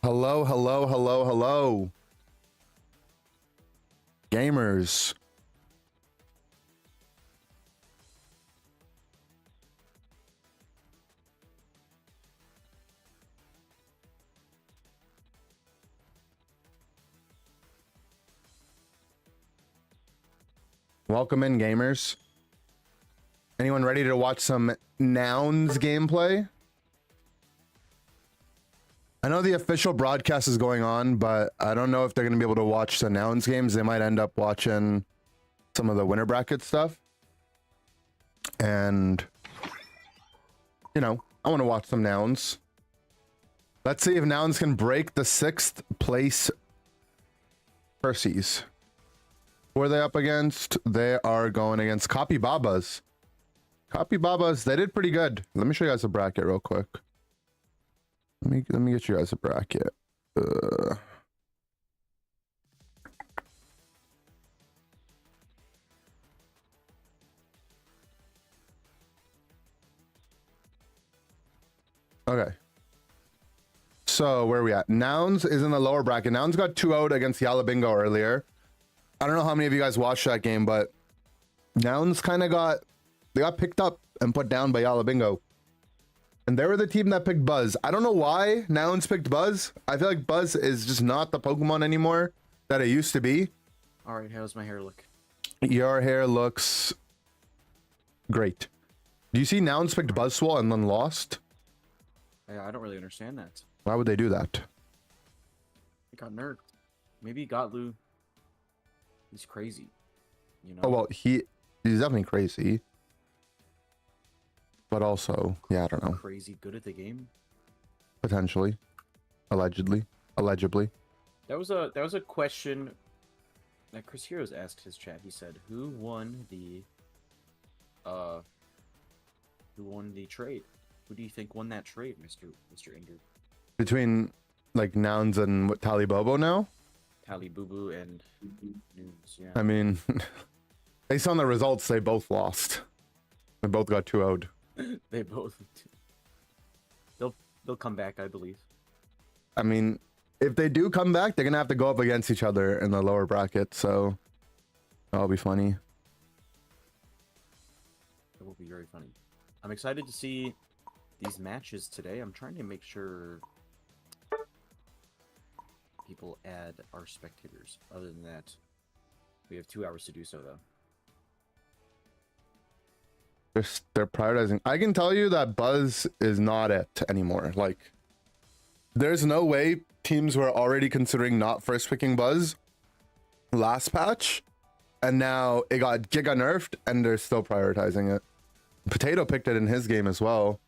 Hello, hello, hello, hello. Gamers. Welcome in, gamers. Anyone ready to watch some Nouns gameplay? I know the official broadcast is going on, but I don't know if they're going to be able to watch the Nouns games. They might end up watching some of the winner bracket stuff. And, you know, I want to watch some Nouns. Let's see if Nouns can break the 6th place Percy's. Who are they up against? They are going against Copy Babas. Copy Babas, they did pretty good. Let me show you guys a bracket real quick. Let me get you guys a bracket. Okay. So where are we at? Nouns is in the lower bracket. Nouns got 2-0 against Yab Bingo earlier. I don't know how many of you guys watched that game, but Nouns kind of got picked up and put down by Yab Bingo. And they were the team that picked Buzz. I don't know why Nouns picked Buzz. I feel like Buzz is just not the Pokemon anymore that it used to be. All right, how's my hair look? Your hair looks great. Do you see Nouns picked Buzzswole and then lost? I don't really understand that. Why would they do that? It got nerfed. Maybe Gotlu. He's crazy. You know. Oh well, he's definitely crazy. But also, yeah, I don't know. Crazy good at the game. Potentially, allegedly. That was a question that Chris Heroes asked his chat. He said, "Who won the trade? Who do you think won that trade, Mr. Inger?" Between like Nouns and what, Tali Bobo now? Tali Boo and Nouns. Yeah. I mean, based on the results, they both lost. They both got 2-0'd. They both. They'll come back, I believe. I mean, if they do come back, they're gonna have to go up against each other in the lower bracket, so that'll be funny. It will be very funny. I'm excited to see these matches today. I'm trying to make sure people add our spectators. Other than that, we have 2 hours to do so, though. They're prioritizing. I can tell you that Buzz is not it anymore. Like, there's no way teams were already considering not first picking Buzz last patch, and now it got giga nerfed, and they're still prioritizing it. Potato picked it in his game as well.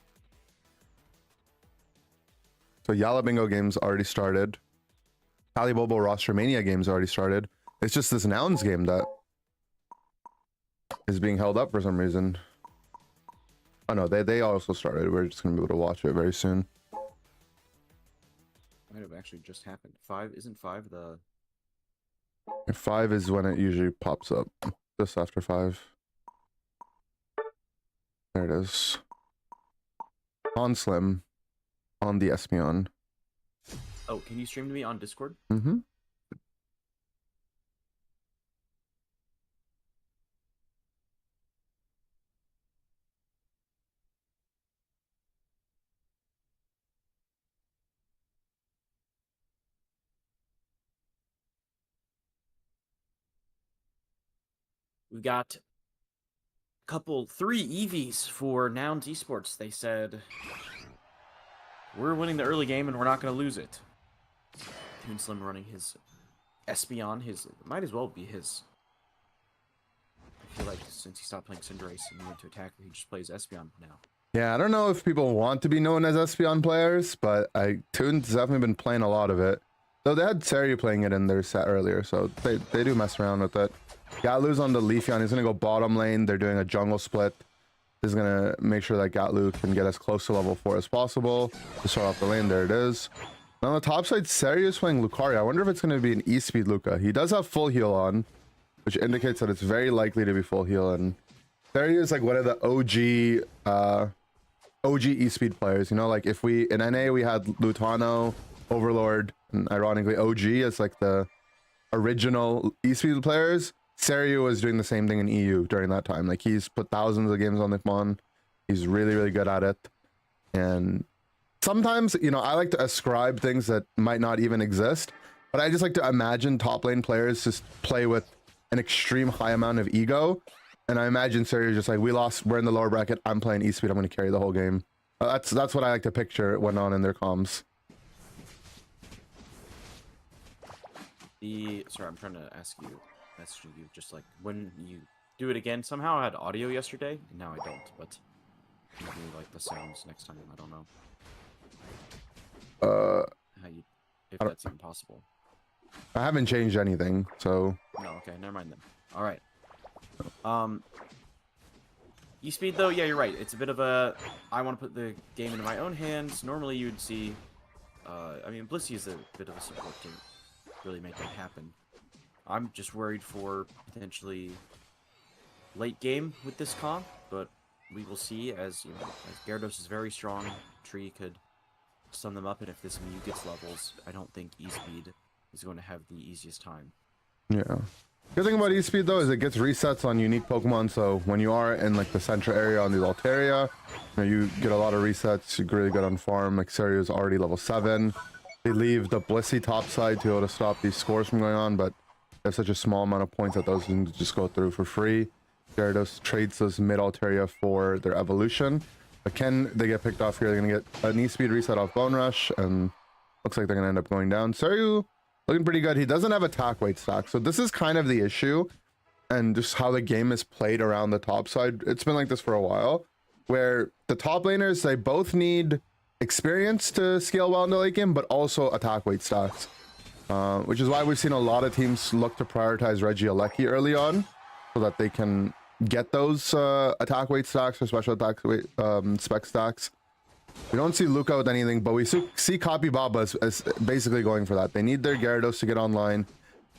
So Yab Bingo game's already started. Tali Bobo RosterMania game's already started. It's just this Nouns game that is being held up for some reason. Oh no, they also started. We're just gonna be able to watch it very soon. Might have actually just happened. 5 isn't 5 the 5 is when it usually pops up. Just after 5. There it is. On Slim. On the Espeon. Oh, can you stream to me on Discord? Mm-hmm. We got 3 EVs for Nouns Esports. They said, we're winning the early game and we're not going to lose it. Toon Slim running his Espeon. Might as well be his. I feel like since he stopped playing Cinderace and went to attack, he just plays Espeon now. Yeah, I don't know if people want to be known as Espeon players, but Toon's definitely been playing a lot of it. Though they had Sari playing it in their set earlier, so they do mess around with it. Gatlu's on the Leafeon. He's going to go bottom lane. They're doing a jungle split. This is going to make sure that Gatlu can get as close to level 4 as possible to start off the lane. There it is. And on the top side, Sari is playing Lucario. I wonder if it's going to be an E-Speed Luca. He does have full heal on, which indicates that it's very likely to be full heal. And Sari is like one of the OG E-Speed players. You know, like if we, in NA, we had Lutano, Overlord and ironically OG as like the original eSpeed players, Serio was doing the same thing in EU during that time. Like he's put thousands of games on the Mon. He's really, really good at it. And sometimes, you know, I like to ascribe things that might not even exist, but I just like to imagine top lane players just play with an extreme high amount of ego. And I imagine Serio just like, we lost, we're in the lower bracket, I'm playing eSpeed, I'm going to carry the whole game. That's what I like to picture went on in their comms. Sorry, I'm trying to ask you, just like when you do it again. Somehow I had audio yesterday, and now I don't. But maybe like the sounds next time. I don't know. If that's even possible. I haven't changed anything, so. No, okay, never mind then. All right. eSpeed though, yeah, you're right. It's a bit of a. I want to put the game into my own hands. Normally you'd see. I mean, Blissey is a bit of a support to really make that happen. I'm just worried for potentially late game with this comp, but we will see. As you know, as Gyarados is very strong, Tree could stun them up, and if this Mew gets levels, I don't think eSpeed is going to have the easiest time. Yeah. Good thing about eSpeed though is it gets resets on unique Pokemon, so when you are in like the central area on these Altaria, you know, you get a lot of resets. You're really good on farm. Like Serio is already level 7. They leave the Blissey top side to be able to stop these scores from going on, but they have such a small amount of points that those can just go through for free. Gyarados trades those mid Altaria for their evolution. But can they get picked off here? They're gonna get an eSpeed reset off Bone Rush, and looks like they're gonna end up going down. Serio looking pretty good. He doesn't have attack weight stack, so this is kind of the issue, and just how the game is played around the top side. It's been like this for a while, where the top laners, they both need experience to scale well in the late game, but also attack weight stacks, which is why we've seen a lot of teams look to prioritize Regieleki early on, so that they can get those attack weight stacks or special attack weight spec stacks. We don't see Luca with anything, but we see Copy Baba as basically going for that. They need their Gyarados to get online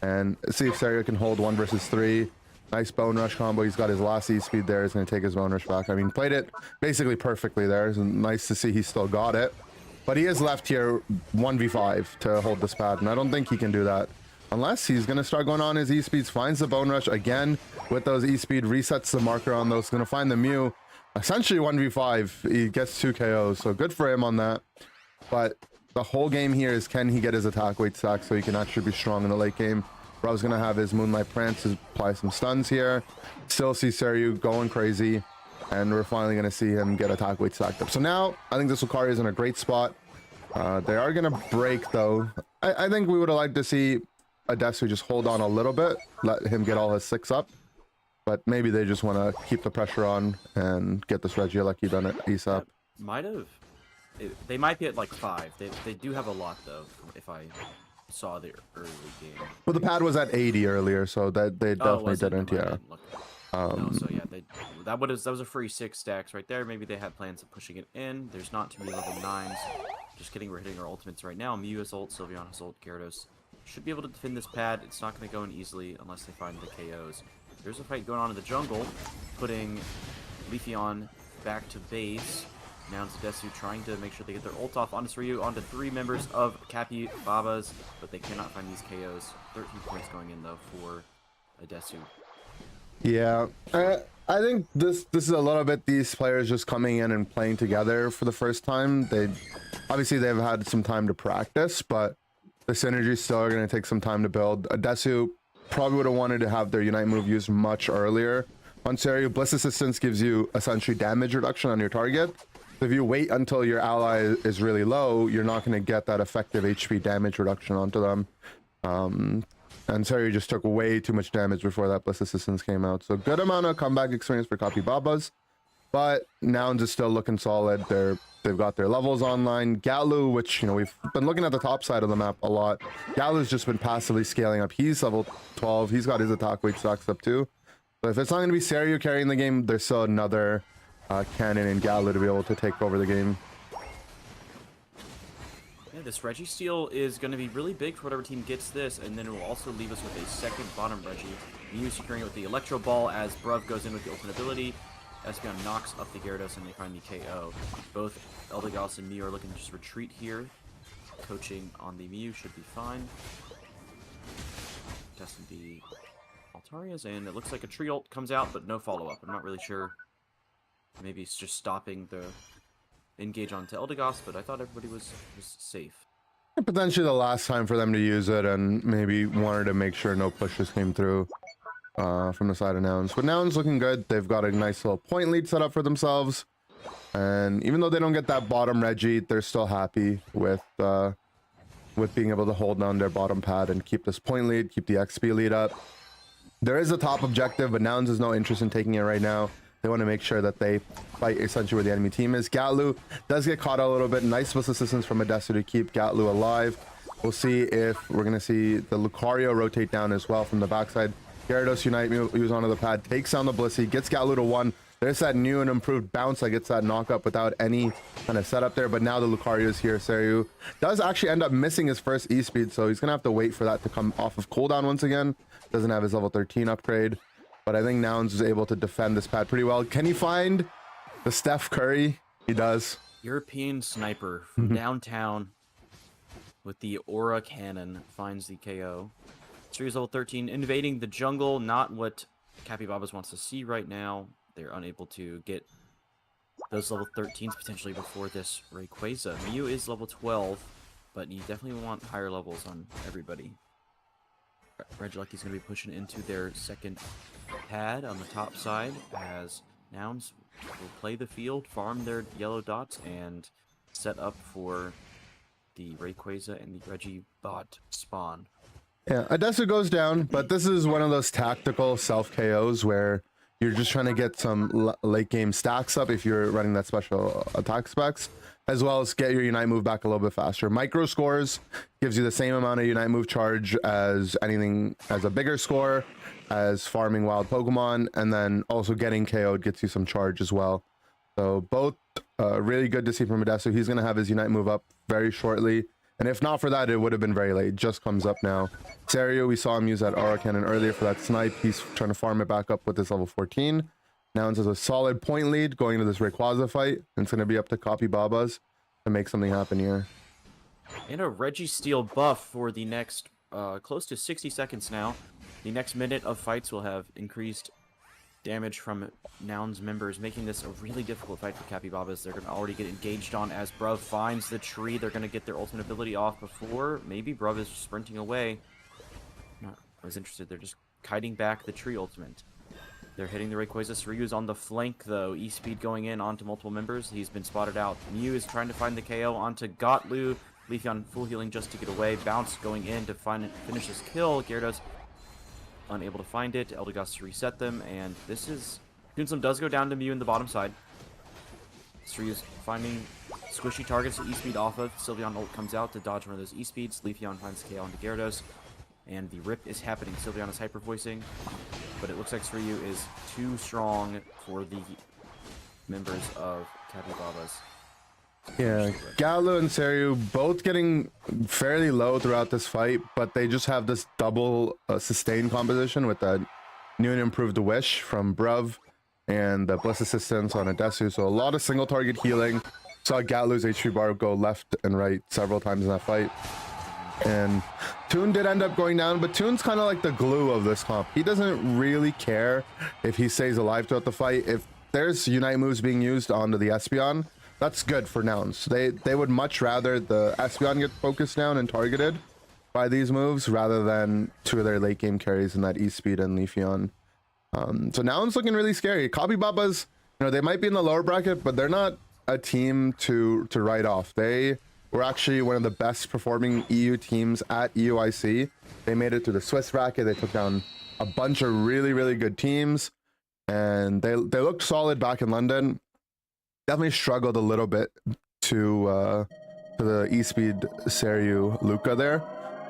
and see if Serio can hold 1 versus 3. Nice Bone Rush combo. He's got his last E-Speed there. He's going to take his Bone Rush back. I mean, played it basically perfectly there. It's nice to see he still got it. But he is left here 1v5 to hold this pad, and I don't think he can do that. Unless he's going to start going on his E-Speeds, finds the Bone Rush again with those E-Speed, resets the marker on those. Going to find the Mew. Essentially 1v5. He gets 2 KOs, so good for him on that. But the whole game here is, can he get his attack weight stack so he can actually be strong in the late game? Rob's going to have his Moonlight Prance to apply some stuns here. Still see Serio going crazy, and we're finally going to see him get attack weight stacked up. So now I think this Lucario is in a great spot. They are going to break though. I think we would have liked to see Adesu just hold on a little bit, let him get all his 6 up. But maybe they just want to keep the pressure on and get this Regieleki done at ASAP. Might have. They might be at like 5. They do have a lot though, if I saw the early game. Well, the pad was at 80 earlier, so that they definitely didn't. Yeah. No, so yeah, that was a free 6 stacks right there. Maybe they had plans of pushing it in. There's not too many level 9s. Just kidding, we're hitting our ultimates right now. Mew is ult, Sylveon is ult, Gyarados should be able to defend this pad. It's not going to go in easily unless they find the KOs. There's a fight going on in the jungle, putting Leafeon back to base. Nouns and Desu trying to make sure they get their ult off onto Ryu, onto 3 members of Cappy Babas, but they cannot find these KOs. 13 points going in though for Desu. Yeah, I think this is a little bit these players just coming in and playing together for the first time. Obviously they've had some time to practice, but the synergy still are going to take some time to build. Desu probably would have wanted to have their Unite move used much earlier. On Serio, Bliss Assistance gives you essentially damage reduction on your target. So if you wait until your ally is really low, you're not going to get that effective HP damage reduction onto them. And Serio just took way too much damage before that Bliss Assistance came out. So good amount of comeback experience for Copy Babas. But Nouns is still looking solid. They've got their levels online. Galu, which, you know, we've been looking at the top side of the map a lot. Galu's just been passively scaling up. He's level 12. He's got his attack weight stacks up too. But if it's not going to be Serio carrying the game, there's still another Cannon and Galu to be able to take over the game. Yeah, this Registeel is going to be really big for whatever team gets this, and then it will also leave us with a second bottom Regi. Mew securing it with the Electro Ball as Bruv goes in with the ultimate ability. Espeon knocks up the Gyarados and they find the KO. Both Eldegoss and Mew are looking to just retreat here. coaching on the Mew should be fine. Testing the Altarias, and it looks like a tree ult comes out, but no follow-up. I'm not really sure. Maybe it's just stopping the engage onto Eldegoss, but I thought everybody was safe. Potentially the last time for them to use it, and maybe wanted to make sure no pushes came through from the side of Nouns. But Nouns looking good. They've got a nice little point lead set up for themselves. And even though they don't get that bottom Reggie, they're still happy with being able to hold down their bottom pad and keep this point lead, keep the XP lead up. There is a top objective, but Nouns has no interest in taking it right now. They want to make sure that they fight essentially where the enemy team is. Gatlu does get caught a little bit. Nice boost assistance from Modesto to keep Gatlu alive. We'll see if we're going to see the Lucario rotate down as well from the backside. Gyarados Unite moves onto the pad, takes down the Blissey, gets Gatlu to 1. There's that new and improved bounce that gets that knockup without any kind of setup there. But now the Lucario is here. Seiryu does actually end up missing his first E-Speed, so he's going to have to wait for that to come off of cooldown once again. Doesn't have his level 13 upgrade. But I think Nouns is able to defend this pad pretty well. Can he find the Steph Curry? He does. European sniper from downtown with the Aura Cannon finds the KO. Series level 13, invading the jungle. Not what Capybabas wants to see right now. They're unable to get those level 13s potentially before this Rayquaza. Mew is level 12, but you definitely want higher levels on everybody. Regielekki's going to be pushing into their second pad on the top side as Nouns will play the field, farm their yellow dots, and set up for the Rayquaza and the Regibot spawn. Yeah, Adesu goes down, but this is one of those tactical self KOs where you're just trying to get some late game stacks up if you're running that special attack specs, as well as get your Unite move back a little bit faster. Micro scores gives you the same amount of Unite move charge as anything, as a bigger score, as farming wild Pokemon, and then also getting KO'd gets you some charge as well. So both really good to see from Modesto. He's going to have his Unite move up very shortly. And if not for that, it would have been very late. Just comes up now. Seiryu, we saw him use that Aura Cannon earlier for that snipe. He's trying to farm it back up with his level 14. Nouns has a solid point lead going into this Rayquaza fight. And it's going to be up to Capybabas to make something happen here. And a Registeel buff for the next close to 60 seconds now. The next minute of fights will have increased damage from Nouns members, making this a really difficult fight for Capybabas. They're going to already get engaged on as Bruv finds the tree. They're going to get their ultimate ability off before maybe Bruv is sprinting away. I was interested. They're just kiting back the tree ultimate. They're hitting the Rayquaza. Seryu's on the flank, though. E-Speed going in onto multiple members. He's been spotted out. Mew is trying to find the KO onto Gotlu. Leafeon full healing just to get away. Bounce going in to finish his kill. Gyarados unable to find it. Eldegoss to reset them, and this is... Toonslim does go down to Mew in the bottom side. Seryu's finding squishy targets to E-Speed off of. Sylveon ult comes out to dodge one of those E-Speeds. Leafeon finds KO onto Gyarados, and the rip is happening. Sylveon is hyper-voicing, but it looks like Seryu is too strong for the members of Capybabas. Yeah, Galu and Seiryu both getting fairly low throughout this fight, but they just have this double sustain composition with that new and improved Wish from Bruv and the Bliss Assistance on Adesu. So a lot of single target healing. Saw Galu's HP bar go left and right several times in that fight. And Toon did end up going down, but Toon's kind of like the glue of this comp. He doesn't really care if he stays alive throughout the fight. If there's Unite moves being used onto the Espeon, that's good for Nouns. They would much rather the Espeon get focused down and targeted by these moves rather than two of their late game carries in that E-Speed and Leafeon. So Nouns looking really scary. Capybabas, they might be in the lower bracket, but they're not a team to write off. They were actually one of the best performing EU teams at EUIC. They made it through the Swiss bracket. They took down a bunch of really, really good teams, and they looked solid back in London. Definitely struggled a little bit to the E-Speed Seiryu Luca there.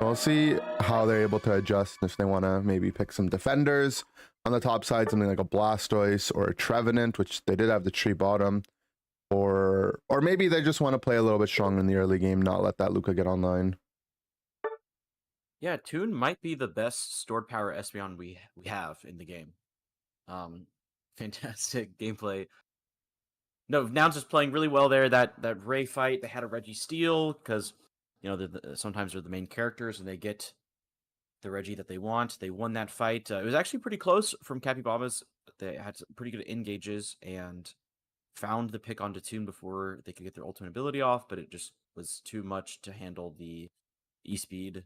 We'll see how they're able to adjust, if they want to maybe pick some defenders on the top side, something like a Blastoise or a Trevenant, which they did have the tree bottom, or maybe they just want to play a little bit strong in the early game, not let that Luca get online. Yeah, Toon might be the best stored power Espeon we have in the game. Fantastic gameplay. No, Nouns is playing really well there. That Ray fight, they had a Registeel because sometimes they're the main characters and they get the Reggie that they want. They won that fight. It was actually pretty close from Capybaras. They had some pretty good engages and found the pick onto Toon before they could get their ultimate ability off, but it just was too much to handle the E-Speed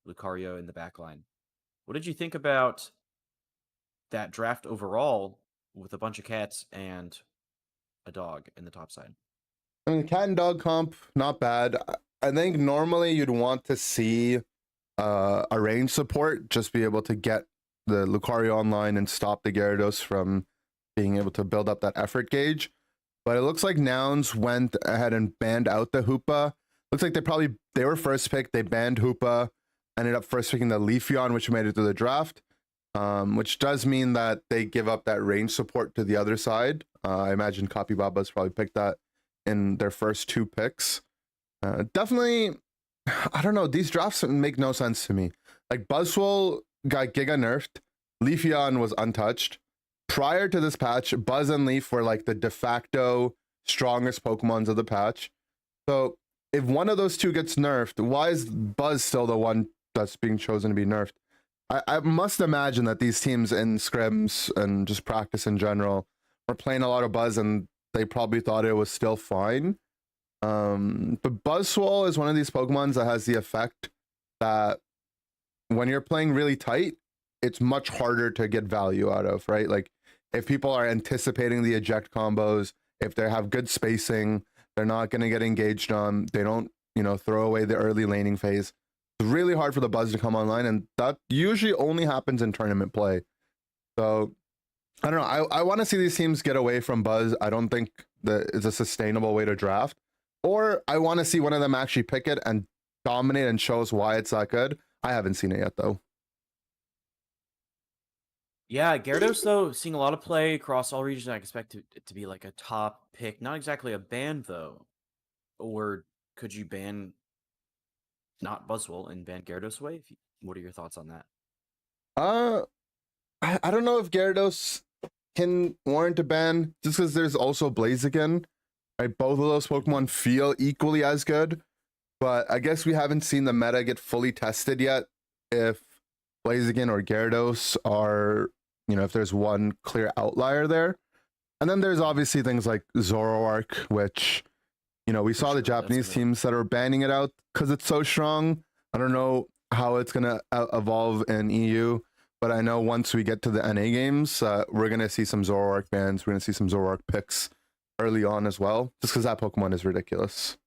Lucario in the backline. What did you think about that draft overall with a bunch of cats and a dog in the top side? I mean, cat and dog comp, not bad. I think normally you'd want to see a range support, just be able to get the Lucario online and stop the Gyarados from being able to build up that effort gauge. But it looks like Nouns went ahead and banned out the Hoopa. Looks like they were first picked, they banned Hoopa, ended up first picking the Leafeon, which made it through the draft. Which does mean that they give up that range support to the other side. I imagine Capybaras probably picked that in their first 2 picks. Definitely, I don't know. These drafts make no sense to me. Like Buzzwole got Giga nerfed. Leafeon was untouched. Prior to this patch, Buzz and Leaf were like the de facto strongest Pokemons of the patch. So if one of those 2 gets nerfed, why is Buzz still the one that's being chosen to be nerfed? I must imagine that these teams in scrims and just practice in general were playing a lot of Buzz and they probably thought it was still fine. But Buzzwole is one of these Pokemons that has the effect that when you're playing really tight, it's much harder to get value out of, right? Like if people are anticipating the eject combos, if they have good spacing, they're not going to get engaged on, they don't, throw away the early laning phase. It's really hard for the Buzz to come online, and that usually only happens in tournament play. So I don't know. I want to see these teams get away from Buzz. I don't think that is a sustainable way to draft. Or I want to see one of them actually pick it and dominate and show us why it's that good. I haven't seen it yet, though. Yeah, Gyarados, though, seeing a lot of play across all regions. I expect it to be like a top pick. Not exactly a ban, though. Or could you ban not Buzzwole and ban Gyarados away? What are your thoughts on that? I don't know if Gyarados can warrant a ban, just because there's also Blaziken. Right, both of those Pokemon feel equally as good, but I guess we haven't seen the meta get fully tested yet. If Blaziken or Gyarados are, if there's one clear outlier there, and then there's obviously things like Zoroark, which, we saw the Japanese teams that are banning it out because it's so strong. I don't know how it's gonna evolve in EU, but I know once we get to the NA games, we're gonna see some Zoroark bans. We're gonna see some Zoroark picks early on as well, just because that Pokemon is ridiculous.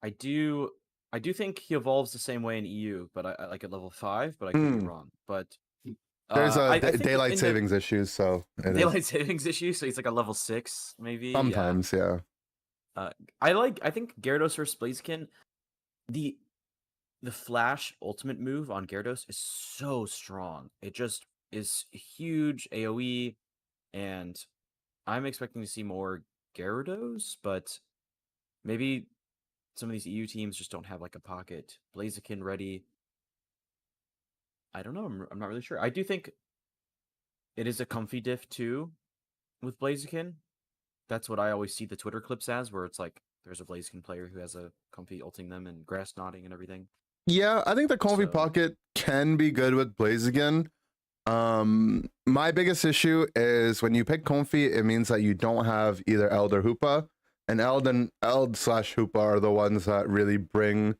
I do think he evolves the same way in EU, but I like at level 5, but I could be wrong. But there's daylight savings issues, so daylight savings issues, so he's like a level 6 maybe. Sometimes, yeah. I think Gyarados versus Blaziken, the Flash ultimate move on Gyarados is so strong. It just is huge AoE, and I'm expecting to see more Gyarados, but maybe some of these EU teams just don't have like a pocket Blaziken ready. I don't know. I'm not really sure. I do think it is a comfy diff too with Blaziken. That's what I always see the Twitter clips as, where it's like there's a Blaziken player who has a comfy ulting them and grass nodding and everything. Yeah, I think the comfy pocket can be good with Blaziken. My biggest issue is when you pick Comfy, it means that you don't have either Eld or Hoopa, and Eld/Hoopa are the ones that really bring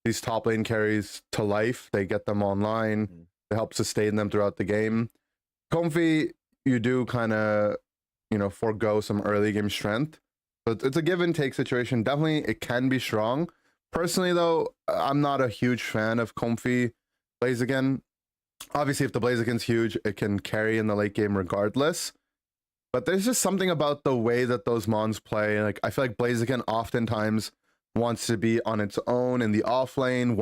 these top lane carries to life. They get them online. It helps sustain them throughout the game. Comfy, you do kind of, forego some early game strength. So it's a give and take situation. Definitely, it can be strong. Personally, though, I'm not a huge fan of Comfy Blaziken. Obviously, if the Blaziken's huge, it can carry in the late game regardless. But there's just something about the way that those Mons play. Like, I feel like Blaziken oftentimes wants to be on its own in the off lane,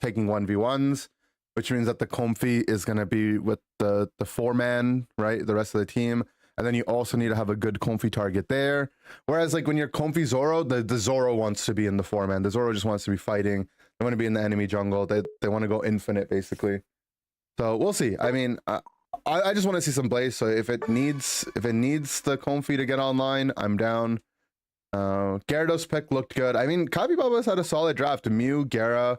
taking 1v1s, which means that the Comfy is going to be with the 4-man, right? The rest of the team. And then you also need to have a good Comfy target there. Whereas, like, when you're Comfy Zoro, the Zoro wants to be in the 4-man. The Zoro just wants to be fighting. They want to be in the enemy jungle. They want to go infinite, basically. So we'll see. I mean, I just want to see some Blaze. So if it needs the Comfy to get online, I'm down. Gyarados pick looked good. I mean, Capybaba's had a solid draft. Mew, Gyara,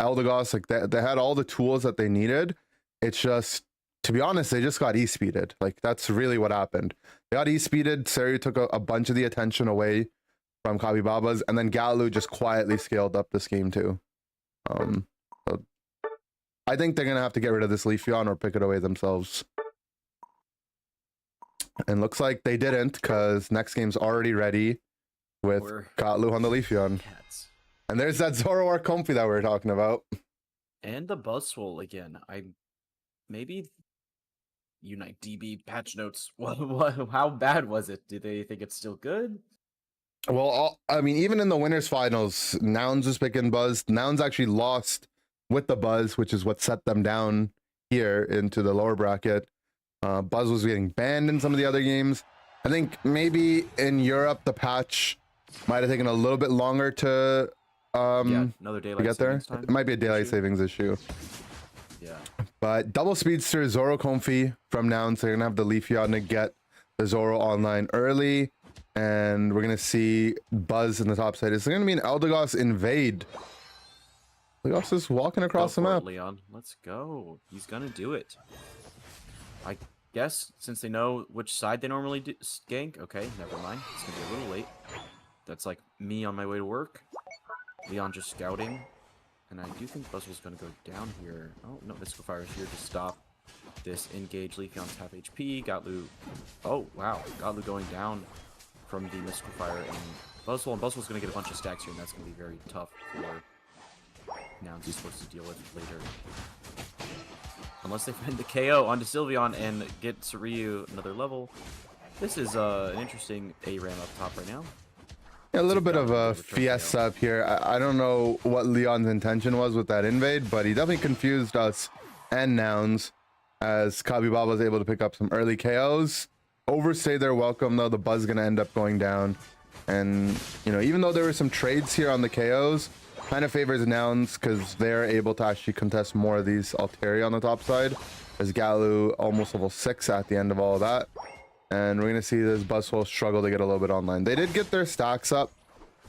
Eldegoss, like they had all the tools that they needed. It's just, to be honest, they just got e-speeded. Like, that's really what happened. They got e-speeded. Seru took a bunch of the attention away from Capybaba's, and then Galu just quietly scaled up this game too. So I think they're gonna have to get rid of this Leafeon or pick it away themselves. And looks like they didn't, because next game's already ready with Galu on the Leafeon. Cats. And there's that Zoroark Comfy that we were talking about. And the Buzzwole again. Maybe Unite DB patch notes. How bad was it? Do they think it's still good? Well, I mean, even in the winners finals, Nouns was picking Buzz. Nouns actually lost with the Buzz, which is what set them down here into the lower bracket. Buzz was getting banned in some of the other games. I think maybe in Europe the patch might have taken a little bit longer to another daylight get there. Time It might be a daylight savings issue. Yeah. But double speedster Zoro Comfy from Nouns. They're gonna have the Leafeon to get the Zoro online early, and we're gonna see Buzz in the top side. It's gonna be an Eldegoss invade. Eldegoss is walking across the map. Leon, let's go. He's gonna do it. I guess since they know which side they normally gank. Okay, never mind. It's gonna be a little late. That's like me on my way to work. Leon just scouting. And I do think Buzzwole's going to go down here. Oh, no, Mystical Fire is here to stop this engage. Leafeon's half HP. Gatlu. Oh, wow. Gatlu going down from the Mystical Fire. And Buzzwole's going to get a bunch of stacks here, and that's going to be very tough for Nouns Esports to deal with later. Unless they find the KO onto Sylveon and get Saryu another level. This is an interesting A-Ram up top right now. Yeah, a little bit of a fiesta up here. I don't know what Leon's intention was with that invade, but he definitely confused us and Nouns as Capybaba was able to pick up some early KOs. Overstay their welcome, though. The Buzz going to end up going down. And, you know, even though there were some trades here on the KOs, kind of favors Nouns because they're able to actually contest more of these Altaria on the top side. As Galu almost level 6 at the end of all of that. And we're going to see this Buzzwole struggle to get a little bit online. They did get their stacks up.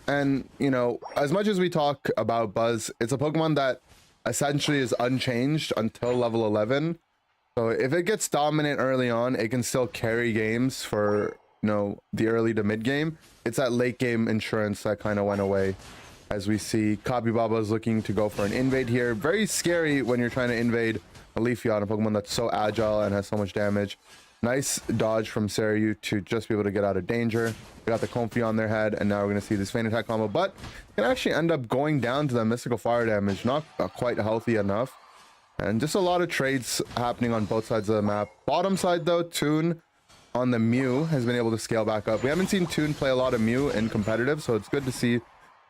And, you know, as much as we talk about Buzz, it's a Pokemon that essentially is unchanged until level 11. So if it gets dominant early on, it can still carry games for, you know, the early to mid game. It's that late game insurance that kind of went away. As we see, Capybaba is looking to go for an invade here. Very scary when you're trying to invade a Leafeon, a Pokemon that's so agile and has so much damage. Nice dodge from Saryu to just be able to get out of danger. They got the Comfy on their head, and now we're going to see this Feint Attack combo, but it can actually end up going down to the Mystical Fire damage. Not quite healthy enough. And just a lot of trades happening on both sides of the map. Bottom side, though, Toon on the Mew has been able to scale back up. We haven't seen Toon play a lot of Mew in competitive, so it's good to see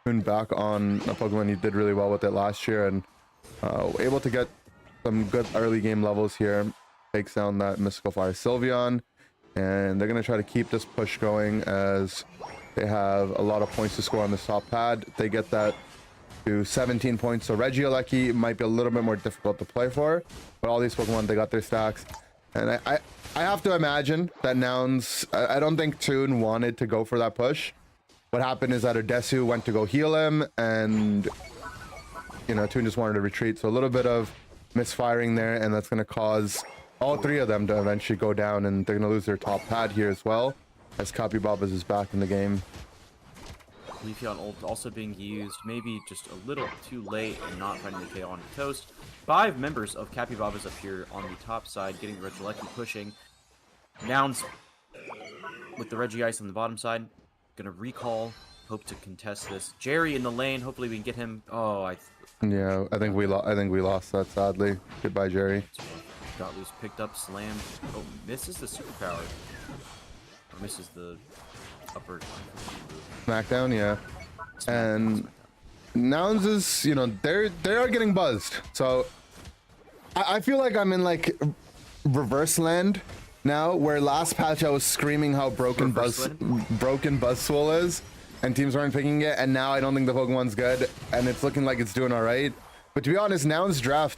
Toon back on a Pokemon. He did really well with it last year, and able to get some good early game levels here. Takes down that Mystical Fire Sylveon, and they're going to try to keep this push going as they have a lot of points to score on this top pad. They get that to 17 points, so Regieleki might be a little bit more difficult to play for, but all these Pokemon, they got their stacks. And I have to imagine that Nouns, I don't think Toon wanted to go for that push. What happened is that Odesu went to go heal him, and, you know, Toon just wanted to retreat, so a little bit of misfiring there, and that's going to cause all three of them to eventually go down, and they're going to lose their top pad here as well, as Capybabas is back in the game. Leafeon ult also being used, maybe just a little too late and not finding the KO on the toast. 5 members of Capybabas up here on the top side, getting Regieleki pushing. Nouns with the Regice on the bottom side, gonna recall, hope to contest this. Jerry in the lane, hopefully we can get him. Oh, I think we lost that, sadly. Goodbye, Jerry. Got loose, picked up, slammed. Oh, misses the superpower. Or misses the upper Smackdown, yeah. And Nouns is, you know, they are getting buzzed. So I feel like I'm in like reverse land now, where last patch I was screaming how broken Buzzwole is, and teams weren't picking it, and now I don't think the Pokemon's good, and it's looking like it's doing all right. But to be honest, Nouns draft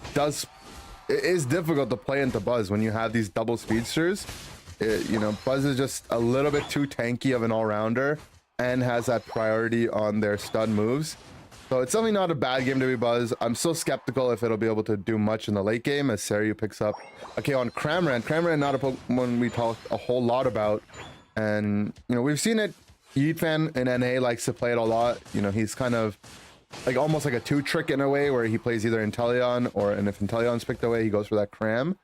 is difficult to play into Buzz when you have these double speedsters. You know, Buzz is just a little bit too tanky of an all-rounder, and has that priority on their stud moves. So it's definitely not a bad game to be Buzz. I'm still skeptical if it'll be able to do much in the late game as Seryu picks up. Okay, on Cramorant. Cramorant, not a Pokemon we talked a whole lot about. And, you know, we've seen it. Yeetfan in NA likes to play it a lot. You know, he's kind of like almost like a 2-trick in a way where he plays either Inteleon and if Inteleon's picked away, he goes for that Cram.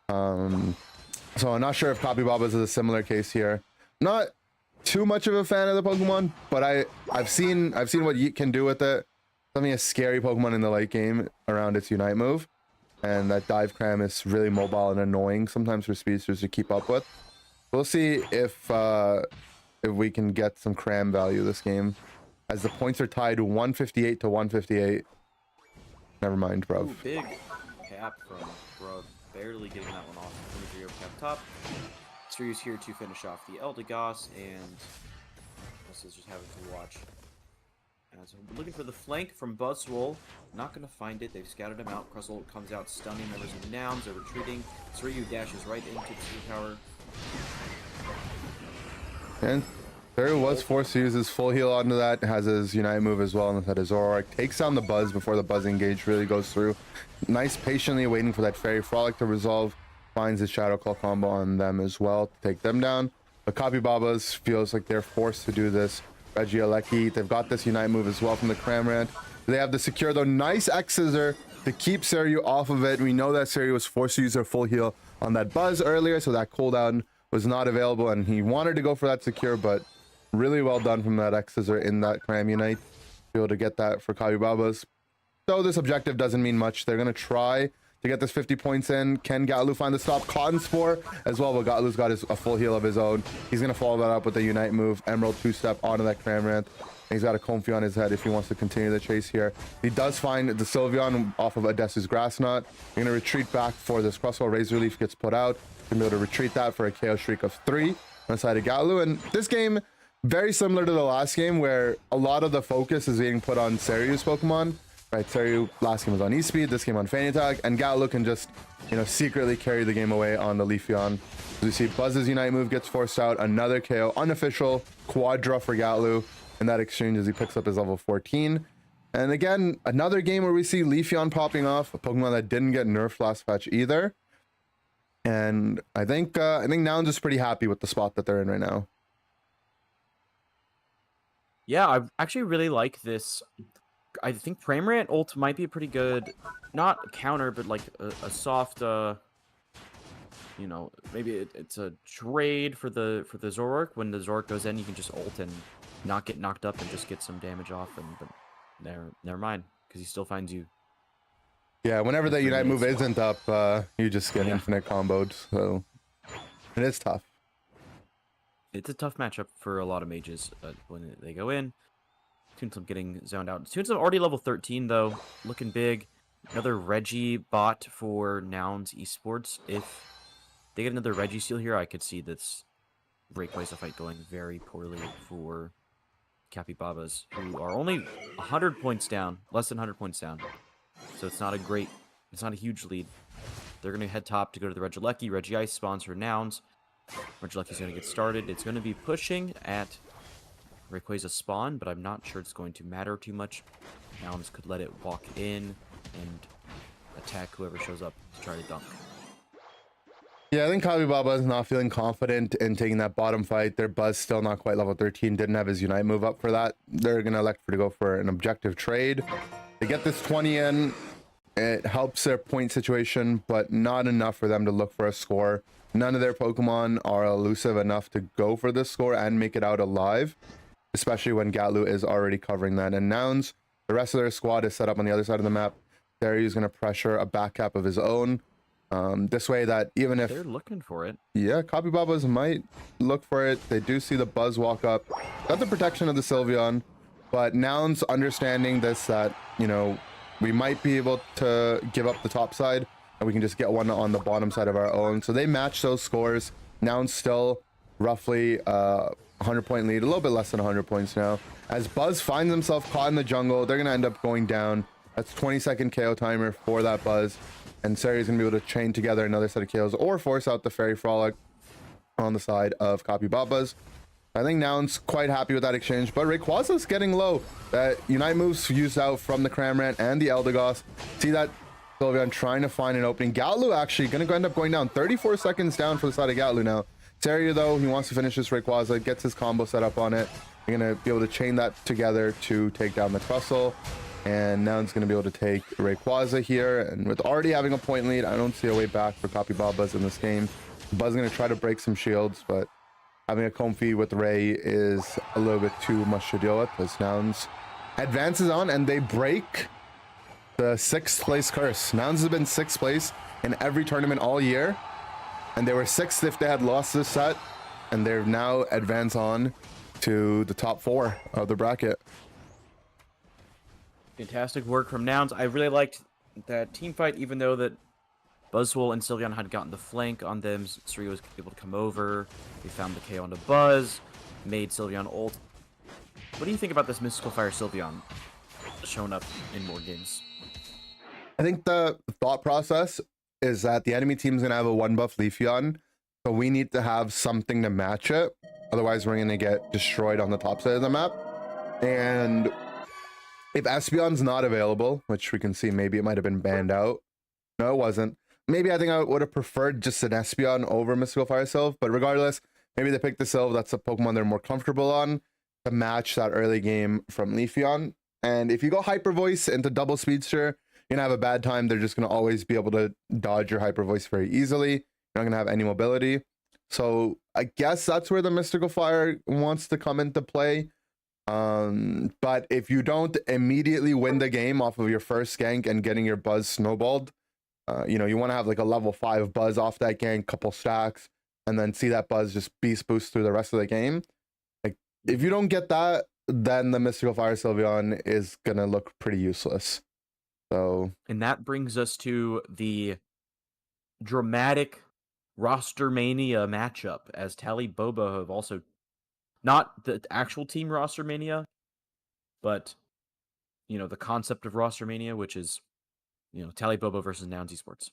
So I'm not sure if Copybobbas is a similar case here. Not too much of a fan of the Pokemon, but I've seen what Yeet can do with it. Something a scary Pokemon in the late game around its Unite move, and that Dive Cram is really mobile and annoying sometimes for speedsters to keep up with. We'll see if we can get some Cram value this game, as the points are tied 158 to 158. Never mind, bro. Big cap from Bro, barely getting that one off. 23 cap top. Series here to finish off the Eldegoss, and this is just having to watch. And so we're looking for the flank from Buzzwole. Not going to find it. They've scouted him out. Crustle comes out, stunning members of the Nouns. They're retreating. Seryu dashes right into the sea tower. And Seryu was forced to use his full heal onto that. Has his Unite move as well, and that his Zoroark takes down the Buzz before the Buzz engage really goes through. Nice, patiently waiting for that Fairy Frolic to resolve. Finds his Shadow Claw combo on them as well to take them down. The Copybobbas feels like they're forced to do this. Regieleki, they've got this Unite move as well from the Cramorant. They have the secure though. Nice X Scissor to keep Seryu off of it. We know that Seryu was forced to use her full heal on that Buzz earlier, so that cooldown was not available, and he wanted to go for that secure, but really well done from that X Scissor in that Cram Unite to be able to get that for Copybobbas. So this objective doesn't mean much. They're going to try to get this 50 points in. Can Gatlu find the stop? Cotton Spore as well, but Gatlu's got a full heal of his own. He's going to follow that up with a Unite move. Emerald 2-step onto that Cramorant. And he's got a Comfey on his head if he wants to continue the chase here. He does find the Sylveon off of Odessa's Grass Knot. You're going to retreat back for this Crustle. Razor Leaf gets put out. You're going to be able to retreat that for a KO streak of 3 on the side of Gatlu. And this game, very similar to the last game, where a lot of the focus is being put on Seryu's Pokemon. Right, Seryu last game was on E-Speed, this game on Fanny Attack, and Gatlu can just, you know, secretly carry the game away on the Leafeon. As we see, Buzz's Unite move gets forced out, another KO, unofficial Quadra for Gatlu in that exchange as he picks up his level 14. And again, another game where we see Leafeon popping off, a Pokemon that didn't get nerfed last patch either. And I think Nouns is pretty happy with the spot that they're in right now. Yeah, I actually really like this. I think Cramorant ult might be a pretty good, not a counter, but like a soft, you know, maybe it's a trade for the Zoroark. When the Zoroark goes in, you can just ult and not get knocked up and just get some damage off. But never mind, because he still finds you. Yeah, whenever that Unite move isn't up, you just get infinite comboed. So it is tough. It's a tough matchup for a lot of mages when they go in. Toonslum getting zoned out. Toonslum already level 13 though, looking big. Another Reggie bot for Nouns Esports. If they get another Reggie steal here, I could see this Rayquaza fight going very poorly for Copybobbas, who are only 100 points down, less than 100 points down. So it's not a huge lead. They're going to head top to go to the Regieleki. Regice spawns for Nouns. Regieleki's going to get started. It's going to be pushing at Rayquaza spawn, but I'm not sure it's going to matter too much. Nouns could let it walk in and attack whoever shows up to try to dunk. Yeah, I think Copybobba is not feeling confident in taking that bottom fight. Their Buzz still not quite level 13, didn't have his Unite move up for that. They're going to elect to go for an objective trade. They get this 20 in. It helps their point situation, but not enough for them to look for a score. None of their Pokemon are elusive enough to go for this score and make it out alive, especially when Gatlu is already covering that. And Nouns, the rest of their squad is set up on the other side of the map. Seryu's going to pressure a back cap of his own. This way that even if... They're looking for it. Yeah, Copybobbas might look for it. They do see the Buzz walk up. Got the protection of the Sylveon, but Nouns understanding this, that, you know, we might be able to give up the top side and we can just get one on the bottom side of our own. So they match those scores. Nouns still roughly 100-point lead, a little bit less than 100 points now. As Buzz finds himself caught in the jungle, they're going to end up going down. That's 20-second KO timer for that Buzz. And Seryu's going to be able to chain together another set of KOs or force out the Fairy Frolic on the side of Copybobbas. I think Nouns quite happy with that exchange, but Rayquaza's getting low. That Unite moves used out from the Cramorant and the Eldegoss. See that Sylveon trying to find an opening. Galu actually going to end up going down. 34 seconds down for the side of Galu now. Seria, though, he wants to finish this Rayquaza, gets his combo set up on it. You're going to be able to chain that together to take down the Trussel. And Nouns going to be able to take Rayquaza here. And with already having a point lead, I don't see a way back for Capybabas in this game. Buzz going to try to break some shields, but having a Comfey with Ray is a little bit too much to deal with as Nouns advances on and they break the 6th place curse. Nouns has been 6th place in every tournament all year, and they were 6th if they had lost this set, and they're now advanced on to the top 4 of the bracket. Fantastic work from Nouns. I really liked that team fight, even though that Buzzwole and Sylveon had gotten the flank on them. Suri was able to come over. They found the KO onto Buzz, made Sylveon ult. What do you think about this Mystical Fire Sylveon showing up in more games? I think the thought process is that the enemy team's going to have a 1-buff Leafeon, so we need to have something to match it. Otherwise, we're going to get destroyed on the top side of the map. And if Espeon's not available, which we can see maybe it might have been banned out. No, it wasn't. Maybe I think I would have preferred just an Espeon over Mystical Fire Sylve, but regardless, maybe they picked the Sylve. That's a Pokemon they're more comfortable on to match that early game from Leafeon. And if you go Hyper Voice into Double Speedster, you're going to have a bad time. They're just going to always be able to dodge your Hyper Voice very easily. You're not going to have any mobility. So I guess that's where the Mystical Fire wants to come into play. But if you don't immediately win the game off of your first gank and getting your Buzz snowballed, you know, you want to have like a level 5 Buzz off that gank, couple stacks, and then see that Buzz just beast boost through the rest of the game. Like, if you don't get that, then the Mystical Fire Sylveon is going to look pretty useless. So, and that brings us to the dramatic RosterMania matchup, as Tali Bobo have also, not the actual team RosterMania, but, you know, the concept of RosterMania, which is, you know, Tali Bobo versus Nouns Esports.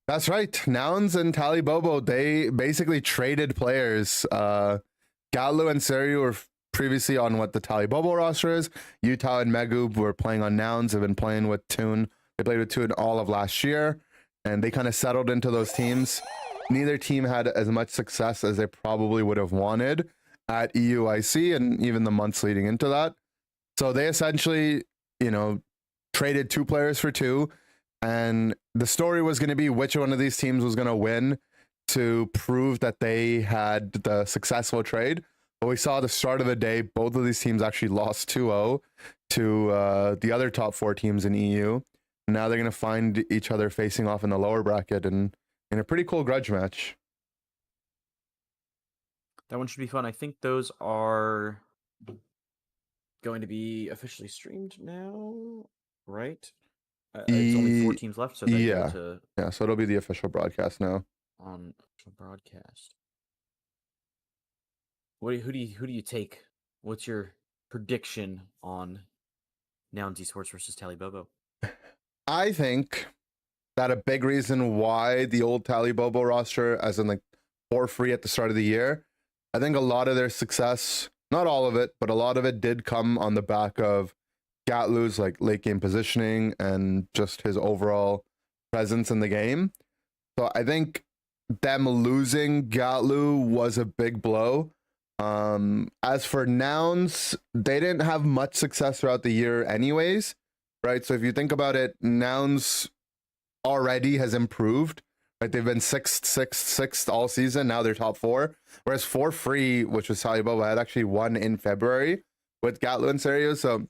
That's right. Nouns and Tali Bobo, they basically traded players. Galu and Seru were previously on what the Tali Bobo roster is. Utah and Megoob were playing on Nouns, have been playing with Toon. They played with Toon all of last year, and they kind of settled into those teams. Neither team had as much success as they probably would have wanted at EUIC and even the months leading into that. So they essentially, you know, traded 2 players for 2. And the story was going to be which one of these teams was going to win to prove that they had the successful trade. But we saw at the start of the day, both of these teams actually lost 2-0 to the other top 4 teams in EU. Now they're going to find each other facing off in the lower bracket and in a pretty cool grudge match. That one should be fun. I think those are going to be officially streamed now, right? It's only 4 teams left, so they go to yeah. So it'll be the official broadcast now. On official broadcast. Who do you take? What's your prediction on Nouns Esports versus Tali Bobo? I think that a big reason why the old Tali Bobo roster, as in like for free at the start of the year, I think a lot of their success, not all of it, but a lot of it did come on the back of Gatlu's like late game positioning and just his overall presence in the game. So I think them losing Gatlu was a big blow. As for Nouns, they didn't have much success throughout the year anyways, right? So if you think about it, Nouns already has improved, right? They've been sixth all season. Now they're top 4. Whereas for free, which was Tali Bobo, had actually won in February with Gatlu and Serio. So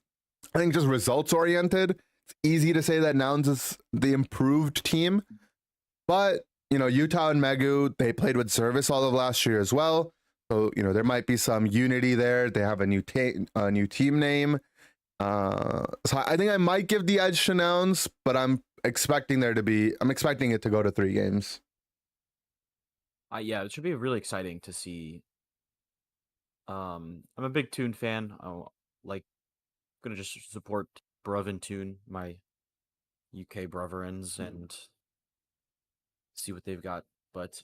I think just results oriented, it's easy to say that Nouns is the improved team. But, you know, Utah and Megu, they played with Service all of last year as well. So, you know, there might be some unity there. They have a new team name. So I think I might give the edge to Nouns, but I'm expecting it to go to 3 games. Yeah, it should be really exciting to see. I'm a big Toon fan. Gonna just support Bruv and Toon, my UK brotherins, and see what they've got. But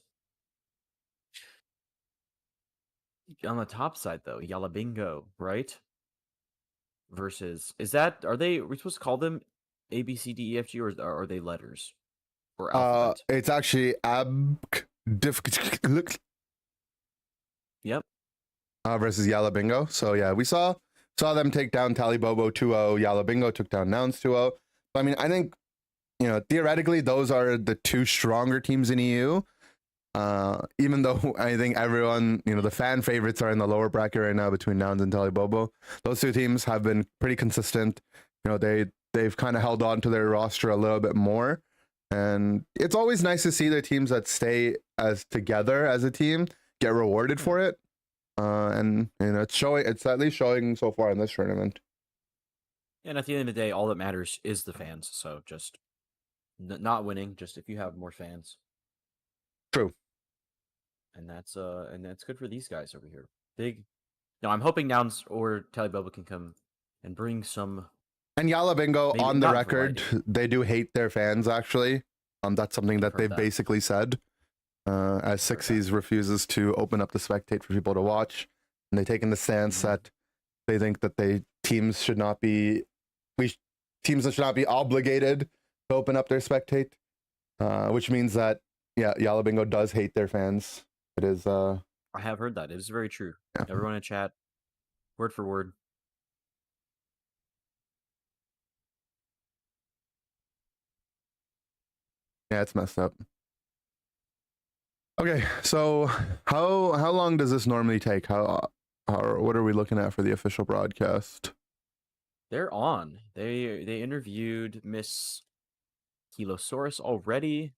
On the top side though, Yab Bingo, right? Versus are we supposed to call them A B C D E F G, or are they letters or alphabet? It's actually Yep. versus Yab Bingo. So yeah, we saw them take down Tali Bobo 2-0. Yab Bingo took down Nouns 2-0. I mean, I think, theoretically those are the two stronger teams in EU. Even though I think everyone, the fan favorites are in the lower bracket right now between Nouns and Tali Bobo. Those two teams have been pretty consistent. They've kind of held on to their roster a little bit more. And it's always nice to see the teams that stay as together as a team get rewarded for it. And it's at least showing so far in this tournament. And at the end of the day, all that matters is the fans. So just not winning, just if you have more fans. True. And that's good for these guys over here. No, I'm hoping Nouns or Tali Bobo can come and bring some. And Yab Bingo, on the record, they do hate their fans, actually. That's something that they've basically said. As Sixies refuses to open up the spectate for people to watch. And they take in the stance that they think that teams that should not be obligated to open up their spectate. Which means that, Yab Bingo does hate their fans. It is... I have heard that. It is very true. Yeah. Everyone in chat, word for word. Yeah, it's messed up. Okay, so how long does this normally take? What are we looking at for the official broadcast? They're on. They interviewed Miss Kilosaurus already.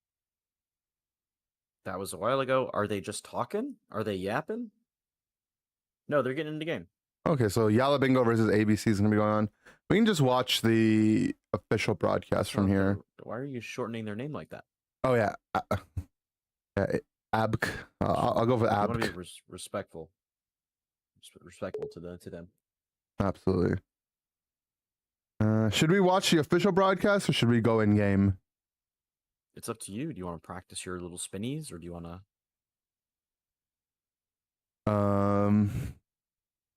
That was a while ago. Are they just talking? Are they yapping? No, they're getting into the game. Okay, so Yab Bingo versus ABC is going to be going on. We can just watch the official broadcast from here. Why are you shortening their name like that? Oh, yeah. Abk. I'll go for Abk. I want to be respectful. Respectful to them. Absolutely. Should we watch the official broadcast or should we go in game? It's up to you. Do you want to practice your little spinnies or do you want to...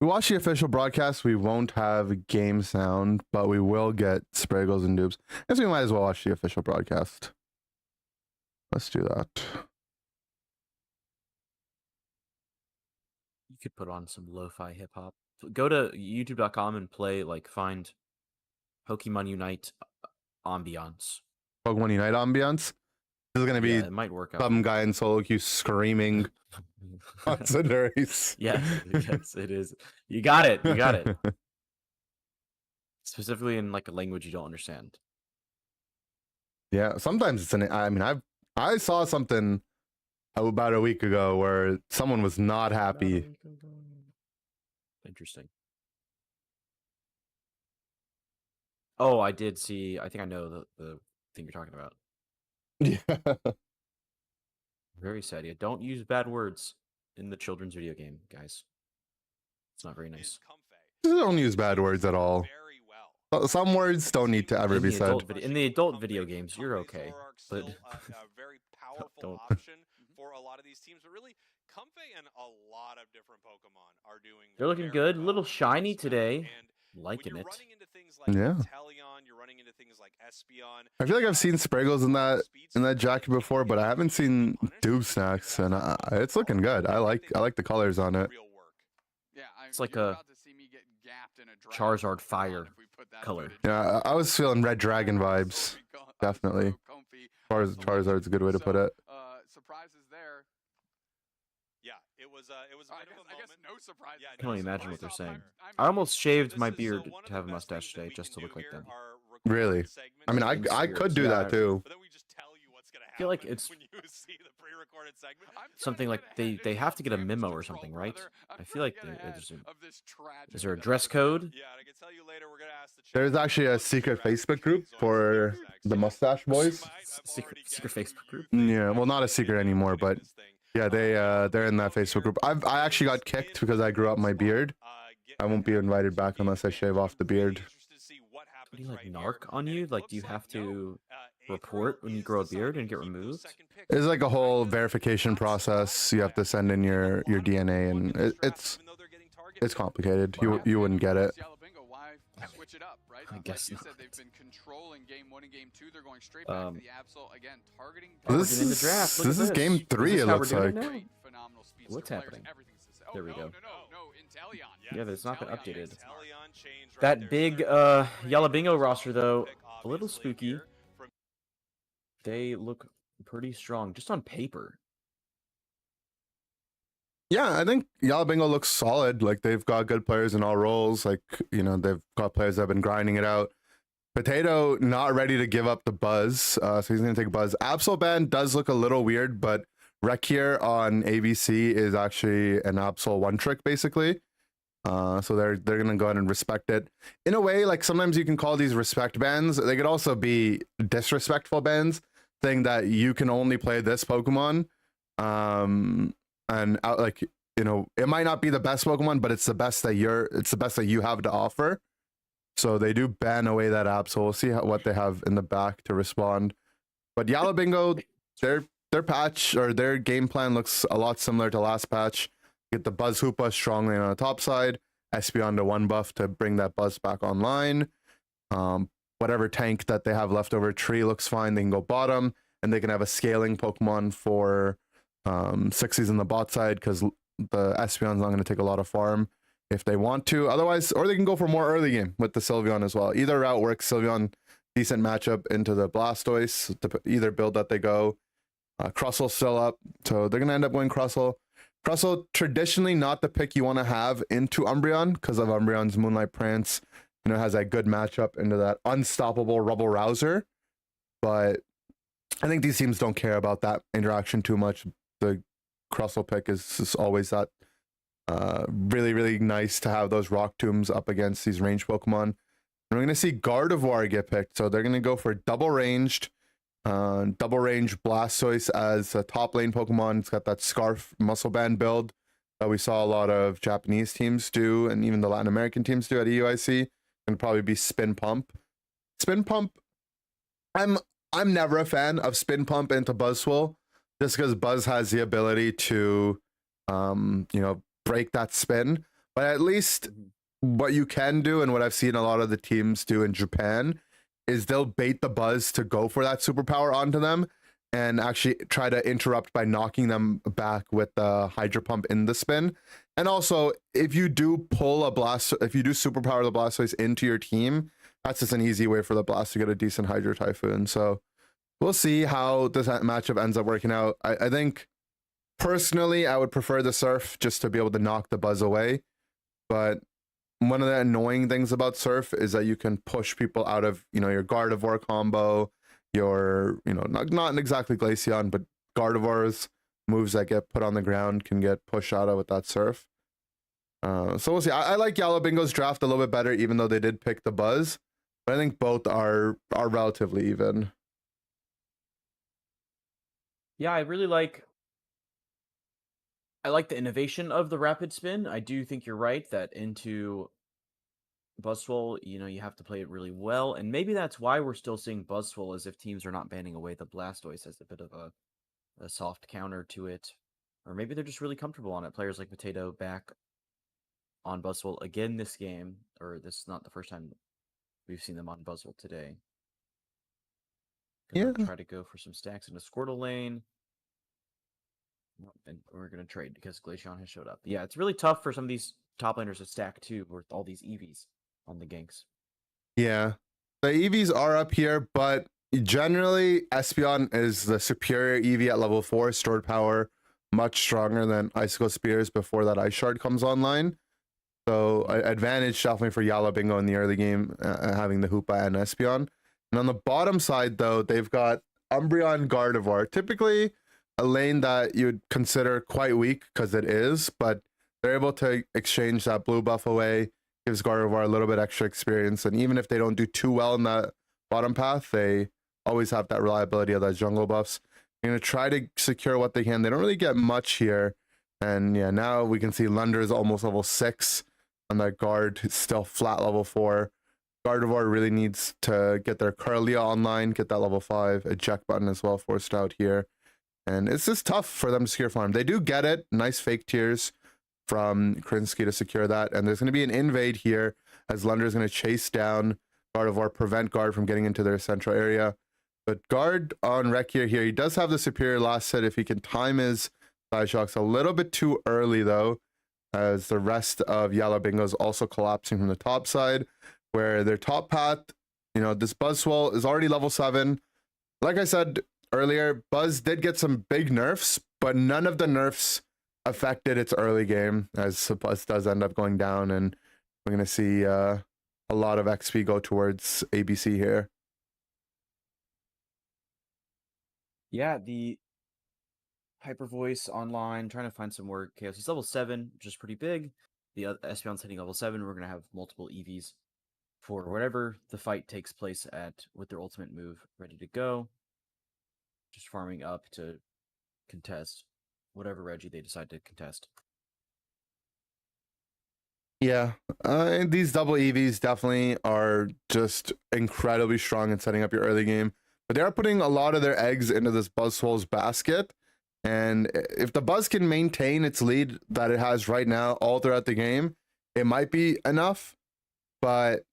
We watch the official broadcast. We won't have game sound, but we will get Spraggles and Dupes. I guess we might as well watch the official broadcast. Let's do that. You could put on some lo-fi hip-hop. Go to youtube.com and find Pokemon Unite ambiance. Pokemon Unite ambiance? This is going to be it might work out. Some guy in solo queue screaming on Cinderace. Yes, it is. You got it. Specifically in a language you don't understand. Yeah, sometimes it's I saw something about a week ago where someone was not happy. Interesting. Oh, I did see. I think I know the thing you're talking about. Yeah. Very sad. Yeah, don't use bad words in the children's video game, guys. It's not very nice. Don't use bad words at all. Some words don't need to ever be said. In the adult video games, you're okay, but very powerful option for a lot of these teams. But really, Comfey and a lot of different Pokemon are doing. They're looking good. A little shiny today. Liking it. Yeah. You're running into things like Espeon. I feel like I've seen Spraggles in that jacket before, but I haven't seen Doob Snacks, and it's looking good. I like the colors on it. It's like a Charizard fire color. Yeah, I was feeling Red Dragon vibes. Definitely. Charizard's a good way to put it. Surprises there. Yeah, it was I guess no surprise. I can only imagine what they're saying. I almost shaved my beard to have a mustache today just to look like them. Really? I mean, I could do that too. I feel like it's something like they have to get a memo or something, right? I feel like is there a dress code? Yeah, I can tell you later. We're gonna ask the chat. There's actually a secret Facebook group for the Mustache Boys. Secret Facebook group? Yeah, well, not a secret anymore, but yeah, they're in that Facebook group. I actually got kicked because I grew up my beard. I won't be invited back unless I shave off the beard. Do you narc on you? Do you have to report when you grow a beard and get removed? It's like a whole verification process. You have to send in your DNA, and it's complicated. You wouldn't get it. Yab Bingo, why switch it up, right? I guess like you not. said, they've been controlling game 1 and game 2. They're going straight back to the Absol again, targeting. We're This getting the is draft. Look this at is game this. 3. Is this It how looks we're like. doing it now? Great, phenomenal speedster What's players, happening? everything's the same. There we go. No, Inteleon. Yeah, but it's not been Inteleon updated. is smart. That big Yab Bingo roster, though, a little spooky. They look pretty strong, just on paper. Yeah, I think Yab Bingo looks solid. Like, they've got good players in all roles. Like, you know, they've got players that have been grinding it out. Potato not ready to give up the buzz, so he's gonna take buzz. Absol ban does look a little weird, but Rec here on ABC is actually an Absol one trick basically. So they're gonna go ahead and respect it. In a way, like sometimes you can call these respect bans. They could also be disrespectful bans, saying that you can only play this Pokemon. And out, like, you know, it might not be the best Pokemon, but it's the best that you have to offer. So they do ban away that app. So we'll see what they have in the back to respond. But Yab Bingo, their patch or their game plan looks a lot similar to last patch. Get the Buzz Hoopa strongly on the top side, Espeon to 1 buff to bring that Buzz back online. Whatever tank that they have left over, Tree looks fine. They can go bottom, and they can have a scaling Pokemon for 60s in the bot side because the Espeon's not going to take a lot of farm if they want to. Otherwise, or they can go for more early game with the Sylveon as well. Either route works. Sylveon, decent matchup into the Blastoise, either build that they go. Crustle still up, so they're going to end up going Crustle. Crustle, traditionally not the pick you want to have into Umbreon because of Umbreon's Moonlight Prance. You know, it has that good matchup into that unstoppable Rubble Rouser. But I think these teams don't care about that interaction too much. The Crustle pick is just always that really, really nice to have those Rock Tombs up against these ranged Pokemon. And we're going to see Gardevoir get picked. So they're going to go for double range Blastoise as a top lane Pokemon. It's got that Scarf Muscle Band build that we saw a lot of Japanese teams do, and even the Latin American teams do at EUIC. And probably be Spin Pump. Spin Pump, I'm never a fan of Spin Pump into Buzzwole, just because Buzz has the ability to, you know, break that spin. But at least what you can do, and what I've seen a lot of the teams do in Japan, is they'll bait the Buzz to go for that superpower onto them and actually try to interrupt by knocking them back with the Hydro Pump in the spin. And also, if you do if you do superpower the Blastoise into your team, that's just an easy way for the Blast to get a decent Hydro Typhoon. So we'll see how this matchup ends up working out. I think personally, I would prefer the Surf just to be able to knock the Buzz away. But one of the annoying things about Surf is that you can push people out of, you know, your Gardevoir combo, your, you know, not exactly Glaceon, but Gardevoir's moves that get put on the ground can get pushed out of with that Surf. So we'll see. I like Yab Bingo's draft a little bit better, even though they did pick the Buzz. But I think both are relatively even. Yeah, I like the innovation of the rapid spin. I do think you're right that into Buzzwole, you know, you have to play it really well. And maybe that's why we're still seeing Buzzwole, as if teams are not banning away the Blastoise as a bit of a soft counter to it. Or maybe they're just really comfortable on it. Players like Potato back on Buzzwole again this game. Or this is not the first time we've seen them on Buzzwole today. Yeah. Try to go for some stacks in a Squirtle lane. And we're going to trade because Glaceon has showed up. Yeah, it's really tough for some of these top laners to stack too with all these EVs on the ganks. Yeah, the EVs are up here, but generally Espeon is the superior EV at level 4. Stored power, much stronger than Icicle Spears before that Ice Shard comes online. So advantage definitely for Yab Bingo in the early game, having the Hoopa and Espeon. And on the bottom side, though, they've got Umbreon, Gardevoir. Typically a lane that you'd consider quite weak because it is, but they're able to exchange that blue buff away, gives Gardevoir a little bit extra experience. And even if they don't do too well in that bottom path, they always have that reliability of that jungle buffs. They're going to try to secure what they can. They don't really get much here. And yeah, now we can see Lunder is almost level 6 on that guard. It's still flat level 4. Gardevoir really needs to get their Curlia online, get that level 5, eject button as well forced out here. And it's just tough for them to secure farm. They do get it. Nice fake tears from Krinsky to secure that. And there's going to be an invade here as Lunder is going to chase down Gardevoir, prevent Guard from getting into their central area. But Guard on Rec here, he does have the superior last hit if he can time his side shocks a little bit too early though, as the rest of Yellow Bingo is also collapsing from the top side, where their top path, you know, this Buzzwole is already level 7. Like I said earlier, Buzz did get some big nerfs, but none of the nerfs affected its early game, as Buzz does end up going down, and we're going to see a lot of XP go towards ABC here. Yeah, the Hyper Voice online, trying to find some more chaos. He's level 7, which is pretty big. The Espeon's hitting level 7. We're going to have multiple EVs for whatever the fight takes place at with their ultimate move ready to go. Just farming up to contest whatever Reggie they decide to contest. Yeah, these double EVs definitely are just incredibly strong in setting up your early game. But they are putting a lot of their eggs into this Buzzwole's basket. And if the Buzz can maintain its lead that it has right now all throughout the game, it might be enough. But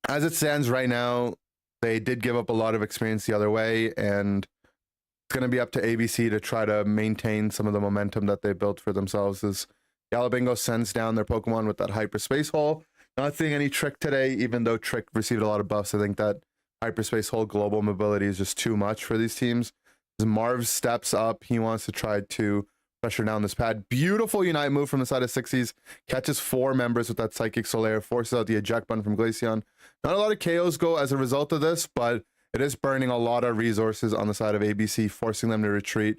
as it stands right now, they did give up a lot of experience the other way. And it's going to be up to ABC to try to maintain some of the momentum that they built for themselves. As Yellow Bingo sends down their Pokemon with that Hyperspace Hole. Not seeing any Trick today, even though Trick received a lot of buffs. I think that Hyperspace Hole global mobility is just too much for these teams. As Marv steps up, he wants to try to pressure down this pad. Beautiful Unite move from the side of Sixies. Catches 4 members with that Psychic Solaire. Forces out the eject button from Glaceon. Not a lot of KOs go as a result of this, but it is burning a lot of resources on the side of ABC, forcing them to retreat.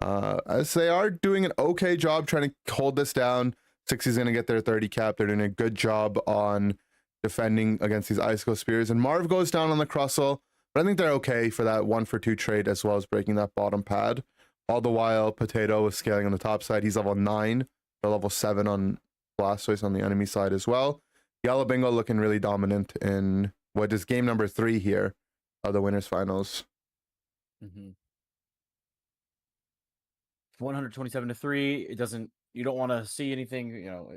As they are doing an okay job trying to hold this down. Sixie's going to get their 30 cap. They're doing a good job on defending against these Ice Ghost Spears. And Marv goes down on the Crustle, but I think they're okay for that 1-for-2 trade as well as breaking that bottom pad. All the while, Potato is scaling on the top side. He's level 9. They're level 7 on Blastoise on the enemy side as well. Yellow Bingo looking really dominant in what is game number 3 here of the winners finals. 127-3. It doesn't. You don't want to see anything. You know,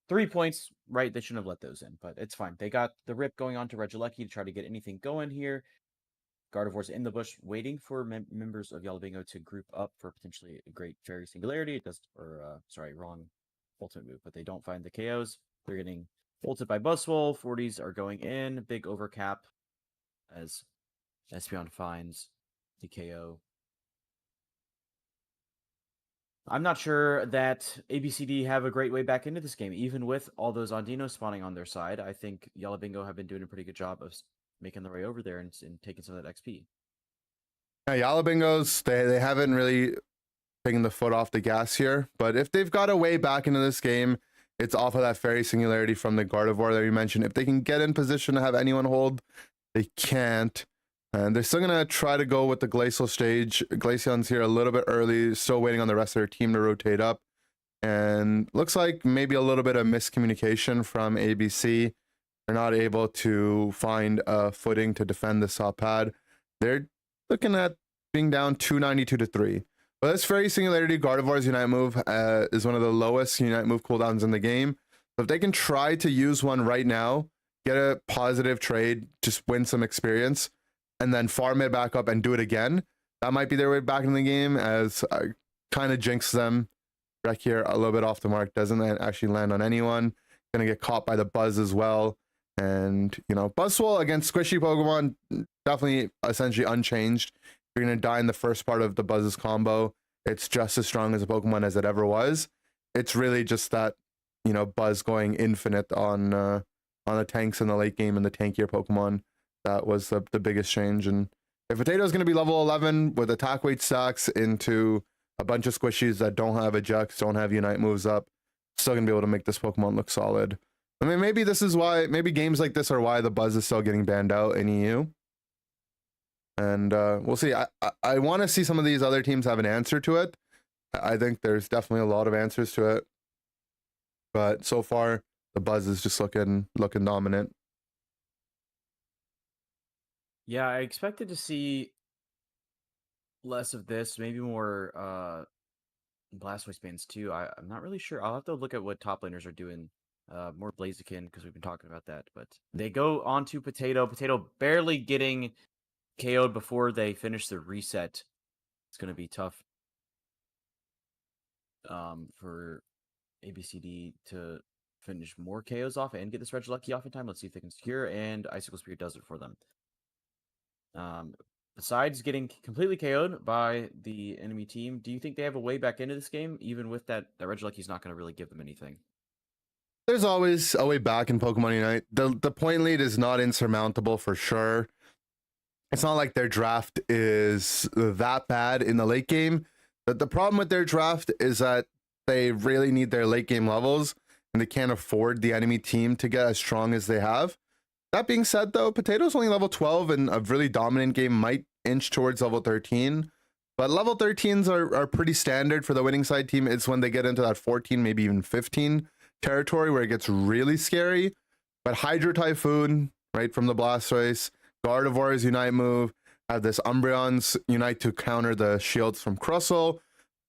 3 points, right? They shouldn't have let those in, but it's fine. They got the rip going on to Regieleki to try to get anything going here. Gardevoir's in the bush waiting for members of Yellow Bingo to group up for potentially a great Fairy Singularity. It does, or sorry, wrong ultimate move, but they don't find the KOs. They're getting ulted by Buzzwole. 40s are going in. Big overcap as Espeon finds the KO. I'm not sure that ABCD have a great way back into this game, even with all those Ondinos spawning on their side. I think Yellow Bingo have been doing a pretty good job of making their way over there and taking some of that XP. Yeah, Yellow Bingos, they haven't really taken the foot off the gas here, but if they've got a way back into this game, it's off of that Fairy Singularity from the Gardevoir that you mentioned. If they can get in position to have anyone hold, they can't. And they're still going to try to go with the Glacial stage. Glaceon's here a little bit early, still waiting on the rest of their team to rotate up. And looks like maybe a little bit of miscommunication from ABC. They're not able to find a footing to defend this top pad. They're looking at being down 292-3. But this Fairy Singularity, Gardevoir's Unite move is one of the lowest Unite move cooldowns in the game. So if they can try to use one right now, get a positive trade, just win some experience, and then farm it back up and do it again, that might be their way back in the game, as kind of jinx them. Wreck here a little bit off the mark, doesn't actually land on anyone. Gonna get caught by the Buzz as well. And, you know, Buzzwole against squishy Pokemon, definitely essentially unchanged. You're gonna die in the first part of the Buzz's combo. It's just as strong as a Pokemon as it ever was. It's really just that, you know, Buzz going infinite on the tanks in the late game and the tankier Pokemon. That was the biggest change. And if Potato is going to be level 11 with attack weight stacks into a bunch of squishies that don't have ejects, don't have Unite moves up, still going to be able to make this Pokemon look solid. I mean, maybe this is why, maybe games like this are why the Buzz is still getting banned out in EU. And we'll see. I want to see some of these other teams have an answer to it. I think there's definitely a lot of answers to it. But so far, the Buzz is just looking dominant. Yeah, I expected to see less of this, maybe more Blastoise bans too. I'm not really sure. I'll have to look at what top laners are doing. More Blaziken because we've been talking about that. But they go on to Potato. Potato barely getting KO'd before they finish the reset. It's going to be tough for ABCD to finish more KOs off and get this Regilucky off in time. Let's see if they can secure, and Icicle Spear does it for them. Besides getting completely KO'd by the enemy team, do you think they have a way back into this game, even with that Regilucky's not going to really give them anything? There's always a way back in Pokemon Unite. The point lead is not insurmountable for sure. It's not like their draft is that bad in the late game. But the problem with their draft is that they really need their late game levels, and they can't afford the enemy team to get as strong as they have. That being said, though, Potato's only level 12, and a really dominant game might inch towards level 13. But level 13s are pretty standard for the winning side team. It's when they get into that 14, maybe even 15 territory where it gets really scary. But Hydro Typhoon, right, from the Blastoise, Gardevoir's Unite move, have this Umbreon's Unite to counter the shields from Crustle,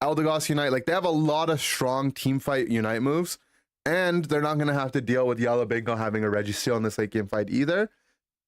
Eldegoss Unite. Like, they have a lot of strong teamfight Unite moves. And they're not going to have to deal with Yab Bingo having a Registeel in this late game fight either.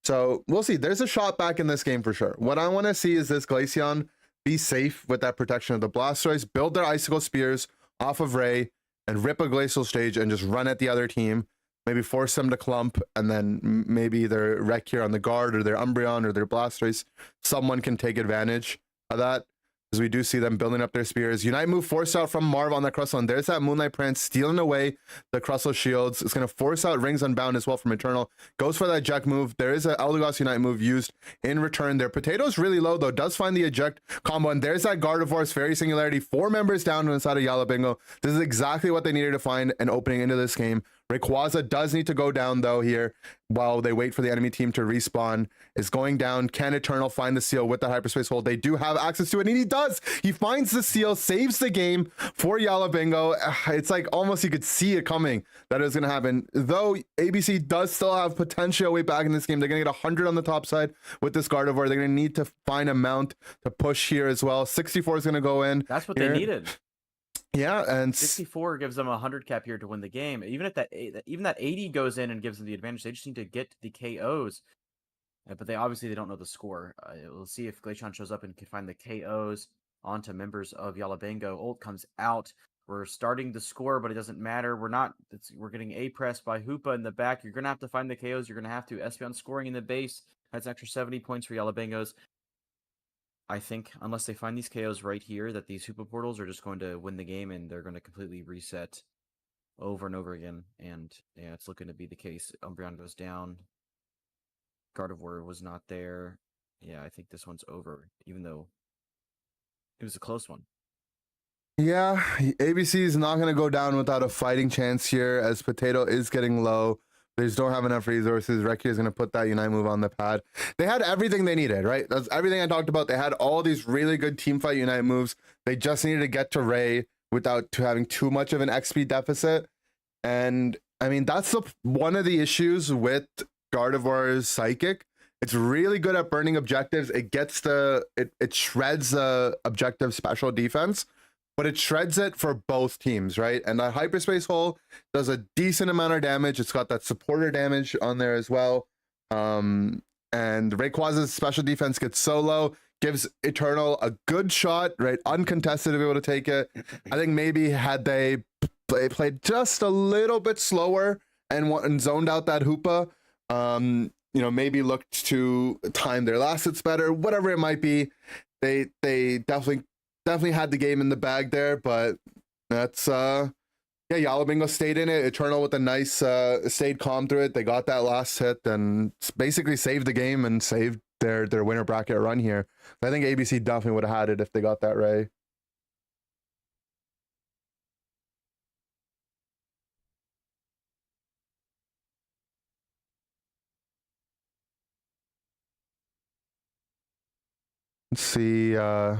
So we'll see. There's a shot back in this game for sure. What I want to see is this Glaceon be safe with that protection of the Blastoise, build their Icicle Spears off of Ray, and rip a Glacial Stage and just run at the other team. Maybe force them to clump, and then maybe their Wreck here on the guard, or their Umbreon, or their Blastoise. Someone can take advantage of that, as we do see them building up their spears. Unite move forced out from Marv on that Crustle, and there's that Moonlight Prance stealing away the Crustle shields. It's going to force out Rings Unbound as well from Eternal. Goes for that Eject move. There is an Eldegoss Unite move used in return. Their Potato's really low, though. Does find the Eject combo, and there's that Gardevoir's Fairy Singularity. 4 members down on the side of Yab Bingo. This is exactly what they needed to find an opening into this game. Rayquaza does need to go down, though, here while they wait for the enemy team to respawn. Is going down. Can Eternal find the seal with the Hyperspace Hole? They do have access to it, and he does. He finds the seal, saves the game for Yab Bingo. It's like almost you could see it coming that it was going to happen. Though ABC does still have potential way back in this game. They're going to get 100 on the top side with this Gardevoir. They're going to need to find a mount to push here as well. 64 is going to go in. That's what here. they needed. Yeah, and 64 gives them a 100 cap here to win the game. Even if that 80 goes in and gives them the advantage, they just need to get the KOs. But they don't know the score. We'll see if Glaceon shows up and can find the KOs onto members of Yab Bingo. Ult comes out. We're starting to score, but it doesn't matter. We're getting A pressed by Hoopa in the back. You're gonna have to find the KOs. You're gonna have to Espeon scoring in the base. That's an extra 70 points for Yab Bingos. I think unless they find these KOs right here, that these Hoopa portals are just going to win the game, and they're going to completely reset over and over again. And yeah, it's looking to be the case. Umbreon goes down. Gardevoir was not there. Yeah, I think this one's over, even though it was a close one. Yeah, ABC is not going to go down without a fighting chance here, as Potato is getting low. They just don't have enough resources. Reki is going to put that Unite move on the pad. They had everything they needed, right? That's everything I talked about. They had all these really good teamfight Unite moves. They just needed to get to Ray without having too much of an XP deficit. And I mean, that's one of the issues with Gardevoir's Psychic. It's really good at burning objectives. It gets it shreds the objective special defense, but it shreds it for both teams, right? And that Hyperspace Hole does a decent amount of damage. It's got that supporter damage on there as well. And Rayquaza's special defense gets so low, gives Eternal a good shot, right? Uncontested to be able to take it. I think maybe had they played just a little bit slower and zoned out that Hoopa, maybe looked to time their last hits better, whatever it might be. They definitely had the game in the bag there, but that's Yab Bingo stayed in it. Eternal with a nice stayed calm through it. They got that last hit and basically saved the game and saved their winner bracket run here. I think ABC definitely would have had it if they got that Ray. Let's see if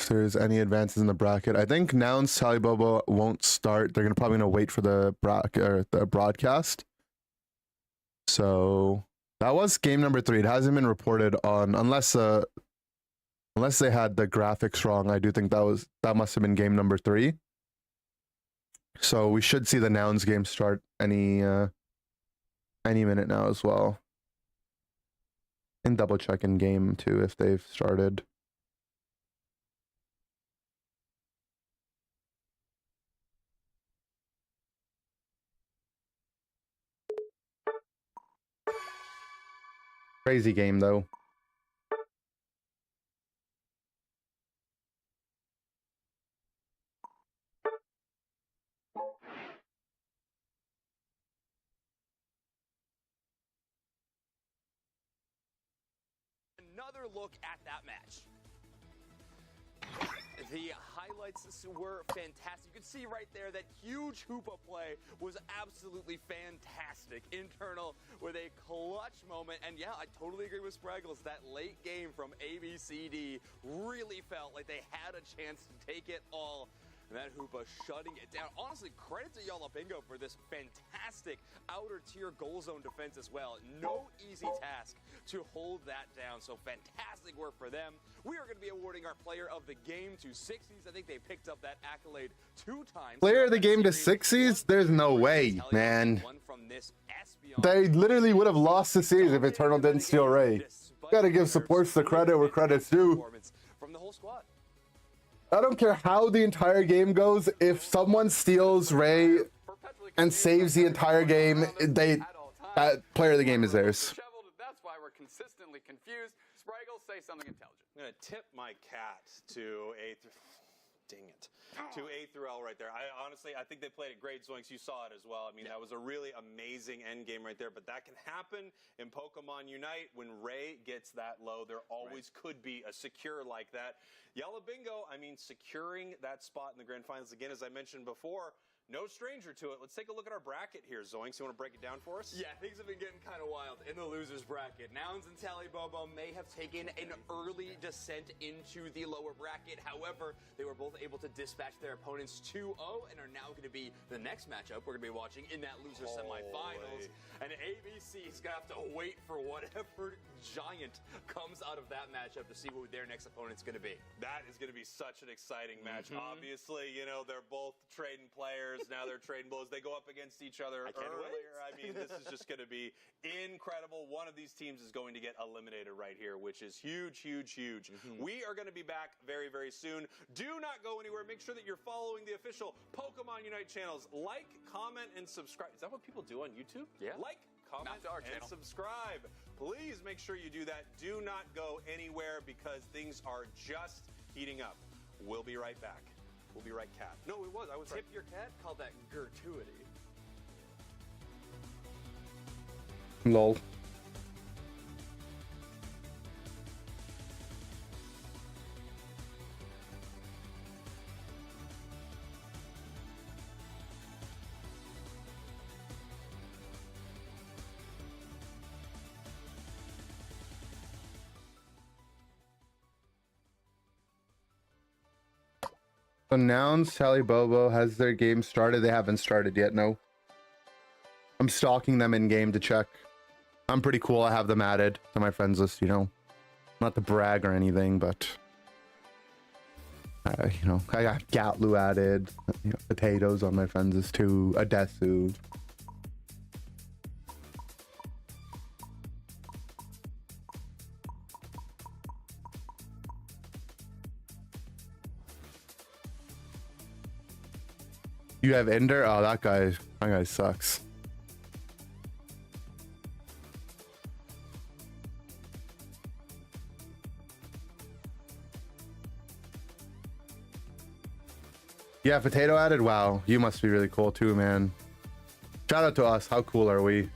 there's any advances in the bracket. I think Nouns, Tali, Bobo won't start. They're probably gonna wait for the bracket or the broadcast. So that was game number 3. It hasn't been reported on unless they had the graphics wrong. I do think that must have been game number 3. So we should see the Nouns game start any minute now as well. And double check in game 2 if they've started. Crazy game though. Another look at that match. The highlights were fantastic. You can see right there that huge hoopa play was absolutely fantastic. Internal with a clutch moment. And yeah, I totally agree with Spraggles. That late game from ABCD really felt like they had a chance to take it all. And that hoopa shutting it down. Honestly, credit to Yab Bingo for this fantastic outer tier goal zone defense as well. No easy task to hold that down. So fantastic work for them. We are going to be awarding our player of the game to 60s. I think they picked up that accolade 2 times. Player of the game to 60s? There's no way, man. They literally would have lost the series if Eternal didn't steal Ray. Gotta give supports the credit where credit's due. From the whole squad. I don't care how the entire game goes. If someone steals Ray and saves the entire game, that player of the game is theirs. That's why we're consistently confused. Spraggles, say something intelligent. I'm gonna tip my cat to A through. Dang it. To A through L right there. I think they played it great, Zoinks. You saw it as well. I mean, that was a really amazing end game right there. But that can happen in Pokemon Unite when Ray gets that low. There always could be a secure like that. Yab Bingo, I mean, securing that spot in the grand finals again, as I mentioned before. No stranger to it. Let's take a look at our bracket here, Zoinks. You want to break it down for us? Yeah, things have been getting kind of wild in the losers bracket. Nouns and Tali Bobo may have taken an early descent into the lower bracket. However, they were both able to dispatch their opponents 2-0 and are now going to be the next matchup we're going to be watching in that loser semifinals. And ABC is going to have to wait for whatever giant comes out of that matchup to see who their next opponent's going to be. That is going to be such an exciting match. Obviously, you know, they're both trading players. Now they're trading blows. They go up against each other earlier. I mean, this is just going to be incredible. One of these teams is going to get eliminated right here, which is huge, huge, huge. We are going to be back very, very soon. Do not go anywhere. Make sure that you're following the official Pokemon Unite channels. Like, comment, and subscribe. Is that what people do on YouTube? Yeah. Like, comment, and subscribe. Please make sure you do that. Do not go anywhere because things are just heating up. We'll be right back. We'll be right, cat. No, it was. I was Tip your cat? Called that gratuity. Lol. So Nouns, Tali Bobo has their game started. They haven't started yet, no. I'm stalking them in game to check. I'm pretty cool. I have them added to my friends list, you know. Not to brag or anything, but you know, I got Gatlu added, you know, Potatoes on my friends list too, Adesu. You have Ender? Oh, that guy sucks. Yeah, Potato added? Wow, you must be really cool too, man. Shout out to us. How cool are we?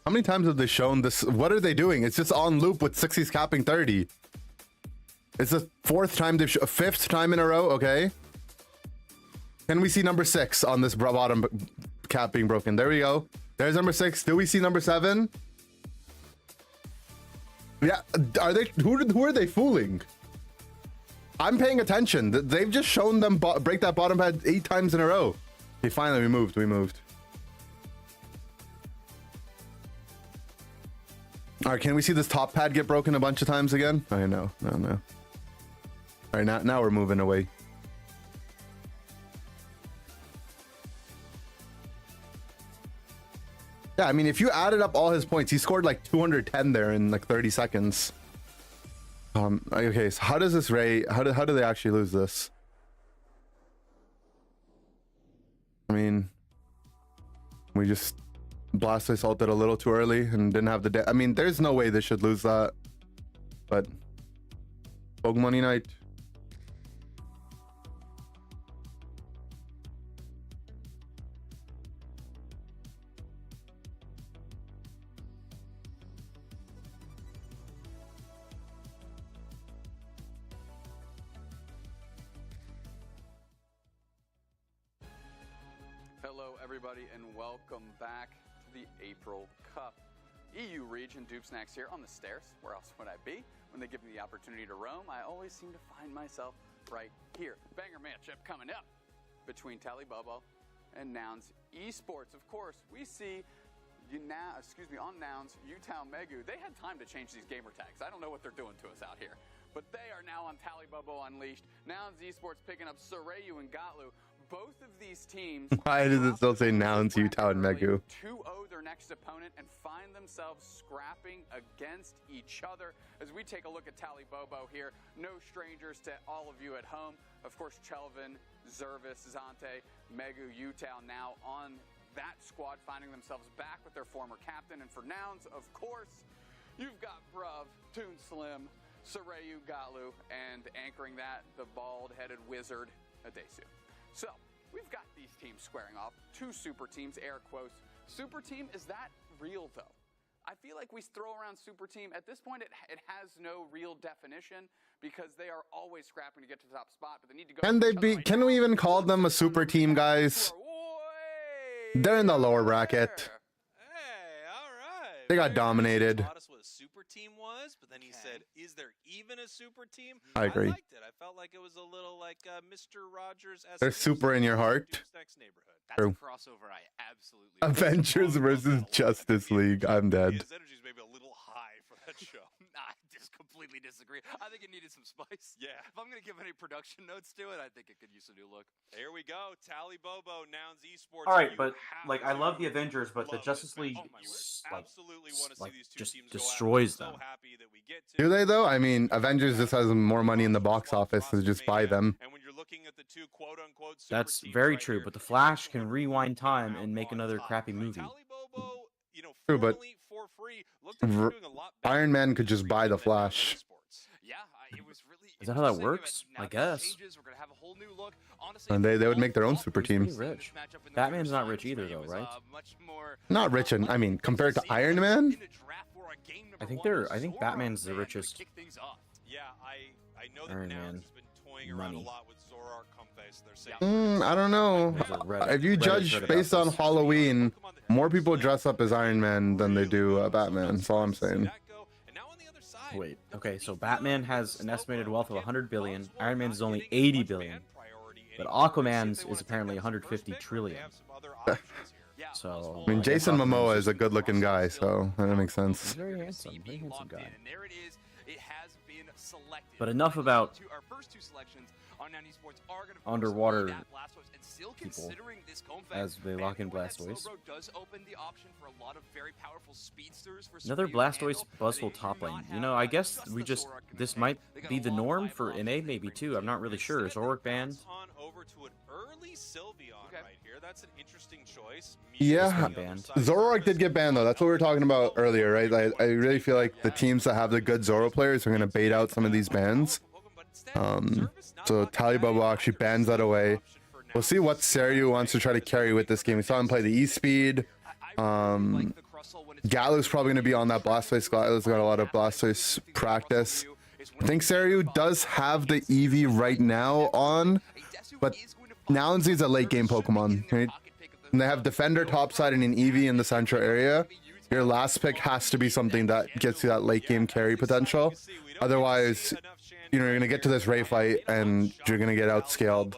How many times have they shown this? What are they doing? It's just on loop with 60s capping 30. It's the fourth time they've fifth time in a row. Okay. Can we see number 6 on this bottom cap being broken? There we go. There's number 6. Do we see number 7? Yeah. Are they? Who are they fooling? I'm paying attention. They've just shown them break that bottom pad 8 times in a row. Okay, finally we moved. We moved. All right. Can we see this top pad get broken a bunch of times again? I know. No. All right. Now we're moving away. Yeah, I mean, if you added up all his points, he scored like 210 there in like 30 seconds. Okay, so how does this rate? How do they actually lose this? I mean, we just Blastoise ulted a little too early and didn't have the. I mean, there's no way they should lose that. But Pokemon Unite. Hello, everybody, and welcome back to the April Cup. EU region Dupe Snacks here on the stairs. Where else would I be? When they give me the opportunity to roam, I always seem to find myself right here. Banger matchup coming up between Tali, Bobo, and Nouns Esports. Of course, we see on Nouns, U-Town Megu. They had time to change these gamer tags. I don't know what they're doing to us out here. But they are now on Tali, Bobo Unleashed. Nouns Esports picking up Sorayu and Gatlu. Both of these teams. Why does it still say Nouns, Utah, and Megu? 2-0 their next opponent and find themselves scrapping against each other. As we take a look at Tali Bobo here, no strangers to all of you at home. Of course, Chelvin, Zervis, Zante, Megu, Utah now on that squad, finding themselves back with their former captain. And for Nouns, of course, you've got Bruv, Toon Slim, Sorayu, Gatlu, and anchoring that, the bald-headed wizard, Adesu. So, we've got these teams squaring off. 2 super teams, air quotes. Super team, is that real, though? I feel like we throw around super team. At this point, it has no real definition because they are always scrapping to get to the top spot, but they need to go. Can we even call them a super team, guys? They're in the lower bracket. Hey, all right. They got dominated. Taught us what a super team was, but then he said, "Is there even a super team?" I agree. I liked it. I felt like it was a little like Mr. Rogers. They're super in your heart. Next neighborhood. That's a crossover I absolutely. Avengers versus Justice League. I'm dead. His energy's maybe a little high for that show. I just completely disagree. I think it needed some spice. Yeah. If I'm going to give any production notes to it, I think it could use a new look. Here we go. Tali Bobo, Nouns Esports. All right, but like I love the Avengers, but the Justice League just destroys them. Do they though? I mean, Avengers just has more money in the box office, so just buy them. And when you're looking at the 2 quote-unquote super That's teams very right true, here, but the Flash can Silver rewind time Team and make on another top, crappy right? movie. Tali Bobo, True, but formerly for free, looked like they're doing a lot better Iron Man than could just buy the Flash. Esports. Yeah, it was really. Is that how that interesting. works? Now I these guess. changes, we're gonna have a whole new look. Honestly, And they would make their own super team. Pretty rich. Batman's not rich either, though, right? Not rich, and I mean, compared to Iron Man. I think Batman's the richest. Yeah, I know that Iron Nouns Man. has been toying around Money. a lot with Zoroark Comface. They're saying I don't know. If you judge based on Halloween, more people dress up as Iron Man than they do Batman. That's all I'm saying. Wait, okay, so Batman has an estimated wealth of 100 billion. Iron Man's is only 80 billion. But Aquaman's is apparently 150 trillion. So I mean, Jason Momoa is a good-looking guy, so that makes He's sense. very handsome guy. And there it is. It has been selected. But enough about Our first 2 selections on Now Esports are going to underwater and still people considering this as they lock in Blastoise. does open the option for a lot of very powerful speedsters for Another Sorayu to Blastoise handle, but Buzzwole they top do lane. not You know, have I guess just we the just Zoroark this connection. might They got be a the lot of norm for eyeballs NA, they maybe bring too. to I'm not really sure. Is Instead, Zoroark they banned? bounce on over to an early Sylveon right here. That's an interesting choice. Yeah, Mewtwo on the other banned. side. Zoroark did get banned though. That's what we were talking about earlier, right? I really feel like the teams that have the good Zoro players are gonna bait out some of these bans. So Tali Bobo actually bans that away. We'll see what Seryu wants to try to carry with this game. We saw him play the E-Speed. Galu's probably going to be on that Blastoise. Galu's got a lot of Blastoise practice. I think Seiryu does have the Eevee right now on, but Nouns is a late game Pokemon, right? And they have Defender topside and an Eevee in the central area. Your last pick has to be something that gets you that late game carry potential. Otherwise, you know, you're gonna get to this Ray fight and you're gonna get outscaled.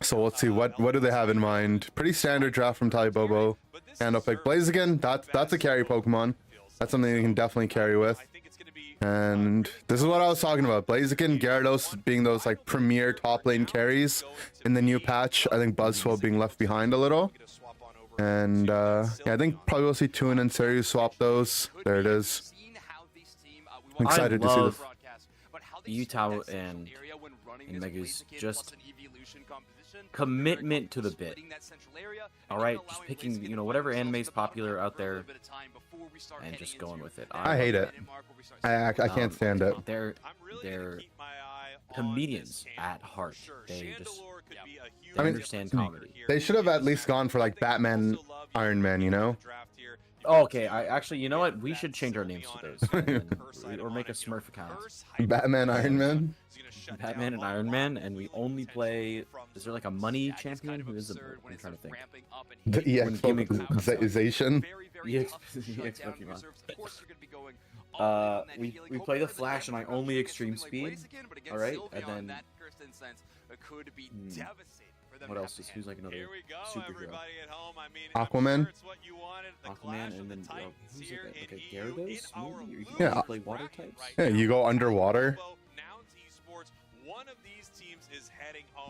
So let's see, what do they have in mind? Pretty standard draft from Tali Bobo. And I'll pick Blaziken. That's a carry Pokemon. That's something you can definitely carry with. And this is what I was talking about. Blaziken, Gyarados being those like premier top lane carries in the new patch. I think Buzzwole being left behind a little. And yeah, I think probably we'll see Toon and Seiryu swap those. There it is. I'm excited to see this. Utah and Mega's just commitment to the bit. All right, just picking, you know, whatever anime is popular out there and just going with it. I hate it. I can't stand it. They're comedians at heart. They understand comedy. They should have at least gone for like Batman, Iron Man, you know? Okay, actually, you know what? We should change our names to those, or make a Smurf account. Batman, Iron Man. Batman and Iron Man, and we only play. Is there like a money champion? Who is it? I'm trying to think. The EX Pokemon. EX Pokemon. We play the Flash, and I only extreme speed. All right, and then. What else is who's like another superhero? Aquaman. Aquaman, and then who's like a Gyarados? Maybe? Or you Yeah. play water types. Yeah, you go underwater.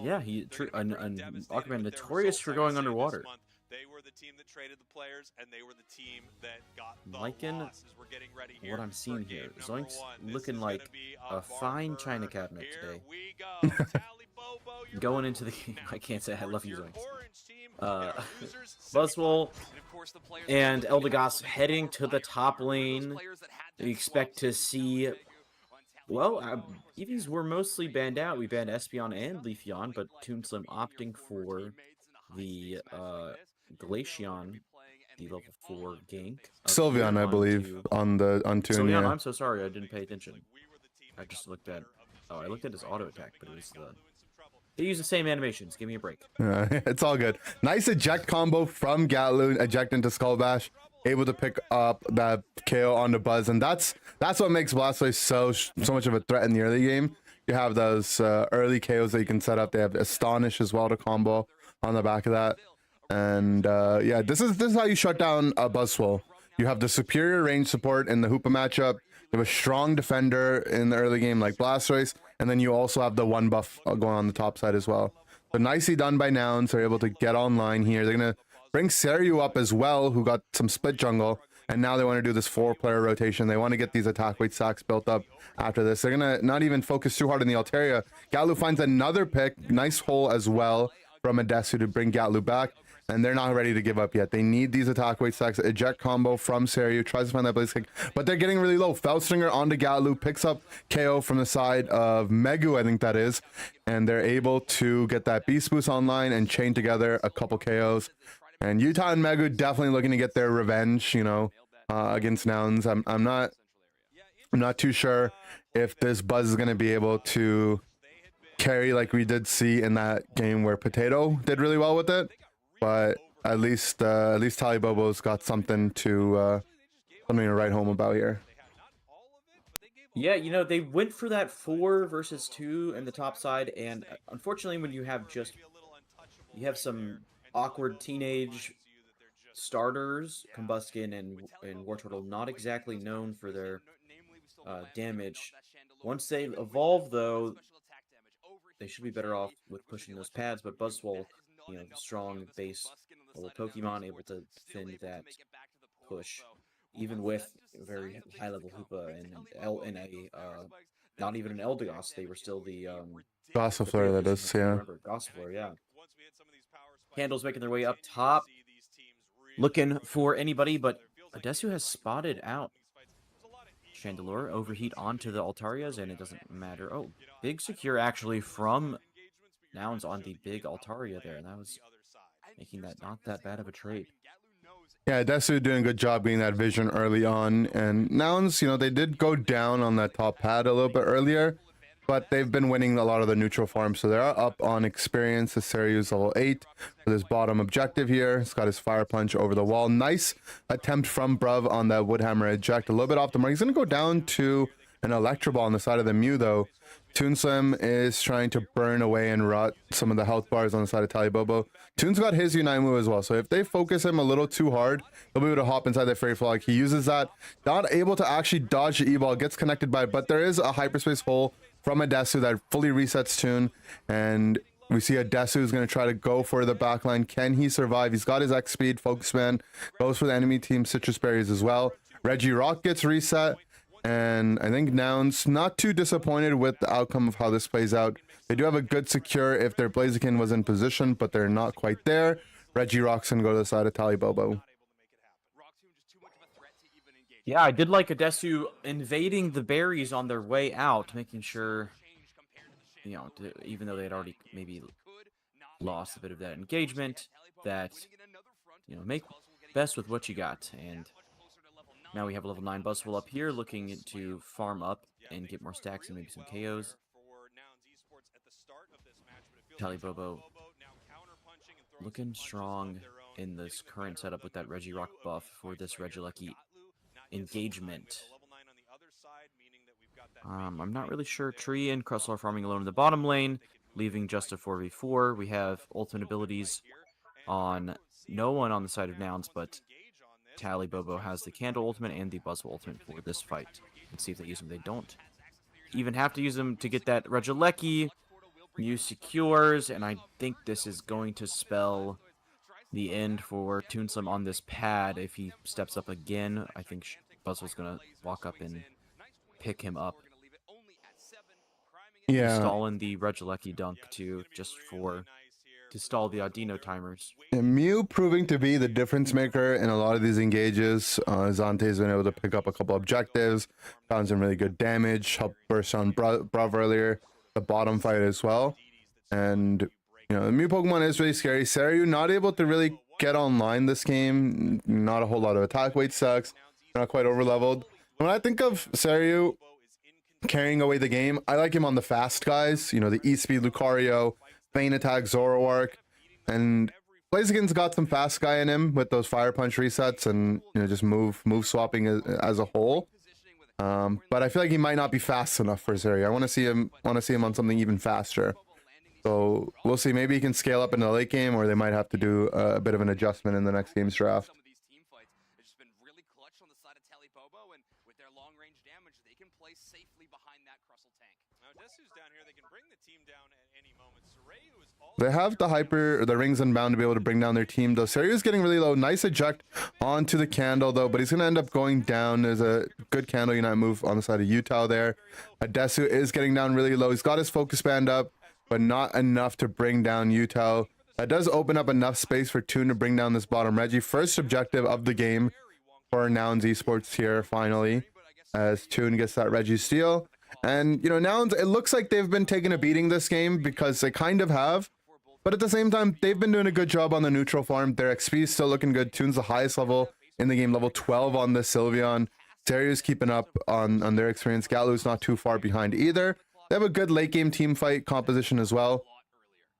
Yeah, Aquaman notorious for going underwater. They were the team that traded the players, and they were the team that got the Liking losses. We're getting ready here what I'm seeing for here. game number Zoink's one. This looking is like gonna be a fine barn china burner. cabinet Here today. we go. Tali Bobo, you're Going into the game, I can't say I love you, Zoinks. Buzzwole and Eldegoss heading to the top lane. We expect to see. Well, EVs were mostly banned out. We banned Espeon and Leafeon, but Toonslim opting for the Glaceon, the level 4 gank. Sylveon, I believe, on Toon. Sylveon, Yeah. I'm so sorry, I didn't pay attention. I just looked at. Oh, I looked at his auto attack, but it was the. They use the same animations. Give me a break. It's all good. Nice eject combo from Gatlu, eject into Skull Bash, able to pick up that KO on the Buzz, and that's what makes Blastoise so much of a threat in the early game. You have those early KOs that you can set up. They have Astonish as well to combo on the back of that, and yeah, this is how you shut down a Buzzwole. You have the superior range support in the Hoopa matchup. You have a strong defender in the early game like Blastoise, and then you also have the one buff going on the top side as well. So nicely done by Nouns. They're able to get online here. They're gonna bring Seiryu up as well, who got some split jungle, and now they want to do this 4-player rotation. They want to get these attack weight stacks built up after this. They're gonna not even focus too hard on the Altaria. Gatlu finds another pick, nice hole as well from Adesu to bring Gatlu back. And they're not ready to give up yet. They need these attack weight stacks. Eject combo from Seiryu. Tries to find that Blaze Kick. But they're getting really low. Felstringer onto Gatlu. Picks up KO from the side of Megu, I think that is. And they're able to get that Beast Boost online and chain together a couple KOs. And Utah and Megu definitely looking to get their revenge, you know, against Nouns. I'm not too sure if this Buzz is going to be able to carry like we did see in that game where Potato did really well with it. But at least Tali Bobo's got something to write home about here. Yeah, you know, they went for that 4 versus 2 in the top side, and unfortunately when you have some awkward teenage starters, Combuskin and Wartortle, not exactly known for their damage. Once they evolve, though, they should be better off with pushing those pads, but Buzzwole, you know, strong base level Pokemon, able to defend that push, even with a very high level Hoopa and not even an Eldegoss. They were still the Gossifleur, that is, yeah. Gossifleur, yeah. Candles making their way up top, looking for anybody, but Adesu has spotted out Chandelure, overheat onto the Altarias, and it doesn't matter. Oh, big secure actually from Nouns on the big Altaria there, and that was making that not that bad of a trade. Yeah, Desu doing a good job getting that vision early on. And Nouns, you know, they did go down on that top pad a little bit earlier, but they've been winning a lot of the neutral farms, so they are up on experience. The Seryu's level 8 with his bottom objective here. He's got his fire punch over the wall. Nice attempt from Bruv on that Woodhammer eject. A little bit off the mark. He's going to go down to an Electro Ball on the side of the Mew, though. Toonslim is trying to burn away and rot some of the health bars on the side of Tali Bobo. Toon's got his Unite move as well, so if they focus him a little too hard, he'll be able to hop inside the Fairy Frog. He uses that, not able to actually dodge the E-Ball, gets connected by it, but there is a hyperspace hole from a Desu that fully resets Toon, and we see a Desu is going to try to go for the backline. Can he survive? He's got his X speed, Focus Man, goes for the enemy team Citrus Berries as well. Reggie Rock gets reset. And I think Nouns not too disappointed with the outcome of how this plays out. They do have a good secure if their Blaziken was in position, but they're not quite there. Reggie Rock's gonna go to the side of Tali Bobo. Yeah, I did like Adesu invading the berries on their way out, making sure, you know, even though they had already maybe lost a bit of that engagement, that, you know, make best with what you got. And now we have a level 9 Buzzwole up here, looking to farm up and get more stacks and maybe some KOs. Tali Bobo looking strong in this current setup with that Reggie Rock buff for this Regieleki engagement. I'm not really sure. Tree and Crustle are farming alone in the bottom lane, leaving just a 4v4. We have ultimate abilities on no one on the side of Nouns, but Tali Bobo has the Candle ultimate and the Buzzwole ultimate for this fight. Let's see if they use them. They don't even have to use them to get that Regieleki. Mew secures, and I think this is going to spell the end for Toonslim on this pad. If he steps up again, I think Buzzwole's going to walk up and pick him up. Yeah. Stalling the Regieleki dunk too, just to stall the Audino timers. And Mew proving to be the difference maker in a lot of these engages. Zante's been able to pick up a couple objectives, found some really good damage, helped burst on Bruv earlier, the bottom fight as well. And, you know, the Mew Pokemon is really scary. Seryu not able to really get online this game. Not a whole lot of attack weight sucks. Not quite over leveled. When I think of Seryu carrying away the game, I like him on the fast guys. You know, the E-Speed Lucario, Feint Attack, Zoroark, and Blaziken's got some fast guy in him with those Fire Punch resets and, you know, just move swapping as a whole. But I feel like he might not be fast enough for Seryu. I want to see him on something even faster. So we'll see. Maybe he can scale up in the late game, or they might have to do a bit of an adjustment in the next game's draft. They have the rings unbound to be able to bring down their team, though. Seryu's getting really low. Nice eject onto the Candle, though, but he's going to end up going down. There's a good Candle Unite move on the side of Utah there. Desu is getting down really low. He's got his Focus Band up, but not enough to bring down Utah. That does open up enough space for Toon to bring down this bottom Reggie. First objective of the game for Nouns Esports here, finally, as Toon gets that Reggie steal. And, you know, Nouns, it looks like they've been taking a beating this game, because they kind of have. But at the same time, they've been doing a good job on the neutral farm. Their XP is still looking good. Toon's the highest level in the game, level 12 on the Sylveon. Seryu's keeping up on their experience. Galu's not too far behind either. They have a good late game team fight composition as well.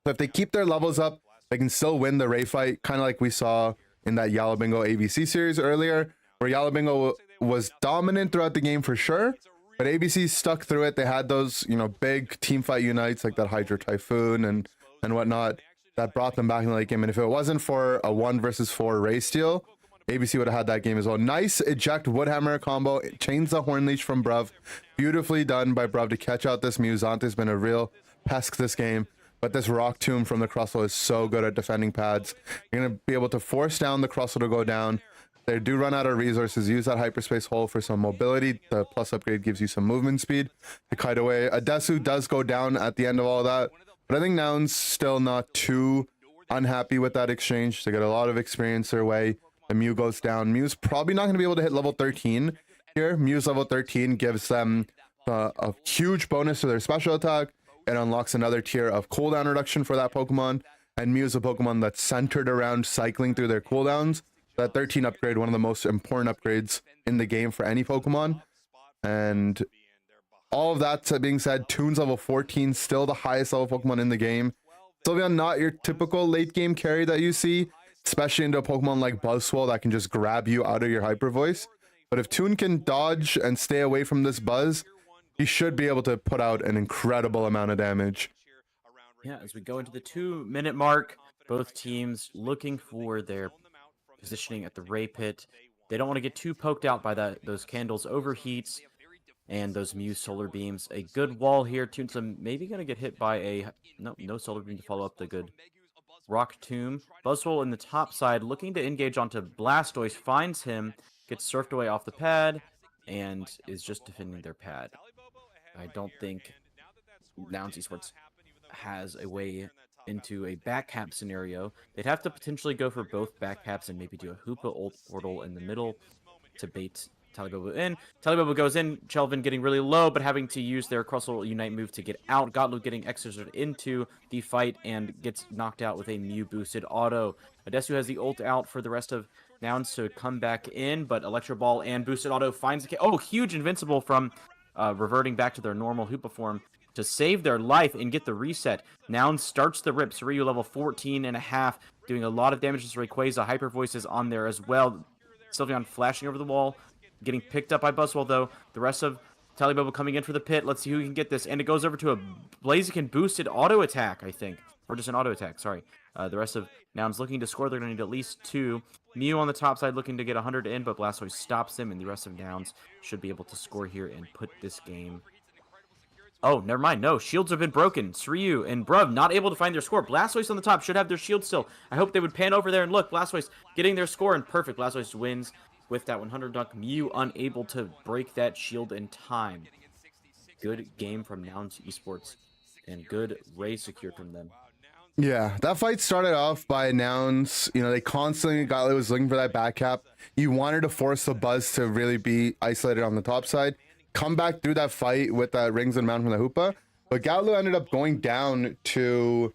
So if they keep their levels up, they can still win the Ray fight, kind of like we saw in that Yab Bingo ABC series earlier, where Yab Bingo was dominant throughout the game for sure. But ABC stuck through it. They had those, you know, big team fight unites like that Hydro Typhoon and whatnot that brought them back in the late game. And if it wasn't for a 1 versus 4 Ray steal, ABC would have had that game as well. Nice eject Woodhammer combo. It chains the Horn Leech from Bruv. Beautifully done by Bruv to catch out this Mew. Zante's been a real pest this game. But this Rock Tomb from the Crustle is so good at defending pads. You're going to be able to force down the Crustle to go down. They do run out of resources. Use that hyperspace hole for some mobility. The plus upgrade gives you some movement speed to kite away. Desu does go down at the end of all that. But I think Nouns still not too unhappy with that exchange. They get a lot of experience their way. The Mew goes down. Mew's probably not going to be able to hit level 13 here. Mew's level 13 gives them a huge bonus to their special attack. It unlocks another tier of cooldown reduction for that Pokemon. And Mew's a Pokemon that's centered around cycling through their cooldowns. That 13 upgrade, one of the most important upgrades in the game for any Pokemon. And all of that being said, Toon's level 14, still the highest level Pokemon in the game. Sylveon, not your typical late game carry that you see, especially into a Pokemon like Buzzwole that can just grab you out of your Hyper Voice. But if Toon can dodge and stay away from this Buzz, he should be able to put out an incredible amount of damage. Yeah, as we go into the 2-minute mark, both teams looking for their positioning at the Ray Pit. They don't want to get too poked out by those candles overheats and those Mew solar beams. A good wall here. Toonslim maybe going to get hit by a... No solar beam to follow up the good Rock Tomb. Buzzwole in the top side looking to engage onto Blastoise. Finds him, gets surfed away off the pad, and is just defending their pad. I don't think Nouns Esports has a way into a back cap scenario. They'd have to potentially go for both back caps and maybe do a Hoopa ult portal in the middle to bait Tali Bobo in. Tali Bobo goes in, Chelvin getting really low, but having to use their Crustle Unite move to get out. Gotlu getting exerted into the fight and gets knocked out with a Mew boosted auto. Adesu has the ult out for the rest of Nouns to come back in, but Electro Ball and boosted auto finds the... Oh, huge invincible from reverting back to their normal Hoopa form to save their life and get the reset. Nouns starts the rip. Soryu level 14.5, doing a lot of damage to Rayquaza. Hyper Voice is on there as well. Sylveon flashing over the wall, getting picked up by Buzzwole though. The rest of Tali Bobo coming in for the pit. Let's see who can get this. And it goes over to a Blaziken boosted auto attack, I think. Or just an auto attack, sorry. The rest of Nouns looking to score. They're going to need at least 2. Mew on the top side looking to get 100 in, but Blastoise stops him, and the rest of Nouns should be able to score here and put this game... Oh, never mind. No, shields have been broken. Soryu and Bruv not able to find their score. Blastoise on the top should have their shield still. I hope they would pan over there and look. Blastoise getting their score, and perfect. Blastoise wins with that 100 dunk. Mew unable to break that shield in time. Good game from Nouns Esports, and good Ray secured from them. Yeah, that fight started off by Nouns. You know, they constantly was looking for that back cap. You wanted to force the Buzz to really be isolated on the top side. Come back through that fight with that Rings and Mount from the Hoopa. But Gotlu ended up going down to,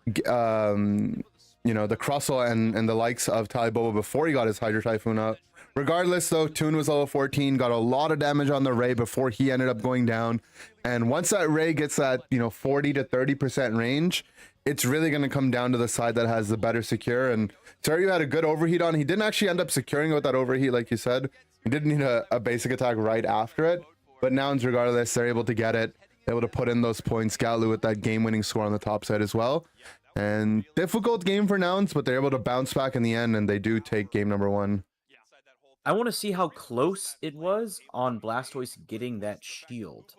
you know, the Crustle and the likes of Tali Bobo before he got his Hydro Typhoon up. Regardless, though, Toon was level 14, got a lot of damage on the Ray before he ended up going down. And once that Ray gets that, you know, 40 to 30% range, it's really going to come down to the side that has the better secure. And Soryu had a good overheat on. He didn't actually end up securing it with that overheat, like you said. He did need a basic attack right after it. But Nouns, regardless, they're able to get it, able to put in those points. Gotlu with that game-winning score on the top side as well. And difficult game for Nouns, but they're able to bounce back in the end, and they do take game number 1. I want to see how close it was on Blastoise getting that shield.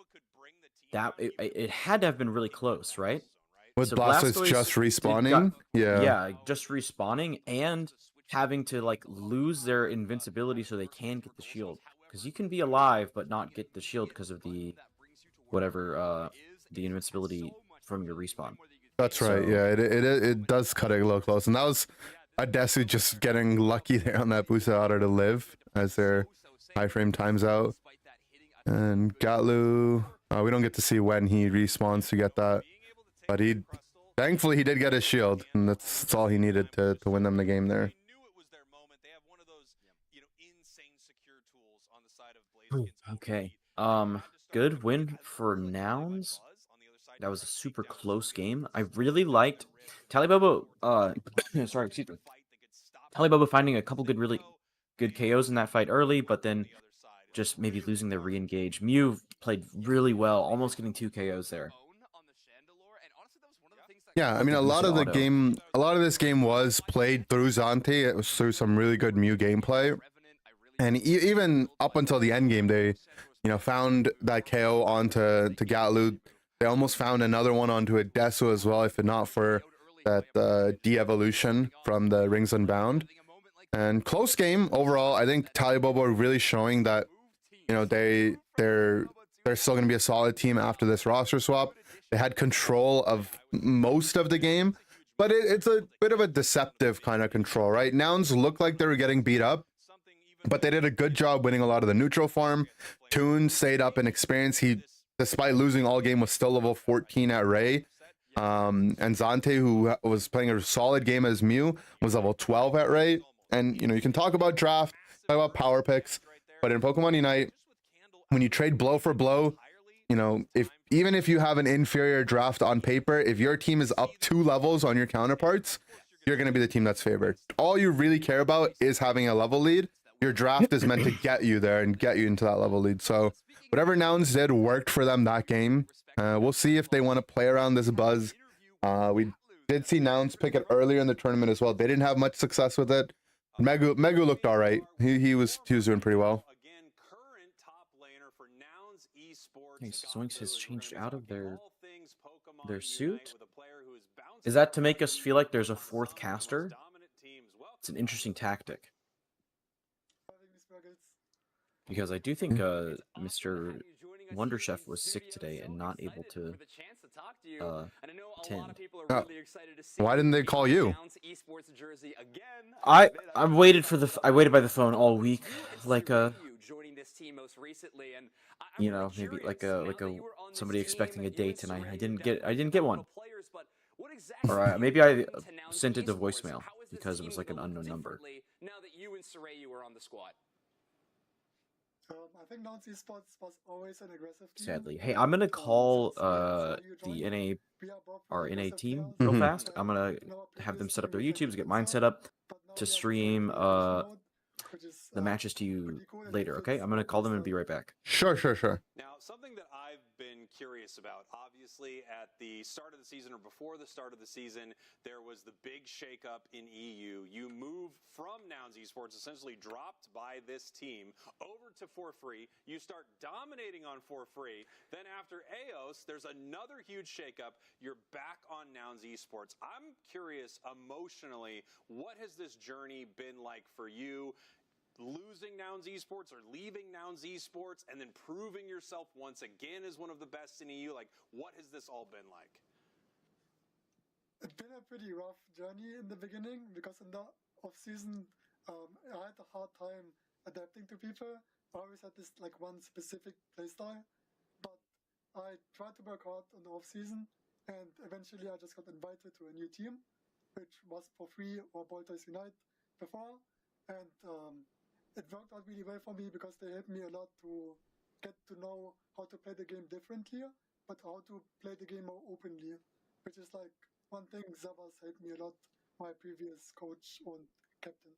That it had to have been really close, right? With So Blastoise just respawning? Yeah, just respawning and having to like lose their invincibility so they can get the shield. Because you can be alive but not get the shield because of the whatever the invincibility from your respawn. That's right. Yeah, it does cut it a little close, and that was Adesu just getting lucky there on that boosted auto to live as their high frame times out. And Gotlu, we don't get to see when he respawns to get that, but thankfully he did get his shield, and that's all he needed to win them the game there. Okay. Good win for Nouns. That was a super close game. I really liked Tali Bobo. Sorry, excuse me. Tali Bobo finding a couple really good KOs in that fight early, but then just maybe losing their re-engage. Mew played really well, almost getting 2 KOs there. Yeah, I mean, a lot of this game was played through Zante. It was through some really good Mew gameplay. And even up until the end game, they, you know, found that KO onto Gotlu. They almost found another one onto Adesu as well, if not for that de-evolution from the Rings Unbound. And close game overall. I think Tali Bobo are really showing that, you know, they're still going to be a solid team after this roster swap. They had control of most of the game, but it's a bit of a deceptive kind of control, right? Nouns looked like they were getting beat up, but they did a good job winning a lot of the neutral farm. Toon stayed up in experience. He, despite losing all game, was still level 14 at Ray. And Zante, who was playing a solid game as Mew, was level 12 at Ray. And, you know, you can talk about draft, talk about power picks, but in Pokemon Unite, when you trade blow for blow, you know, even if you have an inferior draft on paper, if your team is up 2 levels on your counterparts, you're going to be the team that's favored. All you really care about is having a level lead. Your draft is meant to get you there and get you into that level lead. So whatever Nouns did worked for them that game. We'll see if they want to play around this buzz. We did see Nouns pick it earlier in the tournament as well. They didn't have much success with it. Megu looked all right. He was doing pretty well. Hey, Zoinks has changed out of their suit. Is that to make us feel like there's a 4th caster? It's an interesting tactic. Because I do think Mr. Wonder Chef was sick today and not able to attend. Why didn't they call you? I waited by the phone all week, like you know, maybe like a somebody expecting a date, and I didn't get one. Or maybe I sent it to voicemail because it was like an unknown number. Now that you and Saray were on the squad. I think Nouns Esports was always an aggressive team. Sadly, hey, I'm gonna call the our NA team real fast. I'm gonna have them set up their YouTubes, get mine set up to stream the matches to you later. Okay, I'm gonna call them and be right back. Sure. Now, something that I've been curious about, obviously at the start of the season or before the start of the season, there was the big shakeup in EU. You move from Nouns Esports, essentially dropped by this team, over to For Free. You start dominating on For Free. Then after AOS, there's another huge shakeup. You're back on Nouns Esports. I'm curious, emotionally, what has this journey been like for you? Losing Nouns Esports or leaving Nouns Esports and then proving yourself once again as one of the best in EU? Like, what has this all been like? It's been a pretty rough journey in the beginning because in the off-season, I had a hard time adapting to people. I always had this like one specific playstyle, but I tried to work hard on the off-season, and eventually I just got invited to a new team, which was For Free or Bolters Unite before, and it worked out really well for me because they helped me a lot to get to know how to play the game differently, but how to play the game more openly, which is like one thing Zavas helped me a lot, my previous coach and captain.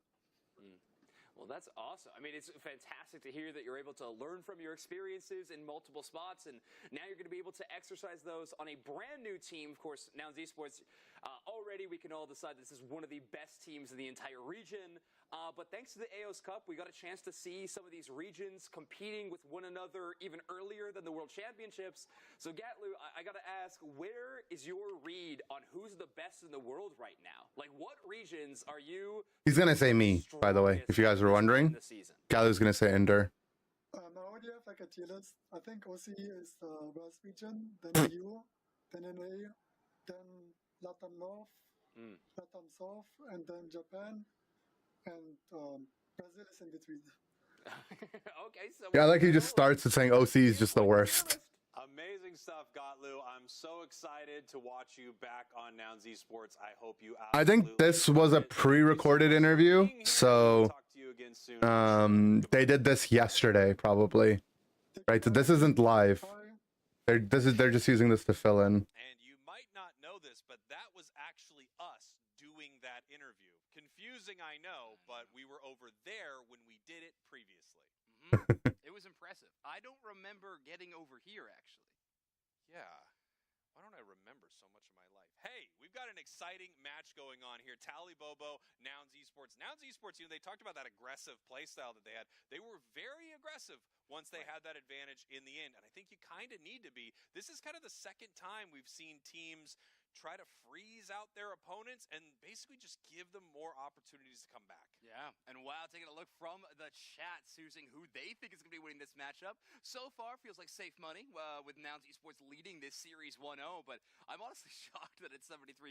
Well, that's awesome. I mean, it's fantastic to hear that you're able to learn from your experiences in multiple spots, and now you're going to be able to exercise those on a brand new team. Of course, Nouns Esports, already we can all decide this is one of the best teams in the entire region. But thanks to the AOS Cup, we got a chance to see some of these regions competing with one another even earlier than the World Championships. So, Gatlu, I got to ask, where is your read on who's the best in the world right now? Like, what regions are you? He's gonna say me, by the way, if you guys were wondering. Galu's gonna say Ender. I already have like a tier list. I think OC is the West region, then EU, then NA, then Latam North, Latam South, and then Japan. And Brazil is in between. Okay, so Yeah, I like he just starts with saying OC is just the worst. Amazing stuff, Gotlu. I'm so excited to watch you back on Nouns Esports. I hope you I think this was a pre-recorded interview, so they did this yesterday probably. Right, so this isn't live. They're just using this to fill in. And you might not know this, but that was actually us doing that interview. Confusing, I know, but we were over there when we did it previously. It was impressive. I don't remember getting over here, actually. Yeah. Why don't I remember so much of my life? Hey, we've got an exciting match going on here. Tali, Bobo, Nouns Esports. Nouns Esports, you know, they talked about that aggressive playstyle that they had. They were very aggressive once they had that advantage in the end. And I think you kind of need to be. This is kind of the second time we've seen teams try to freeze out their opponents and basically just give them more opportunities to come back. Yeah, and wow, taking a look from the chat, choosing who they think is going to be winning this matchup. So far, feels like safe money with Nouns Esports leading this series 1-0, but I'm honestly shocked that it's 73%.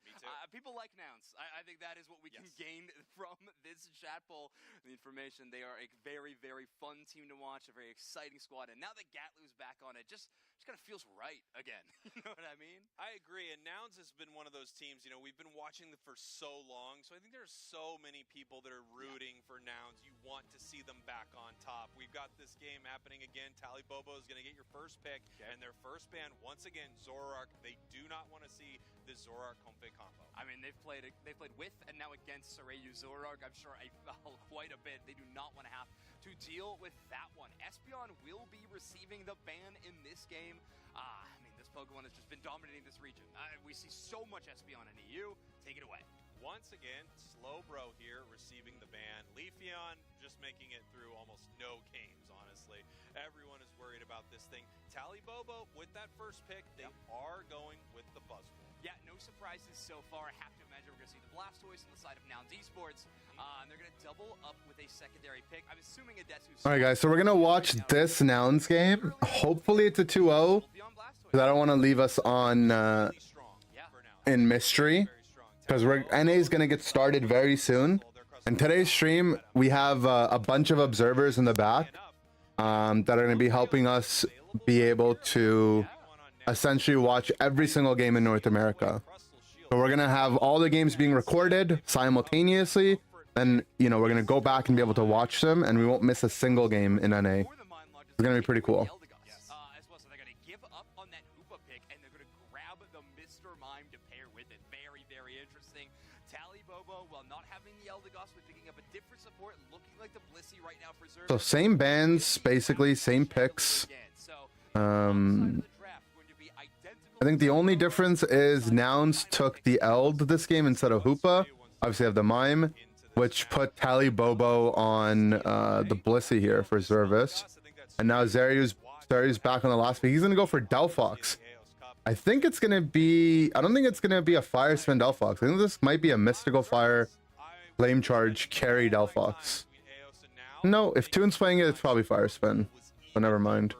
Me too. People like Nouns. I think that is what we can gain from this chat poll. The information, they are a very, very fun team to watch, a very exciting squad, and now that Gatlu's back on it, just kind of feels right again. You know what I mean? I agree, and Nouns has been one of those teams, you know, we've been watching them for so long, so I think there's so many people that are rooting for Nouns. You want to see them back on top. We've got this game happening again. Tali Bobo is going to get your first pick, and their first ban, once again, Zoroark. They do not want to see the Zoroark Comfey combo. I mean, they've played with and now against Sarayu Zoroark. I'm sure I fell quite a bit. They do not want to have to deal with that one. Espeon will be receiving the ban in this game. I mean, this Pokemon has just been dominating this region. We see so much Espeon in EU. Take it away. Once again, Slowbro here receiving the ban. Leafeon just making it through almost no games, honestly. Everyone is worried about this thing. Tali Bobo, with that first pick, they are going with the Buzzwole. Yeah, no surprises so far. I have to imagine we're going to see the Blastoise on the side of Nouns Esports. And they're going to double up with a secondary pick. I'm assuming a Desu's... All right, guys, so we're going to watch this Nouns game. Hopefully it's a 2-0, because I don't want to leave us on in mystery, because NA is going to get started very soon. And today's stream, we have a bunch of observers in the back that are going to be helping us be able to essentially watch every single game in North America. So we're going to have all the games being recorded simultaneously. And, you know, we're going to go back and be able to watch them, and we won't miss a single game in NA. It's going to be pretty cool. As well, so they're going to give up on that Hoopa pick, and they're going to grab the Mr. Mime to pair with it. Very, very interesting. Tali Bobo, while not having the Eldegoss, but picking up a different support, looking like the Blissey right now for Zerva. So same bands, basically, same picks. I think the only difference is Nouns took the Eld this game instead of Hoopa. Obviously, I have the Mime, which put Tali Bobo on the Blissey here for Zervis. And now Zaryu's back on the last pick. He's going to go for Delphox. I think it's going to be... I don't think it's going to be a Fire Spin Delphox. I think this might be a Mystical Fire Flame Charge carry Delphox. No, if Toon's playing it, it's probably Fire Spin. But never mind.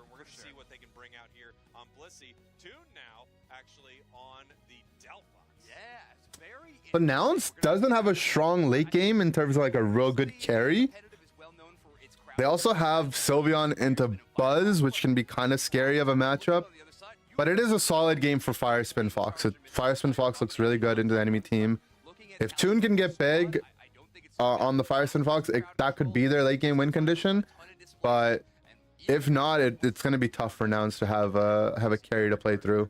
But Nouns doesn't have a strong late game in terms of like a real good carry. They also have Sylveon into Buzz, which can be kind of scary of a matchup. But it is a solid game for Fire Spin Fox. Fire Spin Fox looks really good into the enemy team. If Toon can get big on the Fire Spin Fox, that could be their late game win condition. But if not, it's going to be tough for Nouns to have a carry to play through.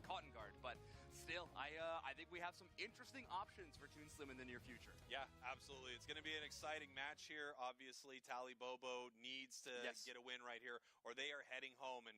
Here, obviously, Tali Bobo needs to get a win right here, or they are heading home. And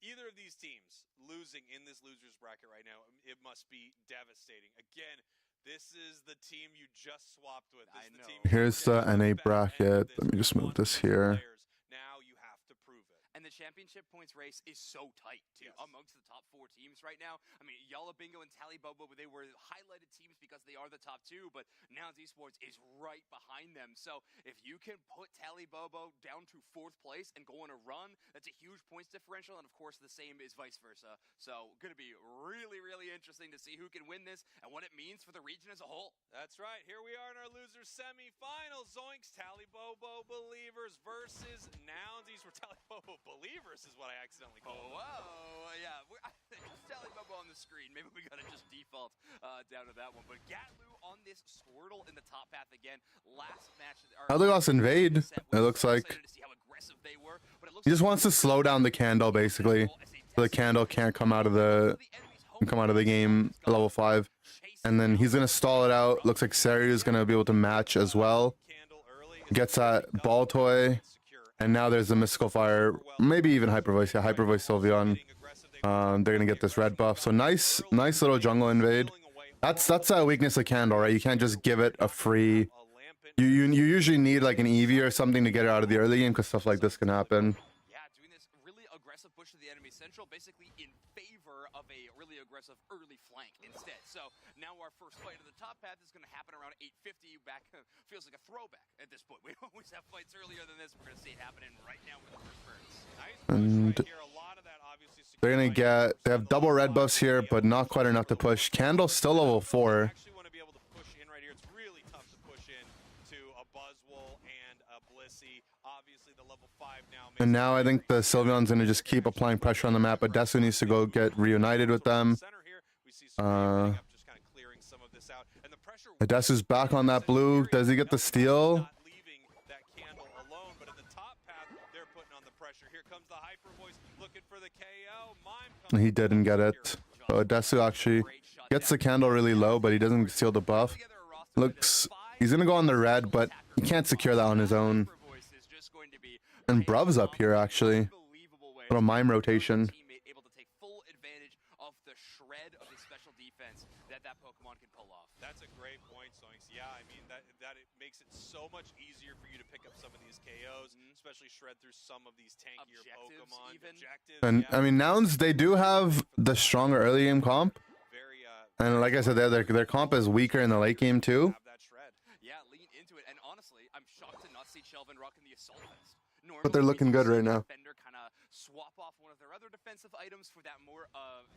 either of these teams losing in this losers bracket right now, it must be devastating. Again, this is the team you just swapped with. This is the team Here's the NA bracket. Let me just move this here. Now you have to prove it. And the championship points race is so tight, too, amongst the top 4 teams right now. I mean, Yab Bingo and Tali Bobo, they were highlighted teams because they are the top 2, but Nouns Esports is right behind them. So if you can put Tali Bobo down to 4th place and go on a run, that's a huge points differential, and of course the same is vice versa. So going to be really, really interesting to see who can win this and what it means for the region as a whole. That's right. Here we are in our losers semi-finals. Zoinks, Tali Bobo Believers versus Nouns Esports. Tali Bobo Believers is what I accidentally called. Whoa, yeah. Just Tali Bobo on the screen. Maybe we gotta just default down to that one. But Gatlu on this Squirtle in the top path again. Last match. Eldegoss invade. It looks like he just wants to slow down the Candle basically, so the Candle can't come out of the game at level 5. And then he's gonna stall it out. Looks like Sari is gonna be able to match as well. Gets that Ball Toy. And now there's a Mystical Fire, maybe even Hyper Voice. Yeah, Hyper Voice Sylveon. They're gonna get this red buff. So nice little jungle invade. That's a weakness of Candle, right? You can't just give it a free. You usually need like an Eevee or something to get it out of the early game, because stuff like this can happen. Yeah, doing this really aggressive push to the enemy central, basically in favor of a really aggressive early flank instead. So now our first fight of the top path is going to happen around 8:50. Back feels like a throwback at this point. We always have fights earlier than this. We're going to see it happening right now with the first burns. And they're gonna they have double red buffs here, but not quite enough to push. Candle's still level 4. And now I think the Sylveon's gonna just keep applying pressure on the map, but Desu needs to go get reunited with them. Odessu's back on that blue. Does he get the steal? Not leaving that candle alone, but in the top path, they're putting on the pressure. Here comes the Hyper Voice looking for the KO. Mime comes He didn't get it. So Odessu actually gets the candle really low, but he doesn't steal the buff. Looks, he's gonna go on the red, but he can't secure that on his own. And Bruv's up here actually. Little mime rotation. Able to take full advantage of the shred of his special defense that Pokemon can pull off. That's a great point, Zoinks. Yeah, I mean, that it makes it so much easier for you to pick up some of these KOs, especially shred through some of these tankier Objectives Pokemon. even. Objectives, And yeah. I mean, Nouns, they do have the stronger early game comp. Very, And like I said, their comp is weaker in the late game too. have that shred. Yeah, lean into it. And honestly, I'm shocked to not see Shelvin rocking the Assault Vest. But they're looking good right now. Defender kind of swap off one of their other defensive items for that more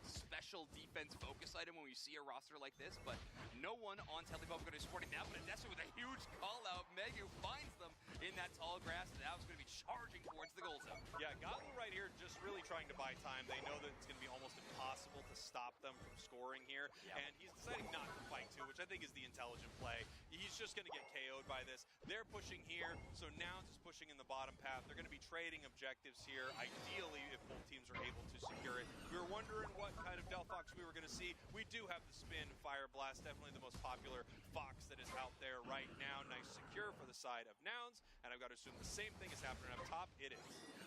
special defense focus item when we see a roster like this. But no one on Tali Bobo is supporting that. But Odessu with a huge call out. Megu finds them in that tall grass. And now it's going to be charging towards the goal zone. Yeah, Gatlu right here just really trying to buy time. They know that it's going to be almost impossible to stop them from scoring here. Yeah. And he's deciding not to fight too, which I think is the intelligent play. He's just going to get KO'd by this. They're pushing here, so Nouns is pushing in the bottom path. They're going to be trading objectives here, ideally, if both teams are able to secure it. We were wondering what kind of Delphox we were going to see. We do have the Spin Fire Blast, definitely the most popular Fox that is out there right now. Nice secure for the side of Nouns, and I've got to assume the same thing is happening up top. It is.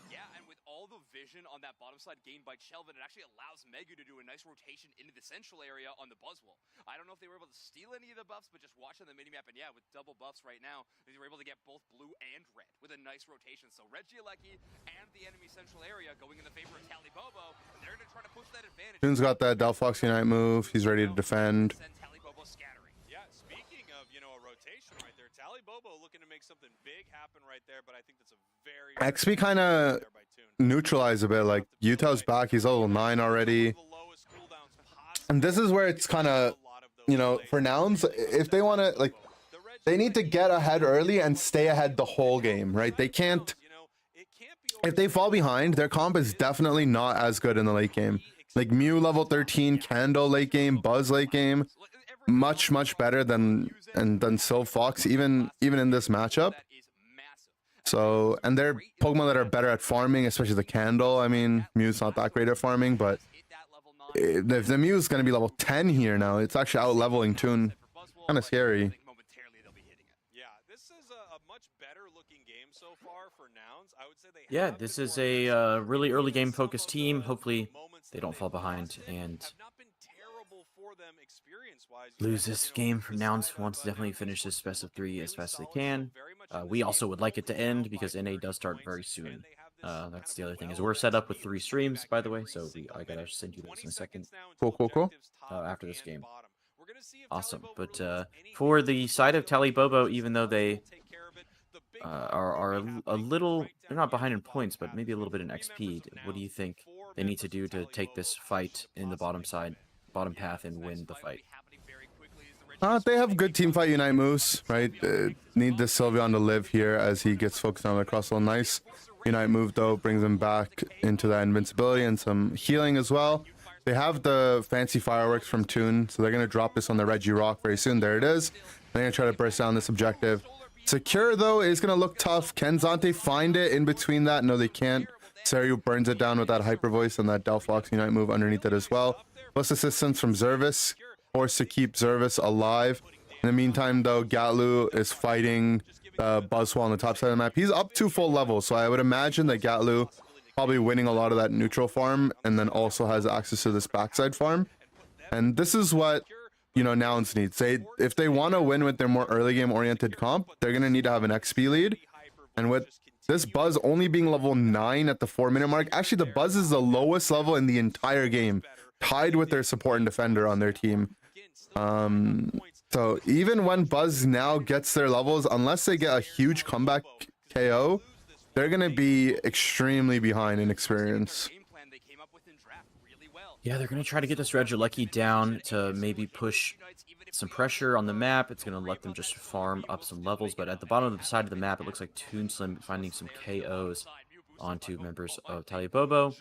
Yeah, and with all the vision on that bottom side gained by Shelvin, it actually allows Megu to do a nice rotation into the central area on the Buzzwole. I don't know if they were able to steal any of the buffs, but just watching the minimap, and yeah, with double buffs right now, they were able to get both blue and red with a nice rotation. So Red Gialecki and the enemy central area going in the favor of Tali Bobo, and they're going to try to push that advantage. Toon's got that Delphox Unite move. He's ready to defend. Send Tali Bobo scattering. Yeah, speaking of, a rotation right there, Tali Bobo looking to make something big happen right there, but I think that's a very... XP kind of there by Toon. neutralized a bit. Like, Utah's back. He's level 9 already. The lowest cooldowns possible. And this is where it's kind of, for Nouns, if they want to, like, they need to get ahead early and stay ahead the whole game, right? They can't, if they fall behind, their comp is definitely not as good in the late game. Like, Mew level 13, Candle late game, Buzz late game, much better than Sylph Fox, even in this matchup. So, and they're Pokemon that are better at farming, especially the Candle. I mean, Mew's not that great at farming, but if the Mew's going to be level 10 here now, it's actually out-leveling Toon. Kind of scary. Yeah, this is a much better looking game so far for Nouns. I would say they Yeah, have this been is more a really early game some of focused the team. Hopefully moments they that don't they've fall behind lost in and have not been terrible for them experience-wise. lose this game. For Nouns wants to definitely finish this best of 3 as fast as they can. We also would like it to end because NA does start very soon. That's the other thing, is we're set up with 3 streams, by the way, so I gotta send you those in a second. Cool. After this game. Awesome. But for the side of Tali Bobo, even though they are a little, they're not behind in points, but maybe a little bit in XP, what do you think they need to do to take this fight in the bottom path, and win the fight? They have good teamfight Unite moves, right? Need the Sylveon to live here as he gets focused on the Crosswell. Nice Unite move, though, brings him back into that invincibility and some healing as well. They have the fancy fireworks from Toon, so they're going to drop this on the Reggie Rock very soon. There it is. They're going to try to burst down this objective. Secure, though, is going to look tough. Can Zante find it in between that? No, they can't. Seru burns it down with that Hyper Voice and that Delphox Unite move underneath it as well. Plus assistance from Zervis, forced to keep Zervis alive. In the meantime, though, Gatlu is fighting Buzzwole on the top side of the map. He's up to full level, so I would imagine that Gatlu probably winning a lot of that neutral farm, and then also has access to this backside farm. And this is what, Nouns needs. If they want to win with their more early game oriented comp, they're going to need to have an XP lead. And with this Buzz only being level 9 at the 4-minute mark, actually the Buzz is the lowest level in the entire game, tied with their support and defender on their team. So even when Buzz now gets their levels, unless they get a huge comeback KO, they're going to be extremely behind in experience. Yeah, they're going to try to get this Regieleki down to maybe push some pressure on the map. It's going to let them just farm up some levels, but at the bottom of the side of the map, it looks like Toonslim finding some KOs onto members of Tali Bobo.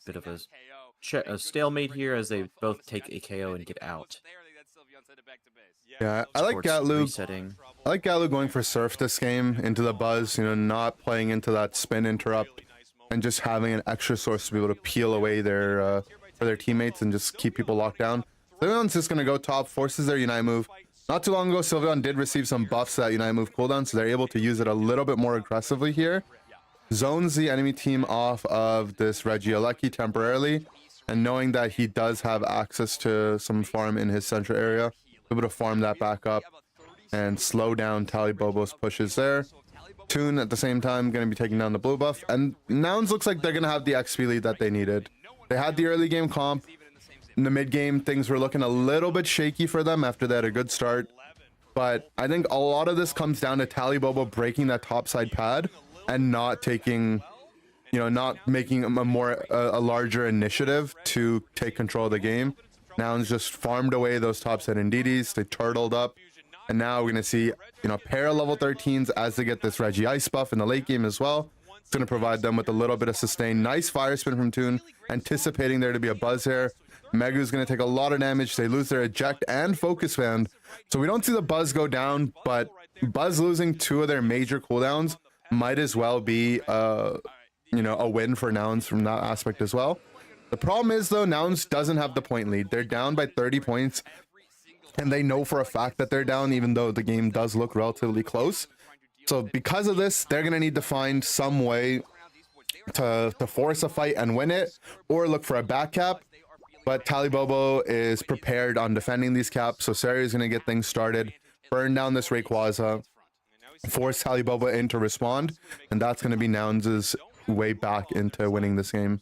Bit of a stalemate here as they both take a KO and get out. send it back to base. Yeah, I like Sports Gatlu. resetting. I like Gatlu going for Surf this game into the buzz, you know, not playing into that spin interrupt and just having an extra source to be able to peel away their for their teammates and just keep people locked down. Sylveon's just going to go top, forces their Unite move. Not too long ago, Sylveon did receive some buffs to that Unite move cooldown, so they're able to use it a little bit more aggressively here. Zones the enemy team off of this Regieleki temporarily, and knowing that he does have access to some farm in his central area, able to farm that back up and slow down Tali Bobo's pushes there. Toon at the same time going to be taking down the blue buff, and Nouns looks like they're going to have the XP lead that they needed. They had the early game comp. In the mid game, things were looking a little bit shaky for them after they had a good start, but I think a lot of this comes down to Tali Bobo breaking that top side pad and not taking, you know, not making a larger initiative to take control of the game. Nouns just farmed away those top side Ndidis. They turtled up, and now we're gonna see, you know, pair level 13s as they get this Regi Ice buff in the late game as well. It's gonna provide them with a little bit of sustain. Nice fire spin from Toon, anticipating there to be a buzz here. Megu's gonna take a lot of damage. They lose their eject and focus band, so we don't see the buzz go down, but Buzz losing 2 of their major cooldowns might as well be you know, a win for Nouns from that aspect as well. The problem is though, Nouns doesn't have the point lead. They're down by 30 points, and they know for a fact that they're down, even though the game does look relatively close. So because of this, they're gonna need to find some way to force a fight and win it, or look for a back cap. But Tali Bobo is prepared on defending these caps, so Sari is gonna get things started, burn down this Rayquaza, force Tali Bobo in to respond, and that's gonna be Nouns' way back into winning this game.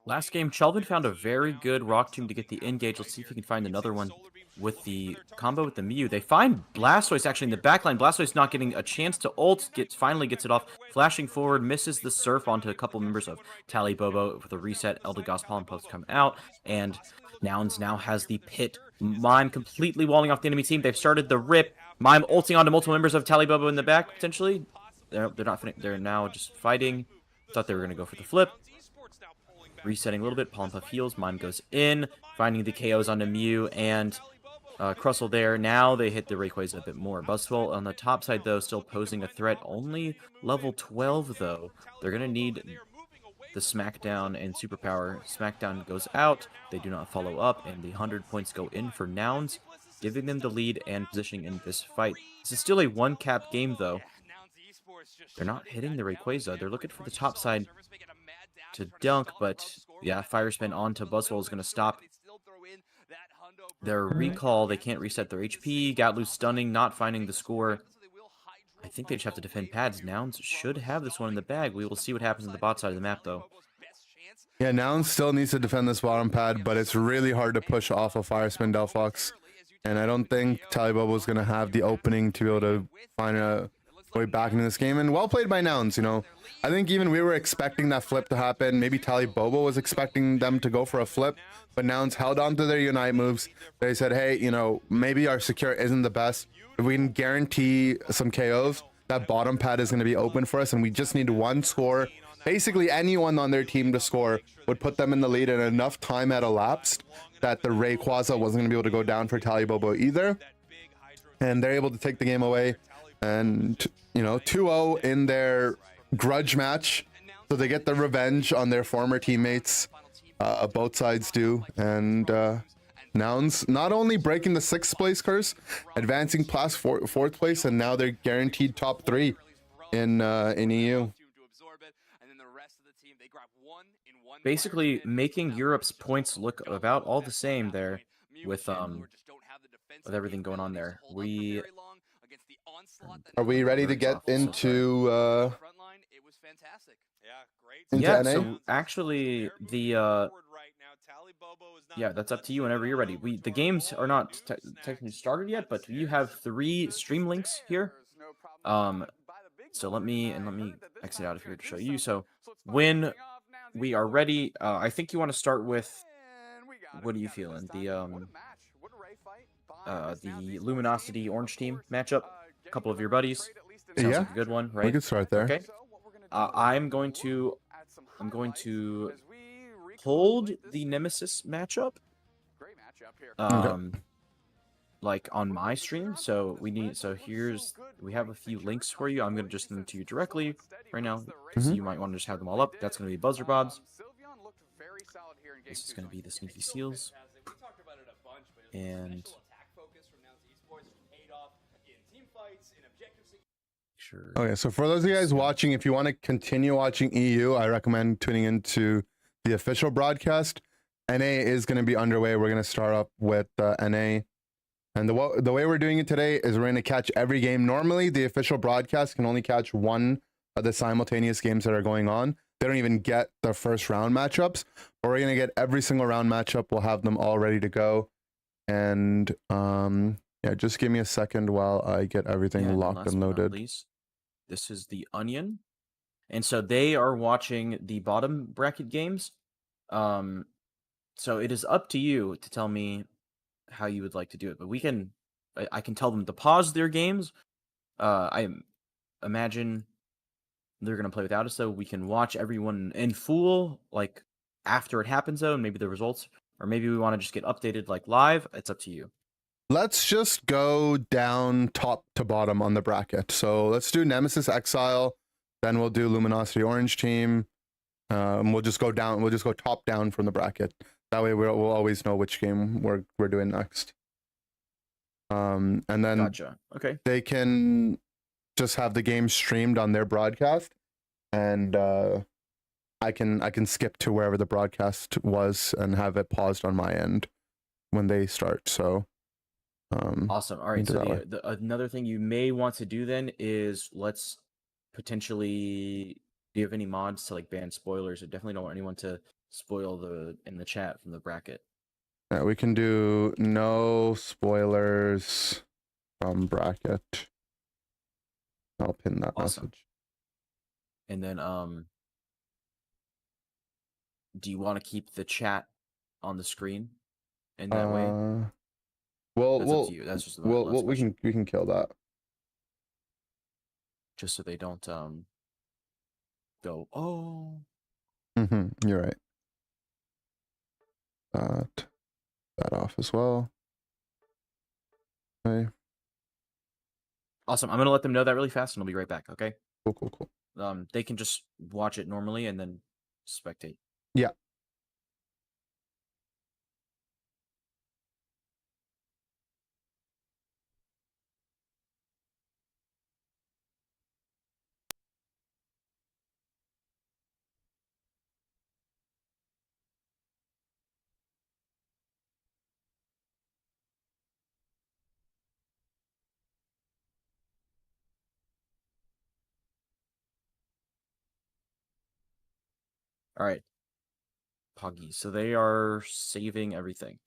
Last game, Chelvin found a very good rock tomb to get the engage. Let's see if we can find another one with the combo with the Mew. They find Blastoise actually in the backline. Blastoise not getting a chance to ult, finally gets it off, flashing forward, misses the surf onto a couple members of Tali Bobo with a reset. Eldegoss Pollen Post come out, and Nouns now has the pit. Mime completely walling off the enemy team. They've started the rip. Mime ulting onto multiple members of Tali Bobo in the back, potentially. They're not. They're now just fighting. Thought they were going to go for the flip. Resetting a little bit. Pollen Puff heals. Mime goes in, finding the KOs onto Mew and Crustle there. Now they hit the Rayquaza a bit more. Buzzwole on the top side, though, still posing a threat. Only level 12, though. They're going to need the Smackdown and Superpower. Smackdown goes out. They do not follow up, and the 100 points go in for Nouns, giving them the lead and positioning in this fight. This is still a one-cap game, though. They're not hitting the Rayquaza. They're looking for the top side to dunk, but yeah, Fire Spin onto Buzzwole is going to stop their recall. They can't reset their HP. Gatlu stunning, not finding the score. I think they just have to defend pads. Nouns should have this one in the bag. We will see what happens on the bot side of the map, though. Yeah, Nouns still needs to defend this bottom pad, but it's really hard to push off of Fire Spin Delphox. And I don't think Tali Bobo is going to have the opening to be able to find a way back into this game. And well played by Nouns, you know. I think even we were expecting that flip to happen. Maybe Tali Bobo was expecting them to go for a flip, but Nouns held on to their Unite moves. They said, hey, you know, maybe our secure isn't the best. If we can guarantee some KOs, that bottom pad is going to be open for us, and we just need one score. Basically, anyone on their team to score would put them in the lead, and enough time had elapsed that the Rayquaza wasn't going to be able to go down for Tali Bobo either. And they're able to take the game away. And, you know, 2-0 in their grudge match. So they get the revenge on their former teammates. Both sides do. And Nouns not only breaking the 6th place curse, advancing past 4th place, and now they're guaranteed top 3 in EU. Basically making Europe's points look about all the same there with everything going on there. Are we ready to get into yeah, NA? so actually the yeah, that's up to you whenever you're ready. The games are not technically started yet, but you have 3 stream links here. So let me exit out of here to show you. So when we are ready, I think you want to start with, what are you feeling? The Luminosity Orange team matchup. A couple of your buddies. Sounds like a good one, right? We could start there. Okay. I'm going to hold the Nemesis matchup. like on my stream. So we have a few links for you. I'm gonna just send them to you directly right now. So you might want to just have them all up. That's gonna be Buzzer Bobs. This is gonna be the Sneaky Seals. And sure. Okay, so for those of you guys watching, if you want to continue watching EU, I recommend tuning into the official broadcast. NA is going to be underway. We're going to start up with NA. And the way we're doing it today is we're going to catch every game. Normally, the official broadcast can only catch one of the simultaneous games that are going on. They don't even get the first round matchups. But we're going to get every single round matchup. We'll have them all ready to go. And yeah, just give me a second while I get everything locked and loaded. This is the Onion. And so they are watching the bottom bracket games. So it is up to you to tell me how you would like to do it. But I can tell them to pause their games. I imagine they're going to play without us, so we can watch everyone in full, like, after it happens, though, and maybe the results. Or maybe we want to just get updated, like, live. It's up to you. Let's just go down top to bottom on the bracket. So let's do Nemesis, Exile. Then we'll do Luminosity, Orange Team. We'll just go down. We'll just go top down from the bracket. That way we'll always know which game we're doing next. And then Gotcha. Okay. they can just have the game streamed on their broadcast, and I can skip to wherever the broadcast was and have it paused on my end when they start. So awesome. All right. So another thing you may want to do then is let's potentially. Do you have any mods to like ban spoilers? I definitely don't want anyone to spoil in the chat from the bracket. Yeah, we can do no spoilers from bracket. I'll pin that message. And then do you want to keep the chat on the screen in that way? Well, that's up to you. That's just we can kill that. Just so they don't go, oh. You're right. That off as well. Okay. Awesome. I'm gonna let them know that really fast, and I'll be right back. Okay. Cool. They can just watch it normally and then spectate. Yeah. All right. Poggy. So they are saving everything.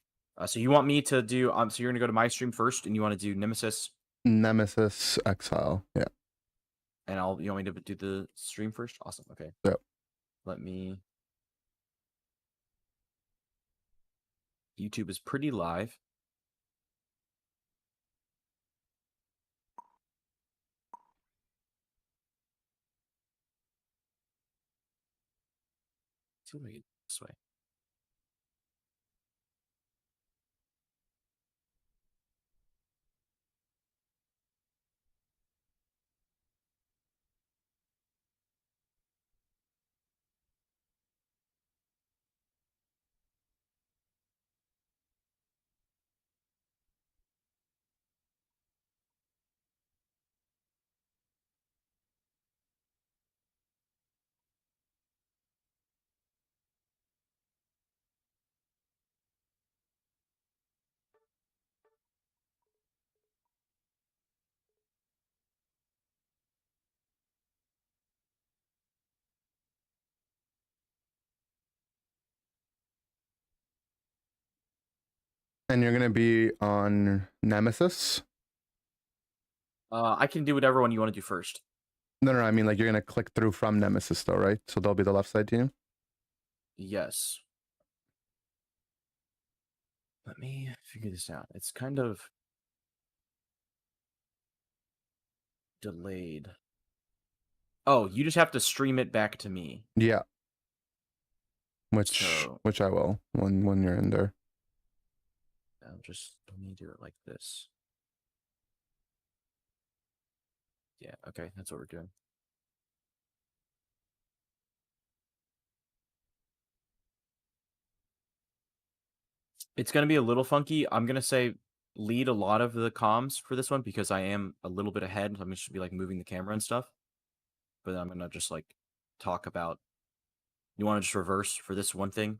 So you want me to do so you're gonna go to my stream first, and you want to do Nemesis, Exile. Yeah. And you want me to do the stream first? Awesome. Okay. Yep. Let me. YouTube is pretty live. Let's see if we can this way. And you're gonna be on Nemesis? I can do whatever one you want to do first. No, I mean like you're gonna click through from Nemesis though, right? So they'll be the left side team? Yes. Let me figure this out. It's kind of delayed. Oh, you just have to stream it back to me. Yeah. Which I will when you're in there. let me do it like this. Yeah, okay, that's what we're doing. It's going to be a little funky. I'm going to say lead a lot of the comms for this one because I am a little bit ahead. So I'm just be like moving the camera and stuff. But then I'm going to just like talk about. You want to just reverse for this one thing,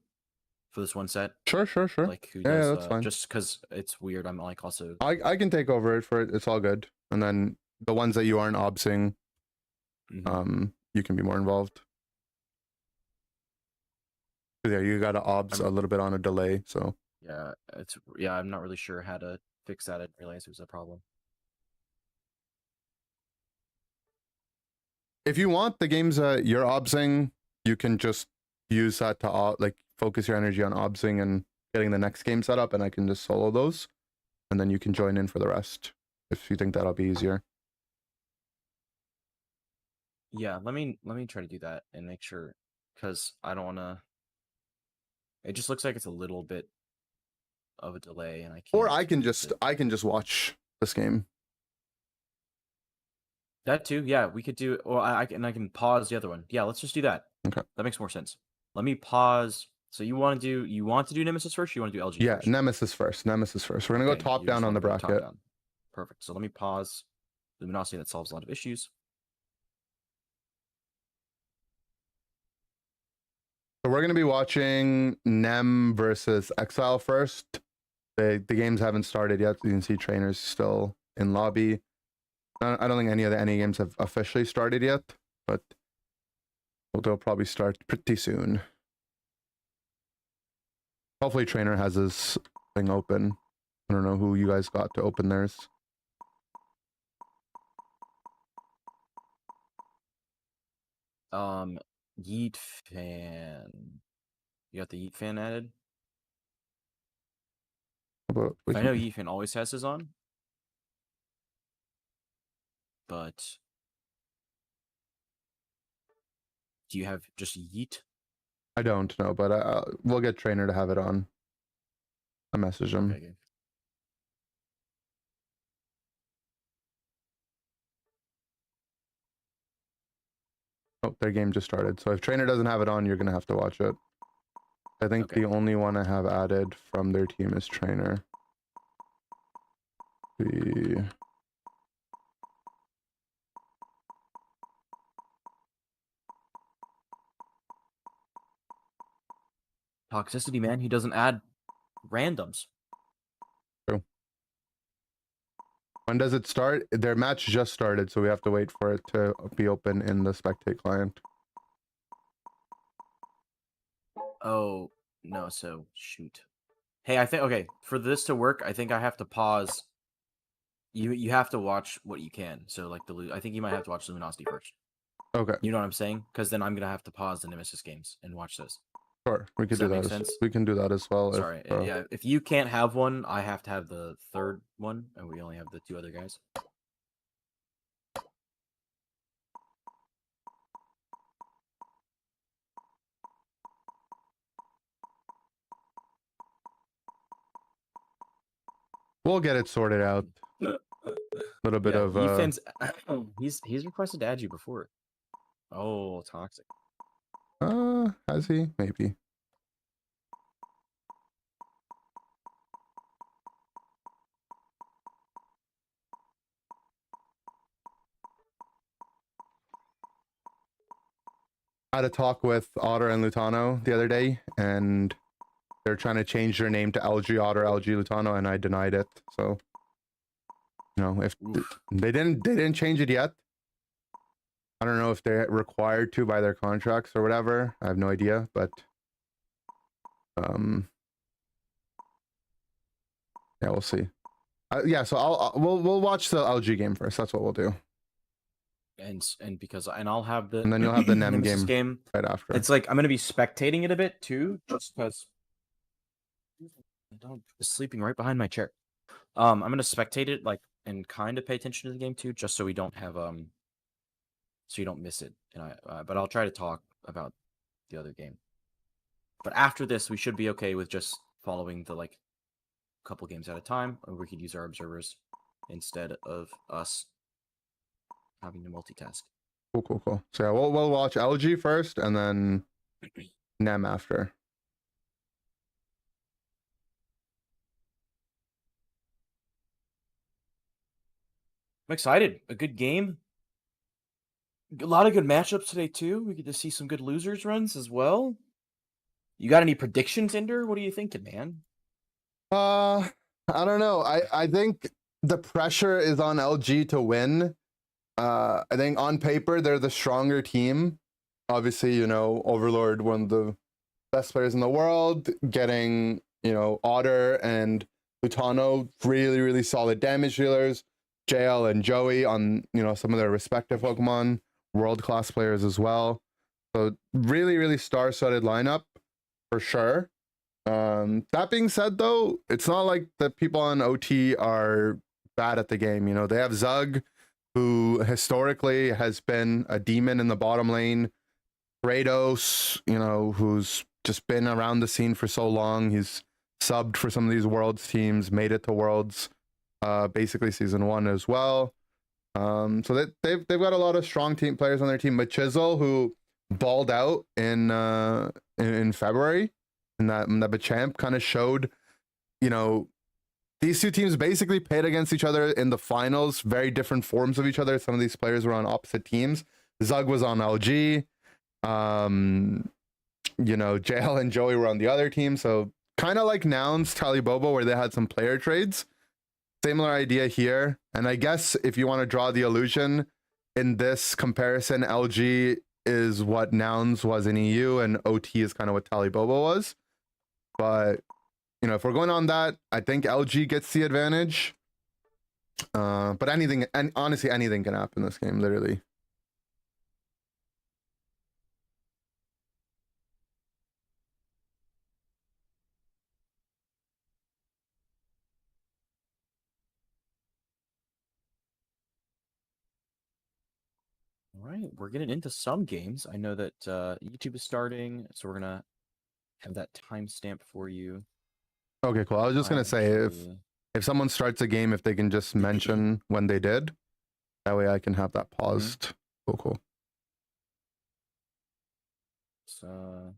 for this one set? Sure. Like who Yeah, does? that's fine. Just because it's weird. I'm like also. I can take over it for it. It's all good. And then the ones that you aren't obsing, you can be more involved. Yeah, you got to obs a little bit on a delay, so. Yeah, I'm not really sure how to fix that. I didn't realize it was a problem. If you want the games that you're obsing, you can just use that to like focus your energy on obsing and getting the next game set up, and I can just solo those, and then you can join in for the rest if you think that'll be easier. Yeah, let me try to do that and make sure, because I don't want to. It just looks like it's a little bit of a delay, and I can't. Or I can just watch this game. That too, yeah, we could do. Or I can pause the other one. Yeah, let's just do that. Okay, that makes more sense. Let me pause. So you want to do Nemesis first? Or you want to do LG? Yeah, first? Nemesis first. We're gonna go top down on the bracket. Perfect. So let me pause Luminosity. That solves a lot of issues. So we're gonna be watching Nem versus Exile first. The games haven't started yet. You can see trainers still in lobby. I don't think any of the NA games have officially started yet, but they'll probably start pretty soon. Hopefully trainer has his thing open. I don't know who you guys got to open theirs. Yeet fan. You got the Yeet fan added? But I know Yeet fan always has his on. But do you have just Yeet? I don't know, but we'll get trainer to have it on. I message him. Okay. Oh, their game just started. So if trainer doesn't have it on, you're gonna have to watch it. I think the only one I have added from their team is trainer. Toxicity, man. He doesn't add randoms. True. When does it start? Their match just started, so we have to wait for it to be open in the spectate client. Oh, no, so shoot. Hey, I think, okay, for this to work, I think I have to pause. You have to watch what you can. So, like, I think you might have to watch Luminosity first. Okay. You know what I'm saying? Because then I'm going to have to pause the Nemesis games and watch those. Sure, we could do that. We can do that as well. Sorry, yeah, if you can't have one, I have to have the third one, and we only have the two other guys. We'll get it sorted out. A little bit of he's requested to add you before. Oh, toxic. Has he? Maybe. I had a talk with Otter and Lutano the other day, and they're trying to change their name to LG Otter, LG Lutano, and I denied it. So, you know, if they didn't change it yet. I don't know if they're required to by their contracts or whatever. I have no idea, but yeah, we'll see. Yeah, so we'll watch the LG game first. That's what we'll do. And I'll have the and then you'll have the Nem game right after. It's like I'm gonna be spectating it a bit too, just because the dog is sleeping right behind my chair. I'm gonna spectate it like and kind of pay attention to the game too, just so we don't have so you don't miss it. And but I'll try to talk about the other game. But after this, we should be okay with just following the like couple games at a time, or we could use our observers instead of us having to multitask. Cool. So yeah, we'll watch LG first and then Nem after. I'm excited. A good game. A lot of good matchups today too. We get to see some good losers runs as well. You got any predictions, Ender? What are you thinking, man? I don't know. I think the pressure is on LG to win. I think on paper they're the stronger team. Obviously, you know, Overlord, one of the best players in the world, getting, you know, Otter and Lutano, really solid damage dealers. JL and Joey on, you know, some of their respective Pokemon, world-class players as well. So really star-studded lineup for sure. That being said, though, it's not like the people on OT are bad at the game. You know, they have Zug, who historically has been a demon in the bottom lane. Kratos, you know, who's just been around the scene for so long. He's subbed for some of these Worlds teams, made it to Worlds, basically season 1 as well. So they've got a lot of strong team players on their team. But Chisel, who balled out in February, and that Machamp kind of showed, you know, these two teams basically played against each other in the finals, very different forms of each other. Some of these players were on opposite teams. Zug was on LG. You know, JL and Joey were on the other team. So kind of like Nouns, Tali, Bobo, where they had some player trades. Similar idea here. And I guess if you want to draw the illusion in this comparison, LG is what Nouns was in EU and OT is kind of what Tali Bobo was. But, you know, if we're going on that, I think LG gets the advantage. But anything, and honestly, anything can happen in this game, literally. All right, we're getting into some games. I know that YouTube is starting, so we're gonna have that timestamp for you. Okay, cool. I was just gonna say if someone starts a game, if they can just mention when they did, that way I can have that paused. Cool. So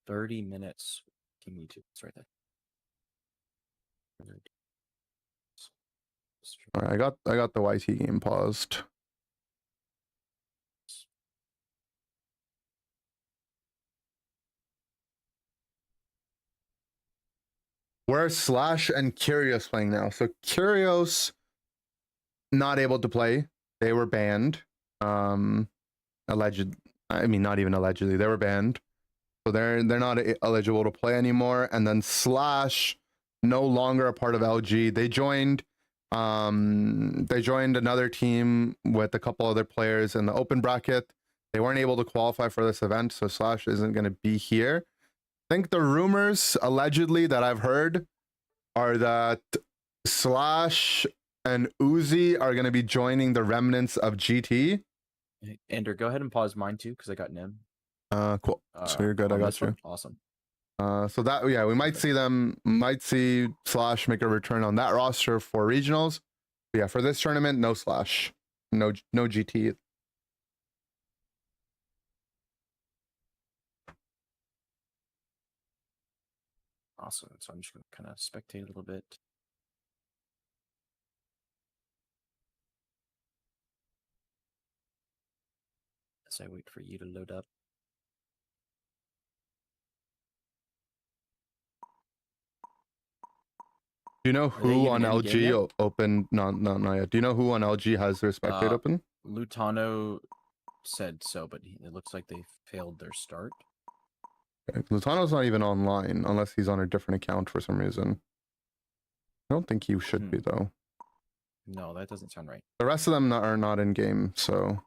30 minutes. Give me two. It's right there. All right, I got the YT game paused. Where Slash and Curious playing now? So Curious not able to play. They were banned. Alleged. I mean, not even allegedly. They were banned. So they're not eligible to play anymore. And then Slash, no longer a part of LG. They joined another team with a couple other players in the open bracket. They weren't able to qualify for this event, so Slash isn't going to be here. I think the rumors allegedly that I've heard are that Slash and Uzi are going to be joining the remnants of GT. Ender, go ahead and pause mine too, because I got Nim. Cool. So you're good. I got you. One? Awesome. So that, yeah, we might see Slash make a return on that roster for regionals. But yeah, for this tournament, no Slash, no GT. Awesome. So I'm just going to kind of spectate a little bit. As I wait for you to load up. Do you know who on LG opened? No, not yet. Do you know who on LG has their spectate open? Lutano said so, but it looks like they failed their start. Okay. Lutano's not even online unless he's on a different account for some reason. I don't think he should be though. No, that doesn't sound right. The rest of them are not in game, so.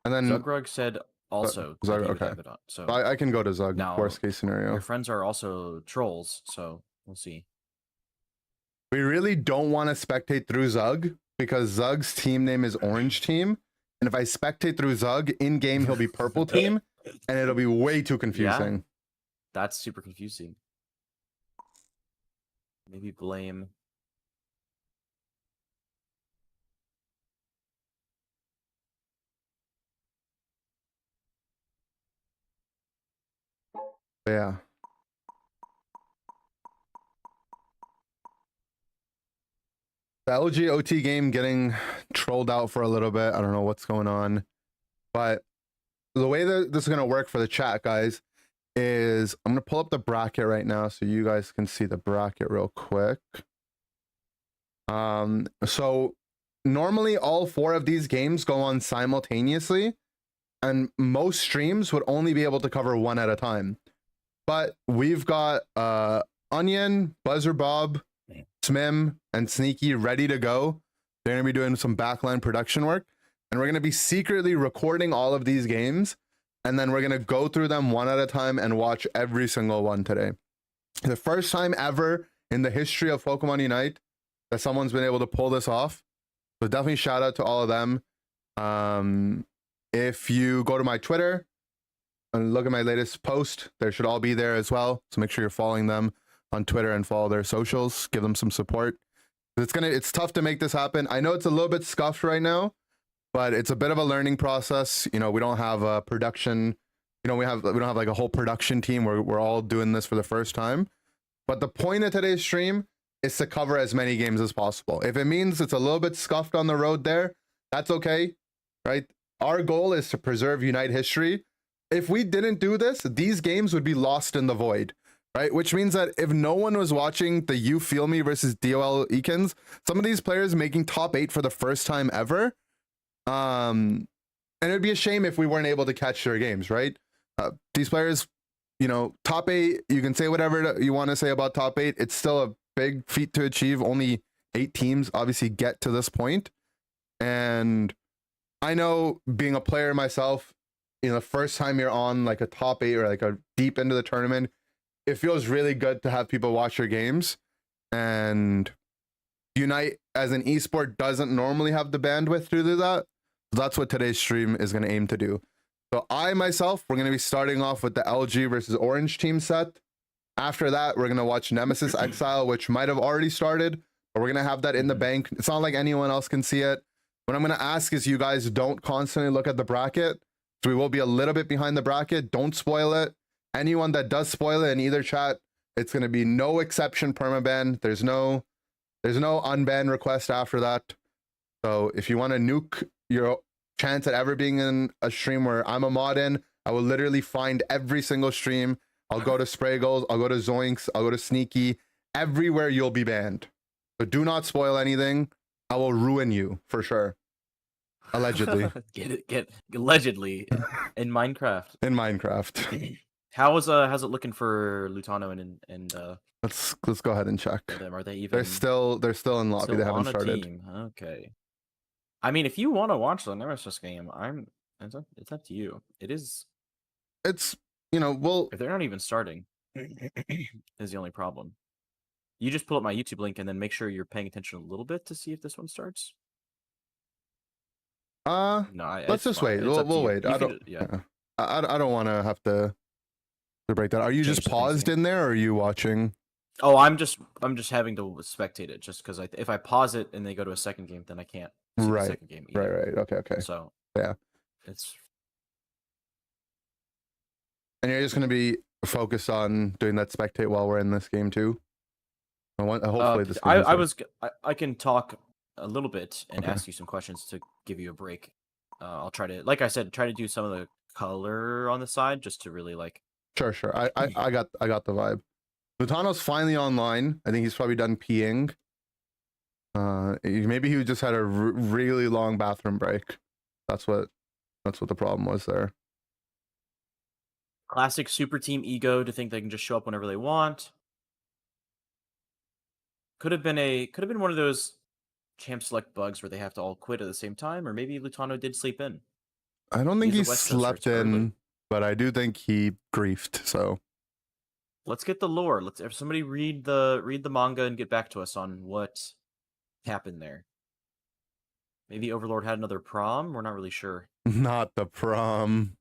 And then Zugrug said also. Zug, okay. So I can go to Zug. Now, worst case scenario. Your friends are also trolls, so we'll see. We really don't want to spectate through Zug because Zug's team name is Orange Team. And if I spectate through Zug, in game he'll be Purple Team, and it'll be way too confusing. Yeah, that's super confusing. Maybe blame. Yeah. The LG OT game getting trolled out for a little bit. I don't know what's going on. But the way that this is going to work for the chat, guys, is I'm going to pull up the bracket right now so you guys can see the bracket real quick. So normally all 4 of these games go on simultaneously, and most streams would only be able to cover 1 at a time. But we've got Onion, Buzzer Bob, Smim, and Sneaky ready to go. They're going to be doing some backline production work, and we're going to be secretly recording all of these games, and then we're going to go through them 1 at a time and watch every single one today. The first time ever in the history of Pokemon Unite that someone's been able to pull this off. So definitely shout out to all of them. If you go to my Twitter and look at my latest post, they should all be there as well. So make sure you're following them on Twitter and follow their socials. Give them some support. It's tough to make this happen. I know it's a little bit scuffed right now, but it's a bit of a learning process. You know, we don't have a production. You know, we don't have like a whole production team. We're all doing this for the first time. But the point of today's stream is to cover as many games as possible. If it means it's a little bit scuffed on the road there, that's okay, right? Our goal is to preserve Unite history. If we didn't do this, these games would be lost in the void, right? Which means that if no one was watching the You Feel Me versus DOL Ekins, some of these players making top 8 for the first time ever, and it'd be a shame if we weren't able to catch their games, right? These players, you know, top 8, you can say whatever you want to say about top 8. It's still a big feat to achieve. Only 8 teams obviously get to this point. And I know, being a player myself, you know, the first time you're on like a top 8 or like a deep into the tournament, it feels really good to have people watch your games. And Unite as an esport doesn't normally have the bandwidth to do that. So that's what today's stream is going to aim to do. So I myself, we're going to be starting off with the LG versus Orange team set. After that, we're going to watch Nemesis Exile, which might have already started, but we're going to have that in the bank. It's not like anyone else can see it. What I'm going to ask is you guys don't constantly look at the bracket. So we will be a little bit behind the bracket. Don't spoil it. Anyone that does spoil it in either chat, it's going to be no exception permaban. There's no unban request after that. So if you want to nuke your chance at ever being in a stream where I'm a mod in, I will literally find every single stream. I'll go to Spraggles, I'll go to Zoinks, I'll go to Sneaky. Everywhere you'll be banned. But do not spoil anything. I will ruin you for sure. Allegedly. Get allegedly in Minecraft. In Minecraft. How's it looking for Lutano and Let's go ahead and check. them? Are they even? They're still in lobby. still They haven't on a started. team? Okay. I mean, if you want to watch the Nemesis game, it's up to you. It's You know, well, if they're not even starting, is the only problem. You just pull up my YouTube link and then make sure you're paying attention a little bit to see if this one starts. No, let's just wait. We'll wait. I don't want to have to break that. Are you just paused in there, or are you watching? Oh, I'm just having to spectate it just because if I pause it and they go to a second game, then I can't see the second game either. Right. Okay. So yeah, it's. And you're just going to be focused on doing that spectate while we're in this game too. Hopefully this. I can talk a little bit and ask you some questions to give you a break. I'll try to, like I said, try to do some of the color on the side just to really like. Sure. I got the vibe. Lutano's finally online. I think he's probably done peeing. Maybe he just had a really long bathroom break. That's what the problem was there. Classic super team ego to think they can just show up whenever they want. Could have been one of those champ select bugs where they have to all quit at the same time, or maybe Lutano did sleep in. I don't think he slept in, but I do think he griefed. So let's get the lore. If somebody read the manga and get back to us on what happened there. Maybe Overlord had another prom. We're not really sure. Not the prom.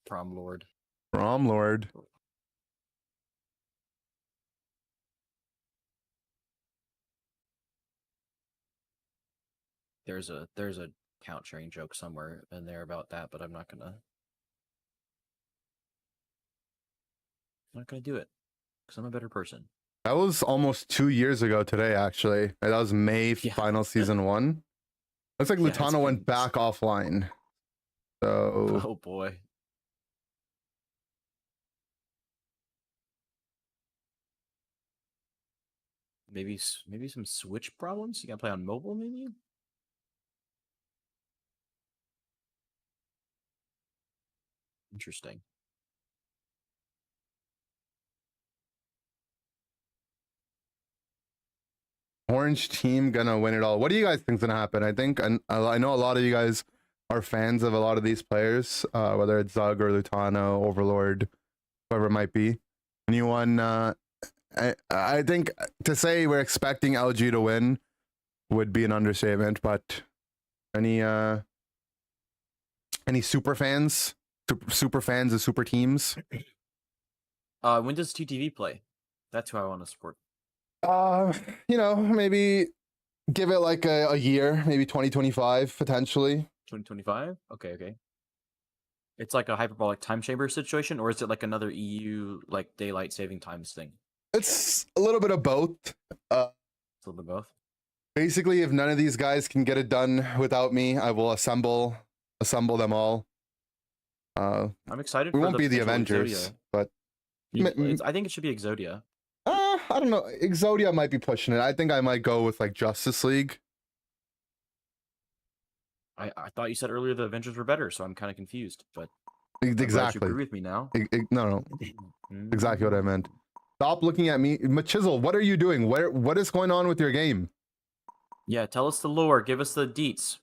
Prom Lord. Prom Lord. there's a count sharing joke somewhere in there about that, but I'm not gonna do it because I'm a better person. That was almost 2 years ago today, actually. That was May Yeah. final season 1. Looks like Yeah, it's Lutano went been- back offline. So Oh boy. Maybe some Switch problems. You gotta play on mobile, maybe. Interesting. orange team gonna win it all. What do you guys think's gonna happen? I think, and I know a lot of you guys are fans of a lot of these players, whether it's Zug or Lutano, Overlord, whoever it might be. Anyone? I think to say we're expecting LG to win would be an understatement. But any super fans, super fans of super teams? When does TTV play? That's who I want to support. Maybe give it like a year, maybe 2025 potentially. 2025. Okay. It's like a hyperbolic time chamber situation, or is it like another EU like daylight saving times thing? It's a little bit of both. It's a little bit of both. Basically, if none of these guys can get it done without me, I will assemble them all. I'm excited. We for won't be the potential Avengers, Exodia. but I think it should be Exodia. I don't know. Exodia might be pushing it. I think I might go with like Justice League. I thought you said earlier the Avengers were better, so I'm kind of confused. But I'm glad you Exactly. agree with me now. No, exactly what I meant. Stop looking at me, Machisel. What are you doing? What is going on with your game? Yeah, tell us the lore. Give us the deets.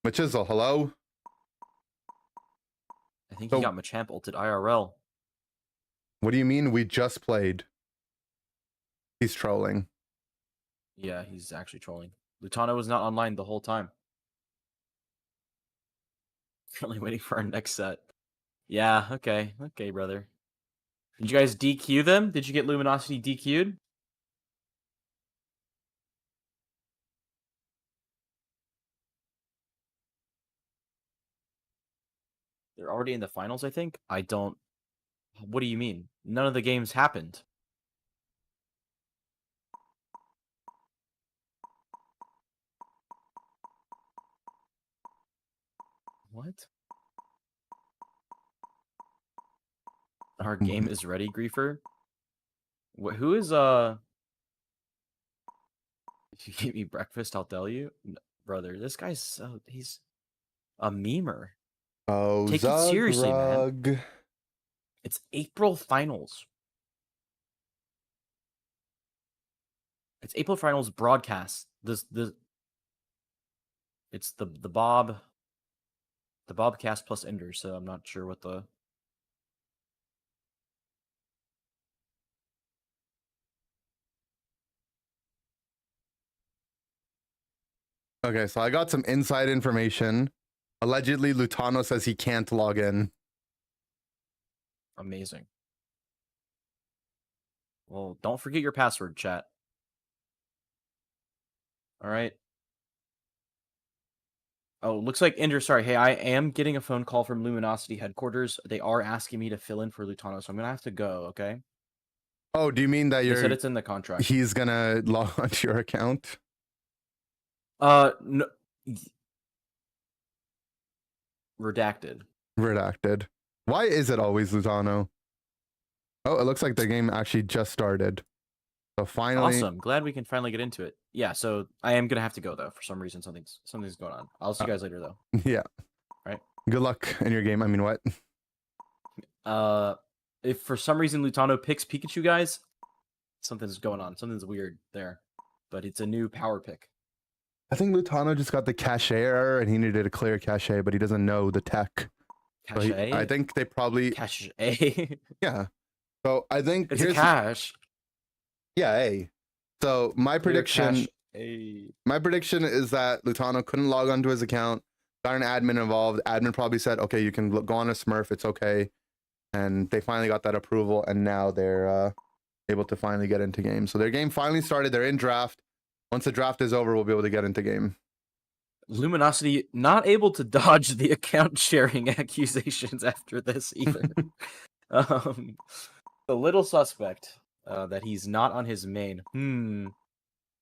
Machisel, hello. I think So- he got Machamp ulted IRL. What do you mean? We just played. He's trolling. Yeah, he's actually trolling. Lutano was not online the whole time. Currently waiting for our next set. Yeah, okay, brother. Did you guys DQ them? Did you get Luminosity DQ'd? They're already in the finals, I think. I don't. What do you mean? None of the games happened. What? Our game is ready, Griefer. Who is If you give me breakfast, I'll tell you, brother. This guy's he's a memer. Oh, Take it seriously, man. Zugrug. It's April finals. It's April finals broadcast. It's the Bobcast plus Ender, so I'm not sure what the Okay, so I got some inside information. Allegedly, Lutano says he can't log in. amazing. Well, don't forget your password, chat. All right. Oh, looks like Ender. Sorry, hey, I am getting a phone call from Luminosity headquarters. They are asking me to fill in for Lutano, so I'm gonna have to go. Okay. Oh, do you mean that They said it's in the contract. he's gonna log onto your account? No. Redacted. Redacted. Why is it always Lutano? Oh, it looks like the game actually just started. So finally, Awesome. Glad we can finally get into it. Yeah, so I am gonna have to go though. For some reason, something's going on. I'll see you guys later though. yeah. Right. Good luck in your game. I mean, what? If for some reason Lutano picks Pikachu, guys, something's going on. Something's weird there. But it's a new power pick. I think Lutano just got the cache error and he needed to clear cache, but he doesn't know the tech. So Cache. I think they probably Cache. yeah. So I think It's a cache. Yeah, A. So my Clear prediction cache. my prediction is that Lutano couldn't log onto his account, got an admin involved. Admin probably said, okay, you can go on a Smurf, it's okay. And they finally got that approval, and now they're able to finally get into game. So their game finally started. They're in draft. Once the draft is over, we'll be able to get into game. Luminosity not able to dodge the account sharing accusations after this either. A little suspect that he's not on his main.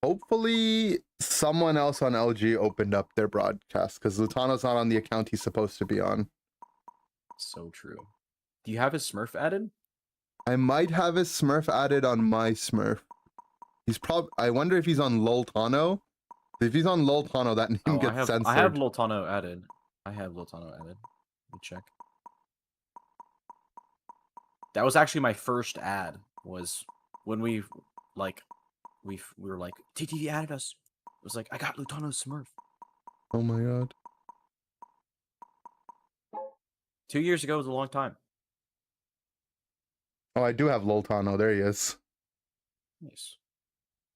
Hopefully, someone else on LG opened up their broadcast because Lutano's not on the account he's supposed to be on. So true. Do you have his Smurf added? I might have his Smurf added on my Smurf. He's I wonder if he's on Loltano. If he's on Loltano, that name gets censored. I have Loltano added. Let me check. That was actually my first ad. Was when we were like, TTV added us. It was like, I got Lutano's Smurf. Oh my god. 2 years ago was a long time. Oh, I do have Loltano. There he is. Nice.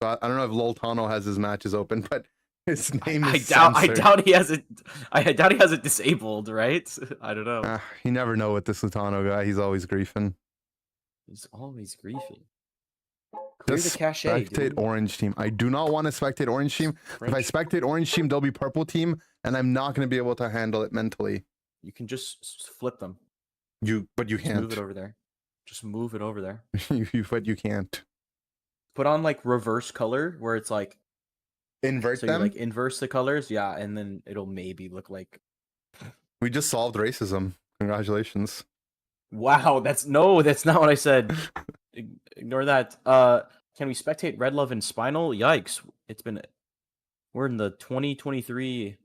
I don't know if Loltano has his matches open, but his name is I doubt he has it. I doubt he has it disabled, right? I don't know. You never know with this Lutano guy. He's always griefing. He's always griefing. Clear the cache, Spectate dude. orange team. I do not want to spectate orange team. If I spectate orange team, they'll be purple team, and I'm not going to be able to handle it mentally. You can just flip them. But you can't. Move it over there. Just move it over there. But you can't. Put on like reverse color where it's like invert so them. You like inverse the colors, yeah, and then it'll maybe look like. We just solved racism. Congratulations. Wow, that's not what I said. Ignore that. Can we spectate Red Love and Spinal? Yikes! We're in the 2023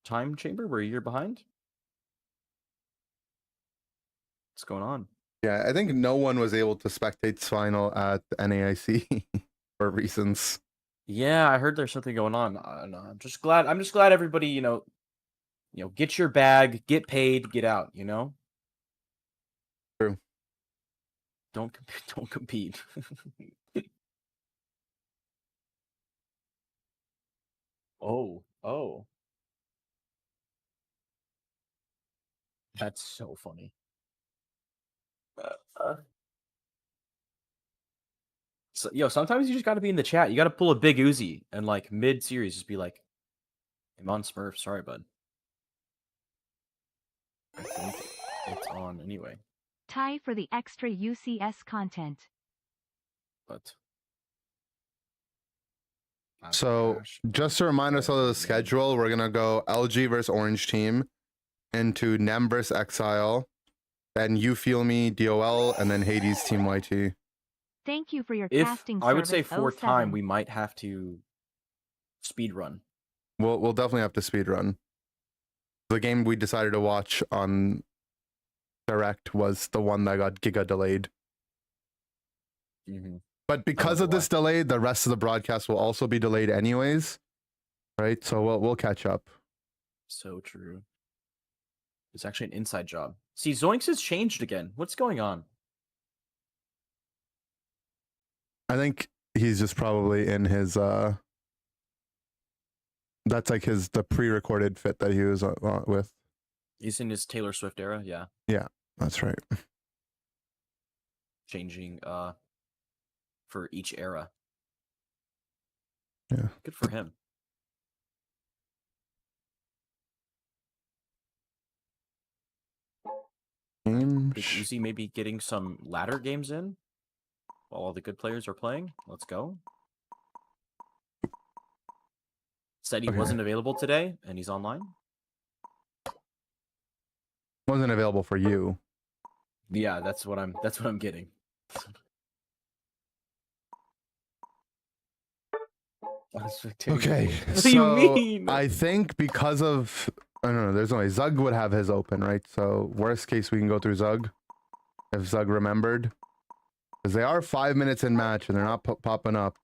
time chamber. We're a year behind. What's going on? Yeah, I think no one was able to spectate Spinal at NAIC for reasons. Yeah, I heard there's something going on. I'm just glad everybody, get your bag, get paid, get out. True. Don't compete. Oh. That's so funny. So, sometimes you just got to be in the chat. You got to pull a big Uzi and like mid-series just be like, I'm on Smurf. Sorry, bud. I think it's on anyway. Tie for the extra UCS content. But so just to remind us of the schedule, we're gonna go LG versus Orange Team into Nem versus Exile, then You Feel Me, DOL, and then Hades Team YT. Thank you for your if casting I would say service, for 07. time, we might have to speed run. We'll definitely have to speed run. The game we decided to watch on Direct was the one that got giga delayed. Mm-hmm. But because of this delay, the rest of the broadcast will also be delayed anyways, right? So we'll catch up. So true. It's actually an inside job. See, Zoinks has changed again. What's going on? I think he's just probably in his that's like the pre-recorded fit that he was with. He's in his Taylor Swift era, yeah. Yeah, that's right. Changing for each era. Yeah. Good for him. Is he maybe getting some ladder games in while all the good players are playing? Let's go. Said he wasn't available today, and he's online. Wasn't available for you. Yeah, that's what I'm getting. Okay, what do you mean? I think because of I don't know, there's no way Zug would have his open, right? So worst case we can go through Zug if Zug remembered, because they are 5 minutes in match and they're not popping up.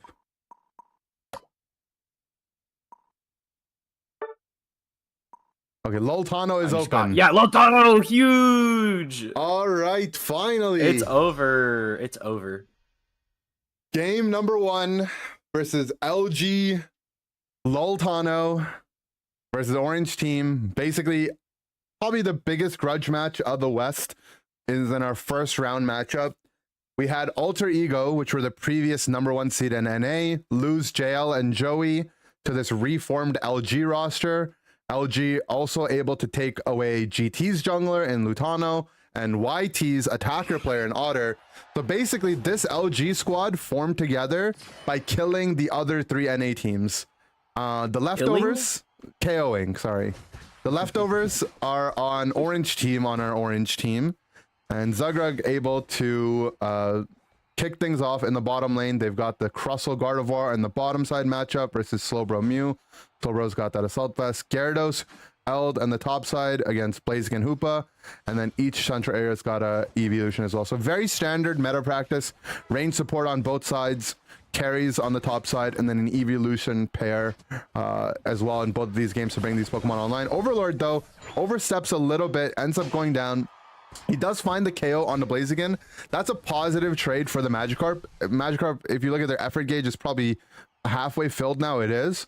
Okay, Loltano is open. Yeah, Loltano, huge. All right, finally. It's over. It's over. Game number 1 versus LG Loltano versus Orange Team. Basically, probably the biggest grudge match of the West is in our first round matchup. We had Alter Ego, which were the previous #1 seed in NA, lose JL and Joey to this reformed LG roster. LG also able to take away GT's jungler in Lutano and YT's attacker player in Otter. So basically this LG squad formed together by killing the other 3 NA teams. The leftovers, KOing, sorry. The leftovers are on orange team, on our orange team. And Zugrug able to kick things off in the bottom lane. They've got the Crustle Gardevoir in the bottom side matchup versus Slowbro Mew. Slowbro's got that Assault Vest. Gyarados, Eld on the top side against Blaziken and Hoopa. And then each central area's got a evolution as well. So very standard meta practice. Range support on both sides. Carries on the top side, and then an evolution pair as well in both of these games to bring these Pokemon online. Overlord, though, oversteps a little bit, ends up going down. He does find the KO on the Blaziken. That's a positive trade for the Magikarp. Magikarp, if you look at their effort gauge, is probably halfway filled now. It is.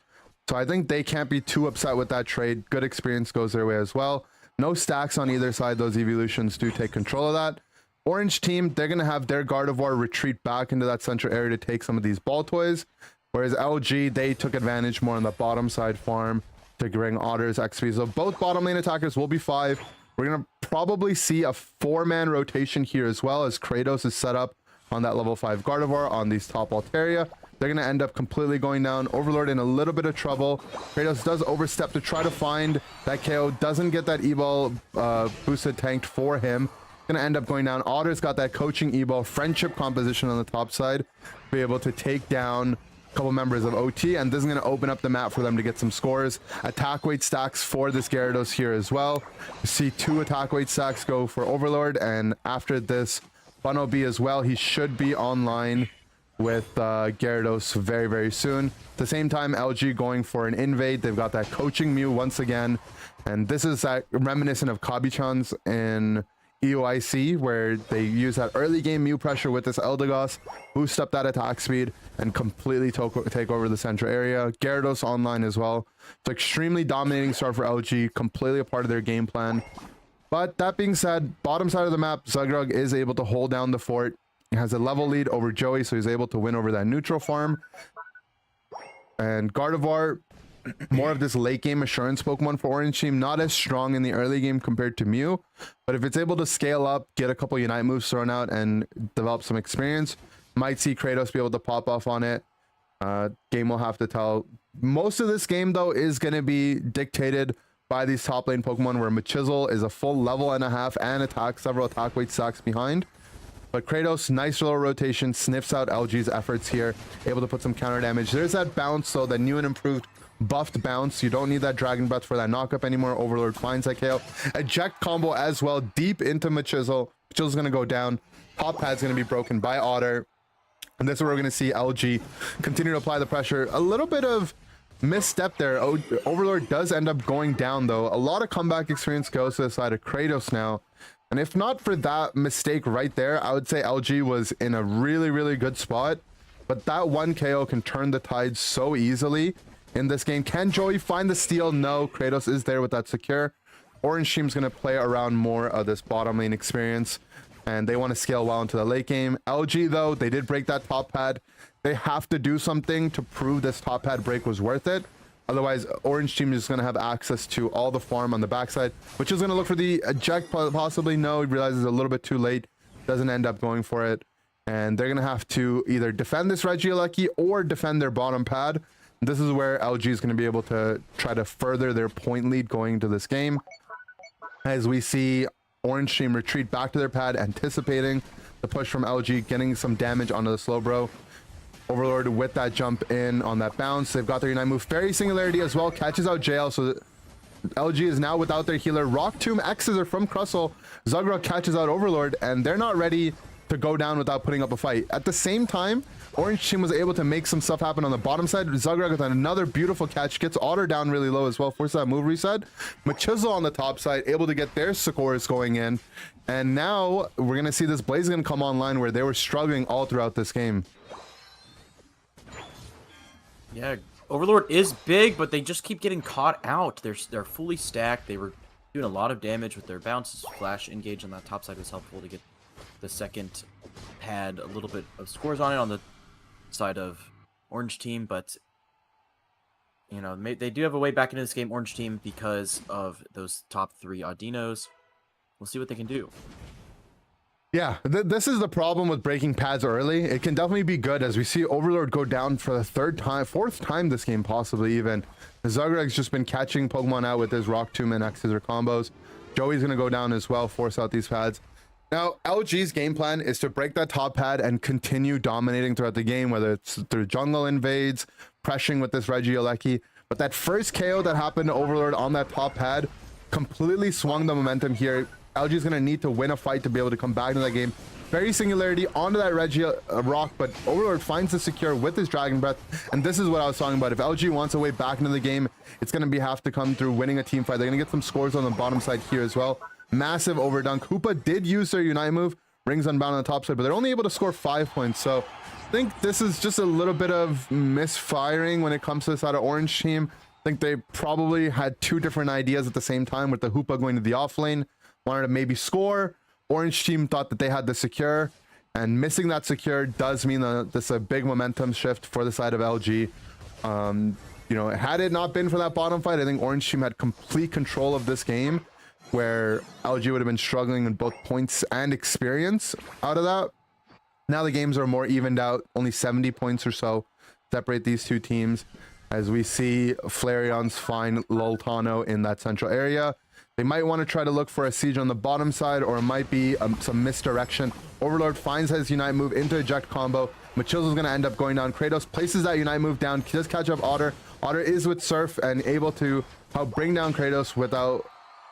So I think they can't be too upset with that trade. Good experience goes their way as well. No stacks on either side. Those evolutions do take control of that. Orange team, they're going to have their Gardevoir retreat back into that central area to take some of these ball toys. Whereas LG, they took advantage more on the bottom side farm to bring Otter's XP. So both bottom lane attackers will be 5. We're going to probably see a 4-man rotation here as well, as Kratos is set up on that level 5 Gardevoir on these top Altaria. They're going to end up completely going down. Overlord in a little bit of trouble. Kratos does overstep to try to find that KO. Doesn't get that E-Ball boosted tanked for him. Gonna end up going down. Otter's got that coaching E-Ball friendship composition on the top side, be able to take down a couple members of OT, and this is going to open up the map for them to get some scores. Attack weight stacks for this Gyarados here as well. You see 2 attack weight stacks go for Overlord, and after this Funnel B as well, he should be online with Gyarados very, very soon. At the same time, LG going for an invade. They've got that coaching Mew once again, and this is that reminiscent of Kabi-chan's in EOIC, where they use that early game Mew pressure with this Eldegoss, boost up that attack speed, and completely take over the central area. Gyarados online as well. It's extremely dominating start for LG, completely a part of their game plan. But that being said, bottom side of the map, Zugrug is able to hold down the fort. He has a level lead over Joey, so he's able to win over that neutral farm. And Gardevoir, more of this late game assurance Pokemon for Orange Team, not as strong in the early game compared to Mew, but if it's able to scale up, get a couple Unite moves thrown out, and develop some experience, might see Kratos be able to pop off on it. Game will have to tell. Most of this game, though, is going to be dictated by these top lane Pokemon, where Machizel is a full level and a half and attack several attack weight stacks behind. But Kratos, nice little rotation, sniffs out LG's efforts here, able to put some counter damage. There's that bounce, though, that new and improved buffed bounce. You don't need that Dragon Breath for that knockup anymore. Overlord finds that KO. Eject combo as well, deep into Machizel. Machizel's going to go down. Top pad's going to be broken by Otter. And this is where we're going to see LG continue to apply the pressure. A little bit of misstep there. Overlord does end up going down, though. A lot of comeback experience goes to the side of Kratos now. And if not for that mistake right there, I would say LG was in a really, really good spot. But that one KO can turn the tide so easily in this game. Can Joey find the steal? No. Kratos is there with that secure. Orange team's going to play around more of this bottom lane experience, and they want to scale well into the late game. LG, though, they did break that top pad. They have to do something to prove this top pad break was worth it. Otherwise, Orange team is going to have access to all the farm on the backside, which is going to look for the eject, possibly. No, he realizes a little bit too late. Doesn't end up going for it. And they're going to have to either defend this Regieleki or defend their bottom pad. This is where LG is going to be able to try to further their point lead going into this game. As we see Orange team retreat back to their pad, anticipating the push from LG, getting some damage onto the Slowbro. Overlord with that jump in on that bounce. They've got their Unite move. Fairy Singularity as well, catches out JL, so LG is now without their healer. Rock Tomb X's are from Crustle. Zugrug catches out Overlord, and they're not ready to go down without putting up a fight. At the same time, Orange team was able to make some stuff happen on the bottom side. Zugrug with another beautiful catch, gets Otter down really low as well, forces that move reset. Machizel on the top side, able to get their scores going in. And now we're going to see this Blaziken come online, where they were struggling all throughout this game. Yeah, Overlord is big, but they just keep getting caught out. They're fully stacked. They were doing a lot of damage with their bounces. Flash engage on that top side was helpful to get the second pad a little bit of scores on it on the side of Orange team, but you know, they do have a way back into this game, Orange team, because of those top 3 Audinos. We'll see what they can do. Yeah, this is the problem with breaking pads early. It can definitely be good as we see Overlord go down for the 4th time this game, possibly even. Zugreg's just been catching Pokemon out with his Rock Tomb and X Scissor combos. Joey's going to go down as well, force out these pads. Now, LG's game plan is to break that top pad and continue dominating throughout the game, whether it's through jungle invades, pressuring with this Regieleki. But that first KO that happened to Overlord on that top pad completely swung the momentum here. LG is going to need to win a fight to be able to come back to that game. Very Singularity onto that Rock, but Overlord finds the secure with his Dragon Breath. And this is what I was talking about. If LG wants a way back into the game, it's going to have to come through winning a team fight. They're going to get some scores on the bottom side here as well. Massive overdunk. Hoopa did use their Unite move. Rings Unbound on the top side, but they're only able to score 5 points. So I think this is just a little bit of misfiring when it comes to this side of Orange team. I think they probably had 2 different ideas at the same time, with the Hoopa going to the off lane, wanted to maybe score. Orange team thought that they had the secure, and missing that secure does mean that this is a big momentum shift for the side of LG. You know, had it not been for that bottom fight, I think Orange team had complete control of this game, where LG would have been struggling in both points and experience out of that. Now the games are more evened out, only 70 points or so separate these 2 teams, as we see Flareon's find Loltano in that central area. They might want to try to look for a siege on the bottom side, or it might be some misdirection. Overlord finds his Unite move into eject combo. Machilla's going to end up going down. Kratos places that Unite move down, does catch up Otter. Otter is with Surf and able to help bring down Kratos without,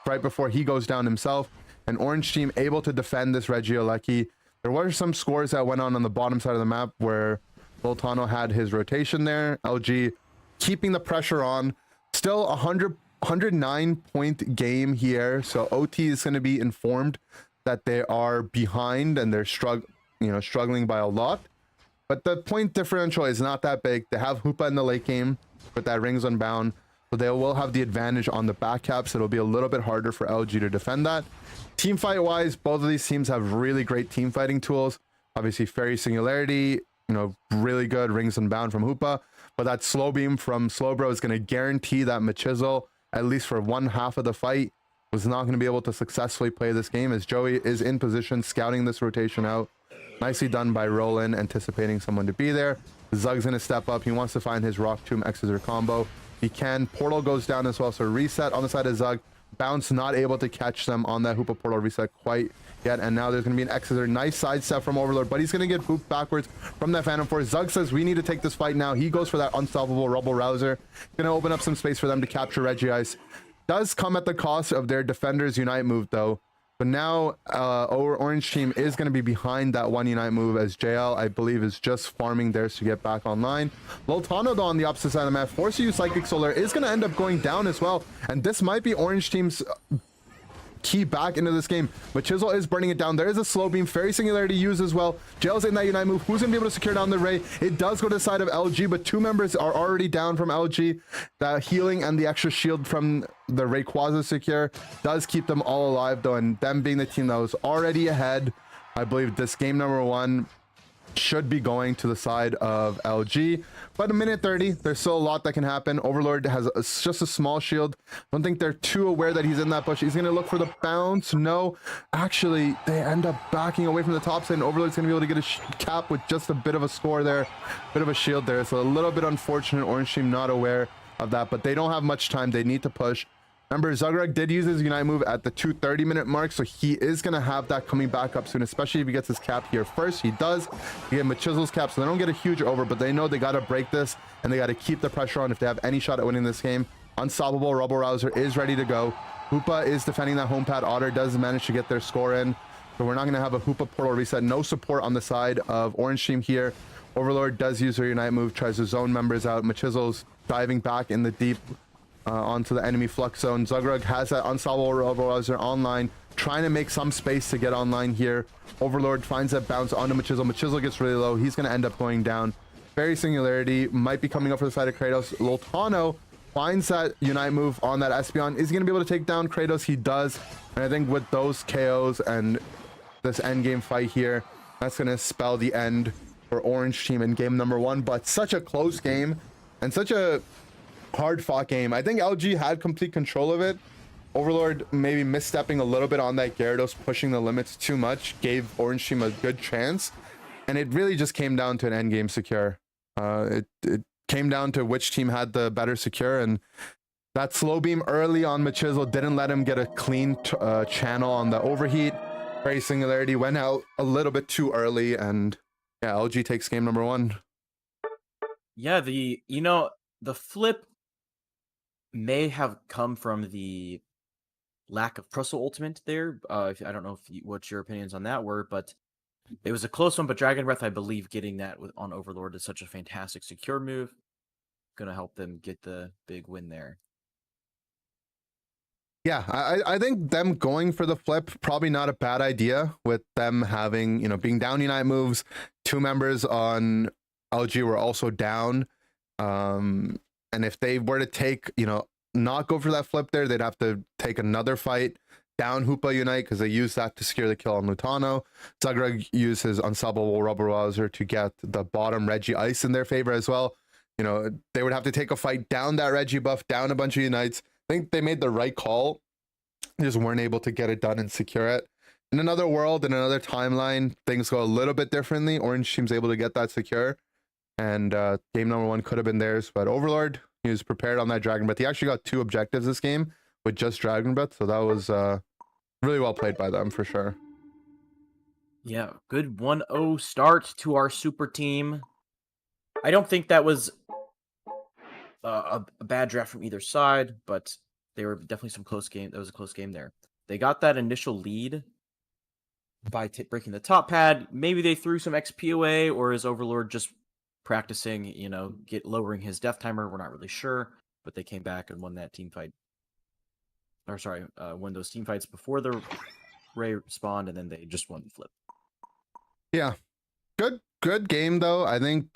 right before he goes down himself. And Orange team able to defend this Regieleki. There were some scores that went on the bottom side of the map where Loltano had his rotation there. LG keeping the pressure on. Still 109 point game here, so OT is going to be informed that they are behind and they're struggling by a lot. But the point differential is not that big. They have Hoopa in the late game with that Rings Unbound, so they will have the advantage on the back caps. It'll be a little bit harder for LG to defend that. Team fight wise, both of these teams have really great team fighting tools. Obviously, Fairy Singularity, you know, really good Rings Unbound from Hoopa, but that Slow Beam from Slowbro is going to guarantee that Machizel, at least for one half of the fight, was not going to be able to successfully play this game, as Joey is in position scouting this rotation out. Nicely done by Roland, anticipating someone to be there. Zug's going to step up. He wants to find his Rock Tomb X Scissor combo. He can. Portal goes down as well, so reset on the side of Zug. Bounce not able to catch them on that Hoopa portal reset quite yet, and now there's going to be an X Scissor. Nice sidestep from Overlord, but he's going to get booped backwards from that Phantom Force. Zug says we need to take this fight now. He goes for that unstoppable Rubble Rouser. Going to open up some space for them to capture Regice. Does come at the cost of their Defender's Unite move though. But now Orange team is going to be behind that one Unite move, as JL, I believe, is just farming theirs to get back online. Loltano, though, on the opposite side of the map, forced to use Psychic Solar, is going to end up going down as well. And this might be Orange team's key back into this game, but Chisel is burning it down. There is a Slow Beam, Fairy Singularity used as well. JL's in that Unite move. Who's going to be able to secure down the Ray? It does go to the side of LG, but 2 members are already down from LG. That healing and the extra shield from the Rayquaza secure does keep them all alive, though, and them being the team that was already ahead, I believe this game number 1 should be going to the side of LG. But a minute 30, there's still a lot that can happen. Overlord has just a small shield. I don't think they're too aware that he's in that bush. He's going to look for the bounce. No, actually, they end up backing away from the top side, and Overlord's going to be able to get a cap with just a bit of a score there, bit of a shield there. So a little bit unfortunate. Orange team not aware of that, but they don't have much time. They need to push. Remember, Zugreg did use his Unite move at the 2:30-minute mark, so he is going to have that coming back up soon, especially if he gets his cap here first. He does. He gets Machizel's cap, so they don't get a huge over, but they know they got to break this, and they got to keep the pressure on if they have any shot at winning this game. Unstoppable Rubble Rouser is ready to go. Hoopa is defending that home pad. Otter does manage to get their score in, so we're not going to have a Hoopa portal reset. No support on the side of Orange team here. Overlord does use her Unite move, tries to zone members out. Machizel's diving back in the deep onto the enemy flux zone. Zugrug has that unstoppable Rubble Rouser online, trying to make some space to get online here. Overlord finds that bounce onto Machizel. Machizel gets really low. He's going to end up going down. Fairy Singularity might be coming up for the side of Kratos. Loltano finds that Unite move on that Espeon. Is he going to be able to take down Kratos? He does. And I think with those KOs and this end game fight here, that's going to spell the end for Orange team in game number 1. But such a close game and such a hard fought game. I think LG had complete control of it. Overlord maybe misstepping a little bit on that Gyarados, pushing the limits too much, gave Orange Team a good chance. And it really just came down to an end game secure. It came down to which team had the better secure, and that slow beam early on Machisel didn't let him get a clean channel on the overheat. Very Singularity went out a little bit too early, and yeah, LG takes game number 1. Yeah, the flip may have come from the lack of Prustle ultimate there. I don't know what your opinions on that were, but it was a close one. But Dragon Breath, I believe, getting that on Overlord is such a fantastic secure move. Going to help them get the big win there. Yeah, I think them going for the flip, probably not a bad idea with them having, being down Unite moves. 2 members on LG were also down. And if they were to take, not go for that flip there, they'd have to take another fight down Hoopa Unite because they used that to secure the kill on Lutano. Zagreg used his unstoppable Rubber Rouser to get the bottom Reggie Ice in their favor as well. They would have to take a fight down that Reggie buff, down a bunch of Unites. I think they made the right call. They just weren't able to get it done and secure it. In another world, in another timeline, things go a little bit differently. Orange team's able to get that secure. And game number 1 could have been theirs. But Overlord, he was prepared on that Dragon Breath. He actually got 2 objectives this game with just Dragon Breath. So that was really well played by them for sure. Yeah, good 1-0 start to our super team. I don't think that was a bad draft from either side, but they were definitely some close game. That was a close game there. They got that initial lead by breaking the top pad. Maybe they threw some XP away, or is Overlord just practicing, lowering his death timer? We're not really sure, but they came back and won that team fight. Or sorry, won those team fights before the Ray spawned, and then they just won the flip. Yeah, good game though. I think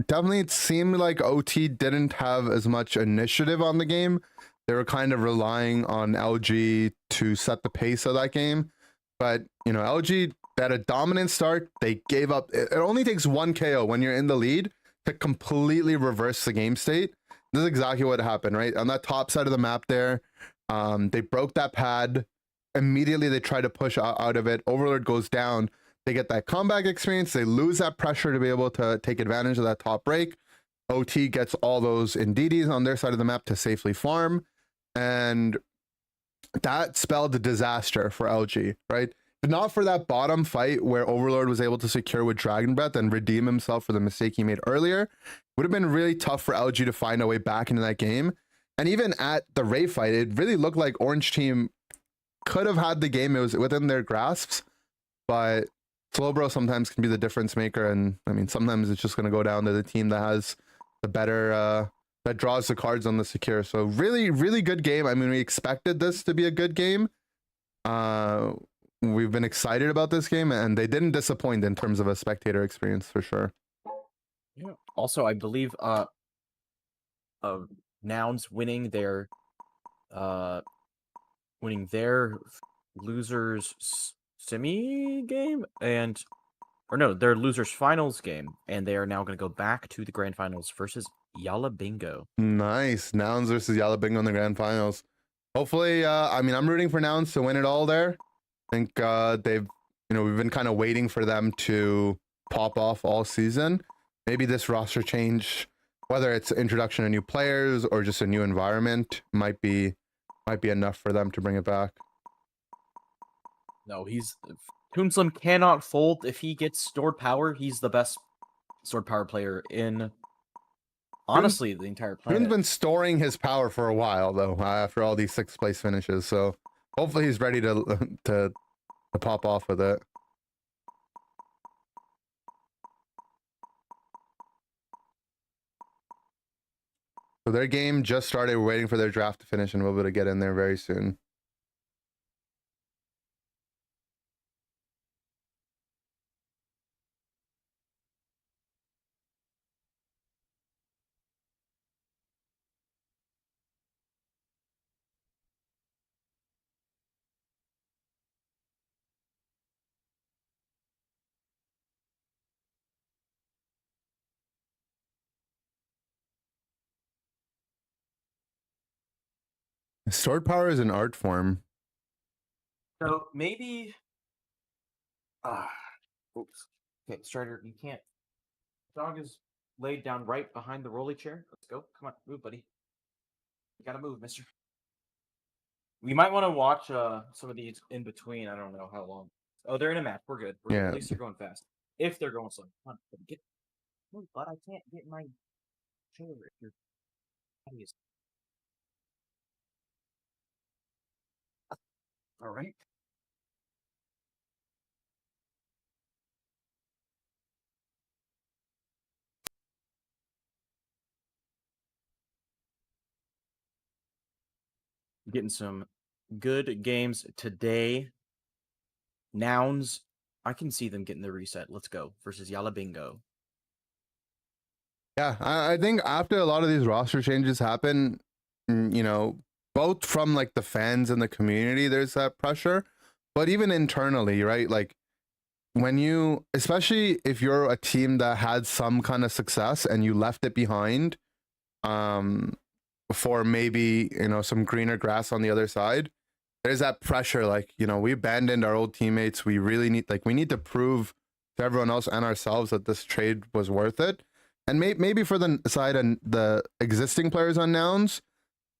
definitely it seemed like OT didn't have as much initiative on the game. They were kind of relying on LG to set the pace of that game. But, LG had a dominant start. They gave up. It only takes 1 KO when you're in the lead to completely reverse the game state. This is exactly what happened, right? On that top side of the map there, they broke that pad. Immediately, they try to push out of it. Overlord goes down. They get that comeback experience. They lose that pressure to be able to take advantage of that top break. OT gets all those Indeedis on their side of the map to safely farm. And that spelled a disaster for LG, right? If not for that bottom fight where Overlord was able to secure with Dragon Breath and redeem himself for the mistake he made earlier, it would have been really tough for LG to find a way back into that game. And even at the Ray fight, it really looked like Orange Team could have had the game. It was within their grasps, but Slowbro sometimes can be the difference maker. And I mean, sometimes it's just going to go down to the team that has the better, that draws the cards on the secure. So really, really good game. I mean, we expected this to be a good game. We've been excited about this game, and they didn't disappoint in terms of a spectator experience for sure. Yeah. Also, I believe Nouns winning their losers semi game their losers finals game, and they are now going to go back to the grand finals versus Yab Bingo. Nice. Nouns versus Yab Bingo in the grand finals. Hopefully, I mean, I'm rooting for Nouns to win it all there. I think we've been kind of waiting for them to pop off all season. Maybe this roster change, whether it's introduction of new players or just a new environment, might be enough for them to bring it back. No, Toonslim cannot fold if he gets stored power. He's the best stored power player in, honestly, the entire planet. Toon's been storing his power for a while though, after all these 6th place finishes. So hopefully he's ready to pop off with it. So their game just started. We're waiting for their draft to finish, and we'll be able to get in there very soon. Sword power is an art form. So maybe. Oops. Okay, Strider, you can't. Dog is laid down right behind the rolly chair. Let's go. Come on, move, buddy. You gotta move, mister. We might want to watch some of these in between. I don't know how long. Oh, they're in a match. We're good. We're good. Yeah. At least they're going fast. If they're going slow. Come on, get move, bud. I can't get my chair if your body is. All right. Getting some good games today. Nouns, I can see them getting the reset. Let's go versus Yab Bingo. Yeah, I think after a lot of these roster changes happen, you know, both from like the fans and the community, there's that pressure, but even internally, right? Like when you, especially if you're a team that had some kind of success and you left it behind, for maybe, you know, some greener grass on the other side, there's that pressure. Like, you know, we abandoned our old teammates. We really need, like, we need to prove to everyone else and ourselves that this trade was worth it. And maybe for the side and the existing players on Nouns,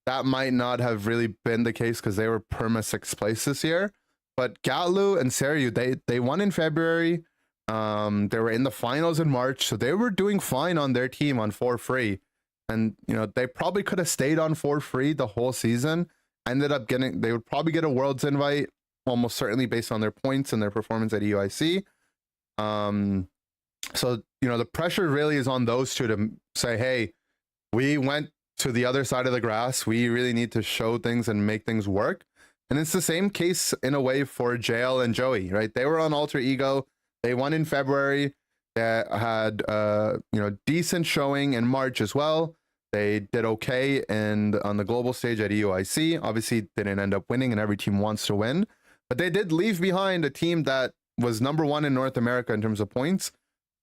that might not have really been the case because they were perma 6th place this year. But Gatlu and Seryu, they won in February. They were in the finals in March, so they were doing fine on their team on 4-free. And, you know, they probably could have stayed on 4-free the whole season. Ended up getting, they would probably get a Worlds invite, almost certainly based on their points and their performance at EUIC. So, you know, the pressure really is on those two to say, hey, we went to the other side of the grass. We really need to show things and make things work. And it's the same case in a way for JL and Joey, right? They were on Alter Ego. They won in February. They had, you know, decent showing in March as well. They did okay and on the global stage at EUIC. Obviously, didn't end up winning, and every team wants to win. But they did leave behind a team that was #1 in North America in terms of points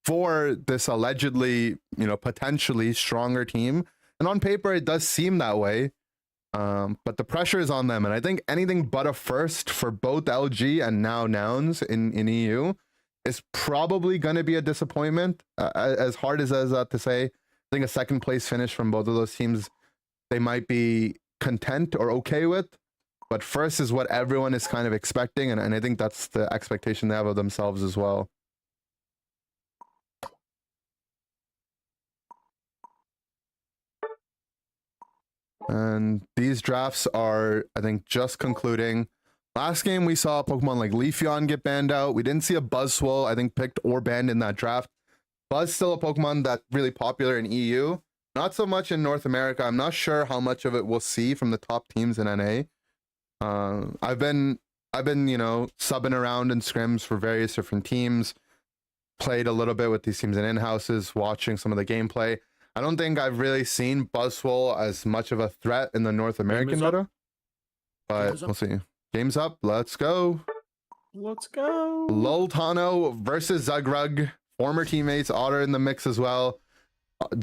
for this allegedly, you know, potentially stronger team. And on paper, it does seem that way. But the pressure is on them. And I think anything but a first for both LG and now Nouns in EU is probably going to be a disappointment. As hard as that to say, I think a 2nd place finish from both of those teams, they might be content or okay with. But first is what everyone is kind of expecting. And I think that's the expectation they have of themselves as well. And these drafts are, I think, just concluding. Last game, we saw Pokemon like Leafeon get banned out. We didn't see a Buzzwole, I think, picked or banned in that draft. Buzz still a Pokemon that's really popular in EU. Not so much in North America. I'm not sure how much of it we'll see from the top teams in NA. I've been, you know, subbing around in scrims for various different teams. Played a little bit with these teams in in-houses, watching some of the gameplay. I don't think I've really seen Buzzwole as much of a threat in the North American meta. But we'll see. Game's up. Let's go. Let's go. Loltano versus Zugrug. Former teammates. Otter in the mix as well.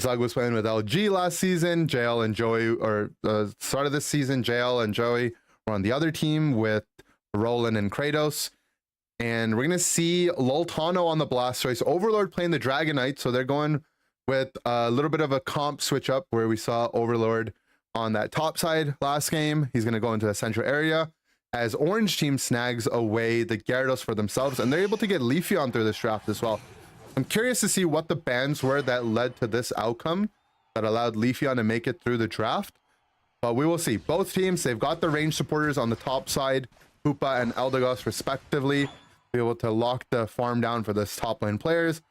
Zug was playing with LG last season. JL and Joey, or start of this season, JL and Joey were on the other team with Roland and Kratos. And we're going to see Loltano on the Blastoise. Overlord playing the Dragonite. So they're going with a little bit of a comp switch up where we saw Overlord on that top side last game. He's going to go into the central area as Orange team snags away the Gyarados for themselves, and they're able to get Leafeon through this draft as well. I'm curious to see what the bans were that led to this outcome that allowed Leafeon to make it through the draft, but we will see. Both teams, they've got the range supporters on the top side, Hoopa and Eldegoss respectively, be able to lock the farm down for this top lane players.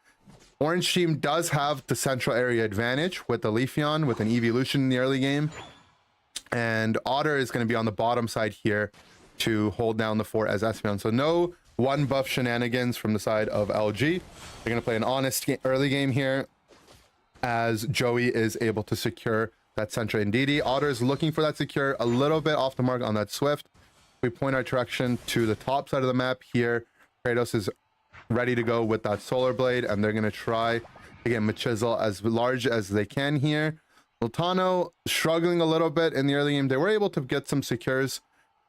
Orange team does have the central area advantage with the Leafeon, with an evolution in the early game. And Otter is going to be on the bottom side here to hold down the fort as Espeon. So no one buff shenanigans from the side of LG. They're going to play an honest early game here as Joey is able to secure that central Indeedee. Otter is looking for that secure, a little bit off the mark on that Swift. We point our direction to the top side of the map here. Kratos is ready to go with that Solar Blade, and they're going to try to get Machisel as large as they can here. Lutano struggling a little bit in the early game. They were able to get some secures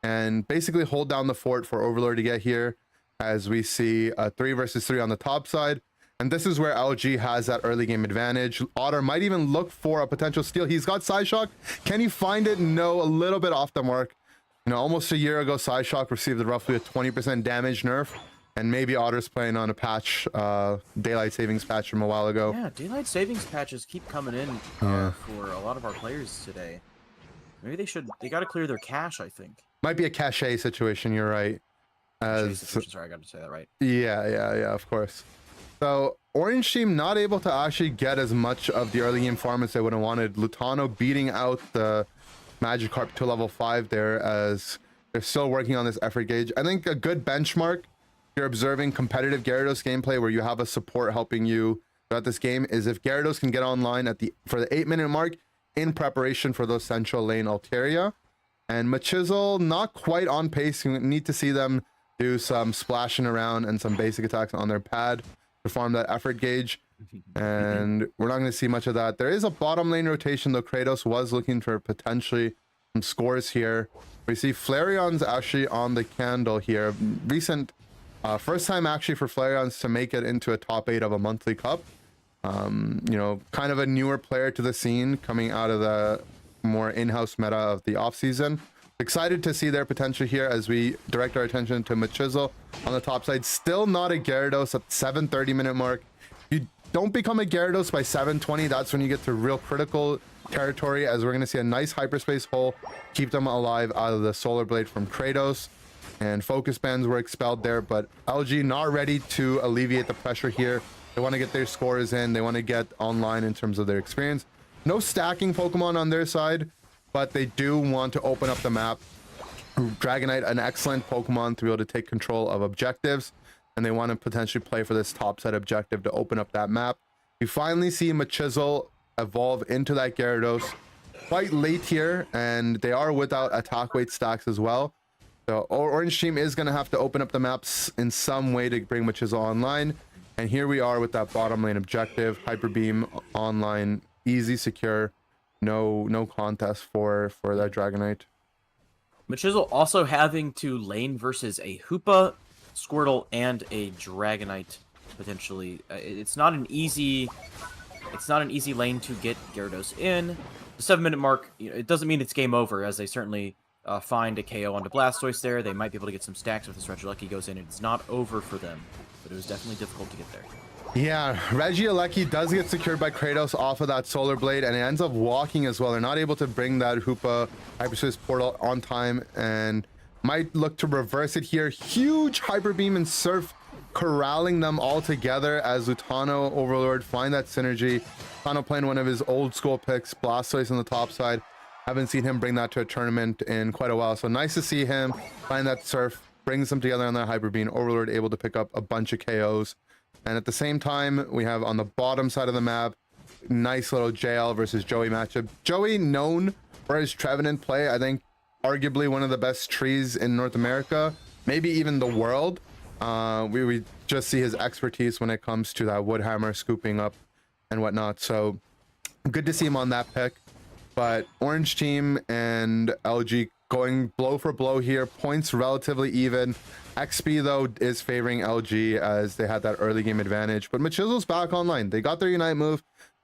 and basically hold down the fort for Overlord to get here, as we see a 3 versus 3 on the top side. And this is where LG has that early game advantage. Otter might even look for a potential steal. He's got Psyshock. Can he find it? No, a little bit off the mark. You know, almost a year ago, Psyshock received roughly a 20% damage nerf. And maybe Otter's playing on a patch, Daylight Savings patch from a while ago. Yeah, Daylight Savings patches keep coming in for a lot of our players today. Maybe they got to clear their cache, I think. Might be a cache situation, you're right. Sorry, I got to say that right. Yeah, of course. So Orange team not able to actually get as much of the early game farm as they would have wanted. Lutano beating out the Magikarp to level 5 there, as they're still working on this effort gauge. I think a good benchmark, you're observing competitive Gyarados gameplay where you have a support helping you throughout this game, is if Gyarados can get online for the 8-minute mark in preparation for those central lane Altaria. And Machisel not quite on pace. You need to see them do some splashing around and some basic attacks on their pad to farm that effort gauge. And we're not going to see much of that. There is a bottom lane rotation, though. Kratos was looking for potentially some scores here. We see Flareon's actually on the candle here. Recent first time actually for Flareon's to make it into a top 8 of a monthly cup. You know, kind of a newer player to the scene coming out of the more in-house meta of the off-season. Excited to see their potential here as we direct our attention to Machisel on the top side. Still not a Gyarados at 7:30-minute mark. You don't become a Gyarados by 7:20. That's when you get to real critical territory, as we're going to see a nice hyperspace hole keep them alive out of the Solar Blade from Kratos. And focus bands were expelled there, but LG not ready to alleviate the pressure here. They want to get their scores in. They want to get online in terms of their experience. No stacking Pokemon on their side, but they do want to open up the map. Dragonite, an excellent Pokemon to be able to take control of objectives, and they want to potentially play for this top set objective to open up that map. We finally see Machisel evolve into that Gyarados quite late here, and they are without attack weight stacks as well. So Orange team is going to have to open up the maps in some way to bring Machisel online. And here we are with that bottom lane objective. Hyper Beam online, easy, secure, no contest for that Dragonite. Machisel also having to lane versus a Hoopa, Squirtle, and a Dragonite potentially. It's not an easy lane to get Gyarados in. The 7-minute mark, you know, it doesn't mean it's game over, as they certainly find a KO onto Blastoise there. They might be able to get some stacks if this Regieleki goes in. It's not over for them, but it was definitely difficult to get there. Yeah, Regieleki does get secured by Kratos off of that Solar Blade, and it ends up walking as well. They're not able to bring that Hoopa Hyperspace Portal on time, and might look to reverse it here. Huge Hyper Beam and Surf corralling them all together as Lutano Overlord find that synergy. Lutano playing one of his old school picks, Blastoise on the top side. Haven't seen him bring that to a tournament in quite a while, so nice to see him find that Surf, brings them together on that Hyper Beam. Overlord able to pick up a bunch of KOs. And at the same time, we have on the bottom side of the map, nice little JL versus Joey matchup. Joey known for his Trevenant play, I think arguably one of the best trees in North America, maybe even the world. We just see his expertise when it comes to that Woodhammer scooping up and whatnot. So good to see him on that pick. But Orange team and LG going blow for blow here. Points relatively even. XP though is favoring LG as they had that early game advantage. But Machisel's back online. They got their Unite move.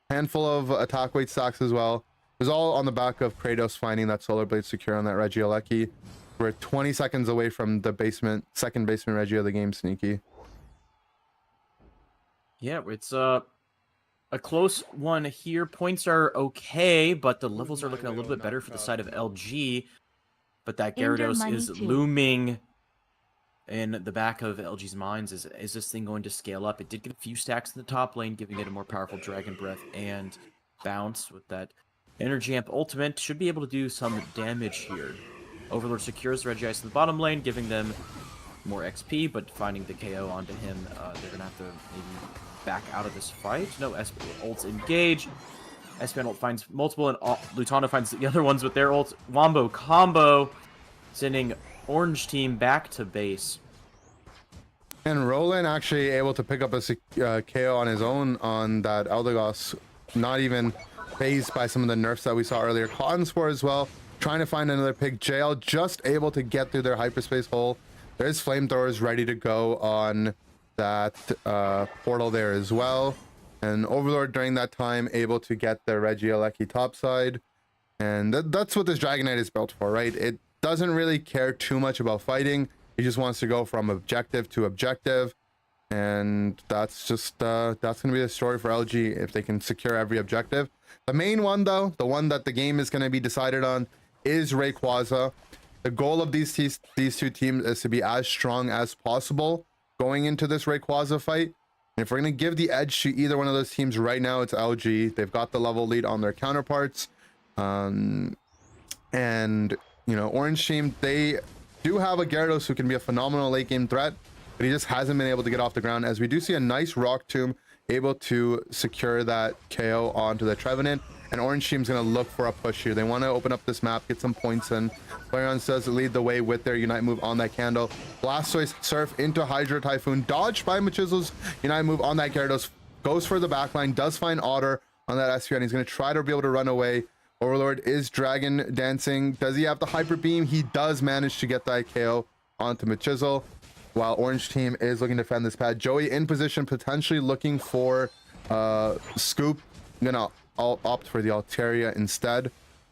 Handful of attack weight stacks as well. It was all on the back of Kratos finding that Solar Blade secure on that Regieleki. We're 20 seconds away from the second basement Reggie of the game, Sneaky. Yeah, it's a close one here. Points are okay, but the levels are looking a little bit better for the side of LG. But that Gyarados is looming in the back of LG's minds. Is this thing going to scale up? It did get a few stacks in the top lane, giving it a more powerful Dragon Breath and Bounce with that Energy Amp Ultimate. Should be able to do some damage here. Overlord secures Regice in the bottom lane, giving them more XP, but finding the KO onto him, they're going to have to maybe back out of this fight. No, ults engage. Espan ult finds multiple, and Lutano finds the other ones with their ults. Wombo combo, sending Orange team back to base. And Roland actually able to pick up a KO on his own on that Eldegoss. Not even phased by some of the nerfs that we saw earlier. Cotton Spore as well, trying to find another pick. JL just able to get through their hyperspace hole. There's flamethrowers ready to go on that portal there as well. And Overlord during that time able to get the Reggie Alecki topside. And that's what this Dragon Knight is built for, right? It doesn't really care too much about fighting. He just wants to go from objective to objective. And that's just that's going to be the story for LG if they can secure every objective. The main one, though, the one that the game is going to be decided on, is Rayquaza. The goal of these two teams is to be as strong as possible going into this Rayquaza fight. And if we're going to give the edge to either one of those teams right now, it's LG. They've got the level lead on their counterparts. And, you know, Orange team, they do have a Gyarados who can be a phenomenal late game threat, but he just hasn't been able to get off the ground, as we do see a nice Rock Tomb able to secure that KO onto the Trevenant. And Orange team's going to look for a push here. They want to open up this map, get some points in. Flareon does lead the way with their Unite move on that Candle. Blastoise Surf into Hydro Typhoon, dodged by Machizel's Unite move on that Gyarados. Goes for the backline, does find Otter on that SPN. He's going to try to be able to run away. Overlord is Dragon Dancing. Does he have the Hyper Beam? He does manage to get that KO onto Machizel, while Orange team is looking to defend this pad. Joey in position, potentially looking for Scoop. I'm gonna opt for the Altaria instead.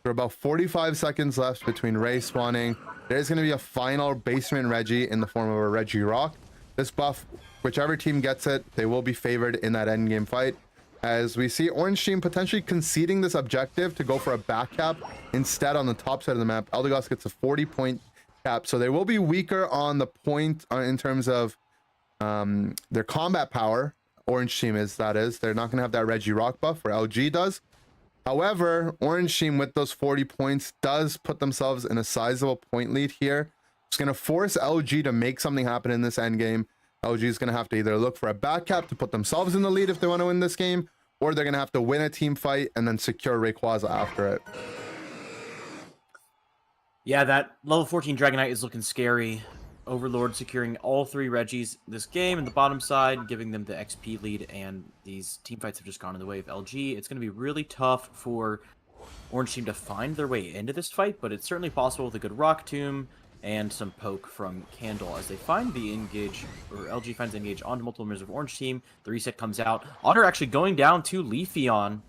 There are about 45 seconds left between Ray spawning. There's going to be a final basement Reggie in the form of a Reggie Rock. This buff, whichever team gets it, they will be favored in that endgame fight. As we see Orange team potentially conceding this objective to go for a back cap instead on the top side of the map. Eldegoss gets a 40-point cap, so they will be weaker on the point in terms of their combat power. Orange team is, that is. They're not going to have that Reggie Rock buff where LG does. However, Orange team with those 40 points does put themselves in a sizable point lead here. It's going to force LG to make something happen in this end game. LG is going to have to either look for a back cap to put themselves in the lead if they want to win this game, or they're going to have to win a team fight and then secure Rayquaza after it. Yeah, that level 14 Dragon Knight is looking scary. Overlord securing all three Reggies this game in the bottom side, giving them the XP lead, and these team fights have just gone in the way of LG. It's going to be really tough for Orange team to find their way into this fight, but it's certainly possible with a good Rock Tomb and some poke from Candle as they find the engage, or LG finds the engage onto multiple members of Orange team. The reset comes out. Otter actually going down to Leafeon.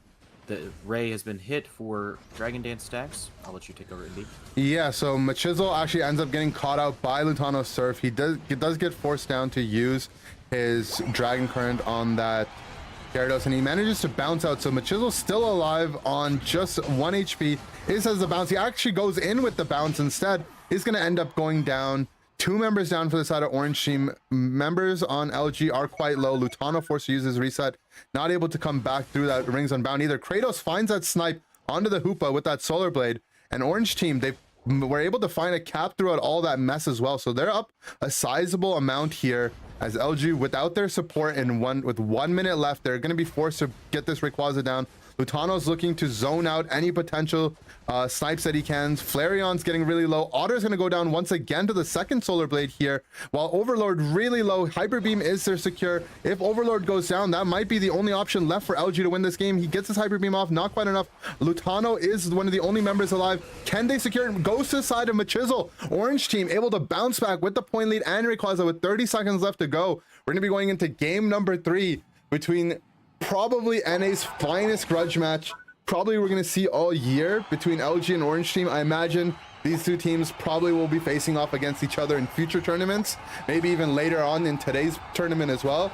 The Ray has been hit for Dragon Dance stacks. I'll let you take over, Indy. Yeah, so Machizel actually ends up getting caught out by Lutano Surf. He does get forced down to use his Dragon Current on that Gyarados, and he manages to bounce out. So Machizel's still alive on just 1 HP. His has the bounce. He actually goes in with the bounce instead. He's going to end up going down. 2 members down for the side of Orange team. Members on LG are quite low. Lutano forced to use his reset. Not able to come back through that Rings Unbound either. Kratos finds that snipe onto the Hoopa with that Solar Blade. And Orange team, they were able to find a cap throughout all that mess as well. So they're up a sizable amount here, as LG, without their support with 1 minute left, they're going to be forced to get this Rayquaza down. Lutano's looking to zone out any potential snipes that he can. Flareon's getting really low. Otter's going to go down once again to the second Solar Blade here, while Overlord really low. Hyper Beam is their secure. If Overlord goes down, that might be the only option left for LG to win this game. He gets his Hyper Beam off, not quite enough. Lutano is one of the only members alive. Can they secure it? Goes to the side of Machizel. Orange team able to bounce back with the point lead and Rayquaza with 30 seconds left to go. We're going to be going into game number 3 between probably NA's finest grudge match, probably we're going to see all year between LG and Orange team. I imagine these two teams probably will be facing off against each other in future tournaments, maybe even later on in today's tournament as well.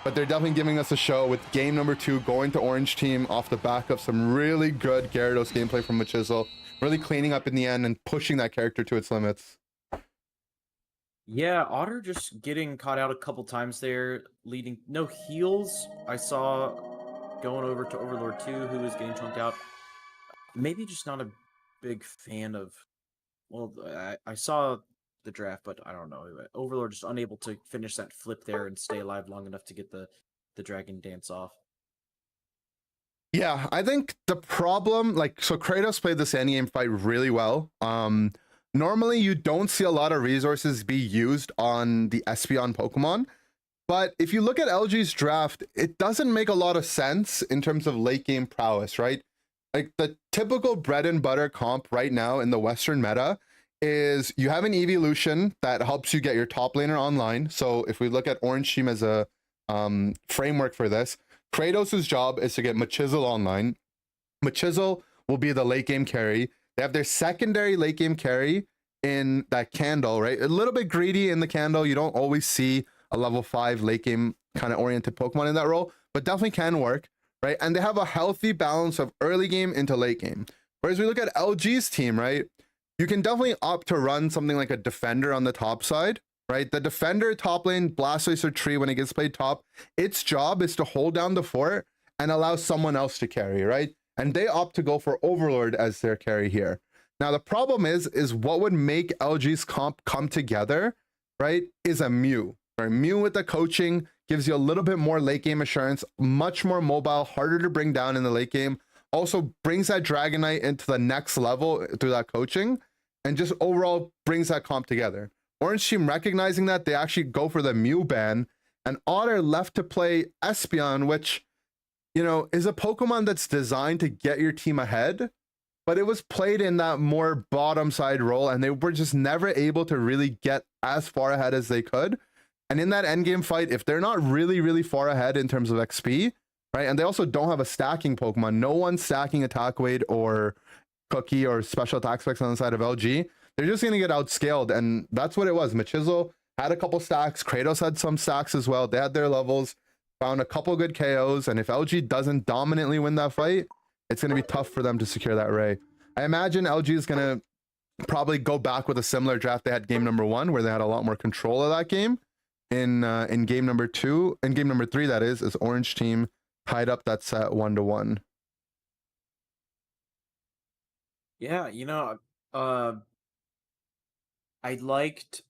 But they're definitely giving us a show with game number 2 going to Orange team off the back of some really good Gyarados gameplay from Machizel, really cleaning up in the end and pushing that character to its limits. Yeah, Otter just getting caught out a couple times there, leading no heals. I saw going over to Overlord 2, who was getting chunked out. Maybe just not a big fan of, well, I saw the draft, but I don't know. Overlord just unable to finish that flip there and stay alive long enough to get the Dragon Dance off. Yeah, I think the problem, so Kratos played this endgame fight really well. Normally, you don't see a lot of resources be used on the Espeon Pokemon, but if you look at LG's draft, it doesn't make a lot of sense in terms of late game prowess, right? Like the typical bread and butter comp right now in the Western meta is you have an evolution that helps you get your top laner online. So if we look at Orange Team as a framework for this, Kratos' job is to get Machizel online. Machizel will be the late game carry. They have their secondary late game carry in that Candle, right? A little bit greedy in the Candle. You don't always see a level 5 late game kind of oriented Pokemon in that role, but definitely can work, right? And they have a healthy balance of early game into late game. Whereas we look at LG's team, right? You can definitely opt to run something like a defender on the top side, right? The defender top lane, Blastoise or Tree, when it gets played top, its job is to hold down the fort and allow someone else to carry, right? And they opt to go for Overlord as their carry here. Now, the problem is what would make LG's comp come together, right, is a Mew. Right? Mew with the coaching gives you a little bit more late game assurance, much more mobile, harder to bring down in the late game. Also brings that Dragonite into the next level through that coaching, and just overall brings that comp together. Orange Team recognizing that, they actually go for the Mew ban, and Otter left to play Espeon, which, you know, is a Pokemon that's designed to get your team ahead, but it was played in that more bottom side role, and they were just never able to really get as far ahead as they could. And in that endgame fight, if they're not really, really far ahead in terms of XP, right, and they also don't have a stacking Pokemon, no one's stacking attack weight or cookie or special attack specs on the side of LG, they're just going to get outscaled. And that's what it was. Machizel had a couple stacks. Kratos had some stacks as well. They had their levels, found a couple good KOs. And if LG doesn't dominantly win that fight, it's going to be tough for them to secure that Ray. I imagine LG is going to probably go back with a similar draft they had game number 1, where they had a lot more control of that game. In game number 2, in game number 3, that is Orange Team tied up that set 1-1. Yeah, you know, I liked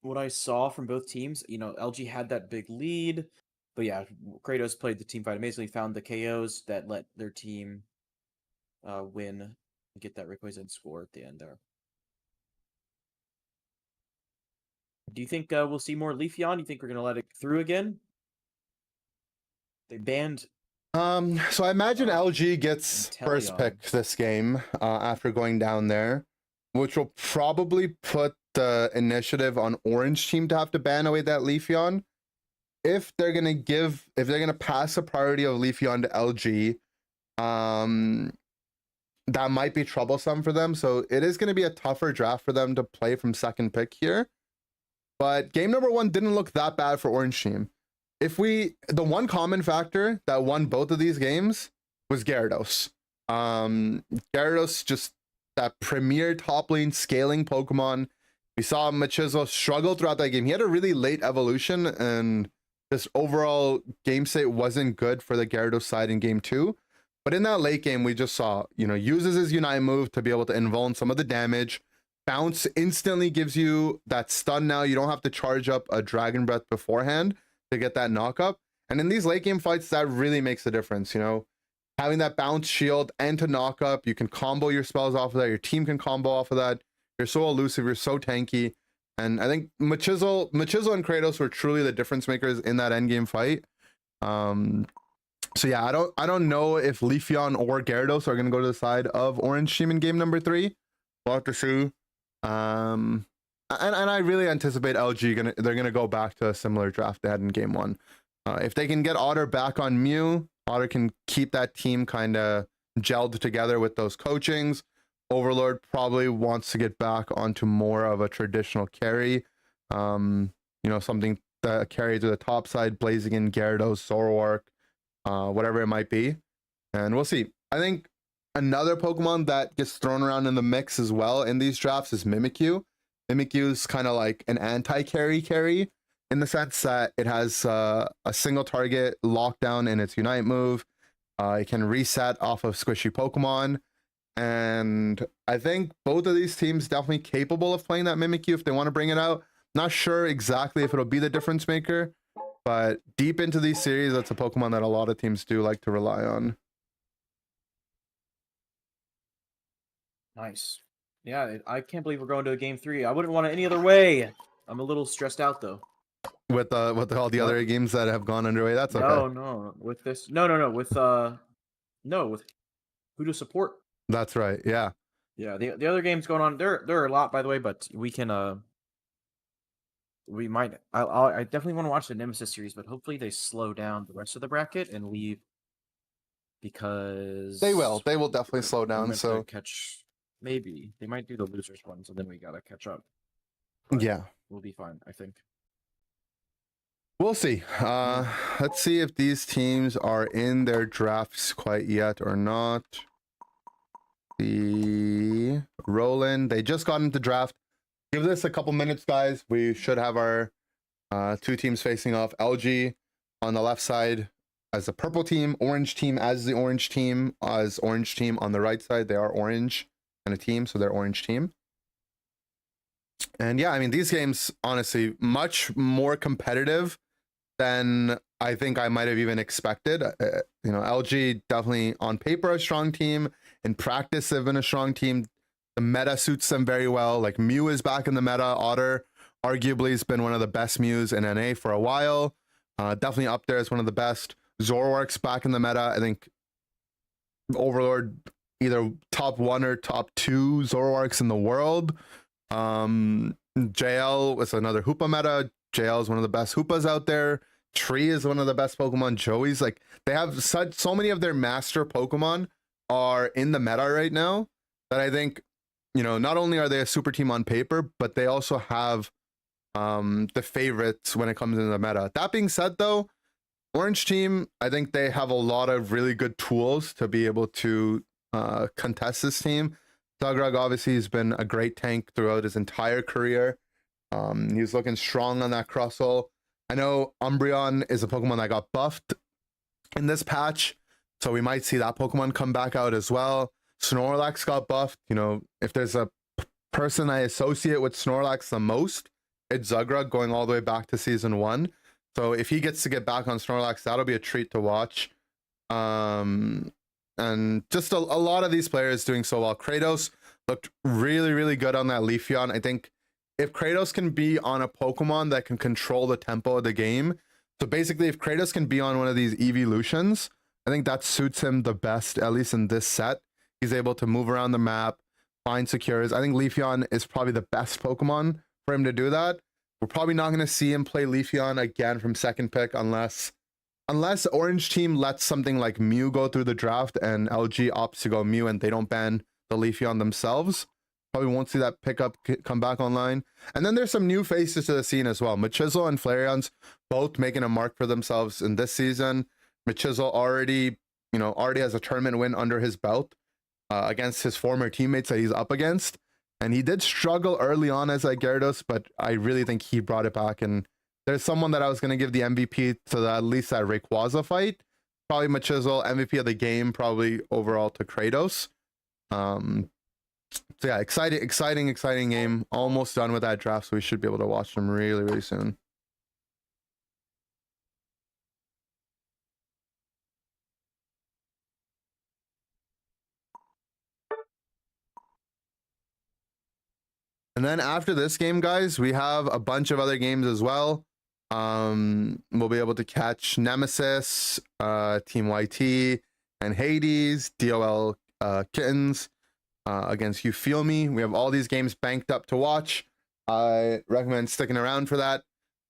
what I saw from both teams. You know, LG had that big lead, but yeah, Kratos played the team fight amazingly, found the KOs that let their team win and get that Rayquaza score at the end there. Do you think we'll see more Leafeon? You think we're gonna let it through again? They banned. So I imagine LG gets first Inteleon. pick this game after going down there, which will probably put the initiative on Orange Team to have to ban away that Leafeon. If they're gonna pass the priority of Leafeon to LG, that might be troublesome for them. So it is going to be a tougher draft for them to play from second pick here. But game number 1 didn't look that bad for Orange Team. The one common factor that won both of these games was Gyarados. Gyarados, just that premier top lane scaling Pokemon. We saw Machizel struggle throughout that game. He had a really late evolution, and this overall game state wasn't good for the Gyarados side in game 2. But in that late game, we just saw, you know, uses his Unite move to be able to invuln some of the damage. Bounce instantly gives you that stun now. You don't have to charge up a Dragon Breath beforehand to get that knockup. And in these late game fights, that really makes a difference, you know. Having that bounce shield and to knock up, you can combo your spells off of that. Your team can combo off of that. You're so elusive, you're so tanky. And I think Machizel and Kratos were truly the difference makers in that endgame fight. So yeah, I don't know if Leafeon or Gyarados are going to go to the side of Orange Team in game number 3. We'll have to see. And I really anticipate LG they're gonna go back to a similar draft they had in game 1. If they can get Otter back on Mew, Otter can keep that team kind of gelled together with those coachings. Overlord probably wants to get back onto more of a traditional carry. You know, something that carry to the top side, Blaziken, Gyarados, Zoroark, whatever it might be. And we'll see. I think another Pokemon that gets thrown around in the mix as well in these drafts is Mimikyu. Mimikyu is kind of like an anti-carry in the sense that it has a single target lockdown in its Unite move. It can reset off of squishy Pokemon. And I think both of these teams definitely capable of playing that Mimikyu if they want to bring it out. Not sure exactly if it'll be the difference maker, but deep into these series, that's a Pokemon that a lot of teams do like to rely on. Nice. Yeah, I can't believe we're going to a game 3. I wouldn't want it any other way. I'm a little stressed out though. With all the other games that have gone underway, that's okay. No, with this. No. With who to support. That's right. Yeah. Yeah, the other games going on, there are a lot, by the way, but we can we might I definitely want to watch the Nemesis series, but hopefully they slow down the rest of the bracket and leave, because They will definitely slow we're down. meant to So catch, maybe they might do the losers ones, and then we gotta catch up. But yeah, we'll be fine, I think. we'll see. Let's see if these teams are in their drafts quite yet or not. The Roland, they just got into draft. Give this a couple minutes, guys. We should have our two teams facing off. LG on the left side as the purple team, orange team as the orange team, as orange team on the right side. They are orange and a team, so they're orange team. And yeah, I mean, these games, honestly, much more competitive than I think I might have even expected. You know, LG definitely on paper a strong team. In practice, they've been a strong team. The meta suits them very well. Like Mew is back in the meta. Otter arguably has been one of the best Mews in NA for a while. Definitely up there as one of the best. Zoroark's back in the meta. I think Overlord either top 1 or top 2 Zoroarks in the world. JL was another Hoopa meta. JL is one of the best Hoopas out there. Tree is one of the best Pokemon. Joey's, like, they have so many of their master Pokemon are in the meta right now that I think, you know, not only are they a super team on paper, but they also have the favorites when it comes into the meta. That being said, though, Orange team, I think they have a lot of really good tools to be able to contest this team. Zagrug obviously has been a great tank throughout his entire career. He's looking strong on that Crustle. I know Umbreon is a Pokemon that got buffed in this patch, so we might see that Pokemon come back out as well. Snorlax got buffed. You know, if there's a person I associate with Snorlax the most, it's Zagrug, going all the way back to season 1. So if he gets to get back on Snorlax, that'll be a treat to watch. And just a lot of these players doing so well. Kratos looked really, really good on that Leafeon. I think if Kratos can be on a Pokemon that can control the tempo of the game, so basically if Kratos can be on one of these evolutions, I think that suits him the best, at least in this set. He's able to move around the map, find secures. I think Leafeon is probably the best Pokemon for him to do that. We're probably not going to see him play Leafeon again from second pick unless Orange team lets something like Mew go through the draft and LG opts to go Mew and they don't ban the Leafeon themselves. Probably won't see that pickup come back online. And then there's some new faces to the scene as well. Machizel and Flareon's both making a mark for themselves in this season. Machizel already has a tournament win under his belt against his former teammates that he's up against. And he did struggle early on as a Gyarados, but I really think he brought it back. And there's someone that I was going to give the MVP to at least that Rayquaza fight. Probably Machizel, MVP of the game, probably overall to Kratos. So yeah, exciting game. Almost done with that draft, so we should be able to watch them really, really soon. And then after this game, guys, we have a bunch of other games as well. We'll be able to catch Nemesis, Team YT, and Hades, DOL Kittens against You Feel Me. We have all these games banked up to watch. I recommend sticking around for that.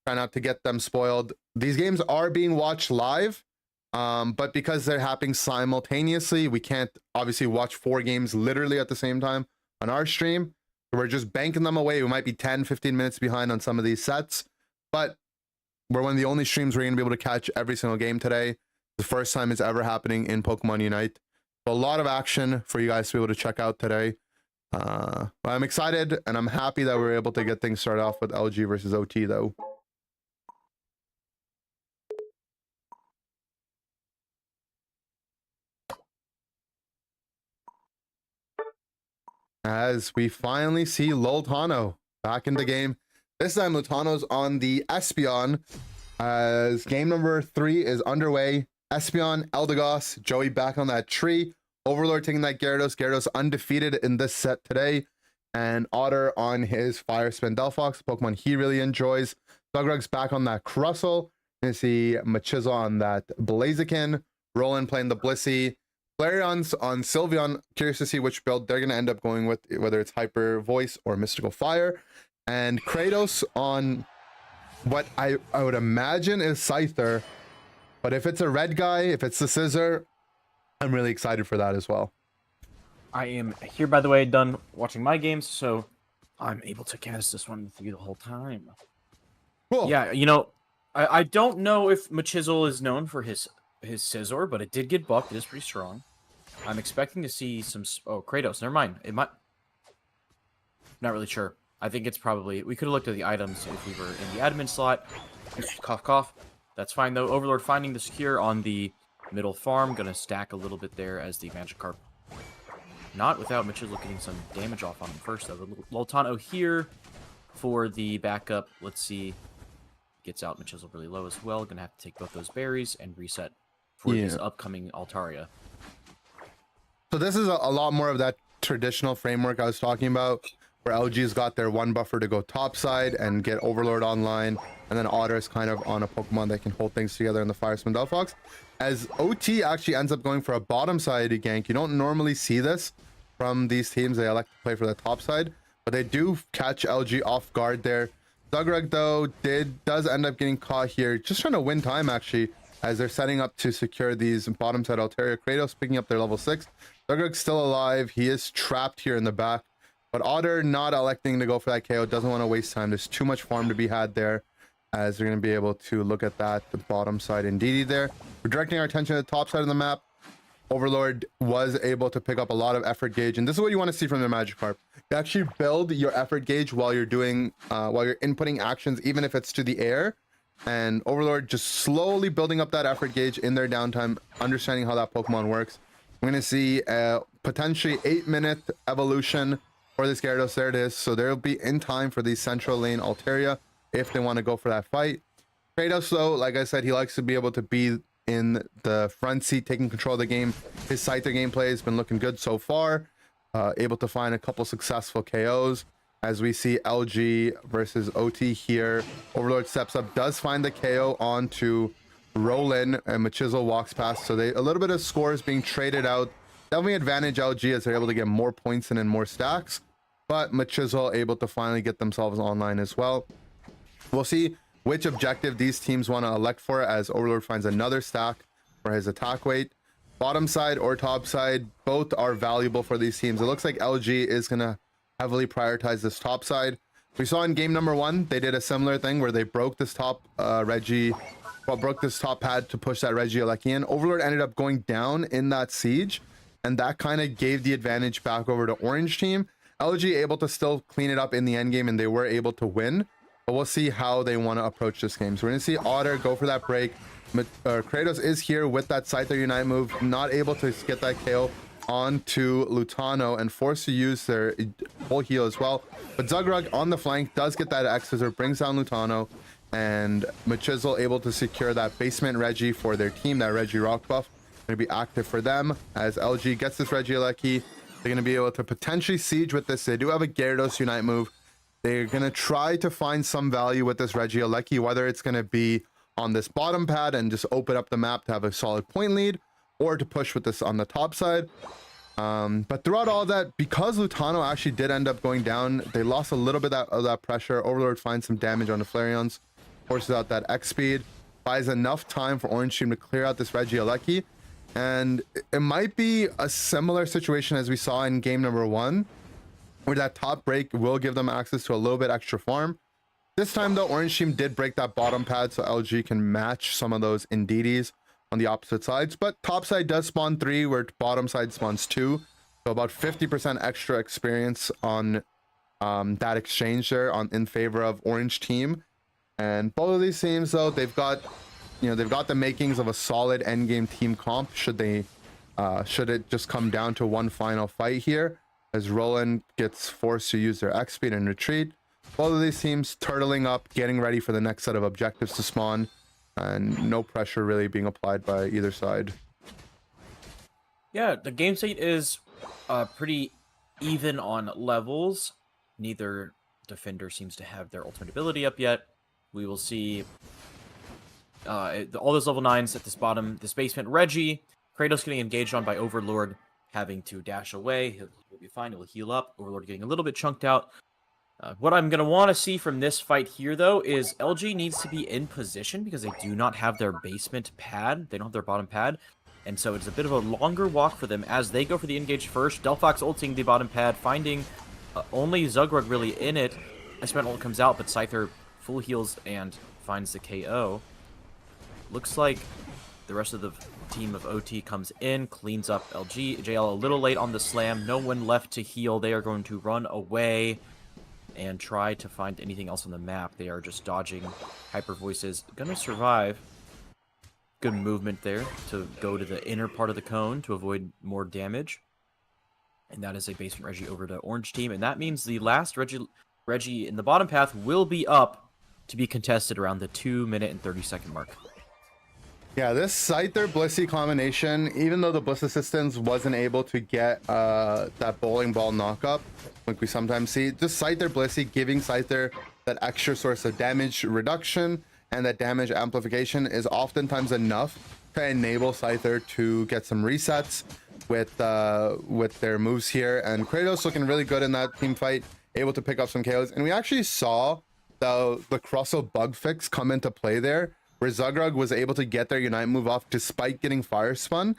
Try not to get them spoiled. These games are being watched live, but because they're happening simultaneously, we can't obviously watch 4 games literally at the same time on our stream. We're just banking them away. We might be 10, 15 minutes behind on some of these sets, but we're one of the only streams where you're going to be able to catch every single game today. The first time it's ever happening in Pokemon Unite. So a lot of action for you guys to be able to check out today. But I'm excited and I'm happy that we're able to get things started off with LG versus OT though. As we finally see Loltano back in the game. This time Loltano's on the Espeon as game number 3 is underway. Espeon, Eldegoss, Joey back on that tree. Overlord taking that Gyarados. Gyarados undefeated in this set today. And Otter on his Fire Spin Delphox, Pokemon he really enjoys. Zagrug's back on that Crustle. You see Machizel on that Blaziken. Roland playing the Blissey. Flareon's on Sylveon. Curious to see which build they're going to end up going with, whether it's Hyper Voice or Mystical Fire. And Kratos on what I would imagine is Scyther. But if it's a red guy, if it's the Scissor, I'm really excited for that as well. I am here, by the way, done watching my games, so I'm able to cast this one with you the whole time. Cool. Yeah, you know, I don't know if Machizel is known for his Scissor, but it did get buffed. It is pretty strong. I'm expecting to see some... Oh, Kratos. Never mind. It might... Not really sure. I think it's probably... We could have looked at the items if we were in the admin slot. Cough, cough. That's fine, though. Overlord finding the secure on the middle farm. Gonna stack a little bit there as the Magikarp. Not without Machizel getting some damage off on him first, though. The Lotano here for the backup. Let's see. Gets out Machizel really low as well. Gonna have to take both those berries and reset for his upcoming Altaria. So this is a lot more of that traditional framework I was talking about, where LG's got their one buffer to go topside and get Overlord online, and then Otter is kind of on a Pokemon that can hold things together in the Firesman Delphox. As OT actually ends up going for a bottom side gank, you don't normally see this from these teams. They elect to play for the top side, but they do catch LG off guard there. Zugrug, though, does end up getting caught here, just trying to win time, actually, as they're setting up to secure these bottom side Altaria. Kratos picking up their level 6. Zugrug's still alive. He is trapped here in the back, but Otter not electing to go for that KO. Doesn't want to waste time. There's too much farm to be had there, as they're going to be able to look at that, the bottom side indeed there. We're directing our attention to the top side of the map. Overlord was able to pick up a lot of effort gauge, and this is what you want to see from the Magikarp. You actually build your effort gauge while you're doing, while you're inputting actions, even if it's to the air. And Overlord just slowly building up that effort gauge in their downtime, understanding how that Pokemon works. We're going to see a potentially 8-minute evolution for this Gyarados. There it is. So they'll be in time for the central lane Altaria if they want to go for that fight. Kratos, though, like I said, he likes to be able to be in the front seat, taking control of the game. His Scyther gameplay has been looking good so far. Able to find a couple successful KOs. As we see LG versus OT here. Overlord steps up, does find the KO onto Roland, and Machizel walks past. So a little bit of scores being traded out. Definitely advantage LG as they're able to get more points in and more stacks. But Machizel able to finally get themselves online as well. We'll see which objective these teams want to elect for, as Overlord finds another stack for his attack weight. Bottom side or top side, both are valuable for these teams. It looks like LG is going to heavily prioritize this top side. We saw in game number 1, they did a similar thing where they broke this top broke this top pad to push that Regieleki in. Overlord ended up going down in that siege, and that kind of gave the advantage back over to Orange team. LG able to still clean it up in the end game, and they were able to win. But we'll see how they want to approach this game. So we're going to see Otter go for that break. Kratos is here with that Scyther Unite move, not able to get that KO onto Lutano and forced to use their full heal as well. But Zugrug on the flank does get that X-Scissor, brings down Lutano, and Machizel able to secure that basement Reggie for their team, that Reggie rock buff. Going to be active for them as LG gets this Regieleki. They're going to be able to potentially siege with this. They do have a Gyarados Unite move. They're going to try to find some value with this Regieleki, whether it's going to be on this bottom pad and just open up the map to have a solid point lead, or to push with this on the top side. But throughout all that, because Lutano actually did end up going down, they lost a little bit of that pressure. Overlord finds some damage on the Flareons, forces out that X speed, buys enough time for Orange Team to clear out this Regieleki. And it might be a similar situation as we saw in game number 1, where that top break will give them access to a little bit extra farm. This time, though, Orange Team did break that bottom pad, so LG can match some of those Indeedis on the opposite sides. But top side does spawn 3, where bottom side spawns 2. So about 50% extra experience on that exchange there in favor of Orange Team. And both of these teams, though, they've got the makings of a solid endgame team comp. Should it just come down to one final fight here, as Roland gets forced to use their X speed and retreat. Both of these teams turtling up, getting ready for the next set of objectives to spawn, and no pressure really being applied by either side. Yeah, the game state is pretty even on levels. Neither defender seems to have their ultimate ability up yet. We will see all those level 9s at this bottom, this basement. Reggie Kratos getting engaged on by Overlord, having to dash away. He'll be fine. He'll heal up. Overlord getting a little bit chunked out. What I'm going to want to see from this fight here, though, is LG needs to be in position because they do not have their basement pad. They don't have their bottom pad. And so it's a bit of a longer walk for them as they go for the engage first. Delphox ulting the bottom pad, finding only Zugrug really in it. Espen ult comes out, but Scyther full heals and finds the KO. Looks like the rest of the team of OT comes in, cleans up LG. JL a little late on the slam. No one left to heal. They are going to run away and try to find anything else on the map. They are just dodging Hyper Voices. Gonna survive. Good movement there to go to the inner part of the cone to avoid more damage. And that is a basement Reggie over to Orange team. And that means the last Reggie in the bottom path will be up to be contested around the 2-minute and 30-second mark. Yeah, this Scyther Blissey combination, even though the Bliss Assistance wasn't able to get that bowling ball knockup, like we sometimes see, just Scyther Blissey giving Scyther that extra source of damage reduction and that damage amplification is oftentimes enough to enable Scyther to get some resets with their moves here. And Kratos looking really good in that team fight, able to pick up some KOs. And we actually saw the Crussell bug fix come into play there, where Zugrug was able to get their Unite move off despite getting fire spun.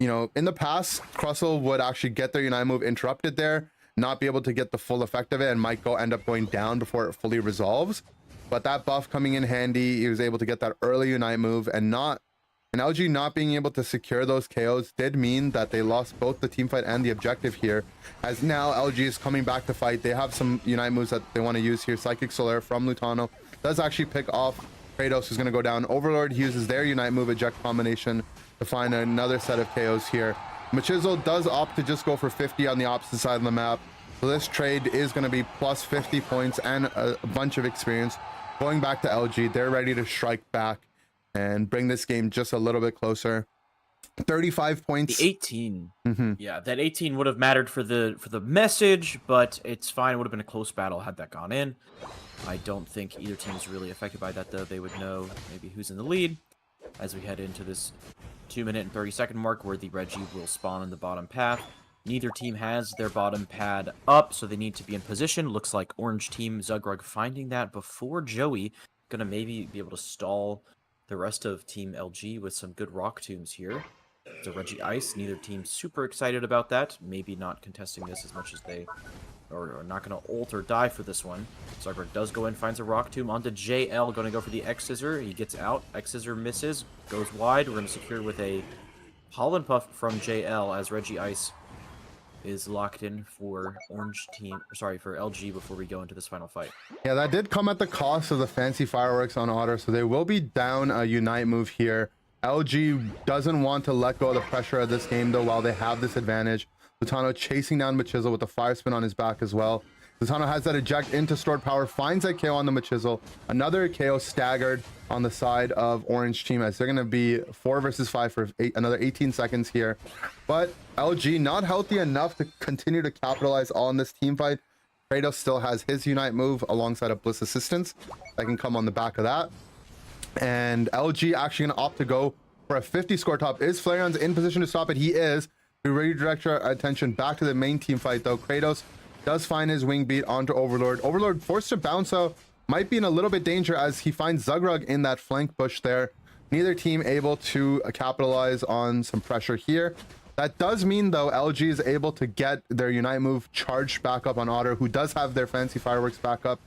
You know, in the past, Crussell would actually get their Unite move interrupted there, not be able to get the full effect of it, and might end up going down before it fully resolves. But that buff coming in handy, he was able to get that early Unite move, and LG not being able to secure those KOs did mean that they lost both the team fight and the objective here, as now LG is coming back to fight. They have some Unite moves that they want to use here. Psychic Solar from Lutano does actually pick off Kratos, who's going to go down. Overlord uses their Unite move eject combination to find another set of KOs here. Machizel does opt to just go for 50 on the opposite side of the map. So this trade is going to be plus 50 points and a bunch of experience. Going back to LG, they're ready to strike back and bring this game just a little bit closer. 35 points. The 18. Yeah, that 18 would have mattered for the message, but it's fine. It would have been a close battle had that gone in. I don't think either team is really affected by that, though. They would know maybe who's in the lead as we head into this 2-minute and 30-second mark where the Reggie will spawn in the bottom path. Neither team has their bottom pad up, so they need to be in position. Looks like Orange team, Zugrug finding that before Joey. Gonna maybe be able to stall the rest of Team LG with some good rock tombs here. So Reggie Ice, neither team super excited about that. Maybe not contesting this as much as they... Or not going to ult or die for this one. Zugrug does go in, finds a rock tomb onto JL, going to go for the X-Scissor. He gets out, X-Scissor misses, goes wide. We're going to secure with a Pollen Puff from JL as Reggie Ice is locked in for Orange team, sorry, for LG before we go into this final fight. Yeah, that did come at the cost of the fancy fireworks on Otter, so they will be down a Unite move here. LG doesn't want to let go of the pressure of this game, though, while they have this advantage. Lutano chasing down Machizel with the fire spin on his back as well. Lutano has that eject into stored power, finds that KO on the Machizel. Another KO staggered on the side of Orange team as they're going to be 4 versus 5 for another 18 seconds here. But LG not healthy enough to continue to capitalize on this team fight. Kratos still has his Unite move alongside a Bliss Assistance that can come on the back of that. And LG actually going to opt to go for a 50 score top. Is Flareon's in position to stop it? He is. We redirect our attention back to the main team fight, though. Kratos does find his wing beat onto Overlord. Overlord forced to bounce out, might be in a little bit danger as he finds Zugrug in that flank bush there. Neither team able to capitalize on some pressure here. That does mean, though, LG is able to get their Unite move charged back up on Otter, who does have their fancy fireworks back up.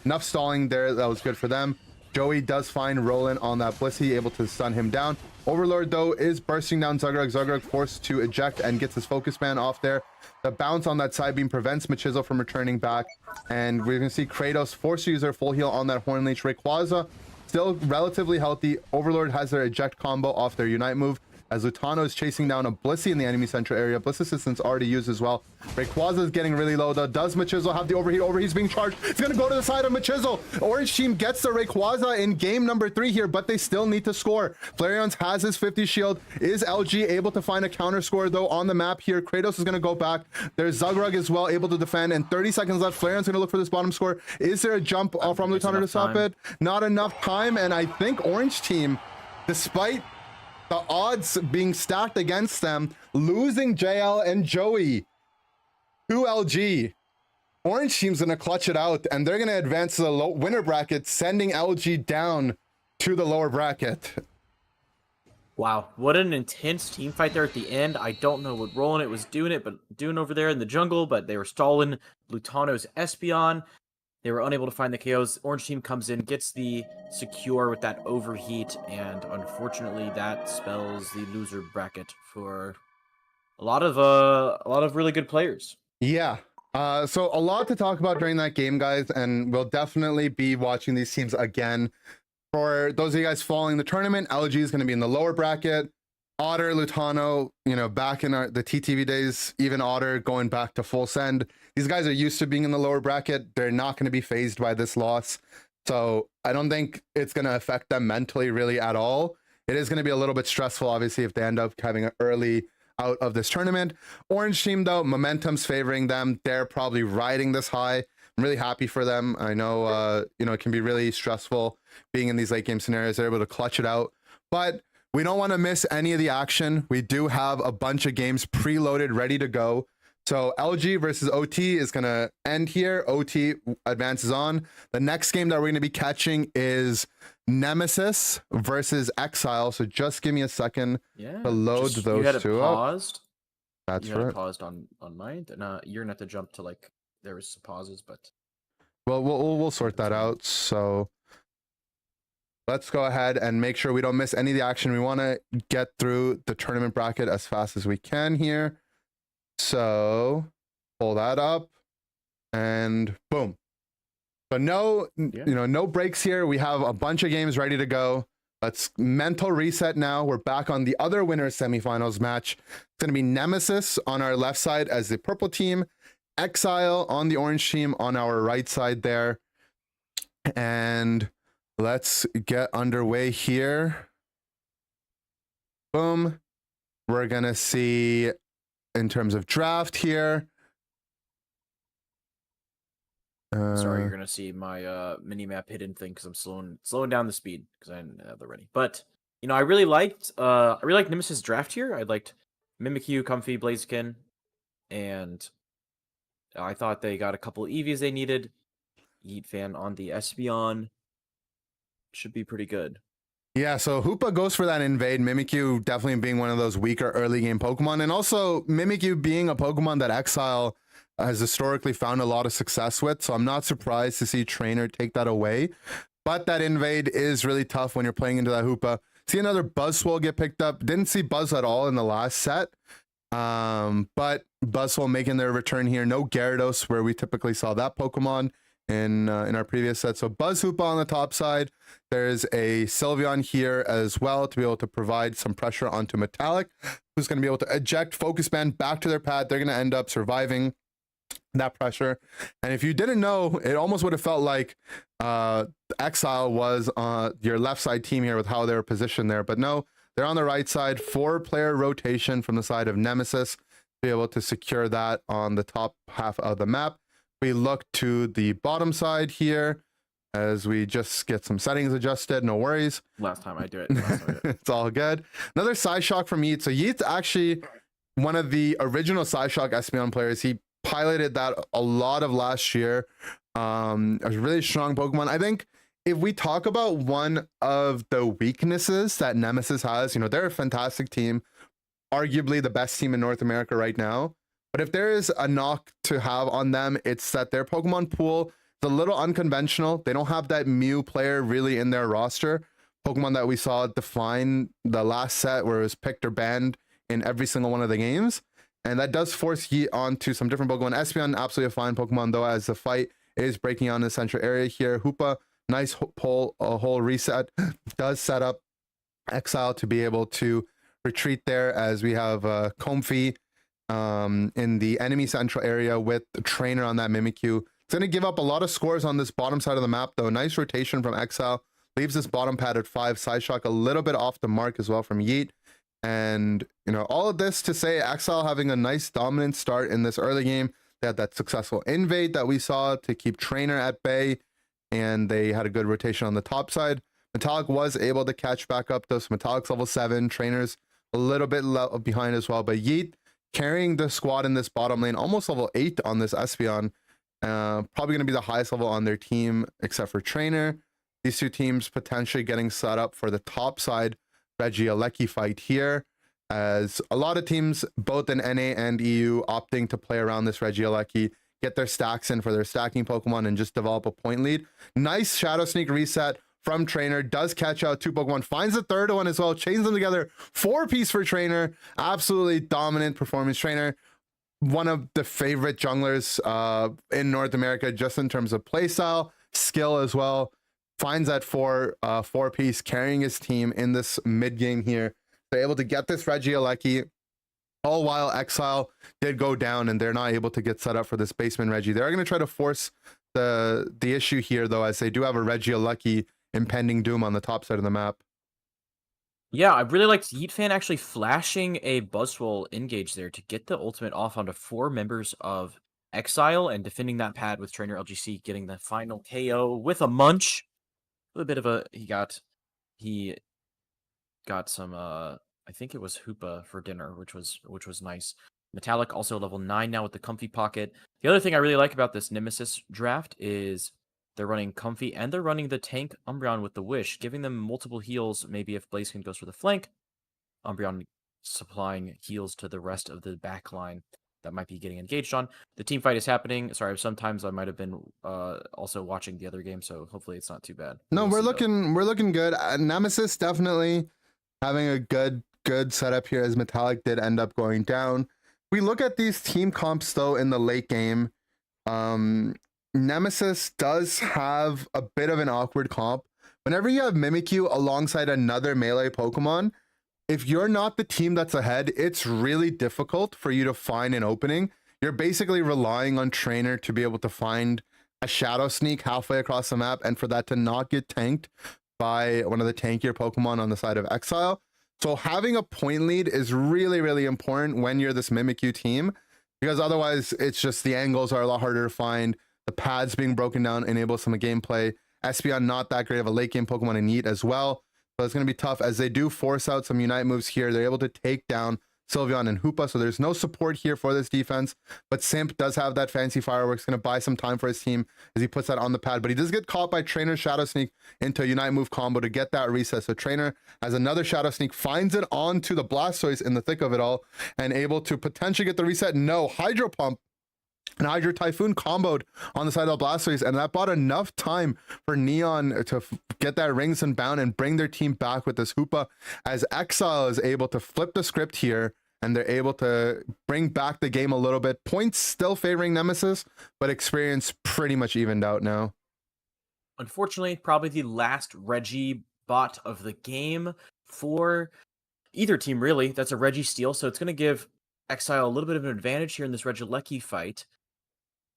Enough stalling there, that was good for them. Joey does find Roland on that Blissey, able to stun him down. Overlord, though, is bursting down Zugrug. Zugrug forced to eject and gets his focus ban off there. The bounce on that side beam prevents Machizel from returning back. And we're going to see Kratos forced to use their full heal on that Horn Leech. Rayquaza still relatively healthy. Overlord has their eject combo off their Unite move, as Lutano is chasing down a Blissey in the enemy central area. Bliss Assistance already used as well. Rayquaza is getting really low, though. Does Machizel have the overheat? Overheat's being charged. It's going to go to the side of Machizel. Orange team gets the Rayquaza in game number 3 here, but they still need to score. Flareon's has his 50 shield. Is LG able to find a counter score, though, on the map here? Kratos is going to go back. There's Zugrug as well, able to defend, and 30 seconds left. Flareon's going to look for this bottom score. Is there a jump from Lutano to stop it? Not enough time, and I think Orange team, despite the odds being stacked against them, losing JL and Joey to LG. Orange team's gonna clutch it out, and they're gonna advance to the winner bracket, sending LG down to the lower bracket. Wow, what an intense team fight there at the end. I don't know what Roland was doing over there in the jungle, but they were stalling Lutano's Espeon. They were unable to find the KOs. Orange team comes in, gets the secure with that overheat, and unfortunately that spells the loser bracket for a lot of really good players. Yeah. So a lot to talk about during that game, guys, and we'll definitely be watching these teams again. For those of you guys following the tournament, LG is going to be in the lower bracket. Otter, Lutano, back in the TTV days, even Otter going back to full send. These guys are used to being in the lower bracket. They're not going to be phased by this loss. So I don't think it's going to affect them mentally really at all. It is going to be a little bit stressful, obviously, if they end up having an early out of this tournament. Orange team, though, momentum's favoring them. They're probably riding this high. I'm really happy for them. I know, it can be really stressful being in these late game scenarios. They're able to clutch it out, but we don't want to miss any of the action. We do have a bunch of games preloaded, ready to go. So LG versus OT is going to end here. OT advances on. The next game that we're going to be catching is Nemesis versus Exile. So just give me a second to load those two up. Paused. That's you had right. it paused on mine. You're gonna have to jump to there was some pauses, but well, we'll sort that out. So let's go ahead and make sure we don't miss any of the action. We want to get through the tournament bracket as fast as we can here. So pull that up and boom. So no breaks here. We have a bunch of games ready to go. Let's mental reset now. We're back on the other winners semifinals match. It's going to be Nemesis on our left side as the purple team, Exile on the orange team on our right side there. And let's get underway here. Boom. We're going to see in terms of draft here. Sorry, you're gonna see my mini map hidden thing because I'm slowing down the speed because I didn't have the ready. But I really liked Nemesis draft here. I liked Mimikyu, Comfy, Blaziken, and I thought they got a couple EVs they needed. Yeet fan on the Espeon should be pretty good. Yeah, so Hoopa goes for that invade. Mimikyu definitely being one of those weaker early game Pokemon, and also Mimikyu being a Pokemon that Exile has historically found a lot of success with. So I'm not surprised to see Trainer take that away. But that invade is really tough when you're playing into that Hoopa. See another Buzzwole get picked up. Didn't see Buzz at all in the last set. But Buzzwole making their return here. No Gyarados where we typically saw that Pokemon in our previous set. So Buzz Hoopa on the top side. There's a Sylveon here as well to be able to provide some pressure onto Metallic, who's going to be able to eject Focus Band back to their pad. They're going to end up surviving that pressure. And if you didn't know, it almost would have felt like Exile was your left side team here with how they were positioned there. But no, they're on the right side. 4-player rotation from the side of Nemesis to be able to secure that on the top half of the map. We look to the bottom side here as we just get some settings adjusted. No worries. Last time I do it. It's all good. Another Side Shock from Yeet. So Yeet's actually one of the original Side Shock Espeon players. He piloted that a lot of last year. A really strong Pokemon. I think if we talk about one of the weaknesses that Nemesis has, they're a fantastic team, arguably the best team in North America right now. But if there is a knock to have on them, it's that their Pokemon pool is a little unconventional. They don't have that Mew player really in their roster. Pokemon that we saw define the last set where it was picked or banned in every single one of the games. And that does force Yeet onto some different Pokemon. Espeon, absolutely a fine Pokemon, though, as the fight is breaking on the central area here. Hoopa, nice whole reset. Does set up Exile to be able to retreat there as we have Comfy in the enemy central area with the Trainer on that Mimikyu. It's going to give up a lot of scores on this bottom side of the map, though. Nice rotation from Exile. Leaves this bottom pad at 5. Side Shock a little bit off the mark as well from Yeet. And, all of this to say Exile having a nice dominant start in this early game. They had that successful invade that we saw to keep Trainer at bay. And they had a good rotation on the top side. Metallic was able to catch back up though. So Metallic's level 7, Trainer's a little bit behind as well. But Yeet carrying the squad in this bottom lane, almost level 8 on this Espeon. Probably going to be the highest level on their team, except for Trainer. These two teams potentially getting set up for the top side Regieleki fight here, as a lot of teams, both in NA and EU, opting to play around this Regieleki, get their stacks in for their stacking Pokemon, and just develop a point lead. Nice Shadow Sneak reset from Trainer, does catch out 2 Pokemon, finds the third one as well, chains them together, 4-piece for Trainer. Absolutely dominant performance. Trainer, one of the favorite junglers in North America, just in terms of playstyle, skill as well. Finds that 4-piece, carrying his team in this mid game here. They're able to get this Regieleki, all while Exile did go down and they're not able to get set up for this basement Reggie. They're going to try to force the issue here though, as they do have a Regieleki impending doom on the top side of the map. Yeah, I really liked Yeet Fan actually flashing a Buzzwole engage there to get the ultimate off onto 4 members of Exile and defending that pad with Trainer LGC, getting the final KO with a munch. A little bit of a he got some I think it was Hoopa for dinner, which was nice. Metallic also level 9 now with the Comfy Pocket. The other thing I really like about this Nemesis draft is they're running Comfy and they're running the tank Umbreon with the Wish, giving them multiple heals. Maybe if Blaziken goes for the flank, Umbreon supplying heals to the rest of the back line that might be getting engaged on. The team fight is happening. Sorry, sometimes I might have been also watching the other game, so hopefully it's not too bad. No, we're looking good. Nemesis definitely having a good setup here, as Metallic did end up going down. We look at these team comps though in the late game. Nemesis does have a bit of an awkward comp. Whenever you have Mimikyu alongside another melee Pokemon, if you're not the team that's ahead, it's really difficult for you to find an opening. You're basically relying on Trainer to be able to find a Shadow Sneak halfway across the map and for that to not get tanked by one of the tankier Pokemon on the side of Exile. So having a point lead is really, really important when you're this Mimikyu team, because otherwise it's just the angles are a lot harder to find. The pads being broken down enables some gameplay. Espeon not that great of a late game Pokemon in Yeet as well. So it's going to be tough as they do force out some Unite moves here. They're able to take down Sylveon and Hoopa, so there's no support here for this defense. But Simp does have that fancy fireworks, going to buy some time for his team as he puts that on the pad. But he does get caught by Trainer Shadow Sneak into a Unite move combo to get that reset. So Trainer has another Shadow Sneak, finds it onto the Blastoise in the thick of it all, and able to potentially get the reset. No, Hydro Pump and Hydro Typhoon comboed on the side of the Blastoise, and that bought enough time for Neon to get that Rings and Bound and bring their team back with this Hoopa, as Exile is able to flip the script here, and they're able to bring back the game a little bit. Points still favoring Nemesis, but experience pretty much evened out now. Unfortunately, probably the last Reggie bot of the game for either team, really. That's a Reggie steal, so it's going to give Exile a little bit of an advantage here in this Regieleki fight.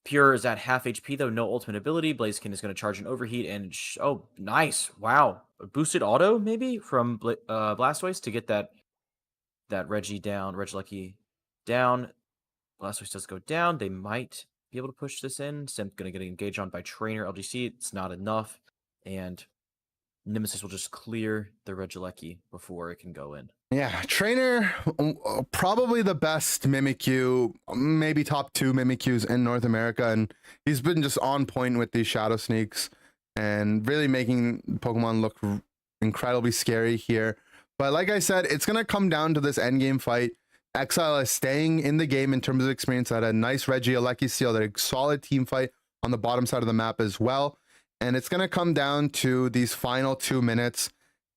Pure is at half HP, though, no ultimate ability. Blaziken is going to charge an overheat, and oh, nice. Wow. A boosted auto, maybe, from Blastoise to get that Reggie down, Regieleki down. Blastoise does go down. They might be able to push this in. Simp going to get engaged on by Trainer LGC. It's not enough, and Nemesis will just clear the Regieleki before it can go in. Yeah, Trainer, probably the best Mimikyu, maybe top 2 Mimikyus in North America, and he's been just on point with these Shadow Sneaks and really making Pokemon look incredibly scary here. But like I said, it's going to come down to this endgame fight. Exile is staying in the game in terms of experience. Had a nice Regieleki steal, that a solid team fight on the bottom side of the map as well. And it's going to come down to these final 2 minutes.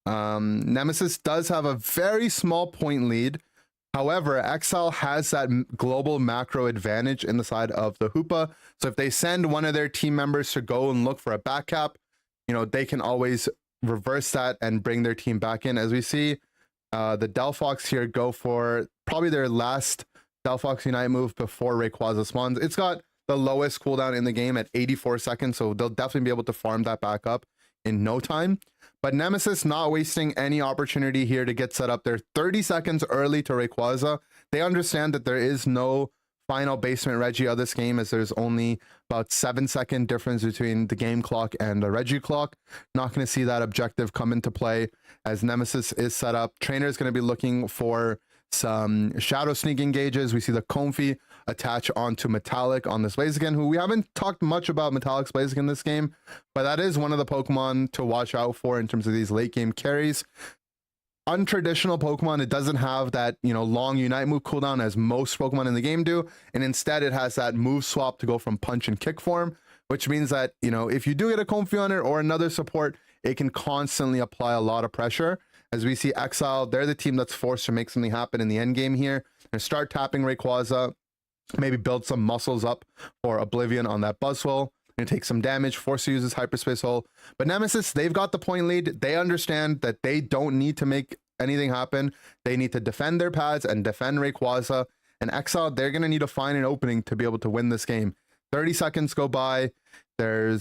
Nemesis does have a very small point lead. However, Exile has that global macro advantage in the side of the Hoopa. So if they send one of their team members to go and look for a back cap, you know, they can always reverse that and bring their team back in. As we see, the Delphox here go for probably their last Delphox Unite move before Rayquaza spawns. It's got the lowest cooldown in the game at 84 seconds, so they'll definitely be able to farm that back up in no time. But Nemesis not wasting any opportunity here to get set up. They're 30 seconds early to Rayquaza. They understand that there is no final basement Reggie of this game, as there's only about 7-second difference between the game clock and the Reggie clock. Not going to see that objective come into play as Nemesis is set up. Trainer is going to be looking for some shadow sneak engages. We see the Comfy attach onto Metallic on this Blaziken, who we haven't talked much about Metallic's Blaziken in this game, but that is one of the Pokemon to watch out for in terms of these late game carries. Untraditional Pokemon, it doesn't have that, you know, long Unite move cooldown as most Pokemon in the game do, and instead it has that move swap to go from punch and kick form, which means that, you know, if you do get a Comfy on it or another support, it can constantly apply a lot of pressure. As we see Exile, they're the team that's forced to make something happen in the end game here and start tapping Rayquaza, maybe build some muscles up for Oblivion on that Buzzwole and take some damage, force to use his Hyperspace Hole. But Nemesis, they've got the point lead. They understand that they don't need to make anything happen. They need to defend their pads and defend Rayquaza. And Exile, they're going to need to find an opening to be able to win this game. 30 seconds go by. They're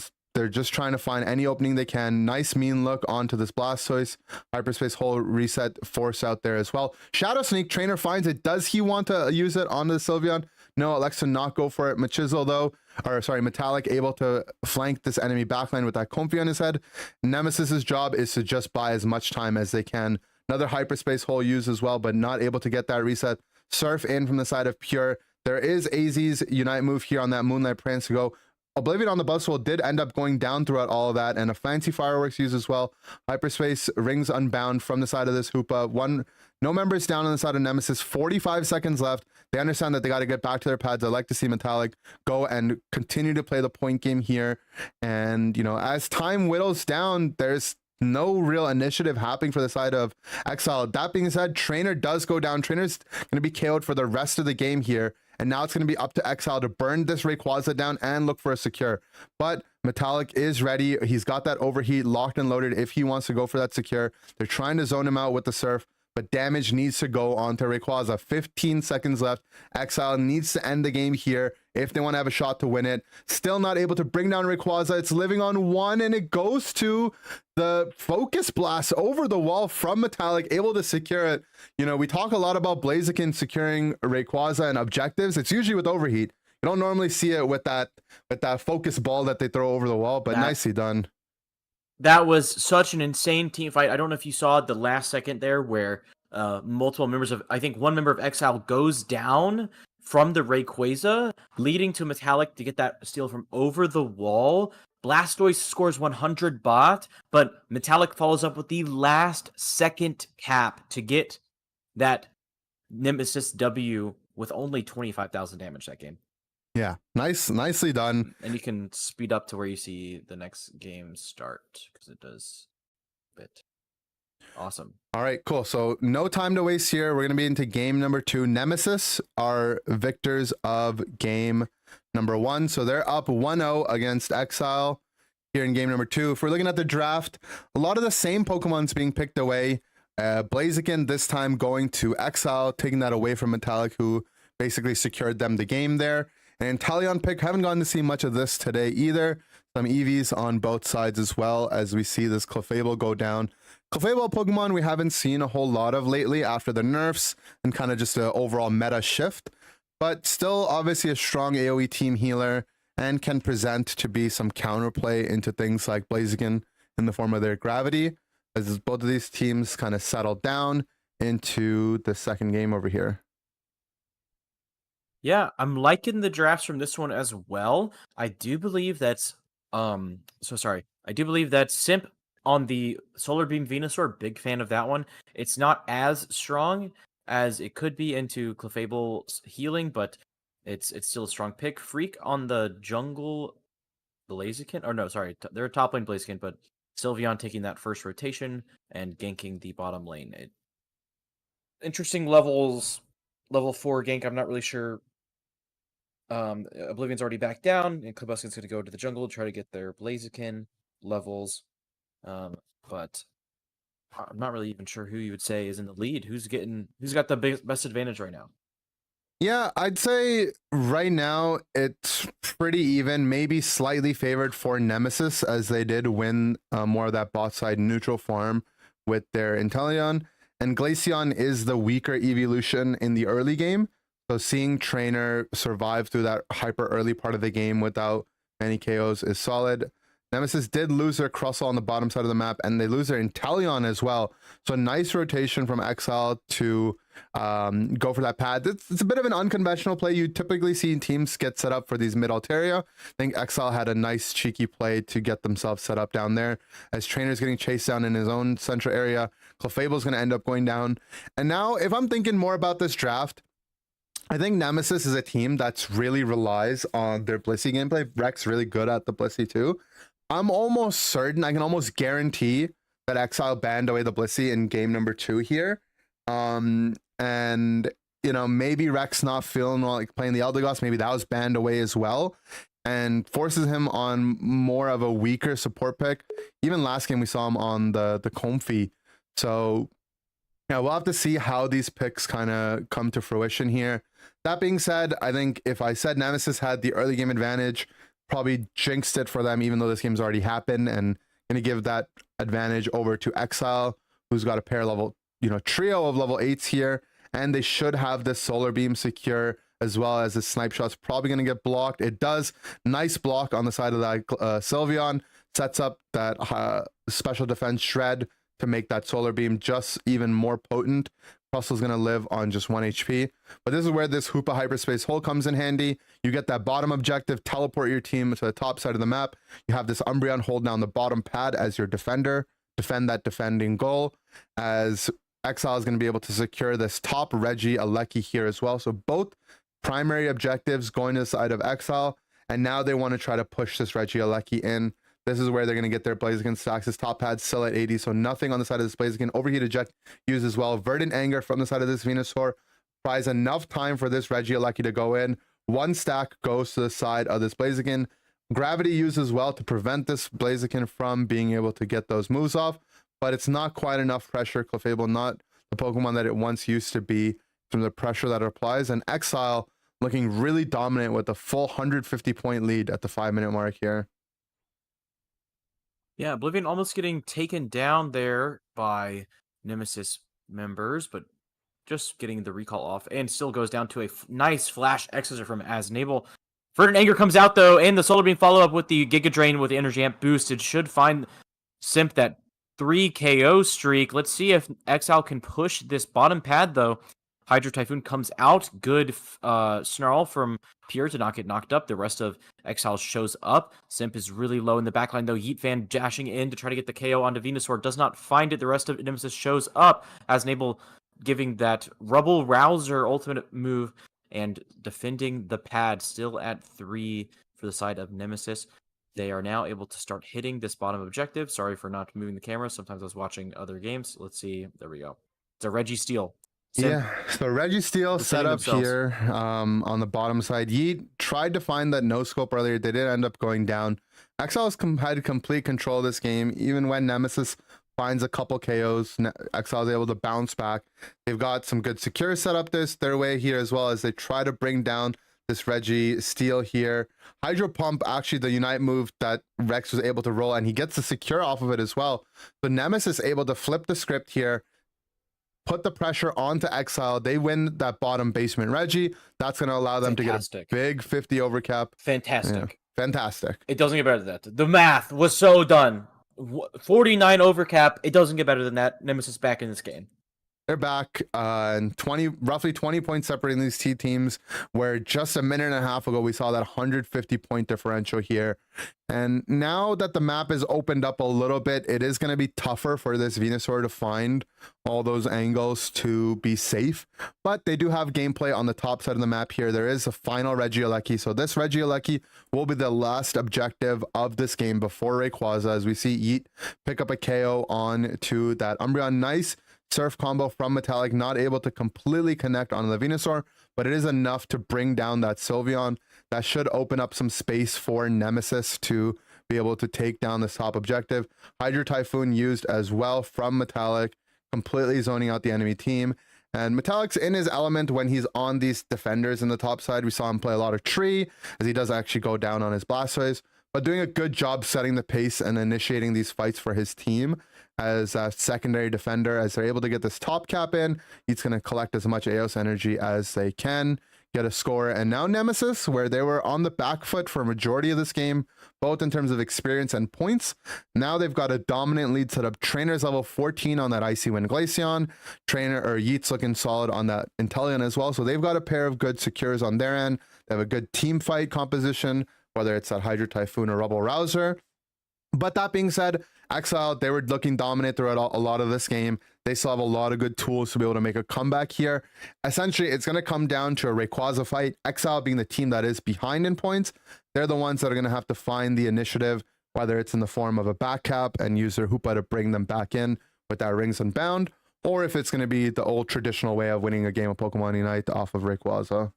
just trying to find any opening they can. Nice mean look onto this Blastoise. Hyperspace Hole reset force out there as well. Shadow Sneak, Trainer finds it. Does he want to use it onto the Sylveon? No, elects to not go for it. Machisel though, or sorry, Metallic able to flank this enemy backline with that Comfy on his head. Nemesis's job is to just buy as much time as they can. Another Hyperspace Hole used as well, but not able to get that reset. Surf in from the side of Pure. There is AZ's Unite move here on that Moonlight Prance to go. Oblivion on the Buzzwole did end up going down throughout all of that, and a fancy Fireworks used as well. Hyperspace Rings Unbound from the side of this Hoopa. No members down on the side of Nemesis. 45 seconds left. They understand that they got to get back to their pads. I'd like to see Metallic go and continue to play the point game here. And, you know, as time whittles down, there's no real initiative happening for the side of Exile. That being said, Trainer does go down. Trainer's going to be KO'd for the rest of the game here. And now it's going to be up to Exile to burn this Rayquaza down and look for a secure. But Metallic is ready. He's got that overheat locked and loaded if he wants to go for that secure. They're trying to zone him out with the Surf, but damage needs to go onto Rayquaza. 15 seconds left. Exile needs to end the game here if they want to have a shot to win it. Still not able to bring down Rayquaza. It's living on one, and it goes to the Focus Blast over the wall from Metallic, able to secure it. You know, we talk a lot about Blaziken securing Rayquaza and objectives. It's usually with overheat. You don't normally see it with that focus ball that they throw over the wall, but nicely done. That was such an insane team fight. I don't know if you saw the last second there where multiple members of, I think one member of Exile goes down from the Rayquaza, leading to Metallic to get that steal from over the wall. Blastoise scores 100 bot, but Metallic follows up with the last second cap to get that Nemesis W with only 25,000 damage that game. Yeah, nicely done. And you can speed up to where you see the next game start, because it does a bit. Awesome. All right, cool. So no time to waste here. We're going to be into game number 2. Nemesis are victors of game number 1. So they're up 1-0 against Exile here in game number 2. If we're looking at the draft, a lot of the same Pokemon's being picked away. Blaziken this time going to Exile, taking that away from Metallic, who basically secured them the game there. And Tali on pick, haven't gotten to see much of this today either. Some EVs on both sides as well, as we see this Clefable go down. Clefable Pokemon we haven't seen a whole lot of lately after the nerfs and kind of just an overall meta shift, but still obviously a strong AoE team healer and can present to be some counterplay into things like Blaziken in the form of their Gravity, as both of these teams kind of settled down into the second game over here. Yeah, I'm liking the drafts from this one as well. I do believe that's I do believe that Simp on the Solar Beam Venusaur, big fan of that one. It's not as strong as it could be into Clefable's healing, but it's still a strong pick. Freak on the Jungle Blaziken, or no, sorry, they're top lane Blaziken, but Sylveon taking that first rotation and ganking the bottom lane. Interesting levels. Level 4 gank, I'm not really sure. Oblivion's already back down, and Klabuskin's going to go to the jungle to try to get their Blaziken levels. But I'm not really even sure who you would say is in the lead. Who's got the best advantage right now? Yeah, I'd say right now it's pretty even, maybe slightly favored for Nemesis, as they did win more of that bot side neutral farm with their Inteleon. And Glaceon is the weaker evolution in the early game. So seeing Trainer survive through that hyper early part of the game without any KOs is solid. Nemesis did lose their Crustle on the bottom side of the map, and they lose their Inteleon as well. So nice rotation from Exile to go for that pad. It's a bit of an unconventional play. You typically see teams get set up for these mid Altaria. I think Exile had a nice cheeky play to get themselves set up down there. As Trainer's getting chased down in his own central area, Clefable's going to end up going down. And now, if I'm thinking more about this draft, I think Nemesis is a team that's really relies on their Blissey gameplay. Rek's really good at the Blissey too. I'm almost certain, I can almost guarantee that Exile banned away the Blissey in game number 2 here. And, you know, maybe Rek's not feeling like playing the Eldegoss. Maybe that was banned away as well. And forces him on more of a weaker support pick. Even last game we saw him on the Comfy. So, yeah, we'll have to see how these picks kind of come to fruition here. That being said, I think if I said Nemesis had the early game advantage, probably jinxed it for them, even though this game's already happened, and going to give that advantage over to Exile, who's got a pair level, trio of level 8s here, and they should have this solar beam secure, as well as the snipe shot's probably going to get blocked. It does. Nice block on the side of that Sylveon, sets up that special defense shred to make that solar beam just even more potent. Russell's going to live on just 1 HP. But this is where this Hoopa hyperspace hole comes in handy. You get that bottom objective, teleport your team to the top side of the map. You have this Umbreon hold down the bottom pad as your defender. Defend that defending goal, as Exile is going to be able to secure this top Reggie Alecki here as well. So both primary objectives going to the side of Exile. And now they want to try to push this Reggie Alecki in. This is where they're going to get their Blaziken stacks. His top pad still at 80, so nothing on the side of this Blaziken. Overheat eject used as well. Verdant Anger from the side of this Venusaur buys enough time for this Reggie Alecki to go in. One stack goes to the side of this Blaziken. Gravity used as well to prevent this Blaziken from being able to get those moves off, but it's not quite enough pressure. Clefable, not the Pokemon that it once used to be from the pressure that it applies. And Exile looking really dominant with a full 150-point lead at the 5-minute mark here. Yeah, Oblivion almost getting taken down there by Nemesis members, but just getting the recall off, and still goes down to a nice flash exit from Asnable. Verdant Anger comes out though, and the Solar Beam follow up with the Giga Drain with the Energy Amp boosted should find Simp that 3 KO streak. Let's see if Exile can push this bottom pad though. Hydro Typhoon comes out. Good snarl from Pierre to not get knocked up. The rest of Exile shows up. Simp is really low in the backline, though. Yeet Fan dashing in to try to get the KO onto Venusaur. Does not find it. The rest of Nemesis shows up. Asnable giving that Rubble Rouser ultimate move and defending the pad. Still at 3 for the side of Nemesis. They are now able to start hitting this bottom objective. Sorry for not moving the camera. Sometimes I was watching other games. Let's see. There we go. It's a Reggie Steele. Yeah, so Reggie Steele set up here on the bottom side. Yeet tried to find that no scope earlier. They did end up going down. Exile had complete control of this game. Even when Nemesis finds a couple KOs, Exile is able to bounce back. They've got some good secure set up their way here, as well as they try to bring down this Reggie Steele here. Hydro Pump, actually the Unite move that Rex was able to roll, and he gets the secure off of it as well. So Nemesis able to flip the script here, put the pressure onto Exile. They win that bottom basement Reggie. That's going to allow them to get a big 50 overcap. Fantastic. Yeah, fantastic. It doesn't get better than that. The math was so done. 49 overcap. It doesn't get better than that. Nemesis back in this game. They're back, and roughly 20 points separating these two teams, where just a minute and a half ago we saw that 150-point differential here. And now that the map is opened up a little bit, it is going to be tougher for this Venusaur to find all those angles to be safe. But they do have gameplay on the top side of the map here. There is a final Reggie Alecki. So this Reggie Alecki will be the last objective of this game before Rayquaza, as we see Yeet pick up a KO on to that Umbreon. Nice surf combo from Metallic, not able to completely connect on the Venusaur, but it is enough to bring down that Sylveon. That should open up some space for Nemesis to be able to take down this top objective. Hydro Typhoon used as well from Metallic, completely zoning out the enemy team. And Metallic's in his element when he's on these defenders in the top side. We saw him play a lot of tree, as he does actually go down on his Blastoise, but doing a good job setting the pace and initiating these fights for his team as a secondary defender. As they're able to get this top cap in, he's going to collect as much Eos energy as they can, get a score. And now Nemesis, where they were on the back foot for a majority of this game, both in terms of experience and points, now they've got a dominant lead set up. Trainer's level 14 on that Icy Wind Glaceon. Trainer or Yeet's looking solid on that Inteleon as well. So they've got a pair of good secures on their end. They have a good team fight composition, whether it's that Hydro Typhoon or Rubble Rouser. But that being said, Exile, they were looking dominant throughout a lot of this game. They still have a lot of good tools to be able to make a comeback here. Essentially, it's going to come down to a Rayquaza fight. Exile being the team that is behind in points, they're the ones that are going to have to find the initiative, whether it's in the form of a back cap and use their Hoopa to bring them back in with that Rings Unbound, or if it's going to be the old traditional way of winning a game of Pokemon Unite off of Rayquaza.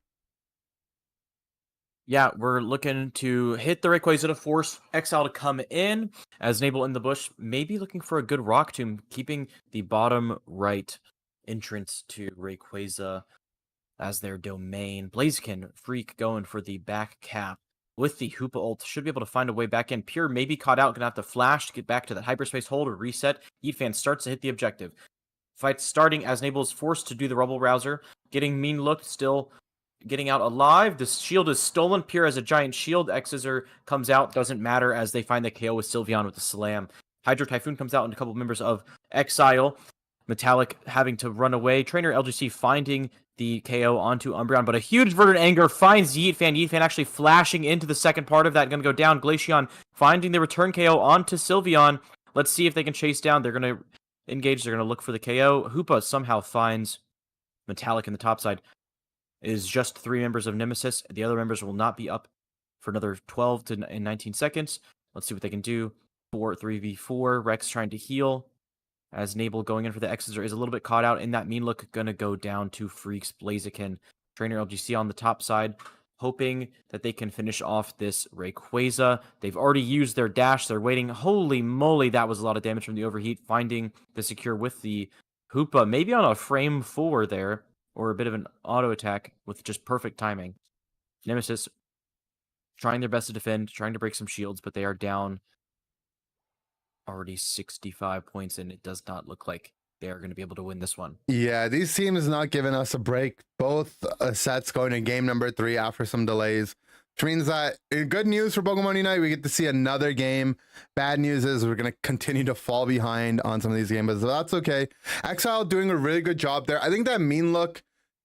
Yeah, we're looking to hit the Rayquaza to force Exile to come in, as Nabel in the bush, maybe looking for a good Rock Tomb, keeping the bottom right entrance to Rayquaza as their domain. Blaziken, Freak going for the back cap with the Hoopa ult. Should be able to find a way back in. Pure maybe caught out, gonna have to flash to get back to that hyperspace hold or reset. Yeetfan starts to hit the objective. Fight starting as Nabel is forced to do the Rubble Rouser, getting mean looked, still getting out alive. The shield is stolen. Pure has a giant shield. Exeter comes out. Doesn't matter as they find the KO with Sylveon with the slam. Hydro Typhoon comes out and a couple members of Exile. Metallic having to run away. Trainer LGC finding the KO onto Umbreon, but a huge Verdant Anger finds Yeetfan. Yeetfan actually flashing into the second part of that. Going to go down. Glaceon finding the return KO onto Sylveon. Let's see if they can chase down. They're going to engage. They're going to look for the KO. Hoopa somehow finds Metallic in the top side. Is just 3 members of Nemesis. The other members will not be up for another 12 to 19 seconds. Let's see what they can do. 3v4. Rex trying to heal. As Nabel going in for the Exeter is a little bit caught out in that mean look. Going to go down to Freaks. Blaziken. Trainer LGC on the top side. Hoping that they can finish off this Rayquaza. They've already used their dash. They're waiting. Holy moly, that was a lot of damage from the overheat. Finding the secure with the Hoopa. Maybe on a frame 4 there. Or a bit of an auto attack with just perfect timing. Nemesis trying their best to defend, trying to break some shields, but they are down already 65 points, and it does not look like they are going to be able to win this one. Yeah, these teams not giving us a break. Both sets going to game number 3 after some delays, which means that good news for Pokemon Unite, we get to see another game. Bad news is we're going to continue to fall behind on some of these games, but that's okay. Exile doing a really good job there. I think that mean look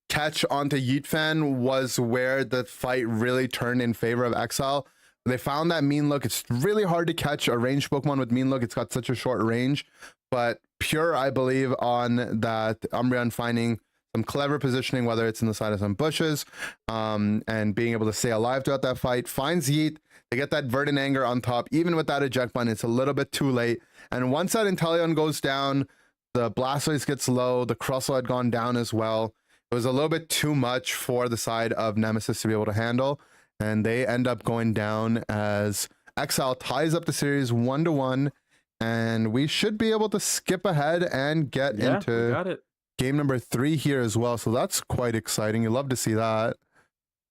catch onto Yeetfan was where the fight really turned in favor of Exile. They found that mean look. It's really hard to catch a ranged Pokemon with mean look. It's got such a short range, but Pure, I believe, on that Umbreon finding some clever positioning, whether it's in the side of some bushes, and being able to stay alive throughout that fight, finds Yeet. They get that Verdant Anger on top. Even with that eject button, it's a little bit too late. And once that Inteleon goes down, the Blastoise gets low. The Crustle had gone down as well. It was a little bit too much for the side of Nemesis to be able to handle. And they end up going down as Exile ties up the series 1-1. And we should be able to skip ahead and get into game number 3 here as well. So that's quite exciting. You love to see that.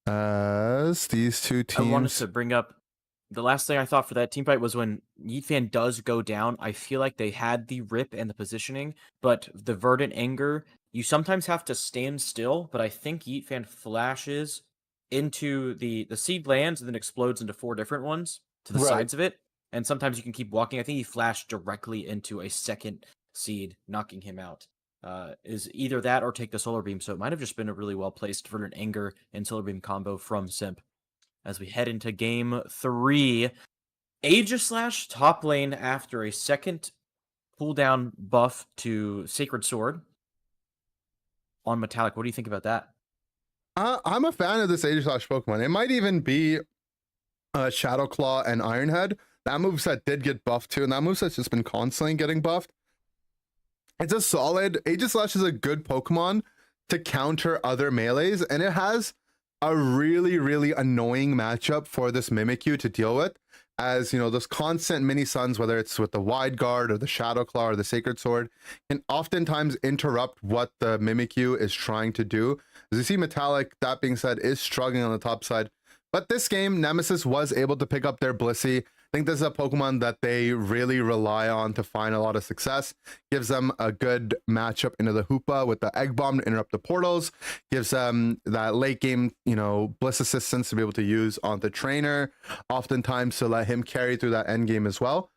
As these two teams... I wanted to bring up the last thing I thought for that team fight was when Yeetfan does go down, I feel like they had the rip and the positioning, but the Verdant Anger, you sometimes have to stand still, but I think Yeetfan flashes into the seed lands and then explodes into 4 different ones to the sides of it. And sometimes you can keep walking. I think he flashed directly into a second seed, knocking him out. Is either that or take the Solar Beam. So it might have just been a really well-placed Verdant Anger and Solar Beam combo from Simp. As we head into game 3, Aegislash top lane after a second cooldown buff to Sacred Sword on Metallic. What do you think about that? I'm a fan of this Aegislash Pokemon. It might even be Shadow Claw and Ironhead. That moveset did get buffed too, and that moveset's just been constantly getting buffed. It's a solid... Aegislash is a good Pokemon to counter other melees, and it has a really, really annoying matchup for this Mimikyu to deal with. As, you know, those constant mini-suns, whether it's with the Wide Guard or the Shadow Claw or the Sacred Sword, can oftentimes interrupt what the Mimikyu is trying to do. As you see, Metallic, that being said, is struggling on the top side. But this game, Nemesis was able to pick up their Blissey. think this is a Pokemon that they really rely on to find a lot of success. Gives them a good matchup into the Hoopa with the Egg Bomb to interrupt the portals. Gives them that late game, you know, Bliss Assistance to be able to use on the trainer, oftentimes to let him carry through that end game as well.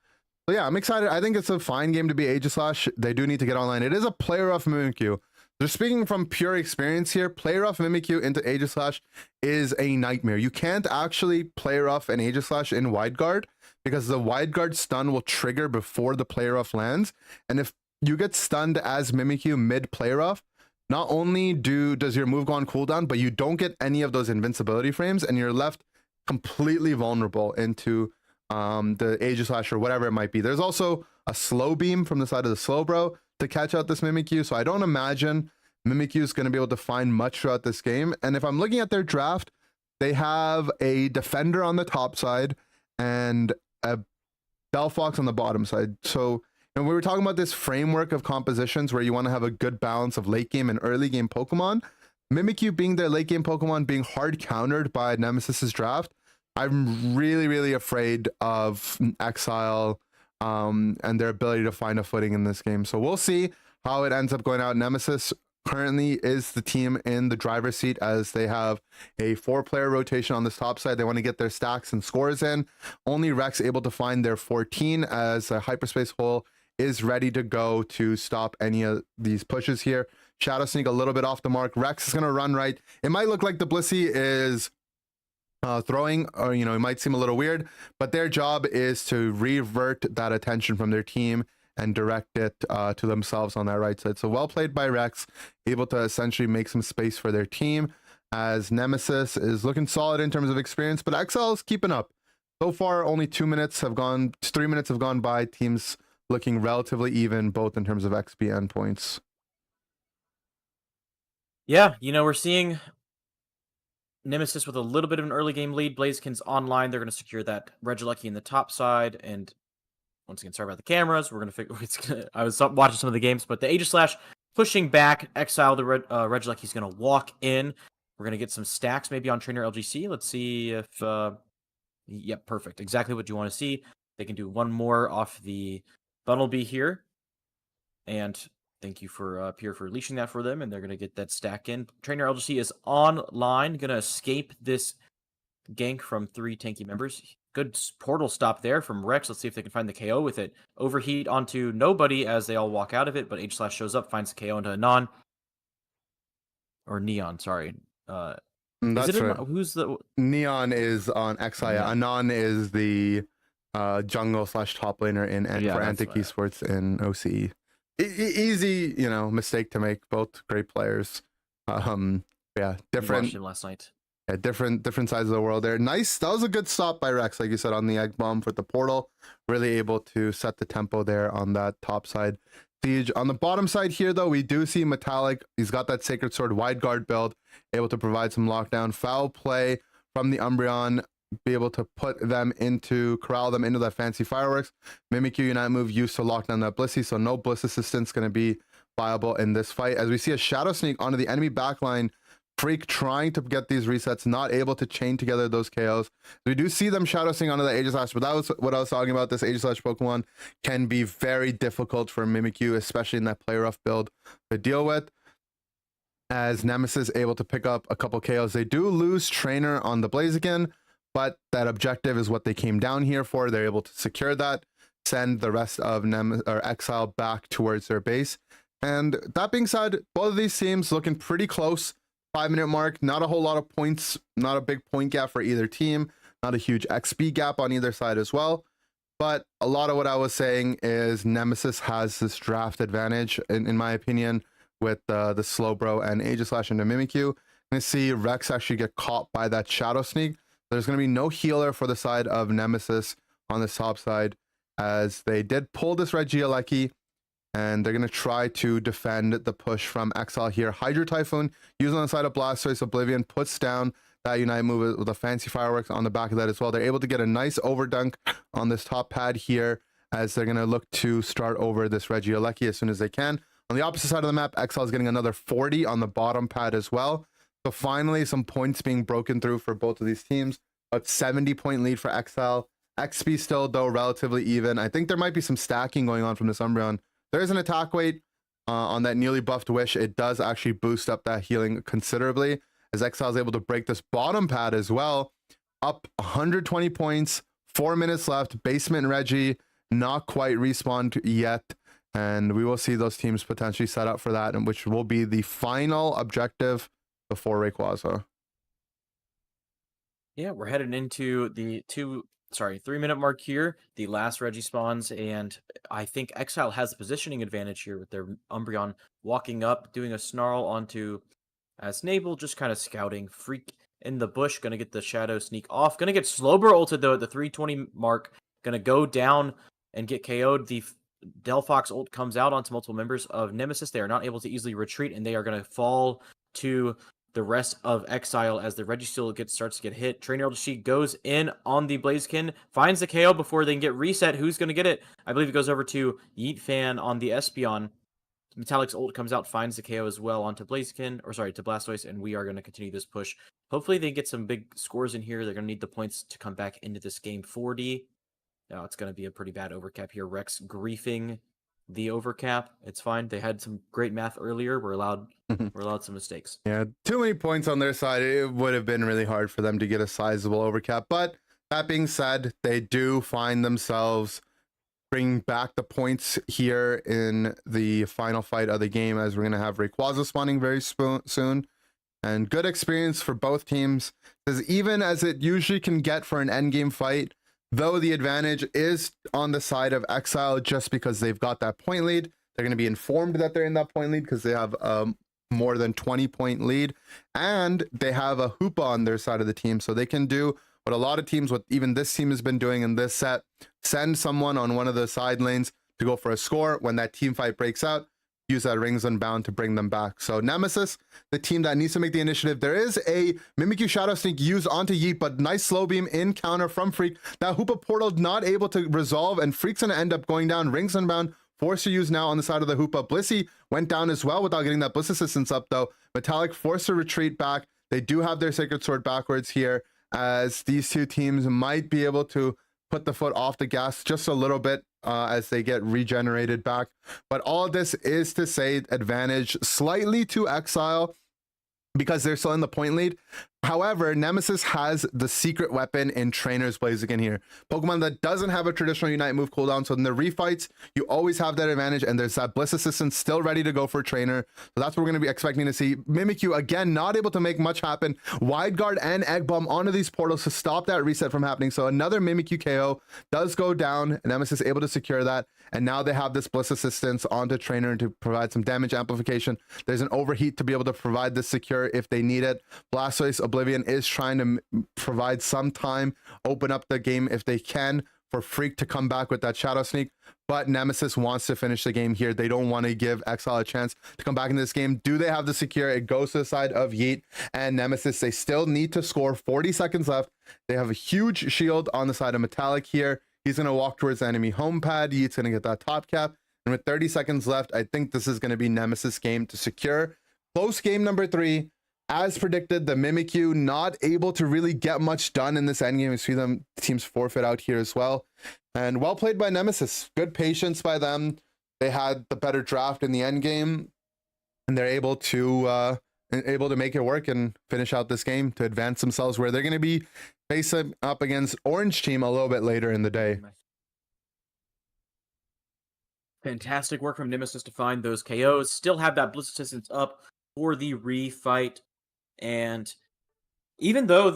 So yeah, I'm excited. I think it's a fine game to be Aegislash. They do need to get online. It is a player off Mimikyu. Just speaking from pure experience here, player off Mimikyu into Aegislash is a nightmare. You can't actually player off an Aegislash in wide guard because the wide guard stun will trigger before the player off lands. And if you get stunned as Mimikyu mid player off, not only does your move go on cooldown, but you don't get any of those invincibility frames and you're left completely vulnerable into the Aegislash or whatever it might be. There's also a slow beam from the side of the Slowbro to catch out this Mimikyu, so I don't imagine Mimikyu is going to be able to find much throughout this game. And if I'm looking at their draft, they have a defender on the top side and a Delphox on the bottom side. So, and we were talking about this framework of compositions where you want to have a good balance of late game and early game Pokemon. Mimikyu being their late game Pokemon being hard countered by Nemesis's draft, I'm really, really afraid of Exile and their ability to find a footing in this game. So we'll see how it ends up going out. Nemesis currently is the team in the driver's seat as they have a 4-player rotation on this top side. They want to get their stacks and scores in. Only Rex able to find their 14 as a hyperspace hole is ready to go to stop any of these pushes here. Shadow Sneak a little bit off the mark. Rex is going to run right. It might look like the Blissey is throwing, or you know, it might seem a little weird, but their job is to revert that attention from their team and direct it to themselves on that right side. So well played by Rex, able to essentially make some space for their team as Nemesis is looking solid in terms of experience, but Exile is keeping up. So far, only 3 minutes have gone by. Teams looking relatively even, both in terms of XP and points. Yeah, you know, we're seeing Nemesis with a little bit of an early game lead. Blaziken's online. They're going to secure that Regieleki in the top side. And once again, sorry about the cameras. We're going to figure. I was watching some of the games, but the Aegislash pushing back. Exile, the Regieleki's going to walk in. We're going to get some stacks maybe on Trainer LGC. Let's see if. Yep, perfect. Exactly what you want to see. They can do one more off the Bunnelby here. And thank you for Pierre for leashing that for them, and they're going to get that stack in. Trainer LGC is online, going to escape this gank from 3 tanky members. Good portal stop there from Rex. Let's see if they can find the KO with it. Overheat onto nobody as they all walk out of it, but Aegislash shows up, finds the KO into Anon. Or Neon, sorry. That's right. Who's the... Neon is on Exile. Yeah. Anon is the jungle / top laner in for Antic Esports in OCE. Easy, you know, mistake to make. Both great players. Yeah, different. Watched him last night. Yeah, different sides of the world there. Nice. That was a good stop by Rex, like you said, on the Egg Bomb with the portal. Really able to set the tempo there on that top side. Siege. On the bottom side here, though, we do see Metallic. He's got that Sacred Sword wide guard build, able to provide some lockdown. Foul play from the Umbreon, be able to corral them into that fancy fireworks. Mimikyu Unite move used to lock down that Blissey, so no Bliss assistance going to be viable in this fight. As we see a Shadow Sneak onto the enemy backline, Freak trying to get these resets, not able to chain together those KOs. We do see them Shadow Sneak onto the Aegislash, but that was what I was talking about. This Aegislash Pokemon can be very difficult for Mimikyu, especially in that player off build to deal with. As Nemesis able to pick up a couple KOs. They do lose Trainer on the Blaziken, but that objective is what they came down here for. They're able to secure that, send the rest of Exile back towards their base. And that being said, both of these teams looking pretty close. 5-minute mark, not a whole lot of points, not a big point gap for either team, not a huge XP gap on either side as well. But a lot of what I was saying is Nemesis has this draft advantage, in my opinion, with the Slowbro and Aegislash into Mimikyu. And see Rex actually get caught by that Shadow Sneak. There's going to be no healer for the side of Nemesis on the top side, as they did pull this Regieleki, and they're going to try to defend the push from Exile here. Hydro Typhoon, used on the side of Blastoise. Oblivion puts down that Unite move with a fancy fireworks on the back of that as well. They're able to get a nice overdunk on this top pad here, as they're going to look to start over this Regieleki as soon as they can. On the opposite side of the map, Exile is getting another 40 on the bottom pad as well. So finally, some points being broken through for both of these teams. A 70-point lead for Exile XP still, though, relatively even. I think there might be some stacking going on from this Umbreon. There is an attack weight on that newly buffed Wish. It does actually boost up that healing considerably, as Exile is able to break this bottom pad as well. Up 120 points, 4 minutes left. Basement Reggie not quite respawned yet. And we will see those teams potentially set up for that, and which will be the final objective before Rayquaza. Yeah, we're headed into the 3-minute mark here. The last Reggie spawns, and I think Exile has the positioning advantage here with their Umbreon walking up, doing a snarl onto Snable, just kind of scouting. Freak in the bush, gonna get the Shadow Sneak off. Gonna get Slowbro ulted though at the 320 mark. Gonna go down and get KO'd. The Delphox ult comes out onto multiple members of Nemesis. They are not able to easily retreat, and they are going to fall to the rest of Exile as the Registeel starts to get hit. Trainer Sheet goes in on the Blaziken, finds the KO before they can get reset. Who's going to get it? I believe it goes over to Yeet Fan on the Espeon. Metallic's ult comes out, finds the KO as well onto Blaziken, to Blastoise, and we are going to continue this push. Hopefully they get some big scores in here. They're going to need the points to come back into this game. 40. Now it's going to be a pretty bad overcap here. Rex griefing the overcap. It's fine. They had some great math earlier. We're allowed some mistakes. Yeah, too many points on their side. It would have been really hard for them to get a sizable overcap. But that being said, they do find themselves bringing back the points here in the final fight of the game, as we're going to have Rayquaza spawning very soon. And good experience for both teams, as even as it usually can get for an endgame fight, though the advantage is on the side of Exile just because they've got that point lead. They're going to be informed that they're in that point lead because they have more than 20-point lead, and they have a Hoopa on their side of the team, so they can do what a lot of teams, what even this team has been doing in this set, send someone on one of the side lanes to go for a score. When that team fight breaks out, use that Rings Unbound to bring them back. So Nemesis, the team that needs to make the initiative. There is a Mimikyu Shadow Sneak used onto Yeet, but nice slow beam in counter from Freak. That Hoopa portal not able to resolve, and Freak's gonna end up going down. Rings Unbound forced to use now on the side of the Hoopa. Blissey went down as well without getting that Bliss Assistance up though. Metallic forced to retreat back. They do have their Sacred Sword backwards here, as these two teams might be able to put the foot off the gas just a little bit as they get regenerated back. But all of this is to say advantage slightly to Exile because they're still in the point lead. However, Nemesis has the secret weapon in Trainer's Blaziken here. Pokemon that doesn't have a traditional Unite move cooldown, so in the refights, you always have that advantage, and there's that Bliss Assistant still ready to go for Trainer. So that's what we're going to be expecting to see. Mimikyu, again, not able to make much happen. Wide Guard and Egg Bomb onto these portals to stop that reset from happening. So another Mimikyu KO does go down, and Nemesis able to secure that, and now they have this Bliss Assistance onto Trainer to provide some damage amplification. There's an Overheat to be able to provide this secure if they need it. Blastoise Oblivion is trying to provide some time, open up the game if they can, for Freak to come back with that Shadow Sneak, but Nemesis wants to finish the game here. They don't want to give Exile a chance to come back into this game. Do they have the secure? It goes to the side of Yeet and Nemesis. They still need to score. 40 seconds left. They have a huge shield on the side of Metallic here. He's going to walk towards the enemy home pad. Yeet's going to get that top cap, and with 30 seconds left, I think this is going to be Nemesis' game to secure. Close game number 3. As predicted, the Mimikyu not able to really get much done in this endgame. We see them teams forfeit out here as well. And well played by Nemesis. Good patience by them. They had the better draft in the endgame, and they're able to make it work and finish out this game to advance themselves, where they're going to be facing up against Orange Team a little bit later in the day. Fantastic work from Nemesis to find those KOs. Still have that Bliss Assistance up for the refight. And even though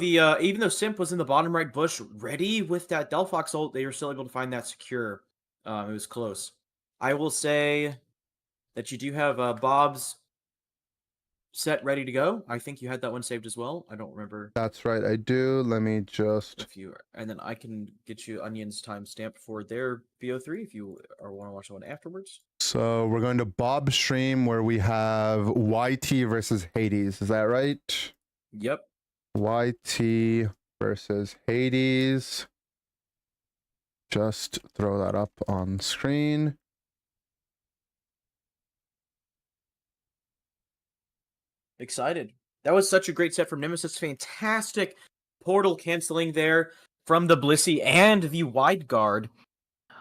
Simp was in the bottom right bush ready with that Delphox ult, they were still able to find that secure. It was close. I will say that you do have Bob's set ready to go. I think you had that one saved as well. I don't remember. That's right, I do. Let me just... And then I can get you Onion's timestamp for their VO3 if you want to watch the one afterwards. So we're going to Bob's stream where we have YT versus Hades. Is that right? Yep. YT versus Hades. Just throw that up on screen. Excited. That was such a great set from Nemesis. Fantastic portal canceling there. from the Blissey and the Wide Guard.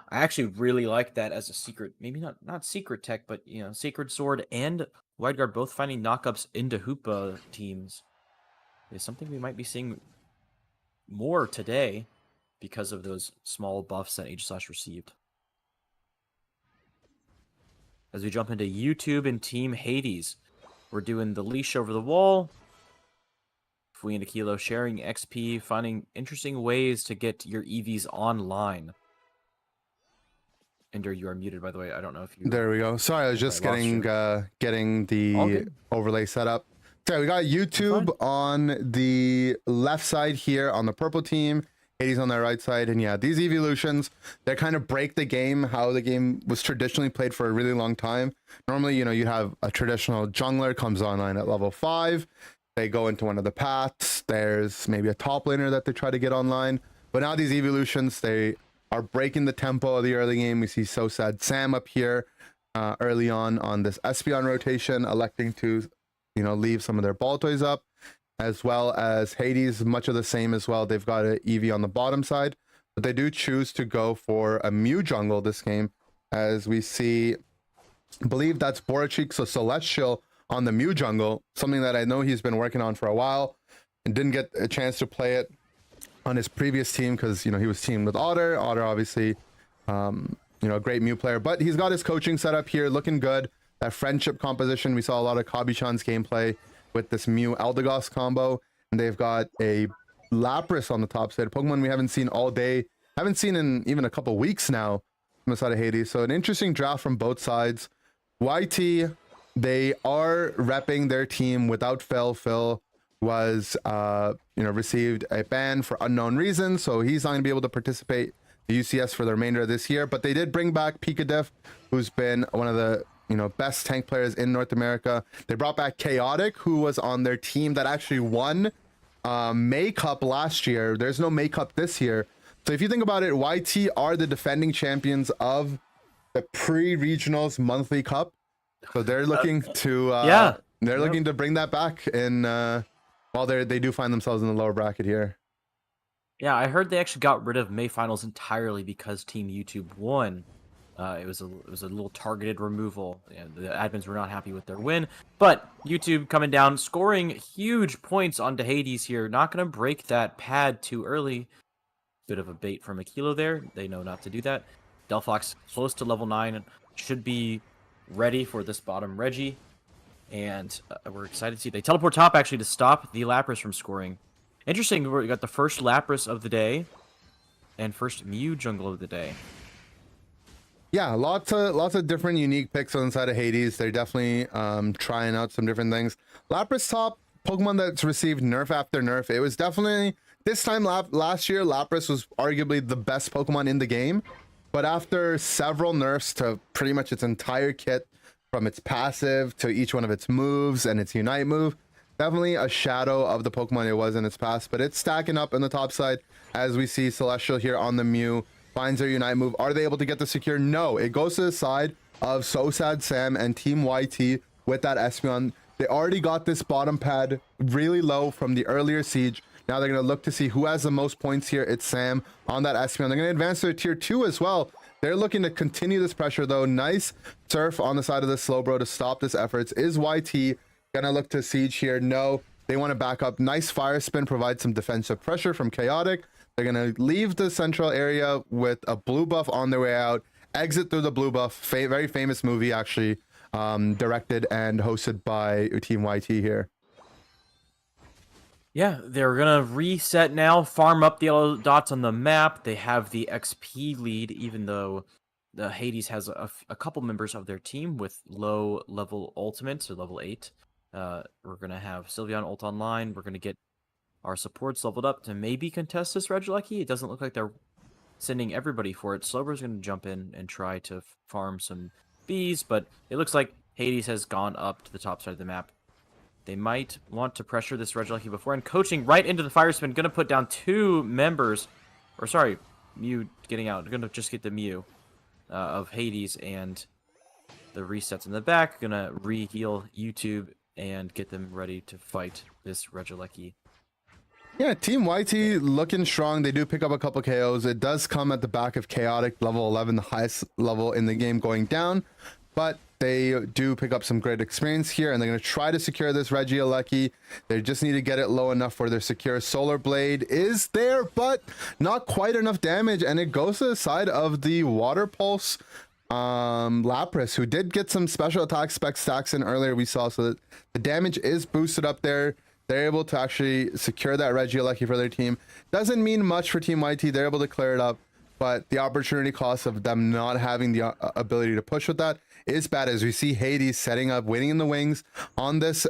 I actually really like that as a secret, maybe not secret tech, but Sacred Sword and Wide Guard both finding knockups into Hoopa teams is something we might be seeing more today because of those small buffs that Aegislash received. As we jump into YouTube and Team Hades, we're doing the leash over the wall. Fui and Kilo sharing XP, finding interesting ways to get your EVs online. Ender, you are muted, by the way. I don't know if you... There we go. Sorry, I was just getting the overlay set up. So we got YouTube on the left side here on the purple team. Hades on their right side. And yeah, these evolutions, they kind of break the game, how the game was traditionally played for a really long time. Normally, you have a traditional jungler comes online at level 5. They go into one of the paths. There's maybe a top laner that they try to get online. But now these evolutions, they are breaking the tempo of the early game. We see So Sad Sam up here early on this Espeon rotation, electing to, leave some of their ball toys up, as well as Hades, much of the same as well. They've got an Eevee on the bottom side, but they do choose to go for a Mew jungle this game, as we see, I believe that's Borachik, so Celestial on the Mew jungle, something that I know he's been working on for a while and didn't get a chance to play it on his previous team because he was teamed with Otter. Otter obviously a great Mew player, but he's got his coaching set up here looking good. That friendship composition, we saw a lot of Kabi-chan's gameplay with this Mew Eldegoss combo, and they've got a Lapras on the top side, Pokemon we haven't seen all day, haven't seen in even a couple weeks now from the side of Hades. So an interesting draft from both sides. YT, they are repping their team without Phil. Phil was received a ban for unknown reasons, so he's not going to be able to participate in UCS for the remainder of this year. But they did bring back Pikadiff, who's been one of the best tank players in North America. They brought back Chaotic, who was on their team that actually won May Cup last year. There's no May Cup this year. So if you think about it, YT are the defending champions of the pre-regionals monthly cup. So they're looking to looking to bring that back in while they do find themselves in the lower bracket here. Yeah, I heard they actually got rid of May finals entirely because Team YouTube won. It was a little targeted removal. The admins were not happy with their win, but YouTube coming down, scoring huge points onto Hades here. Not going to break that pad too early. Bit of a bait from Aquilo there. They know not to do that. Delphox close to level 9, should be ready for this bottom Reggie, and we're excited to see. They teleport top actually to stop the Lapras from scoring. Interesting, we got the first Lapras of the day and first Mew jungle of the day. Yeah, lots of different unique picks on the side of Hades. They're definitely trying out some different things. Lapras top, Pokemon that's received nerf after nerf. It was definitely, this time last year, Lapras was arguably the best Pokemon in the game. But after several nerfs to pretty much its entire kit, from its passive to each one of its moves and its Unite move, definitely a shadow of the Pokemon it was in its past. But it's stacking up in the top side, as we see Celestial here on the Mew. Finds their Unite move. Are they able to get the secure? No. It goes to the side of So Sad Sam and Team YT with that Espeon. They already got this bottom pad really low from the earlier siege. Now they're going to look to see who has the most points here. It's Sam on that Espeon. They're going to advance to tier 2 as well. They're looking to continue this pressure though. Nice surf on the side of the Slowbro to stop this efforts. Is YT going to look to siege here? No. They want to back up. Nice fire spin, provide some defensive pressure from Chaotic. They're going to leave the central area with a blue buff on their way out, exit through the blue buff. Very famous movie, actually, directed and hosted by Team YT here. Yeah, they're going to reset now, farm up the yellow dots on the map. They have the XP lead, even though the Hades has a couple members of their team with low level ultimates, so level 8. We're going to have Sylveon ult online. We're going to get our supports leveled up to maybe contest this Regieleki. It doesn't look like they're sending everybody for it. Slowbro's going to jump in and try to farm some bees, but it looks like Hades has gone up to the top side of the map. They might want to pressure this Regieleki before, and coaching right into the fire spin. Going to put down 2 members, or sorry, Mew getting out. Going to just get the Mew of Hades, and the resets in the back. Going to re-heal YouTube and get them ready to fight this Regieleki. Yeah, Team YT looking strong. They do pick up a couple KOs. It does come at the back of Chaotic, level 11, the highest level in the game, going down. But they do pick up some great experience here, and they're going to try to secure this Regieleki. They just need to get it low enough where they're secure. Solar Blade is there, but not quite enough damage, and it goes to the side of the Water Pulse Lapras, who did get some special attack spec stacks in earlier, we saw, so that the damage is boosted up there. They're able to actually secure that Regieleki for their team. Doesn't mean much for Team YT. They're able to clear it up, but the opportunity cost of them not having the ability to push with that is bad, as we see Hades setting up, waiting in the wings on this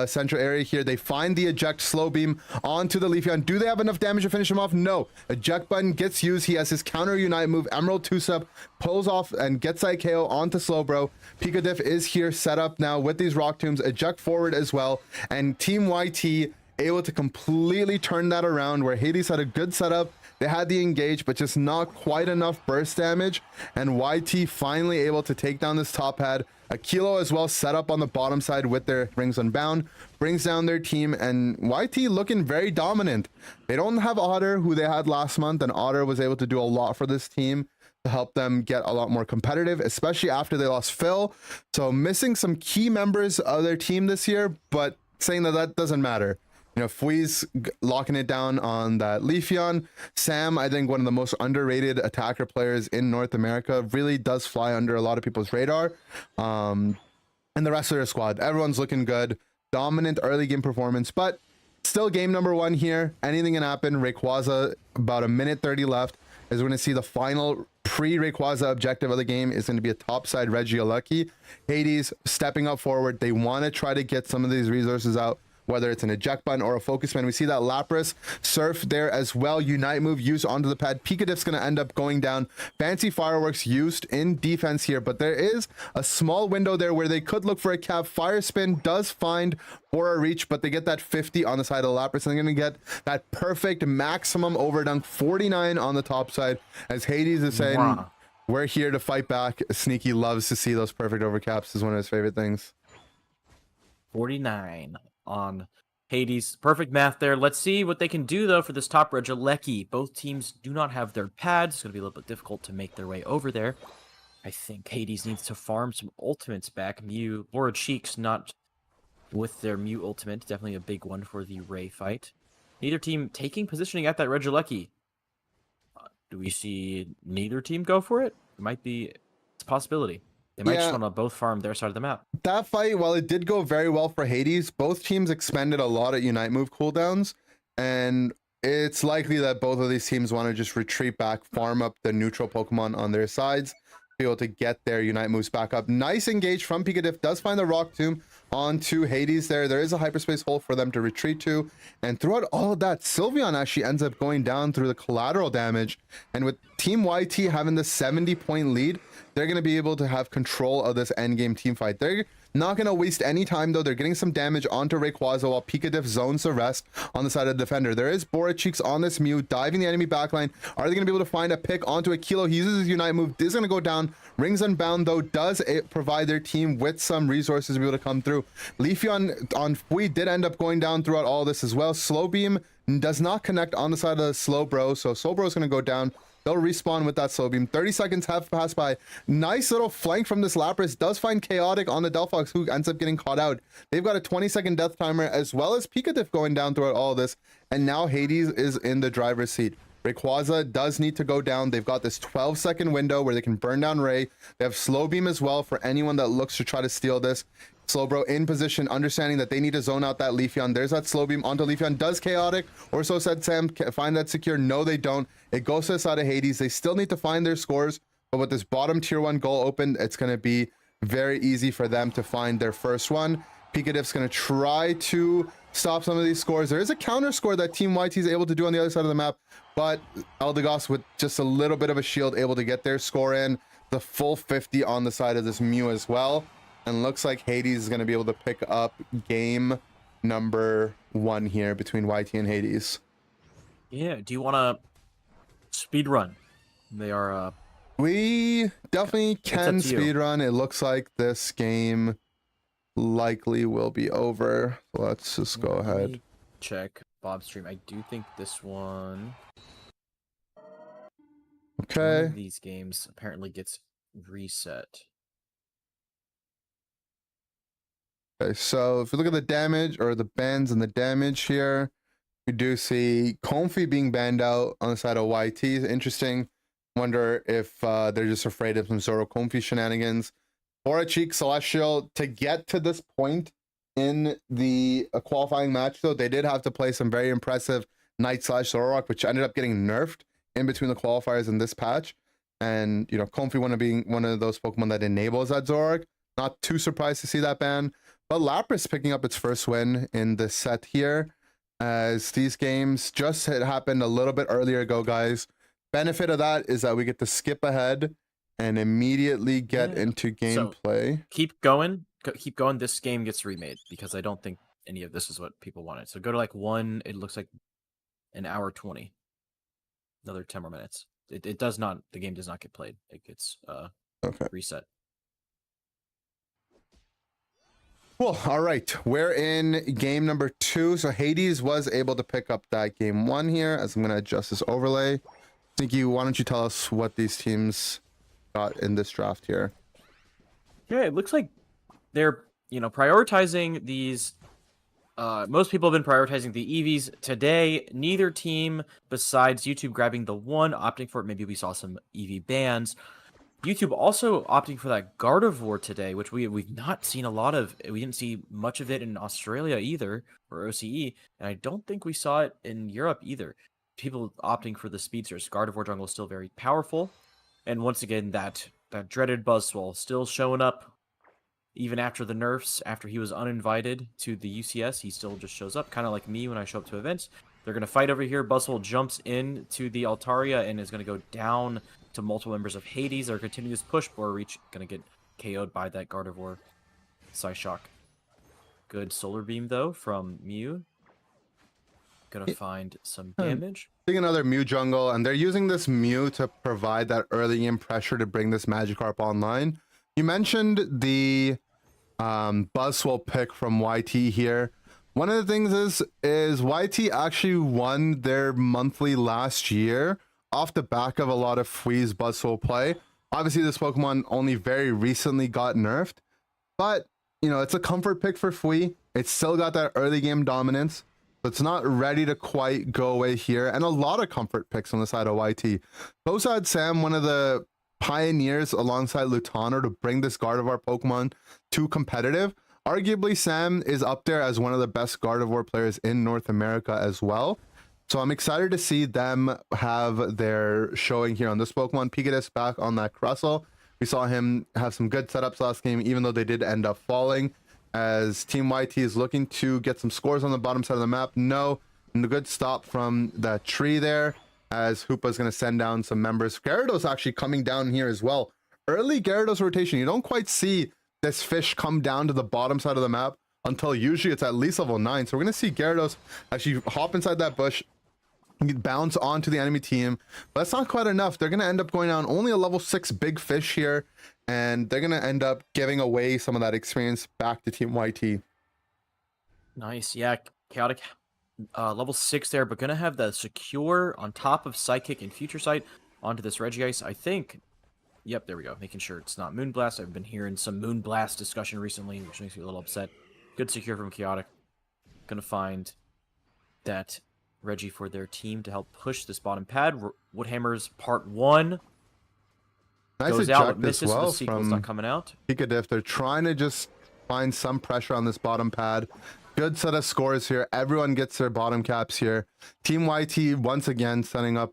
central area here. They find the eject slow beam onto the Leafeon. Do they have enough damage to finish him off? No. Eject button gets used. He has his counter unite move. Emerald 2-step pulls off and gets that KO onto Slowbro. Pikadiff is here set up now with these rock tombs. Eject forward as well, and Team YT able to completely turn that around, where Hades had a good setup. They had the engage, but just not quite enough burst damage, and YT finally able to take down this top head. A Kilo as well set up on the bottom side with their Rings Unbound, brings down their team, and YT looking very dominant. They don't have Otter, who they had last month, and Otter was able to do a lot for this team to help them get a lot more competitive, especially after they lost Phil. So missing some key members of their team this year, but saying that that doesn't matter. You know, Fui's locking it down on that Leafeon. Sam, I think one of the most underrated attacker players in North America, really does fly under a lot of people's radar. And the rest of their squad, everyone's looking good. Dominant early game performance, but still game number 1 here. Anything can happen. Rayquaza, about a minute 30 left, as we're going to see the final pre-Rayquaza objective of the game is going to be a topside Regieleki. Hades stepping up forward. They want to try to get some of these resources out, whether it's an eject button or a focus man. We see that Lapras surf there as well. Unite move used onto the pad. Pikadiff's going to end up going down. Fancy fireworks used in defense here, but there is a small window there where they could look for a cap. Fire spin does find for a reach, but they get that 50 on the side of Lapras, and they're going to get that perfect maximum overdunk 49 on the top side, as Hades is saying, we're here to fight back. Sneaky loves to see those perfect overcaps. Is one of his favorite things. 49 on Hades. Perfect math there. Let's see what they can do, though, for this top Regieleki. Both teams do not have their pads. It's going to be a little bit difficult to make their way over there. I think Hades needs to farm some ultimates back. Mew, Laura Cheeks not with their Mew ultimate. Definitely a big one for the Ray fight. Neither team taking positioning at that Regieleki. Do we see neither team go for it? It might be, it's a possibility. They might just want to both farm their side of the map. That fight, while it did go very well for Hades, both teams expended a lot of Unite move cooldowns, and it's likely that both of these teams want to just retreat back, farm up the neutral Pokemon on their sides, be able to get their Unite moves back up. Nice engage from Pikadiff, does find the Rock Tomb onto Hades there. There is a hyperspace hole for them to retreat to, and throughout all of that, Sylveon actually ends up going down through the collateral damage, and with Team YT having the 70-point lead, they're going to be able to have control of this endgame team fight. They're not going to waste any time, though. They're getting some damage onto Rayquaza while Pikadiff zones the rest on the side of the defender. There is Boracheeks on this Mew, diving the enemy backline. Are they going to be able to find a pick onto a Kilo? He uses his Unite move. This is going to go down. Rings Unbound, though, does it provide their team with some resources to be able to come through. Leafeon on Fui did end up going down throughout all this as well. Slow Beam does not connect on the side of the Slowbro, so Slowbro is going to go down. They'll respawn with that slow beam. 30 seconds have passed by. Nice little flank from this Lapras. Does find Chaotic on the Delphox, who ends up getting caught out. They've got a 20-second death timer, as well as Pikadiff going down throughout all of this. And now Hades is in the driver's seat. Rayquaza does need to go down. They've got this 12-second window where they can burn down Ray. They have slow beam as well for anyone that looks to try to steal this. Slowbro in position, understanding that they need to zone out that Leafeon. There's that slow beam onto Leafeon. Does Chaotic, or so said Sam, find that secure? No, they don't. It goes to the side of Hades. They still need to find their scores, but with this bottom tier 1 goal open, it's going to be very easy for them to find their first one. Pikadiff's going to try to stop some of these scores. There is a counter score that Team YT is able to do on the other side of the map, but Eldegoss, with just a little bit of a shield, able to get their score in. The full 50 on the side of this Mew as well. And looks like Hades is going to be able to pick up game number 1 here between YT and Hades. Yeah, do you want to speed run? They are... We definitely can speed run. It looks like this game likely will be over. Let's just go ahead. Check. Bob's stream. I do think this one. Okay. One of these games apparently gets reset. Okay, so if you look at the damage or the bans and the damage here, we do see Comfy being banned out on the side of YT. Interesting. Wonder if they're just afraid of some Zoro Comfy shenanigans. Or a Cheek Celestial to get to this point in the qualifying match, though, they did have to play some very impressive Knight / Zoroark, which ended up getting nerfed in between the qualifiers in this patch. And, you know, Comfy being one of those Pokemon that enables that Zoroark. Not too surprised to see that ban. But Lapras picking up its first win in this set here, as these games just had happened a little bit earlier ago, guys. Benefit of that is that we get to skip ahead and immediately get into gameplay. So, keep going. Keep going. This game gets remade because I don't think any of this is what people wanted. So go to like one. It looks like an hour 20. Another 10 more minutes. It does not. The game does not get played. It gets reset. Cool. All right. We're in game number 2. So Hades was able to pick up that game 1 here, as I'm going to adjust this overlay. Thinky, why don't you tell us what these teams got in this draft here? Yeah, it looks like they're, prioritizing these. Most people have been prioritizing the EVs. Today, neither team, besides YouTube grabbing the one, opting for it. Maybe we saw some EV bans. YouTube also opting for that Gardevoir today, which we've not seen a lot of. We didn't see much of it in Australia either, or OCE, and I don't think we saw it in Europe either. People opting for the speedsters. Gardevoir jungle is still very powerful, and once again, that dreaded Buzzwole still showing up, even after the nerfs. After he was uninvited to the UCS, he still just shows up, kind of like me when I show up to events. They're gonna fight over here. Buzzwole jumps into the Altaria and is gonna go down to multiple members of Hades. They're continuing this push. Reach gonna get KO'd by that Gardevoir Psyshock. Good solar beam though from Mew. Gonna find some damage. Seeing another Mew jungle, and they're using this Mew to provide that early game pressure to bring this Magikarp online. You mentioned the Buzzwole pick from YT here. One of the things is YT actually won their monthly last year off the back of a lot of Fui's Buzzwole play. Obviously, this Pokemon only very recently got nerfed, but, it's a comfort pick for Fui. It's still got that early game dominance, so it's not ready to quite go away here. And a lot of comfort picks on the side of YT. Both had Sam, one of the pioneers alongside Lutano, to bring this Gardevoir Pokemon to competitive. Arguably, Sam is up there as one of the best Gardevoir players in North America as well. So I'm excited to see them have their showing here on this Pokemon. Pikatus back on that Crustle. We saw him have some good setups last game, even though they did end up falling, as Team YT is looking to get some scores on the bottom side of the map. No, and a good stop from that tree there, as Hoopa's going to send down some members. Gyarados actually coming down here as well. Early Gyarados rotation. You don't quite see this fish come down to the bottom side of the map until usually it's at least level 9. So we're going to see Gyarados actually hop inside that bush, bounce onto the enemy team, but that's not quite enough. They're going to end up going down only a level 6 big fish here, and they're going to end up giving away some of that experience back to Team YT. Nice. Yeah, Chaotic level 6 there, but going to have the secure on top of Psychic and Future Sight onto this Regice. I think, yep, there we go. Making sure it's not Moonblast. I've been hearing some Moonblast discussion recently, which makes me a little upset. Good secure from Chaotic. Going to find that Reggie for their team to help push this bottom pad. Woodhammer's part 1 Nice goes out, but eject misses. as well The sequel's from not coming out. Pikadiff. They're trying to just find some pressure on this bottom pad. Good set of scores here. Everyone gets their bottom caps here. Team YT once again setting up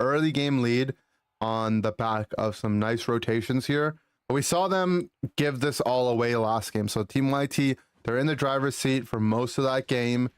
early game lead on the back of some nice rotations here. But we saw them give this all away last game. So Team YT, they're in the driver's seat for most of that game.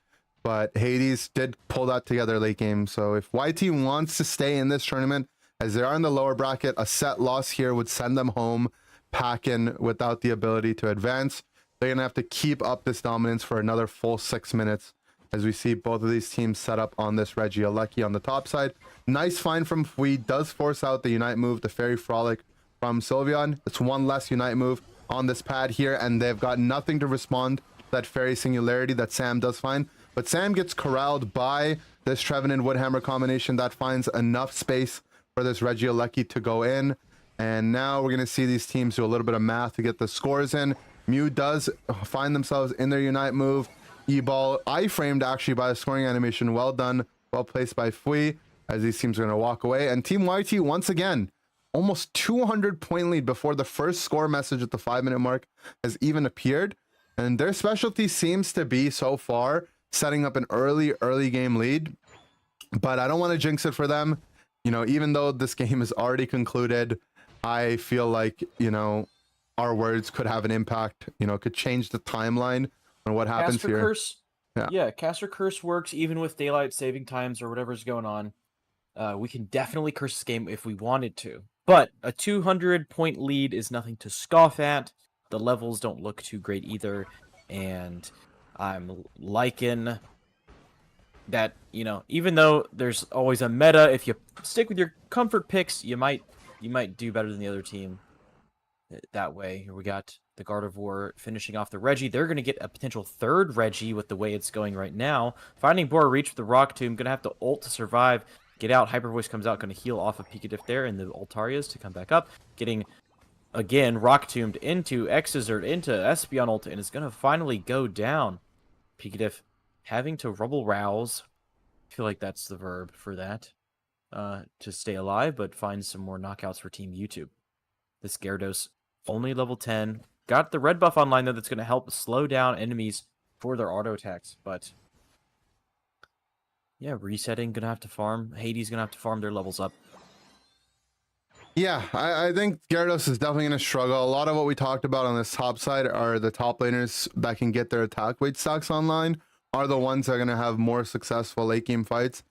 But Hades did pull that together late game. So if YT wants to stay in this tournament, as they are in the lower bracket, a set loss here would send them home packing without the ability to advance. They're going to have to keep up this dominance for another full 6 minutes, as we see both of these teams set up on this Regieleki on the top side. Nice find from Fui. Does force out the Unite move, the Fairy Frolic from Sylveon. It's one less Unite move on this pad here, and they've got nothing to respond to that Fairy Singularity that Sam does find. But Sam gets corralled by this Trevin and Woodhammer combination that finds enough space for this Regieleki to go in. And now we're going to see these teams do a little bit of math to get the scores in. Mew does find themselves in their Unite move. E-ball I-framed actually by the scoring animation. Well done. Well placed by Fui as these teams are going to walk away. And Team YT once again, almost 200 point lead before the first score message at the 5-minute mark has even appeared. And their specialty seems to be so far setting up an early game lead. But I don't want to jinx it for them. You know, even though this game is already concluded, I feel like, you know, our words could have an impact, you know, could change the timeline on what happens Caster here. Curse. Yeah. Yeah, Caster Curse works even with daylight saving times or whatever's going on. We can definitely curse this game if we wanted to. But a 200-point lead is nothing to scoff at. The levels don't look too great either. And I'm liking that, you know, even though there's always a meta, if you stick with your comfort picks, you might do better than the other team that way. Here we got the Gardevoir finishing off the Reggie. They're going to get a potential third Reggie with the way it's going right now. Finding Bora Reach with the Rock Tomb. Going to have to ult to survive. Get out. Hyper Voice comes out. Going to heal off of Pikatif there. And the Altarias to come back up. Getting, again, Rock Tombed into Exizert, into Espeon ult. And is going to finally go down. Pikatif having to Rubble Rouse. I feel like that's the verb for that. To stay alive, but find some more knockouts for Team YouTube. This Gyarados, only level 10. Got the red buff online, though, that's going to help slow down enemies for their auto attacks. But, yeah, resetting, going to have to farm. Hades going to have to farm their levels up. Yeah, I think Gyarados is definitely going to struggle. A lot of what we talked about on this top side are the top laners that can get their attack weight stacks online, are the ones that are going to have more successful late game fights.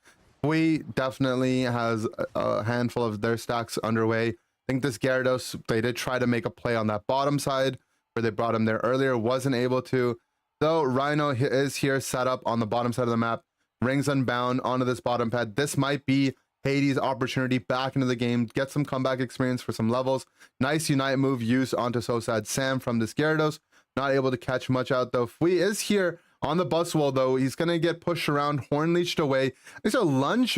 Fui definitely has a handful of their stacks underway. I think this Gyarados, they did try to make a play on that bottom side where they brought him there earlier, wasn't able to. Though Rhino is here set up on the bottom side of the map, Rings Unbound onto this bottom pad. This might be Hades' opportunity back into the game, get some comeback experience for some levels. Nice Unite move used onto So Sad Sam from this Gyarados. Not able to catch much out though. Fui is here on the Buzzwole though. He's going to get pushed around, horn leeched away. There's a lunge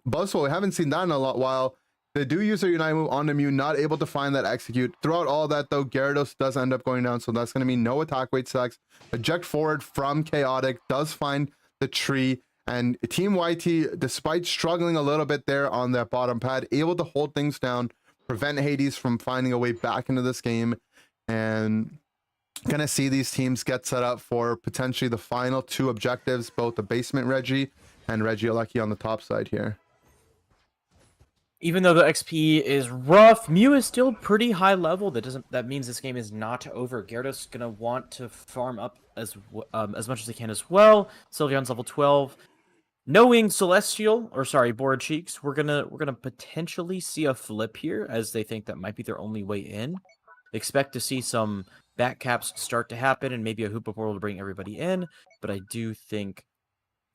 Buzzwole. We haven't seen that in a while. They do use their Unite move on Mew, not able to find that execute. Throughout all that though, Gyarados does end up going down, so that's going to mean no attack weight stacks. Eject forward from Chaotic, does find the tree, and Team YT, despite struggling a little bit there on that bottom pad, able to hold things down, prevent Hades from finding a way back into this game, and gonna see these teams get set up for potentially the final two objectives, both the basement Reggie and Regieleki on the top side here. Even though the XP is rough, Mew is still pretty high level. That means this game is not over. Gyarados is gonna want to farm up as much as he can as well. Sylveon's level 12. Knowing Bora Cheeks, we're gonna potentially see a flip here, as they think that might be their only way in. Expect to see some back caps start to happen and maybe a Hoopa portal to bring everybody in, but I do think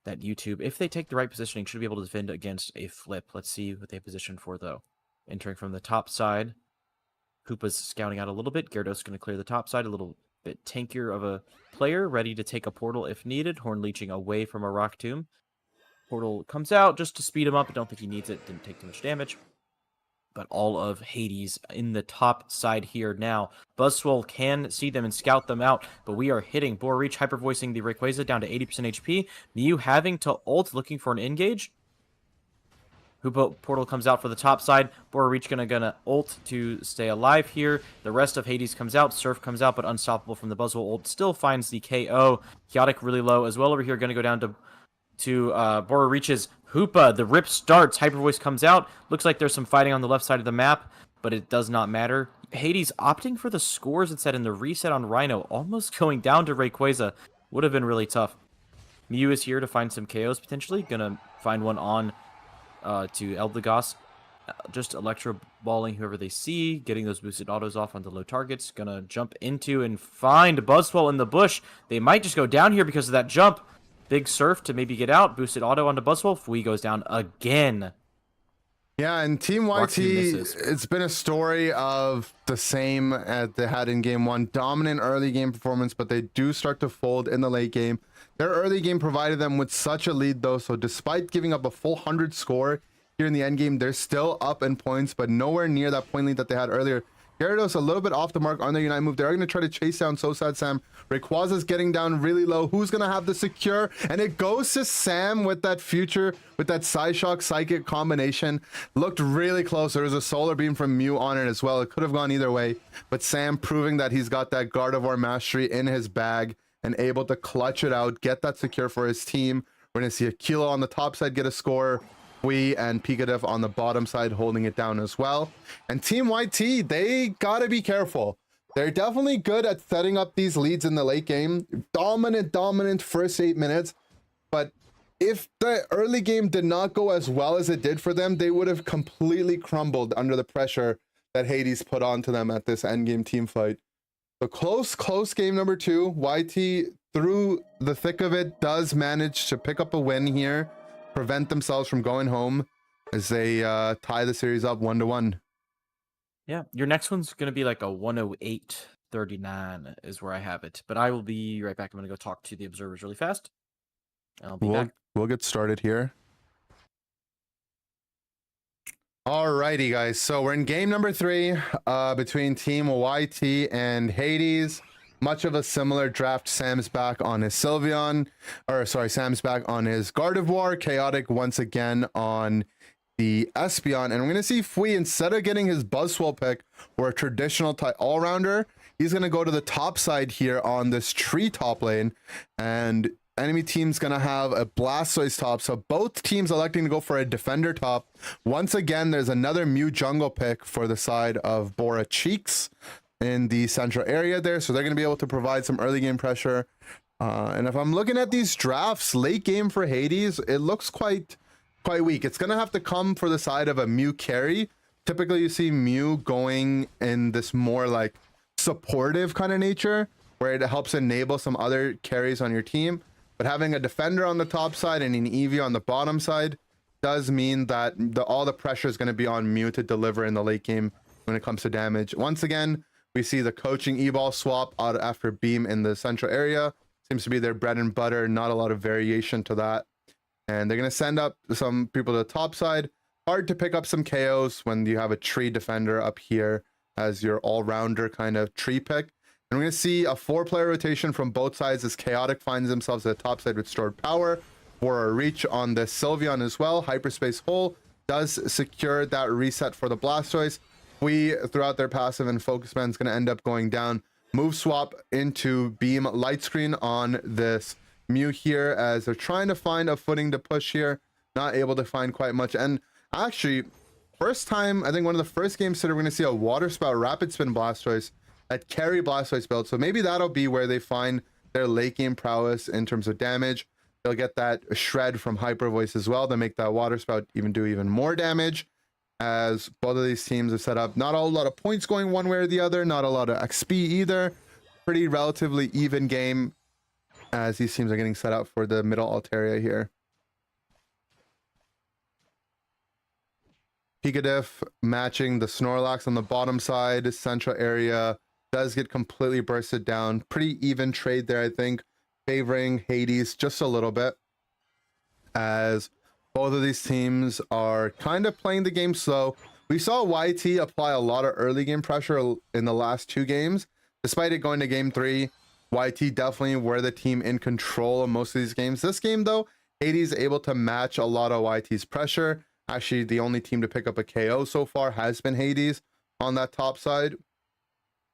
that YouTube, if they take the right positioning, should be able to defend against a flip. Let's see what they position for, though. Entering from the top side. Hoopa's scouting out a little bit. Gyarados is going to clear the top side. A little bit tankier of a player, ready to take a portal if needed. Horn leeching away from a Rock Tomb. Portal comes out just to speed him up. I don't think he needs it. Didn't take too much damage. But all of Hades in the top side here now. Buzzwole can see them and scout them out, but we are hitting Bora Reach, hyper voicing the Rayquaza down to 80% HP. Mew having to ult, looking for an engage. Hoopa portal comes out for the top side. Bora Reach gonna ult to stay alive here. The rest of Hades comes out. Surf comes out, but unstoppable from the Buzzwole ult. Still finds the KO. Chaotic really low as well over here. Gonna go down to Bora Reach's Hoopa. The rip starts. Hyper Voice comes out. Looks like there's some fighting on the left side of the map, but it does not matter. Hades opting for the scores instead in the reset on Rhino. Almost going down to Rayquaza. Would have been really tough. Mew is here to find some KOs potentially. Gonna find one on to Eldegoss. Just Electro Balling whoever they see. Getting those boosted autos off onto low targets. Gonna jump into and find Buzzwole in the bush. They might just go down here because of that jump. Big Surf to maybe get out. Boosted auto onto Buzzwole. Fui goes down again. Yeah, and Team YT, it's been a story of the same as they had in game one. Dominant early game performance, but they do start to fold in the late game. Their early game provided them with such a lead though, so despite giving up a full 100 score here in the end game, they're still up in points, but nowhere near that point lead that they had earlier. Gyarados a little bit off the mark on their Unite move. They're going to try to chase down So Sad Sam. Rayquaza's getting down really low. Who's going to have the secure? And it goes to Sam with that future, with that Psyshock Psychic combination. Looked really close. There was a Solar Beam from Mew on it as well. It could have gone either way. But Sam proving that he's got that Gardevoir mastery in his bag and able to clutch it out, get that secure for his team. We're going to see a Kilo on the top side get a score. Fui and Pikadev on the bottom side holding it down as well. And Team YT, they gotta be careful. They're definitely good at setting up these leads in the late game. Dominant first 8 minutes. But if the early game did not go as well as it did for them, they would have completely crumbled under the pressure that Hades put onto them at this endgame team fight. So close game number 2. YT, through the thick of it, does manage to pick up a win here, prevent themselves from going home as they tie the series up 1-1. Yeah, your next one's going to be like a 108-39 is where I have it. But I will be right back. I'm going to go talk to the observers really fast. I'll be back. We'll get started here. Alrighty, guys. So we're in game number 3 between Team YT and Hades. Much of a similar draft. Sam's back on his Sylveon, Sam's back on his Gardevoir. Chaotic once again on the Espeon, and we're gonna see Fui, instead of getting his Buzzwole pick or a traditional type all-rounder, he's gonna go to the top side here on this tree top lane, and enemy team's gonna have a Blastoise top. So both teams electing to go for a defender top. Once again, there's another Mew jungle pick for the side of Bora Cheeks in the central area there, so they're going to be able to provide some early game pressure. And if I'm looking at these drafts, late game for Hades, it looks quite weak. It's going to have to come for the side of a Mew carry. Typically you see Mew going in this more like supportive kind of nature, where it helps enable some other carries on your team. But having a defender on the top side and an Eevee on the bottom side does mean that all the pressure is going to be on Mew to deliver in the late game when it comes to damage. Once again, we see the coaching E-ball swap out after Beam in the central area. Seems to be their bread and butter, not a lot of variation to that. And they're going to send up some people to the top side. Hard to pick up some KOs when you have a tree defender up here as your all-rounder kind of tree pick. And we're going to see a 4-player rotation from both sides as Chaotic finds themselves at the top side with stored power for a reach on the Sylveon as well. Hyperspace Hole does secure that reset for the Blastoise. We, throughout their passive and focus band, is going to end up going down. Move swap into Beam Light Screen on this Mew here as they're trying to find a footing to push here. Not able to find quite much. And actually, first time, I think one of the first games that we're going to see a Water Spout Rapid Spin Blastoise that carry Blastoise build. So maybe that'll be where they find their late game prowess in terms of damage. They'll get that Shred from Hyper Voice as well to make that Water Spout do even more damage, as both of these teams are set up. Not a lot of points going one way or the other, not a lot of XP either. Pretty relatively even game as these teams are getting set up for the middle Altaria here. Pikadev matching the Snorlax on the bottom side. Central area does get completely bursted down. Pretty even trade there, I think, favoring Hades just a little bit, as both of these teams are kind of playing the game slow. We saw YT apply a lot of early game pressure in the last 2 games. Despite it going to game 3, YT definitely were the team in control of most of these games. This game, though, Hades able to match a lot of YT's pressure. Actually, the only team to pick up a KO so far has been Hades on that top side.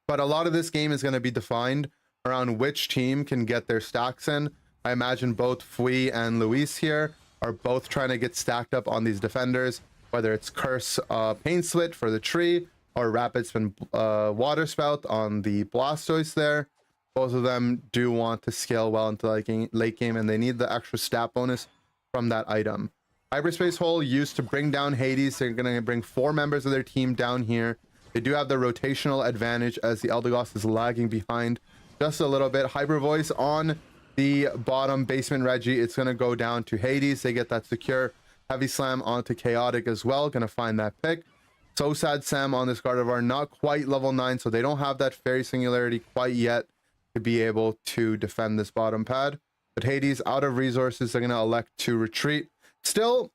But a lot of this game is going to be defined around which team can get their stacks in. I imagine both Fui and Luis here are both trying to get stacked up on these defenders, whether it's Curse Pain Split for the tree or Rapid Spin Water Spout on the Blastoise there. Both of them do want to scale well into late game, and they need the extra stat bonus from that item. Hyperspace Hole used to bring down Hades. They're going to bring 4 members of their team down here. They do have the rotational advantage as the Eldegoss is lagging behind just a little bit. Hyper Voice on the bottom basement Reggie. It's going to go down to Hades. They get that secure. Heavy Slam onto Chaotic as well. Going to find that pick. So Sad Sam on this Gardevoir, not quite level 9, so they don't have that Fairy Singularity quite yet to be able to defend this bottom pad. but Hades out of resources, they're going to elect to retreat. Still,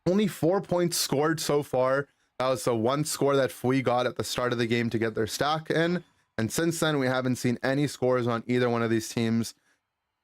only 4 points scored so far. That was the one score that Fui got at the start of the game to get their stack in. And since then, we haven't seen any scores on either one of these teams.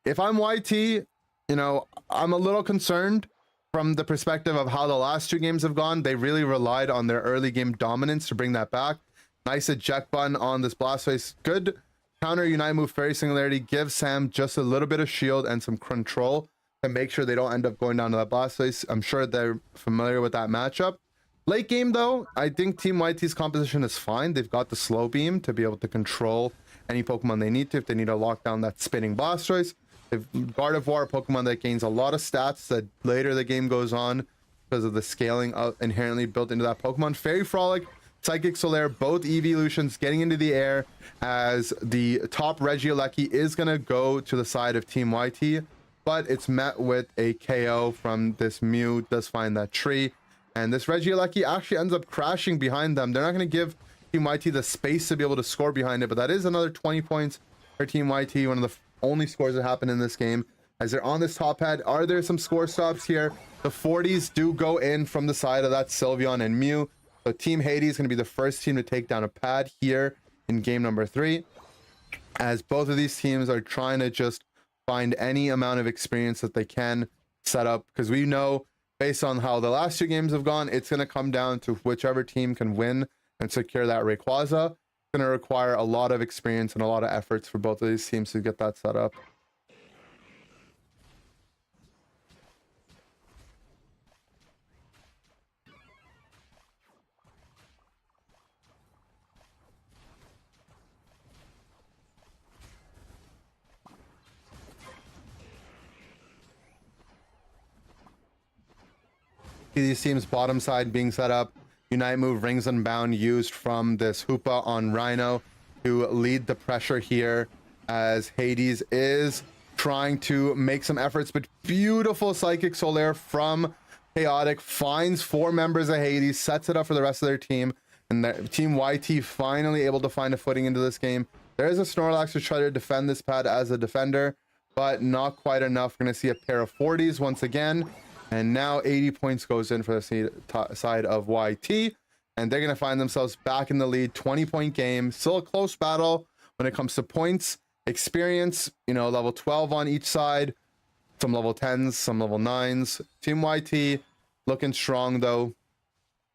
If I'm YT, you know, I'm a little concerned from the perspective of how the last 2 games have gone. They really relied on their early game dominance to bring that back. Nice eject button on this Blastoise. Good counter Unite move, Fairy Singularity. Give Sam just a little bit of shield and some control to make sure they don't end up going down to that Blastoise. I'm sure they're familiar with that matchup. Late game though, I think Team YT's composition is fine. They've got the slow beam to be able to control any Pokemon they need to if they need to lock down that spinning Blastoise. They've Gardevoir, Pokemon that gains a lot of stats that later the game goes on because of the scaling inherently built into that Pokemon. Fairy Frolic, Psychic Solaire, both evolutions getting into the air as the top Regieleki is going to go to the side of Team YT, but it's met with a KO from this Mew. Does find that tree, and this Regieleki actually ends up crashing behind them. They're not going to give Team YT the space to be able to score behind it, but that is another 20 points for Team YT, one of the only scores that happen in this game. As they're on this top head, are there some score stops here? The 40s do go in from the side of that Sylveon and Mew. So Team Hades is going to be the first team to take down a pad here in game number 3, as both of these teams are trying to just find any amount of experience that they can set up, because we know based on how the last 2 games have gone, it's going to come down to whichever team can win and secure that Rayquaza. It's going to require a lot of experience and a lot of efforts for both of these teams to get that set up. These teams bottom side being set up. Unite move, Rings Unbound used from this Hoopa on Rhino to lead the pressure here, as Hades is trying to make some efforts, but beautiful Psychic Solaire from Chaotic finds 4 members of Hades, sets it up for the rest of their team, and the Team YT finally able to find a footing into this game. There is a Snorlax to try to defend this pad as a defender, but not quite enough. We're going to see a pair of 40s once again. And now 80 points goes in for the side of YT. And they're going to find themselves back in the lead. 20-point game. Still a close battle when it comes to points. Experience, you know, level 12 on each side. Some level 10s, some level 9s. Team YT looking strong, though,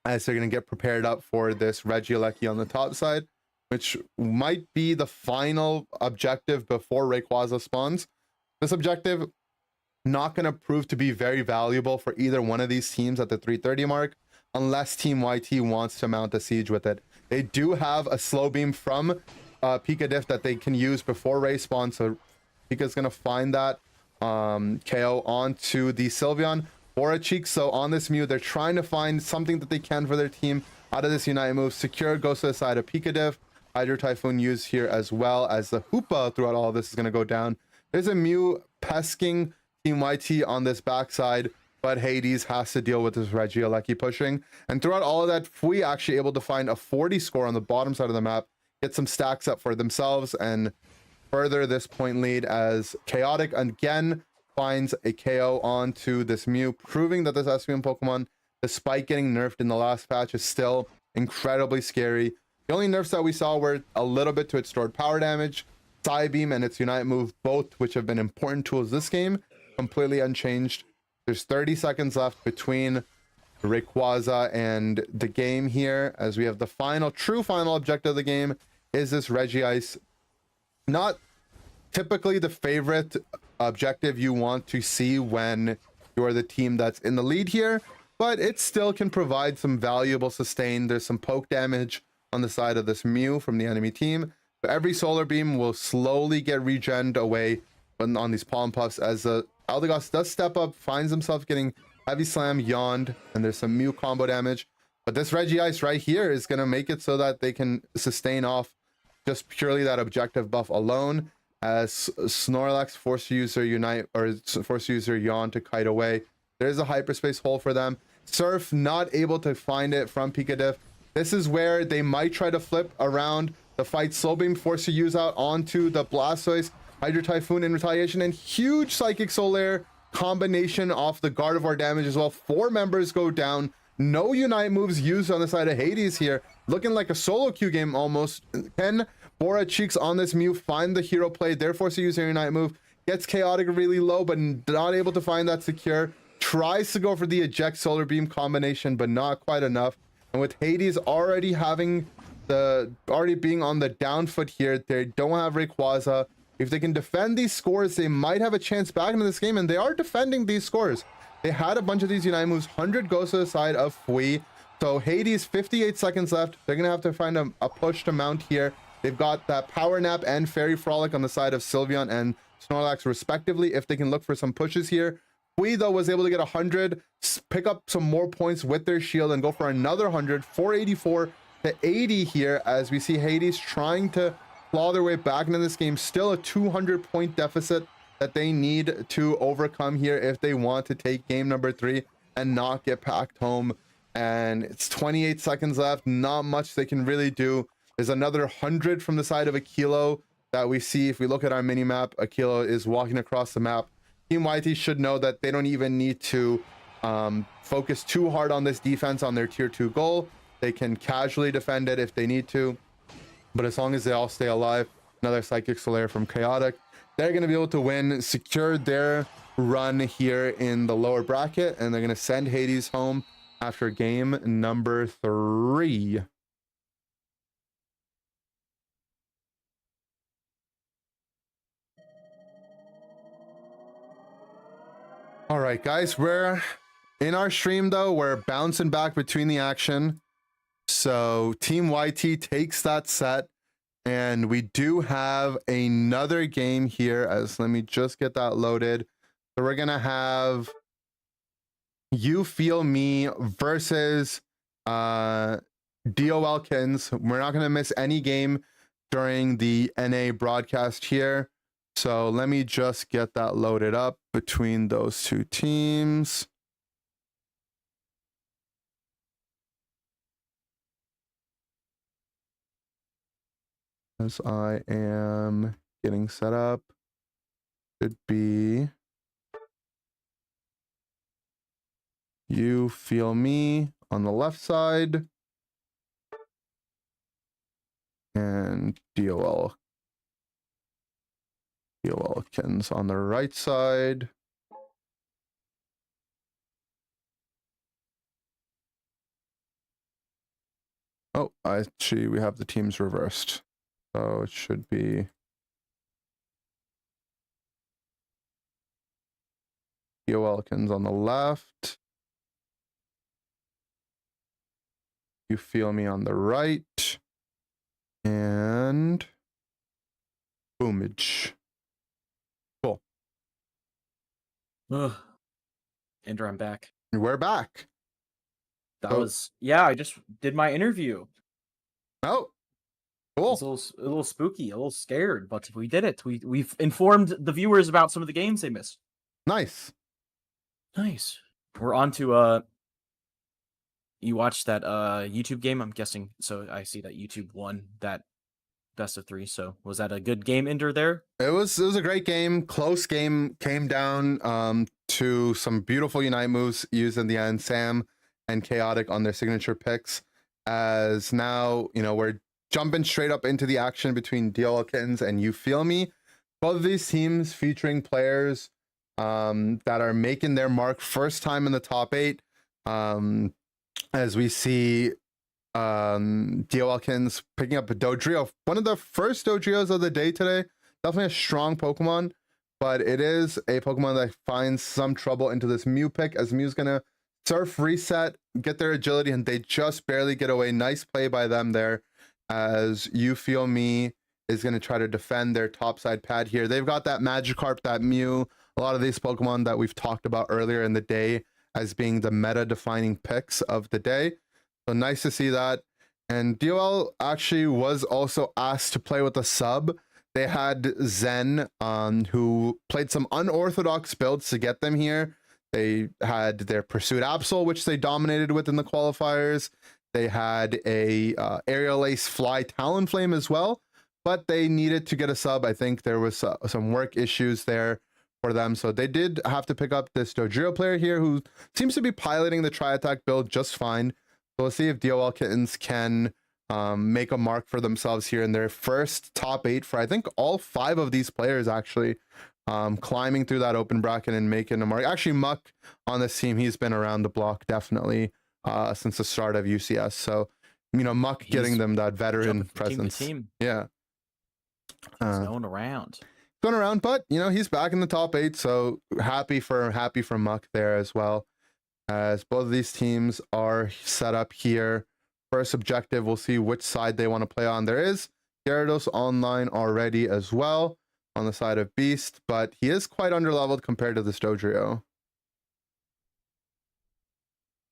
as they're going to get prepared up for this Regieleki on the top side, which might be the final objective before Rayquaza spawns. This objective not going to prove to be very valuable for either one of these teams at the 330 mark, unless Team YT wants to mount a siege with it. They do have a slow beam from Pika Diff that they can use before Ray spawn, so Pika's going to find that KO onto the Sylveon or a Cheek. So on this Mew, they're trying to find something that they can for their team out of this Unite move. Secure goes to the side of Pika Diff. Hydro Typhoon used here, as well as the Hoopa throughout all of this is going to go down. There's a Mew pesking Team YT on this backside, but Hades has to deal with this Regieleki pushing. And throughout all of that, Fui actually able to find a 40 score on the bottom side of the map, get some stacks up for themselves, and further this point lead, as Chaotic again finds a KO onto this Mew, proving that this Espeon Pokemon, despite getting nerfed in the last patch, is still incredibly scary. The only nerfs that we saw were a little bit to its stored power damage, Psybeam, and its Unite move, both which have been important tools this game, completely unchanged. There's 30 seconds left between Rayquaza and the game here, as we have the true final objective of the game is this Regice. Not typically the favorite objective you want to see when you're the team that's in the lead here, but it still can provide some valuable sustain. There's some poke damage on the side of this Mew from the enemy team, but every Solar Beam will slowly get regened away on these Palm Puffs, as the Eldegoss does step up, finds himself getting Heavy Slam, Yawned, and there's some Mew combo damage. But this Regice right here is going to make it so that they can sustain off just purely that objective buff alone, as Snorlax forced to use their Unite, or forced to use their Yawn to kite away. There's a hyperspace hole for them. Surf not able to find it from Pika Diff. This is where they might try to flip around the fight. Slow Beam forced to use out onto the Blastoise, Hydro Typhoon in retaliation, and huge Psychic Solaire combination off the Gardevoir damage as well. 4 members go down. No Unite moves used on the side of Hades here. Looking like a solo queue game almost. Can Bora Cheeks on this Mew find the hero play? They're forced to use their Unite move. Gets Chaotic really low, but not able to find that secure. Tries to go for the Eject Solar Beam combination, but not quite enough. And with Hades already being on the down foot here, they don't have Rayquaza. If they can defend these scores, they might have a chance back into this game, and they are defending these scores. They had a bunch of these Unite moves. 100 goes to the side of Fui. So Hades, 58 seconds left. They're going to have to find a push to mount here. They've got that Power Nap and Fairy Frolic on the side of Sylveon and Snorlax respectively, if they can look for some pushes here. Fui, though, was able to get 100, pick up some more points with their shield, and go for another 100, 484 to 80 here, as we see Hades trying to claw their way back into this game. Still a 200-point deficit that they need to overcome here if they want to take game number 3 and not get packed home. And it's 28 seconds left. Not much they can really do. There's another 100 from the side of Aquilo that we see. If we look at our mini map, Aquilo is walking across the map. Team YT should know that they don't even need to focus too hard on this defense on their tier 2 goal. They can casually defend it if they need to, but as long as they all stay alive. Another Psychic Solaire from Chaotic, they're going to be able to win, secure their run here in the lower bracket, and they're going to send Hades home after game number 3. All right, guys, we're in our stream, though. We're bouncing back between the action. So Team YT takes that set, and we do have another game here. As let me just get that loaded. So we're gonna have You Feel Me versus DOL Kittens. We're not gonna miss any game during the NA broadcast here. So let me just get that loaded up between those two teams. As I am getting set up, should be You Feel Me on the left side and DOL Kittens on the right side. Oh, actually, we have the teams reversed. So it should be Elkins on the left. You Feel Me on the right. And Boomage. Cool. Ugh. Andrew, I'm back. We're back. That was, yeah, I just did my interview. Oh, It cool. was a little spooky, a little scared, but we did it. We've informed the viewers about some of the games they missed. Nice. Nice. We're on to you watched that YouTube game, I'm guessing. So I see that YouTube won that best of 3. So was that a good game, Ender, there? It was a great game. Close game. Came down to some beautiful Unite moves used in the end. Sam and Chaotic on their signature picks. As now, we're jumping straight up into the action between DOL Kittens and You Feel Me. Both of these teams featuring players that are making their mark first time in the top 8. As we see DOL Kittens picking up a Dodrio, one of the first Dodrios of the day today. Definitely a strong Pokemon, but it is a Pokemon that finds some trouble into this Mew pick, as Mew's gonna surf reset, get their agility, and they just barely get away. Nice play by them there, as You Feel Me is going to try to defend their topside pad here. They've got that Magikarp, that Mew, a lot of these Pokemon that we've talked about earlier in the day as being the meta-defining picks of the day. So nice to see that. And DOL actually was also asked to play with a sub. They had Zen, who played some unorthodox builds to get them here. They had their Pursuit Absol, which they dominated with in the qualifiers. They had a Aerial Ace Fly Talonflame as well, but they needed to get a sub. I think there was some work issues there for them, so they did have to pick up this Dojiro player here who seems to be piloting the tri-attack build just fine. So we'll see if DOL Kittens can make a mark for themselves here in their first top 8 for I think all 5 of these players actually, climbing through that open bracket and making a mark. Actually, Muck on this team, he's been around the block definitely since the start of UCS. So, you know, Muck getting them that veteran presence. Yeah. He's going around. But you know, he's back in the top 8, so happy for Muck there as well. As both of these teams are set up here. First objective, we'll see which side they want to play on. There is Gyarados online already as well on the side of Beast, but he is quite underleveled compared to this Dojiro.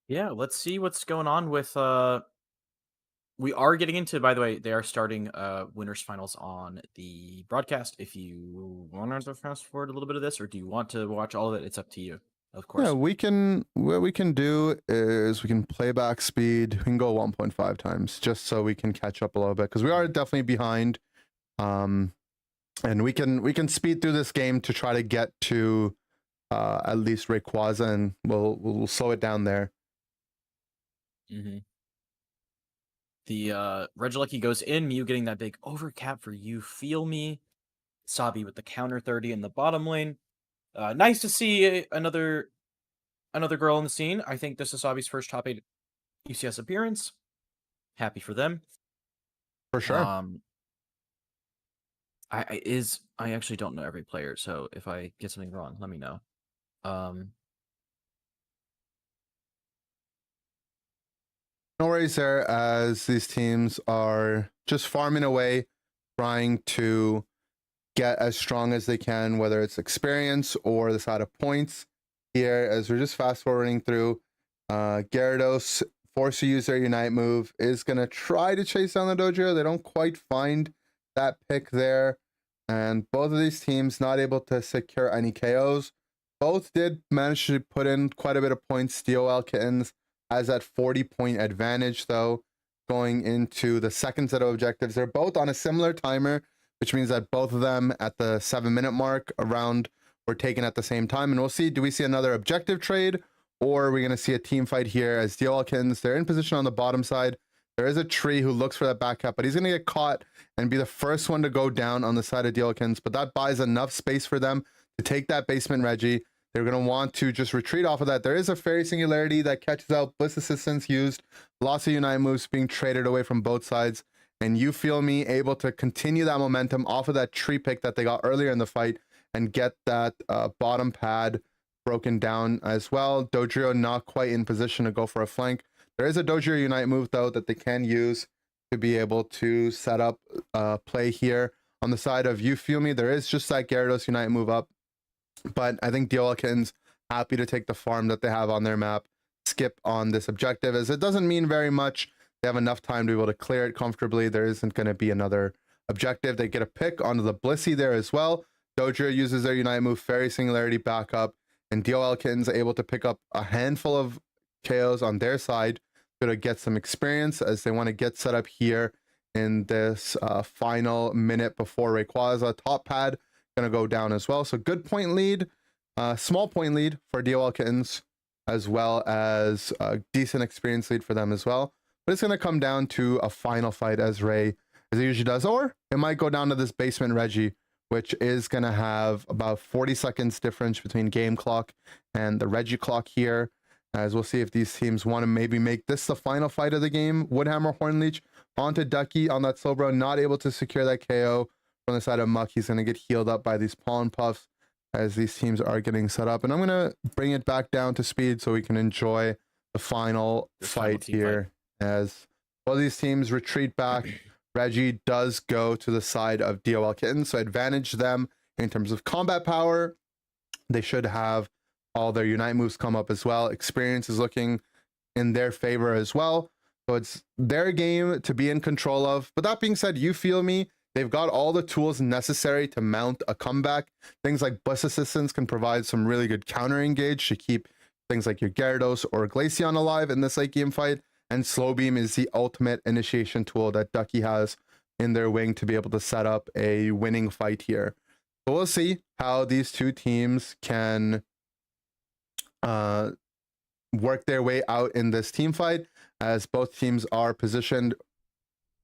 Yeah, let's see what's going on with we are getting into, by the way, they are starting winners finals on the broadcast. If you want to fast forward a little bit of this, or do you want to watch all of it, it's up to you, of course. Yeah, what we can do is we can play back speed. We can go 1.5 times just so we can catch up a little bit, because we are definitely behind. And we can speed through this game to try to get to at least Rayquaza, and we'll slow it down there. Mm-hmm. The Regieleki goes in, Mew getting that big overcap for You Feel Me. Sabi with the counter 30 in the bottom lane. Nice to see another girl in the scene. I think this is Sabi's first top 8 UCS appearance. Happy for them. For sure. I actually don't know every player, so if I get something wrong, let me know. No worries there, as these teams are just farming away, trying to get as strong as they can, whether it's experience or the side of points. Here, as we're just fast forwarding through, Gyarados, forced to use their Unite move, is going to try to chase down the Dojiro. They don't quite find that pick there, and both of these teams not able to secure any KOs. Both did manage to put in quite a bit of points. DOL Kittens has that 40-point advantage, though, going into the second set of objectives. They're both on a similar timer, which means that both of them at the 7-minute mark around were taken at the same time. And we'll see, do we see another objective trade, or are we going to see a team fight here as DOL Kittens, they're in position on the bottom side. There is a tree who looks for that back cap, but he's going to get caught and be the first one to go down on the side of DOL Kittens, but that buys enough space for them to take that basement Reggie. They're going to want to just retreat off of that. There is a Fairy Singularity that catches out. Bliss Assistance used. Lots of Unite moves being traded away from both sides. And You Feel Me able to continue that momentum off of that tree pick that they got earlier in the fight and get that bottom pad broken down as well. Dojiro not quite in position to go for a flank. There is a Dojiro Unite move, though, that they can use to be able to set up play here. On the side of You Feel Me, there is just that Gyarados Unite move up. But I think DOL Kittens happy to take the farm that they have on their map, skip on this objective, as it doesn't mean very much. They have enough time to be able to clear it comfortably. There isn't going to be another objective. They get a pick onto the Blissey there as well. Dojiro uses their Unite move, Fairy Singularity back up, and DOL Kittens are able to pick up a handful of KOs on their side to get some experience as they want to get set up here in this final minute before Rayquaza. Top pad going to go down as well. So good point lead, small point lead for DOL Kittens, as well as a decent experience lead for them as well. But it's going to come down to a final fight as it usually does, or it might go down to this basement Reggie, which is going to have about 40 seconds difference between game clock and the Reggie clock here, as we'll see if these teams want to maybe make this the final fight of the game. Woodhammer Hornleech onto Ducky on that Slowbro, not able to secure that KO. On the side of Muck, he's going to get healed up by these Pollen Puffs as these teams are getting set up. And I'm going to bring it back down to speed so we can enjoy the final fight here. As both these teams retreat back, Reggie does go to the side of DOL Kittens, so advantage them in terms of combat power. They should have all their Unite moves come up as well. Experience is looking in their favor as well. So it's their game to be in control of. But that being said, You Feel Me, they've got all the tools necessary to mount a comeback. Things like Bliss Assistance can provide some really good counter engage to keep things like your Gyarados or Glaceon alive in this late game fight. And Slow Beam is the ultimate initiation tool that Ducky has in their wing to be able to set up a winning fight here. But we'll see how these two teams can work their way out in this team fight, as both teams are positioned.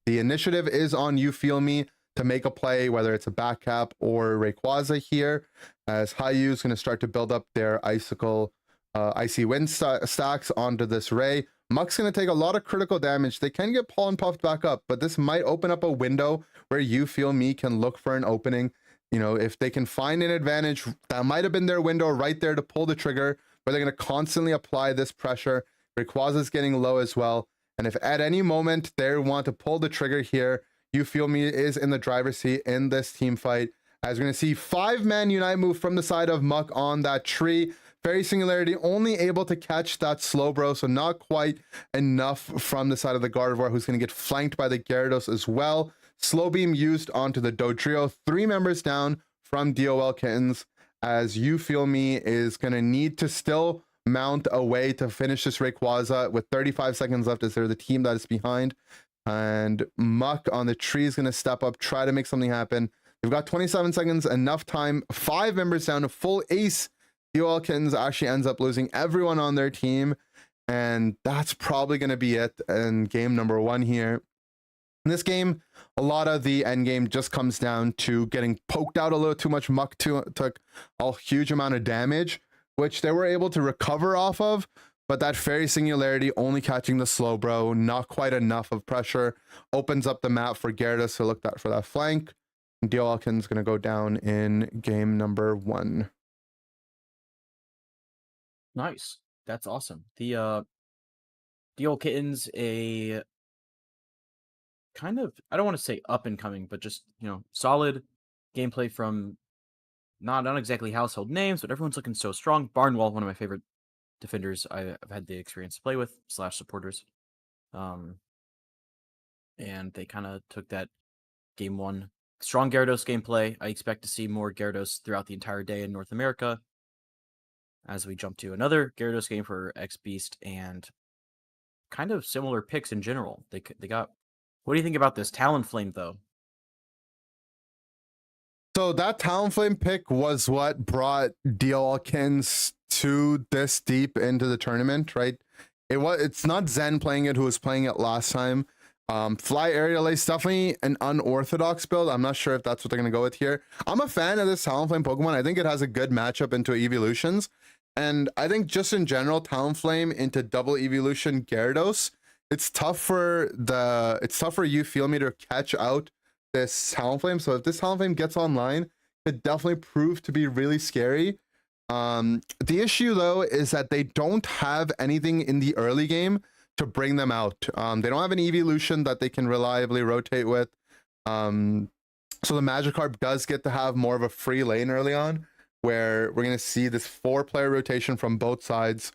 The initiative is on You Feel Me to make a play, whether it's a back cap or Rayquaza here, as Hayu is going to start to build up their icy wind stacks onto this Ray. Muck's going to take a lot of critical damage. They can get pollen puffed back up, but this might open up a window where You Feel Me can look for an opening. You know, if they can find an advantage, that might have been their window right there to pull the trigger, where they're going to constantly apply this pressure. Rayquaza is getting low as well. And if at any moment they want to pull the trigger here, You Feel Me is in the driver's seat in this team fight. As we're going to see 5-man Unite move from the side of Muck on that tree. Fairy Singularity only able to catch that Slowbro, so not quite enough from the side of the Gardevoir, who's going to get flanked by the Gyarados as well. Slow Beam used onto the Dodrio. 3 members down from DOL Kittens, as You Feel Me is going to need to still mount a way to finish this Rayquaza with 35 seconds left, as they're the team that is behind. And Muck on the tree is going to step up, try to make something happen. They've got 27 seconds, enough time. 5 members down, a full ace. DOL Kittens actually ends up losing everyone on their team, and that's probably going to be it in game number 1 here. In this game, a lot of the end game just comes down to getting poked out a little too much. Muck took a huge amount of damage, which they were able to recover off of, but that Fairy Singularity only catching the Slowbro, not quite enough of pressure, opens up the map for Gyarados to look for that flank. DOL Kittens going to go down in game number 1. Nice. That's awesome. The DOL Kittens, a kind of, I don't want to say up and coming, but just, you know, solid gameplay from not exactly household names, but everyone's looking so strong. Barnwell, one of my favorite defenders I've had the experience to play with / supporters. And they kind of took that game 1 strong Gyarados gameplay. I expect to see more Gyarados throughout the entire day in North America, as we jump to another Gyarados game for X Beast, and kind of similar picks in general. They got. What do you think about this Talonflame though? So that Talonflame pick was what brought DOL Kittens to this deep into the tournament, right? It's not Zen playing it, who was playing it last time. Fly Aerial Ace, definitely an unorthodox build. I'm not sure if that's what they're going to go with here. I'm a fan of this Talonflame Pokemon. I think it has a good matchup into evolutions. And I think just in general, Talonflame into double evolution Gyarados, it's tough for You Feel Me to catch out this Talonflame. So if this Talonflame gets online, it definitely prove to be really scary. The issue though is that they don't have anything in the early game to bring them out. They don't have an evolution that they can reliably rotate with. So the Magikarp does get to have more of a free lane early on, where we're going to see this 4-player rotation from both sides.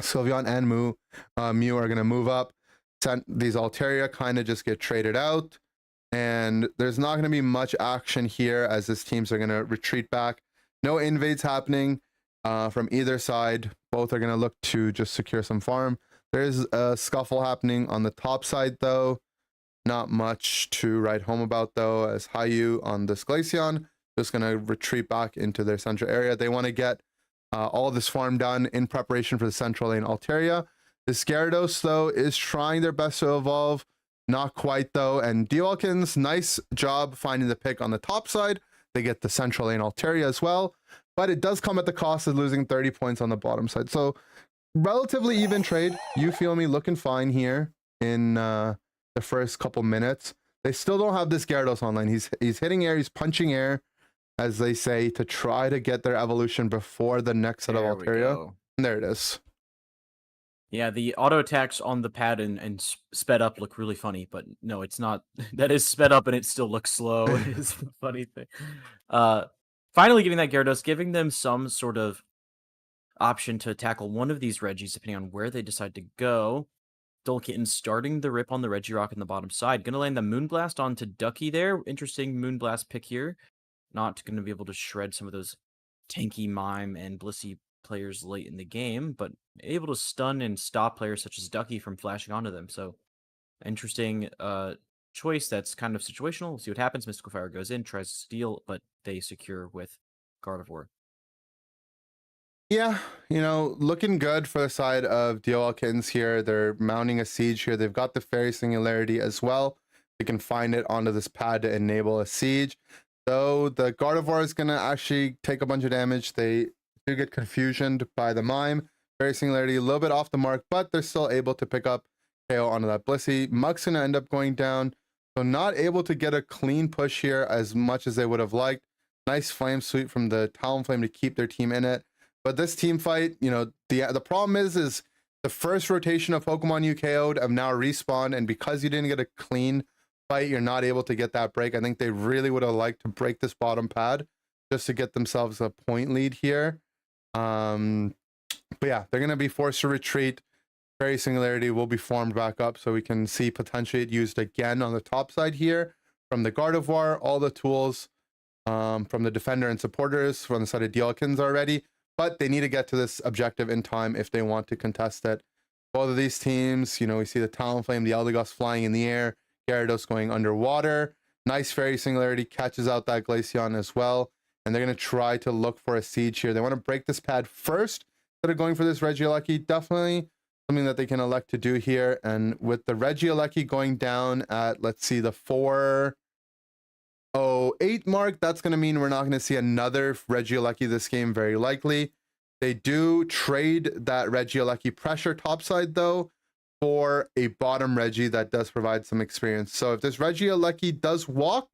Sylveon and Mew are going to move up. These Altaria kind of just get traded out. And there's not going to be much action here, as these teams are going to retreat back. No invades happening from either side. Both are going to look to just secure some farm. There's a scuffle happening on the top side, though. Not much to write home about, though, as Hayu on this Glaceon just going to retreat back into their central area. They want to get all this farm done in preparation for the central lane Altaria. This Gyarados, though, is trying their best to evolve. Not quite, though. And DOL Kittens, nice job finding the pick on the top side. They get the central lane Altaria as well. But it does come at the cost of losing 30 points on the bottom side. So relatively even trade. You Feel Me looking fine here in the first couple minutes. They still don't have this Gyarados online. He's hitting air, he's punching air, as they say, to try to get their evolution before the next set of Altaria. And there it is. Yeah, the auto attacks on the pad and sped up look really funny, but no, it's not. That is sped up and it still looks slow. Is the funny thing. Finally getting that Gyarados, giving them some sort of option to tackle one of these Regis, depending on where they decide to go. DOL Kittens starting the rip on the Regirock in the bottom side. Going to land the Moonblast onto Ducky there. Interesting Moonblast pick here. Not going to be able to shred some of those tanky Mime and Blissey players late in the game, but able to stun and stop players such as Ducky from flashing onto them. So interesting choice that's kind of situational. We'll see what happens. Mystical Fire goes in, tries to steal, but they secure with Gardevoir. Yeah, looking good for the side of DOL Kittens here. They're mounting a siege here. They've got the Fairy Singularity as well. They can find it onto this pad to enable a siege. Though the Gardevoir is going to actually take a bunch of damage. They do get confusioned by the Mime. Fairy Singularity a little bit off the mark, but they're still able to pick up KO onto that Blissey. Muck's going to end up going down. So not able to get a clean push here as much as they would have liked. Nice Flame Sweep from the Talonflame to keep their team in it. But this team fight, the problem is the first rotation of Pokemon you KO'd have now respawned, and because you didn't get a clean fight, you're not able to get that break. I think they really would have liked to break this bottom pad just to get themselves a point lead here. But yeah, they're going to be forced to retreat. Fairy Singularity will be formed back up, so we can see potentially it used again on the top side here from the Gardevoir. All the tools from the defender and supporters from the side of Dialkins already. But they need to get to this objective in time if they want to contest it. Both of these teams, we see the Talonflame, the Eldegoss flying in the air, Gyarados going underwater. Nice Fairy Singularity catches out that Glaceon as well. And they're going to try to look for a siege here. They want to break this pad first instead of going for this Regieleki. Definitely something that they can elect to do here. And with the Regieleki going down at, let's see, the 4:08 mark, that's going to mean we're not going to see another Regieleki this game, very likely. They do trade that Regieleki pressure topside, though, for a bottom Regi that does provide some experience. So if this Regieleki does walk,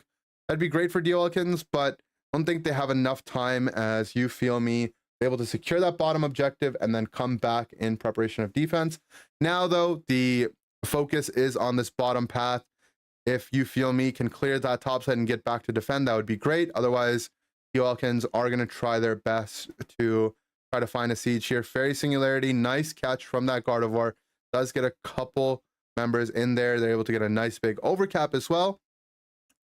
that'd be great for DOLkins, but I don't think they have enough time, as you feel me, able to secure that bottom objective and then come back in preparation of defense. Now, though, the focus is on this bottom path. If you feel me can clear that top side and get back to defend, that would be great. Otherwise, DOLkins are going to try their best to try to find a siege here. Fairy Singularity, nice catch from that Gardevoir. Does get a couple members in there. They're able to get a nice big overcap as well.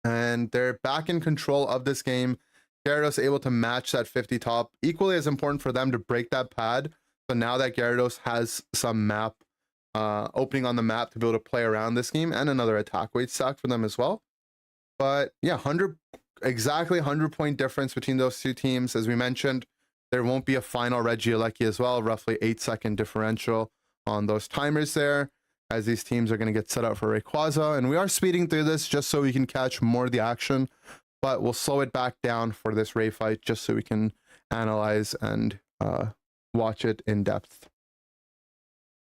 And they're back in control of this game. Gyarados able to match that 50 top. Equally as important for them to break that pad. So now that Gyarados has some map opening on the map to be able to play around this game, and another attack weight stack for them as well. But yeah, exactly 100-point difference between those two teams. As we mentioned, there won't be a final Regieleki as well, roughly 8-second differential on those timers there, as these teams are going to get set up for Rayquaza. And we are speeding through this just so we can catch more of the action, but we'll slow it back down for this Ray fight just so we can analyze and watch it in depth.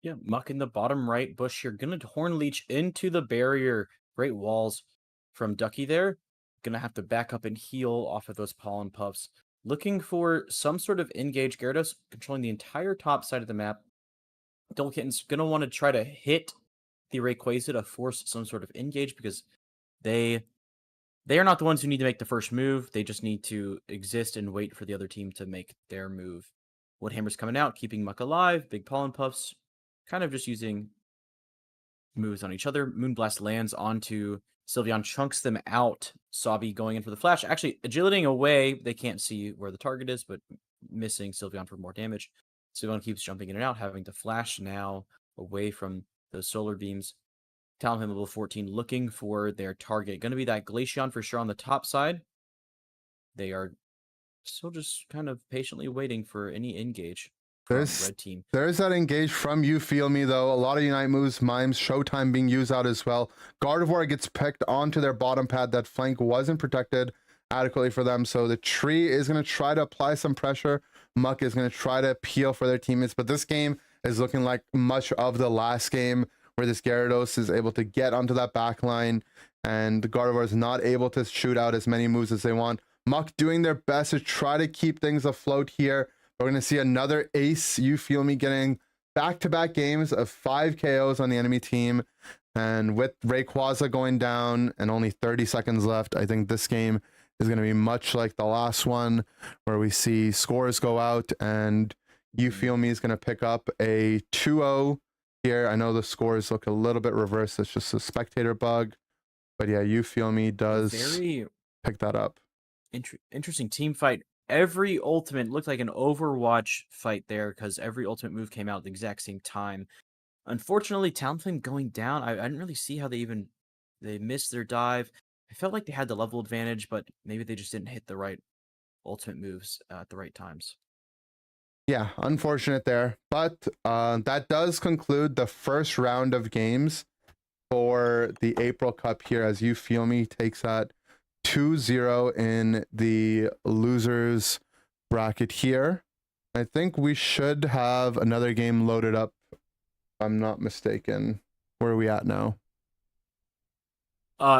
Yeah, Muck in the bottom right bush here. Gonna Horn Leech into the barrier. Great walls from Ducky there. Gonna have to back up and heal off of those pollen puffs. Looking for some sort of engage. Gyarados controlling the entire top side of the map. Dolkitten's gonna want to try to hit the Rayquaza to force some sort of engage, because they are not the ones who need to make the first move. They just need to exist and wait for the other team to make their move. Woodhammer's coming out, keeping Muck alive. Big pollen puffs. Kind of just using moves on each other. Moonblast lands onto Sylveon, chunks them out. Sabi going in for the flash. Actually, agilitying away. They can't see where the target is, but missing Sylveon for more damage. Sylveon keeps jumping in and out, having to flash now away from those solar beams. Talonflame level 14 looking for their target. Going to be that Glaceon for sure on the top side. They are still just kind of patiently waiting for any engage. Red team. There's that engage from You Feel Me, though. A lot of Unite moves, Mimes, Showtime being used out as well. Gardevoir gets picked onto their bottom pad. That flank wasn't protected adequately for them, so the tree is going to try to apply some pressure. Muck is going to try to peel for their teammates, but this game is looking like much of the last game, where this Gyarados is able to get onto that back line, and the Gardevoir is not able to shoot out as many moves as they want. Muck doing their best to try to keep things afloat here. We're going to see another ace, You Feel Me, getting back-to-back games of 5 KOs on the enemy team. And with Rayquaza going down and only 30 seconds left, I think this game is going to be much like the last one, where we see scores go out and You Feel Me is going to pick up a 2-0 here. I know the scores look a little bit reversed. It's just a spectator bug. But yeah, You Feel Me does pick that up. Interesting team fight. Every ultimate looked like an Overwatch fight there, because every ultimate move came out at the exact same time. Unfortunately, Talonflame going down, I didn't really see how they even They missed their dive. I felt like they had the level advantage, but maybe they just didn't hit the right ultimate moves at the right times. Yeah, unfortunate there. But that does conclude the first round of games for the April Cup here, as You Feel Me takes that 2-0 in the losers bracket here. I think we should have another game loaded up, if I'm not mistaken. Where are we at now?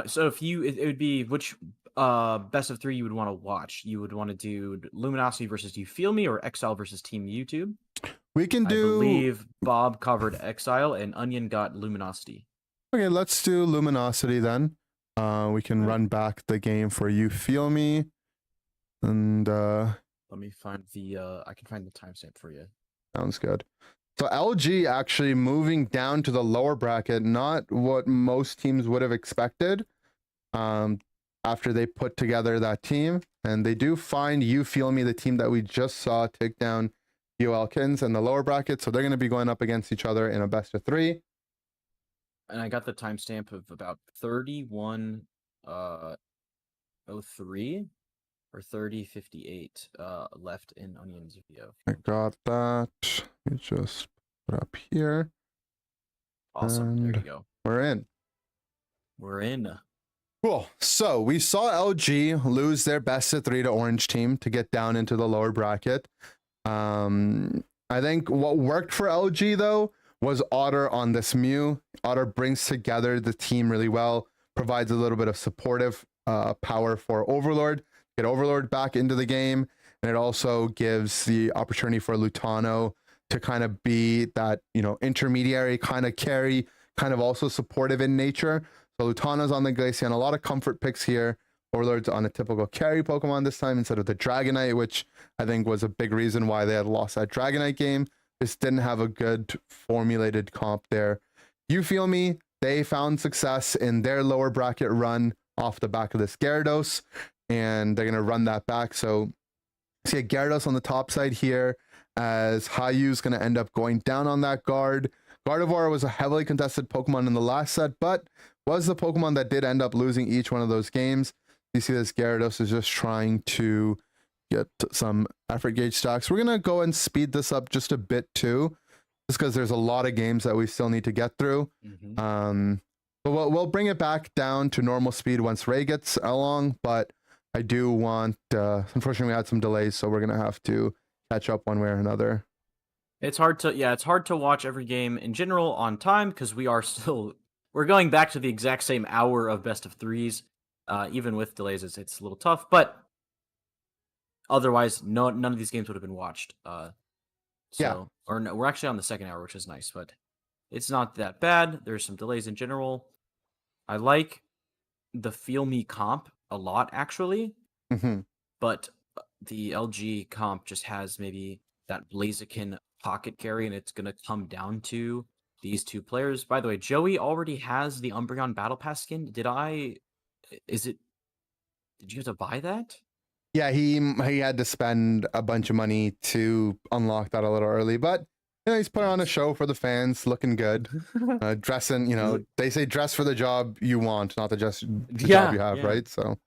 So if it would be which best of 3 you would want to watch. You would want to do Luminosity versus You Feel Me or Exile versus Team YouTube. We can do. I believe Bob covered Exile and Onion got Luminosity. Okay, let's do Luminosity then. We can run back the game for You Feel Me. And let me find the I can find the timestamp for you. Sounds good. So LG actually moving down to the lower bracket, not what most teams would have expected after they put together that team. And they do find You Feel Me, the team that we just saw take down Kittens in the lower bracket. So they're going to be going up against each other in a best of 3. And I got the timestamp of about 31:03 or 30:58 left in Onion's video. I got that. Let me just put up here. Awesome. There you And go. we're in. We're in. Cool. So we saw LG lose their best of 3 to Orange team to get down into the lower bracket. I think what worked for LG though was Otter on this Mew. Otter brings together the team really well, provides a little bit of supportive power for Overlord, get Overlord back into the game, and it also gives the opportunity for Lutano to kind of be that, intermediary kind of carry, kind of also supportive in nature. So Lutano's on the Glaceon, a lot of comfort picks here. Overlord's on a typical carry Pokemon this time instead of the Dragonite, which I think was a big reason why they had lost that Dragonite game. Just didn't have a good formulated comp there. You Feel Me, they found success in their lower bracket run off the back of this Gyarados, and they're going to run that back. So see a Gyarados on the top side here, as Hayu's going to end up going down on that guard. Gardevoir was a heavily contested Pokemon in the last set, but was the Pokemon that did end up losing each one of those games. You see this Gyarados is just trying to get some effort gauge stocks. We're going to go and speed this up just a bit too, just because there's a lot of games that we still need to get through. But we'll bring it back down to normal speed once Ray gets along, but I do want, unfortunately we had some delays, so we're going to have to catch up one way or another. It's hard to watch every game in general on time because we're going back to the exact same hour of best of 3s. Even with delays, it's a little tough, but otherwise, none of these games would have been watched. Yeah. Or no, we're actually on the second hour, which is nice, but it's not that bad. There's some delays in general. I like the Feel Me comp a lot, actually, but the LG comp just has maybe that Blaziken pocket carry, and it's going to come down to these two players. By the way, Joey already has the Umbreon Battle Pass skin. Did you have to buy that? Yeah, he had to spend a bunch of money to unlock that a little early, but he's put on a show for the fans, looking good, dressing. They say dress for the job you want, not the job you have, right? So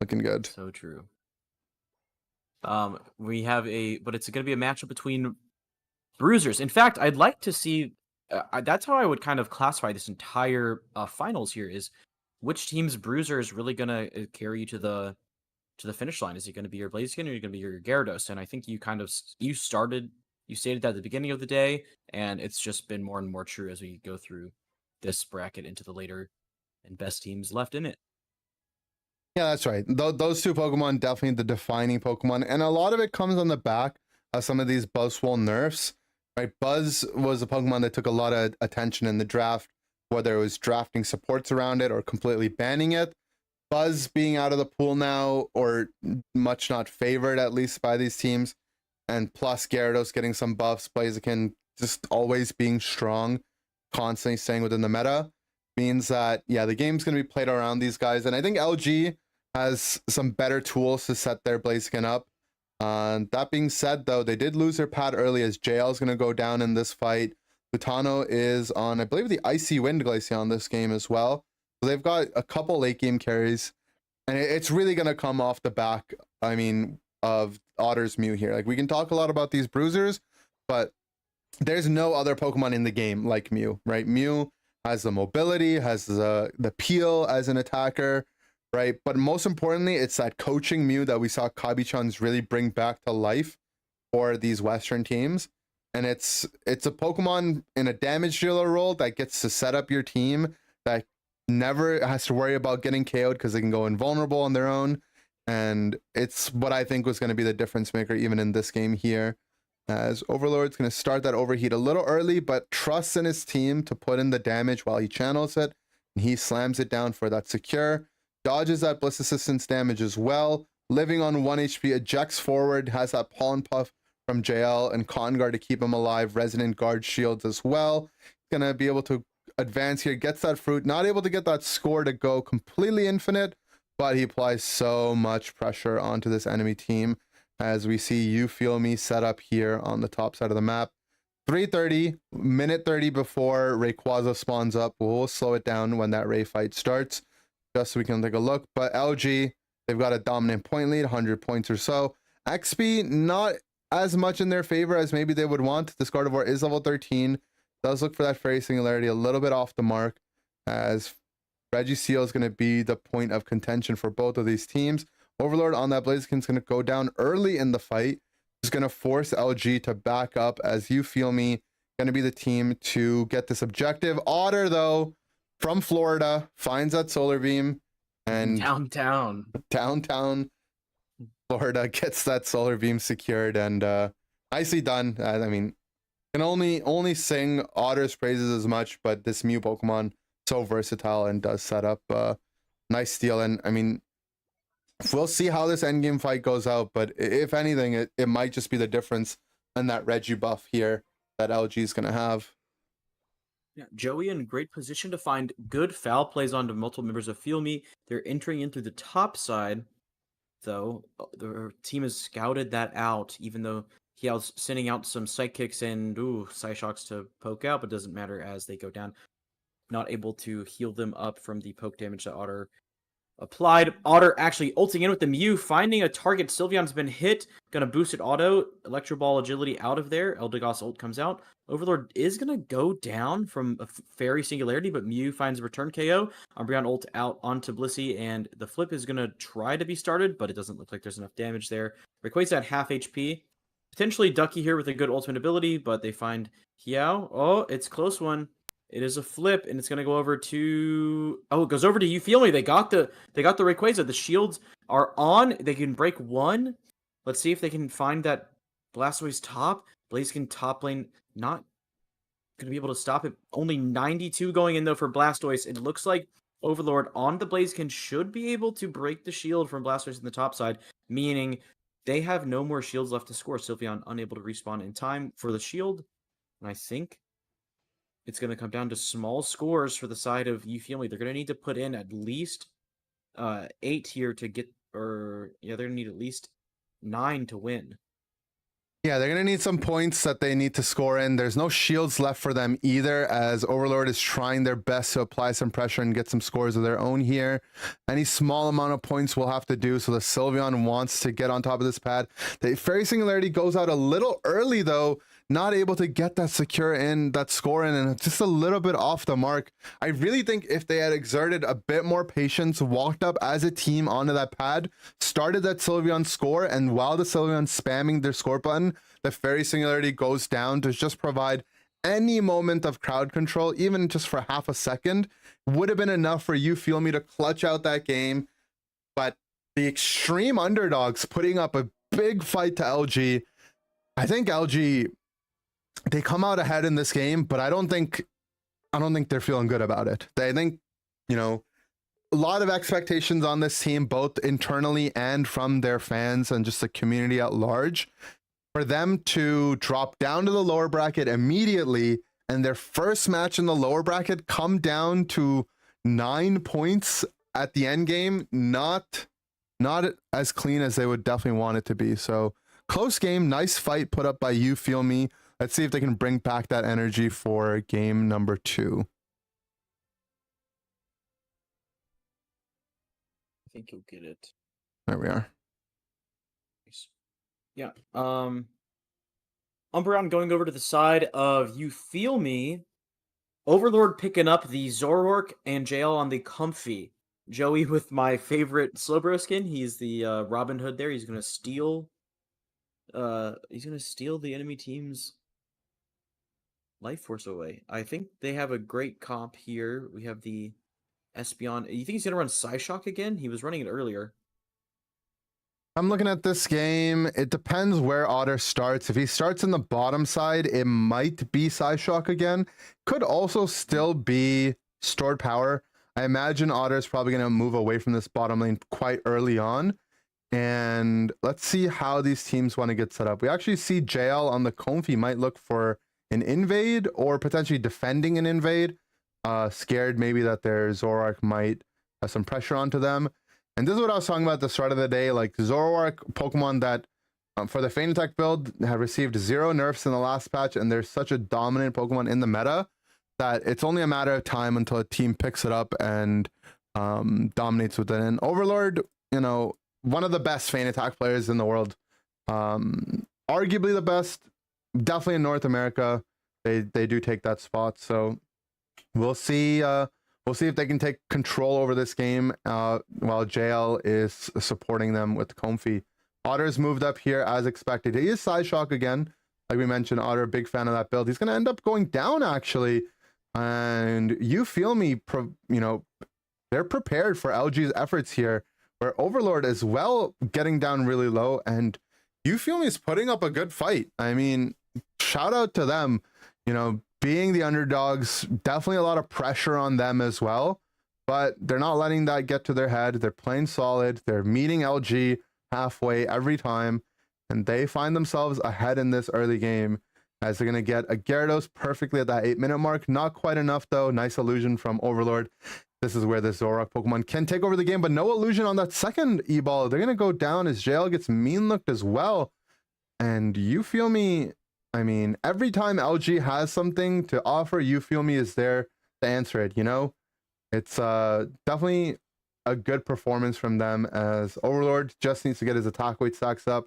looking good. So true. We have but it's going to be a matchup between bruisers. In fact, I'd like to see. That's how I would kind of classify this entire finals here: is which team's bruiser is really going to carry you to the finish line? Is it going to be your Blaziken or are you going to be your Gyarados? And I think you stated that at the beginning of the day, and it's just been more and more true as we go through this bracket into the later and best teams left in it. Yeah, that's right. Those two Pokemon, definitely the defining Pokemon. And a lot of it comes on the back of some of these Buzzwole nerfs, right? Buzz was a Pokemon that took a lot of attention in the draft, whether it was drafting supports around it or completely banning it. Buzz being out of the pool now, or much not favored, at least by these teams. And plus Gyarados getting some buffs, Blaziken just always being strong, constantly staying within the meta, means that, yeah, the game's going to be played around these guys. And I think LG has some better tools to set their Blaziken up. That being said, though, they did lose their pad early, as JL is going to go down in this fight. Lutano is on, I believe, the Icy Wind Glaceon this game as well. So they've got a couple late game carries, and it's really going to come off the back, I mean, of Otter's Mew here. Like, we can talk a lot about these bruisers, but there's no other Pokemon in the game like Mew, right? Mew has the mobility, has the peel as an attacker, right? But most importantly, it's that coaching Mew that we saw Kabi-chan's really bring back to life for these Western teams. And it's a Pokemon in a damage dealer role that gets to set up your team, that never has to worry about getting KO'd because they can go invulnerable on their own. And it's what I think was going to be the difference maker even in this game here, as Overlord's going to start that overheat a little early, but trusts in his team to put in the damage while he channels it, and he slams it down for that secure, dodges that Bliss Assistance damage as well, living on 1 HP, ejects forward, has that Pollen Puff from JL and Cotton Guard to keep him alive, Resonant Guard shields as well. He's going to be able to advance here, gets that fruit, not able to get that score to go completely infinite, but he applies so much pressure onto this enemy team, as we see You Feel Me set up here on the top side of the map. 3:30, minute 30 before Rayquaza spawns up. We'll slow it down when that Ray fight starts, just so we can take a look. But LG, they've got a dominant point lead, 100 points or so. XP, not as much in their favor as maybe they would want. This Gardevoir is level 13. Does look for that Fairy Singularity a little bit off the mark, as Registeel is going to be the point of contention for both of these teams. Overlord on that Blaziken is going to go down early in the fight. Is going to force LG to back up, as You Feel Me going to be the team to get this objective. Otter, though, from Florida, finds that Solar Beam, and Downtown Florida gets that Solar Beam secured, and nicely done. I mean, can only sing Otter's praises as much, but this Mew Pokemon, so versatile and does set up nice steal. And I mean, we'll see how this endgame fight goes out, but if anything, it might just be the difference in that Reggie buff here that LG is going to have. Yeah, Joey in great position to find good foul plays onto multiple members of Feel Me. They're entering in through the top side, though. The team has scouted that out, even though he was sending out some Psychicks and Psyshocks to poke out, but doesn't matter as they go down. Not able to heal them up from the poke damage that Otter applied. Otter actually ulting in with the Mew, finding a target. Sylveon's been hit. Gonna boost it auto. Electro Ball agility out of there. Eldegoss ult comes out. Overlord is gonna go down from a Fairy Singularity, but Mew finds a return KO. Umbreon ult out onto Blissey, and the flip is gonna try to be started, but it doesn't look like there's enough damage there. Rayquaza at half HP. Potentially Ducky here with a good ultimate ability, but they find Hiao. Oh, it's a close one. It is a flip, and it's gonna go over to. Oh, it goes over to You Feel Me. They got the Rayquaza. The shields are on. They can break one. Let's see if they can find that Blastoise top. Blaziken top lane not gonna be able to stop it. Only 92 going in though for Blastoise. It looks like Overlord on the Blaziken should be able to break the shield from Blastoise in the top side, meaning they have no more shields left to score. Sylveon unable to respawn in time for the shield, and I think it's going to come down to small scores for the side of You Feel Me. They're going to need to put in at least 8 here to get, they're going to need at least 9 to win. Yeah, they're going to need some points that they need to score in. There's no shields left for them either, as Overlord is trying their best to apply some pressure and get some scores of their own here. Any small amount of points will have to do, so the Sylveon wants to get on top of this pad. The Fairy Singularity goes out a little early, though, not able to get that secure in, that score in, and just a little bit off the mark. I really think if they had exerted a bit more patience, walked up as a team onto that pad, started that Sylveon score, and while the Sylveon spamming their score button, the Fairy Singularity goes down to just provide any moment of crowd control, even just for half a second, would have been enough for You Feel Me to clutch out that game. But the extreme underdogs putting up a big fight to LG. I think LG, they come out ahead in this game, but I don't think they're feeling good about it. They think, a lot of expectations on this team, both internally and from their fans and just the community at large. For them to drop down to the lower bracket immediately, and their first match in the lower bracket come down to 9 points at the end game, not as clean as they would definitely want it to be. So close game, nice fight put up by You Feel Me. Let's see if they can bring back that energy for game number 2. think you'll get it. There we are. Yeah. Umbreon going over to the side of You Feel Me. Overlord picking up the Zoroark and JL on the Comfy. Joey with my favorite Slowbro skin. He's the Robin Hood there. He's gonna steal the enemy team's life force away. I think they have a great comp here. We have the Espeon. You think he's gonna run Psyshock again? He was running it earlier. I'm looking at this game. It depends where Otter starts. If he starts in the bottom side, it might be Psyshock again. Could also still be Stored Power. I imagine Otter's probably going to move away from this bottom lane quite early on. And let's see how these teams want to get set up. We actually see JL on the Comfy might look for an invade or potentially defending an invade. Scared maybe that their Zoroark might have some pressure onto them. And this is what I was talking about at the start of the day. Like Zoroark, Pokemon that for the Feint Attack build have received 0 nerfs in the last patch, and they're such a dominant Pokemon in the meta that it's only a matter of time until a team picks it up and dominates with it. And Overlord, you know, one of the best Feint Attack players in the world, arguably the best, definitely in North America. They do take that spot. So we'll see. We'll see if they can take control over this game while JL is supporting them with Comfy. Otter's moved up here as expected. He is Psyshock again. Like we mentioned, Otter, big fan of that build. He's going to end up going down, actually. And You Feel Me, you know, they're prepared for LG's efforts here, where Overlord is well getting down really low. And You Feel Me is putting up a good fight. I mean, shout out to them, you know, being the underdogs. Definitely a lot of pressure on them as well, but they're not letting that get to their head. They're playing solid. They're meeting LG halfway every time, and they find themselves ahead in this early game as they're going to get a Gyarados perfectly at that 8-minute mark. Not quite enough though. Nice illusion from Overlord. This is where the Zoroark Pokemon can take over the game, but no illusion on that second E-ball. They're going to go down as JL gets mean looked as well. And You Feel Me, I mean, every time LG has something to offer, You Feel Me is there to answer it, you know? It's definitely a good performance from them, as Overlord just needs to get his attack weight stacks up.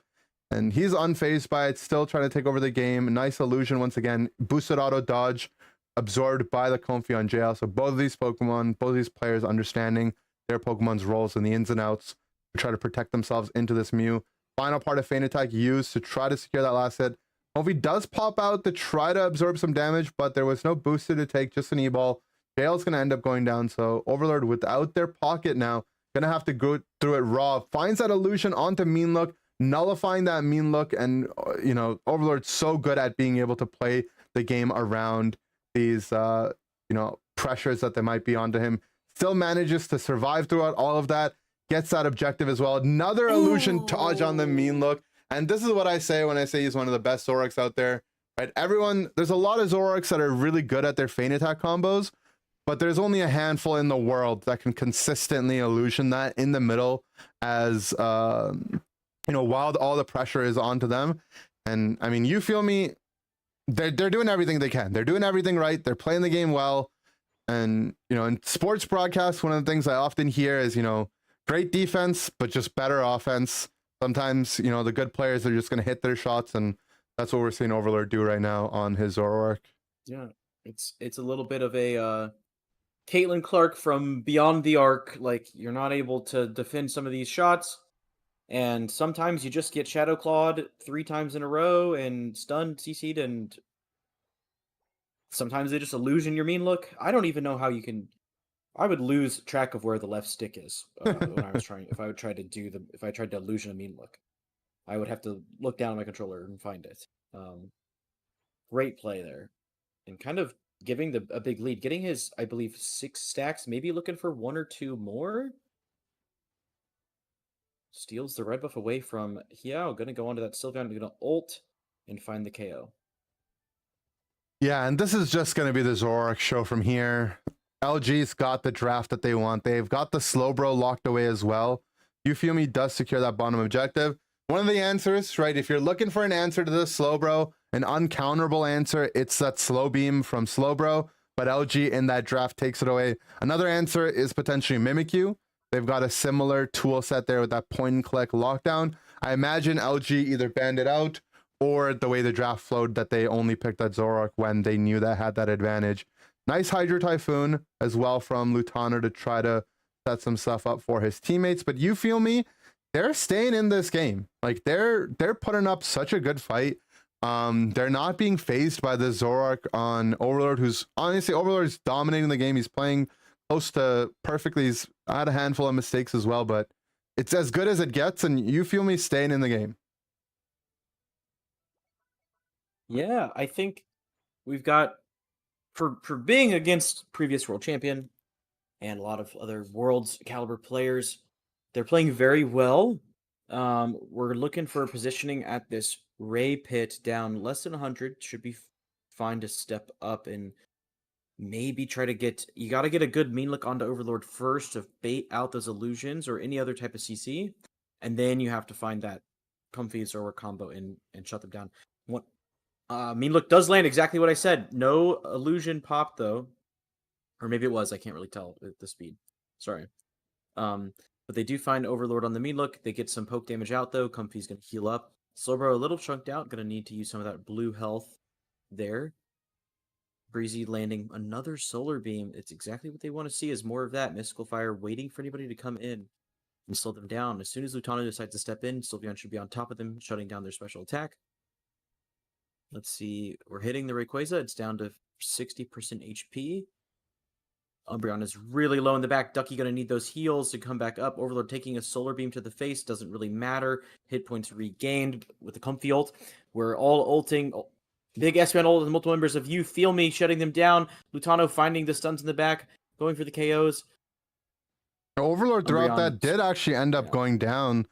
And he's unfazed by it, still trying to take over the game. Nice illusion once again. Boosted auto dodge, absorbed by the Comfy on JL. So both of these Pokemon, both of these players understanding their Pokemon's roles and the ins and outs to try to protect themselves into this Mew. Final part of Feint Attack used to try to secure that last hit. Comfy does pop out to try to absorb some damage, but there was no booster to take, just an E-ball. JL's going to end up going down, so Overlord without their pocket now, going to have to go through it raw. Finds that illusion onto Mean Look, nullifying that Mean Look, and, you know, Overlord's so good at being able to play the game around these, you know, pressures that they might be onto him. Still manages to survive throughout all of that, gets that objective as well. Another illusion dodge on the Mean Look. And this is what I say when I say he's one of the best Zoroarks out there, right? There's a lot of Zoroarks that are really good at their Feint Attack combos, but there's only a handful in the world that can consistently illusion that in the middle as, you know, while all the pressure is onto them. And I mean, You Feel Me, they're doing everything they can. They're doing everything right. They're playing the game well. And, you know, in sports broadcasts, one of the things I often hear is, you know, great defense, but just better offense. Sometimes, you know, the good players are just going to hit their shots, and that's what we're seeing Overlord do right now on his Zoroark. Yeah, it's a little bit of a Caitlin Clark from Beyond the Arc. Like, you're not able to defend some of these shots, and sometimes you just get Shadow Clawed 3 times in a row and stunned, CC'd, and sometimes they just illusion your Mean Look. I don't even know how you can. I would lose track of where the left stick is when I was trying. If I tried to illusion a Mean Look, I would have to look down at my controller and find it. Great play there, and kind of giving a big lead, getting his, I believe, 6 stacks. Maybe looking for 1 or 2 more. Steals the red buff away from Hiao. Gonna go onto that Sylveon. Gonna ult and find the KO. Yeah, and this is just gonna be the Zoroark show from here. LG's got the draft that they want. They've got the Slowbro locked away as well. You Feel Me does secure that bottom objective. One of the answers, right? If you're looking for an answer to this Slowbro, an uncounterable answer, it's that Slow Beam from Slowbro, but LG in that draft takes it away. Another answer is potentially Mimikyu. They've got a similar tool set there with that point and click lockdown. I imagine LG either banned it out or the way the draft flowed that they only picked that Zoroark when they knew that had that advantage. Nice Hydro Typhoon as well from Lutano to try to set some stuff up for his teammates. But you feel me? They're staying in this game. Like they're putting up such a good fight. They're not being phased by the Zoroark on Overlord, who's honestly Overlord's dominating the game. He's playing close to perfectly. He's had a handful of mistakes as well, but it's as good as it gets, and you feel me staying in the game. Yeah, I think we've got for being against previous world champion and a lot of other world's caliber players, they're playing very well. We're looking for positioning at this Ray pit down less than 100. Should be fine to step up and maybe try to get. You got to get a good mean look onto Overlord first to bait out those illusions or any other type of CC, and then you have to find that comfy Zoroark combo and shut them down. What mean look does land exactly what I said. No illusion pop though, or maybe it was. I can't really tell at the speed. Sorry. But they do find Overlord on the mean look. They get some poke damage out though. Comfy's gonna heal up. Slowbro a little chunked out. Gonna need to use some of that blue health there. Breezy landing another solar beam. It's exactly what they want to see is more of that. Mystical Fire waiting for anybody to come in and slow them down. As soon as Lutano decides to step in, Sylveon should be on top of them, shutting down their special attack. Let's see. We're hitting the Rayquaza. It's down to 60% HP. Umbreon is really low in the back. Ducky going to need those heals to come back up. Overlord taking a solar beam to the face. Doesn't really matter. Hit points regained with the Comfy ult. We're all ulting. Big Espeon ult and multiple members of You Feel Me shutting them down. Lutano finding the stuns in the back. Going for the KOs. Overlord throughout Umbreon, that did actually end up going down.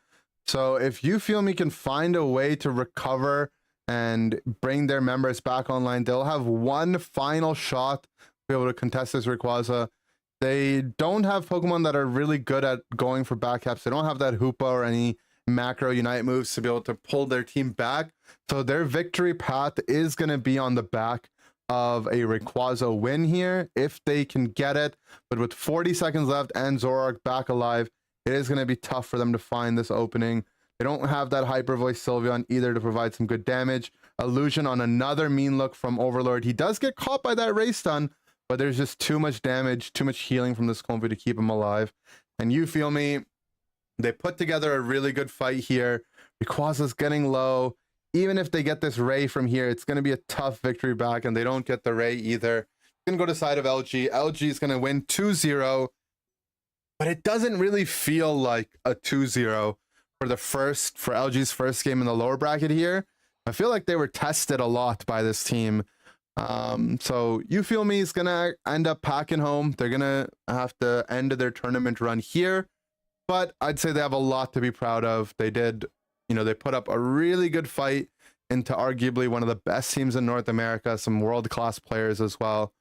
So if You Feel Me can find a way to recover and bring their members back online, they'll have one final shot to be able to contest this Rayquaza. They don't have Pokemon that are really good at going for backcaps. They don't have that Hoopa or any macro Unite moves to be able to pull their team back. So their victory path is going to be on the back of a Rayquaza win here if they can get it. But with 40 seconds left and Zoroark back alive, it is going to be tough for them to find this opening. They don't have that Hyper Voice Sylveon either to provide some good damage. Illusion on another mean look from Overlord. He does get caught by that Ray Stun, but there's just too much damage, too much healing from this Comfy to keep him alive. And You Feel Me, they put together a really good fight here. Rayquaza's getting low. Even if they get this Ray from here, it's going to be a tough victory back, and they don't get the Ray either. It's going to go to the side of LG. LG is going to win 2-0, but it doesn't really feel like a 2-0 for LG's first game in the lower bracket here. I feel like they were tested a lot by this team. So You Feel Me is going to end up packing home. They're going to have to end their tournament run here, but I'd say they have a lot to be proud of. They did, they put up a really good fight into arguably one of the best teams in North America, some world-class players as well.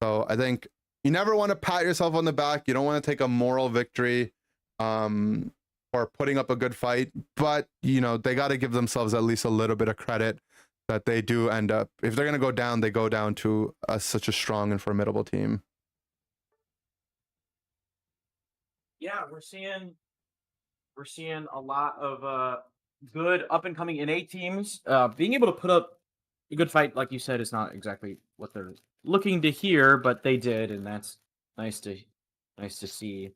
So I think you never want to pat yourself on the back. You don't want to take a moral victory or putting up a good fight, but they got to give themselves at least a little bit of credit that they do end up, if they're going to go down, they go down to such a strong and formidable team. Yeah, we're seeing a lot of good up and coming NA teams. Being able to put up a good fight, like you said, is not exactly what they're looking to hear, but they did, and that's nice to see.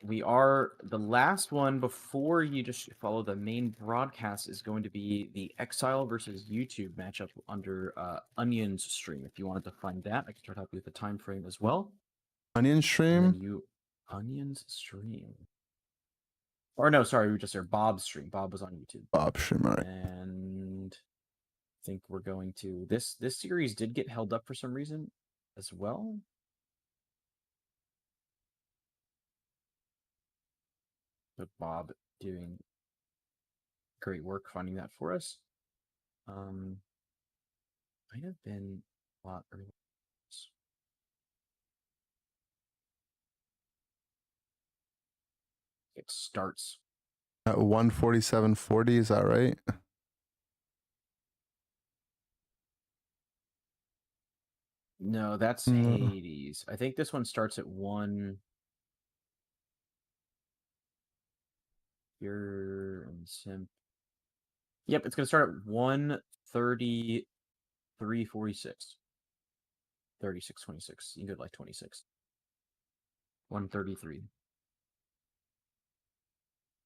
We are the last one before you just follow the main broadcast is going to be the Exile versus YouTube matchup under Onion's stream. If you wanted to find that, I can start helping you with the time frame as well. Onion stream? Onion's stream. Or no, sorry, we just heard Bob's stream. Bob was on YouTube. Bob stream, all right. And I think we're going to this series did get held up for some reason as well. But Bob doing great work finding that for us. Might have been a lot earlier. It starts at 1:47:40, is that right? No, that's Hades. I think this one starts at 1. Pure and Simp. Yep, it's gonna start at 133.46. 36.26. You can go to like 26. 133.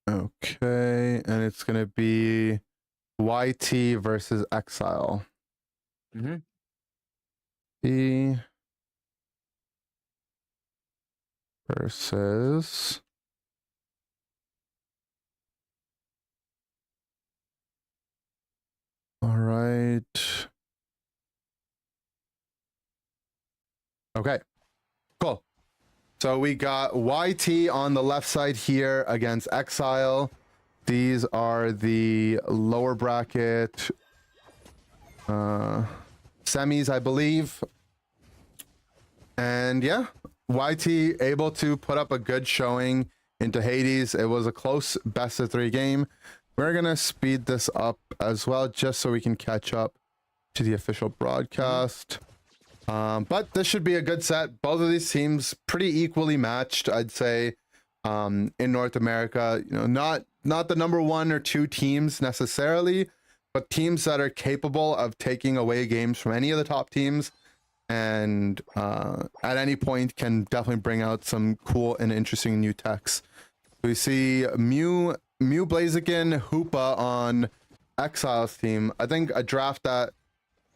Okay, and it's gonna be YT versus Exile. Mm-hmm. T versus all right. Okay, cool. So we got YT on the left side here against Exile. These are the lower bracket semis, I believe. And yeah, YT able to put up a good showing into Hades. It was a close best of 3 game. We're gonna speed this up as well just so we can catch up to the official broadcast. But this should be a good set. Both of these teams pretty equally matched, I'd say, in North America. You know, not the number 1 or 2 teams necessarily, but teams that are capable of taking away games from any of the top teams, and at any point can definitely bring out some cool and interesting new techs. We see Mew Blaziken, Hoopa on Exile's team. I think a draft that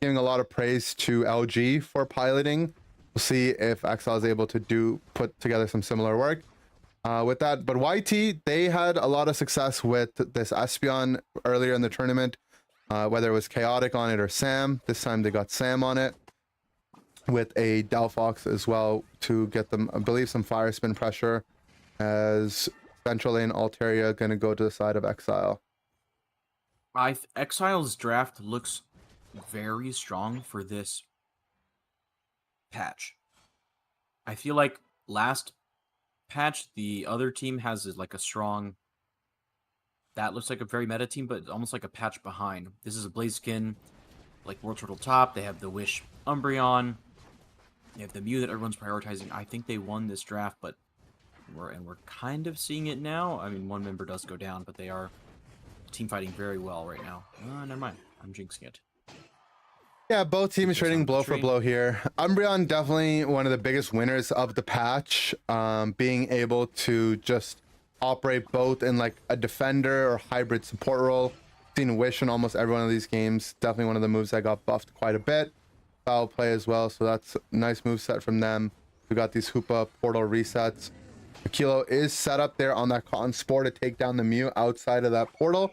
giving a lot of praise to LG for piloting. We'll see if Exile is able to put together some similar work with that. But YT, they had a lot of success with this Espeon earlier in the tournament, whether it was Chaotic on it or Sam. This time they got Sam on it with a Delphox as well to get them, I believe, some fire spin pressure, as Central Lane Altaria going to go to the side of Exile. Exile's draft looks very strong for this patch. I feel like last patch the other team has like a strong, that looks like a very meta team, but almost like a patch behind. This is a Blaziken, like World Turtle top. They have the Wish Umbreon. They have the Mew that everyone's prioritizing. I think they won this draft, but we're kind of seeing it now. I mean, one member does go down, but they are team fighting very well right now. Never mind. I'm jinxing it. Yeah, both teams trading blow for blow here. Umbreon definitely one of the biggest winners of the patch, being able to just operate both in like a defender or hybrid support role. Seen Wish in almost every one of these games. Definitely one of the moves that got buffed quite a bit. Foul play as well, so that's a nice move set from them. We got these Hoopa portal resets. Kilo is set up there on that Cotton Spore to take down the Mew outside of that portal,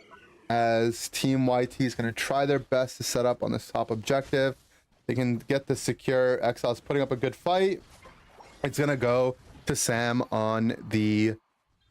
as Team YT is going to try their best to set up on this top objective. They can get the secure. Exile's putting up a good fight. It's going to go to Sam on the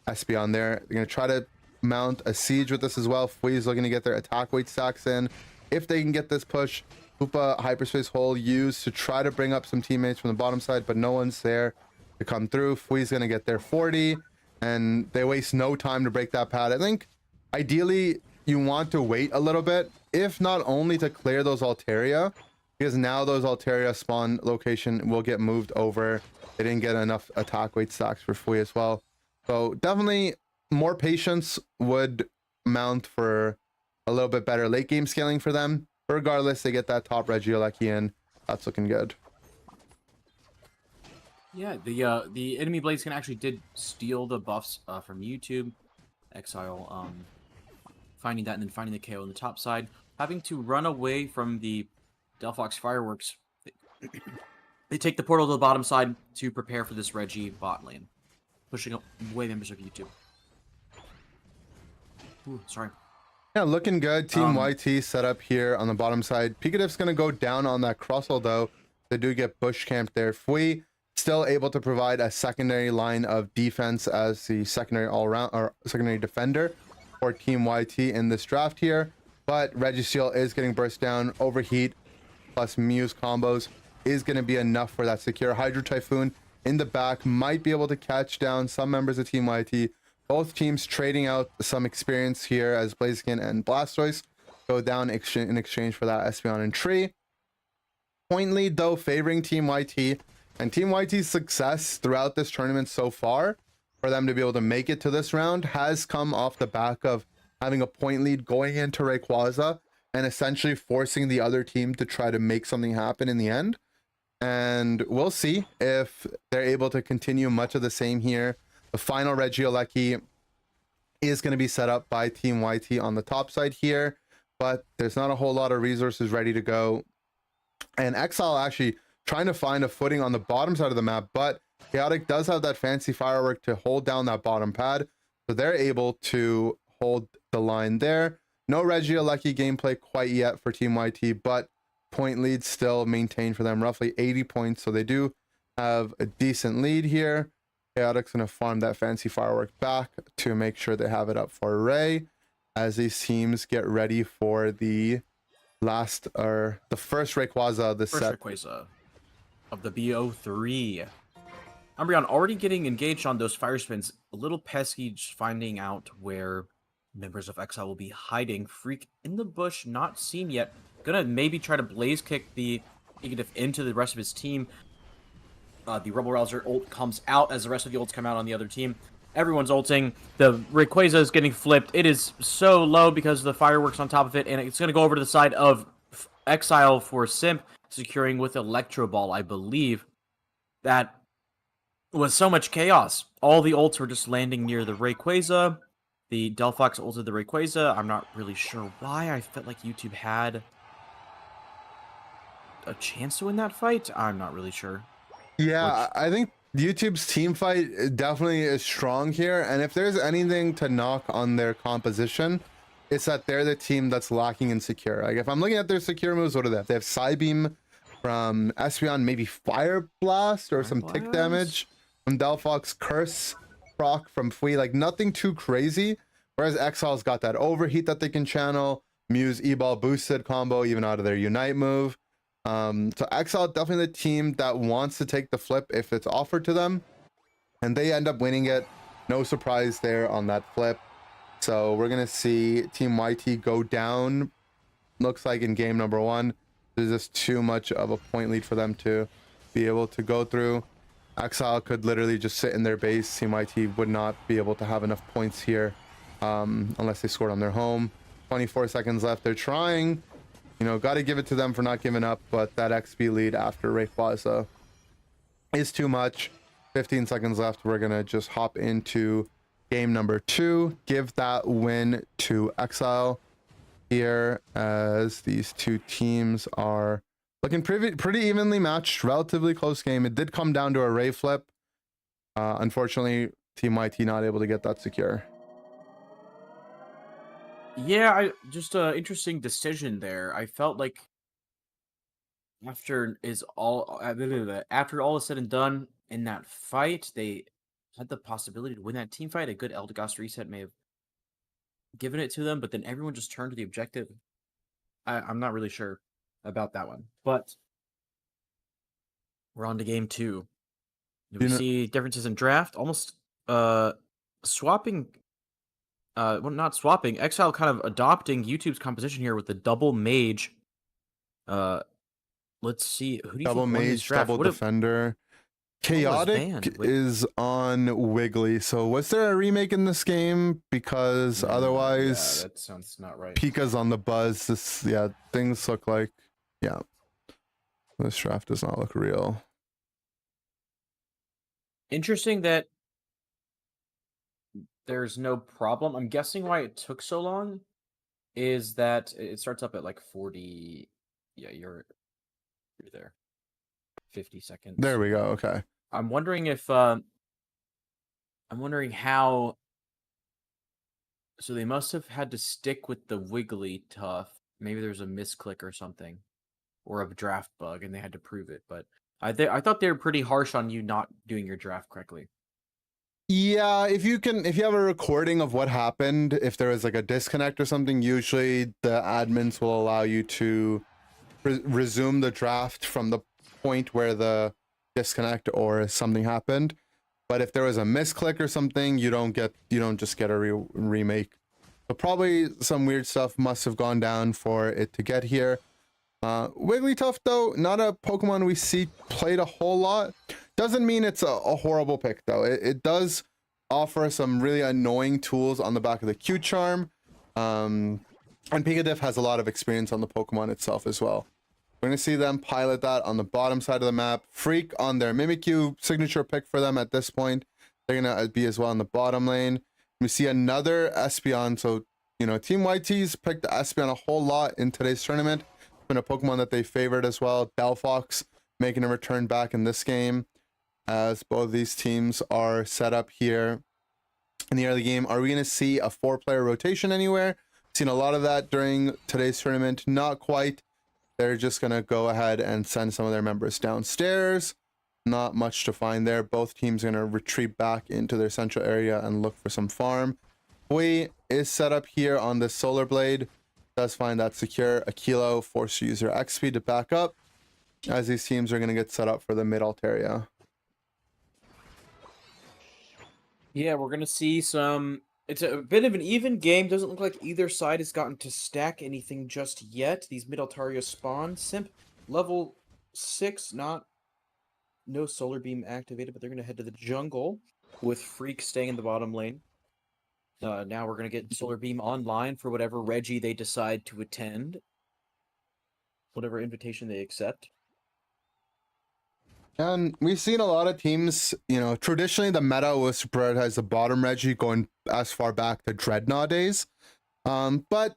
Espeon there. They're going to try to mount a siege with this as well. Fwee's looking to get their attack weight stacks in. If they can get this push, Hoopa hyperspace hole used to try to bring up some teammates from the bottom side, but no one's there to come through. Fwee's going to get their 40, and they waste no time to break that pad. I think ideally you want to wait a little bit, if not only to clear those Altaria, because now those Altaria spawn location will get moved over. They didn't get enough attack weight stacks for Fwee as well. So definitely more patience would mount for a little bit better late game scaling for them. Regardless, they get that top Regieleki in. That's looking good. Yeah, the enemy Blaziken actually did steal the buffs from YouTube. Exile finding that and then finding the KO on the top side. Having to run away from the Delphox fireworks. They take the portal to the bottom side to prepare for this Reggie bot lane. Pushing away members of YouTube. Ooh, sorry. Yeah, looking good. Team YT set up here on the bottom side. Pikatif's going to go down on that Crossel, though. They do get bush camped there. Fwee still able to provide a secondary line of defense as the secondary all-around or secondary defender for Team YT in this draft here. But Registeel is getting burst down. Overheat plus Mew's combos is going to be enough for that secure. Hydro Typhoon in the back might be able to catch down some members of Team YT. Both teams trading out some experience here as Blaziken and Blastoise go down in exchange for that Espeon and Tree. Point lead, though, favoring Team YT. And Team YT's success throughout this tournament so far for them to be able to make it to this round has come off the back of having a point lead going into Rayquaza and essentially forcing the other team to try to make something happen in the end. And we'll see if they're able to continue much of the same here. The final Regieleki is going to be set up by Team YT on the top side here, but there's not a whole lot of resources ready to go. And Exile actually trying to find a footing on the bottom side of the map, but Chaotic does have that fancy firework to hold down that bottom pad, so they're able to hold the line there. No Regieleki gameplay quite yet for Team YT, but point lead still maintained for them, roughly 80 points, so they do have a decent lead here. Chaotic's going to farm that fancy firework back to make sure they have it up for Ray as these teams get ready for the last, or the first Rayquaza of the set. Rayquaza of the BO3. Umbreon already getting engaged on those fire spins. A little pesky just finding out where members of Exile will be hiding. Freak in the bush, not seen yet. Gonna maybe try to blaze kick the negative into the rest of his team. The Rebel Rouser ult comes out as the rest of the ults come out on the other team. Everyone's ulting. The Rayquaza is getting flipped. It is so low because of the fireworks on top of it, and it's going to go over to the side of Exile for Simp, securing with Electro Ball, I believe. That was so much chaos. All the ults were just landing near the Rayquaza. The Delphox ulted the Rayquaza. I'm not really sure why. I felt like YouTube had a chance to win that fight. I'm not really sure. Yeah, I think YouTube's team fight definitely is strong here, and if there's anything to knock on their composition, it's that they're the team that's lacking in secure. Like, if I'm looking at their secure moves, what do they have? They have Psybeam from Espeon, maybe Fire Blast or some tick damage from Delphox, Curse proc from Fui, like nothing too crazy, whereas Exile's got that Overheat that they can channel, Muse E-Ball boosted combo even out of their Unite move. So Exile definitely the team that wants to take the flip if it's offered to them, and they end up winning it. No surprise there on that flip. So we're gonna see Team YT go down. Looks like in game number 1, there's just too much of a point lead for them to be able to go through. Exile could literally just sit in their base. Team YT would not be able to have enough points here unless they scored on their home. 24 seconds left. They're trying. You know, got to give it to them for not giving up, but that XP lead after Rayquaza is too much. 15 seconds left. We're going to just hop into game number 2. Give that win to Exile here as these two teams are looking pretty evenly matched. Relatively close game. It did come down to a Ray flip. Unfortunately, Team YT not able to get that secure. Yeah, just an interesting decision there. I felt like after all is said and done in that fight, they had the possibility to win that team fight. A good Eldegoss reset may have given it to them, but then everyone just turned to the objective. I'm not really sure about that one, but we're on to game 2. We see differences in draft, almost swapping. Well, not swapping. Exile kind of adopting YouTube's composition here with the double mage. Let's see. Who do you double think won this mage, draft? double defender. Chaotic is on Wiggly. So was there a remake in this game? Because otherwise, that sounds not right. Pika's on the buzz. This, yeah, things look like, yeah. This draft does not look real. Interesting that there's no problem. I'm guessing why it took so long is that it starts up at like 40. Yeah, you're there. 50 seconds. There we go. Okay. I'm wondering if I'm wondering how. So they must have had to stick with the Wiggly tough. Maybe there's a misclick or something, or a draft bug, and they had to prove it. But I thought they were pretty harsh on you not doing your draft correctly. Yeah, if you have a recording of what happened, if there was like a disconnect or something, usually the admins will allow you to resume the draft from the point where the disconnect or something happened. But if there was a misclick or something, you don't just get a remake. So probably some weird stuff must have gone down for it to get here. Wigglytuff though, not a Pokemon we see played a whole lot. Doesn't mean it's a horrible pick though. It does offer some really annoying tools on the back of the Q charm. And Picadiff has a lot of experience on the Pokemon itself as well. We're going to see them pilot that on the bottom side of the map. Freak on their Mimikyu, signature pick for them at this point. They're going to be as well in the bottom lane. We see another Espeon. So, you know, Team YT's picked the Espeon a whole lot in today's tournament. It's been a Pokemon that they favored as well. Delphox making a return back in this game, as both of these teams are set up here in the early game. Are we going to see a 4-player rotation anywhere? Seen a lot of that during today's tournament. Not quite. They're just going to go ahead and send some of their members downstairs. Not much to find there. Both teams are going to retreat back into their central area and look for some farm. Hui is set up here on the Solar Blade. Does find that secure. Aquilo forced to use her X speed to back up, as these teams are going to get set up for the mid Altaria. Yeah, we're going to see some... It's a bit of an even game. Doesn't look like either side has gotten to stack anything just yet. These mid Altaria spawn. Simp, level 6, no Solar Beam activated, but they're going to head to the jungle with Freak staying in the bottom lane. Now we're going to get Solar Beam online for whatever Reggie they decide to attend. Whatever invitation they accept. And we've seen a lot of teams, you know, traditionally the meta was to prioritize the bottom Reggie going as far back to Dreadnought days. But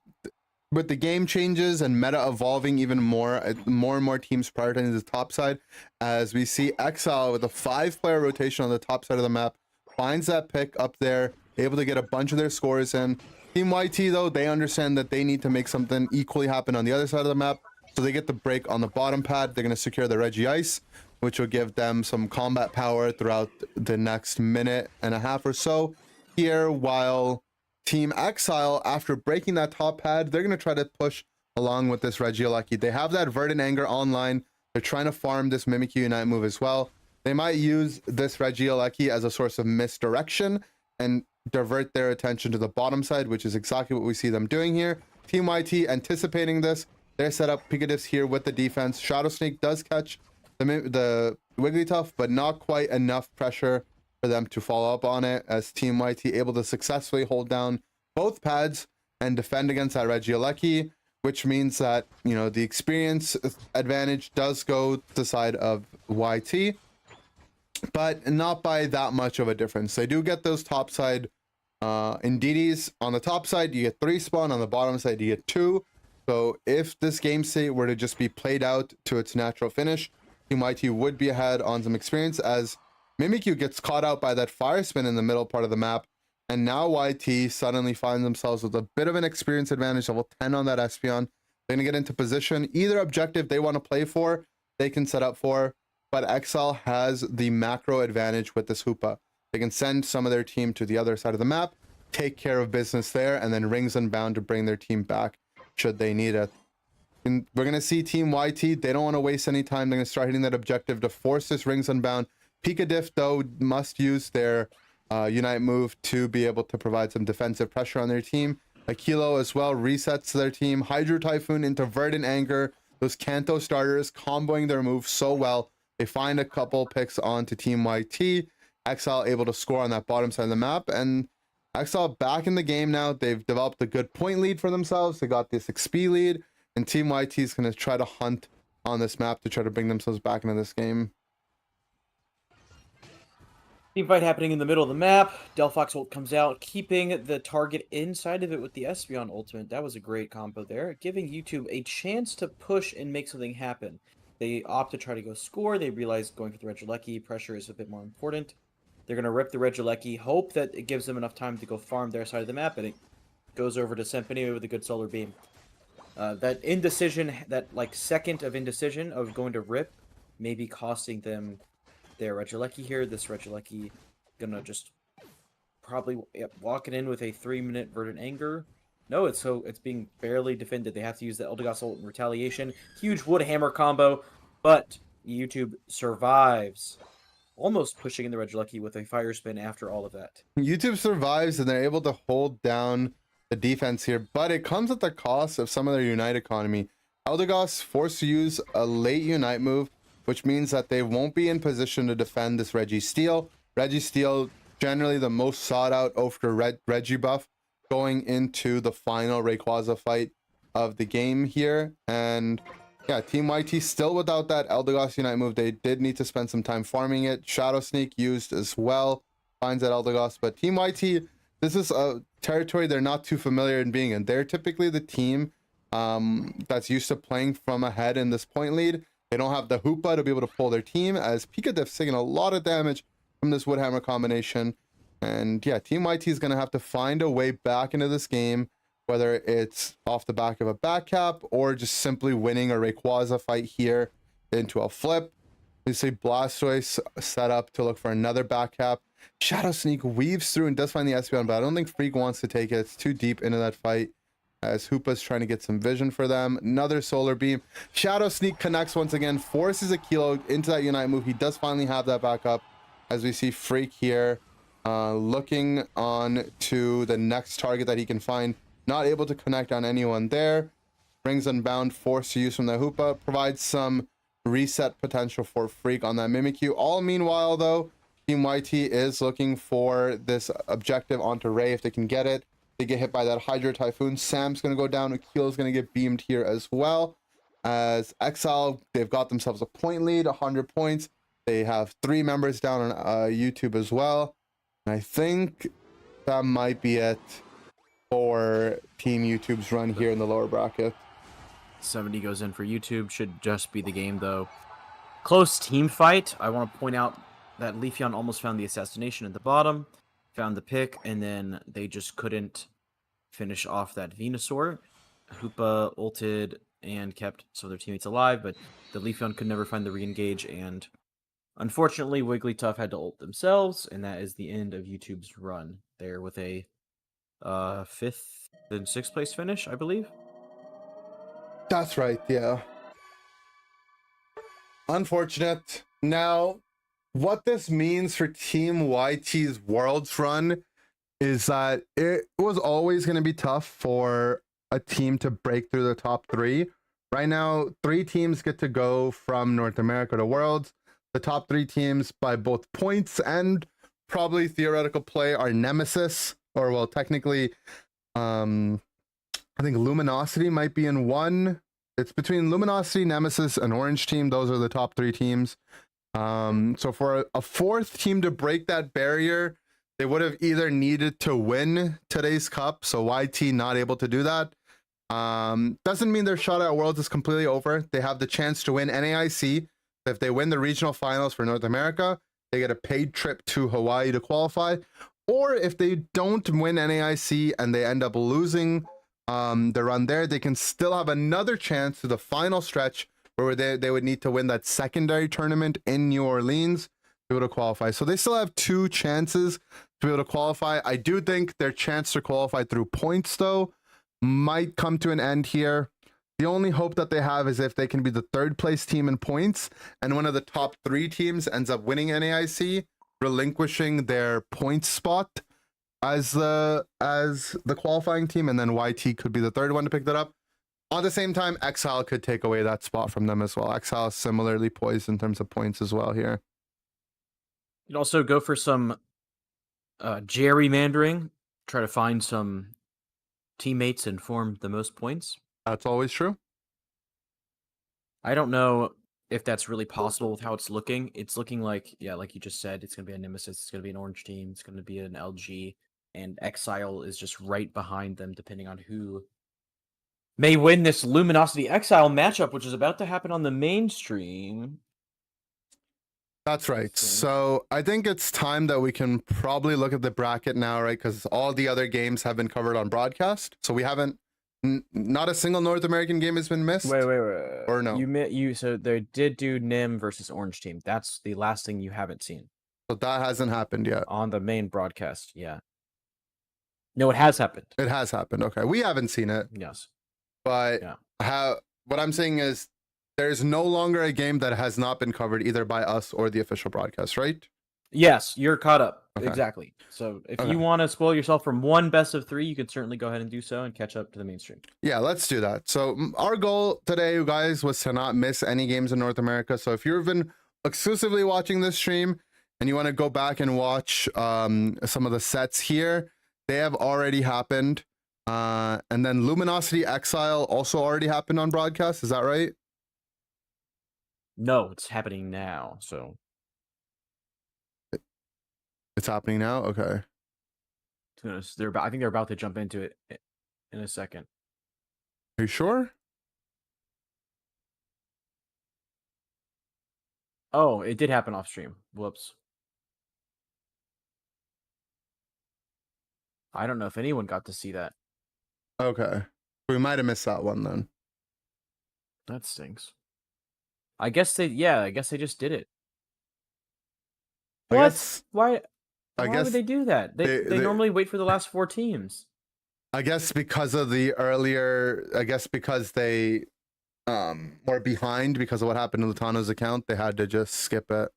with the game changes and meta evolving even more, more and more teams prioritizing the top side, as we see Exile with a 5-player rotation on the top side of the map, finds that pick up there, able to get a bunch of their scores in. Team YT, though, they understand that they need to make something equally happen on the other side of the map, so they get the break on the bottom pad. They're going to secure the Reggie Ice, which will give them some combat power throughout the next minute and a half or so here, while Team Exile, after breaking that top pad, they're going to try to push along with this Regieleki. They have that Verdant Anger online. They're trying to farm this Mimikyu Unite move as well. They might use this Regieleki as a source of misdirection and divert their attention to the bottom side, which is exactly what we see them doing here. Team YT anticipating this. They're set up Picadiffs here with the defense. Shadow Sneak does catch the Wigglytuff, but not quite enough pressure for them to follow up on it, as Team YT able to successfully hold down both pads and defend against that Regieleki, which means that, you know, the experience advantage does go to the side of YT, but not by that much of a difference. They do get those top side Indeedis. On the top side, you get 3 spawn. On the bottom side, you get 2. So if this game state were to just be played out to its natural finish, Team YT would be ahead on some experience, as Mimikyu gets caught out by that fire spin in the middle part of the map, and now YT suddenly finds themselves with a bit of an experience advantage, level 10 on that Espeon. They're going to get into position. Either objective they want to play for, they can set up for, but Exile has the macro advantage with this Hoopa. They can send some of their team to the other side of the map, take care of business there, and then Rings Unbound to bring their team back should they need it. And we're going to see Team YT, they don't want to waste any time. They're going to start hitting that objective to force this Rings Unbound. Picadiff, though, must use their Unite move to be able to provide some defensive pressure on their team. Aquilo as well resets their team. Hydro Typhoon into Verdant Anger. Those Kanto starters comboing their moves so well. They find a couple picks onto Team YT. Exile able to score on that bottom side of the map. And Exile back in the game now. They've developed a good point lead for themselves. They got this XP lead. And Team YT is going to try to hunt on this map to try to bring themselves back into this game. Team fight happening in the middle of the map. Delphox ult comes out, keeping the target inside of it with the Espeon ultimate. That was a great combo there, giving YouTube a chance to push and make something happen. They opt to try to go score. They realize going for the Regieleki pressure is a bit more important. They're going to rip the Regieleki, hope that it gives them enough time to go farm their side of the map, and it goes over to Symphony with a good Solar Beam. That indecision, that like second of indecision of going to rip, maybe costing them their Regieleki here. This Regieleki gonna just probably walking in with a 3-minute Verdant Anger. No, it's being barely defended. They have to use the Eldegoss ult in retaliation. Huge Wood Hammer combo, but YouTube survives, almost pushing in the Regieleki with a Fire Spin after all of that. YouTube survives, and they're able to hold down the defense here, but it comes at the cost of some of their Unite economy. Eldegoss forced to use a late Unite move, which means that they won't be in position to defend this Registeel. Registeel generally the most sought out after Reggie buff going into the final Rayquaza fight of the game here. And yeah, Team YT still without that Eldegoss Unite move. They did need to spend some time farming it. Shadow Sneak used as well, finds that Eldegoss. But Team YT, this is a territory they're not too familiar in being in. They're typically the team that's used to playing from ahead in this point lead. They don't have the Hoopa to be able to pull their team, as Pikadif's taking a lot of damage from this Woodhammer combination. And yeah, Team YT is going to have to find a way back into this game, whether it's off the back of a back cap or just simply winning a Rayquaza fight here into a flip. We see Blastoise set up to look for another back cap. Shadow Sneak weaves through and does find the Espeon, but I don't think Freak wants to take it. It's too deep into that fight, as Hoopa's trying to get some vision for them. Another Solar Beam. Shadow Sneak connects once again, forces a Kilo into that Unite move. He does finally have that back up, as we see Freak here looking on to the next target that he can find. Not able to connect on anyone there. Brings Unbound, forced to use from the Hoopa. Provides some reset potential for Freak on that Mimikyu. All meanwhile, though, Team YT is looking for this objective onto Ray if they can get it. They get hit by that Hydro Typhoon. Sam's going to go down. Akil's going to get beamed here as well. As Exile, they've got themselves a point lead, 100 points. They have 3 members down on YouTube as well. And I think that might be it for Team YouTube's run here in the lower bracket. 70 goes in for YouTube. Should just be the game, though. Close team fight. I want to point out that Leafeon almost found the assassination at the bottom, found the pick, and then they just couldn't finish off that Venusaur. Hoopa ulted and kept some of their teammates alive, but the Leafeon could never find the re-engage, and unfortunately, Wigglytuff had to ult themselves, and that is the end of YouTube's run there with a 5th and 6th place finish, I believe. That's right, yeah. Unfortunate. Now, what this means for Team YT's Worlds run is that it was always going to be tough for a team to break through the top 3. Right now, 3 teams get to go from North America to Worlds. The top 3 teams by both points and probably theoretical play are Nemesis, or well, technically, I think Luminosity might be in one. It's between Luminosity, Nemesis, and Orange Team. Those are the top 3 teams. So for a 4th team to break that barrier, they would have either needed to win today's cup, so YT not able to do that. Doesn't mean their shot at Worlds is completely over. They have the chance to win NAIC. If they win the regional finals for North America, they get a paid trip to Hawaii to qualify. Or if they don't win NAIC and they end up losing the run there, they can still have another chance to the final stretch where they would need to win that secondary tournament in New Orleans to be able to qualify. So they still have 2 chances to be able to qualify. I do think their chance to qualify through points, though, might come to an end here. The only hope that they have is if they can be the 3rd place team in points and one of the top 3 teams ends up winning NAIC, relinquishing their points spot as the qualifying team, and then YT could be the 3rd one to pick that up. At the same time, Exile could take away that spot from them as well. Exile is similarly poised in terms of points as well here. You'd also go for some gerrymandering, try to find some teammates and form the most points. That's always true. I don't know if that's really possible with how it's looking. It's looking like, yeah, like you just said, it's going to be a Nemesis, it's going to be an Orange Team, it's going to be an LG, and Exile is just right behind them, depending on who may win this Luminosity Exile matchup, which is about to happen on the mainstream. That's right. So I think it's time that we can probably look at the bracket now, right? Because all the other games have been covered on broadcast. So we haven't, not a single North American game has been missed. Wait. Or no? So they did do Nim versus Orange Team. That's the last thing you haven't seen. So that hasn't happened yet. On the main broadcast, yeah. No, it has happened. It has happened. Okay. We haven't seen it. Yes. But Yeah. What I'm saying is there's no longer a game that has not been covered either by us or the official broadcast, right? Yes, you're caught up. Okay. Exactly. So if Okay. you want to spoil yourself from one best of 3, you can certainly go ahead and do so and catch up to the mainstream. Yeah, let's do that. So our goal today, you guys, was to not miss any games in North America. So if you've been exclusively watching this stream and you want to go back and watch some of the sets here, they have already happened. And then Luminosity Exile also already happened on broadcast. Is that right? No, it's happening now. So It's happening now. Okay. I think they're about to jump into it in a second. Are you sure? Oh, it did happen off stream. Whoops. I don't know if anyone got to see that. Okay. We might have missed that one then. That stinks. I guess they just did it. I What? guess- Why I would guess they do that? They they- normally wait for the last 4 teams. I guess because of the earlier, I guess because they were behind because of what happened to Lutano's account, they had to just skip it.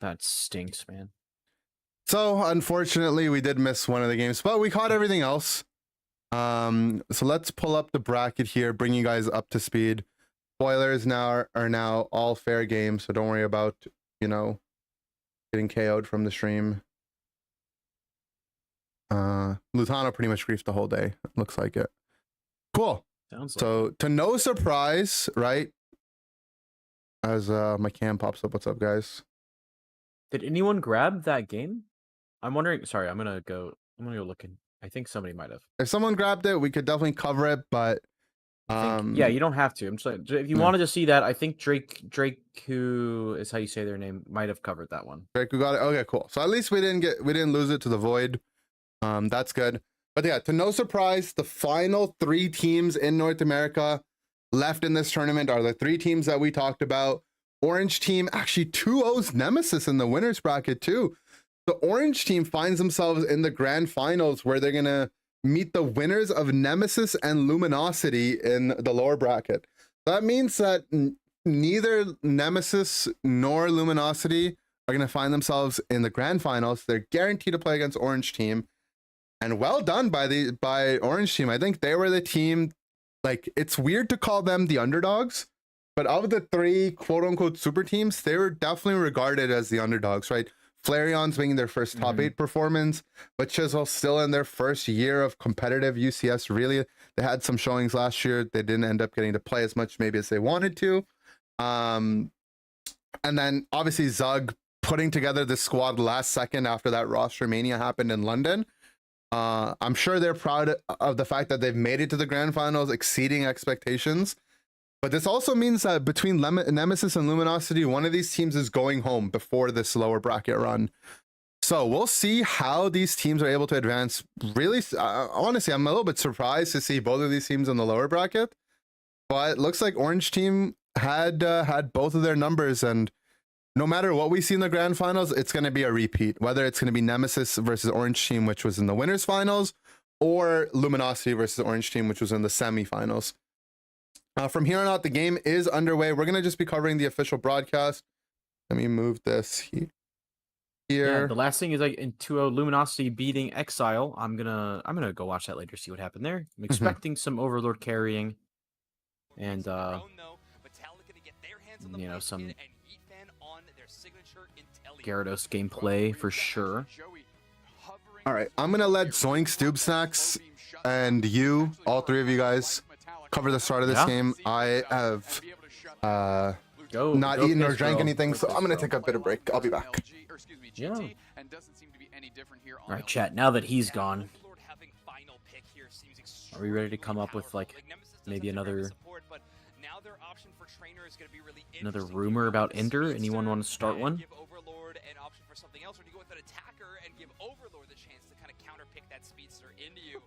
That stinks, man. So unfortunately, we did miss one of the games, but we caught everything else. So let's pull up the bracket here, bring you guys up to speed. Spoilers are now all fair games, so don't worry about, you know, getting KO'd from the stream. Lutano pretty much griefed the whole day. Looks like it. Cool. Sounds like So to no surprise, right? As my cam pops up, what's up, guys? Did anyone grab that game? I'm wondering. Sorry, I'm gonna go look in. I think somebody might have. If someone grabbed it, we could definitely cover it, but Yeah, you don't have to. I'm just like, if you no. wanted to see that, I think Drake, who is how you say their name, might have covered that one. Drake, we got it. Okay, cool. So at least we didn't lose it to the void. That's good. But yeah, to no surprise, the final 3 teams in North America left in this tournament are the 3 teams that we talked about. Orange team actually 2-0's Nemesis in the winners bracket too. The orange team finds themselves in the grand finals where they're gonna meet the winners of Nemesis and Luminosity in the lower bracket. That means that neither Nemesis nor Luminosity are gonna find themselves in the grand finals. They're guaranteed to play against orange team. And well done by orange team. I think they were the team, like, it's weird to call them the underdogs, but of the 3 quote unquote super teams, they were definitely regarded as the underdogs, right? Flarion's making their first top 8 performance, but Chisel still in their first year of competitive UCS. Really, they had some showings last year. They didn't end up getting to play as much maybe as they wanted to. And then obviously Zug putting together the squad last second after that RosterMania happened in London. I'm sure they're proud of the fact that they've made it to the grand finals, exceeding expectations. But this also means that between Nemesis and Luminosity, one of these teams is going home before this lower bracket run. So we'll see how these teams are able to advance. Really, honestly, I'm a little bit surprised to see both of these teams in the lower bracket. But it looks like Orange team had both of their numbers, and no matter what we see in the grand finals, it's going to be a repeat. Whether it's going to be Nemesis versus Orange team, which was in the winners finals, or Luminosity versus Orange team, which was in the semifinals. From here on out, the game is underway. We're going to just be covering the official broadcast. Let me move this here. Yeah, the last thing is like in 2-0 Luminosity beating Exile. I'm gonna go watch that later, see what happened there. I'm expecting some Overlord carrying, and you know, some Gyarados gameplay for sure. All right, I'm gonna let Zoink, Stoob Snacks, and you, all 3 of you guys, cover the start of this game. I have not eaten or drank anything, so I'm gonna take a bit of break. I'll be back. Yeah. All right, chat. Now that he's gone, are we ready to come up with like maybe another rumor about Ender? Anyone want to start one? Give Overlord an option for something else, or do you go with an attacker and give Overlord the chance to kind of counterpick that speedster into you?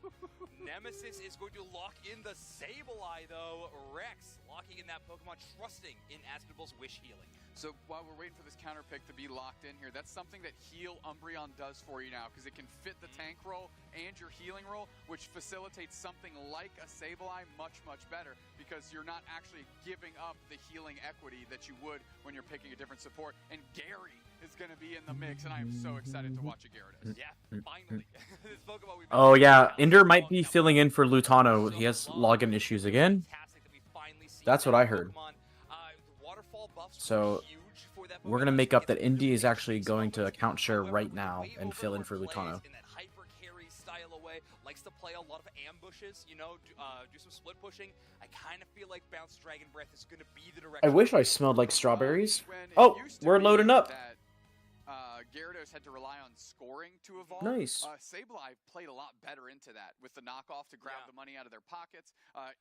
Nemesis is going to lock in the Sableye, though. Rex locking in that Pokemon, trusting in Aspenble's Wish Healing. So while we're waiting for this counter pick to be locked in here, that's something that Heal Umbreon does for you now, because it can fit the tank role and your healing role, which facilitates something like a Sableye much, much better, because you're not actually giving up the healing equity that you would when you're picking a different support. And Gary is going to be in the mix, and I am so excited to watch a Gyarados. Yeah, finally. This Pokemon we've been Oh yeah, Ender might be filling in for Lutano. He has login issues again. That's what I heard. So we're going to make up that Indy is actually going to account share right now and fill in for Lutano. In that hyper carry style away, likes to play a lot of ambushes, you know, do some split pushing. I kind of feel like Bounce Dragon Breath is going to be the direction. I wish I smelled like strawberries. Oh, we're loading up. Gyarados had to rely on scoring to evolve. Nice. Sableye played a lot better into that with the knockoff to grab the money out of their pockets,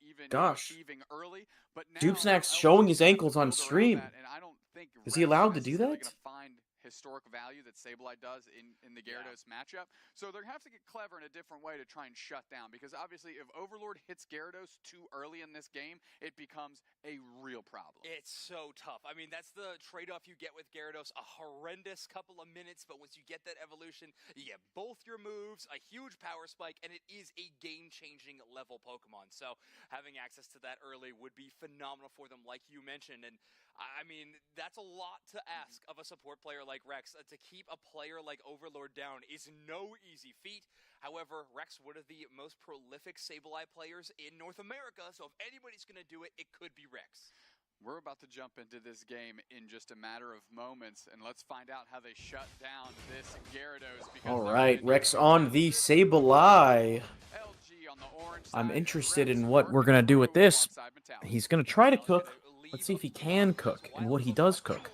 even receiving early. But now Dupsnack's showing his ankles on stream. And I don't think Is he allowed to do that? Gonna find historic value that Sableye does in the Gyarados matchup. So they're going to have to get clever in a different way to try and shut down, because obviously if Overlord hits Gyarados too early in this game, it becomes a real problem. It's so tough. I mean, that's the trade-off you get with Gyarados, a horrendous couple of minutes, but once you get that evolution, you get both your moves, a huge power spike, and it is a game-changing level Pokemon. So having access to that early would be phenomenal for them, like you mentioned. And I mean, that's a lot to ask of a support player like Rex. To keep a player like Overlord down is no easy feat. However, Rex, one of the most prolific Sableye players in North America, so if anybody's going to do it, it could be Rex. We're about to jump into this game in just a matter of moments, and let's find out how they shut down this Gyarados. All right, Rex on the Sableye. I'm interested in what we're going to do with this. He's going to try to cook. Let's see if he can cook and what he does cook.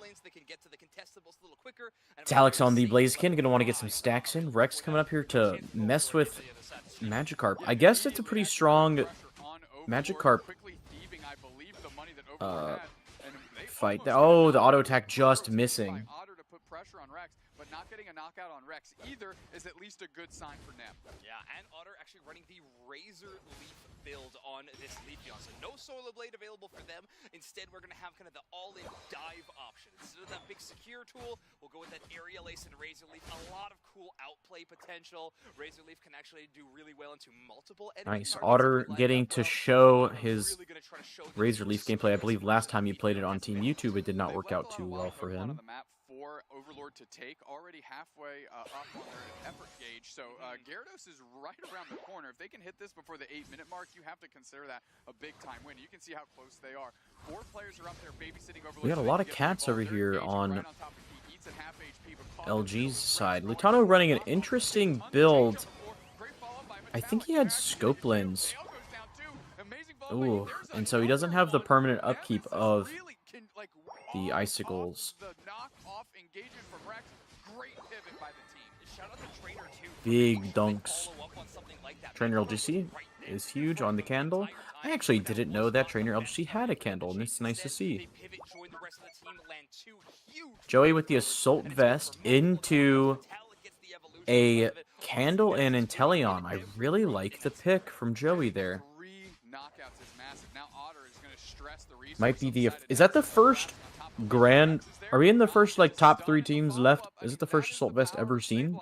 It's Alex on the Blaziken, going to want to get some stacks in. Rex coming up here to mess with Magikarp. I guess it's a pretty strong Magikarp fight. Oh, the auto attack just missing. But not getting a knockout on Rex either is at least a good sign for Nem. Yeah, and Otter actually running the Razor Leaf build on this Leafeon. So no Solar Blade available for them. Instead, we're going to have kind of the all-in dive option. Instead of that big secure tool, we'll go with that Aerial Ace and Razor Leaf. A lot of cool outplay potential. Razor Leaf can actually do really well into multiple enemies. Nice. Otter getting to show his Razor Leaf gameplay. I believe last time you played it on Team YouTube, it did not work out too well for him. For Overlord to take, already halfway up on their effort gauge. So Gyarados is right around the corner. If they can hit this before the 8-minute mark, you have to consider that a big-time win. You can see how close they are. 4 players are up there babysitting Overlord. We got a lot of cats over here on LG's side. Lutano running an interesting build. I think he had Scope Lens. Ooh, and so he doesn't have the permanent upkeep of the Icicles. Big dunks. Trainer LGC is huge on the candle. I actually didn't know that Trainer LGC had a candle, and it's nice to see. Joey with the Assault Vest into a candle and Inteleon. I really like the pick from Joey there. Might be the... Is that the first grand... Are we in the first, like, top 3 teams left? Is it the first Assault Vest ever seen?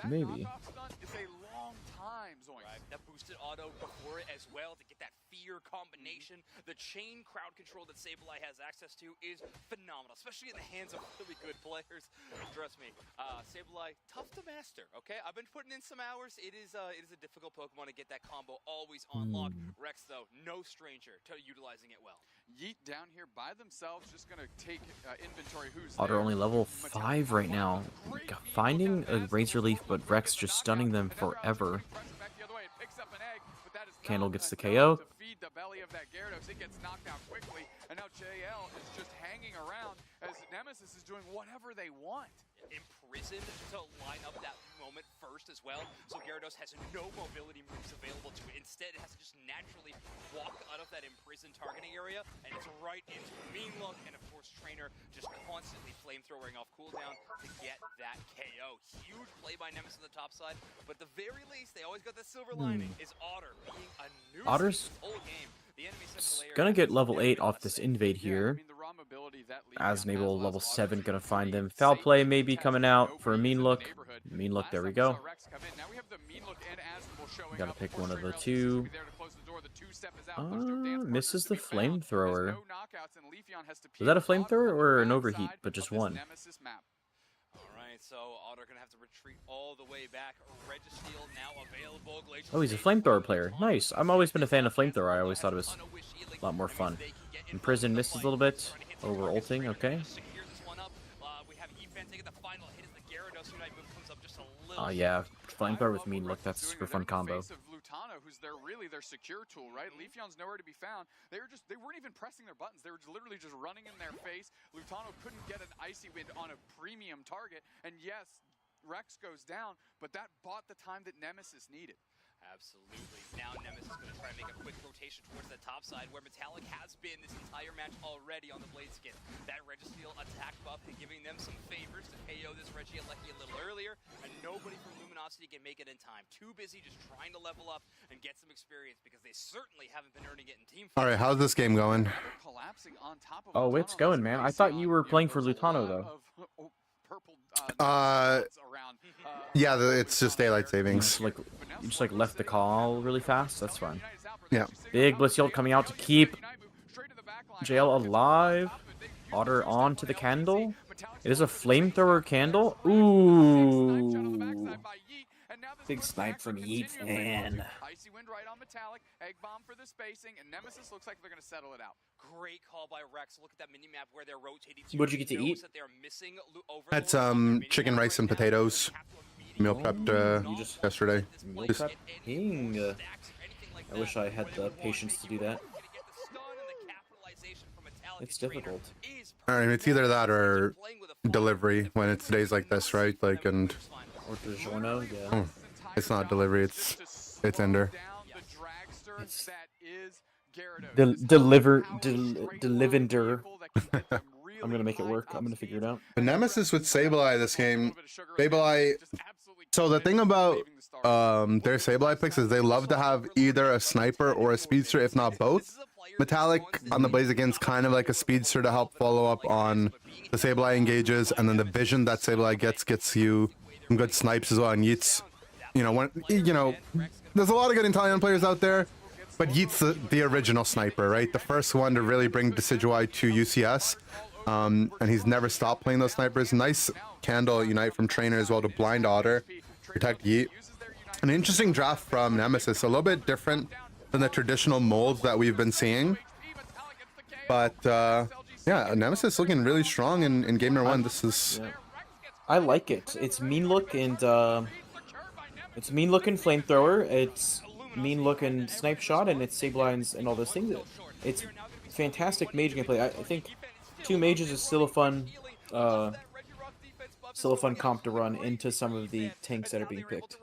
Maybe. That boosted auto before it as well to get that fear combination. The chain crowd control that Sableye has access to is phenomenal, especially in the hands of really good players. Trust me, Sableye, tough to master, okay? I've been putting in some hours. It is a difficult Pokemon to get that combo always on lock. Rex, though, no stranger to utilizing it well. Yeet down here by themselves, just going to take inventory. Who's Otter only level 5 right now. Finding a Razor Leaf, but Rex just stunning them forever. Candle gets the KO. To feed the belly of that Gyarados, it gets knocked out quickly, and now JL is just hanging around as Nemesis is doing whatever they want. Imprisoned to line up that moment first as well, so Gyarados has no mobility moves available to it. Instead, it has to just naturally walk out of that imprisoned targeting area, and it's right into Mean Look, and of course Trainer just constantly flamethrowing off cooldown to get that KO. Huge play by Nemesis on the top side, but at the very least, they always got that silver lining, is Otter being a nuisance Otter's this whole game. gonna get level 8 off this invade here. Asnable level 7 gonna find them. Foul play may be coming out for a Mean Look. Mean Look, there we go. Gotta pick one of the 2. Misses the flamethrower. Was that a flamethrower or an overheat? But just one. Alright, so Otter gonna have to retreat all the way back. Registeel now available. Glacial Oh, he's a Stage flamethrower player. Nice. I've always been a fan of flamethrower. I always thought it was a lot more fun. In prison, misses a little bit. Oh, we're ulting. Okay. Oh yeah, flamethrower with mean look. That's a super fun combo. Lutano, who's really their secure tool, right? Leafeon's nowhere to be found. They weren't even pressing their buttons. They were literally just running in their face. Lutano couldn't get an icy wind on a premium target, and yes, Rex goes down, but that bought the time that Nemesis needed. Absolutely. Now Nemesis is going to try to make a quick rotation towards the top side where Metallic has been this entire match already on the blade skin. That Registeel attack buff and giving them some favors to KO this Regieleki a little earlier, and nobody from Luminosity can make it in time. Too busy just trying to level up and get some experience because they certainly haven't been earning it in team fights. All right, how's this game going? Oh, it's going, man. I thought you were playing for Lutano, though. Yeah, it's just daylight savings. You just like left the call really fast. That's fine. Yeah. Big Blitz Yield coming out to keep JL alive. Otter on to the candle. It is a flamethrower candle. Ooh. Big snipe from Yeet fan. Icy wind right on Metallic. Egg bomb for the spacing, and Nemesis looks like they're going to settle it out. Great call by Rex. Look at that mini map where they're rotating. What'd you get to eat? Had some chicken, rice, and potatoes. Meal prepped yesterday. Meal prep king. I wish I had the patience to do that. It's difficult. I mean, it's either that or delivery when it's days like this, right? Like, and Or DiGiorno, yeah. it's not delivery, it's Ender. It's Delivender. I'm gonna make it work. I'm gonna figure it out. The Nemesis with Sableye this game. Sableye. So the thing about their Sableye picks is they love to have either a sniper or a speedster, if not both. Metallic on the Blaziken's kind of like a speedster to help follow up on the Sableye engages, and then the vision that Sableye gets you some good snipes as well. And Yeet's, there's a lot of good Italian players out there, but Yeet's the original sniper, right? The first one to really bring Decidueye to UCS, and he's never stopped playing those snipers. Nice candle unite from Trainer as well to blind Otter, protect Yeet. An interesting draft from Nemesis, a little bit different than the traditional molds that we've been seeing, but yeah, Nemesis looking really strong in game number one. This is I like it. It's mean look and it's mean looking flamethrower. It's mean looking snipe shot, and it's Sableye's and all those things. It's fantastic mage gameplay. I think two mages is still a fun comp to run into some of the tanks that are being picked.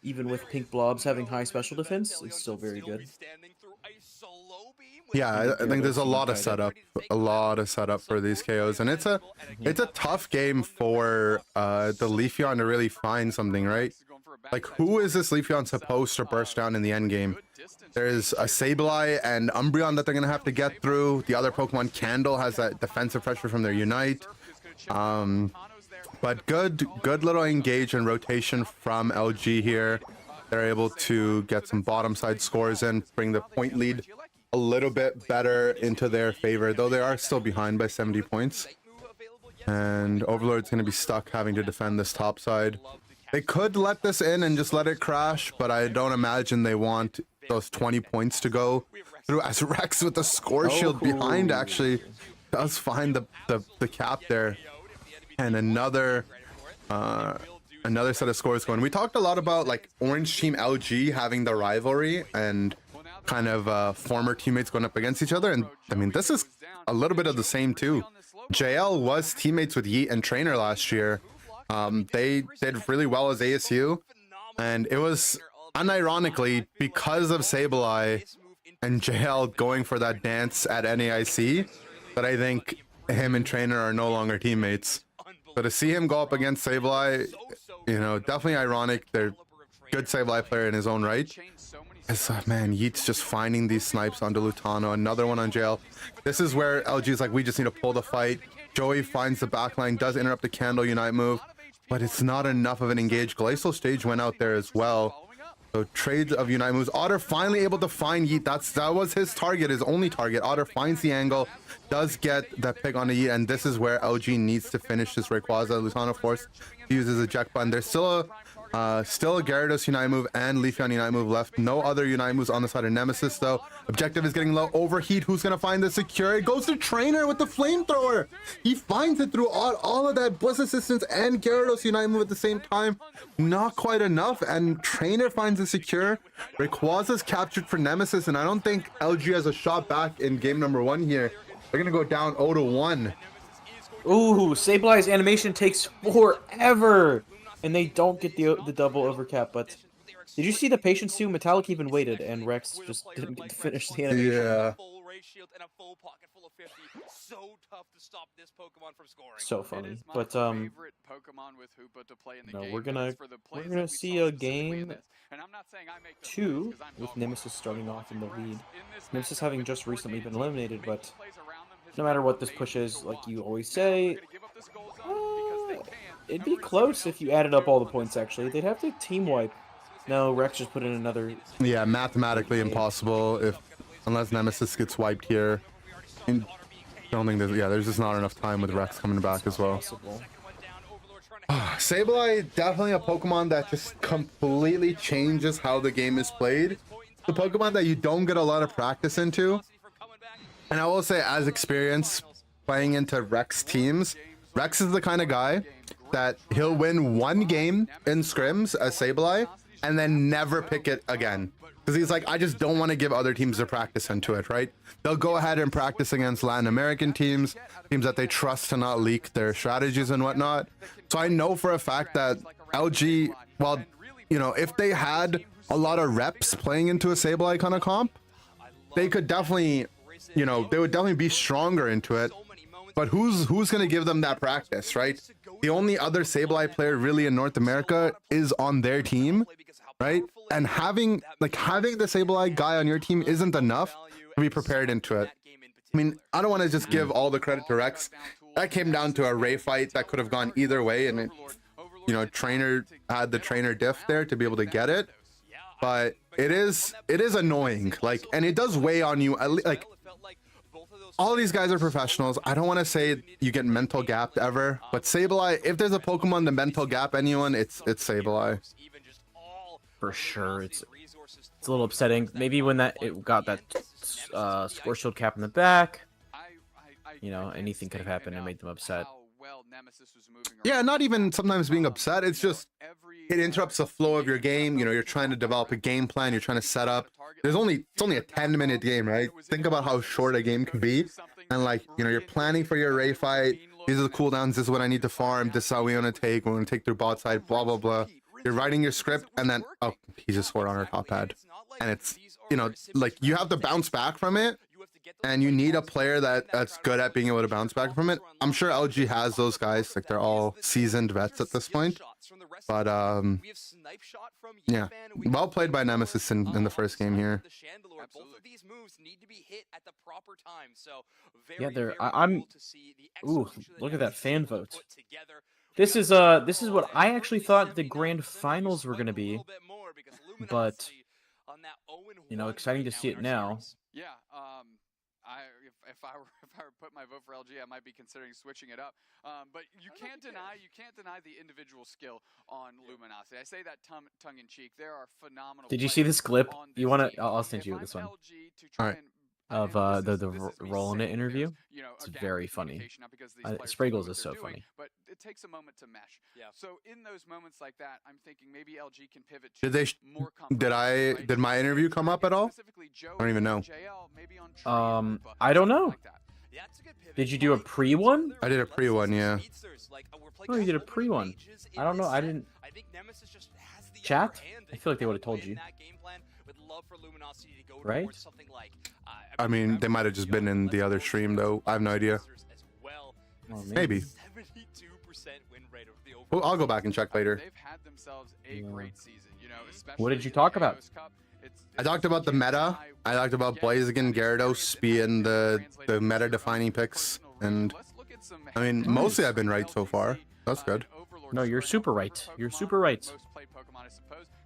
Even with pink blobs having high special defense, it's still very good. Yeah, I think there's a lot of setup for these KOs, and it's a tough game for the Leafeon to really find something, right? Like, who is this Leafeon supposed to burst down in the end game? There's a Sableye and Umbreon that they're gonna have to get through. The other Pokemon, Candle, has that defensive pressure from their Unite. But good little engage and rotation from LG here. They're able to get some bottom side scores in, bring the point lead a little bit better into their favor, though they are still behind by 70 points. And Overlord's going to be stuck having to defend this top side. They could let this in and just let it crash, but I don't imagine they want those 20 points to go through, as Rex with the score shield behind actually does find the cap there. And another set of scores going. We talked a lot about like Orange Team LG having the rivalry and kind of former teammates going up against each other, and I mean this is a little bit of the same too. JL was teammates with Yeet and Trainer last year. They did really well as ASU, and it was unironically because of Sableye and JL going for that dance at NAIC that I think him and Trainer are no longer teammates. So to see him go up against Sableye, definitely ironic. They're good Sableye player in his own right. Man, Yeet's just finding these snipes onto Lutano. Another one on JL. This is where LG's like, we just need to pull the fight. Joey finds the backline, does interrupt the Candle Unite move, but it's not enough of an engage. Glacial Stage went out there as well. So trades of Unite moves. Otter finally able to find Yeet. That was his target, his only target. Otter finds the angle, does get that pick on the Yeet, and this is where LG needs to finish this Rayquaza. Lusana forced to use his eject button. There's still a Gyarados Unite move and Leafeon Unite move left. No other Unite moves on the side of Nemesis though. Objective is getting low. Overheat. Who's gonna find the secure? It goes to Trainer with the flamethrower. He finds it through all of that Bliss Assistance and Gyarados Unite move at the same time. Not quite enough, and Trainer finds the secure. Rayquaza's captured for Nemesis, and I don't think LG has a shot back in game number 1 here. They're gonna go down 0-1. Ooh, Sableye's animation takes forever, and they don't get the double overcap. But did you see the patience too? Metallic even waited, and Rex just didn't get to finish the animation. Yeah. Full ray shield and a full pocket full of 50. So tough to stop this Pokemon from scoring. So funny. But favorite Pokemon with Hoopa to play in the no, game. we're gonna see a game 2 with Nemesis starting off in the lead. Nemesis having just recently been eliminated, but no matter what this push is, like you always say, it'd be close if you added up all the points. Actually, they'd have to team wipe. No, Rex just put in another. Yeah, mathematically impossible unless Nemesis gets wiped here. I don't think there's just not enough time with Rex coming back as well. Sableye, definitely a Pokemon that just completely changes how the game is played. The Pokemon that you don't get a lot of practice into. And I will say, as experience playing into Rex teams, Rex is the kind of guy that he'll win 1 game in scrims as Sableye and then never pick it again. Because he's like, I just don't want to give other teams their practice into it, right? They'll go ahead and practice against Latin American teams that they trust to not leak their strategies and whatnot. So I know for a fact that LG, well, you know, if they had a lot of reps playing into a Sableye kind of comp, they could definitely, you know, they would definitely be stronger into it. But who's going to give them that practice, right? The only other Sableye player really in North America is on their team, right? And having the Sableye guy on your team isn't enough to be prepared into it. I mean, I don't want to just give all the credit to Rex. That came down to a Ray fight that could have gone either way, and it, you know, Trainer had the Trainer diff there to be able to get it. But it is annoying, like, and it does weigh on you. Like, all of these guys are professionals. I don't want to say you get mental gapped ever, but Sableye, if there's a Pokemon to mental gap anyone, it's Sableye. For sure, it's a little upsetting. Maybe when it got that score shield cap in the back, you know, anything could have happened and made them upset. Yeah, not even sometimes being upset. It's just it interrupts the flow of your game. You know, you're trying to develop a game plan. You're trying to set up. It's only a 10-minute game, right? Think about how short a game can be, and like, you know, you're planning for your Ray fight. These are the cooldowns. This is what I need to farm. This is how we want to take. We're going to take through bot side. Blah blah blah. You're writing your script, and then oh, he just scored on our top pad, and it's, you know, like, you have to bounce back from it, and you need a player that's good at being able to bounce back from it. I'm sure LG has those guys, like, they're all seasoned vets at this point. But yeah, well played by Nemesis in the first game here. Yeah, I'm. Ooh, look at that fan vote. This is what I actually thought the grand finals were gonna be, but you know, exciting to see it now. Yeah, if I were to put my vote for LG, I might be considering switching it up. But you can't deny the individual skill on Luminosity. I say that tongue in cheek. There are phenomenal. Did you see this clip? You wanna? I'll send you this one. All right. Of the role in it interview. It's very funny. Spraggles is so funny. But it takes a moment to mesh. Yeah. So in those moments like that, I'm thinking maybe LG can pivot to more did my interview come up at all? I don't even know. I don't know. Did you do a pre one? I did a pre one, yeah. Oh, you did a pre one. I don't know. I didn't. Chat? I feel like they would have told you. Right? I mean, they might have just been in the other stream, though. I have no idea. Well, maybe. Well, I'll go back and check later. They've had themselves a great season, you know, especially what did you talk about? I talked about the meta. I talked about Blaziken, Gyarados being the meta-defining picks, and I mean, mostly I've been right so far. That's good. No, you're super right. You're super right.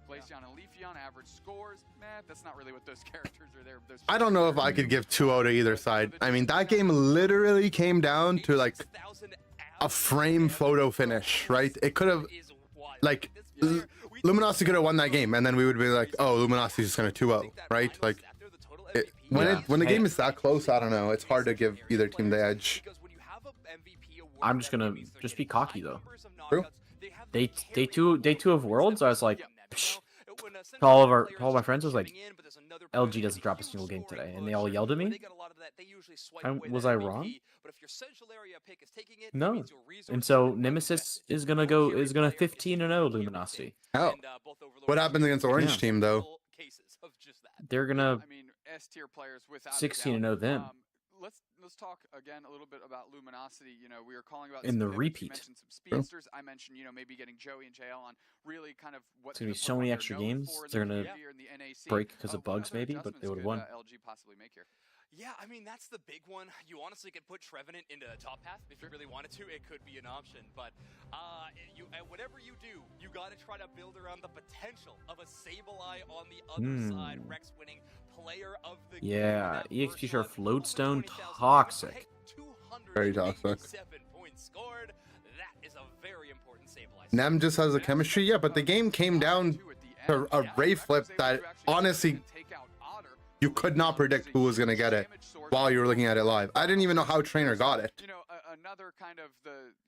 Glaceon and Leafeon, average scores. That's not really what those characters are there. Those I don't know if I could give 2-0 to either side. I mean, that game literally came down to like a frame photo finish, right? It could have, like, Luminosity could have won that game, and then we would be like, oh, Luminosity's just gonna 2-0, right? Like, when the game is that close, I don't know. It's hard to give either team the edge. I'm just gonna be cocky though. True. Day two of Worlds, I was like, psh, to all of my friends, I was like, LG doesn't drop a single game today, and they all yelled at me. Was I wrong? No. And so Nemesis is gonna 15-0 Luminosity. Oh, what happens against the Orange team though? They're gonna I mean, S tier players without 16-0 them. Let's talk again a little bit about Luminosity. You know, we were calling about In the pivots. You repeat. mentioned some speedsters. I mentioned, maybe getting Joey and JL on really kind of what It's gonna be the so Pokemon many they're extra known games. for in They're the gonna year in the NAC. break because of What bugs other maybe, but they would have adjustments won. could, LG possibly make here? Yeah, I mean, that's the big one. You honestly could put Trevenant into the top half if you really wanted to. It could be an option. But whatever you do, you got to try to build around the potential of a Sableye on the other side. Rex winning player of the game. Yeah, That EXP first Sharp shot, over Floatstone, 20,000. toxic. Very toxic. 7 points scored. That is a very important Sableye. Nem just has a chemistry, yeah, but the game came down to a Ray flip that honestly you could not predict who was gonna get it while you were looking at it live. I didn't even know how Trainer got it. Another kind of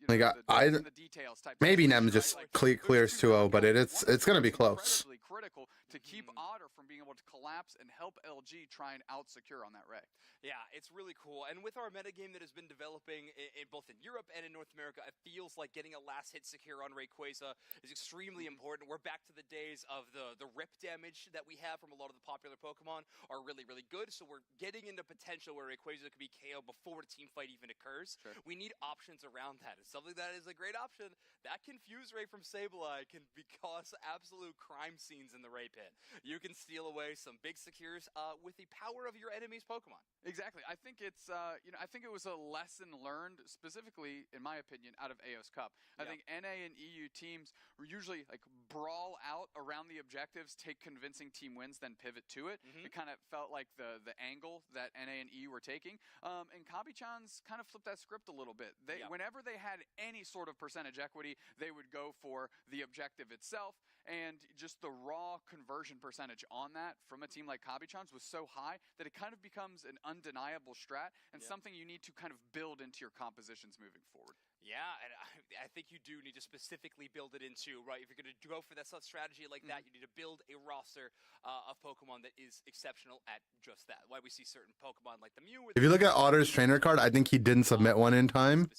Like, the details type maybe of Nem just clears 2-0, but it's gonna be close. incredibly critical to keep Otter from being able to collapse and help LG try and out secure on that Ray. Yeah, it's really cool. And with our metagame that has been developing in both in Europe and in North America, it feels like getting a last hit secure on Rayquaza is extremely important. We're back to the days of the rip damage that we have from a lot of the popular Pokemon are really, really good. So we're getting into potential where Rayquaza could be KO before the team fight even occurs. Sure. We need options around that. And something that is a great option, that Confuse Ray from Sableye can cause absolute crime scenes in the Ray pit. You can steal away some big secures with the power of your enemy's Pokemon. Exactly. I think it's, I think it was a lesson learned, specifically, in my opinion, out of AOS Cup. I think NA and EU teams were usually like brawl out around the objectives, take convincing team wins, then pivot to it. It kind of felt like the angle that NA and EU were taking. And Kabi-chan's kind of flipped that script a little bit. Whenever they had any sort of percentage equity, they would go for the objective itself. And just the raw conversion percentage on that from a team like Kabi-chan's was so high that it kind of becomes an undeniable strat and something you need to kind of build into your compositions moving forward. Yeah, and I think you do need to specifically build it into, right? If you're going to go for that strategy like that, you need to build a roster of Pokemon that is exceptional at just that. Why we see certain Pokemon like the Mew. If you look at Otter's trainer card, I think he didn't submit one in time.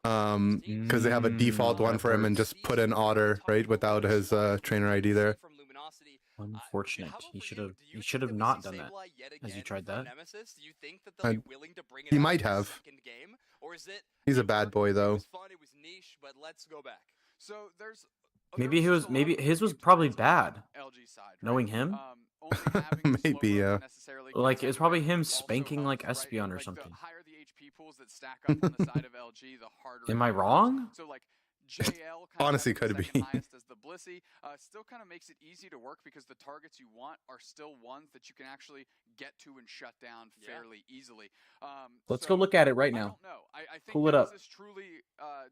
Because they have a default one for him and just put in Otter, right, without his trainer ID there. Unfortunate. He should have not done that. Has he tried that? Nemesis, do you think that they'll be willing to bring it He out might for the have. second game? Or is it He's a bad boy though. It was fun, it was niche, but let's go back. So there's Maybe his was probably bad. LG side, right? Knowing him, Only having Maybe, yeah. like it's probably him spanking like Espeon or something. The higher the HP pools that stack up on the side of LG, the harder. Am I wrong? So like JL Honestly, kind of could second be. highest as the Blissey still kind of makes it easy to work because the targets you want are still ones that you can actually get to and shut down fairly easily. Let's go look at it right I now. don't know. I think Pull it up. Nemesis truly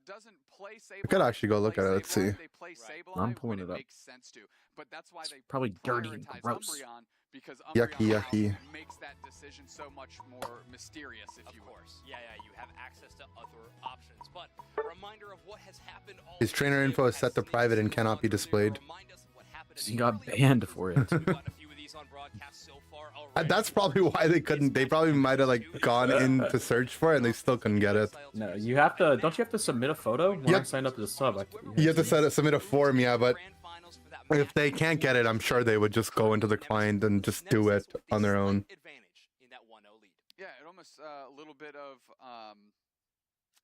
doesn't play Sableye. We could actually go look at it. Let's see. They play Sableye I'm pulling when it up. makes sense to, but that's why they probably dirty and prioritize gross. Umbreon, because Yucky, Umbreon yucky. makes that decision so much more mysterious, if Of you will. course. Yeah, you have access to other options. But a reminder of what has happened all His trainer info is set to private and cannot be displayed. He got banned for it. We've gotten a few of these on broadcast so far already. That's probably why they couldn't. They probably might have like gone in to search for it and they still couldn't get it. No, you have to. Don't you have to submit a photo when I Yep. signed up to the sub? You have to submit a form, yeah, but if they can't get it, I'm sure they would just go into the client and just do it on their own. Advantage in that 1-0 lead. Yeah, it almost a little bit of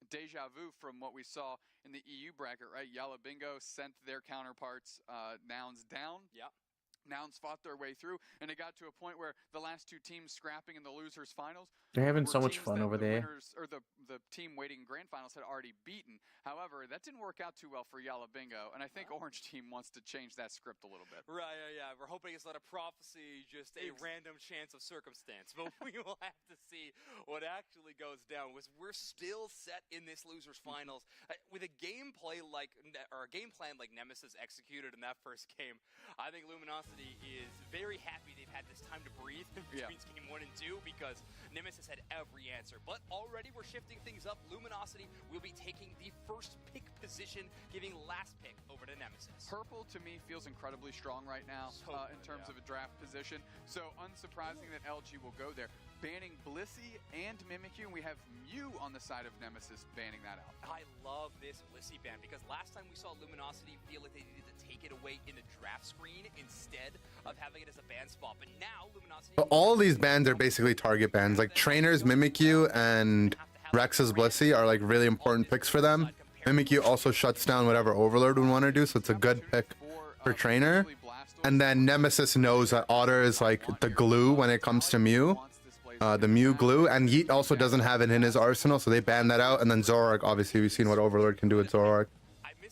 deja vu from what we saw in the EU bracket, right? Yab Bingo sent their counterparts Nouns down. Yeah. Nouns fought their way through, and it got to a point where the last two teams scrapping in the losers finals They're having were so much teams fun that over the there. winners, or the team waiting in grand finals had already beaten. However, that didn't work out too well for Yab Bingo, and I think Orange Team wants to change that script a little bit. Right, yeah. We're hoping it's not a prophecy, just a random chance of circumstance. But we will have to see what actually goes down. We're still set in this losers finals with a gameplay or a game plan like Nemesis executed in that first game. I think Luminosity is very happy they've had this time to breathe between game 1 and 2 because Nemesis had every answer. But already we're shifting things up. Luminosity will be taking the first pick position, giving last pick over to Nemesis. Purple, to me, feels incredibly strong right now in terms of a draft position. So unsurprising that LG will go there. Banning Blissey and Mimikyu, and we have Mew on the side of Nemesis banning that out. I love this Blissey ban because last time we saw Luminosity feel like they needed to take it away in the draft screen instead of having it as a ban spot. But now Luminosity... But all of these bans are basically target bans. Like Trainers, Mimikyu, and Rex's Blissey are like really important picks for them. Mimikyu also shuts down whatever Overlord would want to do, so it's a good pick for Trainer. And then Nemesis knows that Otter is like the glue when it comes to Mew. The Mew glue, and Yeet also doesn't have it in his arsenal, so they ban that out. And then Zoroark, obviously we've seen what Overlord can do with Zoroark.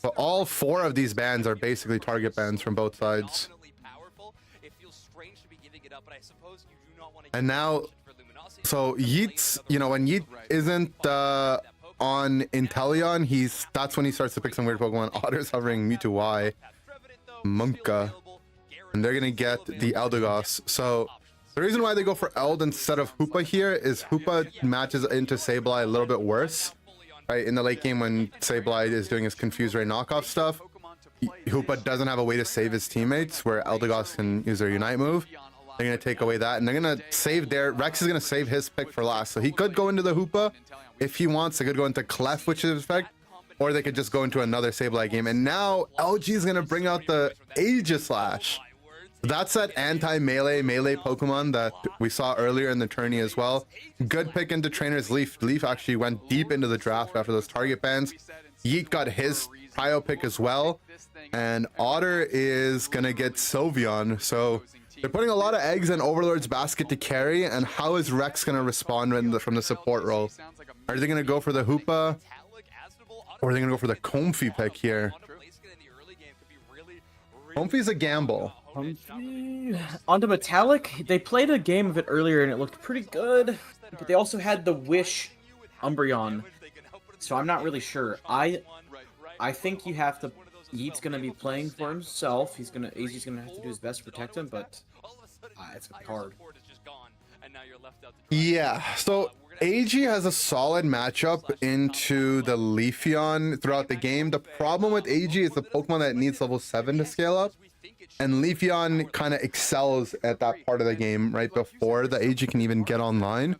But all 4 of these bans are basically target bans from both sides. And now, so Yeet's, you know, when Yeet isn't on Inteleon, that's when he starts to pick some weird Pokemon. Otter's hovering Mewtwo Y, Munka, and they're gonna get the Eldegoss. So the reason why they go for Eld instead of Hoopa here is Hoopa matches into Sableye a little bit worse, right? In the late game when Sableye is doing his Confuse Ray knockoff stuff, Hoopa doesn't have a way to save his teammates where Eldegoss can use their Unite move. They're going to take away that, and they're going to save Rex is going to save his pick for last. So he could go into the Hoopa if he wants. They could go into Clef, which is effect, or they could just go into another Sableye game. And now LG is going to bring out the Aegislash. That's that anti-melee Pokemon that we saw earlier in the tourney as well. Good pick into Trainer's Leaf. Leaf actually went deep into the draft after those target bans. Yeet got his prio pick as well. And Otter is going to get Sylveon. So they're putting a lot of eggs in Overlord's basket to carry. And how is Rex going to respond from the support role? Are they going to go for the Hoopa? Or are they going to go for the Comfey pick here? Comfey's a gamble. Onto Metallic, they played a game of it earlier and it looked pretty good, but they also had the Wish Umbreon, so I'm not really sure. I think you have to. Yeet's gonna be playing for himself. AZ's gonna have to do his best to protect him, but it's hard. Yeah, so AG has a solid matchup into the Leafeon throughout the game. The problem with AG is the Pokemon that needs level 7 to scale up. And Leafeon kind of excels at that part of the game right before the AG can even get online.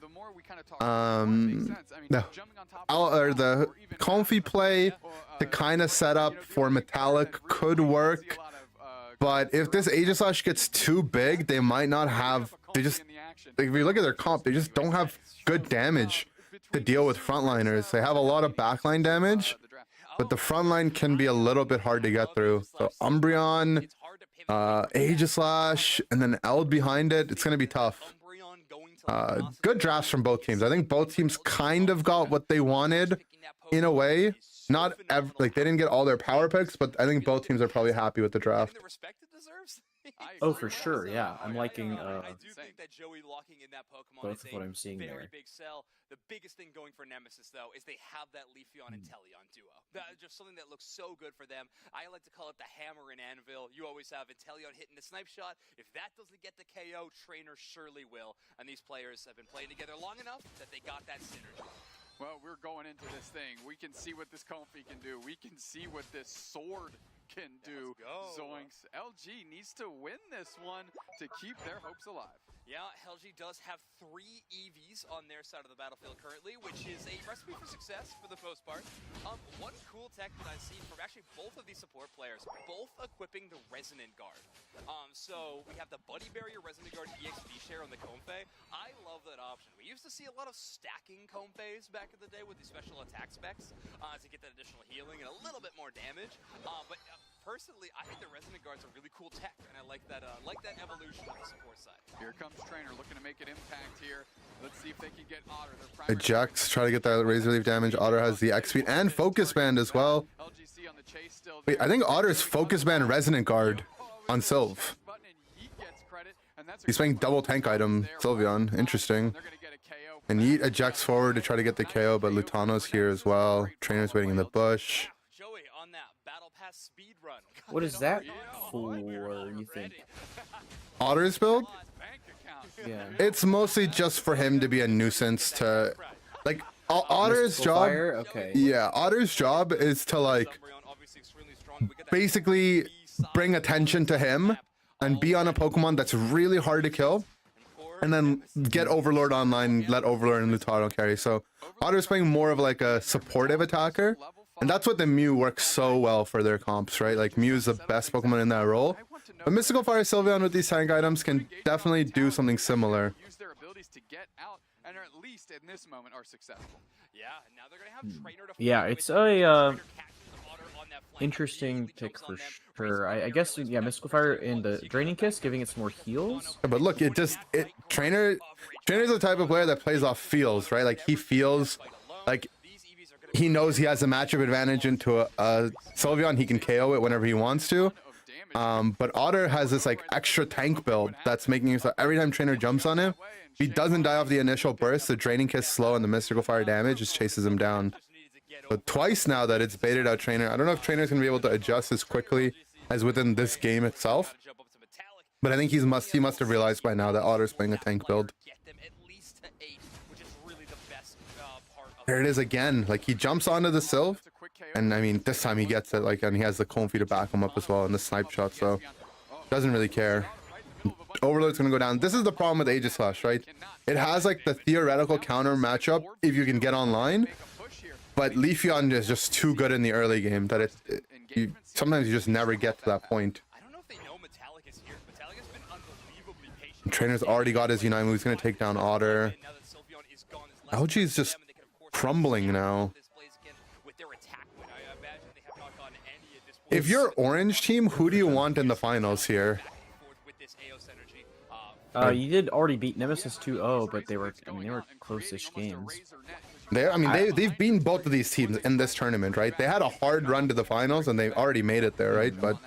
The Comfey play to kind of set up for Metallic could work. But if this Aegislash gets too big, they might not have... like, if you look at their comp, they just don't have good damage to deal with frontliners. They have a lot of backline damage, but the frontline can be a little bit hard to get through. So Umbreon, Aegislash, and then Eld behind it. It's going to be tough. Good drafts from both teams. I think both teams kind of got what they wanted in a way. Not like they didn't get all their power picks, but I think both teams are probably happy with the draft. Oh, for sure, yeah. I'm liking I do think that Joey locking in that Pokemon both is of what I'm seeing very there. big sell. The biggest thing going for Nemesis, though, is they have that Leafeon and Inteleon duo. That is just something that looks so good for them. I like to call it the hammer and anvil. You always have Inteleon hitting the snipe shot. If that doesn't get the KO, Trainer surely will. And these players have been playing together long enough that they got that synergy. Well, we're going into this thing. We can see what this Comfey can do. We can see what this sword can do. Zoinks. LG needs to win this one to keep their hopes alive. Yeah, LG does have 3 EVs on their side of the battlefield currently, which is a recipe for success for the most part. One cool tech that I've seen from actually both of these support players, both equipping the Resonant Guard. So we have the Buddy Barrier Resonant Guard EXP share on the Comfey. I love that option. We used to see a lot of stacking Comfeys back in the day with the special attack specs to get that additional healing and a little bit more damage. But personally, I think the Resonant Guard's a really cool tech, and I like that evolution on the support side. Here comes Trainer looking to make an impact here. Let's see if they can get Otter. Their primary Ejects, try to get that Razor Leaf damage. Otter has the X speed and Focus Band as well. LGC on the chase still Wait, there. I think Otter's Focus Band Resonant Guard on Sylve. Button and Yeet gets credit, and that's a He's playing good double play tank for item there. Sylveon. Interesting. They're gonna get a KO. And Yeet ejects forward to try to get the KO, but Lutano's here as well. Trainer's waiting in the bush. Joey on that Battle Pass speed run. What is that for, you think? Otter's build? Bank account. Yeah. It's mostly just for him to be a nuisance to, like, Otter's Mystical job. Fire? Okay. Yeah, Otter's job is to, like, basically bring attention to him and be on a Pokemon that's really hard to kill, and then get Overlord online, let Overlord and Lutano carry. So Otter's playing more of like a supportive attacker, and that's what the Mew works so well for their comps, right? Like Mew's the best Pokemon in that role. But Mystical Fire Sylveon with these tank items can definitely do something similar. Use their abilities to get out, and at least in this moment are successful. Yeah, and now they're gonna have Trainer to Yeah, fight it's with. a Trainer catches Otter on that flank. interesting Immediately pick jumps for on them. sure. I guess, yeah, Mystical Fire in the Draining Kiss, giving it some more heals. But look, Trainer's the type of player that plays off feels, right? Like he feels like he knows he has a matchup advantage into a Sylveon. He can KO it whenever he wants to. But Otter has this like extra tank build that's making it so every time Trainer jumps on him, if he doesn't die off the initial burst, the Draining Kiss slow and the Mystical Fire damage just chases him down. So twice now that it's baited out Trainer. I don't know if Trainer's gonna be able to adjust as quickly as within this game itself, but I think he must have realized by now that Otter's playing a tank build. There it is again. Like he jumps onto the Sylve, and I mean this time he gets it. Like, and he has the Comfy to back him up as well in the snipe shot. So doesn't really care. Overload's gonna go down. This is the problem with Aegis Slash, right? It has like the theoretical counter matchup if you can get online, but Leafeon is just too good in the early game that sometimes you just never get to that point. I don't know if they know Metallic is here. Metallic has been unbelievably patient. Trainer's already got his Unite move. He's gonna take down Otter. And now that Sylveon is gone, there's less LG is for just them, and they can, of course, crumbling now. this plays again with their attack win. I imagine they have not gotten any at this point. If you're Orange team, who do you want in the finals here? Back and forth with this Eos energy. You did already beat Nemesis 2-0, but they were close-ish games. They've beaten both of these teams in this tournament, right? They had a hard run to the finals and they already made it there, right? But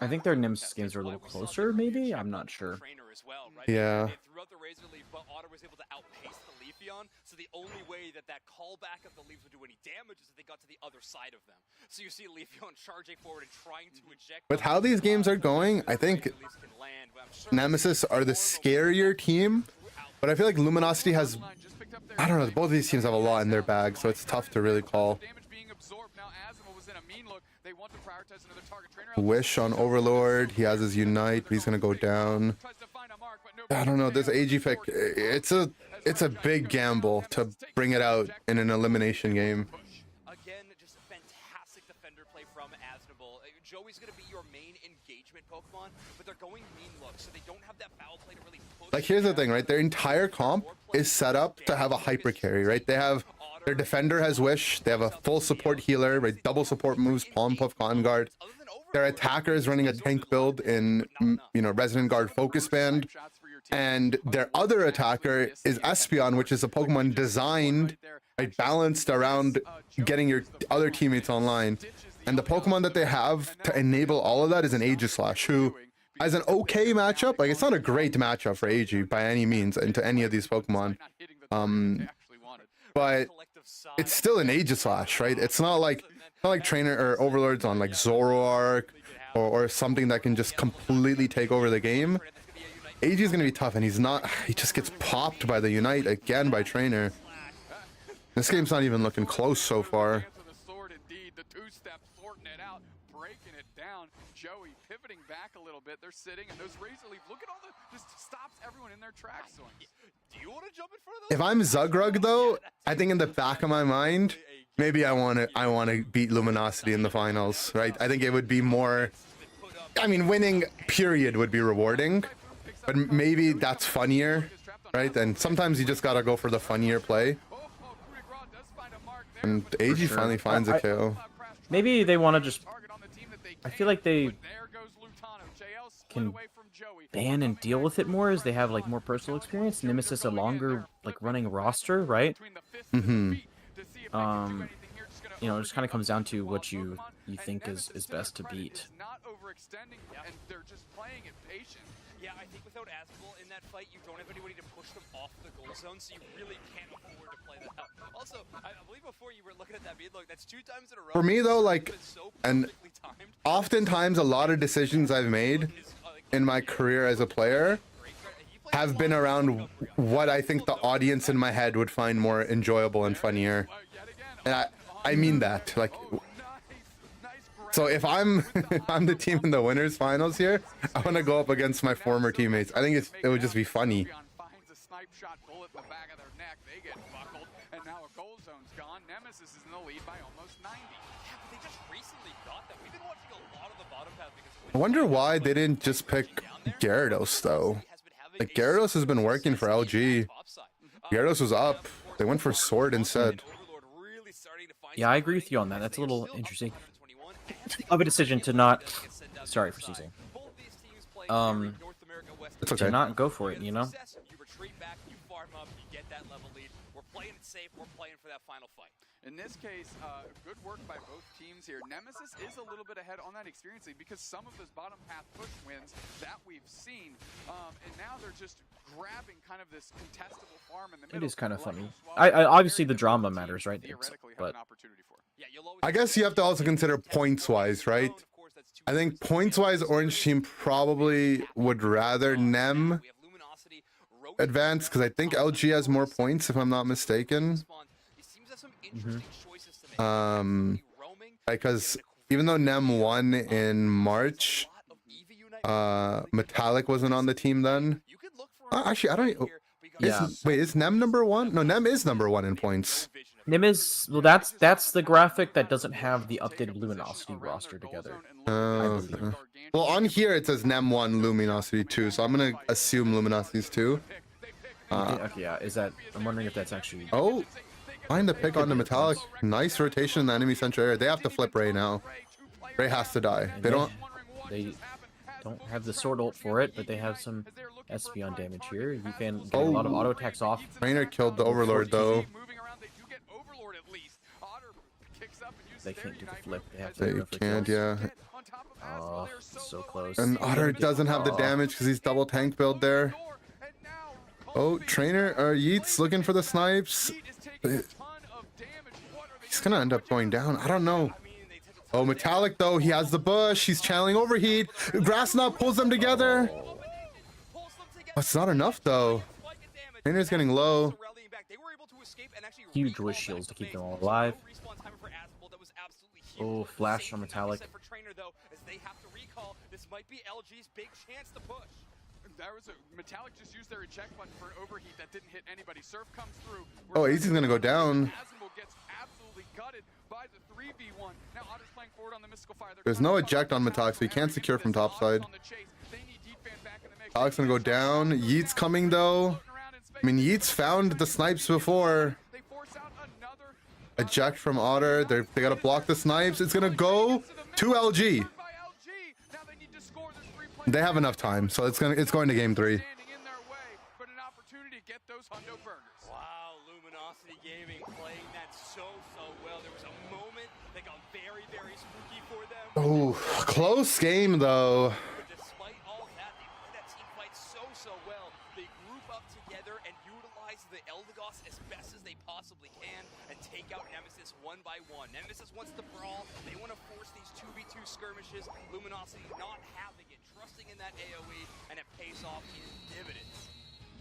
I think their Nemesis games are a little closer, maybe? I'm not sure. Trainer as well, right? Yeah. They threw out the Razor Leaf, but Otter was able to outpace the Leafeon. So the only way that callback of the Leaves would do any damage is if they got to the other side of them. So you see Leafeon charging forward and trying to eject. with how these games are going, I think Leafs can land, but I'm sure Nemesis are the scarier team. But I feel like Luminosity has, I don't know, both of these teams have a lot in their bag, so it's tough to really call. Wish on Overlord. He has his Unite. He's gonna go down. I don't know. This AG pick, it's a big gamble to bring it out in an elimination game. Again, just a fantastic defender play from Asnable. Joey's going to be your main engagement Pokemon, but they're going mean look, so they don't have that foul play to really push. Like here's the thing, right? Their entire comp is set up to have a hyper carry, right? They have their defender has Wish. They have a full support healer, right? Double support moves, Palm Puff, Con Guard. Their attacker is running a tank build in, Resonant Guard Focus Band. And their other attacker is Espeon, which is a Pokemon designed, right, balanced around getting your other teammates online. And the Pokemon that they have to enable all of that is an Aegis Slash, who has an okay matchup. Like, it's not a great matchup for AG by any means into any of these Pokemon. But it's still an Aegis Slash, right? It's not like Trainer or Overlords on like Zoroark or something that can just completely take over the game. AG is going to be tough, and he just gets popped by the Unite again by Trainer. This game's not even looking close so far. The two-step sorting it out, breaking it down. Joey pivoting back a little bit. They're sitting, and those Razor Leaf, look at all the, just stops everyone in their tracks. Do you want to jump in front of those? If I'm Zugrug though, I think in the back of my mind, maybe I want to beat Luminosity in the finals, right? I think it would be more, I mean, winning period would be rewarding, but maybe that's funnier, right? And sometimes you just gotta go for the funnier play. And AG finally finds a kill. Maybe they want to just I feel like they But there goes Lutano. JL split can away from Joey. ban and deal with it more as they have like more personal experience. Nemesis a longer like running roster, right? You know, it just kind of comes down to what you think is best to beat. Not overextending, and they're just playing it patient. Yeah, I think without Asbel in that fight, you don't have anybody to push them off the goal zone, so you really can't afford to play that out. Also, I believe before you were looking at that beat, look, that's 2 times in a row. For me though, like, So and perfectly timed. oftentimes a lot of decisions I've made in my career as a player have been around what I think the audience in my head would find more enjoyable and funnier. And I mean that, like, so if I'm the team in the winners finals here, I want to go up against my former teammates. I think it would just be funny. Finds a snipe shot bullet in the back of their neck. They get buckled, and now a goal zone's gone. Nemesis is in the lead by almost 90. Yeah, but they just recently got that. We've been watching a lot of the bottom path because I wonder why they didn't just pick Gyarados though. Like, Gyarados has been working for LG. Gyarados was up. They went for Sword instead. Yeah, I agree with you on that. That's a little interesting of a decision to not. Sorry for seizing. It's okay. To not go for it, you know. You retreat back, you farm up, you get that level lead. We're playing it safe. We're playing for that final fight. In this case, good work by both teams here. Nemesis is a little bit ahead on that experience league because some of those bottom path push wins that we've seen, and now they're just grabbing kind of this contestable farm in the middle. It is kind of funny. I obviously the drama matters, right? But I guess you have to also consider points-wise, right? I think points-wise, Orange Team probably would rather Nem advance because I think LG has more points, if I'm not mistaken. Because even though Nem won in March, Metallic wasn't on the team then. Actually, I don't. Wait, is Nem number 1? No, Nem is number 1 in points. Nem is, well, that's the graphic that doesn't have the updated Luminosity roster together. Well, on here it says Nem 1, Luminosity 2, so I'm gonna assume Luminosity's 2. Okay, yeah, is that? I'm wondering if that's actually. Oh, find the pick on the Metallic. Nice rotation in the enemy central area. They have to flip Ray now. Ray has to die. They don't have the sword ult for it, but they have some Espeon damage here. You can get a lot of auto attacks off. Trainer killed the Overlord though. They can't do the flip. They have to They go for can't, kills. yeah. Oh, so close. And Otter doesn't have the damage because he's double tank build there. Oh, Trainer or Yeats looking for the snipes. He's gonna end up going down. I don't know. Oh, Metallic though, he has the bush. He's channeling overheat. Grass Knot pulls them together. That's not enough though. Trainer's getting low. Huge wish shields to keep them all alive. Oh, flash from Metallic. This might be LG's big chance to push. There was a Metallic just used their eject button for an overheat that didn't hit anybody. Surf comes through. Oh, Easy's gonna go down. Azimul gets absolutely gutted by the 3v1. Now Otter's playing forward on the mystical fire. There's no eject on Metallic, so he can't secure from top side. Metallic's gonna go down. Yeats coming though. I mean, Yeats found the snipes before. Eject from Otter. They gotta block the snipes. It's gonna go to LG. They have enough time, so it's going to game 3. Wow, Luminosity Gaming playing that so well. There was a moment that got very, very spooky for them. Oh, close game though. But despite all that, they played that team fight so well. They group up together and utilize the Eldegoss as best as they possibly can and take out Nemesis one by one. Nemesis wants to brawl. They want to force these 2v2 skirmishes. Luminosity not having it, trusting in that AoE, and it pays off in dividends.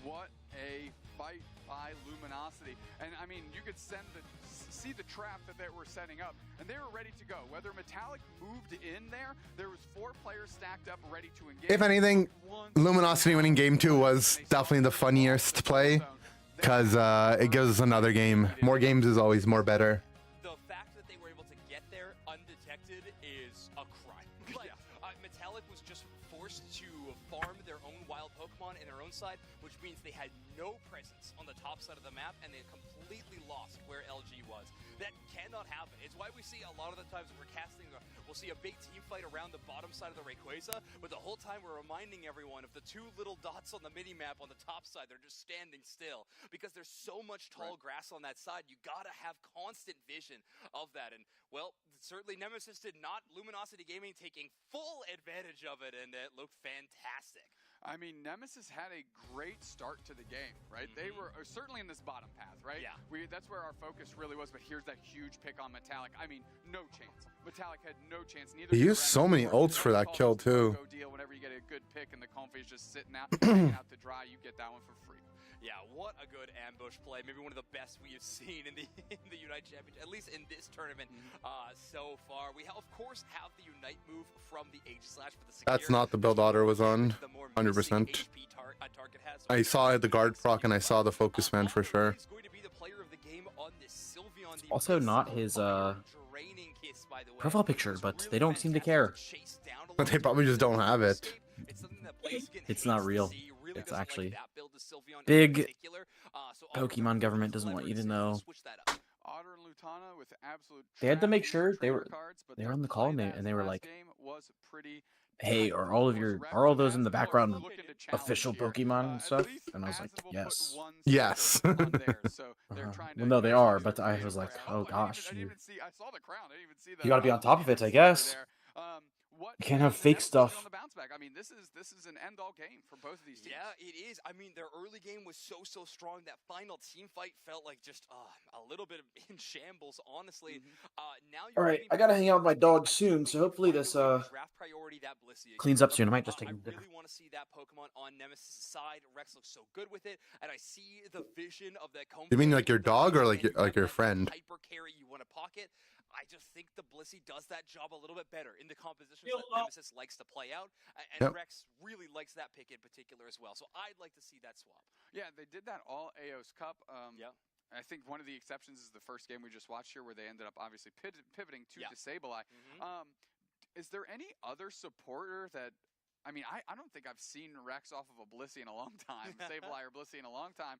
What a fight by Luminosity. And I mean, you could see the trap that they were setting up, and they were ready to go. Whether Metallic moved in there was 4 players stacked up ready to engage. If anything, Luminosity winning game 2 was definitely the funniest play, because it gives us another game. More games is always more better. The fact that they were able to get there undetected is a crime. Like, Metallic was just forced to farm their own wild Pokemon in their own side, which means they had no presence on the top side of the map, and they completely lost where LG was. That cannot happen. It's why we see a lot of the times we're casting, we'll see a big team fight around the bottom side of the Rayquaza, but the whole time we're reminding everyone of the two little dots on the mini-map on the top side. They're just standing still because there's so much tall grass on that side. You gotta have constant vision of that. And, well, certainly Nemesis did not. Luminosity Gaming taking full advantage of it, and it looked fantastic. I mean, Nemesis had a great start to the game, right? They were certainly in this bottom path, right? Yeah. That's where our focus really was, but here's that huge pick on Metallic. I mean, no chance. Metallic had no chance. Neither He did used Rex. so many ults for that kill, too. Deal. Whenever you get a good pick and the Comfey's just sitting out, hanging out to dry, you get that one for free. Yeah, what a good ambush play. Maybe one of the best we have seen in the Unite Championship, at least in this tournament so far. We, of course, have the Unite move from the H/Slash for the secure. That's not the build Otter was on. 100%. I saw the guard proc and I saw the focus man for sure. Also not his profile picture, but they don't seem to care. But they probably just don't have it. It's not real. It's actually big Pokemon government doesn't want you to know. Otter and Lutana with absolute They had to make sure they were cards, but they their were on the call and play they were last like, game was pretty "Hey, are all those in the background official Pokemon and stuff?" And I was like, "Yes." Yes. Well, no, they are, but I was like, "Oh gosh, you I saw the crown. I didn't even see the. got to be on top of it, I guess. You can't have fake stuff." On the bounce back. I mean, this is an end-all game for both of these teams. Yeah, it is. I mean, their early game was so strong. That final team fight felt like just a little bit in shambles, honestly. Now All right, I gotta hang out with my dog soon, so hopefully this draft priority that Blissey cleans up soon. I might just take I him to dinner. really want to see that Pokemon on Nemesis' side. Rex looks so good with it, and I see the vision of that. You mean like your dog or like your friend? Hyper carry you want to pocket. I just think the Blissey does that job a little bit better in the compositions that Nemesis likes to play out, and Rex really likes that pick in particular as well. So I'd like to see that swap. Yeah, they did that all AO's Cup. Yeah. I think one of the exceptions is the first game we just watched here, where they ended up obviously pivoting to Disableeye. Is there any other supporter that? I mean, I don't think I've seen Rex off of a Blissey in a long time, Disableeye or Blissey in a long time.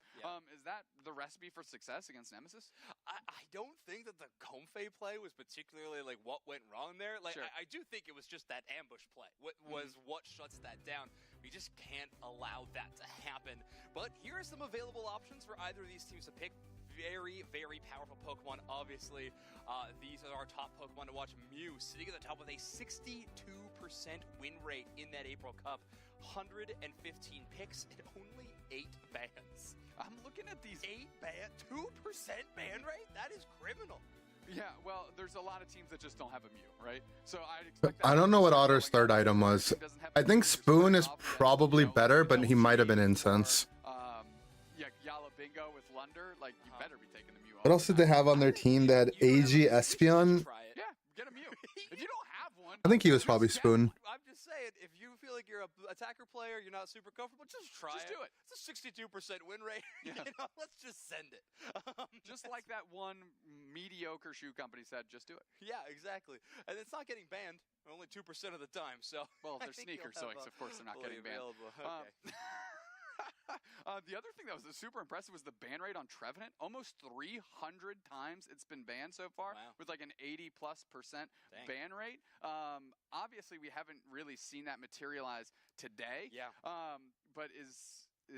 Is that the recipe for success against Nemesis? I don't think that the Comfey play was particularly like what went wrong there. Like I do think it was just that ambush play. What was what shuts that down. We just can't allow that to happen. But here are some available options for either of these teams to pick. Very, very powerful Pokemon, obviously. These are our top Pokemon to watch. Mew sitting at the top with a 62% win rate in that April Cup. 115 picks and only 8 bans. I'm looking at these 8 ban, 2% ban rate? That is criminal. Yeah, well, there's a lot of teams that just don't have a Mew, right? So I'd expect that. I don't know what Otter's third item was. I think Spoon is probably better, but he might have been Incense. Yeah, Yab Bingo with Lunder, like you better be taking the Mew. What else did they have on their team? They had AG Espeon. Yeah, get a Mew. If you don't have one, I think he was probably Spoon. I'm just saying, if you feel like you're a attacker player, you're not super comfortable, just try it. Just do it. It's a 62% win rate. Yeah. You know, let's just send it. Just like that one mediocre shoe company said, just do it. Yeah, exactly. And it's not getting banned only 2% of the time. So well, I they're think sneaker you'll have soics, of course they're not getting banned. Okay. The other thing that was super impressive was the ban rate on Trevenant. Almost 300 times it's been banned so far, with like an 80+% ban rate. Obviously, we haven't really seen that materialize today. Yeah. But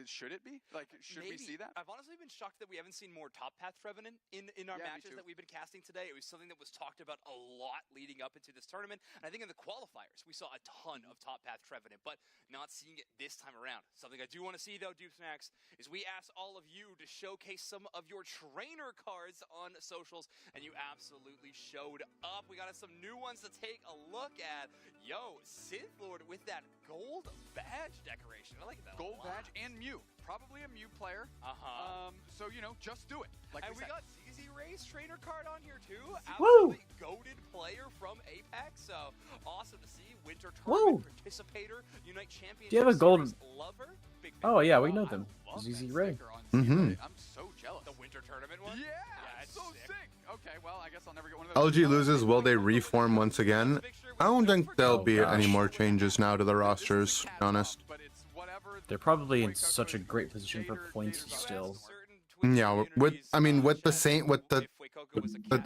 should it be? Like, should we see that? I've honestly been shocked that we haven't seen more top path Trevenant in our matches that we've been casting today. It was something that was talked about a lot leading up into this tournament. And I think in the qualifiers, we saw a ton of top path Trevenant, but not seeing it this time around. Something I do want to see, though, Dupes Max, is we asked all of you to showcase some of your trainer cards on socials, and you absolutely showed up. We got some new ones to take a look at. Yo, Sith Lord with that gold badge decoration. I like that. Gold badge and Mew. Probably a Mew player. So, you know, just do it. Like and we got ZZ Ray's trainer card on here, too. Woo! Absolutely goated player from Apex. So, awesome to see. Winter Tournament participator, Unite Championship Do you have a gold lover. Big Oh yeah, we know them. I love ZZ that Ray. sticker on Mhm. I'm so jealous. The Winter Tournament one? Yeah, it's so sick. Okay, well, I guess I'll never get one of those. LG loses. Will they reform once again? I don't think there'll Oh, be any gosh. more changes now to the rosters, to be honest. They're probably in such a great position for points still. Yeah, with I mean with the same with the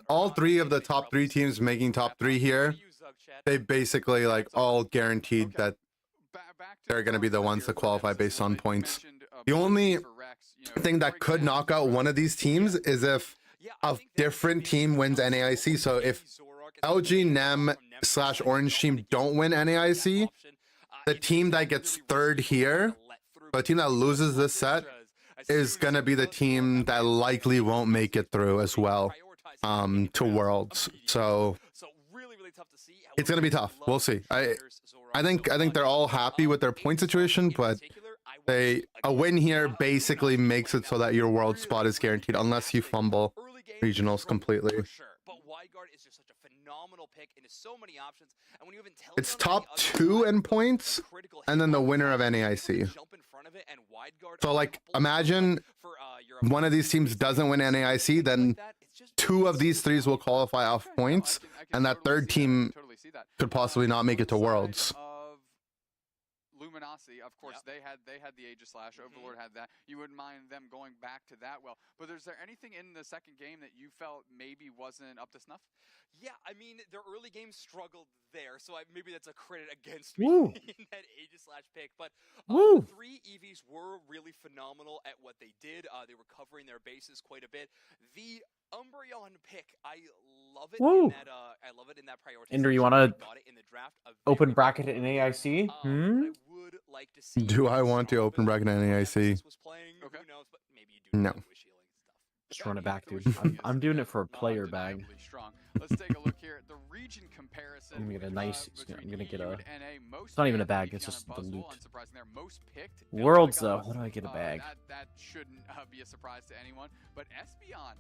all three of the top three teams making top three here, they basically like all guaranteed that they're going to be the ones to qualify based on points. The only thing that could knock out one of these teams is if a different team wins NAIC. So if LG, Nem / Orange team don't win NAIC, the team that gets third here, the team that loses this set, is going to be the team that likely won't make it through as well to Worlds. So it's going to be tough. We'll see. I think they're all happy with their point situation, but a win here basically makes it so that your world spot is guaranteed unless you fumble regionals completely. It's top 2 in points and then the winner of NAIC. So like imagine one of these teams doesn't win NAIC, then 2 of these 3s will qualify off points, and that third team could possibly not make it to Worlds. Luminosity, of course, they had the Aegis Slash. Overlord had that. You wouldn't mind them going back to that well. But is there anything in the second game that you felt maybe wasn't up to snuff? Yeah, I mean, their early game struggled there, so maybe that's a credit against me in that Aegis Slash pick. But the 3 EVs were really phenomenal at what they did. They were covering their bases quite a bit. The Umbreon pick, I love it. I love it in that priority. Ender, you want to open bracket in AIC? Do I want to open bracket in NAIC? Okay. No. Just run it back, dude. I'm doing it for a player bag. Let's take a look here at the region comparison. I'm gonna get a nice. I'm gonna get a. It's not even a bag. It's just the loot. Worlds though. How do I get a bag? That shouldn't be a surprise to anyone. But Espeon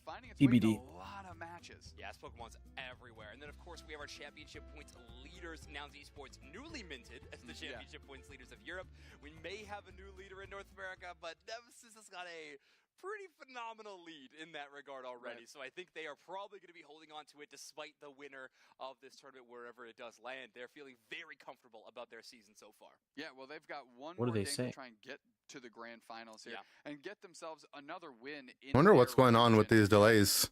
finding its TBD. way in a lot of matches. Yes, Pokemon's everywhere. And then, of course, we have our championship points leaders, Nouns Esports, newly minted as the championship points leaders of Europe. We may have a new leader in North America, but Nemesis has got a pretty phenomenal lead in that regard already. So I think they are probably going to be holding on to it despite the winner of this tournament, wherever it does land. They're feeling very comfortable about their season so far. Yeah, well, they've got one What more do they game say? to try and get to the grand finals here and get themselves another win. I wonder what's going on with these delays.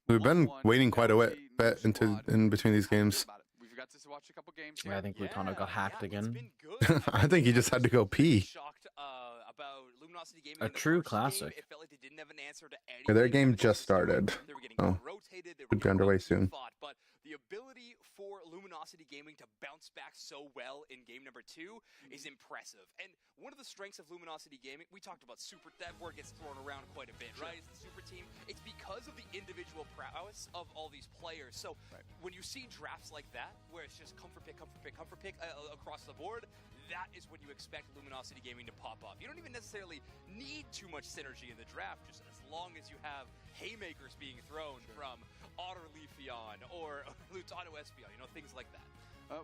We've been waiting quite a bit in between these games. We've got to watch a couple games Yeah, I think Lutano got hacked again. I think he just had to go pee. A true classic. Yeah, their game just started. Oh, could be underway soon. But the ability for Luminosity Gaming to bounce back so well in game number 2 is impressive. And one of the strengths of Luminosity Gaming, we talked about super, that word gets thrown around quite a bit, right? It's the super team. It's because of the individual prowess of all these players. So when you see drafts like that, where it's just comfort pick across the board, that is when you expect Luminosity Gaming to pop up. You don't even necessarily need too much synergy in the draft, just as long as you have haymakers being thrown from Otter Leafeon or Lutano Espeon, things like that.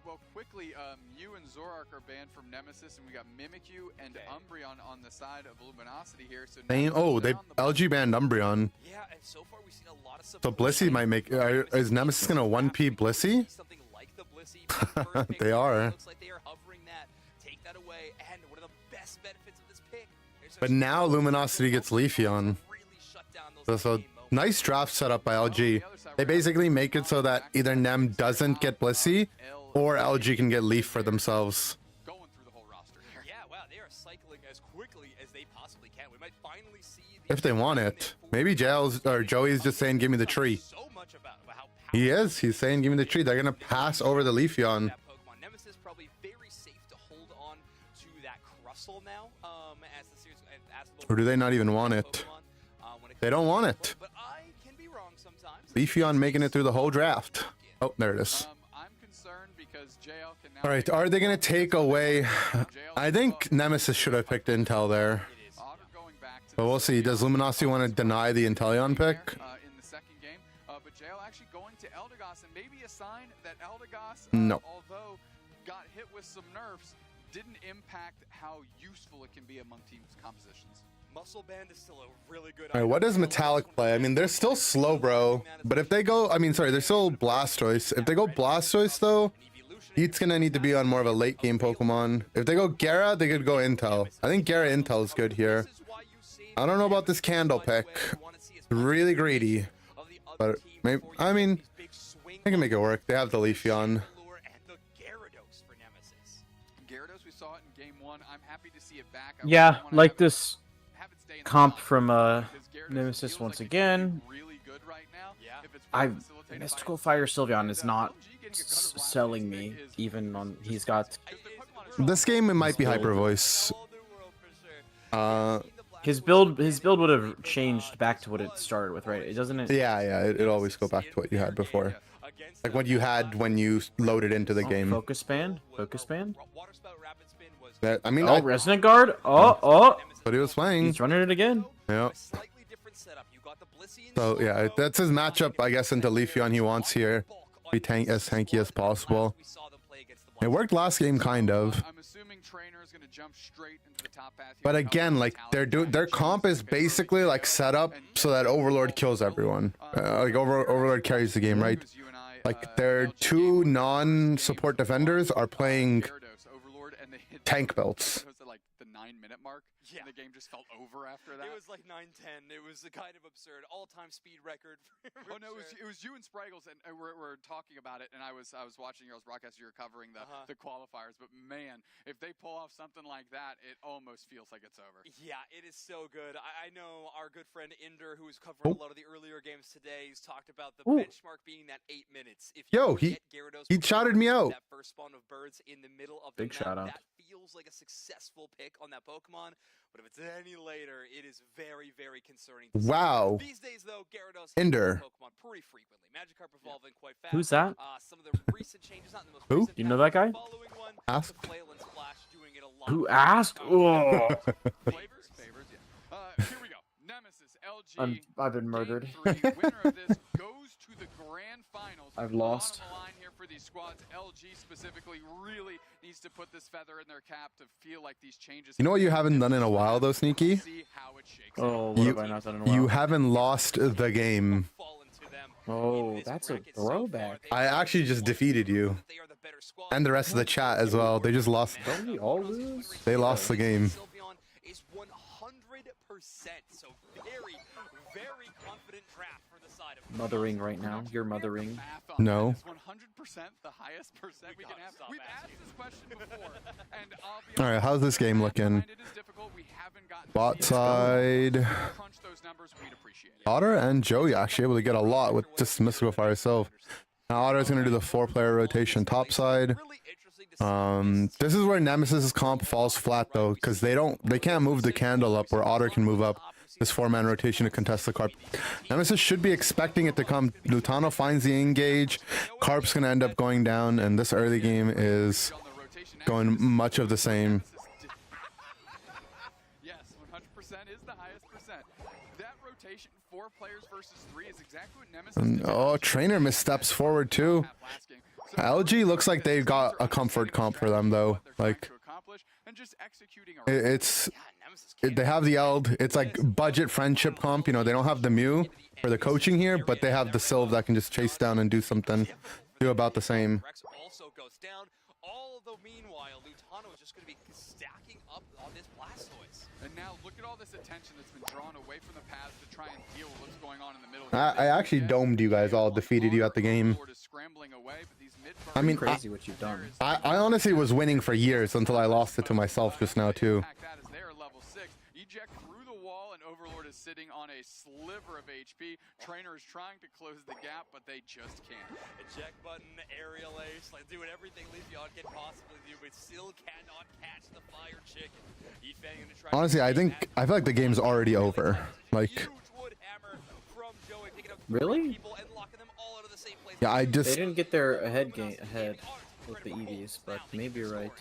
Well, quickly, you and Zorak are banned from Nemesis, and we got Mimikyu and Umbreon on the side of Luminosity here. So they LG banned Umbreon. Yeah, and so far we've seen a lot of So Blissey might make. Is Nemesis gonna 1P Blissey? Something like the Blissey. They are. Looks like they are hovering that. Take that away, and one of the best benefits of this pick. But now Luminosity gets Leafeon. So nice draft setup by LG. They basically make it so that either Nem doesn't get Blissey, or LG can get Leaf for themselves. Going through the whole roster here. Yeah, wow, they are cycling as quickly as they possibly can. We might finally see If they want it. Maybe Joey's just saying, give me the tree. so much about how He is. He's saying, give me the tree. They're going to pass over the Leafeon. that Pokemon. Nemesis probably very safe to hold on to that Crustle now. As the series, Or do they not even want it? They don't want it. But I can be wrong sometimes. Leafeon making it through the whole draft. Oh, there it is. I'm concerned because JL can now. All right, are they going to take away... I think Nemesis should have picked Intel there. But we'll see. Does Luminosity want to deny the Inteleon pick? In the second game, but JL actually going to Eldegoss, and maybe a sign that Eldegoss, No. although got hit with some nerfs, didn't impact how useful it can be among teams' compositions. Muscle Band is still a really good. All right, what does Metallic play? I mean, they're still slow, bro. But if they go, I mean, sorry, they're still Blastoise. If they go Blastoise, though, Heat's gonna need to be on more of a late game Pokemon. If they go Gara, they could go Intel. I think Gara Intel is good here. I don't know about this Candle pick. Really greedy. But maybe, I mean, they can make it work. They have the Leafeon. Gyarados, we saw it in game 1. I'm happy to see it back. Yeah, like this comp from Nemesis once again. I Mystical Fire Sylveon is not selling me, even on he's got This game, it might be Hyper Voice. his build would have changed back to what it started with, right? It doesn't it? Yeah, it always go back to what you had before. Like what you had when you loaded into the game. Focus Band. That, I mean, Oh, Resonant Guard. Oh. but he was playing. He's running it again. Yeah. So yeah, that's his matchup, I guess, into Leafeon he wants here. Be as tanky as possible. It worked last game, kind of. I'm assuming Trainer is going to jump straight into the top path here. But again, like their comp is basically like set up so that Overlord kills everyone. Like Overlord carries the game, right? Like their two non-support defenders are playing tank belts. Like the 9-minute mark. Yeah. And the game just felt over after that. It was like 9:10. It was a kind of absurd. All-time speed record. Oh no, it was you and Spraggles, and we're talking about it. And I was watching your broadcast. You were covering the qualifiers, but man, if they pull off something like that, it almost feels like it's over. Yeah, it is so good. I know our good friend Inder, who was covering a lot of the earlier games today, he's talked about the benchmark being that 8 minutes. If you he shouted me out. That first spawn of birds in the middle of Big the shout out. That feels like a successful pick on that Pokemon. But if it's any later, it is very, very concerning. Wow. These days, though, Gyarados Ender. Pokemon pretty frequently. Magikarp evolving quite fast. Who's that? Some of the recent changes, not in the most Who? recent You know that guy? following one, Ask. the Flail and Splash doing it a lot. Who asked? Oh. Favors, yeah. Here we go. Nemesis, LG. I've been murdered. Game 3, winner of this goes to the grand finals. I've lost. On the line here for these squads. LG specifically really needs to put this feather in their cap to feel like these changes. You know what you haven't done in a while, though, Sneaky? See how it shakes Oh, out. what have I not done in a while? You haven't lost the game. Oh, that's a throwback. I actually just defeated you. And the rest of the chat as well. They just lost. Don't we all lose? They lost the game. Sylveon is 100%, so very, very confident draft for the side of Mothering right now. You're mothering. No. 100% the highest percent we can have. We've asked this question before, and All right, how's this game looking? it is difficult. We haven't gotten Bot side. crunch those numbers. We'd appreciate it. Otter and Joey actually able to get a lot with just Mystical Fire itself. Now Otter's gonna do the 4-player rotation top side. This is where Nemesis's comp falls flat though, because they can't move the candle up where Otter can move up this 4-man rotation to contest the Carp. Nemesis should be expecting it to come. Lutano finds the engage. Carp's gonna end up going down, and this early game is going much of the same. Yes, 100% is the highest percent. That rotation, 4 players versus 3, is exactly what Nemesis And, did oh, Trainer missteps forward too. last game. LG looks like they've got a comfort comp for them though. Like and just executing they have the Eld. It's like budget friendship comp. You know, they don't have the Mew for the coaching here, but they have the Sylve that can just chase down and do something. Do about the same. Rex also goes down. Although meanwhile, Lutano is just going to be stacking up on this Blastoise. And now look at all this attention that's been drawn away from the paths to try and deal with what's going on in the middle. I actually domed you guys all, defeated you at the game. I mean, Crazy what you've done. I honestly was winning for years until I lost it to myself just now too. That is their level 6. Eject through the wall, and Overlord is sitting on a sliver of HP. Trainer is trying to close the gap, but they just can't. Eject button, aerial ace, like doing everything Leafeon can possibly do, but still cannot catch the fire chicken. Honestly, I feel like the game's already over. Like, Really? yeah, They didn't get their ahead with the EVs, but maybe you're right.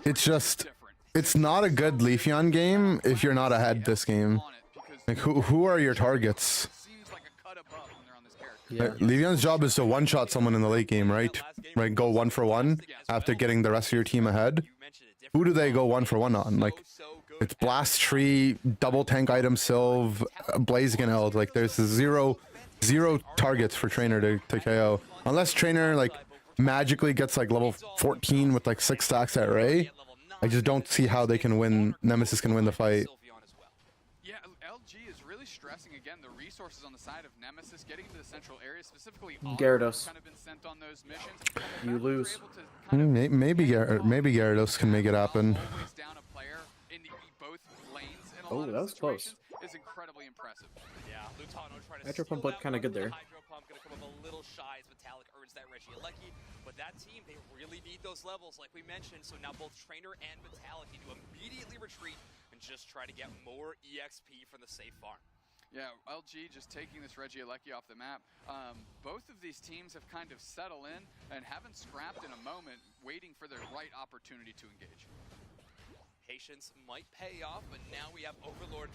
It's not a good Leafeon game if you're not ahead this game. Like, who are your targets? Yeah. Leafeon's job is to one-shot someone in the late game, right? Right, go 1-for-1 after getting the rest of your team ahead. Who do they go 1-for-1 on? Like, It's Blast Tree, double tank item Sylve, Blaziken Eld. Like there's zero targets for Trainer to KO. Unless Trainer like magically gets like level 14 with like 6 stacks at Ray. I just don't see how they can win. Nemesis can win the fight. Yeah, LG is really stressing again the resources on the side of Nemesis, getting into the central area, specifically Gyarados. kind of been sent on those missions. You lose. Maybe Gyarados can make it happen. Always down a player in both lanes in a Oh, lot of that was close. situations is incredibly impressive. Yeah, Lutano trying to Hydro steal Pump looked that kinda one. good there. The Hydro Pump gonna come up a little shy as Metallic earns that Regieleki, but that team, they really need those levels like we mentioned, so now both Trainer and Metallic need to immediately retreat and just try to get more EXP from the safe farm. Yeah, LG just taking this Regieleki off the map. Both of these teams have kind of settled in and haven't scrapped in a moment, waiting for the right opportunity to engage. Patience might pay off, but now we have Overlord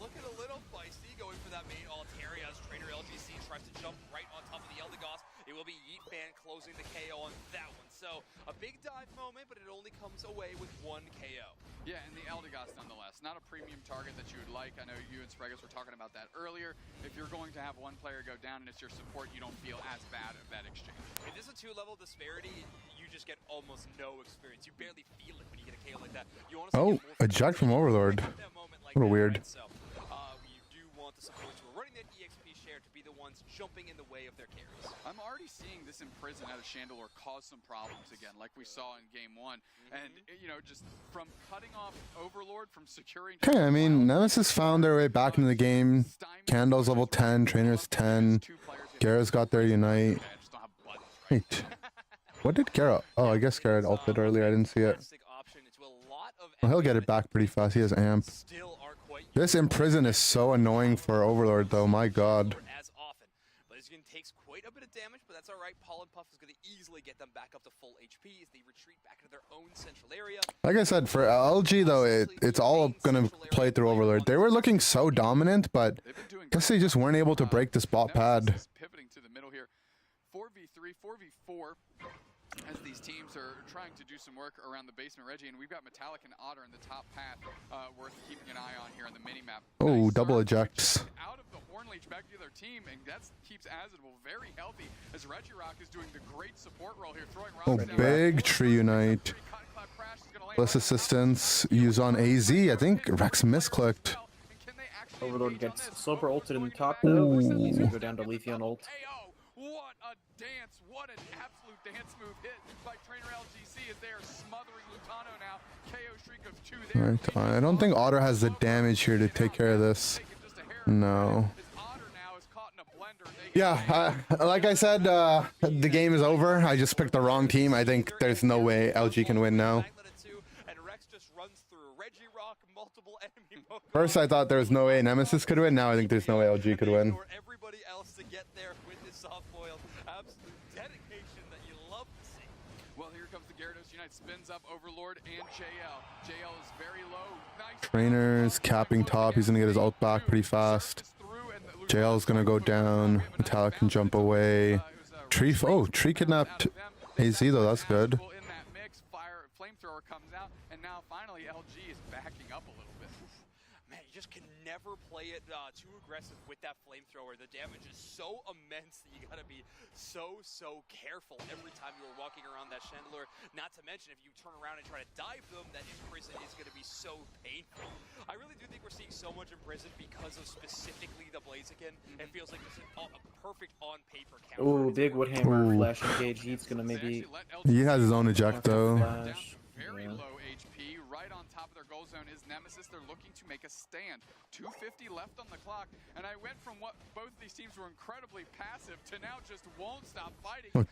looking a little feisty, going for that main Altaria as Trainer LGC tries to jump right on top of the Eldegoss. It will be Yeet Fan closing the KO on that one. So a big dive moment, but it only comes away with 1 KO. Yeah, and the Eldegoss nonetheless. Not a premium target that you would like. I know you and Spregus were talking about that earlier. If you're going to have one player go down and it's your support, you don't feel as bad of that exchange. If this is a 2-level disparity, you just get almost no experience. You barely feel it when you get a KO like that. You honestly Oh, get more eject from Overlord. that moment like What a that, weird. right? So you do want the supports who are running that EXP share to be the ones jumping in the way of their carries. I'm already seeing this Imprison out of Chandelure cause some problems again, like we saw in game 1. And, you know, just from cutting off Overlord, from securing... Okay, I mean, Nemesis found their way back into the game. Candle's level 10, Trainer's 10. Gara's got their Unite. Wait, what did Gara? Oh, I guess Gara ulted earlier. I didn't see it. Well, he'll get it back pretty fast. He has Amp. This Imprison is so annoying for Overlord, though. My God. As often, but it's going to take quite a bit of damage, but that's all right. Pollen Puff is going to easily get them back up to full HP as they retreat back into their own central area. Like I said, for LG though, it's all gonna play through Overlord. They were looking so dominant, but I guess they just weren't able to break this bot pad. Pivoting to the middle here. 4v3, 4v4. As these teams are trying to do some work around the basement Reggie, and we've got Metallic and Otter in the top path, worth keeping an eye on here on the mini-map. Oh, Nice double start. ejects. Out of the Hornleech back to their team, and that keeps Azadable very healthy, as Regirock is doing the great support role here, throwing Oh, rocks down. big tree unite. Plus assistance. Use on AZ. I think Rex misclicked. Overlord gets Sloper ulted in the top though. He's gonna go down to Leafy on ult. What a dance, what an absolute dance move hit by Trainer LGC as they are smothering Lutano now. KO streak of 2 there. Right. I don't think Otter has the damage here to take care of this. No. Yeah, like I said, the game is over. I just picked the wrong team. I think there's no way LG can win now. First, I thought there was no way Nemesis could win. Now I think there's no way LG could win. Everybody else to get there with this soft foil. Absolute dedication that you love to see. Well, here comes the Gyarados Unite. Spins up Overlord and JL. JL is very low. Nice. Trainer's capping top. He's gonna get his ult back pretty fast. JL's gonna go down. Metallic can jump away. Tree. Oh, Tree kidnapped AZ though. That's good. In that mix, flamethrower comes out, and now finally LG is backing up a little bit. Man, you just can never play it too aggressive with that flamethrower. The damage is so immense that you gotta be so careful every time you are walking around that Chandelure. Not to mention, if you turn around and try to dive them, that Imprison is gonna be so painful. I really do think we're seeing so much Imprison because of specifically the Blaziken. It feels like this is a perfect on-paper counter. Ooh, big Woodhammer Ooh. flash engage. He's gonna maybe He has his own eject though. flash. Very Yeah. low HP. Right on top of their goal zone is Nemesis. They're looking to make a stand. 250 left on the clock, and I went from what both these teams were incredibly passive to now just won't stop fighting. Look,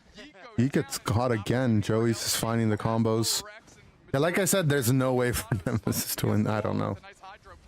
he gets caught again. Joey's just finding the combos. Yeah, like I said, there's no way for Nemesis to win. I don't know.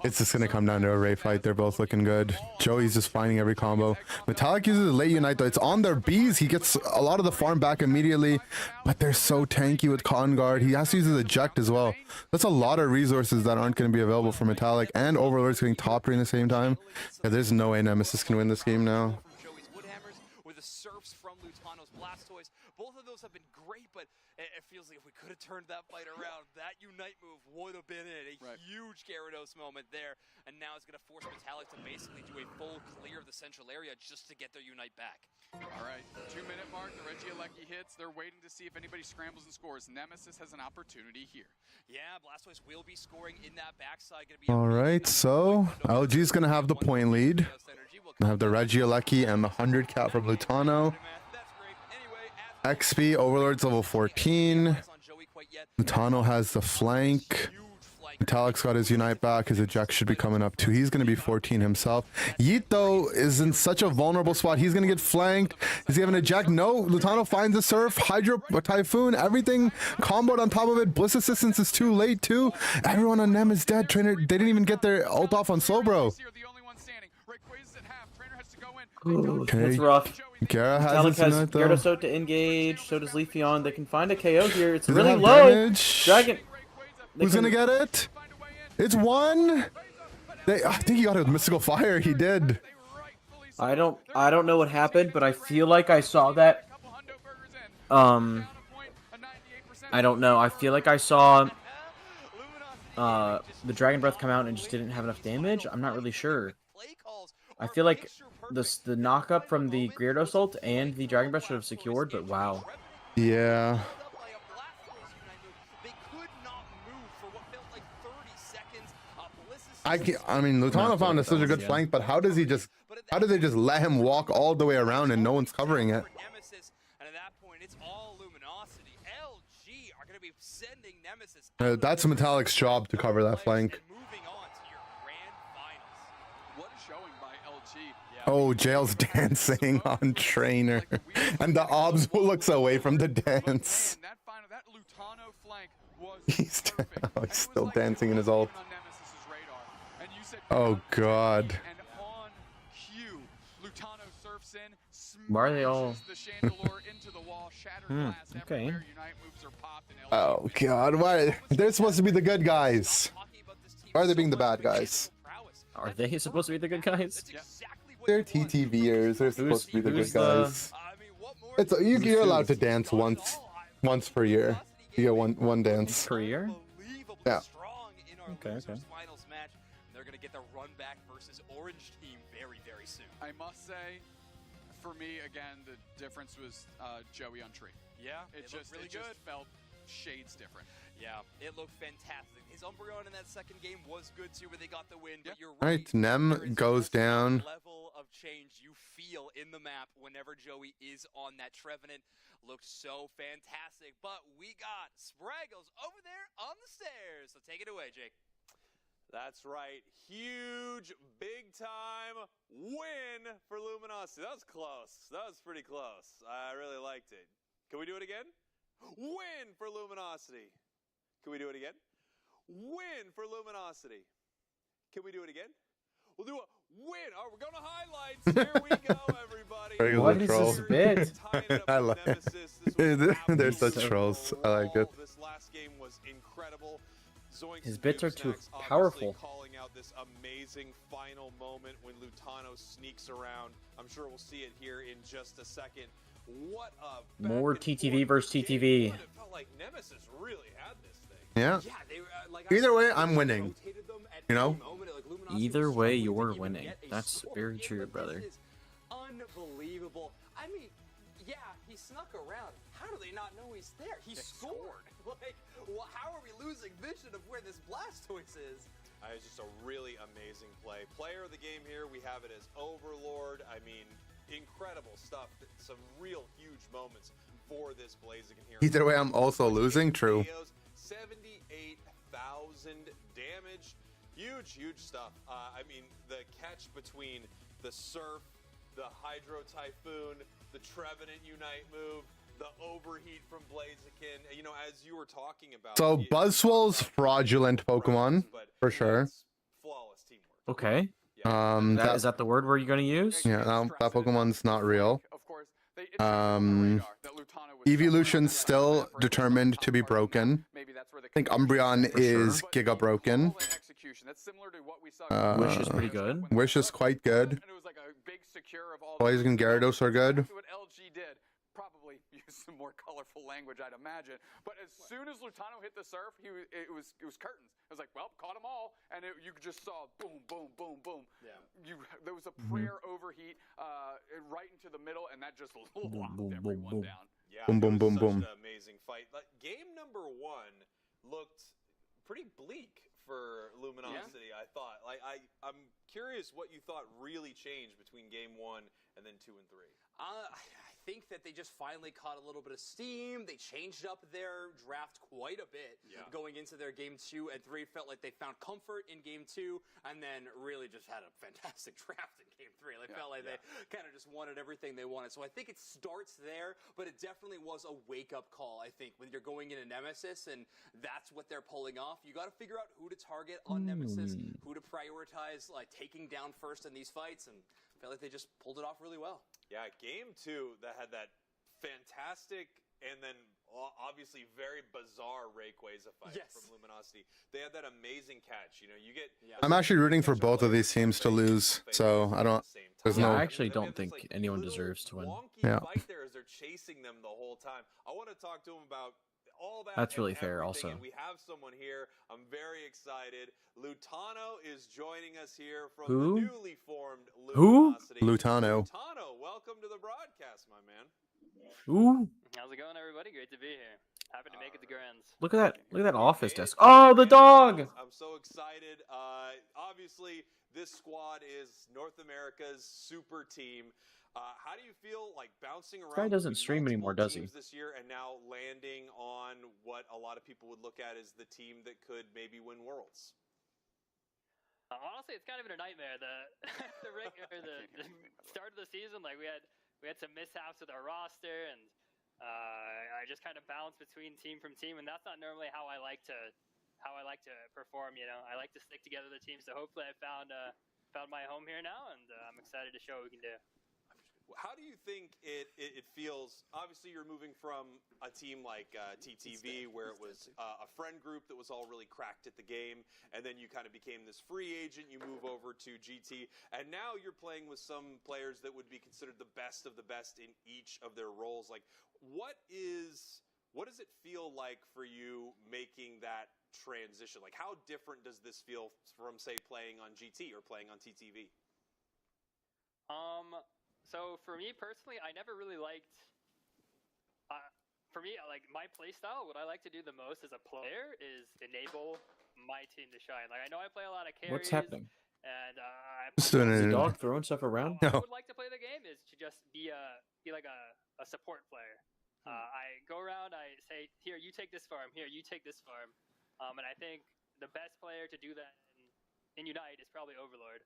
It's just gonna come down to a Ray fight. They're both looking good. Joey's just finding every combo. Metallic uses a late unite though. It's on their bees. He gets a lot of the farm back immediately, but they're so tanky with Cotton Guard. He has to use his eject as well. That's a lot of resources that aren't going to be available for Metallic, and Overlord's getting top 3 in the same time. Yeah, there's no way Nemesis can win this game now. Joey's Woodhammers, or the surfs from Lutano's Blastoise. Both of those have been great, but it feels like if we could have turned that fight around, that Unite move would have been it. A huge Gyarados moment there, and now it's going to force Metallic to basically do a full clear of the central area just to get their Unite back. All right, 2-minute mark, the Regieleki hits. They're waiting to see if anybody scrambles and scores. Nemesis has an opportunity here. Yeah, Blastoise will be scoring in that backside. Gonna be All right, so LG's gonna have the point lead. Gonna have the Regieleki and the 100 cap from Lutano. XP Overlord's level 14. Lutano has the flank. Metallic's got his Unite back. His eject should be coming up too. He's going to be 14 himself. Yeet, though, is in such a vulnerable spot. He's going to get flanked. Does he have an eject? No. Lutano finds a Surf, Hydro, Typhoon, everything comboed on top of it. Bliss Assistance is too late, too. Everyone on Nem is dead. Trainer, they didn't even get their ult off on Slowbro. Okay. That's rough. Gara has Metallic his has Unite, though. Gyarados to engage, so does Leafeon. They can find a KO here. It's Does it really have low. damage? Dragon. Who's gonna get it? It's one. I think he got a mystical fire. He did. I don't know what happened, but I feel like I saw that. I don't know. I feel like I saw the Dragon Breath come out and just didn't have enough damage. I'm not really sure. I feel like the knock-up from the Gyarados ult and the Dragon Breath should have secured, but wow. Yeah. I mean, Lutano found such a good flank, but how did they just let him walk all the way around and no one's covering it? Nemesis, and at that point, it's all Luminosity. LG are going to be sending Nemesis. That's Metallic's job to cover that flank. Moving on to your grand finals. What a showing by LG. Oh, Jail's dancing on Trainer, and the Obs looks away from the dance. Man, that Lutano flank was He's still dancing in his ult. on Nemesis's radar. And you said Oh God. and on cue, Lutano surfs in, Why are they all- smashes the chandelier into the wall, shattered glass okay. everywhere. Unite moves are popped and Oh God, why? They're supposed to be the good guys. Why are they being the bad guys? Are they supposed to be the good guys? They're TTVers. They're supposed to be the good guys. It's you're allowed to dance once per year. You get one dance. Per year? Yeah. Okay. Finals match. They're going to get the run back versus Orange team very, very soon. I must say, for me, again, the difference was Joey on Tree. Yeah, It looked really just good. felt shades different. Yeah, it looked fantastic. His Umbreon in that second game was good too, but they got the win. But you're All right. right, Nem there is goes just a down. Level of change you feel in the map whenever Joey is on that Trevenant. Looked so fantastic. But we got Spraggles over there on the stairs. So take it away, Jake. That's right. Huge, big time win for Luminosity. That was close. That was pretty close. I really liked it. Can we do it again? Win for Luminosity. Can we do it again? Win for Luminosity. Can we do it again? We'll do a win. Oh, we're going to highlights. Here we go, everybody. Regular What is troll. this bit? I like They're such trolls. I like it. This last game was incredible. Zoinks His bits are Noob too Snacks obviously powerful. calling out this amazing final moment when Lutano sneaks around. I'm sure we'll see it here in just a second. What a More back and TTV forth versus game. TTV. It felt like Nemesis really had this thing. Yeah. Yeah, they were, Either way, I'm winning. You know? Either way, you're winning. That's very true, brother. This is unbelievable. I mean, yeah, he snuck around. How do they not know he's there? He scored. Like, well, how are we losing vision of where this Blastoise is? It's just a really amazing play. Player of the game here, we have it as Overlord. I mean, incredible stuff. Some real huge moments for this Blaziken here. Either way, I'm also losing. True. 78,000 damage. Huge stuff. I mean, the catch between the Surf, the Hydro Typhoon, the Trevenant Unite move, the overheat from Blaziken. You know, as you were talking about. So Buzzwell's fraudulent Pokemon for sure. It's flawless teamwork. Okay. That Is that the word we're going to use? yeah, no, that Pokemon's not real. Of course, Evolution's Evolution's still determined to be broken. I think Umbreon is Giga broken. That's similar to what we saw. Wish is pretty good. Wish is quite good. And it was like a big secure of all Blaziken, Gyarados are good. What LG did, probably probably use some more colorful language, I'd imagine. But as soon as Lutano hit the surf, it was curtains. It was like, well, caught them all, and you just saw boom, boom, boom, boom. Yeah. There was a prayer overheat right into the middle, and that just locked everyone down. Yeah, Boom, boom, it was boom, such boom. an amazing fight. Like, game number 1 looked pretty bleak for Luminosity. I thought. Like, I'm curious what you thought really changed between game 1 and then 2 and 3. I think that they just finally caught a little bit of steam. They changed up their draft quite a bit going into their game 2 and 3. Felt like they found comfort in game 2 and then really just had a fantastic draft in game 3. They felt like they kind of just wanted everything they wanted. So I think it starts there, but it definitely was a wake-up call, I think, when you're going into Nemesis and that's what they're pulling off. You got to figure out who to target on Nemesis, who to prioritize, like taking down first in these fights, and I felt like they just pulled it off really well. Yeah, game 2 that had that fantastic and then obviously very bizarre Rayquaza fight from Luminosity. They had that amazing catch. You know, you get. I'm actually rooting for both of these teams to lose, so I don't. There's Yeah, no. I actually don't think anyone deserves to win. Yeah. Fight there as they're chasing them the whole time. I want to talk to them about all that. That's really and fair everything, also. and we have someone here. I'm very excited. Lutano is joining us here from Who? the newly formed Who? Luminosity. Lutano. Lutano, welcome to the broadcast, my man. Ooh, How's it going, everybody? Great to be here. Happy to make it to Grands. look at that! Look at that office desk. Oh, the dog! I'm so excited. Obviously, this squad is North America's super team. How do you feel like bouncing around? guy doesn't between stream anymore, multiple does he? teams this year, and now landing on what a lot of people would look at as the team that could maybe win Worlds? Honestly, it's kind of been a nightmare. The start of the season, like we had some mishaps with our roster, and I just kind of bounced between team from team, and that's not normally how I like to perform. You know, I like to stick together the team. So hopefully, I found my home here now, and I'm excited to show what we can do. How do you think it feels? Obviously, you're moving from a team like TTV, where it was a friend group that was all really cracked at the game, and then you kind of became this free agent. You move over to GT, and now you're playing with some players that would be considered the best of the best in each of their roles. Like, what does it feel like for you making that transition? Like, how different does this feel from, say, playing on GT or playing on TTV? So for me personally, I never really liked. For me, like my play style, what I like to do the most as a player is enable my team to shine. Like I know I play a lot of carries. What's happening? And Just doing Is it. the dog throwing stuff around? how I would like to play the game is to just be like a support player. I go around, I say, here, you take this farm. Here, you take this farm. And I think the best player to do that in Unite is probably Overlord.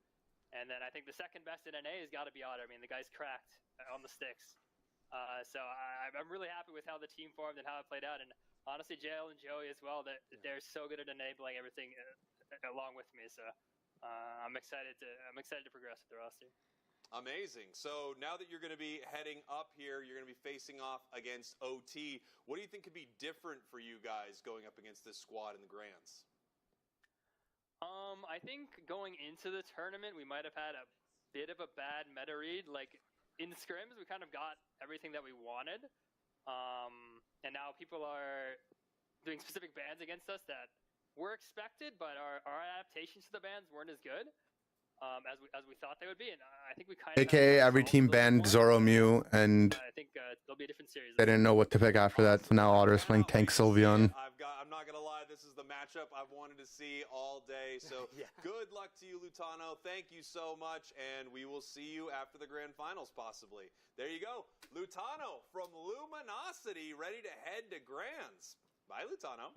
And then I think the second best in NA has got to be Otter. I mean, the guy's cracked on the sticks. So I'm really happy with how the team formed and how it played out. And honestly, JL and Joey as well, they're so good at enabling everything along with me. So I'm excited to progress with the roster. Amazing. So now that you're going to be heading up here, you're going to be facing off against OT. What do you think could be different for you guys going up against this squad in the Grands? I think going into the tournament, we might have had a bit of a bad meta read. Like in scrims, we kind of got everything that we wanted, and now people are doing specific bans against us that were expected, but our adaptations to the bans weren't as good as we thought they would be. And I think we kind of AKA every team banned Zoro Mew, and I think there'll be a different series. they didn't know what to pick after that. So now Otter's playing Tank Sylveon. I'm not going to lie, this is the matchup I've wanted to see all day. So good luck to you, Lutano. Thank you so much, and we will see you after the grand finals, possibly. There you go. Lutano from Luminosity, ready to head to Grands. Bye, Lutano.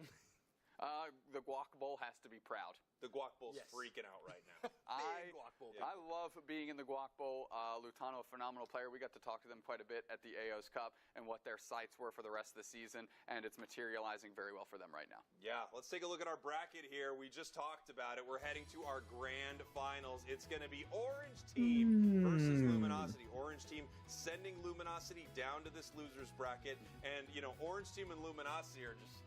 The Guac Bowl has to be proud. The Guac Bowl's freaking out right now. I love being in the Guac Bowl. Lutano, a phenomenal player. We got to talk to them quite a bit at the AOS Cup and what their sights were for the rest of the season, and it's materializing very well for them right now. Yeah, let's take a look at our bracket here. We just talked about it. We're heading to our grand finals. It's going to be Orange Team versus Luminosity. Orange Team sending Luminosity down to this loser's bracket. And, you know, Orange Team and Luminosity are just...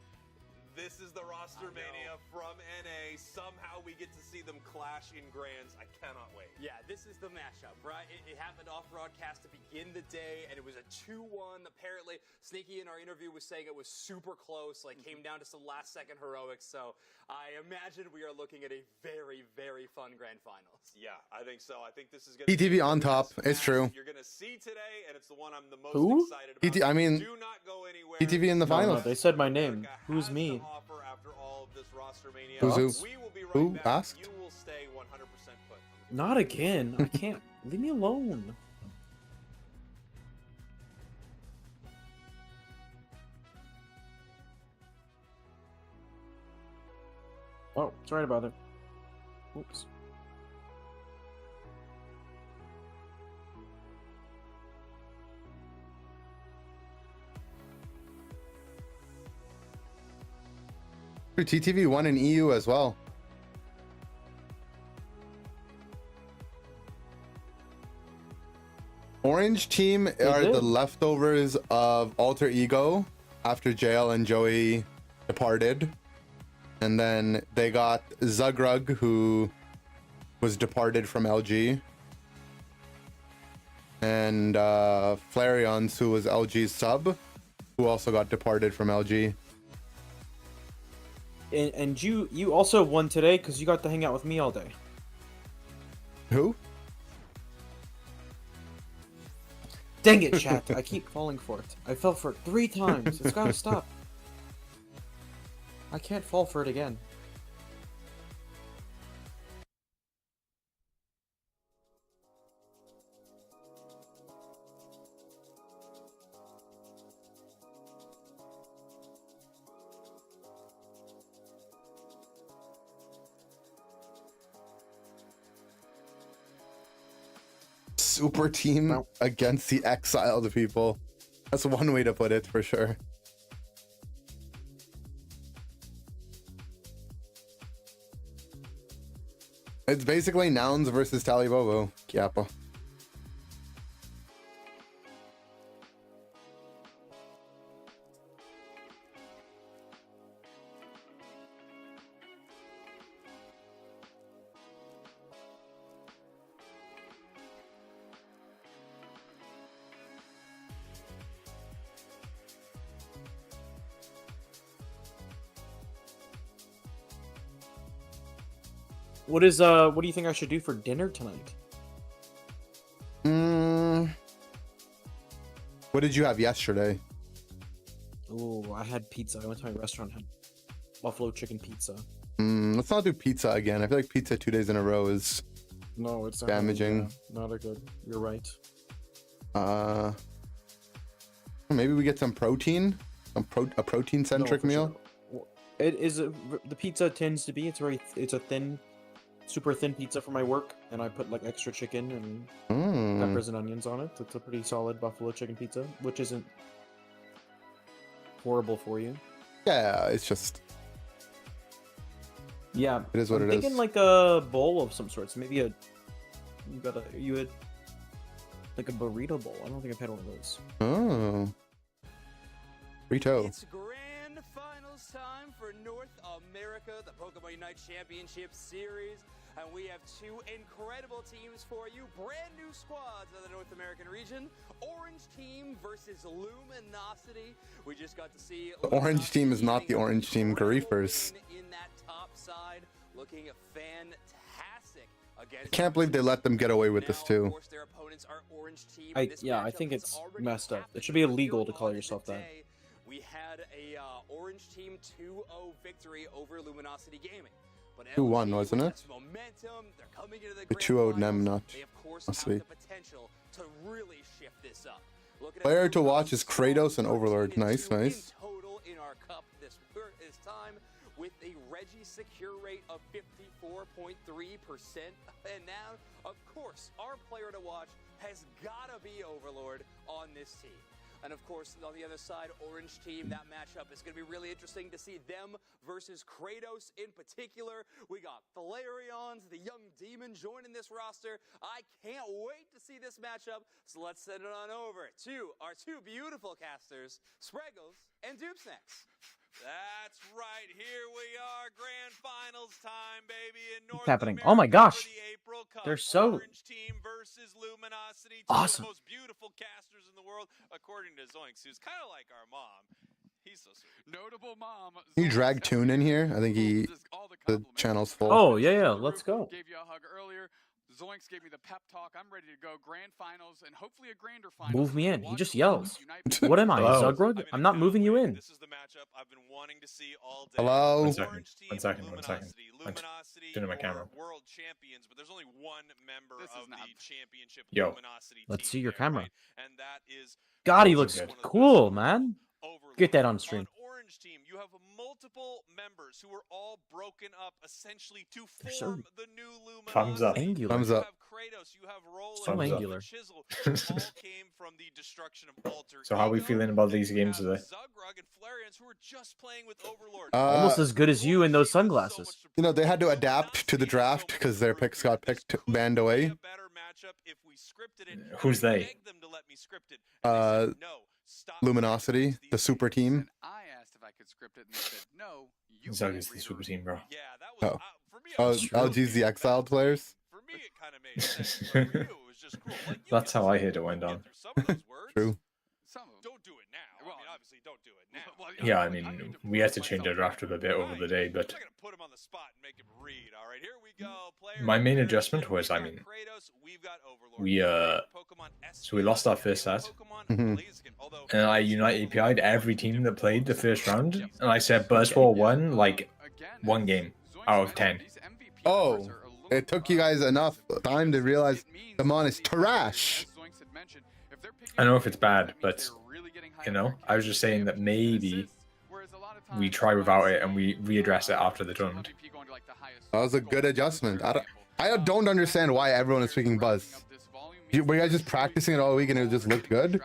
This is the RosterMania from NA. Somehow we get to see them clash in Grands. I cannot wait. Yeah, this is the mashup, right? It happened off broadcast to begin the day, and it was a 2-1. Apparently, Sneaky in our interview was saying it was super close, like came down to some last-second heroics. So I imagine we are looking at a very, very fun grand finals. Yeah, I think so. I think this is going to PTV be on the top. best It's match true. You're going to see today, and it's the one I'm the most Who? excited about. I mean, Do not go anywhere. PTV in the No, finals. they said my name. America Who's has me? to offer after all of this RosterMania. Who's who? We will be right Who back. asked? You will stay 100% put. Not again. I can't. Leave me alone. Oh, sorry about it. Oops. TTV won in EU as well. Orange team are did. the leftovers of Alter Ego after JL and Joey departed. And then they got Zugrug, who was departed from LG. And Flareons, who was LG's sub, who also got departed from LG. And you also won today because you got to hang out with me all day. Who? Dang it, chat. I keep falling for it. I fell for it 3 times. It's gotta stop. I can't fall for it again. Super team against the exiled people. That's one way to put it for sure. It's basically Nouns versus Tali Bobo. Kiapa. What do you think I should do for dinner tonight? What did you have yesterday? Oh, I had pizza. I went to my restaurant, had buffalo chicken pizza. Let's not do pizza again. I feel like pizza 2 days in a row is No, it's damaging. Not a good. You're right. Maybe we get some protein, a protein centric No, for meal. sure. It is the pizza tends to be. It's a thin, super thin pizza for my work, and I put like extra chicken and peppers and onions on it. It's a pretty solid buffalo chicken pizza, which isn't horrible for you. Yeah, it's just Yeah, it is what I'm it is. thinking like a bowl of some sorts. Maybe you had like a burrito bowl. I don't think I've had one of those. Oh, burrito. It's grand finals time for North America, the Pokemon Unite Championship Series. And we have 2 incredible teams for you. Brand new squads of the North American region. Orange team versus Luminosity. We just got to see The orange team is not the orange team. Griefers. in that top side, looking fantastic against. I can't believe they let them get away with this Now, of too. course, their opponents are Orange team. and this I matchup think has it's already messed up. happened It should be on illegal to field call one yourself that. today. We had a Orange team 2-0 victory over Luminosity Gaming. But 2-1, LG wasn't it? has momentum. They're coming into the They grand 2-0'd finals. them, not They, of course, Luminosity. have the potential to really shift this up. Looking at Player to Luminosity, watch is Kratos and 13 Overlord. Nice, 2 nice. In total in our cup this time, with a Reggie secure rate of 54.3%. And now, of course, our player to watch has got to be Overlord on this team. And of course, on the other side, Orange team, that matchup is going to be really interesting to see them versus Kratos in particular. We got Flareons, the young demon, joining this roster. I can't wait to see this matchup. So let's send it on over to our 2 beautiful casters, Spreggles and Doopsnacks. That's right. Here we are, grand finals time, baby. In North happening? America Oh my gosh. for the April Cup. They're so Orange team versus Luminosity, two awesome. of the most beautiful casters in the world, according to Zoinks, who's kind of like our mom. He's so sweet. Notable mom. Can you drag Tune in here? I think the channel's full. Oh yeah, let's go. Gave you a hug earlier. Zoinks gave me the pep talk. I'm ready to go. Grand finals and hopefully a grander final. Move me in. He just yells. What am I, Hello. Zugrug? I'm not moving you in. This is the matchup I've been wanting to see all day. Hello? One second. Orange team, One second. Luminosity. I'm Luminosity turning my are camera. world champions, but there's only one member This is of not- the championship Yo. Luminosity Let's team see your there, camera. right? And that is God, he Looks looks good. cool, man. Overlord. Get that on stream. Orange team, you have multiple members who are all broken up essentially to They're so form the new Luminosity. Thumbs up. Angular. Thumbs You up. have Kratos, you have Roland, So you have angular. Chisel, who all came from the destruction of Alter So how are we Ego. feeling about these You games have today? Zugrug and Flareons who are just playing with Overlord. Almost as good as you in those sunglasses. You know, they had to adapt to the draft because their picks got picked, banned away. Who's they? Luminosity, the super team. And I asked if I could script it, and they said no. You Zug can't is the read super or team, bro. Yeah, that was Oh. for me. Oh, it was LG's the Exile players. For me, it kind of made sense. But for you, it was just cool. Like, you That's can how I sit hit it and went get on. through some of those words. True. Some of them. Don't do it now. Well, I mean, obviously, don't do it now. Well, Yeah, I like, mean, need to we had force to change our myself draft up a bit over the day, I'm but not gonna put him on the spot and make him read. All right, here we go. Player my main player, adjustment we've was, I got mean, Kratos, we've got Overlord, we, we've got Pokemon so we lost our first set, Pokemon Mhm. Blaziken, although and I Unite API'd every team that played the first round, and I said Buzzball won, like, Again, one game out of 10. these MVP Oh, cards are a little it took you guys enough time to realize the mon is trash. I know if it's bad, but, you know, I was just saying that maybe we try without it and we readdress it after the tournament. That was a good adjustment. I don't understand why everyone is speaking Buzz. Were you guys just practicing it all week and it just looked good?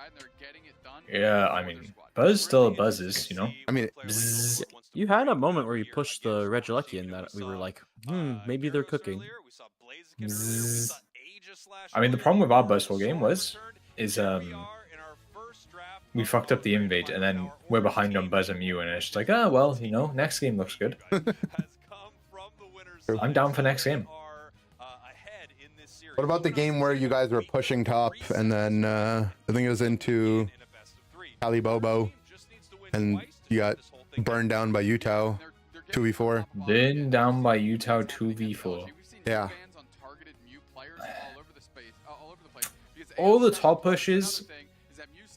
Yeah, I mean, Buzz still buzzes, you know? I mean, Bzzz. You had a moment where you pushed the Regieleki that we were like, maybe they're cooking. Bzzz. I mean, the problem with our Buzzball game is we fucked up the invade, and then we're behind on Buzz and Mew, and it's just like, ah, well, you know, next game looks good. I'm down for next game. what about the game where you guys were pushing top and then I think it was into Tali Bobo and you got burned down by Utah 2v4? Been down by Utah 2v4. Yeah. All the top pushes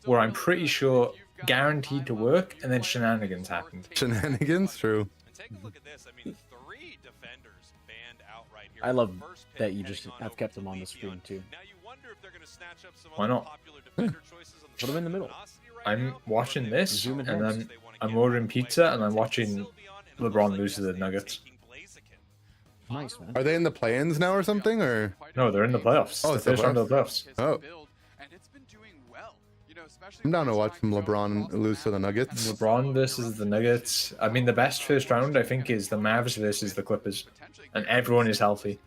were, I'm pretty sure, guaranteed to work, and then shenanigans happened. Shenanigans? True. And take a look at this. I mean, 3 defenders banned outright here. I love First pick that you just heading on have over kept to them on the Leafeon. screen too. Now you wonder if they're going to snatch up some Why other not? popular defender choices on the Put 'em in the middle. Luminosity right I'm now, or watching they this, want Zoom in to and homes. then they wanna I'm get ordering right pizza, away. and I'm Take watching Sylveon, and it LeBron looks like lose to the Destiny's Nuggets. taking Blaziken. Nice, man. Are they in the play-ins now or something? Or No, they're in the playoffs. Oh, the it's the first round of the playoffs. Oh. I'm down to watch some LeBron lose to the Nuggets. LeBron versus the Nuggets. I mean, the best first round, I think, is the Mavs versus the Clippers. And everyone is healthy.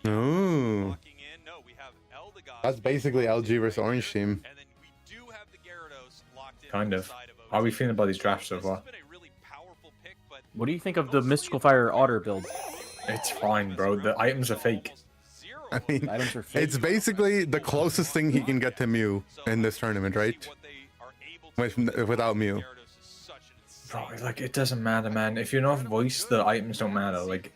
Ooh. Walking in, no, we have Eldegoss That's basically LG versus Orange team. and then we do have the Gyarados locked in Kind of. inside of How are we OG. feeling about these drafts so This far? has been a really powerful pick, but What do you think of the Mystical Fire Otter build? It's fine, bro. The items are fake. I mean, Items are fake. it's basically the closest thing he can get to Mew in this tournament, right? Without Mew. Bro, like, it doesn't matter, man. If you're not voice, the items don't matter. Like,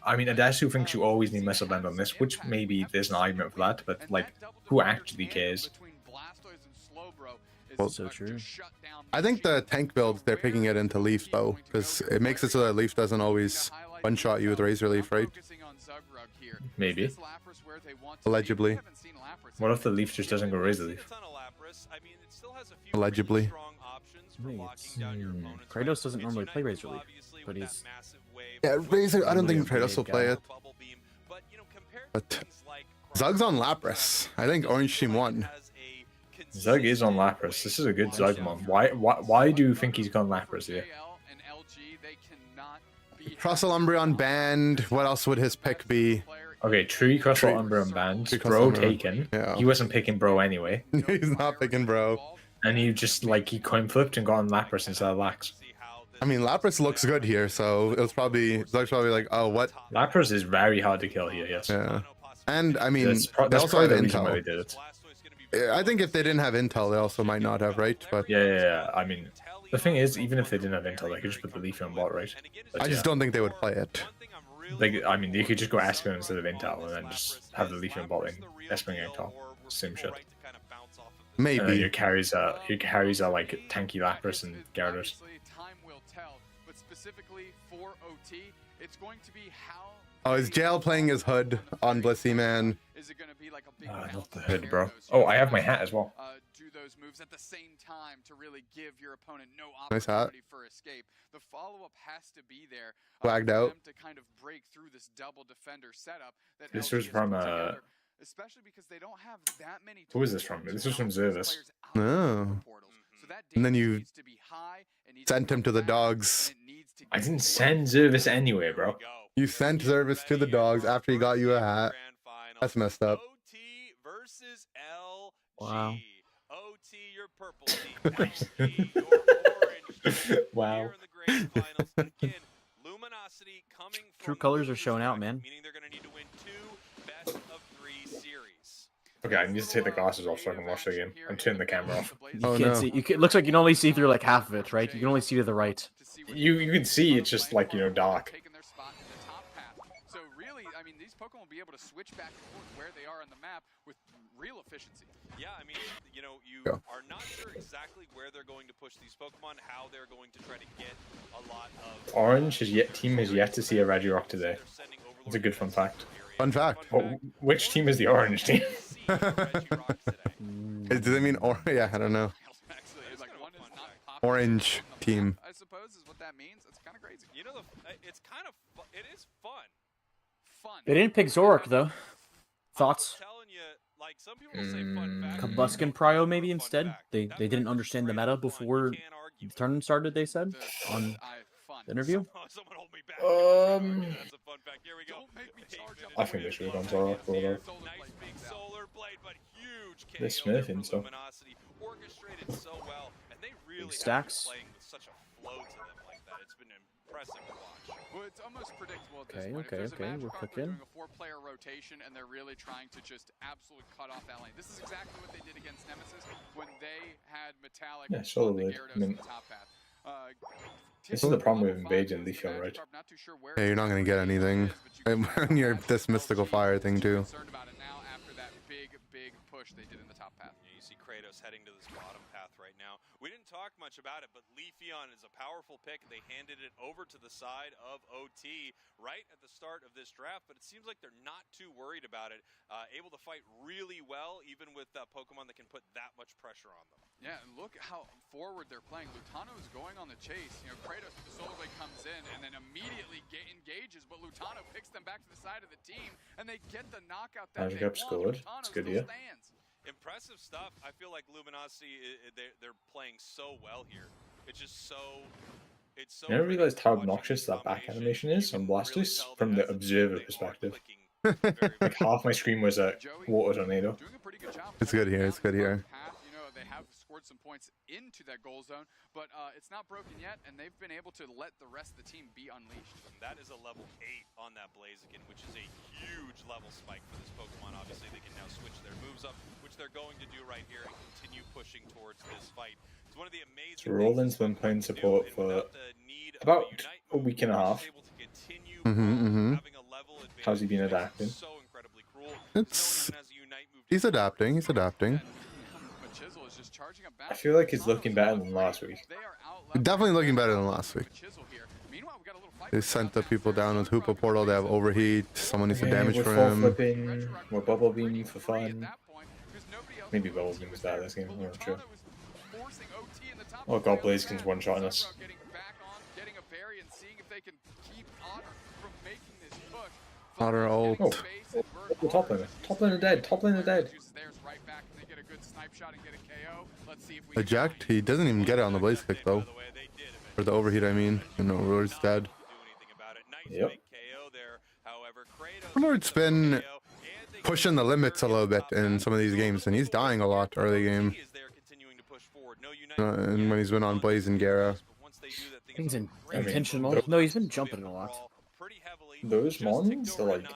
I mean, Adasu thinks you always need Missile Bend on this, which maybe there's an argument for that, but, like, who actually cares? Well, so true. I think the tank builds, they're picking it into Leaf, though, because it makes it so that Leaf doesn't always one-shot you with Razor Leaf, right? Maybe. Allegedly. What if the Leaf just doesn't go Razor Leaf? Allegedly. Kratos doesn't normally play Razor Leaf, but he's... Yeah, Razor, I don't think Really Kratos will big play guy. it. But Zug's on Lapras. I think Orange Team won. Zug is on Lapras. This is a good Zugmon. Why do you think he's gone Lapras here? Crossel Umbreon banned. What else would his pick be? Okay, Tree Crustle Tree- Umbreon banned. Tree Bro Crustle Umbreon. taken. Yeah. He wasn't picking Bro anyway. He's not picking Bro. And you just, like, he coin flipped and got on Lapras instead of Lax. I mean, Lapras looks good here, so it's probably like, oh, what? Lapras is very hard to kill here, yes. Yeah. And I mean, That's, they that's also probably have the reason why they intel. did it. I think if they didn't have intel, they also might not have, right? But Yeah. I mean, the thing is, even if they didn't have intel, they could just put the Leafy on bot, right? But I just don't think they would play it. I mean, you could just go Espeon instead of Intel and then just have the Leafy on bot lane, Espeon on top. Same shit. Maybe. Your carries are like tanky Lapras and Gyarados. Time will tell, but specifically for OT, it's going to be how. Oh, is JL playing his hood on Blissey, man? Is it going to be like a big Not the hood, bro. Oh, I have my hat as well. Do those moves at the same time to really give your opponent no Nice hat. opportunity for escape. The follow-up has to be there. Flagged for out. them to kind of break through this double defender setup that This LG was has from, put together, especially because they don't have that many. Who is this from? This was from Zervis. Oh. And then you sent him to the dogs. I didn't send Zervis anyway, bro. You sent Zervis to the dogs after he got you a hat. That's messed up. OT versus LG. Wow. OT, your purple team. LG, your orange team. Wow. Here in the grand finals. Again, Luminosity coming True from colors are losers showing out, bracket, man. Meaning they're going to need to win 2 best-of-3 series. Okay, I need to take the glasses off so I can watch the game. I'm turning the camera off. You Oh, can't no. see. It looks like you can only see through like half of it, right? You can only see to the right. You can see it's just like, dark. So really, I mean, these Pokemon will be able to switch back and forth where they are on the map with real efficiency. Yeah, I mean, you Go. are not sure exactly where they're going to push these Pokemon, how they're going to try to get a lot of... Orange team has yet to see a Regirock today. It's a good fun fact. Fun fact. Oh, which team is the orange team? Do they mean yeah, I don't know. Orange team. I suppose is what that means. It's kind of crazy. You know, it's kind of... It is fun. They didn't pick Zoroark though. Thoughts? I'm telling you, like, some people will say fun fact. Kabuskin Prio maybe instead. They didn't understand the meta before the tournament started. They said on the interview. Someone hold me back. That's a fun fact. Here we go. I think they should have gone Zoroark, although. Nice big solar blade, but huge KO They're smithing, there from so. Luminosity. Orchestrated so well, and they really Stacks. have been playing with such a flow to them like that. It's been impressive to watch. Well, it's almost predictable at this Okay, point. okay, If there's a okay, match we're card, cooking. doing a 4-player rotation, and they're really trying to just absolutely cut off that lane. This is exactly what they did against Nemesis when they had Metallic Yeah, on Solar the Blade. Gyarados I mean, in the top path. this is the problem with invading Leafeon, right? Yeah, you're not gonna get anything. And when you're this mystical fire thing too. Concerned about it now after that big push they did in the top path. You see Kratos heading to this bottom path right now. We didn't talk much about it, but Leafeon is a powerful pick. They handed it over to the side of OT right at the start of this draft, but it seems like they're not too worried about it. Able to fight really well, even with Pokemon that can put that much pressure on them. Yeah, and look how forward they're playing. Lutano is going on the chase. Kratos with the Solar Blade comes in and then immediately engages, but Lutano picks them back to the side of the team, and they get the knockout that Magic they Up want. scored. Lutano It's good, still yeah. stands. Impressive stuff. I feel like Luminosity, they're playing so well here. It's just so... It's so... I never realized how obnoxious that back animation is on Blastoise from the observer perspective. Like half my screen was a water tornado. Doing a pretty good job. It's good here, it's good here. They have scored some points into that goal zone, but it's not broken yet, and they've been able to let the rest of the team be unleashed. That is a level 8 on that Blaziken, which is a huge level spike for this Pokemon. Obviously, they can now switch their moves up, which they're going to do right here and continue pushing towards this fight. It's one of the amazing So Roland's been playing support for about a week and a half. How's he been adapting? He's adapting. He's adapting. I feel like he's looking better than last week. Definitely looking better than last week. They sent the people down with Hoopa Portal. They have overheat. Someone needs to damage we're for full him. flipping, we're bubble beaming for fun. Maybe bubble beam was bad this game, I'm not sure. Oh god, Blaziken's one-shotting us. Otter ult. Oh, top laner. Top laner dead. Top laner dead. Eject? He doesn't even get it on the Blaze Kick though. Or the overheat, I mean. You know, Lord's dead. Yep. Lord's been pushing the limits a little bit in some of these games, and he's dying a lot early game. And when he's been on Blaze and Gara. I think it's I mean, intentional. No, he's been jumping a lot. those Mons are like,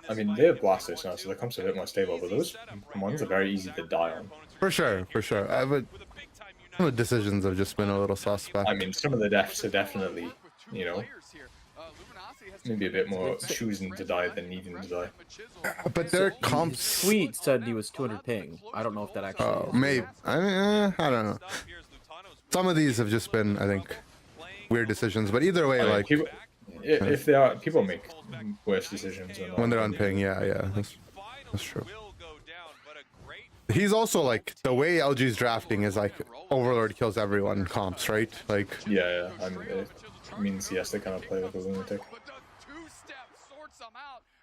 I mean, they have blasters now, so the comps are a bit more stable, but those Mons are very easy to die on. For sure, for sure. Some of the decisions have just been a little suspect. I mean, some of the deaths are definitely, you know, maybe a bit more choosing to die than needing to die. But their comps... Tweet said he was 200 ping. I don't know if that actually is. Maybe. I don't know. Some of these have just been, I think, weird decisions. But either way, I mean, like... people, if they are, people make worse decisions when they're on ping, yeah. That's true. He's also like, the way LG's drafting is like, Overlord kills everyone comps, right? Like... Yeah, I mean, it means he has to kind of play like a lunatic.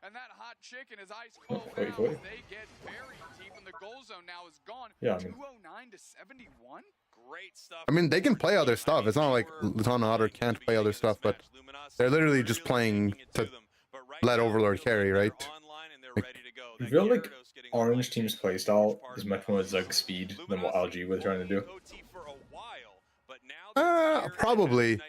And that hot chicken is ice cold. Wait. They get buried deep, and the goal zone now is gone. Yeah, I mean, 209 to 71. Great stuff. I mean, they can play other stuff. It's not like Luton Otter can't play other stuff, but they're literally just playing to let Overlord carry, right? Like, I feel like Orange Team's playstyle is much more Zug speed than what LG was trying to do. Probably.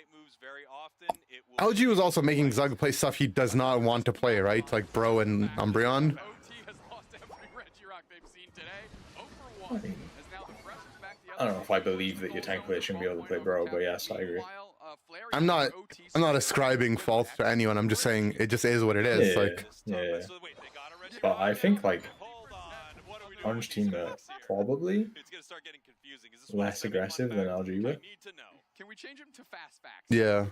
LG was also making Zug play stuff he does not want to play, right? Like Bro and Umbreon. I don't know if I believe that your tank player shouldn't be able to play Bro, but yes, I agree. I'm not ascribing fault to anyone. I'm just saying it just is what it is. Yeah. But I think like Orange Team are probably less aggressive than LG were. Can we change them to fast facts? Yeah.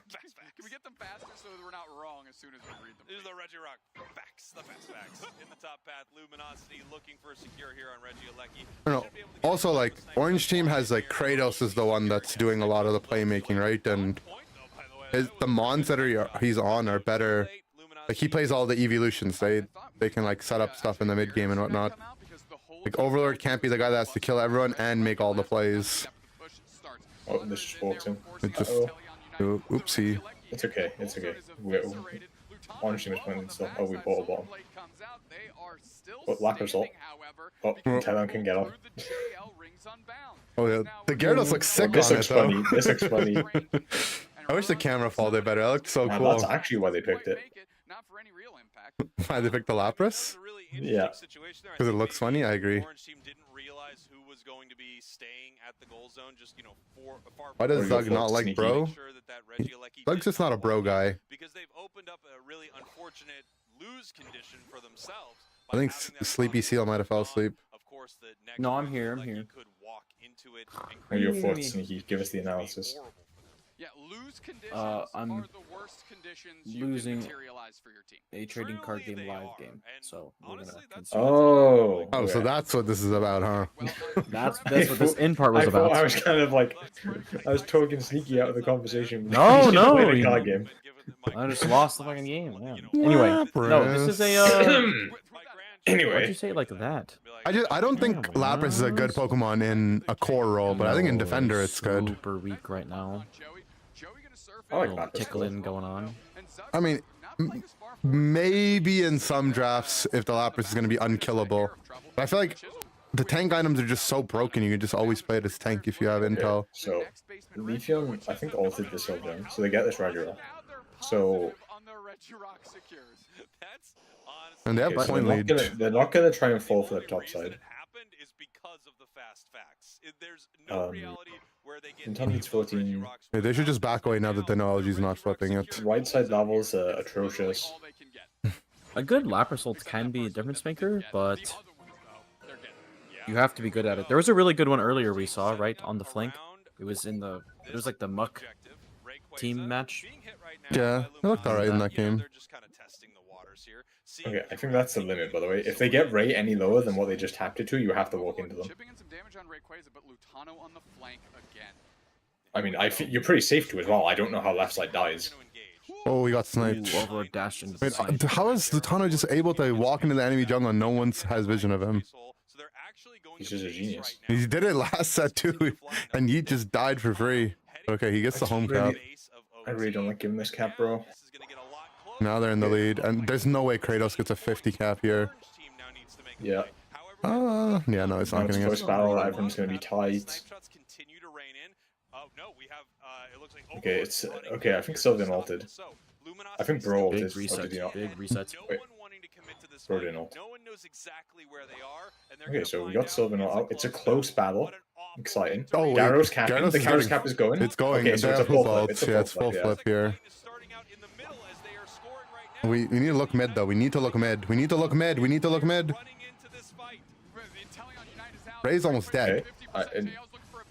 Can we get them faster so that we're not wrong as soon as we read them? This is the Regirock facts, the fast facts. In the top path, Luminosity looking for a secure here on Regieleki. No. Also, like Orange Team has like Kratos is the one that's doing a lot of the playmaking, right? And the Mons that he's on are better. Like he plays all the evolutions. They can like set up stuff in the mid game and whatnot. Like Overlord can't be the guy that has to kill everyone and make all the plays. Oh, this just walks in. Oopsie. It's okay. Orange Team is playing still. Oh, we bought a bottom. Oh, lack of salt. Oh, Thailand can get off. Oh yeah, the Gyarados looks sick this on looks it though. funny. This looks funny. I wish the camera folded better. That looked so cool. That's actually why they picked it. Why they picked the Lapras? Yeah. Because it looks funny. I agree. Why does Zug not like Bro? Zug's just not a Bro guy. Because they've opened up a really unfortunate lose condition for themselves. I think Sleepy Seal might have fell asleep. No, I'm here. What are your thoughts, Sneaky? Give us the analysis. Yeah, lose conditions I'm are the worst conditions losing you can materialize for your team. a trading card game live game. So we're gonna Oh, Oh, so that's what this is about, huh? that's what this end part was about. I was kind of like, I was talking Sneaky out of the conversation. No, You should play no, the you- card game. I just lost the fucking game. Yeah. Anyway, no, this is a. Why'd Anyway, you say it like that? I don't think Lapras is a good Pokemon in a core role, but I think in Defender it's good. Super weak right now. I like Little Lapras. tickling going on. I mean, maybe in some drafts if the Lapras is going to be unkillable. But I feel like the tank items are just so broken, you can just always play it as tank if you have intel. So, Leafeon, I think, altered the Sylveon, so they get this Regirock. So, And they have okay, so point lead. they're not gonna try and fall for the top side. Intel needs 14. Yeah, they should just back away now that the knowledge not flipping it. Right side levels are atrocious. A good Lapras ult can be a difference maker, but you have to be good at it. There was a really good one earlier we saw, right, on the flank. It was like the Muck team match. Yeah, they looked alright in that game. Okay, I think that's the limit, by the way. If they get Ray any lower than what they just tapped it to, you have to walk into them. I mean, you're pretty safe to as well. I don't know how left side dies. Oh, we got sniped. Ooh, over a dash into the Wait, snipe. how is Lutano just able to walk into the enemy jungle and no one has vision of him? He's just a genius. He did it last set too, and he just died for free. Okay, he gets the home cap. I really don't like giving this cap, bro. Now they're in the lead, and there's no way Kratos gets a 50 cap here. Yeah. Yeah, no, it's not Now it's getting it. first battle, everyone's going to be tight. No, we have. It looks like Okay, Overlord it's running okay. I think Sylvan ulted. So, I think Bro Big ulted. Or did he resets. not? Big resets. No Wait. one wanting to commit to this Bro fight. didn't ult. No one knows exactly where they are, and they're Okay, gonna so we find got out. Sylvan out. It's a close battle. What an awful Exciting. victory. Oh, wait. Gyro's capping. Gyro's The is Gyro's getting- cap is going. It's going. Okay, so They it's a have full full flip. ult. It's a Yeah, full it's full flip. flip here. Fight is starting out in the middle as they are scoring right now. We need to look mid though. We need to look mid. We need to look mid. We need to look mid. Running into this fight. Ray's almost dead. Okay.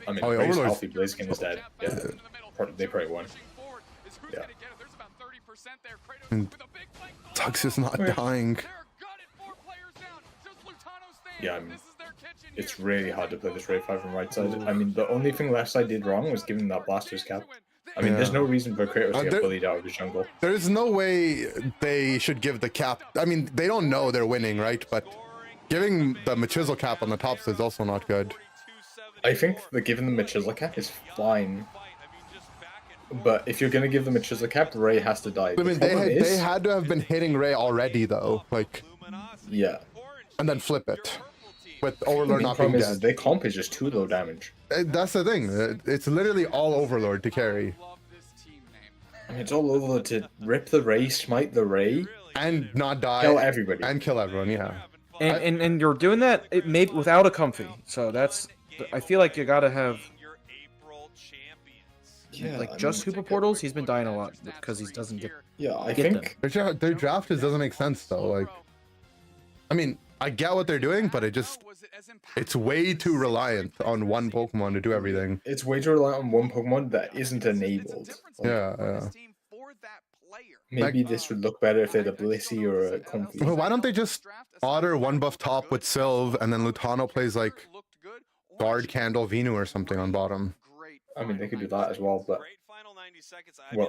I mean, Oh, yeah, Blaze Overlord's- healthy. Blaziken is dead. Yeah. They probably won. Yeah. Tux is not dying. Yeah, I mean, it's really hard to play this Ray 5 from right side. I mean, the only thing left side did wrong was giving that Blaster's cap. I mean, there's Yeah. no reason for Kratos to get there- bullied out of his jungle. There's no way they should give the cap. I mean, they don't know they're winning, right? But giving the Machisel cap on the top is also not good. I think that giving them a chisel cap is fine. But if you're gonna give them a chisel cap, Ray has to die. I The mean, problem they is- had to have been hitting Ray already though, like, Yeah. and then flip it with The Overlord main not being problem is dead. their comp is just too low damage. That's the thing. It's literally all Overlord to carry I mean, it's all over to rip the Ray, smite the Ray, and not die kill everybody. and kill everyone. Yeah. And you're doing that it may without a comfy. So that's I feel like you gotta have Yeah, like I just mean, Hooper portals. He's been dying a lot because he doesn't get. yeah, I get think Their draft just doesn't make sense though. Like, I mean, I get what they're doing, but it's way too reliant on one Pokemon to do everything. it's way too reliant on one Pokemon that isn't enabled. Like, Yeah. maybe this would look better if they had a Blissey or a Comfy. Well, why don't they just Otter one buff top with Sylve, and then Lutano plays like Guard Candle Venu or something on bottom? I mean, they could do that as well, but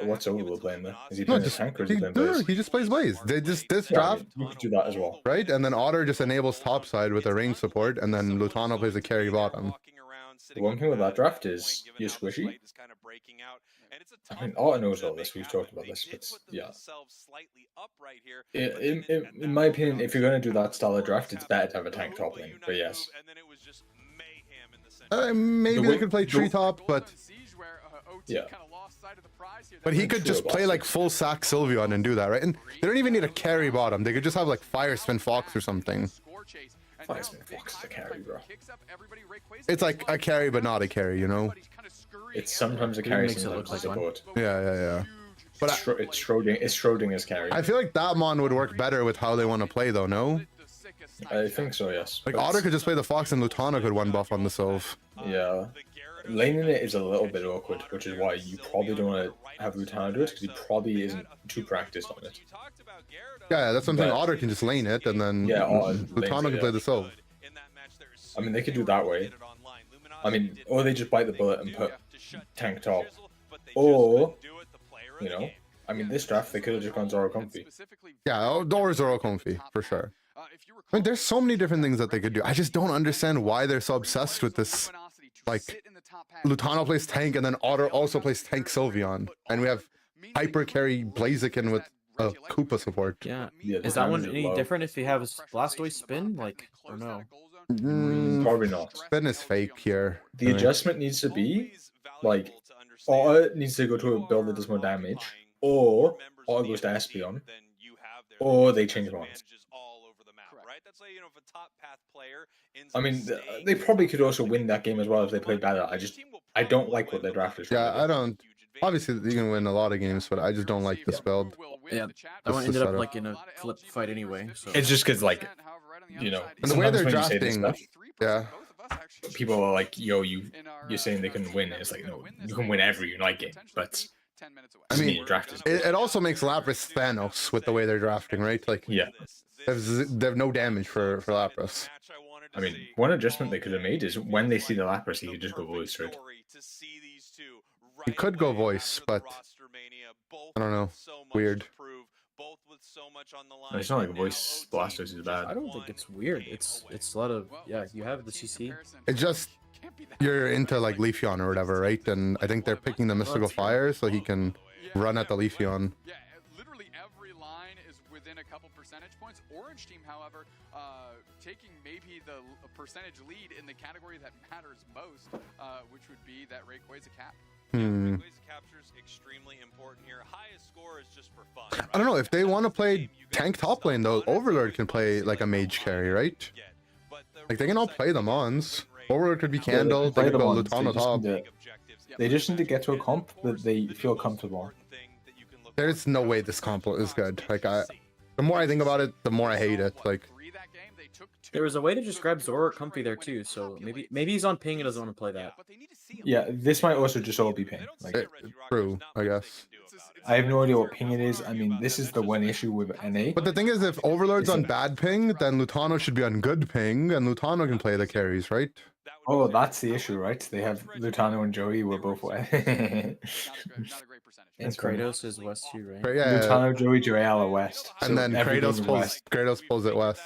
what's Overlord playing there? Is he No, playing a just tank or is he playing Blaze? he just plays Blaze. They just this Yeah, I draft, mean, you could do that as well. right? And then Otter just enables top side with a range support, and then Lutano plays a carry bottom. The one thing with that draft is you're squishy. I mean, Otter knows all this. We've talked about this, but yeah. In my opinion, if you're going to do that style of draft, it's better to have a tank top lane. But yes. Maybe The they way- could play the- treetop, but Yeah. but he could just play like full sack Sylveon and do that, right? And they don't even need a carry bottom. They could just have like Fire Spin Fox or something. Fire Spin Fox is a carry, bro. It's like a carry, but not a carry, you know? It's sometimes a carry, makes it sometimes look a like one. support. Yeah. But It's Schrodinger's carry. I feel like that mon would work better with how they want to play, though. No, I think so, yes. like But- Otter could just play the Fox and Lutano could one buff on the Sylve. Yeah. Laning it is a little bit awkward, which is why you probably don't want to have Lutano do it, because he probably isn't too practiced on it. Yeah, that's what I'm saying. But- Otter can just lane it, and then Yeah, Otter Lutano lanes it, can play yeah. the Sylve. I mean, they could do that way. I mean, or they just bite the bullet and put tank top. Or, you know, I mean, this draft, they could have just gone Zoro Comfy. Yeah, or Zoro Comfy, for sure. I mean, there's so many different things that they could do. I just don't understand why they're so obsessed with this. Like, Lutano plays tank, and then Otter also plays tank Sylveon. And we have hyper carry Blaziken with a Koopa support. Yeah. Yeah, Is that one damage is any low. different if you have a Blastoise spin? Like, or no? Probably not. Spin is fake here. The adjustment needs to be, like, Otter needs to go to a build that does more damage, or Otter goes to Espeon, or they change ones. I mean, they probably could also win that game as well if they play better. I don't like what their draft is. Yeah, really. I don't. Obviously, you can win a lot of games, but I just don't like this build. Yeah, that This one is ended up setup. like in a flip fight anyway. So It's just because, like, you know, And the way sometimes they're when you say this drafting, stuff, yeah. people are like, "Yo, you're saying they can win." It's like, no, you can win every Unite game, but I mean, your draft is it also makes Lapras Thanos with the way they're drafting, right? Like, yeah. they have no damage for Lapras. I mean, one adjustment they could have made is when they see the Lapras, he could just go voice straight. He could go voice, but I don't know. Weird. It's not like voice blasters is bad. I don't think it's weird. It's a lot of you have the CC. It's just you're into like Leafeon or whatever, right? And I think they're picking the Mystical Fire so he can run at the Leafeon. win a couple percentage points. Orange team, however, taking maybe the percentage lead in the category that matters most, which would be that Rayquaza cap. Rayquaza capture is extremely important here. Highest score is just for fun. Right? I don't know if they want to play tank top lane though. Overlord can play like a mage carry, right? Like they can all play the Mons. Overlord could be Candle. They could go Lutano top. They just need to get to a comp that they feel comfortable. There's no way this comp is good. Like the more I think about it, the more I hate it. Like There was a way to just grab Zoroark comfy there too, so maybe he's on ping and doesn't want to play that. Yeah, this might also just all be ping. Like, true, I guess. I have no idea what ping it is. I mean, this is the one issue with NA. But the thing is, if Overlord's on bad ping, then Lutano should be on good ping, and Lutano can play the carries, right? Oh, that's the issue, right? They have Lutano and Joey were both west. And Kratos is west too, right? Yeah, Lutano, Joey, Joella west. And then Kratos pulls it west.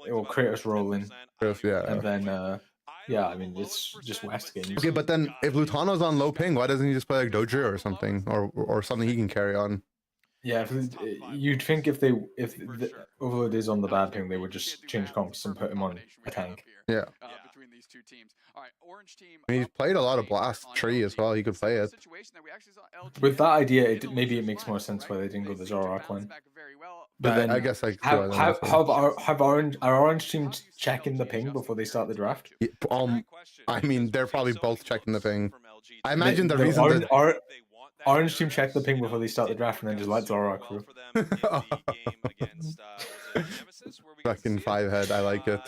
Well, Kratos rolling. Kratos, yeah. And then, yeah, I mean, it's just west games. Okay, but then if Lutano's on low ping, why doesn't he just play like Dojo or something, or something he can carry on? Yeah, you'd think if the Overlord is on the bad ping, they would just change comps and put him on a tank. Yeah. Between these two teams. All right, Orange team. I mean, he's played a lot of Blast Tree as well. He could play it. With that idea, maybe it makes more sense why they didn't go the Zoroark one. But then, I guess have Orange team checking the ping before they start the draft? Yeah, I mean, they're probably both checking the ping. I imagine the reason Orange team check the ping before they start the draft and then just let Zoroark through. Fucking 5-head, I like it.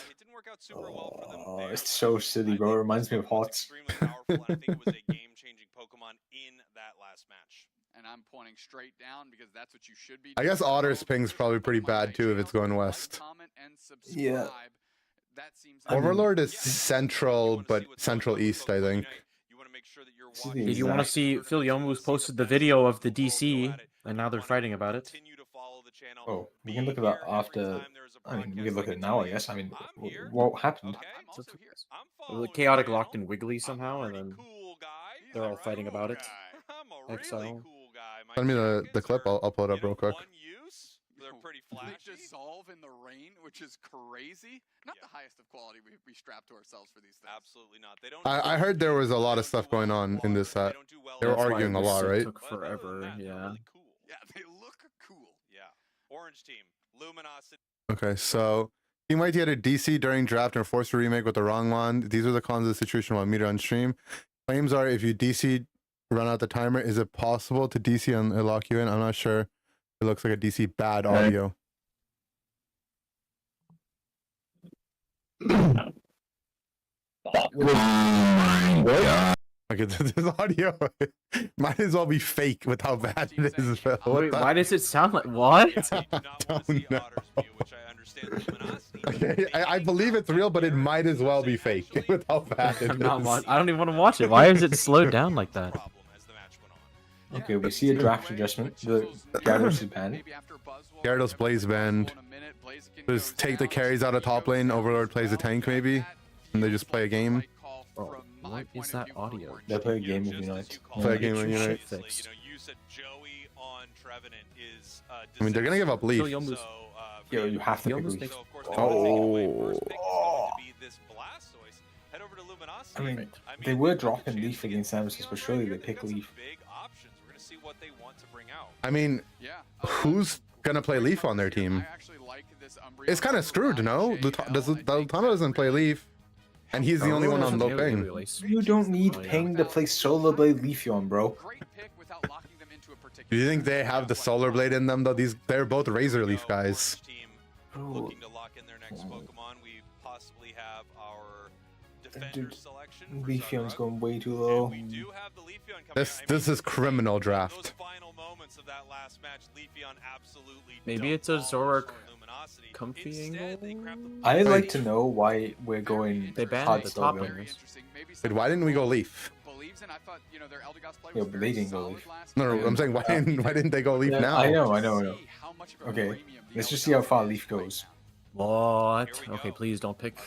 Oh, it's so silly, bro. It reminds me of Hots. And I'm pointing straight down because that's what you should be. I guess Otter's ping's probably pretty bad too if it's going west. Yeah. Overlord is central, but central east, I think. If you want to see, Phil Yomu's posted the video of the DC, and now they're fighting about it. Oh, we can look at that after. I mean, we can look at it now, I guess. I mean, what happened? The chaotic locked in Wiggly somehow, and then they're all fighting about it. Exile. Send me the clip. I'll pull it up real quick. They dissolve in the rain, which is crazy. Not the highest of quality we strap to ourselves for these things. Absolutely not. They don't. I heard there was a lot of stuff going on in this set. They were arguing a lot, right? It took forever. Yeah. Yeah, they look cool. Yeah. Orange team, Luminosity. Okay, so Team YT had a DC during draft and forced to remake with the wrong one. These are the cons of the situation while meter on stream. Claims are if you DC run out the timer, is it possible to DC and lock you in? I'm not sure. It looks like a DC bad audio. Okay, this audio might as well be fake with how bad it is. Wait, why does it sound like what? I don't know. Okay, I believe it's real, but it might as well be fake with how bad it is. I don't even want to watch it. Why is it slowed down like that? Okay, we see a draft adjustment. The Gyarados is banned. Gyarados Blaze banned. Just take the carries out of top lane. Overlord plays a tank maybe, and they just play a game. Oh, what is that audio? They play a game of Unite. Play a game of Unite. I mean, they're gonna give up Leaf. Yo, you have to pick Leaf. Oh. I mean, they were dropping Leaf against Nemesis, but surely they pick Leaf. I mean, who's gonna play Leaf on their team? It's kind of screwed, no? Lutano doesn't play Leaf, and he's the only one on low ping. You don't need ping to play Solar Blade Leafeon, bro. Do you think they have the Solar Blade in them though? They're both Razor Leaf guys. Looking to lock in their next Pokemon, we possibly have our defender selection. Leafeon's going way too low. We do have the Leafeon coming This is criminal draft. Of that last match, Leafeon absolutely maybe it's a Zoroark comfy angle. I'd like to know why we're going. They banned the top laners. Wait, why didn't we go Leaf? Yeah, but they didn't go Leaf. No, I'm saying why didn't they go Leaf now? I know. Okay, let's just see how far Leaf goes. What? Okay, please don't pick.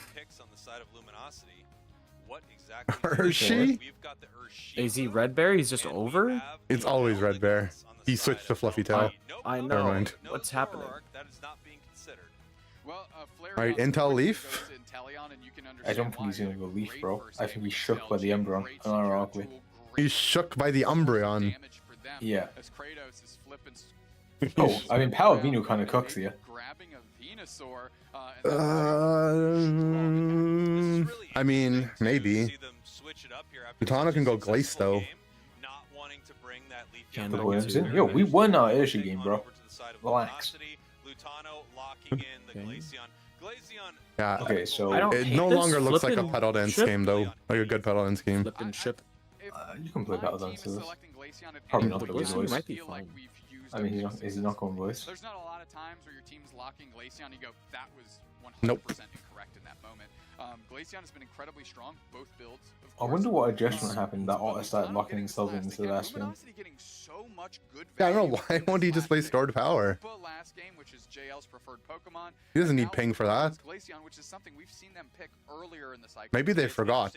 what exactly Urshi? we've got the Urshi. Is he Red Bear? He's just over? It's always Red Bear. He switched to Fluffy Tail. I Never know. mind. What's happening? That is not being considered. Well, Alright, Intel Leaf. I don't think he's gonna go Leaf, bro. I think he's shook by the Umbreon, unironically. He's shook by the Umbreon. Yeah. Oh, I mean, Palavino kind of cooks you. I mean, maybe. Utano can go Glace, though. Can Good go Williams too. in. Yo, we won our Urshi game, bro. Relax. Yeah. Okay, so I don't It hate no this longer looks like a flippin' pedal dance ship. game, though. Like a good pedal dance game. Flip and ship. you can play Battle Dance to this. Probably not The the Glaceon voice. might be fine. I mean, is he not going voice? There's not a lot of times where your team's locking Glaceon, you go, that was 100% Nope. incorrect in that moment. Glaceon has been incredibly strong, both builds. I wonder what adjustment happened that Otter started locking himself into the last game. Yeah, I don't know. Why won't he just play Stored Power? Last game, which is JL's preferred Pokemon. He doesn't need ping for that. Glaceon, which is something we've seen them pick earlier in the cycle. Maybe they forgot.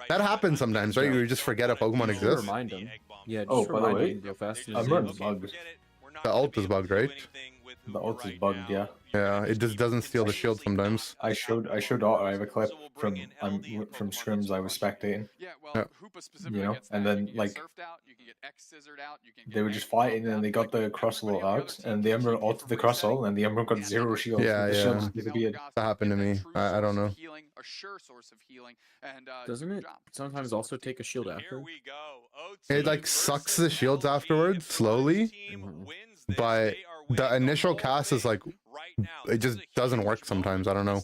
That happens sometimes, right? You just forget a Pokemon Just exists. remind him. Yeah, just Oh, by the remind way, him real fast. I'm running bugged. The ult is bugged, right? The ult is bugged, yeah. Yeah, it just doesn't steal the shield sometimes. I showed Otter. I have a clip from scrims I was spectating. Yeah, well, Yeah. Hoopa specifically You know, gets and that. then, You can get like, surfed out, you can get X-scissored out, you can They were just fighting, and then they got the Crossroll out, and the Umbreon ulted the Crossroll, and the Umbreon got zero shield. Yeah, the yeah. shield just disappeared. That happened to me. I don't know. Healing, a sure source of healing, and Doesn't it sometimes also take a shield after? It like sucks the shields afterwards slowly, but the initial cast is like it just doesn't work sometimes. I don't know.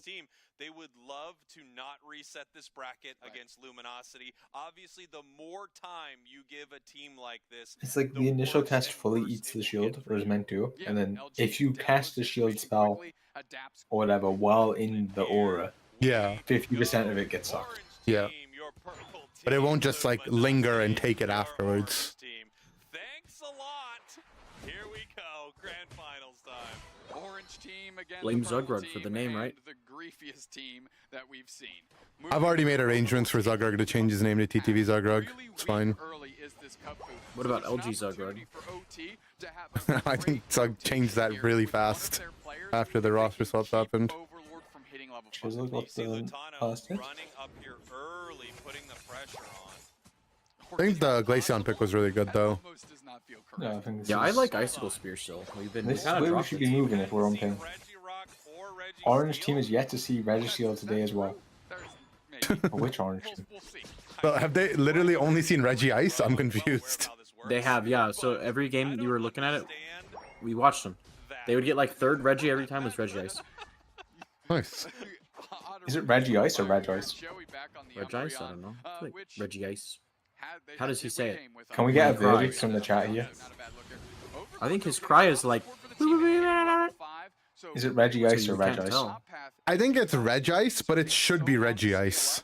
They would love to not reset this bracket against Luminosity. Obviously, the more time you give a team like this, It's like the initial worse cast and fully worse eats it the will shield, get or is for meant to, Yeah, and then LG if you down cast the shield spell quickly adapts or whatever while in the aura, Yeah, 50% of it gets sucked. yeah. But it won't just like linger and take it afterwards. Thanks a lot. Here we go, grand finals time. Orange team against Blame the purple Zugrug for the team name, right? and the griefiest team that we've seen. I've already made arrangements for Zugrug to change his name to TTV Zugrug. It's fine. What about LG Zugrug? I think Zug changed that really fast after the roster swaps happened. Chisel got the last hit. Running up here early, putting the pressure on. I think the Glaceon pick was really good though. Yeah, I think this Yeah, I is- like Icicle Spear still. This is kind where of we should be moving if we're on ping. Orange team is yet to see Registeel today as well. Or which orange team? So have they literally only seen Reggie Ice? I'm confused. They have, yeah. So every game you were looking at it, we watched them. They would get like third Reggie every time was Reggie Ice. Nice. Is it Reggie Ice or Reg Ice? Reg Ice? I don't know. I feel like Reggie Ice. How does he say it? Can we get a Cry. verdict from the chat here? I think his cry is like. Is it Reggie Ice So or you Reg can't Ice? tell. I think it's Reg Ice, but it should be Reggie Ice.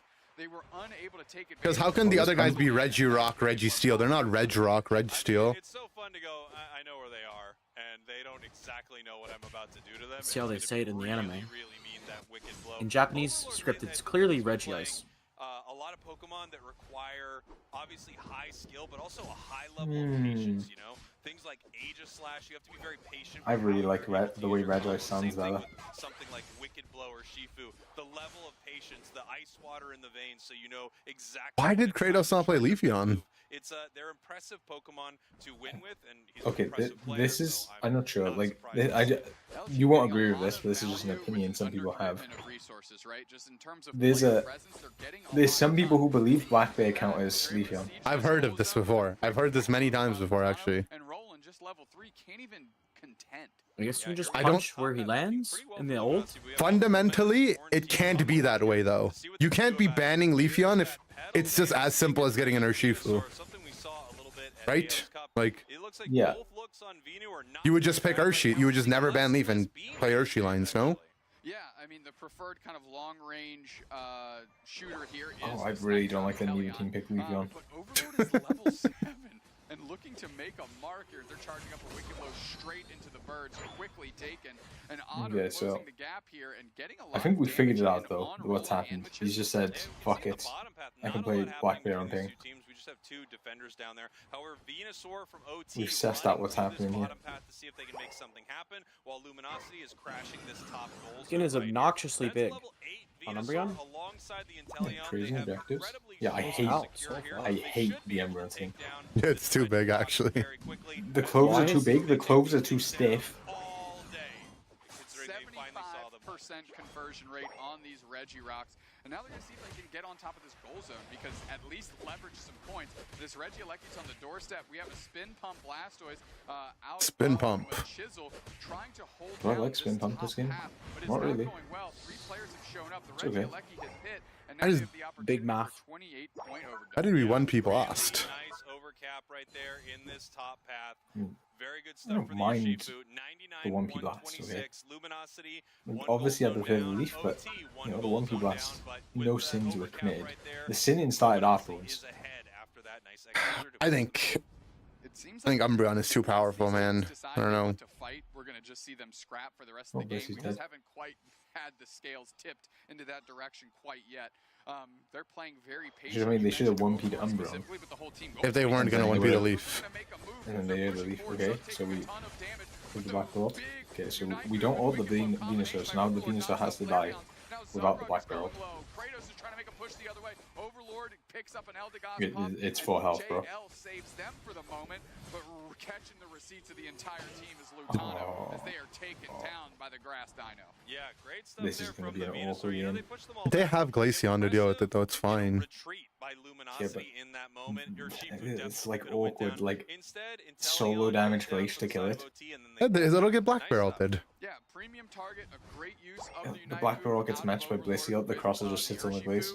Because how can the other guys be Reggie Rock, Reggie Steel? They're not Reg Rock, Reg Steel. It's so fun to go. I know where they are, and they don't exactly know what I'm about to do to them. See how they It's say it in gonna the anime. really mean that wicked blow. In Japanese script, it's clearly Reggie Ice. A lot of Pokemon that require obviously high skill, but also a high level of patience. You know, things like Aegislash. You have to be very patient. I with really how like you're going to the way use Reg your Ice Pokemon. sounds Same thing better. with something like Wicked Blow or Shifu. The level of patience, the ice water in the veins, so you know exactly. Why did when Kratos not play to Leafeon? It's they're impressive Pokemon to win with, and he's Okay, an impressive player, this is... so I'm not sure. not Like, surprised. you won't agree with this, but this is just an opinion some people have. There's some people who believe Black Bear count as Leafeon. I've heard of this before. I've heard this many times before, actually. And Roland just level 3 can't even contend. I guess you just I don't- punch where he lands in the old. Fundamentally, it can't be that way, though. You can't be banning Leafeon if it's just as simple as getting an Urshifu. Right? Like, Yeah. you would just pick Urshi. You would just never ban Leaf and play Urshi lines, no? Yeah, I mean the preferred kind of long-range shooter here is. Oh, I really don't like the Neva team pick Leafeon. But Overlord is level 7, and look looking to make a mark here. They're charging up a wicked low straight into the birds, quickly taken. And Otto Okay, closing so the gap here and getting a lot I think we of figured it damage out though. on What's Roll happened? and He's just said, "Fuck it, I can play Blackbear on ping." Teams. We just have 2 defenders down there. However, Venusaur from OT We've sussed out running what's through happening this here. bottom path to see if they can make something happen, while Luminosity is crashing this top goal. Skin is obnoxiously That's big. level 8 On Venusaur Umbreon? alongside the Yeah, Inteleon. crazy They have objectives. incredibly Yeah, I strong hate, secure here. I They hate should be the able to Emerald take team. down Yeah, it's too big actually. very quickly. The cloves Why are too is- big. The cloves are too stiff. All day. Considering they finally saw them. 75% conversion rate on these Reggie Rocks. And now they're going to see if they can get on top of this goal zone, because at least leverage some points. This Reggie Lecky's on the doorstep. We have a spin pump Blastoise out Spin of pump. with Chisel, trying to hold Do I down like spin this pump top this game? path, but it's Not really. going well. 3 players have shown up. The It's Reggie okay. Lecky has hit, and That now is they have the opportunity big math. for 28-point overdose. How did we one Yeah, people really lost? Nice overcap right there in this top path. Mm. Very good I stuff don't for the mind Ishifu. the 1P 99, blasts, okay? 126. Luminosity. Like, 1 obviously gold I zone prefer down. Leaf, but OT, 1 you know, the gold 1P zone blast, down, but no with the sins were overcap committed. right there, The sinning started Luminosity afterwards. is ahead after that nice executor I think It seems I think like Umbreon is too powerful, man. I don't know. to fight, we're going to just see them scrap for the rest Oh, of the bless game. his We just dead. haven't quite had the scales tipped into that direction quite yet. They're playing very patient. I mean, they should have 1P'd Umbreon. If they weren't gonna Then one they beat a would've- Leaf. And then they had a Leaf. Okay, so we put the Black Belt. Okay, so we don't hold the Venusaur, so now the Venusaur has to die without the Black Belt. Kratos is trying to make a push the other way. Overlord picks up an It's full health, bro. JL saves them for the moment, but catching the receipts of the entire team is Lutano as they are taken down by the grass dino. Yeah, great stuff This there is gonna from be the an Venusaur. awful You know, game. they pushed them all They back. have Glaceon to deal with it though. It's fine. Retreat by Luminosity in that moment. Your It's like awkward, like Instead, solo damage Glace to kill it. It'll get Black Barreled. Yeah, premium target, a great use of Yeah, the the United Black Barrel Move gets out matched by of Overlord Blissey, the with, crosser just sits on the Urshifu. Glace.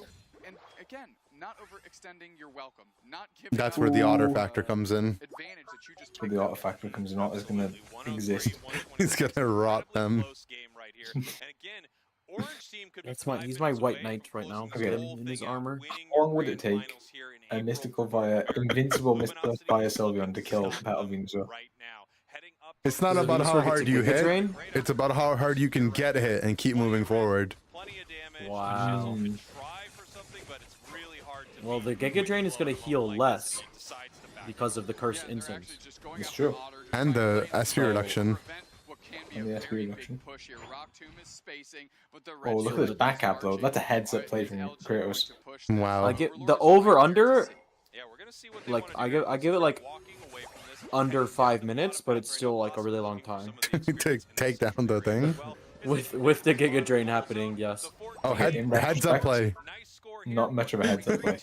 And again, not overextending your welcome. Not giving That's up, where the otter Ooh. factor comes in. advantage that you just So picked the up. auto factor comes in, is gonna exist. He's gonna rot them. Close game right here. And again, Orange team could be That's my 5 he's my minutes white away knight from right now. closing Okay. this whole In his thing out, armor. winning How long would the it grand take finals here in a April mystical for via America. invincible Mr. Luminosity via is looking Sylveon to to kill stop Battle them Venusaur? right now. Heading up It's not Does about Venusaur how get to hard you Giga hit. Drain? It's about how hard you can get hit and keep moving forward. plenty of damage. Wow. Chisel could try for something, but it's really hard to Well, the beat. Giga Drain is gonna Blow heal like less this, he decides to back because of the cursed Yeah, they're incense. actually just going It's after true. Otter, just And trying the to drain SP the reduction. prevent what can be And a the SP very big reduction. push here. Rock Tomb is spacing, but the Oh, Red look at Shield this back cap though. charging. That's a heads-up play Is from eligible Kratos. to push Wow. I get Overlord the is over right under there to see. Yeah, we're gonna see what they like wanna I do give here. I give it like Walking away from this, under heading 5 to the minutes, bottom but path, it's still like a really long looking for time. some of the experience Take and down the experience thing. as well. With the Giga Drain happening, yes. Oh, heads up play. Nice score here. Not much of a heads up play.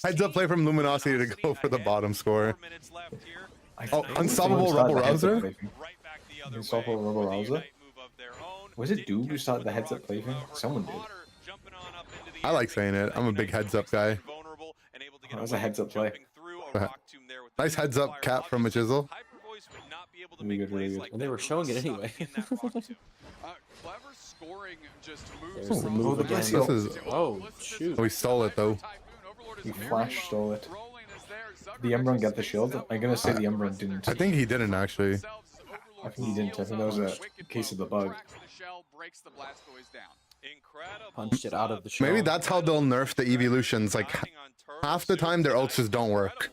Heads up play from Luminosity to go for the bottom score. 4 minutes left here. Oh, Nice Unstoppable score. Rebel Started the heads-up Rouser? play thing. Right back the other Unstoppable way Rebel with a Rouser? Unite move of their own. Was it Didn't Doob who catch started with the heads-up rock play tomb, thing? however, Someone did. Otter jumping on up into the I air, like saying making it. I'm a that big Unite heads up move guy. vulnerable and able to get That was a away heads from up play. jumping through a rock tomb there with the Nice heads up fire. cap from a Obviously, chisel. Hyper Voice would not be able to Really make good, really plays good. like And they that. were He showing was it stuck anyway. in that rock tomb. Clever scoring just moves There's across the the move map. again. This is- Oh, shoot. We stole it though. We flash stole it. The Umbreon got the shield? I'm gonna say the Umbreon didn't. I think he didn't actually. I think he didn't. I think that was a case of the bug. Punched it out of the shell. Maybe that's how they'll nerf the evolutions. Like half the time their ults just don't work.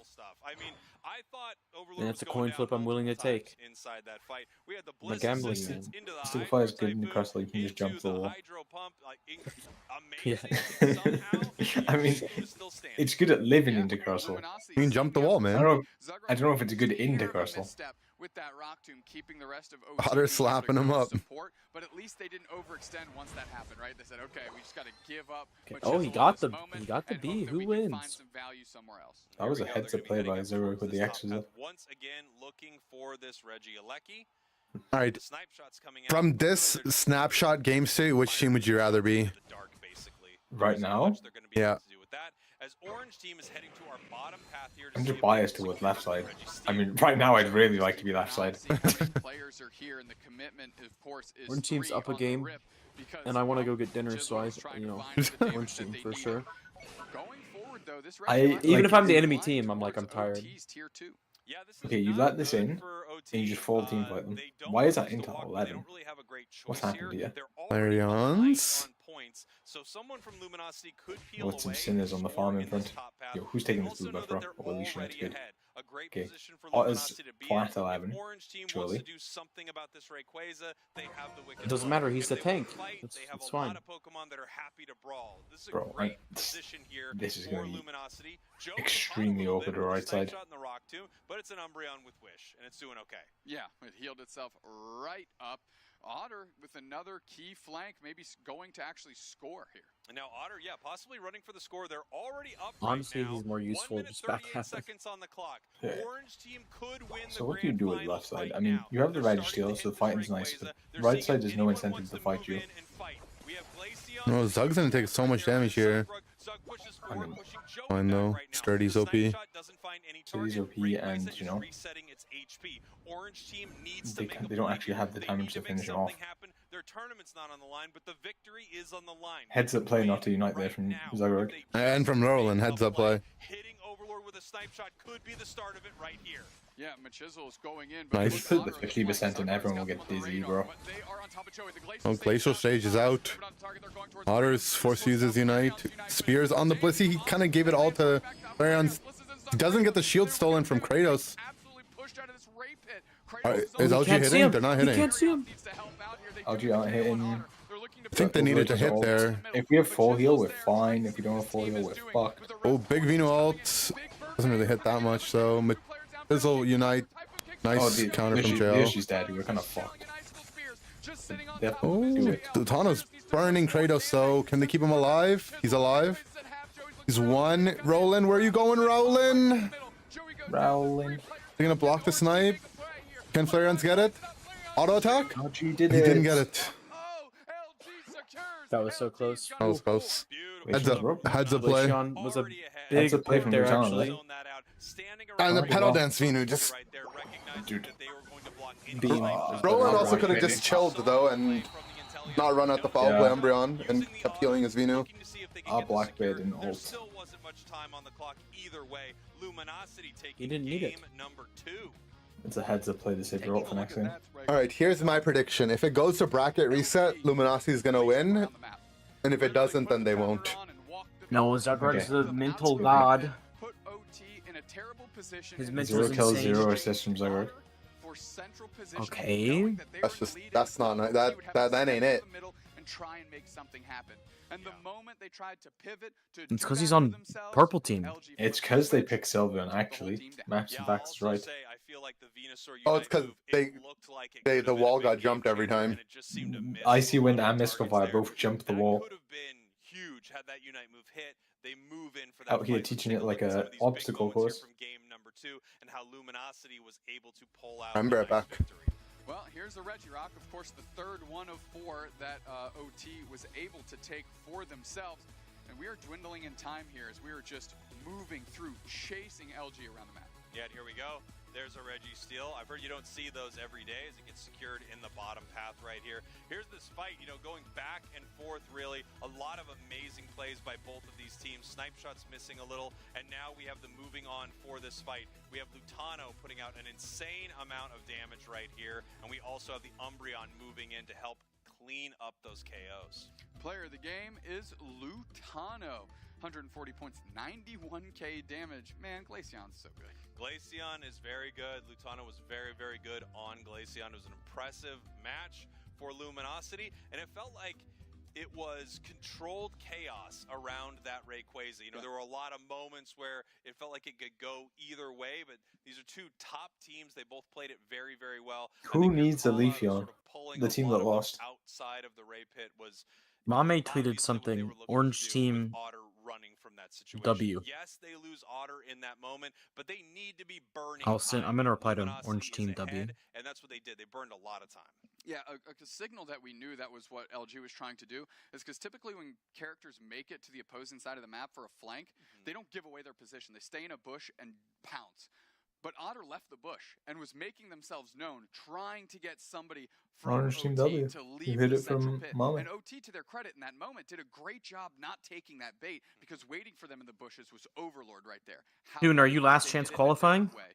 And it's a coin flip I'm willing to take. Inside that fight, we had the I'm a gambling man. Still fire is good in the cross, like you can just jump the wall. Yeah. I mean, it's good at living into Castle. You can jump the wall, man. I don't know if it's good into Castle. With that rock tomb, keeping the rest of Otter slapping him up. Support, but at least they didn't overextend once that happened, right? They said, okay, we just got to give up. Okay. but Oh, he chisel got in this the moment he got the and B. hope that Who we can find wins? some value somewhere else. That was a heads up play by Zero with the X, was it? Once again, looking for this Reggie Alecki. All right. The snipe shot's coming out. From this snapshot game state, which team would you rather be? The dark, basically. Right There's not now? much they're gonna be Yeah. able to do with that. As Orange team is heading to our bottom path here to I'm see just if biased they can towards secure left side. Reggie I Steele. mean, right now I'd really like to be left side. Players are here, and the commitment, of course, is Orange team's 3 up a on the game, rip because, and I want to well, go get dinner, so I, Chisel is trying you to know, find the damage Orange that team they for need. sure. Going forward, though, this I- Reggie Lecky Even if I'm the is enemy flying team, I'm like, towards I'm tired. OT's tier 2. Yeah, this is Okay, you not let this good in, for OT. and you just full team fight them. They don't Why is that choose to into walk, but they 11? don't really have a great What's choice happened here. here? They're already behind Flareons. on points, so someone from Luminosity could peel What's some away sinners and on the score farm in in this front? top path. Yo, who's We taking this also blue know buff, that bro? they're Holy shit, that's already good. ahead. A great Okay, position for Otter's Luminosity to be flat in. 11, If Orange team surely. wants to do something about this Rayquaza, they have the Wicked It doesn't Look. matter. He's If the they wanna tank. fight, It's they have a fine. lot of Pokemon that are happy to brawl. This is a Bro, great position here this is for gonna be Luminosity. Joe extremely caught a little awkward bit to with a right snipe side. shot in the rock too, but it's an Umbreon with Wish, and it's doing okay. Yeah, it healed itself right up. Otter with another key flank, maybe going to actually score here. And now Otter, yeah, possibly running for the score. They're already up Honestly, right now. he's more 1 useful minute just back 38 half. seconds on the clock. Yeah. Orange team could win So the what do you grand do with finals left side? right I mean, now. you have the They're red starting shield, to so hit this fighting's nice, Rayquaza. but They're right seeing side if there's no anyone incentive wants to to fight move you. in and fight. We have Glaceon No, Zug's gonna take so much damage here. Zug pushes I forward, mean, pushing Joe fine back though. right now. Sturdy's The OP. snipe shot doesn't find any Sturdy's target. OP, Rayquaza and, is you know, resetting its HP. Orange team needs to They, make a they don't play actually here. have the They damage need to make finish it off. something happen. Their tournament's not on the line, but the victory is on the line. Heads up play not to unite there Right from now, Zuggerug. if they And just from make Roland, a heads up play. Hitting Overlord with a snipe shot could be the start of it right here. Yeah, Machisel is going in. Nice. Just put the 50% and everyone will get dizzy, bro. Oh, Glacial Stage is out. Otter's Force Uses Unite. Spears on the Blissey. He kind of gave it all to Flareons. He doesn't get the shield stolen from Kratos. Is LG hitting? They're not He hitting. can't see him. LG aren't hitting. I think they needed to hit there. If we have full heal, we're fine. If we don't have full heal, we're fucked. Oh, big Vino ult. Doesn't really hit that much, so Fizzle Unite. Nice counter from jail. She's dead. We're kind of fucked. Oh, Do it. Lutano's burning Kratos, though. Can they keep him alive? He's alive. He's one. Roland, where are you going, Roland? Rowling. They're gonna block the snipe. Can Flareons get it? Auto attack? LG did He it. didn't get it. That was so close. That was close. Wait, Heads up. Heads up play. Glaceon was a Heads big up play pick from there, Lutano, actually. right? And the Alright, pedal well. dance Vinu just. Dude. Beam. Roland also Right, could have maybe. just chilled though and not run out the foul play Umbreon and kept healing his Vinu. Blackbeard and ult. Still wasn't much time on the clock either way. Luminosity taking He didn't need it. game number 2. It's a heads up play to save your ult for next game. Alright, here's my prediction. If it goes to bracket reset, Luminosity's gonna win. And if it doesn't, then they won't. No, Zugrug's Okay. the mental god. Put OT in a terrible position. His and mental 0 is kills, insane. 0 assists from Zuggerug. For central position, Okay. knowing that they That's were just- the leader, that's not OT that- would have that- to that step ain't into it. the middle and try and make something happen. And the moment they tried to pivot to It's do 'cause he's that on for themselves, purple team. LG It's forced because the they switch picked Sylveon, and took the whole actually. team down. Maps and facts is right. I feel like the Venusaur Oh, it's 'cause Unite they- move, it looked like it they- could the have been a wall big got game jumped every changer, time. and it just seemed to miss Icy a Wind lot and of Mystical targets Fire there. both jumped the That wall. could have been huge had that Unite move hit. They move in for that Out here fight. teaching Take it like look at some a of these big obstacle moments here course. from game number 2 and how Luminosity was able to pull out I'm a right nice back. victory. Well, here's the Regirock, of course, the third one of 4 that OT was able to take for themselves. And we are dwindling in time here as we are just moving through, chasing LG around the map. Yeah, and here we go. There's a Reggie steal. I've heard you don't see those every day as it gets secured in the bottom path right here. Here's this fight, going back and forth, really. A lot of amazing plays by both of these teams. Snipe shots missing a little, and now we have the moving on for this fight. We have Lutano putting out an insane amount of damage right here, and we also have the Umbreon moving in to help clean up those KOs. Player of the game is Lutano. 140 points, 91k damage. Man, Glaceon's so good. Glaceon is very good. Lutano was very, very good on Glaceon. It was an impressive match for Luminosity, and it felt like it was controlled chaos around that Rayquaza. There were a lot of moments where it felt like it could go either way, but these are two top teams. They both played it very, very well. Who needs a Leafeon? The team that lost. Outside of the Ray pit was Mame tweeted something. Orange team Otter running from that situation. W. Yes, they lose Otter in that moment, but they need to be burning. I'm gonna reply to him. Luminosity Orange is team ahead, W. and that's what they did. They burned a lot of time. Yeah, a signal that we knew that was what LG was trying to do is because typically when characters make it to the opposing side of the map for a flank, they don't give away their position. They stay in a bush and pounce. But Otter left the bush and was making themselves known, trying to get somebody from Orange Team OT W. to You leave hit the it central from pit. Mame. And OT, to their credit, in that moment, did a great job not taking that bait because waiting for them in the bushes was Overlord right there. Dune, are you last They chance did it a qualifying? different way.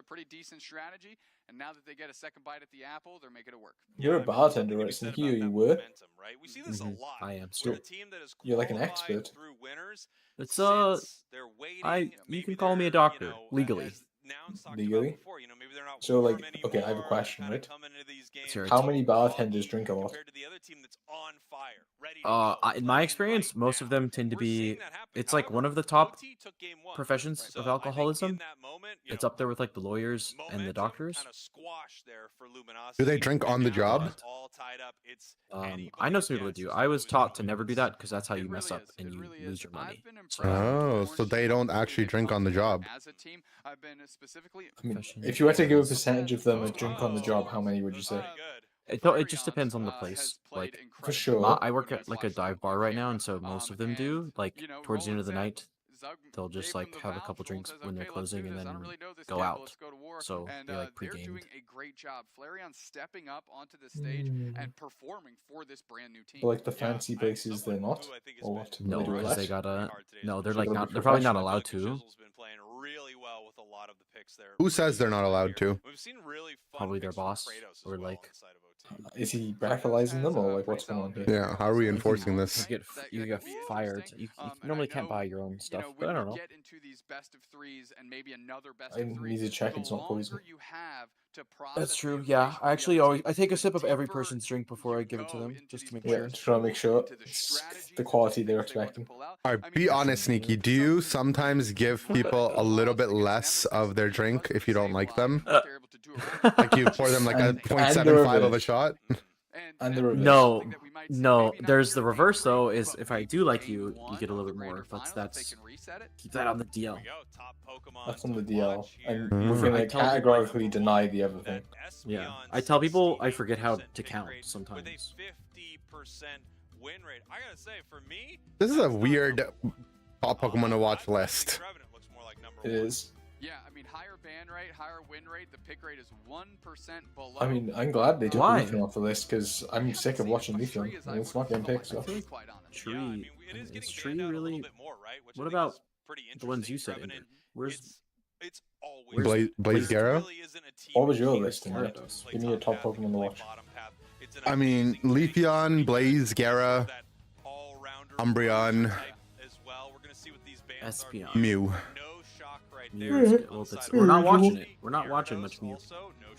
together a pretty decent strategy, and now that they get a second bite at the apple, they're making it work. You're a bartender, right? So here you were. Right? We see this a lot. I am. With a team that is You're like an qualified expert. through winners, It's sits, they're waiting, you maybe can call me a they're, doctor legally. as Nouns talked Legally? about before, maybe they're not So, like, warm okay, I have a anymore, question, kinda right? coming into these games Sure. How many bartenders drink a lot? compared to the other team that's on fire, ready to go, In my playing experience, right most now. of them tend to We're seeing be. that happen. It's like one However, of the top OT took game one. professions So of I think in alcoholism. that moment, It's up there with like the lawyers and the doctors. Kind of squash there for Luminosity. Do they drink on the Now job? it's all tied up. It's I know some people that do. I was taught to never do that because that's how you mess up and you lose your money. Oh, so they don't actually drink on the job. As a team, I've been specifically. I mean, if you had to give a percentage of them that drink on the job, how many would you say? It just depends on the place. Like For sure. I work at like a dive bar right now, and so most of them do. Like towards the end of the night, they'll just like have a couple drinks when they're closing and then go out. So they like they're pre-gamed. doing a great job. Flareon stepping up onto the stage and performing for this brand new team. But like the fancy places, they're not. Or what? No, They do because less? they gotta. No, they're So like they'll not. be They're probably not professional. allowed to. Jizzle's been playing really well with a lot of the picks there. Who says they're not allowed to? We've seen really fun Probably their picks from boss Kratos as or well like. inside of OT. Is he breathalyzing them or like what's going on here? Yeah, how are we enforcing this? You get fired. You normally can't buy your own stuff, but I don't know. Get into these best of threes and maybe another best I of need threes, to check it's the not poison. longer you have to process That's the true. Yeah, information, I actually be able always to I take a sip of deeper every person's drink before I give it to go them, into just to these make Yeah, sure. just trying to make sure into the it's strategies the that quality they're they're able to expecting. pull out. All right, be honest, Sneaky. Do you sometimes give people a little bit less of their drink if you don't like them? Like you pour them like a And- 0.75 of a shot? And the reverse. No, no. There's the reverse though. Is if I do like you, you get a little bit more. But that's keep that on the DL. That's on the DL. And Mm. we're going I to tell people- categorically deny the other thing. Yeah, I tell people I forget how to count sometimes. With a 50% win rate. I gotta say, for me, This is a weird top Pokemon to watch list. Trevenant looks more like number It one. is. Yeah, I mean, higher ban rate, higher win rate. The pick rate is 1% below. I mean, I'm glad they took Why? Leafeon off the list because I'm sick of watching Leafeon. And it's not getting picked. So. Tree. Yeah, I mean, it is Is getting Tree banned out a little really? bit more, right? Which I What think about is pretty the ones you interesting. said? Trevenant, Ingrid? Where's it's always Blaze Gyara? really isn't a team What was your team list, sport. Ingrid? It can play Give me a top path, it can Pokemon to play watch. bottom path. It's an I mean, amazing tank. Leafeon, Blaze, Gyara, That all-rounder Umbreon, type as well. We're gonna see what these bans are. Espeon. Mew, No shock right Mew there. is good. Well, that's, we're not watching it. We're not watching much Mew.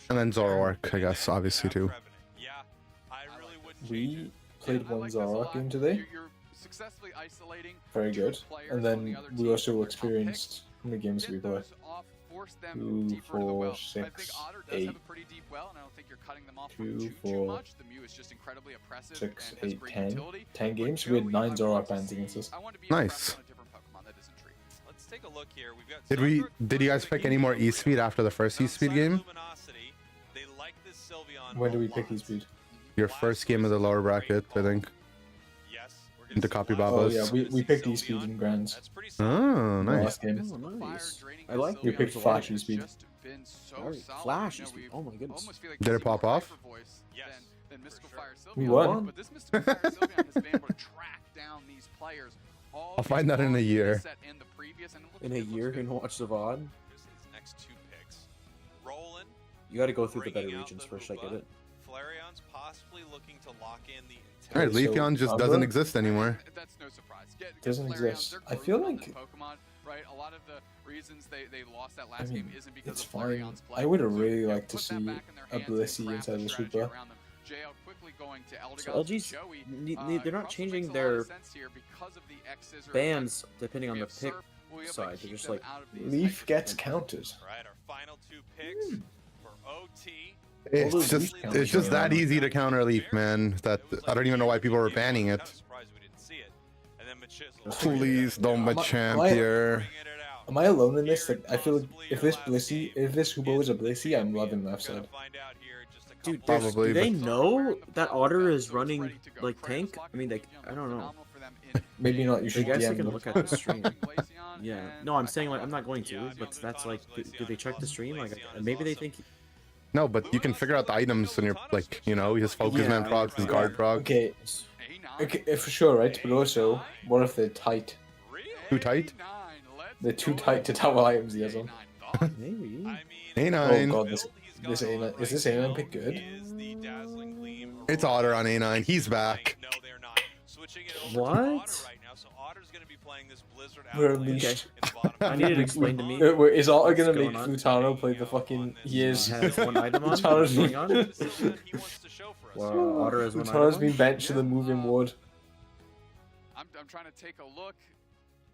and then Zoroark, I guess, obviously too. Yeah, I really wouldn't change We it. played one Zoroark game today. You're successfully isolating Very good. two players And on then the other we team also with top experienced how many games picks. we Get play. those off, force them 2, deeper into the 4, well. I think 6, Otter does 8. have a pretty deep well, and I don't think you're cutting them off 2, too 4, much. The Mew is just incredibly oppressive 6, and has 8, great 10. utility. 10 But games. We had Joey, 9 I would Zoroark like to bans see- against us. I want to be Nice. impressed on a different Pokemon that isn't Tree. Let's take a look here. We've got Did you guys pick any more E-Speed after the first E-Speed game? Luminosity. They like this Sylveon When do a we pick lot. E-Speed? Your first game of the lower bracket, I think. Yes, we're gonna Into see copy lots of Oh Babas. yeah, We're we gonna see picked E-Speed Sylveon. in Grands. That's pretty solid. Oh, nice. Last game. Oh, nice. Fire-draining I like Sylveon We picked has Flash just E-Speed. been so Very solid. Flash You know, E-Speed. we Oh my goodness. almost feel like Did it we've seen pop more off? Hyper Voice Yes, than for Mystical sure. Fire Sylveon. We won. But this Mystical Fire Sylveon has been able to track down these players. All I'll find that in a these year. set and the previous, and it looks- In a it looks year, good. you can watch the VOD. Here's his next two picks. Roland. You got to go through the better Bringing out regions the first. I get Hoopa. it. Flareon's possibly looking to lock in the All right, Okay, so Leafeon just Umbra? doesn't exist anymore. That's no surprise. Doesn't Flareon, exist. they're I feel crucial in like- this Pokemon, right? A lot of the reasons they lost that I last mean, game isn't because it's of fine. Flareon's play. I would have So, really yeah, liked to put that see back in their a hands and Blissey craft inside a the strategy Super. around them. JL quickly going to Eldegoss So to LG's Joey. they're not Crustle changing makes a lot their of sense here because of the X-Scissor bands depending on We the have pick Surf, we'll be able to side. They're keep just them like out of these Leaf hyper gets games. counted. All right, our final two picks for OT. It's just that easy to counter Leaf, man. That I don't even know why people were banning it. I'm surprised we didn't see it. And then Machisel. Please don't Am I- Machamp am I- here. Bringing it out. Am I alone in this? Like, I feel like if this Hoopo is a Blissey, I'm loving left Gonna side. find out here in just a Dude, couple there's- Probably, do they but- know that Otter is running like tank? I mean, like I don't know. Maybe not. You I should guess I DM can them. look at the stream. Yeah. No, I'm saying like I'm not going to, but that's like, do they check the stream? Like maybe they think. No, but you can figure out the items in your, like, you know, his Focus Man procs, his guard proc. Okay, okay, for sure, right? But also, what if they're tight? Too tight? They're too tight to towel items he has on. Maybe. A9. Oh god, this A9 is this A9 pick good? It's Otter on A9. He's back. No, they're not. Switching it over to What? Otter right now, so Otter's gonna be playing this Blizzard We're Avalanche unleashed. in the bottom I half. need it explained to me. Is Otter gonna What's make going on? Flutano play the fucking years? Has one item on. Flutano's What's going on? He wants to show for us. Well, Otter has one Flutano's item been benched to the moving ward. I'm trying to take a look.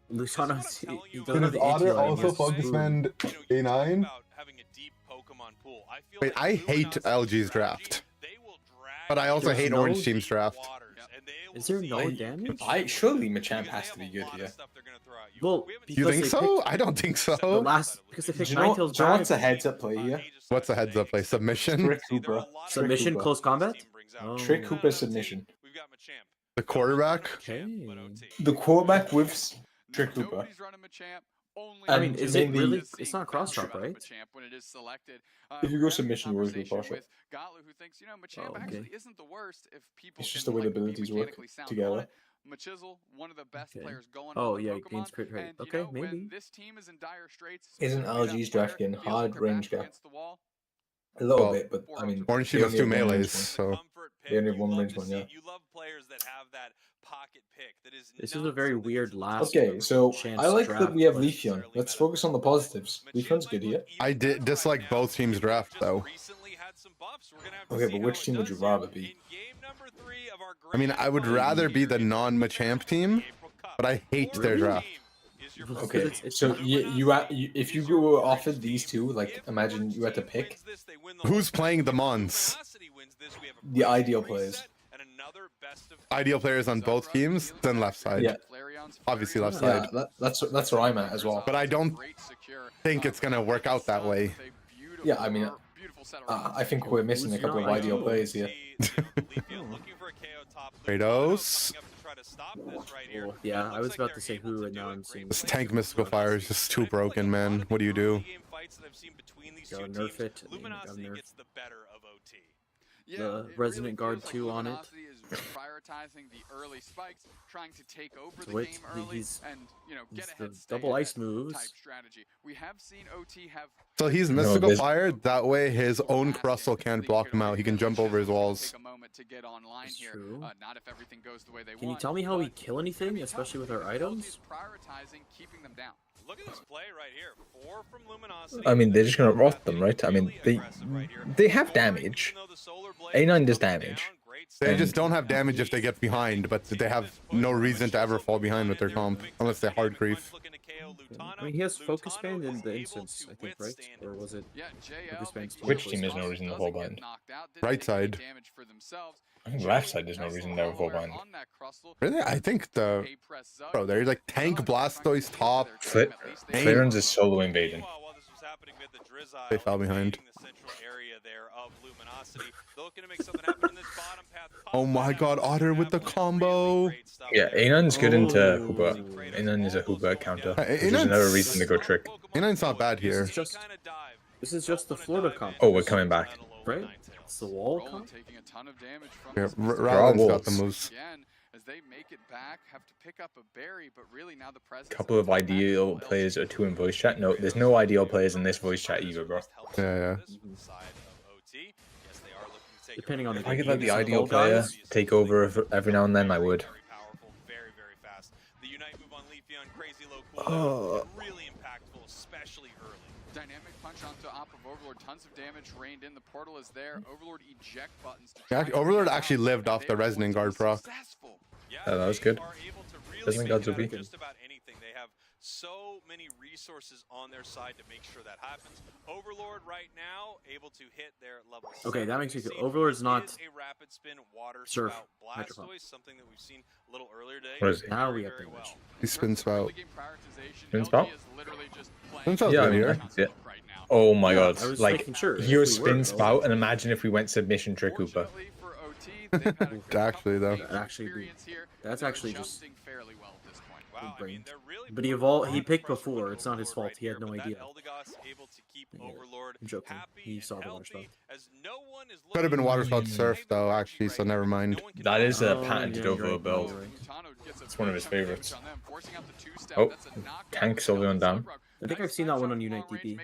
on. Luciano's he doesn't Can have his the Otter anti-light, he also has Focus food. Man You know, A9? about having a deep Pokemon pool. I feel Wait, like I hate Luminosity's LG's strategy, draft. they will drag But I also There's hate no Orange Team's draft. waters, and they will Is there see no the damage? Surely Machamp because has they to be have a good lot of here. stuff they're gonna throw at you. Well, We haven't You because think they so? picked I don't think the so. last because they Do picked you know, Ninetales do you know what's a bad. heads up play here? What's the heads up play? Submission? Trick See, there are a Hooper. lot of Submission, Hooper. close combat? this team brings out. Oh. Trick Hooper submission. We've got Machamp. The quarterback? Machamp, but OT. The quarterback with Trick Hooper. Nobody's running Machamp. Only I mean, And is it mainly- really? It's not cross Machamp drop, right? when it is selected. If you We're go having a submission, you always go conversation cross drop. with Galu, who thinks, Machamp Oh, okay. actually isn't the worst if people It's just can, the way the be abilities work mechanically sound together. on it. Machizzle, one of the best Okay. players going Oh, on the yeah, Pokemon, gains crit rate. and, Okay, when maybe. this team is in dire straits, Isn't specifically LG's that player draft getting feels like hard their range back gap? against the wall, A little Well, bit, but I mean, Orange they Team has only 2 have one melees, range one. so Comfort pick. They only have You one love range to one, see yeah. it. You love players that have that pocket pick that is This not is a very something weird that's last Okay, so chance I like that draft we have question. Leafeon. Let's focus on the positives. Leafeon's good here. I did dislike both teams' draft though. Okay, but which team would you rather be? I mean, I would rather be the non-Machamp team, but I hate their draft. Okay, so if you were offered these two, like imagine you had to pick Who's playing the Mons? the ideal players. Ideal players on both teams, then left side. Yeah. Obviously left Yeah, side. that's where I'm at as well. But I don't think it's gonna work out that way. Yeah, I mean, I think we're missing a couple of ideal players here. Kratos. Oh, yeah, I was about to say who, and now I'm seeing. This tank mystical fire is just too broken, man. What do you do? Gotta nerf it. and gotta nerf Yeah, the it Resonant really Guard feels 2 like on it. Luminosity is prioritizing the early spikes, trying to take over the Wait, game early, he's- and get he's ahead, the stay double ice ahead moves. type strategy. We have seen OT have. So he's mystical this- fire. That way his own Crustle can't block him out. He can jump over his walls. Take a moment to get online That's here. true. Not if everything goes the way they Can you want. tell me how we but kill anything, especially with our LG items? is prioritizing keeping them down. Look at this play right here. 4 from Luminosity. I mean, they're just gonna rot them, right? I mean, they have damage. A9 does damage. They just don't have damage if they get behind, but they have no reason to ever fall behind with their comp, unless they hard grief. I mean, he has focus band in the instance, I think, right? Or was it? Yeah, Focus band's Which too team close. has no reason to fall behind? Right side. I think left side there's no reason to fall behind. Really? I think the... Bro, they're like tank Blastoise top. Clarence is solo invading. They fell behind. Oh my god, Otter with the combo. Yeah, A9's good into Oh. Hooper. A9 is a Hooper counter. Which is A9's another reason to go trick. A9's not bad here. This is just the Florida comp. Oh, we're coming back. Right? It's the wall comp? Taking a ton of damage from Yeah, this Rowland's got the Wolves. moves. again as they make it back, have to pick up a berry, but really now the presence Couple of ideal players are two in voice chat. No, there's no ideal players in this voice chat either, bro. Yeah, Depending on the If I could game, let the some ideal ball player guys. take over every now and then, I would. Oh. Really impactful, especially early. dynamic punch onto top of Overlord, tons of damage rained in. The portal is there. Overlord eject buttons. To Yeah, try to Overlord get actually out. lived off They the are Resonant Guard proc. successful. Yeah, that was they good. are able to really Resonant make Guard's it out of OP. just about anything. They have so many resources on their side to make sure that happens. Overlord right now able to hit their level. Okay, 7. that makes me feel. See, Overlord's is not. a rapid spin water Surf. spout Hydroponic. Blastoise, something that we've seen a little earlier today. What is it? Now we Very, have very damage. He spins spout. Spin spout? Spin spout's Yeah, I good mean, here. yeah. Oh my Yeah, god. I was Like, making sure your if we were, spin though. spout, and imagine if we went submission trick Hooper. Actually, though. That's actually just. Wow, I mean, they're really But he picked before. It's not his fault. He had no idea. Yeah, I'm joking. He saw the water spout. Could have been water spout surf though, actually, so never mind. That is a Oh, patented yeah, you're over right, build. you're right. It's one of his favorites. Oh, tank Sylveon down. I think I've seen that one on Unite DB.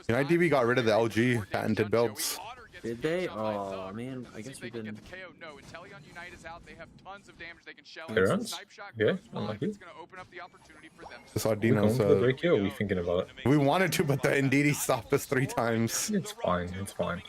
Unite DB got rid of the LG patented builds. Did they? Oh man, I guess we've been. Clearance? Yeah, unlucky. Just saw We Dino, going for the so break here, or are we thinking about it? we wanted to, but the Indeedee stopped us 3 times. It's fine, it's fine.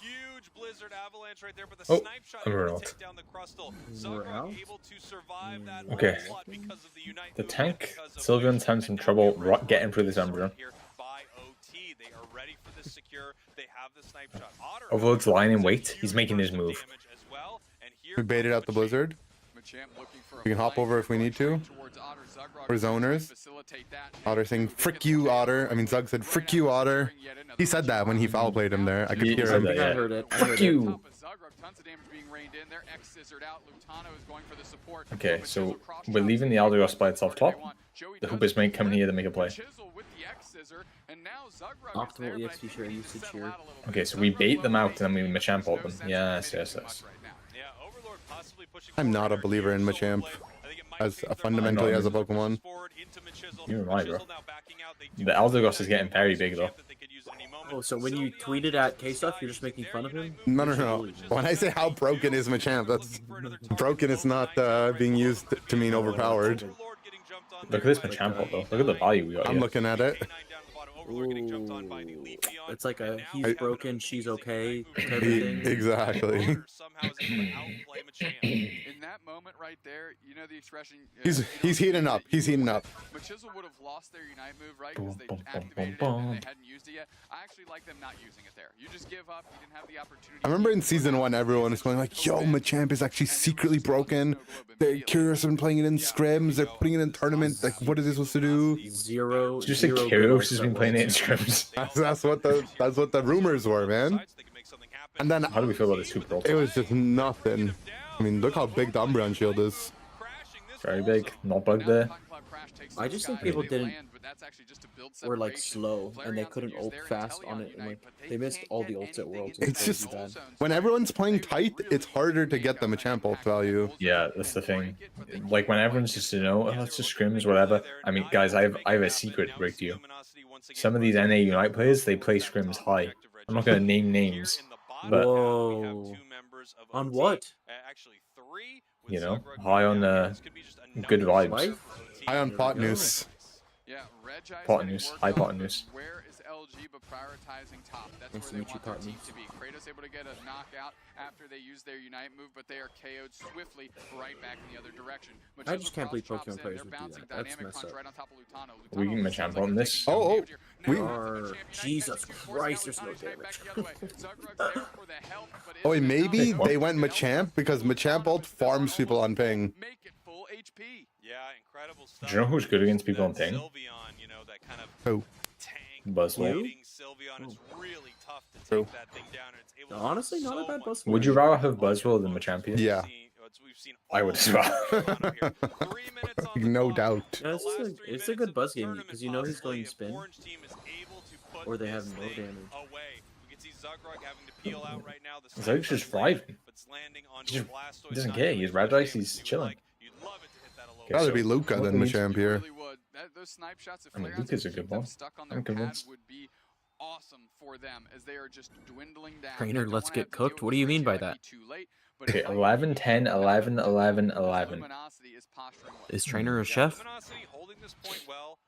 Huge blizzard avalanche right there, but the Oh, snipe shot we're able to out. take down the Crustle. We're Zugrog out? able to survive that Okay. onslaught because of the Unite The movement, tank, because of Sylveon's having some trouble getting through this Ember Ember. here by OT. They are ready for this secure. They have the snipe shot. Otter Overlord's lying in is a wait. huge He's making his burst of move. damage as well. And here We baited out the blizzard. We can hop over if we need to. We're zoners. Otter saying, frick you, Otter. I mean, Zug said, frick you, Otter. He said that when he foul played him there. I could He hear said him. I think that, I yeah. heard it. I Fuck heard you. Tons of damage being rained in. They're X-scissored out. Lutano is going for the support. Okay, so we're leaving the Aldergos by itself top. The Hoopers may come in here to make a play. Optimal EXP share usage here. Okay, so we bait them out and then we Machamp ult them. Yes. I'm not a believer in Machamp as fundamentally as a Pokemon. You're right, bro. The Aldergos is getting very big though. Oh, so when you tweeted at K-Stuff, you're just making fun of him? No. When I say how broken is Machamp, that's broken is not being used to mean overpowered. Look at this Machamp ult though. Look at the value we got. I'm looking at it. Ooh. It's like a he's broken, she's okay type of thing. Exactly. In that moment right there, you know the expression. He's heating up. He's heating up. Machisel would have lost their Unite move, right? Because they activated it and they hadn't used it yet. I actually like them not using it there. You just give up. You didn't have the opportunity. I remember in season 1, everyone was going like, "Yo, Machamp is actually secretly broken. They're curious and playing it in scrims. They're putting it in tournament. Like, what is this supposed to do?" Zero. Did you say Kyrgios has been playing it in scrims? That's what the rumors were, man. And then how do we feel about this Super ult? It was just nothing. I mean, look how big the Umbreon shield is. Very big. Not bugged there. I just think people were like slow and they couldn't ult fast on it, and like they missed all the ults at Worlds. It's just when everyone's playing tight, it's harder to get the Machamp ult value. Yeah, that's the thing. Like when everyone's just oh, it's just scrims, whatever. I mean, guys, I have a secret to break to you. Some of these NA Unite players, they play scrims high. I'm not gonna name names, but whoa. On what? You know, high on good vibes. High on pot news. Pot news. High pot news. Where is LG but prioritizing top? That's Nice to where meet they you, want their Pot team News. to be. Kratos able to get a knockout after they use their Unite move, but they are KO'd swiftly right back in the other direction. I just can't believe Cross chops Pokemon in, players they're would do bouncing that. That's dynamic messed punch up. right on top of Lutano. We can Lutano Machamp sounds like on they're this. taking Oh, damage here. we- Now, Are champion Knight Jesus gets 2 force Christ, there's no Lutano's headed back damage. the other way. Zugrug's there for the help, but Oh, is wait, it maybe enough? they went Machamp because Machamp ult farms people on ping. Make it full HP. Yeah, incredible stuff. Do you know who's good against people on That ping? Sylveon, you know, that kind of Who? tank Buzzwole. leading Sylveon is really tough to Who? take that thing down, and it's able to Honestly, do not a so bad much buzz. Would you rather have Buzzwole than Machamp here? Yeah. We've seen I would as well. 3 minutes on the No clock. doubt. Yeah, it's The a- last 3 it's a good minutes of buzz the game, tournament, 'cause you know he's going possibly, if spin. Orange team is able to put Or they have this no thing damage. away. We can see Zugrug having to peel out right now. The Zug's just thriving. but it's landing He onto just a Blastoise, doesn't not care. doing He's much Radice, damage. he's You would chilling. like- you'd love it to hit that a little Okay, Rather so be Luca what than needs- Machamp here. Really would. Those snipe shots, if I mean, Flareon's Luca's a could good keep them one. stuck on I'm their pad, convinced. would be awesome for them as they are just dwindling down. Trainer, They don't let's wanna get have to deal cooked. with What do you this mean by Reggie like that? he too late, but Okay, if they 11, 10, 11, 11, because 11. Luminosity is posturing well. Is Trainer a chef? Luminosity holding this point well.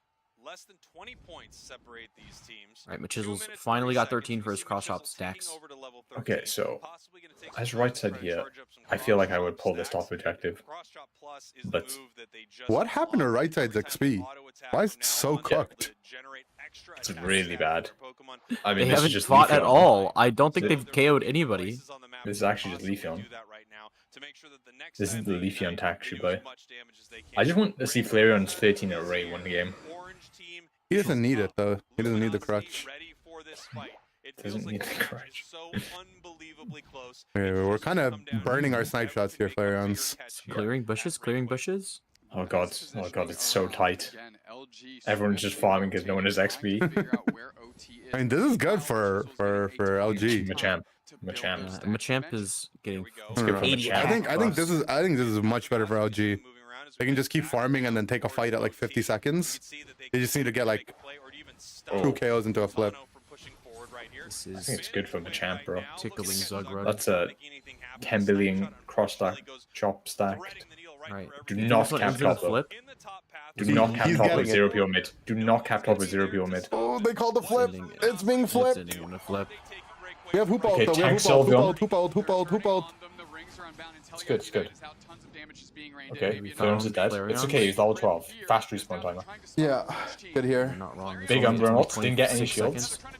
Less than 20 points separate these teams. Alright, 2 Machisel's minutes, finally 30 got 13 seconds. for We his see cross-shop Machisel taking stacks. over to level Okay, 13. so Possibly gonna take as some right time to said try to here, charge up some I feel like I would cross-chop pull this stacks. top objective. Cross-chop plus is the But move that they just What happened to unlocked. right side's Every time XP? you auto-attack Why is from it now so on, they're able cooked? to generate extra It's attack really stats bad. for Pokemon. I mean, They this is haven't just fought at Leafeon. all. I don't think This- they've KO'd anybody. Places on the map This is could actually just possibly Leafeon. do that right now to make sure that the next This is time the they Leafeon unite, tack they should do buy. as much damage as they can. I just want to see Flareon's 13 in a array one game. Orange team He doesn't need it, though. He doesn't need the Luminosity crutch. ready for this fight. It Doesn't feels need like the the crutch. is so unbelievably close. Yeah, It we're just kind of come down to burning our who snipe can shots here, make a bigger Flareons. catch here. Clearing bushes, clearing bushes. Oh god, it's so tight. Everyone's just farming because no one has XP. I mean, this is good for LG. Machamp. Machamp. Machamp is getting It's good for 80 Machamp. I think this is much better for LG. They can just keep farming and then take a fight at like 50 seconds. They just need to get like 2 KOs into a flip. This I is think it's good for Machamp, bro. tickling Zugrug. That's a 10 billion cross stack, chop stacked. Right. Do This not one cap ends in a top though. flip. Do not cap He's top getting with it. 0 PO mid. Do not cap top with 0 PO mid. Oh, they called the flip. Ending- It's being It's flipped. ending in a flip. We have hoop ult, Okay, though. We have tank hoop ult, Sylveon. hoop ult. It's good, it's good. Okay, We Flareon's is found dead. Flareon. It's okay, he's level 12. Fast respawn timer. Yeah, good here. You're not wrong. This Big only Umbreon took ult, me didn't get any 26 shields. seconds.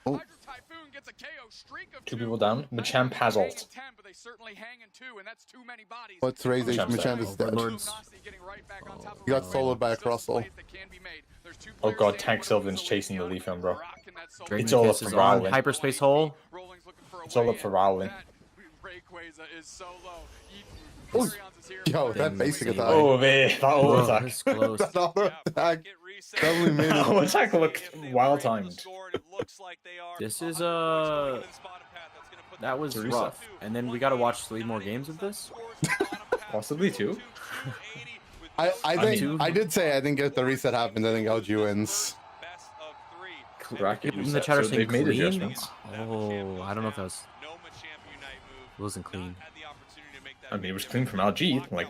Oh. 2 people down. Machamp has ult. Let's raise H. Machamp's Machamp dead. is dead. Overlords. He got soloed by a crossel. Oh god, Tank Sylvan's chasing the Leafeon, bro. Dragon It's all up Kiss for is on Rowling. hyperspace hole. It's all up for Rowling. Rayquaza is so low. Ooh. Flareon's is here. Yo, that basic attack. Oh, man, that auto attack. That's close. That auto attack definitely made That it. auto attack looked well timed. This is that was Reset. rough. And then we gotta watch 3 more games of this. Possibly 2. I think mean- I did say I think if the reset happens, I think LG wins. Bracket In the reset, chatter so saying they've made clean. adjustments. Oh, I don't know if that was. It wasn't clean. I mean, it was clean from LG. Like,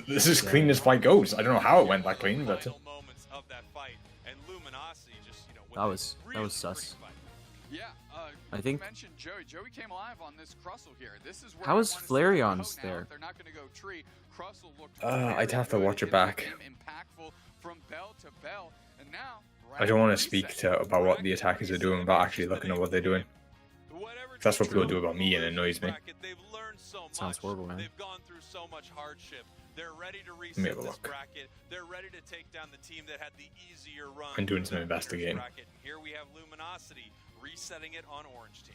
this is clean as fight goes. I don't know how it went that clean, but That was sus. Yeah, I think- mentioned Joey. Joey came alive on this Crustle here. This is where How I is wanna see Flareon's Poe now. there? If they're not going to go tree. Crustle looked I'd very have to good watch it in the back. game, impactful from bell to bell, and now I don't want to speak about what the attackers are doing without actually looking at what they're doing. That's what people do about me and it annoys me. Sounds horrible, man. They've gone through so much hardship. They're ready to me reset have a this look. bracket. They're ready to take down the team that had the easier run. I'm doing some through the winners investigating. bracket. Here we have Luminosity resetting it on Orange Team.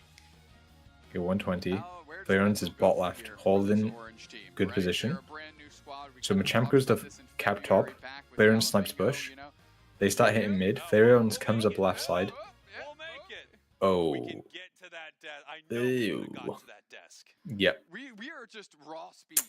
Okay, 120. where Flareon's is Trevor bot goes left, here for holding this Orange team, good right? position. They're a brand new squad. We So kinda Machamp talked goes to about this in cap February top. back with Flareon Yab snipes Bingo, bush. you know? They start hitting mid. Flareon's comes up left side. We'll make it. Oh. We can get to that desk. I know we would've got Ew. to that desk. Yep. We are just raw speed.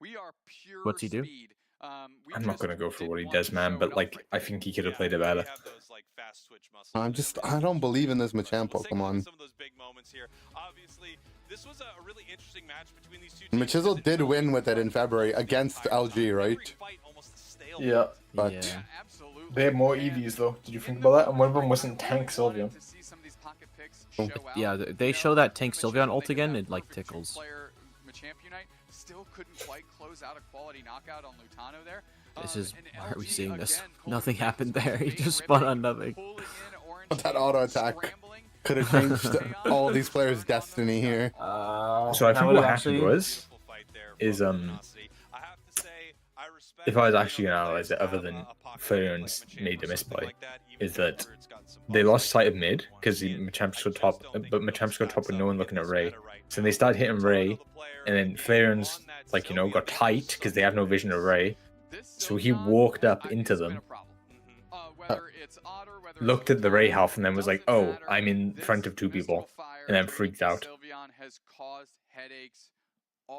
We are pure What's he do? speed. We I'm not just going to go for didn't what he want does, to man, show but it like, off. I think he could have Yeah, played it we better. have those, like, fast switch muscles I'm and just everything. I don't believe in this Machamp Let's take a look at Pokemon. some of those big moments here. Obviously, this was a really interesting match between these two teams. Machizel because it did felt win like with it in the February entire against time. LG, right? Every fight almost a stalemate. Yeah. But Yeah. Absolutely. They had more EVs though. Did you think about that? And one of them wasn't Tank Sylveon. To see some of these pocket picks Oh. show out. Yeah, they You show know, that Tank Machamp, Sylveon ult they again, had it, like, perfect tickles. two-player Machamp Unite still couldn't quite close out a quality knockout on Lutano there. This is And why are we LG seeing this? again pulling Nothing back happened his there. He base just spun ribbon, on nothing. pulling in Orange That team, auto attack scrambling. could have changed all these players' destiny here. So I that think would what actually- happened was, is if I was actually going to analyze it, other than Flareon's made a misplay, is that they lost sight of mid because Machamp's go top, but Machamp's go top with no one looking at Ray. So they started hitting Ray, and then Flareon's like got tight because they have no vision of Ray. So he walked up into them, looked at the Ray health, and then was like, "Oh, I'm in front of 2 people," and then freaked out. Sylveon has caused headaches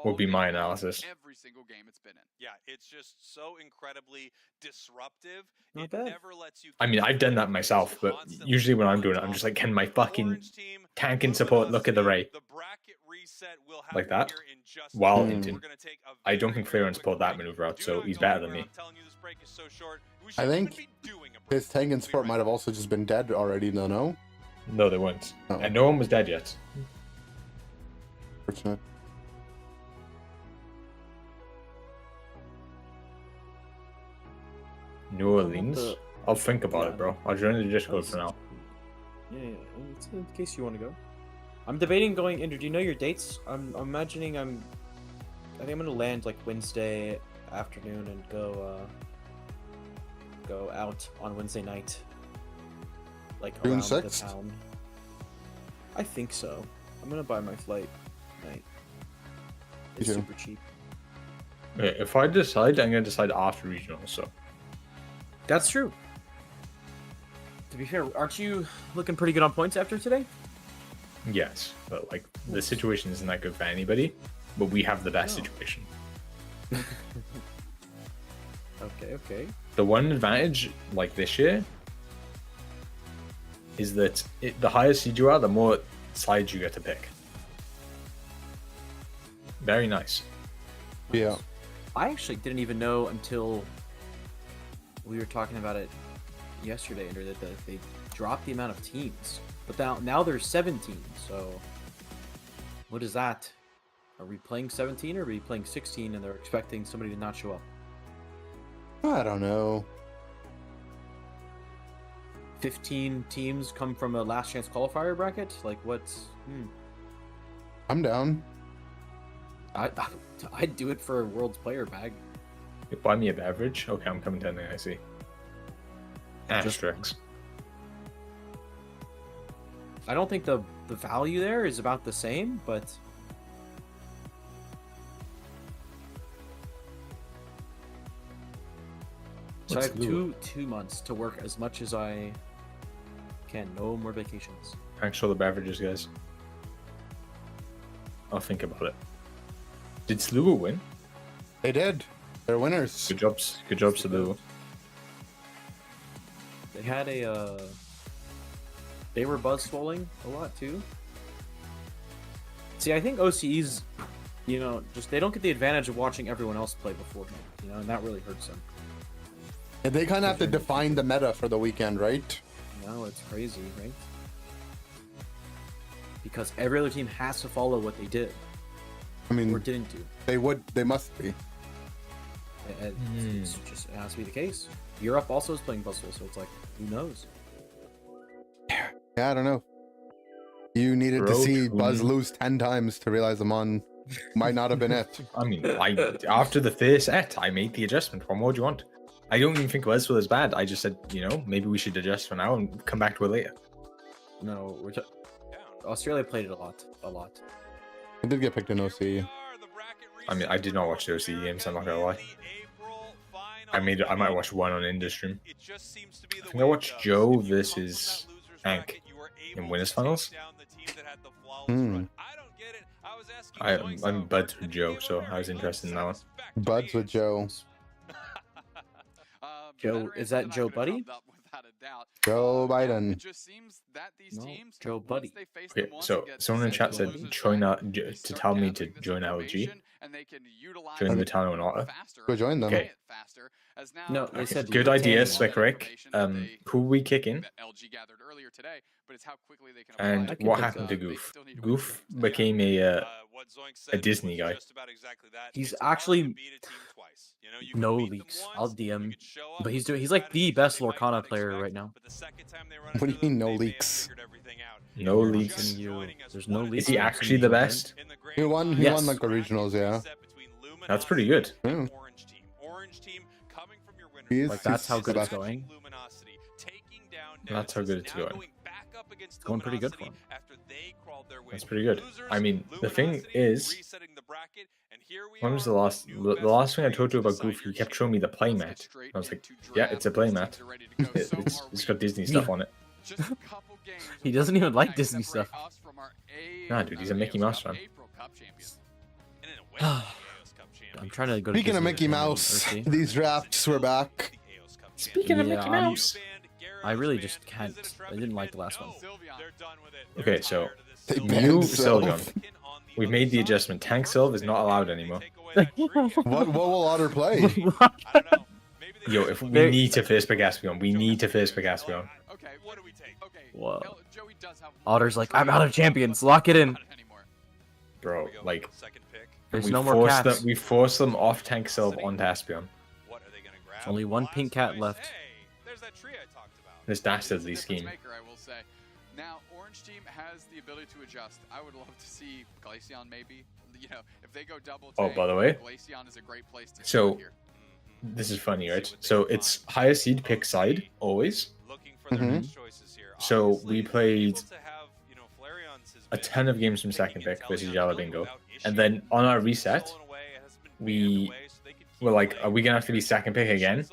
Would be my all day long, analysis. Every single game it's been in. Yeah, it's just so incredibly disruptive. Not It bad. never lets you I mean, I've done that myself, but usually when I'm doing it, I'm just like, "Can my fucking tank and support look at the Ray?" Like that, while hinting. I don't think Flareon's pulled that maneuver out, so he's better than me. I think his tank and support might have also just been dead already, no? No, they weren't, Oh. and no one was dead yet. Fortunate. New Orleans. I'll think about it, bro. I'll join the Discord for now. Yeah, it's in case you want to go. I'm debating going into. Do you know your dates? I'm imagining I think I'm gonna land like Wednesday afternoon and go out on Wednesday night. Like June around the 6th? town. I think so. I'm gonna buy my flight tonight. It's too. super cheap. Yeah, if I decide, I'm gonna decide after regional. So That's true. To be fair, aren't you looking pretty good on points after today? yes, but like the situation isn't that good for anybody. But we have the best Oh. situation. Okay. The one advantage, like this year, is that the higher seed you are, the more sides you get to pick. Very nice. Yeah. I actually didn't even know until we were talking about it yesterday, Andrew, that they dropped the amount of teams. But now there's 17, so what is that? Are we playing 17 or are we playing 16 and they're expecting somebody to not show up? I don't know. 15 teams come from a last chance qualifier bracket? Like what's... I'm down. I'd do it for a world's player bag. You buy me a beverage? Okay, I'm coming down there, I see. Asterisks. I don't think the value there is about the same, but So I What's have two months to work as much as I can. No more vacations. Thanks for the beverages, guys. I'll think about it. Did Slugo win? They did. They're winners. Good jobs. Good jobs, Slugo. They had a. They were buzz swolling a lot too. See, I think OCEs, just they don't get the advantage of watching everyone else play beforehand, and that really hurts them. Yeah, they kind of have to define the meta for the weekend, right? No, it's crazy, right? Because every other team has to follow what they did. I mean, or didn't do. They must be. It has to be the case. Europe also is playing Bustle, so it's like, who knows? Yeah, I don't know. You needed to see Buzz lose 10 times to realize Amon might not have been it. I mean, after the first set, I made the adjustment. What more do you want? I don't even think Westfield is bad. I just said, maybe we should adjust for now and come back to it later. No, Australia played it a lot. I did get picked in OC. I mean, I did not watch the OC games, I'm not gonna lie. I might watch one on Industream. I think I watched Joe versus Hank in winners finals. I'm buds with Joe, so I was interested in that one. Buds with Joe. Joe, is that Joe Buddy? Joe Biden. No, Joe Buddy. Okay, so someone in chat said to tell me to join LG. Join the Tali and Otter. Go join them. Okay. No, they said good idea, Slick Rick. Who we kicking? And what happened to Goof? Goof became a Disney guy. He's actually no leaks. I'll DM, but he's like the best Lorcana player right now. What do you mean no leaks? No leaks. There's no leaks. Is he actually the best? He won like the regionals, yeah. That's pretty good. Yeah. That's how good it's going. That's how good it's going. It's going pretty good for him. That's pretty good. I mean, the thing is, when was the last thing I told you about Goof? He kept showing me the playmat. I was like, yeah, it's a playmat. It's got Disney stuff on it. He doesn't even like Disney stuff. Nah, dude, he's a Mickey Mouse fan. I'm trying to go to Speaking of Mickey Mouse, these drafts were back. Speaking of Mickey Mouse, I really just can't. I didn't like the last one. Okay, so They new banned Sylve. Sylveon. We've made the adjustment. Tank Sylve is not allowed anymore. What will Otter play? Yo, if we need to face Pegaspion, we need to face Pegaspion. Whoa. Otter's like, I'm out of champions. Lock it in. Bro, like, there's no more cats. We force them off Tank Sylve onto Aspion. There's only one pink cat left. This dastardly scheme. Now, Orange Team has the ability to adjust. I would love to see Glaceon maybe. If they go double tank, by the way, Glaceon is a great place to so here. This is funny, right? So it's highest seed pick side always. So we played a ton of games from second pick versus Yab Bingo, and then on our reset, we were like, "Are we gonna have to be second pick again?"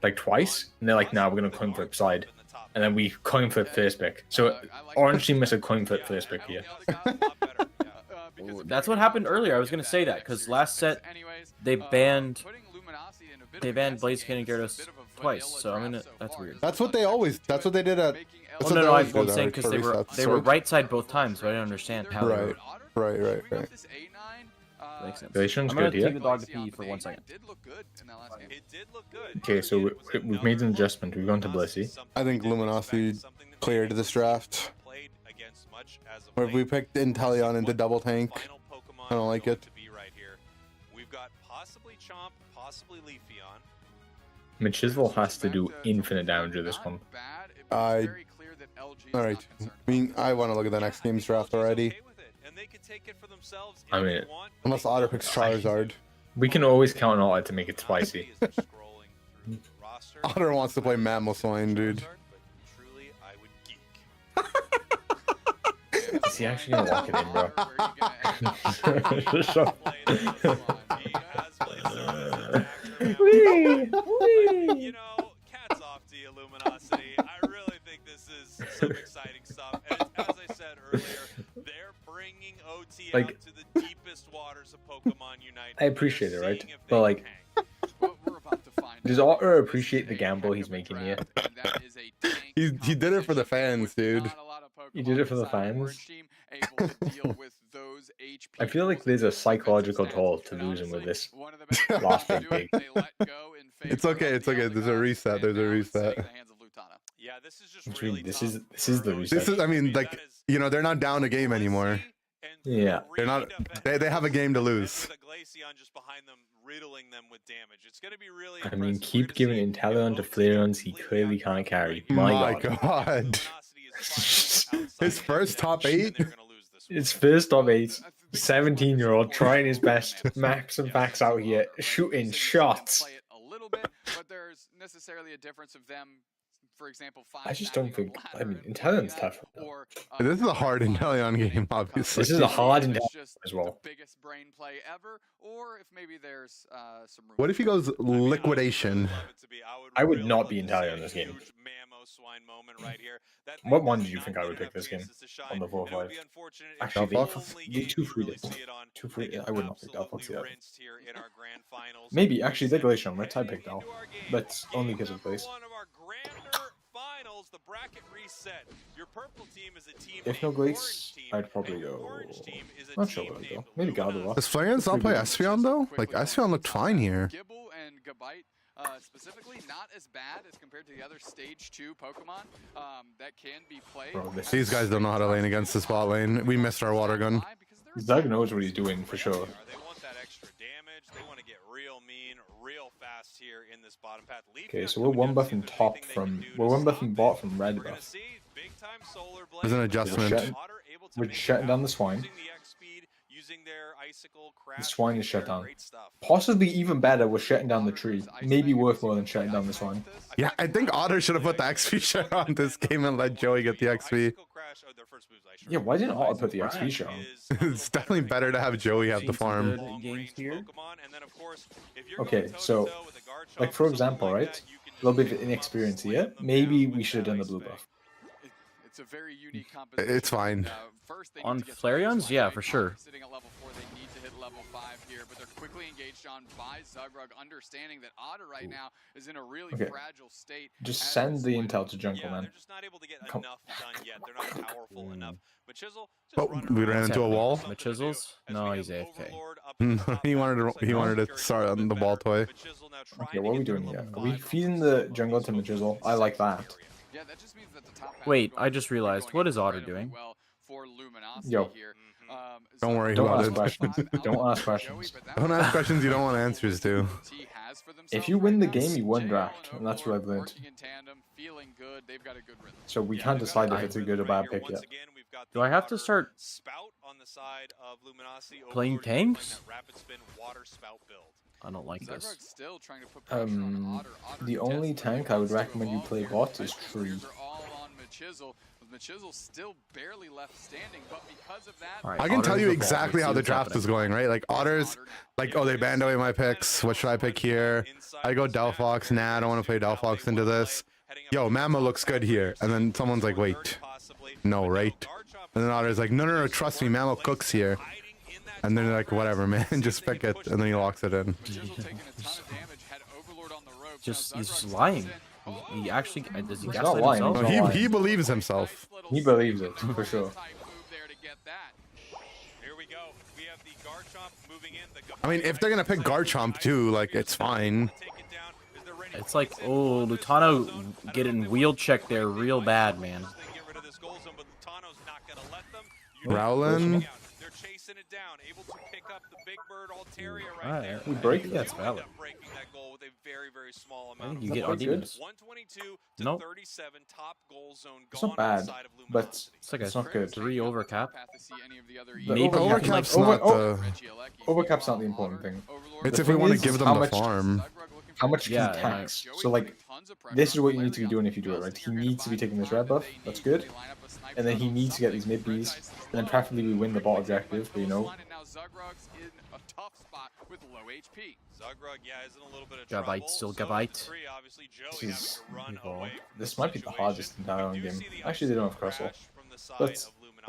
Like twice, and they're like, "Nah, we're gonna coin flip side," and then we coin flip first pick. So Orange Team missed a coin flip first pick here. That's what happened earlier. I was gonna say that because last set they banned Blaziken and Gyarados twice. So that's weird. That's what they always. That's what they did at. Oh no, I'm saying because they were right side both times, so I didn't understand how. Right. Makes sense. Glaceon's I'm gonna good here. take the dog to pee for 1 second. Okay, so we've made an adjustment. We've gone to Blissey. I think Luminosity cleared this draft. Or if we picked Inteleon into double tank, I don't like it. We've got possibly Chomp, possibly Leafeon. Machisville has to do infinite damage with this one. Alright. I want to look at the next game's draft already. I mean, Unless Otter picks Charizard. we can always count on Otter to make it spicy. Otter wants to play Mammothine, dude. Is he actually gonna lock it in, bro? Whee! You know, cats off to you, Luminosity. I really think this is some exciting stuff. And as I said earlier, they're bringing OT Like, out to the deepest waters of Pokemon Unite. I appreciate it, right? But like, does Otter appreciate the gamble he's making here? He did it for the fans, dude. He did it for the fans. I feel like there's a psychological toll to losing with this last big pig. It's okay. It's okay. There's a reset. There's a reset. Yeah, this is just Really, this is the reset. This is. I mean, like, you know, they're not down a game anymore. Yeah. They're not. They have a game to lose. I mean, keep giving Inteleon to Flareons he clearly can't carry. My God. His first top 8. His first top 8. 17-year-old trying his best. Max and Fax out here shooting shots. But there's necessarily a difference of them. For example, I just don't think. I mean, Inteleon's tough. This is a hard Inteleon game, obviously. This is a hard Inteleon as well. Biggest brain play ever, or if maybe there's some. What if he goes liquidation? I would not be Inteleon in this game. What one did you think I would pick this game on the 4-5? Actually, the 2 free days. 2 free. I would not pick Delphox yet. Maybe actually the Glacier, right? I picked Delph, but only because of place. The bracket reset. Your purple team is a team. If no Glace, I'd probably go. Not sure where I'd go. Maybe Gardevoir. Does Flareons not play Espeon though? Like Espeon looked fine here. Gibble and Gabite, specifically, not as bad as compared to the other Stage 2 Pokemon that can be played. Bro, These guys don't know how to lane against this bot lane. We missed our water gun. Doug knows what he's doing for sure. They want that extra damage. They want to get real mean, real fast here in this bottom path. Okay, so we're one buffing top from. We're one buffing bot from red buff. There's an adjustment. We're shutting down the swine. The swine is shut down. Possibly even better, we're shutting down the tree. Maybe worth more than shutting down the swine. Yeah, I think Otter should have put the XP share on this game and let Joey get the XP. Yeah, why didn't Otter put the XP share on? It's definitely better to have Joey have the farm. Okay, so, like for example, right? A little bit of inexperience here. Maybe we should have done the blue buff. It's a very unique composition. It's fine. On Flareons, yeah, for sure. Sitting at level 4, they need to hit level 5 here, but they're quickly engaged on by Zugrug, understanding that Otter right now is in a really fragile state. Just send the intel to jungle, man. They're just not able to get enough done yet. They're not powerful enough. But Chisel just Oh, we ran into a wall. Machizzles? No, he's AFK. he wanted to start on the ball toy. Okay, what are we doing here? Are we feeding the jungle to Machizzle? I like that. Yeah, that just means that the top Wait, I just realized. What is Otter doing? For Luminosity Yo. here. Don't worry Don't about ask it. questions. Don't ask questions. Don't ask questions you don't want answers to. If you win the game, you won draft, and that's what I've learned. So we can't decide if it's a good or bad pick yet. Do I have to start playing tanks? I don't like this. The only tank I would recommend you play bot is Tree. Still barely left standing, but because of that, Right, I can tell you Otter's exactly how the draft is going, right? Like Otter's, like, oh, they banned away my picks. What should I pick here? I go Delphox. Nah, I don't want to play Delphox into this. Yo, Mama looks good here. And then someone's like, wait, no, right? And then Otter's like, no, trust me, Mama cooks here. And then they're like, whatever, man, just pick it. And then he locks it in. He's just lying. He actually does he He's guess not that lying, himself? he's No, not he believes himself. He believes it, for sure. I mean, if they're gonna pick Garchomp too, like, it's fine. It's like, oh, Lutano getting wheel checked there real bad, man. Rowlin. They're chasing it down, able to pick up the big bird Altaria Alright, there. we break yeah, it's valid. Breaking that goal with a very, very small I amount think you of get That's arguments. 122 to Nope. 37 top goal zone It's gone not bad, inside of but Luminosity. It's like a it's not good. 3 over cap. The Maybe Overcap's over- not the... Overcap's not the important thing. It's The if we thing want to is give them how the much- farm. How much can Yeah, he tax? So like, this is what you need to be doing if you do it right. He needs to be taking this red buff. That's good. And then he needs to get these mid Bs. And then preferably we win the bot objective. But you know, Zugrug's in a tough spot with low HP. Zugrug, yeah, is in a little bit of Gabite, trouble. still So Gabite. three, obviously, Joey This having is to run evolved. away from This the might be the situation. hardest entire We do game. see the Actually, they don't have crash Crustle. from the side But of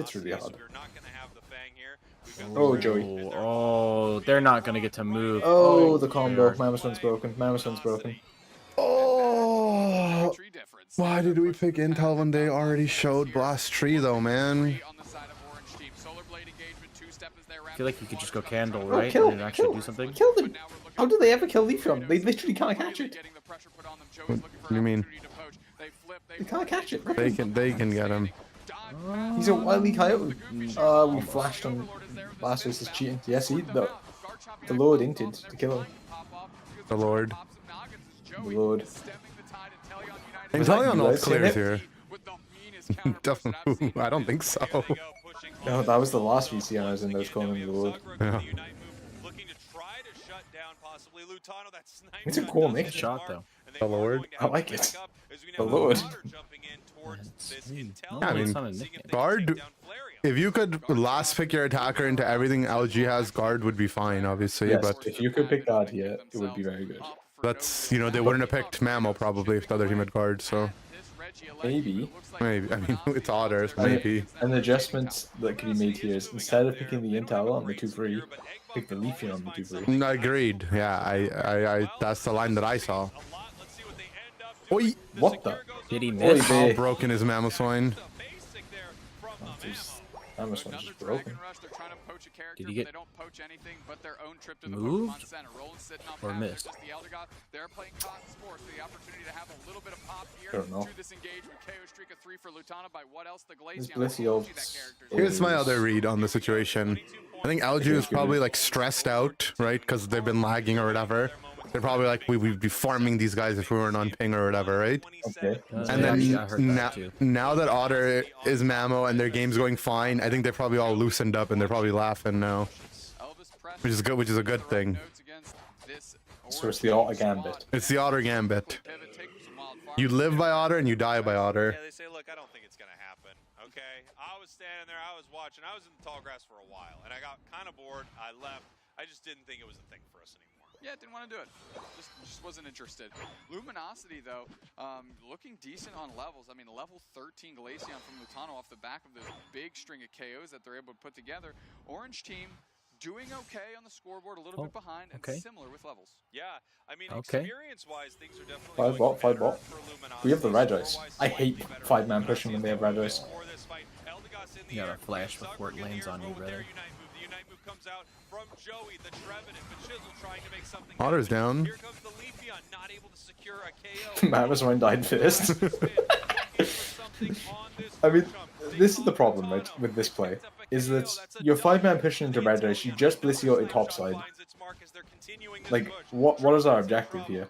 it's really Luminosity, so hard. we're not going to have the Fang here. We've got Oh, the Joey. Surge, and they're Oh, they're not gonna get to move. Oh, the combo. Lord. Mammoth one's broken. Mammoth one's broken. Oh, why did we pick Intel when they already showed Blast Tree though, man? I feel like you could just go Candle, Oh, right? kill, and actually kill, do something. kill them. How do they ever kill Leafeon? They literally can't catch it. What do you mean? They can't catch it. They can get him. He's a wily coyote. We flashed on Blastoise is cheating. Yes, the Lord inted to kill him. The Lord. The Lord. Inteleon you all guys seen clears it? here. Definitely. I don't think so. No, that was the last VC I was in. They was calling him the Lord. Yeah. It's a cool name. Shot though. The Lord. I like it. The Lord. I mean, guard. If you could last pick your attacker into everything LG has, guard would be fine, obviously. Yes, But if you could pick guard here, it would be very good. that's, you know, they wouldn't have picked Mammo probably if the other team had guard. So Maybe. maybe. I mean, it's Otter, so I mean, maybe. an adjustment that could be made here is instead of picking the Intel on the 2-3, pick the Leafeon on the 2-3. Agreed. Yeah, I that's the line that I saw. Oi! What the? Did he miss? Oi, All bae. broken is Mammothine. That was just broken. Did he get moved or missed? I don't know. This Blissey old. Here's my other read on the situation. I think LG is probably like stressed out, right? Because they've been lagging or whatever. They're probably like, we'd be farming these guys if we weren't on ping or whatever, right? Okay. And then now that Otter is Mammo and their game's going fine, I think they're probably all loosened up and they're probably laughing now, which is good. Which is a good thing. So it's the Otter Gambit. It's the Otter Gambit. You live by Otter and you die by Otter. Yeah, they say, look, I don't think it's going to happen, okay? I was standing there, I was watching, I was in the tall grass for a while, and I got kind of bored, I left. I just didn't think it was a thing for us anymore. Yeah, didn't want to do it. Just wasn't interested. Luminosity, though, looking decent on levels. I mean, level 13 Glaceon from Lutano off the back of this big string of KOs that they're able to put together. Orange team doing okay on the scoreboard, a little bit behind, and similar with levels. Yeah, I mean, experience-wise, things are definitely 5 bot, 5 bot. We have the Regice. I hate 5-man pushing when they have Regice. You gotta flash before it lands on you, brother. Comes out from Joey, the Trevenant, but Chisel trying to make something. Otter's down. Here comes the Leafeon, not able to secure a KO. Mammoth died first. I mean, this is the problem, right, with this play, is that your 5-man pushing into red dice, you just Blissey out topside. Like, what is our objective here?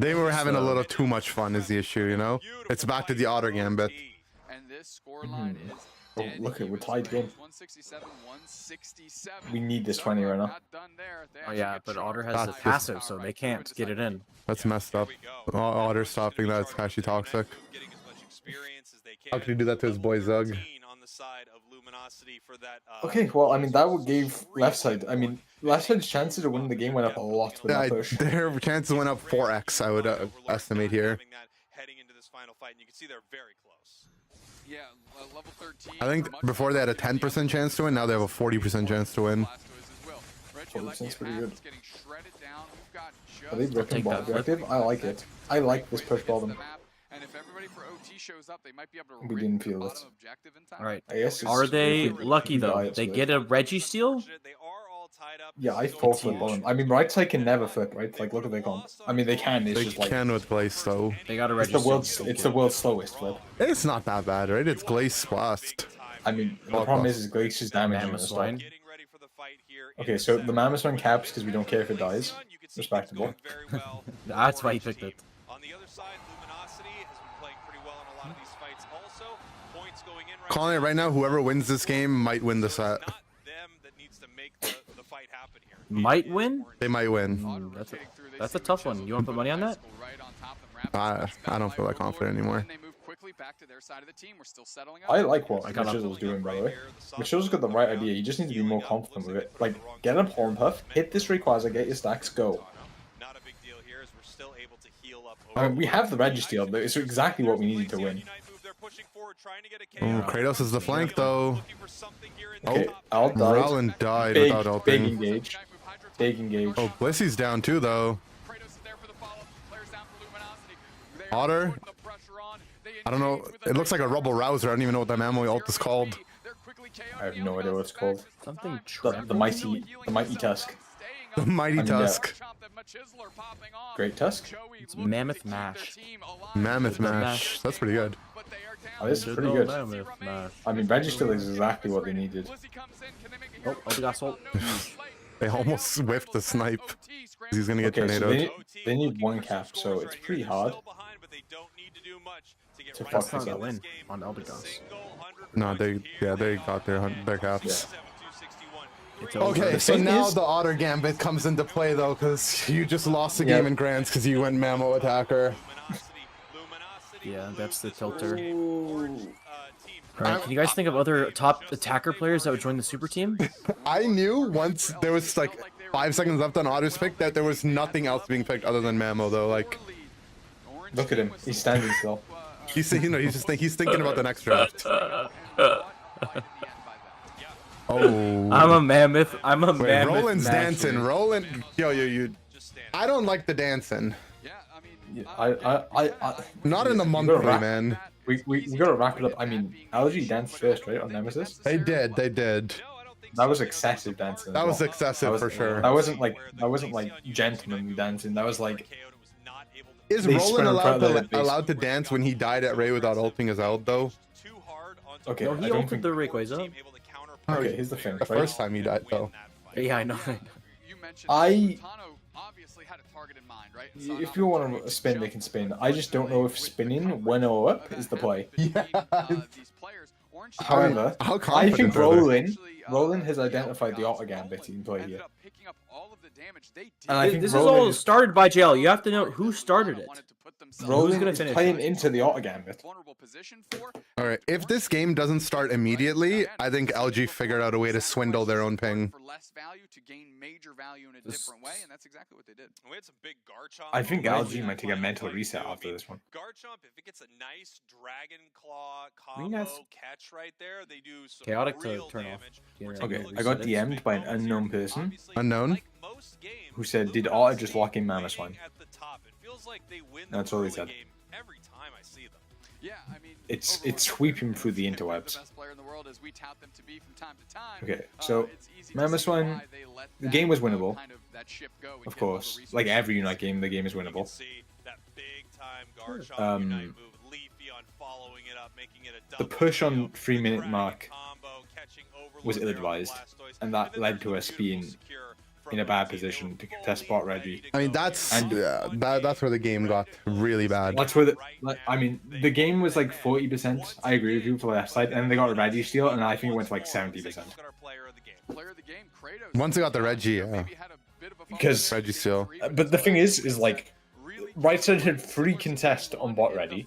They were having a little too much fun is the issue, you know? It's back to the Otter Gambit. And this scoreline is Oh, look at, we're tied game. We need this 20 right now. Oh yeah, but Otter has the passive, so they can't get it in. That's messed up. Otter stopping that, it's actually toxic. How can you do that to his boy Zug? Okay, well, I mean, that would give left side. I mean, left side's chances of winning the game went up a lot with that push. Their chances went up 4x, I would estimate here. Heading into this final fight, and you can see they're very close. Yeah, level 13. I think before they had a 10% chance to win, now they have a 40% chance to win. 40%'s pretty good. Are they ripping ball objective? I like it. I like this push bottom. And if everybody for OT shows up, they might be able to We didn't feel it. Alright. I guess Are they lucky though? They get a Reggie steal? Yeah, I full flip on them. I mean, right side can never flip, right? Like, look at they comp. I mean, they can. It's They just like can with Glace though. They got a it's Reggie the world's slowest flip. It's not that bad, right? It's Glace Blast. I mean, the problem is Glacia's damage on the stop. Okay, so the Mammoth one caps because we don't care if it dies. Respectable. That's why he picked it. On the other side, Luminosity has been playing pretty well in a lot of these fights also. Points going in Calling it right now, whoever wins this game might win the set. Not them that needs to make the fight happen here. Might win? They might win. That's a tough one. You want to put money on that? I don't feel that confident anymore. back to their side of the team. We're still settling up. I like what Mitchell's doing, by the way. Mitchell's got the right idea. You just need to be more confident with it. Like, get a Horn Puff, hit this Rayquaza, get your stacks, go. Not a big deal here as we're still able to heal up. I mean, we have the Registeel, but it's exactly what we needed to win. Kratos is the flank, though. Okay, Al died. Rowland died Big, without big ulting. engage. Big engage. Oh, Blissy's down, too, though. Otter? I don't know. It looks like a Rubble Rouser. I don't even know what that Mammoy ult is called. I have no idea what it's called. Something The mighty Tusk. The Mighty Tusk. Great Tusk? It's Mammoth Mash. Mammoth Mash. That's pretty good. Oh, this is pretty good. I mean, Registeel is exactly what they needed. Oh, they got salt. They almost whiffed the snipe. He's gonna get Okay, so tornadoed. they need one cap, so it's pretty hard to fuck That's this not a up. win on Eldegoss. No, they got their caps. It's over. Okay, The so thing now is- the Otter Gambit comes into play though, because you just lost the game in Grants because you went Mammo attacker. Yeah, that's the tilter. Alright, can you guys think of other top attacker players that would join the super team? I knew once there was like 5 seconds left on Otter's pick that there was nothing else being picked other than Mammo though. Like, Look at him. He's standing still. he's thinking about the next draft. Oh, I'm a mammoth. wait, mammoth. Roland's masher. dancing. Roland, yo. I don't like the dancing. Not in the monthly, man. We gotta wrap it up. I mean, LG danced first, right, on Nemesis? They did. That was excessive dancing. That was excessive for sure. That wasn't like gentleman dancing. That was like. Is They Roland spread allowed out the allowed to dance when he died at Ray without ulting his ult though? Okay, No, he I don't ulted think. the Rayquaza. Okay, here's the thing. The Right? first time he died though. Yeah, I know. If you want to spin, they can spin. I just don't know if spinning when or up is the play. Yeah. However, How I confident think are they? Roland has identified the auto gambit he can play here. And I think This is Roland all started by JL. You have to know who started it. Roland gonna is finish playing it? into the auto gambit. All right. If this game doesn't start immediately, I think LG figured out a way to swindle their own ping. For less value to gain major value in a different way, and that's exactly what they did. We had some big Garchomp. I think moments LG in might that take a final mental fight, reset too. I after mean, this one. Garchomp, if it gets a nice Dragon Claw think combo that's catch right there, they do some chaotic to real turn off. damage. Yeah. Okay, Particularly I got some DM'd big by an moments unknown here. person. Obviously, Unknown? like most games, Who said, "Did Luminosity Otter just lock in Mammoth winning one?" at the top. It feels like they win That's the all he early said. game every time I see them. Yeah, I mean, It's Overlord sweeping through the is the interwebs. best player in the world as we tout them to be from time to time. Okay, so it's easy to Mammoth see one, why they let the that, game was winnable. kind of that ship go and Of get all the course, resources like every they Unite need. game, the game is You can winnable. see that big time Garchomp Um, Unite move, Leafy on following it up, making it a The double push on kill. 3-minute Dragon mark combo, catching Overlord was there on ill-advised, Blastoise. and that then led there's to the us beautiful being secure from in a bad OT. position They to were contest fully bot ready Reggie. to I mean, go. that's And- that's where the game got really bad. That's where the game was like 40%. I agree with you for the left side, and they got a Registeel, and I think it went to like 70%. Player of the game, Kratos. Once they got the Reggie, yeah. Maybe had a bit of a Because- Registeel. But the thing is like, right side had free contest on bot ready,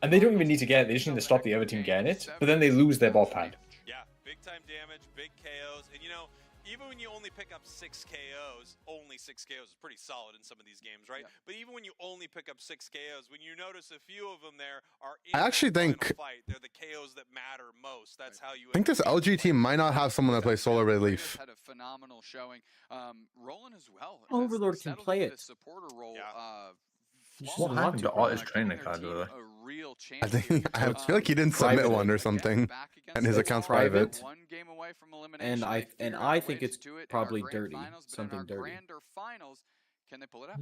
and they don't even need to get it. They just need to stop the other team getting it. But then they lose their bot pad. Yeah, big time damage, big KOs, and you know, even when you only pick up 6 KOs, only 6 KOs is pretty solid in some of these games, right? But even when you only pick up 6 KOs, when you notice a few of them there are in I actually that final think- fight, they're the KOs that matter most. That's how you I think this LG team might not have someone that plays Solar Relief. Had a phenomenal showing. Roland as well. has Overlord can settled play into it. the supporter role. What happened to Otter's training Giving card, their by the team way? a real I chance think here. I feel like he didn't submit Private. one or something, Back against and his the account's private. private. One game away from And elimination. I- They and figured I out think ways it's to do it in our probably grand dirty. finals, but in Something our dirty. grander finals, can they pull it out?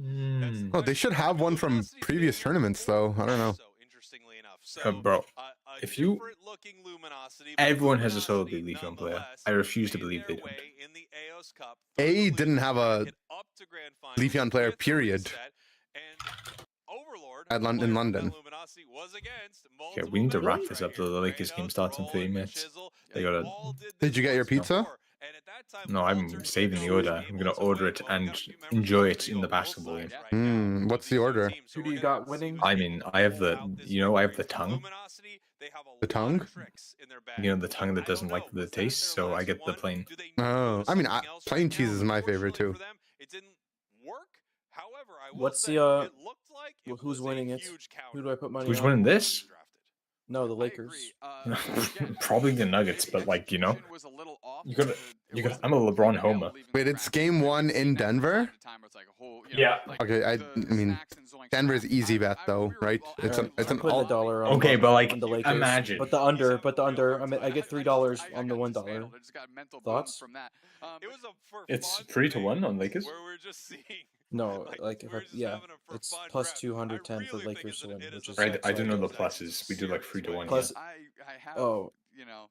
Oh, they should have one from previous tournaments though. I don't know. So interestingly enough, Bro, a if you- different-looking Luminosity, but Everyone has a solo Luminosity League on player. nonetheless I refuse to made believe their they don't. way in the AOS Cup A through didn't have a get up to grand finals Leafeon player, with the period. reset, and Overlord, At the in player London. that Luminosity was against, Okay, we need to multiple wrap members this right up though. here. The Lakers Kratos, game starts in 30 Roland, minutes. Chisel, They they gotta. all Did you get your this pizza? before, And at that time, No, I'm Walter saving the was order. I'm able gonna to order win it both. and Got a few members enjoy on it the in the field, both basketball sides game. right now What's of the these two order? teams. So Who do we're you gonna got winning? see who's I able mean, to I have pull the, out this you know, I have the victory. tongue. Luminosity, they have a The lot tongue? of tricks in their bag. You know, the tongue that I don't doesn't like know. the Was that taste, their so I last get the one? plain. Do they need to Oh, go to I mean, something else plain right cheese now? is my favorite Unfortunately too. for them, it didn't work. However, I will What's say the it looked like it who's was winning a it? huge Who counter. do I put money Who's on? winning this? Drafted. No, the I Lakers. agree. Probably the Nuggets, but like, you know, Execution was a little off. you gotta, It you got. wasn't I'm a LeBron completely homer. nailed, leaving Wait, the it's cracks. game We've one seen in that from Denver? time to time where it's like a whole, you know, Yeah. like Okay, I the mean, snacks and zoinks Denver's draft. easy bet we though, were right? all It's Alright, an it's I'm an putting all. a dollar on Okay, but like, on the Lakers. imagine. But the under, I get $3 on the $1. I just got mental Thoughts? from that. It was a for It's fun 3-1 thing on Lakers. where we're just seeing. No, Like, like if we're I, just yeah, having a for it's fun plus draft. 210 I for really think Lakers to win, it is which a is I so do know the good. pluses. We do like 3-1. Plus- Yeah. I have, Oh, you know,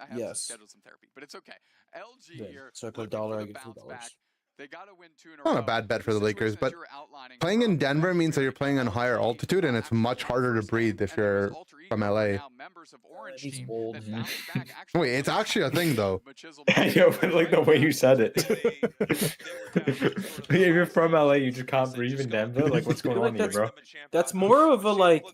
I have yes. scheduled some therapy, but it's okay. LG Good. here. So I put a looking dollar, for I the get bounce $3. back. They got to win 2 in a Not row. a bad bet for the situation Lakers, that but you were outlining playing in from Denver that means that you're playing on LG, higher altitude, and it's actually much won harder to first breathe game, if and there was you're Alter from Ego, LA. now members of Orange He's team old. that bounced back. Actually, Wait, it's actually a thing though. I know, but like the way you said it. If you're from LA, you just can't breathe in Denver. Like, what's going on here, bro? That's more of a like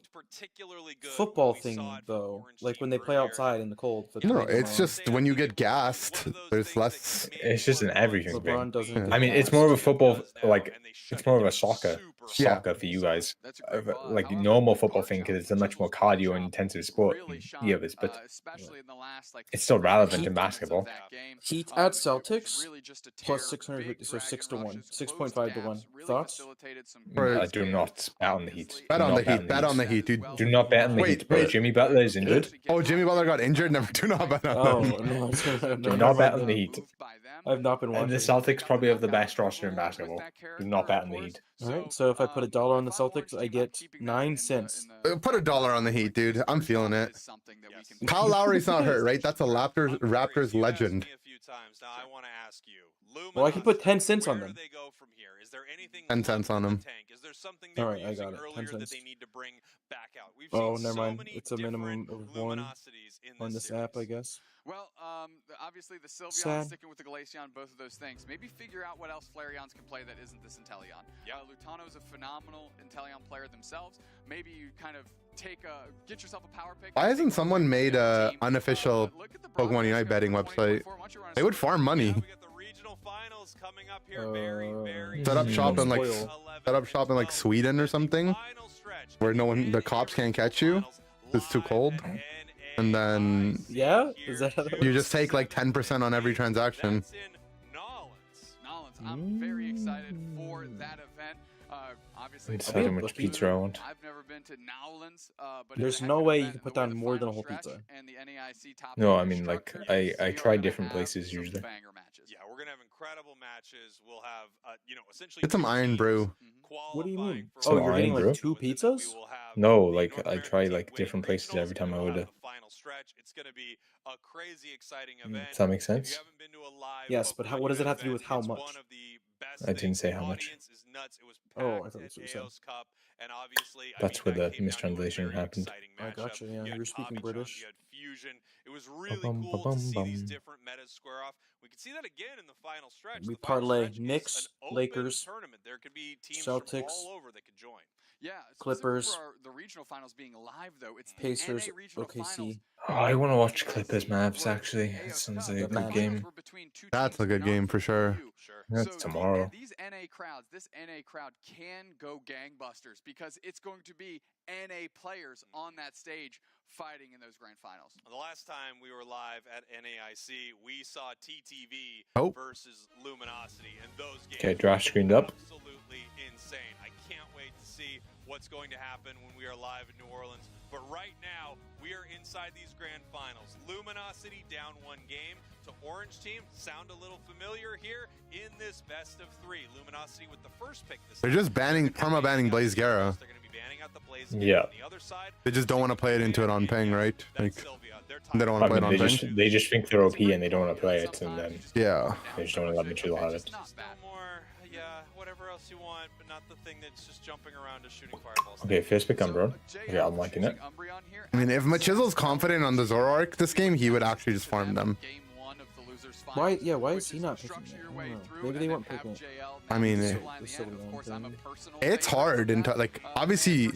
football thing though. Like when they play outside in the cold. For No, 3 to it's 1. just when you get gassed, there's less. It's just an everything LeBron thing. doesn't. Yeah. get I mean, it's gassed. more of a football, like, it's more of a soccer Yeah. for you guys. That's a great thought. Like However, normal the football card thing, because challenge it's a much more cardio and intensive sport really than shone, the others, but especially in the last like it's still relevant Heat- in basketball. that game. Heat It at was Celtics really just a plus tear, 650, big so 6 to dragon 1, rushes, 6.5 closed to 1. gaps, really Thoughts? facilitated some Right. I do not bet on the Heat. Bet Do on not the Heat. Bet on the Heat, dude. Do not bet on the Wait, Heat, bro. wait. Jimmy Butler is injured. Oh, Jimmy Butler got injured. Never do not bet on Oh them. no, Do not bet on the Heat. I've not been And watching. the Celtics probably have the best roster in basketball. Do not bet on the Heat. All right, so if I put $1 on the Celtics, I get 9 cents. Put $1 on the Heat, dude. I'm feeling it. Kyle Lowry's not hurt, right? That's a Raptors legend. Well, I can put 10 cents on them. 10 cents on them. All right, I got it. 10 cents. Oh, never mind. It's a minimum of 1 on this app, I guess. Well, obviously the Sylveon Sad. sticking with the Glaceon, both of those things. Maybe figure out what else Flareons can play that isn't this Inteleon. Lutano's a phenomenal Inteleon player themselves. Maybe you kind of get yourself a power pick. Why hasn't someone made a unofficial Pokemon Unite betting website? They would farm money. Set up shop in like Sweden or something, where the cops can't catch you. It's too cold. And then Yeah, is that how that you works? just take like 10% on every transaction. Nolans, I'm very excited for that event. Obviously, Decide how much pizza I want. I've never been to Nowlands, but There's it's a heck no of an way you event, can put the way down the more than a final whole stretch pizza. and the NAIC top No, eight I mean, like, structure, I we are try gonna different have places some usually. banger matches. Yeah, we're gonna have incredible matches. We'll have, essentially. Get some two Iron teams Brew. What do you qualifying mean? for Some Oh, you're getting Iron like Brew? 2 pizzas? We will have No, the like, North I American try team like winning different places regionals, every time I and we'll order. have the final stretch. It's gonna be a crazy exciting event. Does that make If sense? you haven't been to a live Yes, but Pokemon what does it Unite have to do with event, how it's much? one of the best I didn't things. say The how much. audience is nuts. It was Oh, I packed thought at that's what you said. AO's Cup, and obviously, That's where that the came down to a mistranslation very happened. exciting I matchup. gotcha, yeah. You had You're speaking Abichan, British. you had Fusion. It was really Ba-bum, cool to see ba-bum, these bum. different metas square off. We could see that again in the final stretch. We The final parlay stretch is Knicks, an open Lakers, tournament. There could be teams Celtics, from all over that could join. Yeah, Clippers, specific for the regional finals being live though. It's the Pacers, NA regional finals. OKC. Oh, I want to watch Clippers Mavs actually. It sounds like a The good Mavs. game. That's a good game for sure. That's tomorrow. These NA crowds, this NA crowd can go gangbusters because it's going to be NA players on that stage fighting in those grand finals. The last time we were live at NAIC, we saw TTV Oh. versus Luminosity, and those games Okay, draft screened up. absolutely insane. I can't wait to see what's going to happen when we are live in New Orleans. But right now, we are inside these grand finals. Luminosity down 1 game to Orange Team. Sound a little familiar here in this best of 3. Luminosity with the first pick this They're time. just perma-banning Blaze Guerra. They're going to be banning out the Blaze Yeah. on the other side. They just don't want to play it into it on ping, right? Like, That's Sylvia. They're they don't want I to play mean, it on ping. they just think they're OP and they don't want to play it, and then Yeah. they just don't want to let Mitchell have it. Just no more, yeah, whatever else you want, but not the thing that's just jumping around just shooting fireballs. Okay, first pick Umbreon. Okay, I'm liking it. I mean, if Machizel's confident on the Zoroark this game, he would actually just farm them. Why? Yeah, why is he not picking it? I don't know. Maybe they weren't picking it. I mean, it's hard and like obviously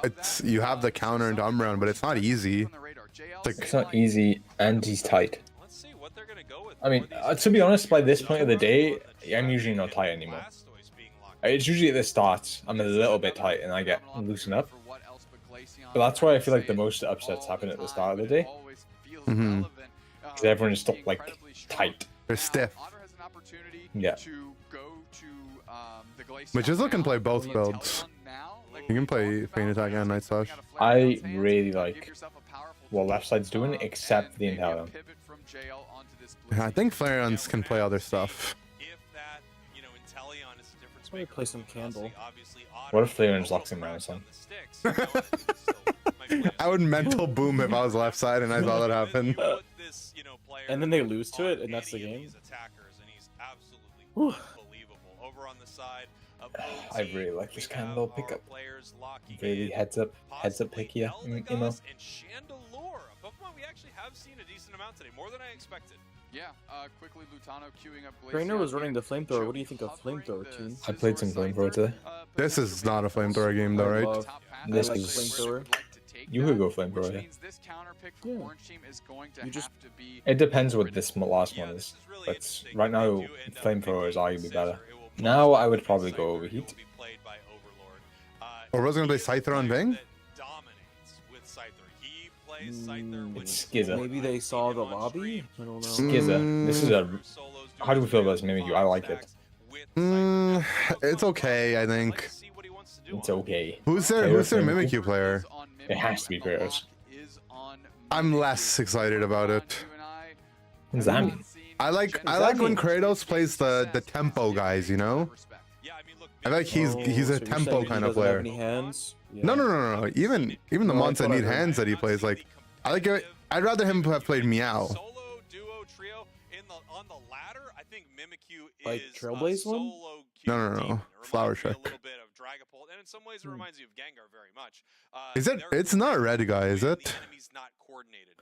it's you have the counter into Umbreon, but it's not easy. It's not easy, and he's tight. I mean, to be honest, by this point of the day, I'm usually not tight anymore. It's usually at the start, I'm a little bit tight and I get loosened up. But that's why I feel like the most upsets happen at the start of the day. Because everyone is still, like, tight. They're stiff. Yeah. But Jizzle can play both builds. You can play Feint Attack and Night Slash. I really like what left side's doing, except the Inteleon. I think Flareons can play other stuff. Let me play some Candle. What if Flareon's locks him around, son? I would mental boom if I was left side and I saw that happen. And then they lose to it, and that's the game. I really like this Candle pickup. Really heads up pick here, Imo. Yeah, quickly Lutano queuing up Trainer was running the flamethrower. What do you think of flamethrower, team? I played some flamethrower today. This is not a flamethrower game though, right? This like is flamethrower. You could go flamethrower. Yeah. You just. It depends what this last one is, but right now flamethrower is arguably better. Now I would probably go overheat. Or was gonna play Scyther on Ving? It's Skizza. Maybe they saw the lobby. I don't know. Skizza. This is a. How do we feel about this Mimikyu? I like it. It's okay, I think. It's okay. Who's their Mimikyu player? It has to be Kratos. I'm less excited about it. What does that mean? I like when Kratos plays the tempo guys, you know? I feel like he's a tempo kind of player. Any hands? Yeah. No. Even the mons that need hands that he plays, like I like it. I'd rather him have played Meow. Like Trailblaze one? No. Flower Trick. And in some ways it reminds you of Gengar very much. Is it? It's not Red Guy, is it?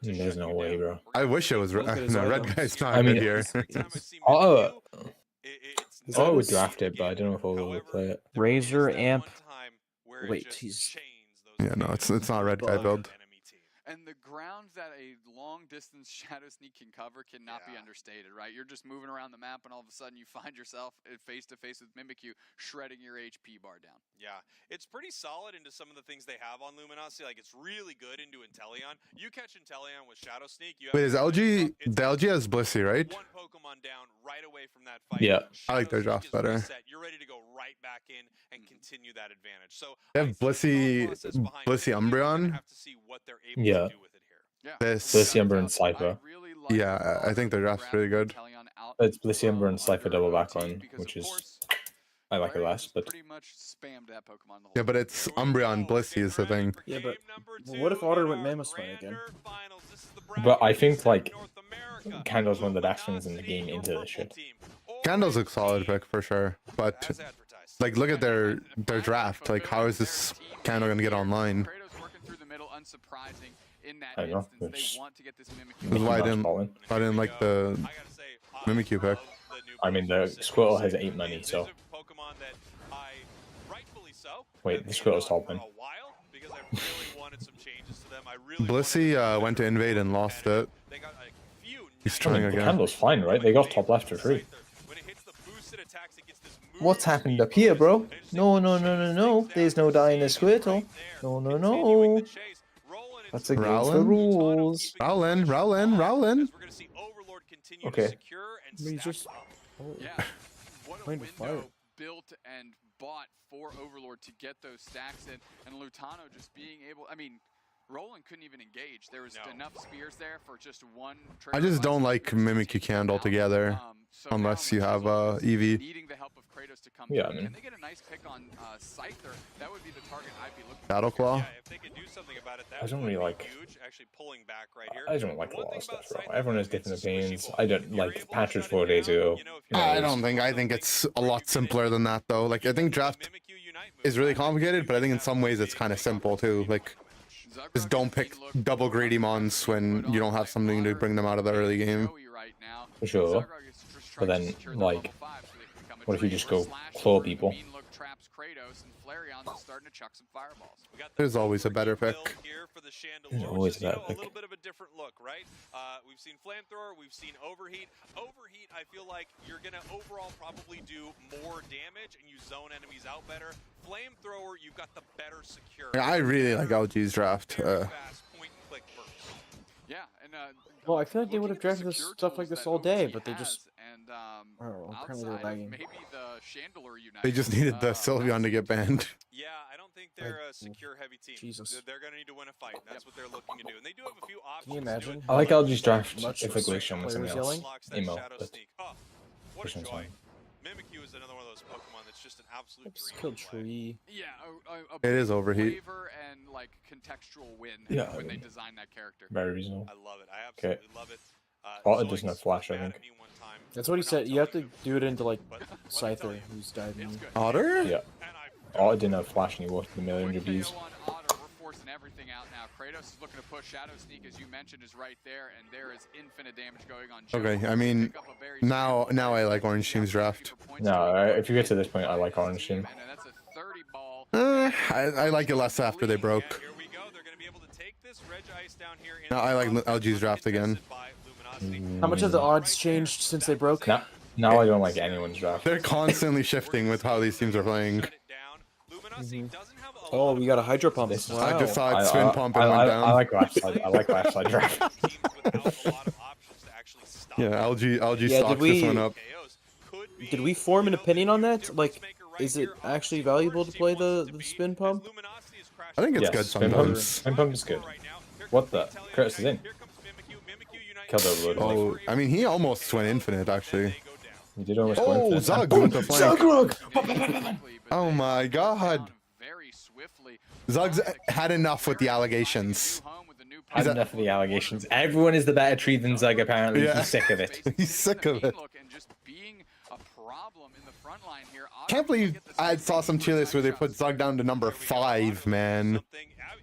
There's no way, bro. I wish it was Red. No, Red Guy's not good here. I would draft it, but I don't know if I will play it. Razor Amp. Wait, he's. Yeah, no, it's not Red Guy build. And the ground that a long-distance Shadow Sneak can cover cannot be understated, right? You're just moving around the map, and all of a sudden you find yourself face-to-face with Mimikyu, shredding your HP bar down. Yeah, it's pretty solid into some of the things they have on Luminosity. Like, it's really good into Inteleon. You catch Inteleon with Shadow Sneak. You have Wait, is LG... The LG has Blissey, right? One Pokemon down right away from that fight. Yeah. I like their draft better. You're ready to go right back in and continue that advantage. So they have Blissey Umbreon. Yeah. This Blissey Umber and Cypher. Yeah, I think their draft's really good. It's Blissey Umber and Cypher double backline, which is I like it less, but yeah, but it's Umbreon Blissey is the thing. Yeah, but what if Otter went Mammoth Swing again? But I think like Candle's one of the best ones in the game into this shit. Candle's a solid pick for sure, but like look at their draft. Like how is this Candle gonna get online? I don't know. That's why I didn't like the Mimikyu pick. I mean, the Squirtle has 8 money, so. Wait, the Squirtle's top one. Blissey went to invade and lost it. He's trying the again. Candle's fine, right? They got top left for free. What's happened up here, bro? No. There's no dying a Squirtle. No. That's against the rules. Rowlin. Okay. He's just. What a window built and bought for Overlord to get those stacks in, and Lutano just being able. I mean, Roland couldn't even engage. There was enough spears there for just one. I just don't like Mimikyu Candle together, unless you have Eevee. Needing the help of Kratos to come yeah, through. I mean. Can they get a nice pick on Scyther? That would be the target I'd be looking Battle for. Claw. Yeah, if they could do something about it, that I don't would really be like. huge. Actually pulling back right here. I don't like a One lot thing of stuff, about bro. Scyther, Everyone has it's different squishy opinions. pull. I don't You're like able to patches shut 4 it days down, ago. you know, if I you're don't think. I think it's a lot simpler than that though. Like I think draft is really complicated, but I think in some ways it's kind of simple too. Like just don't pick double greedy mons when you don't have something to bring them out of the early game. right now. For sure. Zagrug is just But trying to then, secure the like, level 5 so they can become a what if you traitor. just go Slash claw over, the people? mean look traps Kratos, and Flareon's is starting to chuck some fireballs. We got the There's always a better build pick. here for the Chandelier, There's which always is, a better a pick. little bit of a different look, right? We've seen Flamethrower, we've seen Overheat. Overheat, I feel like you're going to overall probably do more damage and you zone enemies out better. Flamethrower, you've got the better security. I really like LG's draft. Very fast point and click burst. Yeah, and Well, I feel like they would looking have at the drafted this secure stuff like tools this that all day, OG but they has, just. and I don't know, apparently they're outside of lagging. maybe the Chandelier Unite. They just needed the Sylveon to get banned. Yeah, I don't think they're a secure heavy team. Jesus. They're going to need to win a fight. That's what they're looking to do. And they do have a few options. Can you imagine? I like LG's draft Much if it goes shown with something players else. yelling? Emo, but What a this one's joy. fine. Mimikyu is another one of those Pokemon that's just an absolute Oops, dream killed to play. tree. Yeah, It is overheat. flavor and like contextual win Yeah, when they design that character. Very reasonable. I love it. I absolutely love it. Spotted doesn't have Zoinks flash, I was mad think. at me one time That's what he for said. not You have to telling him, do it into like but let me tell Scyther, you, who's died. It's good. Otter? Yeah. and Oh, it didn't have flash and he walked the million Quick reviews. KO on Otter. We're forcing everything out now. Kratos is looking to push Shadow Sneak, as you mentioned, is right there, and there is infinite damage going on. Okay, I mean, now I like Orange Team's draft. No, if you get to this point, I like Orange Team. And that's a 30 ball. I like it less after they broke. here we go. They're going to be able to take this Reg Ice down here. No, I like LG's draft again. By Luminosity. How much have the odds changed since they broke? Now I don't like anyone's draft. They're constantly shifting with how these teams are playing. Shut it down. Luminosity doesn't have a Oh, lot we got a Hydro Pump. This is- I just Wow. saw it spin pump and went down. I like last side. I like last side draft. of teams without a lot of options to actually stop Yeah, LG Yeah, stocks this one up. KOs. Could be, Did we form an opinion on that? difference Like, maker right is it here. actually Obviously, valuable Orange to team play wants the to be, spin as pump? Luminosity is crashing I think it's Yes, good spin sometimes. Spin pump is good. right now. Here What comes the? Italian Kratos is Unite. in. Here comes Mimikyu Unite. Killed Overlord. Oh, I mean, he almost went infinite, actually. They go down. You did almost go Oh, infinite. Zug Boom! with the flank. Zagrug! Oh my god. Very swiftly. Zug's had enough with the allegations. Had enough of the allegations. Everyone is the better tree than Zug, apparently. Yeah. He's sick of it. He's sick of it. And just being a problem in the front line here. Can't believe I saw some tier lists where they put Zug down to number 5, man.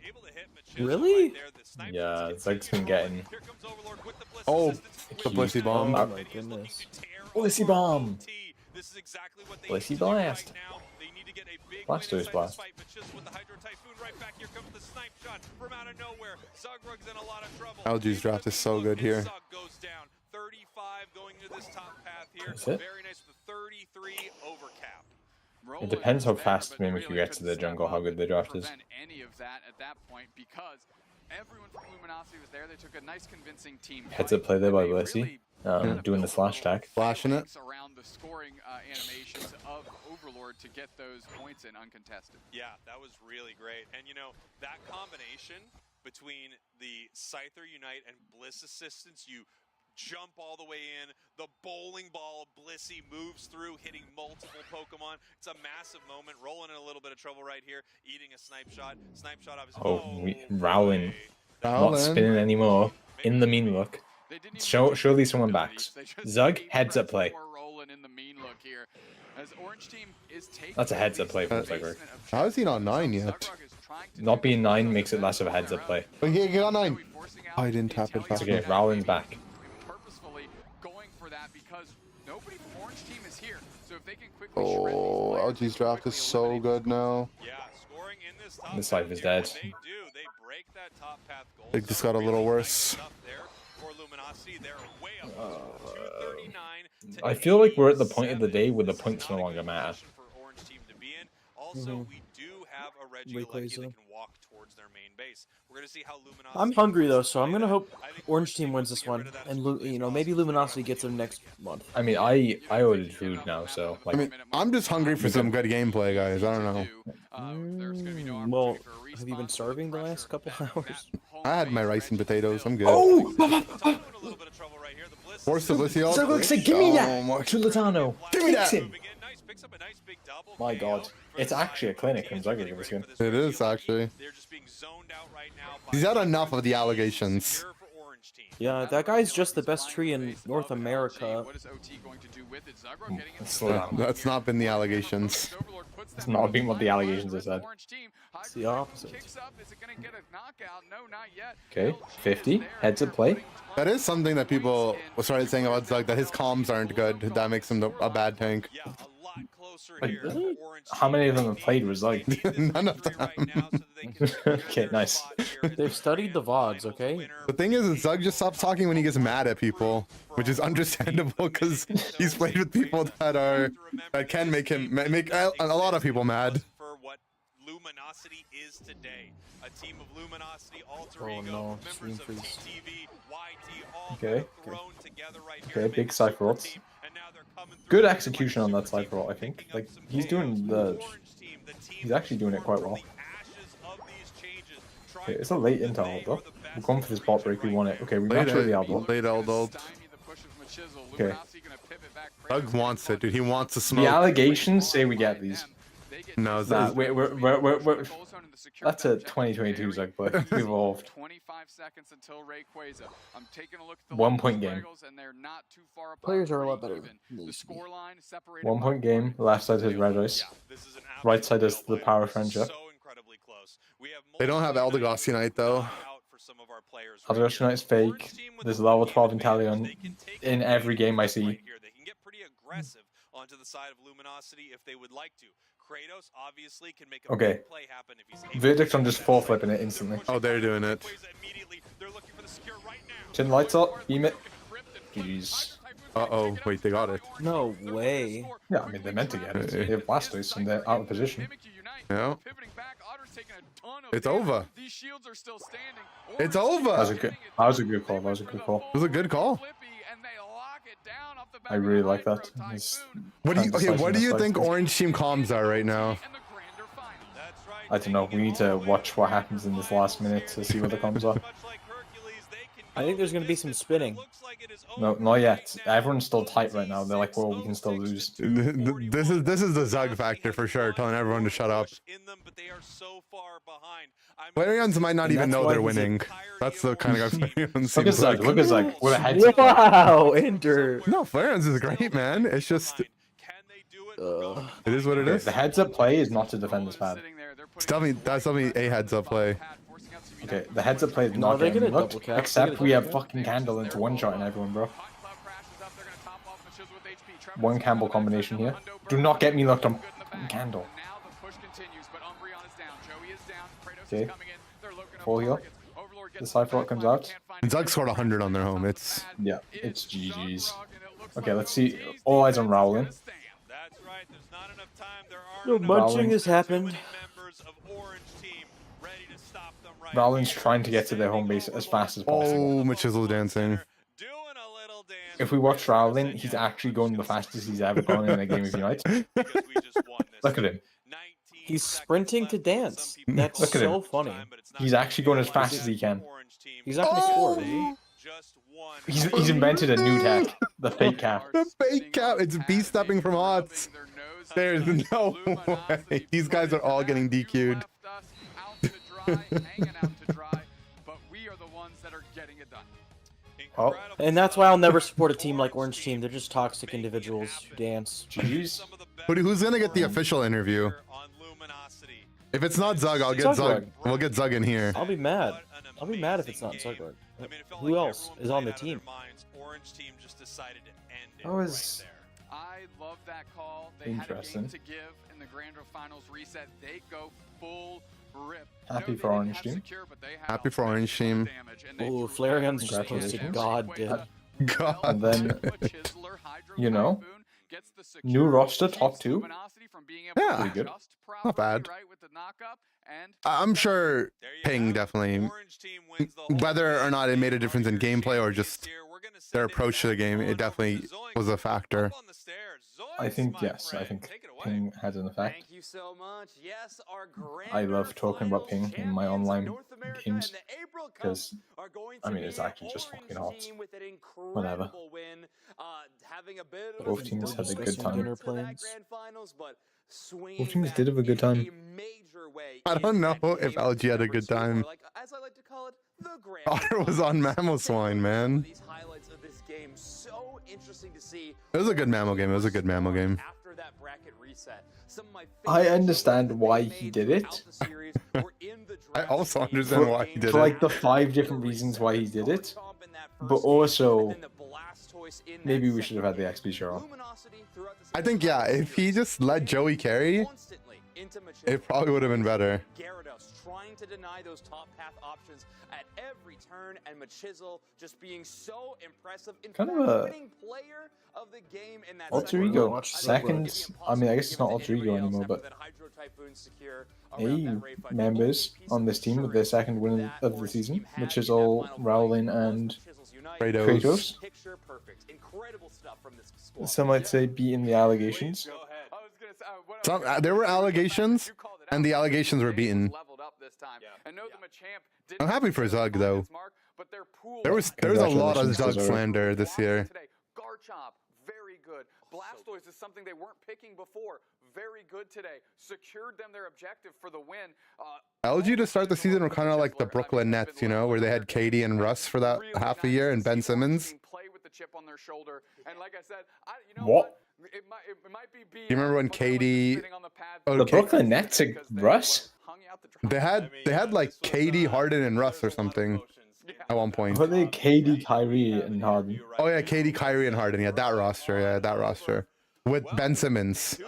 Able to hit Machismo Really? right there. The sniper Yeah, gets Zug's been taken. getting... Here comes Overlord with the Bliss Oh, assistance. the Blissey bomb. Oh my goodness. Blissey bomb. This is exactly what they Blissey need to do right blast. now. They need to get a big Blast win to his inside blast. this fight. Machismo with the Hydro Typhoon right back. Here comes the snipe shot from out of nowhere. Zagrug's in a lot of trouble. LG's draft is so good here. Zug goes down. 35 going into this top path here. Is it? Very nice with the 33 overcap. It depends how fast Mimikyu gets to the jungle, how good the draft is. Any of that at that point, because everyone from Luminosity was there. They took a nice convincing team. Heads up play there by Blissey. Doing the slash attack. Flashing it. Around the scoring animations of Overlord to get those points in uncontested. Yeah, that was really great. And you know, that combination between the Scyther Unite and Bliss Assistance, you jump all the way in, the bowling ball Blissey moves through, hitting multiple Pokemon. It's a massive moment. Rolling in a little bit of trouble right here, eating a snipe shot. Snipe shot obviously. Rowling. Not spinning anymore. In the mean look. Surely someone backs. Zug, heads up play. That's a heads up play from Zagrug. How is he not 9 yet? Not being 9 makes it less of a heads up play. Oh, he got 9. Oh, I didn't tap it It's fast okay, enough. Rowling's back. Purposefully going for that because nobody from Orange Team is here. So if they can quickly shred these Oh, players, LG's draft is so good now. Yeah, scoring in this top This life path is here. dead. They do. They break that top path goal. It just got a little worse. I feel like we're at the point of the day where the points no longer matter. Also, we do have a Regieleki that Rayquaza. can walk towards their main base. We're going to see how Luminosity... I'm hungry though, so I'm gonna hope I think Orange Team wins will this get one, rid of that and as Lu quickly you as know maybe possible. Luminosity gets them next month. I mean, I ordered food now, so I mean, like, I'm just hungry for some good gameplay, guys. I don't know. Well, have you been starving the last couple hours? I had my rice and potatoes. I'm good. oh, Force the Blissey ult. Zagrug said, "Give me that, Oh my- Chulatano." Give me that. Takes him. My God, it's actually a clinic from Zagrug this game. It is, actually. He's had enough of the allegations. Yeah, that guy's just the best tree in North America. What is OT going to do with it? Zagrug getting into Slow down. That's not been the allegations. Overlord It's not being what the allegations have said. It's the opposite. Okay, 50. Heads up play. That is something that people started saying about Zug, that his comms aren't good. That makes him a bad tank. Yeah, a lot closer Like, here. really? Orange How team many of them really have played with Zug? None of them. right now so that they can secure Okay, their nice. spot here as They've the studied the grand VODs, finals okay? winner. The thing is, Zug just stops talking when he gets mad at people, which is understandable because he's played with people that can make a lot of people mad. For what Luminosity is today. A team of Luminosity, Alter Oh, Ego, no, members stream of freeze. TTV, YT, all Okay. thrown together right here Okay, to make big a super Cypher ult. team, and now they're coming through Good here like execution on that super Cypher team, ult, I think. picking up Like, some he's doing KOs. the... Orange team, the team He's actually doing it quite born well. from the ashes of these changes, trying Okay, it's to a late prove that intel they though. are the We're best going for this in the bot region break. We right want now. it. Okay, we Late match with the Aldo. late ult. Okay. Zug wants it, dude. He wants to The smoke. allegations say we get these. No, Nah, Zug. we're that's a 2022 Zug play. We've evolved. 25 seconds until Rayquaza. I'm taking a look at the 1 point game. Spraggles, and they're not too far apart. Players are a lot Pretty better even. than they The used to be. scoreline separated 1 by point game. Left side has Red Ice. This is an Right side absolute is the nail Power biter. Friendship. So incredibly close. We have They don't have multiple Eldegoss Unite though. out for some of our players right Eldegoss here. Unite's fake. Orange team with There's the level speed 12 in Tali advantage. on They can take in the every game I right see. here. They can get pretty aggressive onto the side of Luminosity if they would like to. Kratos obviously can make a Okay. big play happen if he's able Verdict to on get just that full side. flipping it instantly. Oh, they're doing it. They're looking for the secure right now. Chin lights up. Beam it. GG's. Uh-oh. Wait, they got it. No way. Yeah, I mean, they meant to get it. They have Blastoise and they're out of position. Yeah. It's over. over. These shields are still standing. It's That was a over. good, that was a good call. That was a good call. It was a good call. I really like that. It's What do you kind of what do you decisive. think Orange Team comms are right now? I don't know. We need to watch what happens in this last minute to see what the comms are. I think there's gonna be some spinning. No, not yet. Everyone's still tight right now. They're like, well, we can still lose. This is the Zug factor for sure, telling everyone to shut up. Flareons might not And even that's know why they're he's a- winning. That's the kind of guy Flareons Look at seems Zug. like. Look at Zug. With a headset. Wow, Ender. No, Flareons is great, man. It's just it is what it Okay, is. the heads up play is not to defend this pad. That's definitely a heads up play. Okay, the heads up play is No, not they're getting gonna looked. double cap. Except They're gonna we have double fucking Candle into one shot and everyone, bro. One Campbell combination here. Do not get me looked on Candle. Okay. Full heal. The Cypher ult comes out. Zug scored 100 on their home. It's Yeah, it's GG's. Okay, let's see. All eyes on Rowling. No munching has happened. Rowling's trying to get to their home base as fast as possible. oh, Machizzle dancing. If we watch Rowling, he's actually going the fastest he's ever gone in a game of Unite. Look at him. He's sprinting to dance. That's Look at so him. funny. He's actually going as fast as he can. He's not gonna score, is he? He's invented a new tech, the fake cap. The fake cap. It's beast stepping from Hots. There's no way. These guys are all getting DQ'd. Oh, And that's why I'll never support a team like Orange Team. They're just toxic individuals who dance. GG's. Who's gonna get the official interview? If it's not Zug, I'll get Zug. Zug. We'll get Zug in here. I'll be mad. I'll be mad if it's not Zugward. Who else is on the team? That was I love that call. They Interesting. had a game to give in the Grand Prix Finals reset. They go full rip. Happy No, for they didn't Orange have team. secure, but they had Happy a for Orange ton of team. damage, and they Oh, threw Flareon's everything just posted Congratulations. God Rayquaza, did. God. And then, Chiseler, Hydro you know, Typhoon gets the new secure, roster, keeps top 2. Luminosity from being able Yeah. to Pretty good. adjust Not bad. properly, right, with the knockup, and I'm sure Ping definitely, whether or not it made a difference in gameplay or just their approach to the game, it definitely was a factor. I think, yes, I think Ping has an effect. Thank you so much. Yes, our I love talking about Ping in my online games because because, I mean, it's actually just fucking hot. Whatever. Both teams had a good time. Dinner plans. Both teams did have a good time. I don't know if LG had a good time. As I like to call it, the grand Otter was on Mammal Swine, man. These highlights of this game so interesting to see. It was a good mammal game. It was a good mammal game. After that bracket reset. Some of my I favorite understand choices why they he made did throughout it. the series were in the I draft also stage. understand For- why he did for it. like the 5 different reasons why he did it, but also maybe we should have had the XP share on. I think, yeah, if he just let Joey carry, it probably would have been better. Gyarados trying to deny those top path options at every turn, and Machizel just being so impressive. In Kind of fact, a winning player of the game in that alter second ego. round. I think Seconds. I mean, I guess it's not alter ego anymore, but hey, members on this team with their second win of the season, which is all Rowling and Kratos. Picture perfect. Incredible stuff from this squad. Some might say beating the allegations. There were allegations, and the allegations were beaten. I'm happy for Zug, though. There was a lot of Congratulations to Zug Zug. slander this year. Garchomp, very good. Blastoise is something they weren't picking before. Very good today. Secured them their objective for the win. LG to start the season were kind of like the Brooklyn Nets, you know, where they had Katie and Russ for that half a year and Ben Simmons. Play with the chip on their shoulder. And like I said, you know What? It might be BS, You remember when but they're like Katie? sitting on the pad Oh, The Ka- Brooklyn Nets and Russ? hung out the They had like Katie, Harden, and Russ or something at one point. I thought they had KD, Kyrie, and Harden. Oh yeah, Katie, Kyrie, and Harden. Yeah, that roster. Yeah, that roster with Ben Simmons.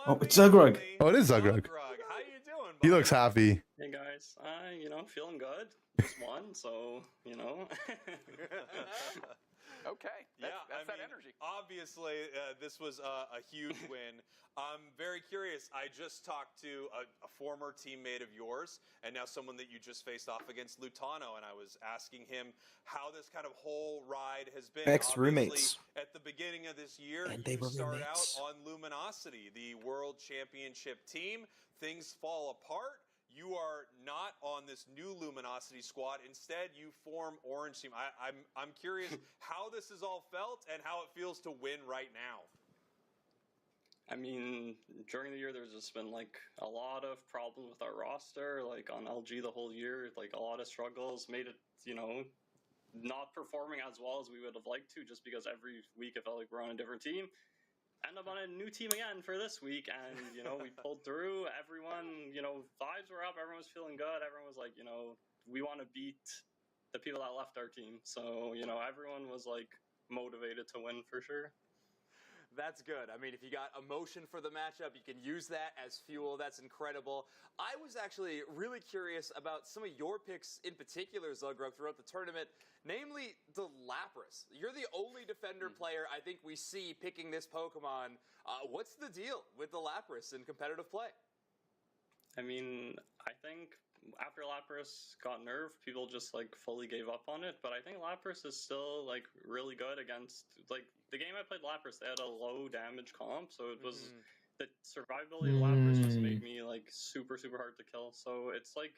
Oh, it's Zugrug. Oh, it is Zugrug. How you doing? He looks happy. Hey guys, feeling good. Just won, so Okay, that's that energy. Obviously, this was a huge win. I'm very curious. I just talked to a former teammate of yours, and now someone that you just faced off against, Lutano, and I was asking him how this kind of whole ride has been. Ex-roommates. Obviously, at the beginning of this year, And they you were start roommates. out on Luminosity, the World Championship team. Things fall apart. You are not on this new Luminosity squad. Instead, you form Orange Team. I'm curious how this has all felt and how it feels to win right now. I mean, during the year, there's just been like a lot of problems with our roster, like on LG the whole year, like a lot of struggles, made it, not performing as well as we would have liked to, just because every week it felt like we're on a different team. End up on a new team again for this week, and we pulled through. Everyone, vibes were up. Everyone was feeling good. Everyone was like, we want to beat the people that left our team. So everyone was like motivated to win for sure. That's good. I mean, if you got emotion for the matchup, you can use that as fuel. That's incredible. I was actually really curious about some of your picks in particular, Zugrug, throughout the tournament, namely the Lapras. You're the only defender player I think we see picking this Pokemon. What's the deal with the Lapras in competitive play? I mean, I think after Lapras got nerfed, people just like fully gave up on it. But I think Lapras is still like really good against like the game I played Lapras. They had a low damage comp, so it was the survivability of Lapras just made me like super hard to kill. So it's like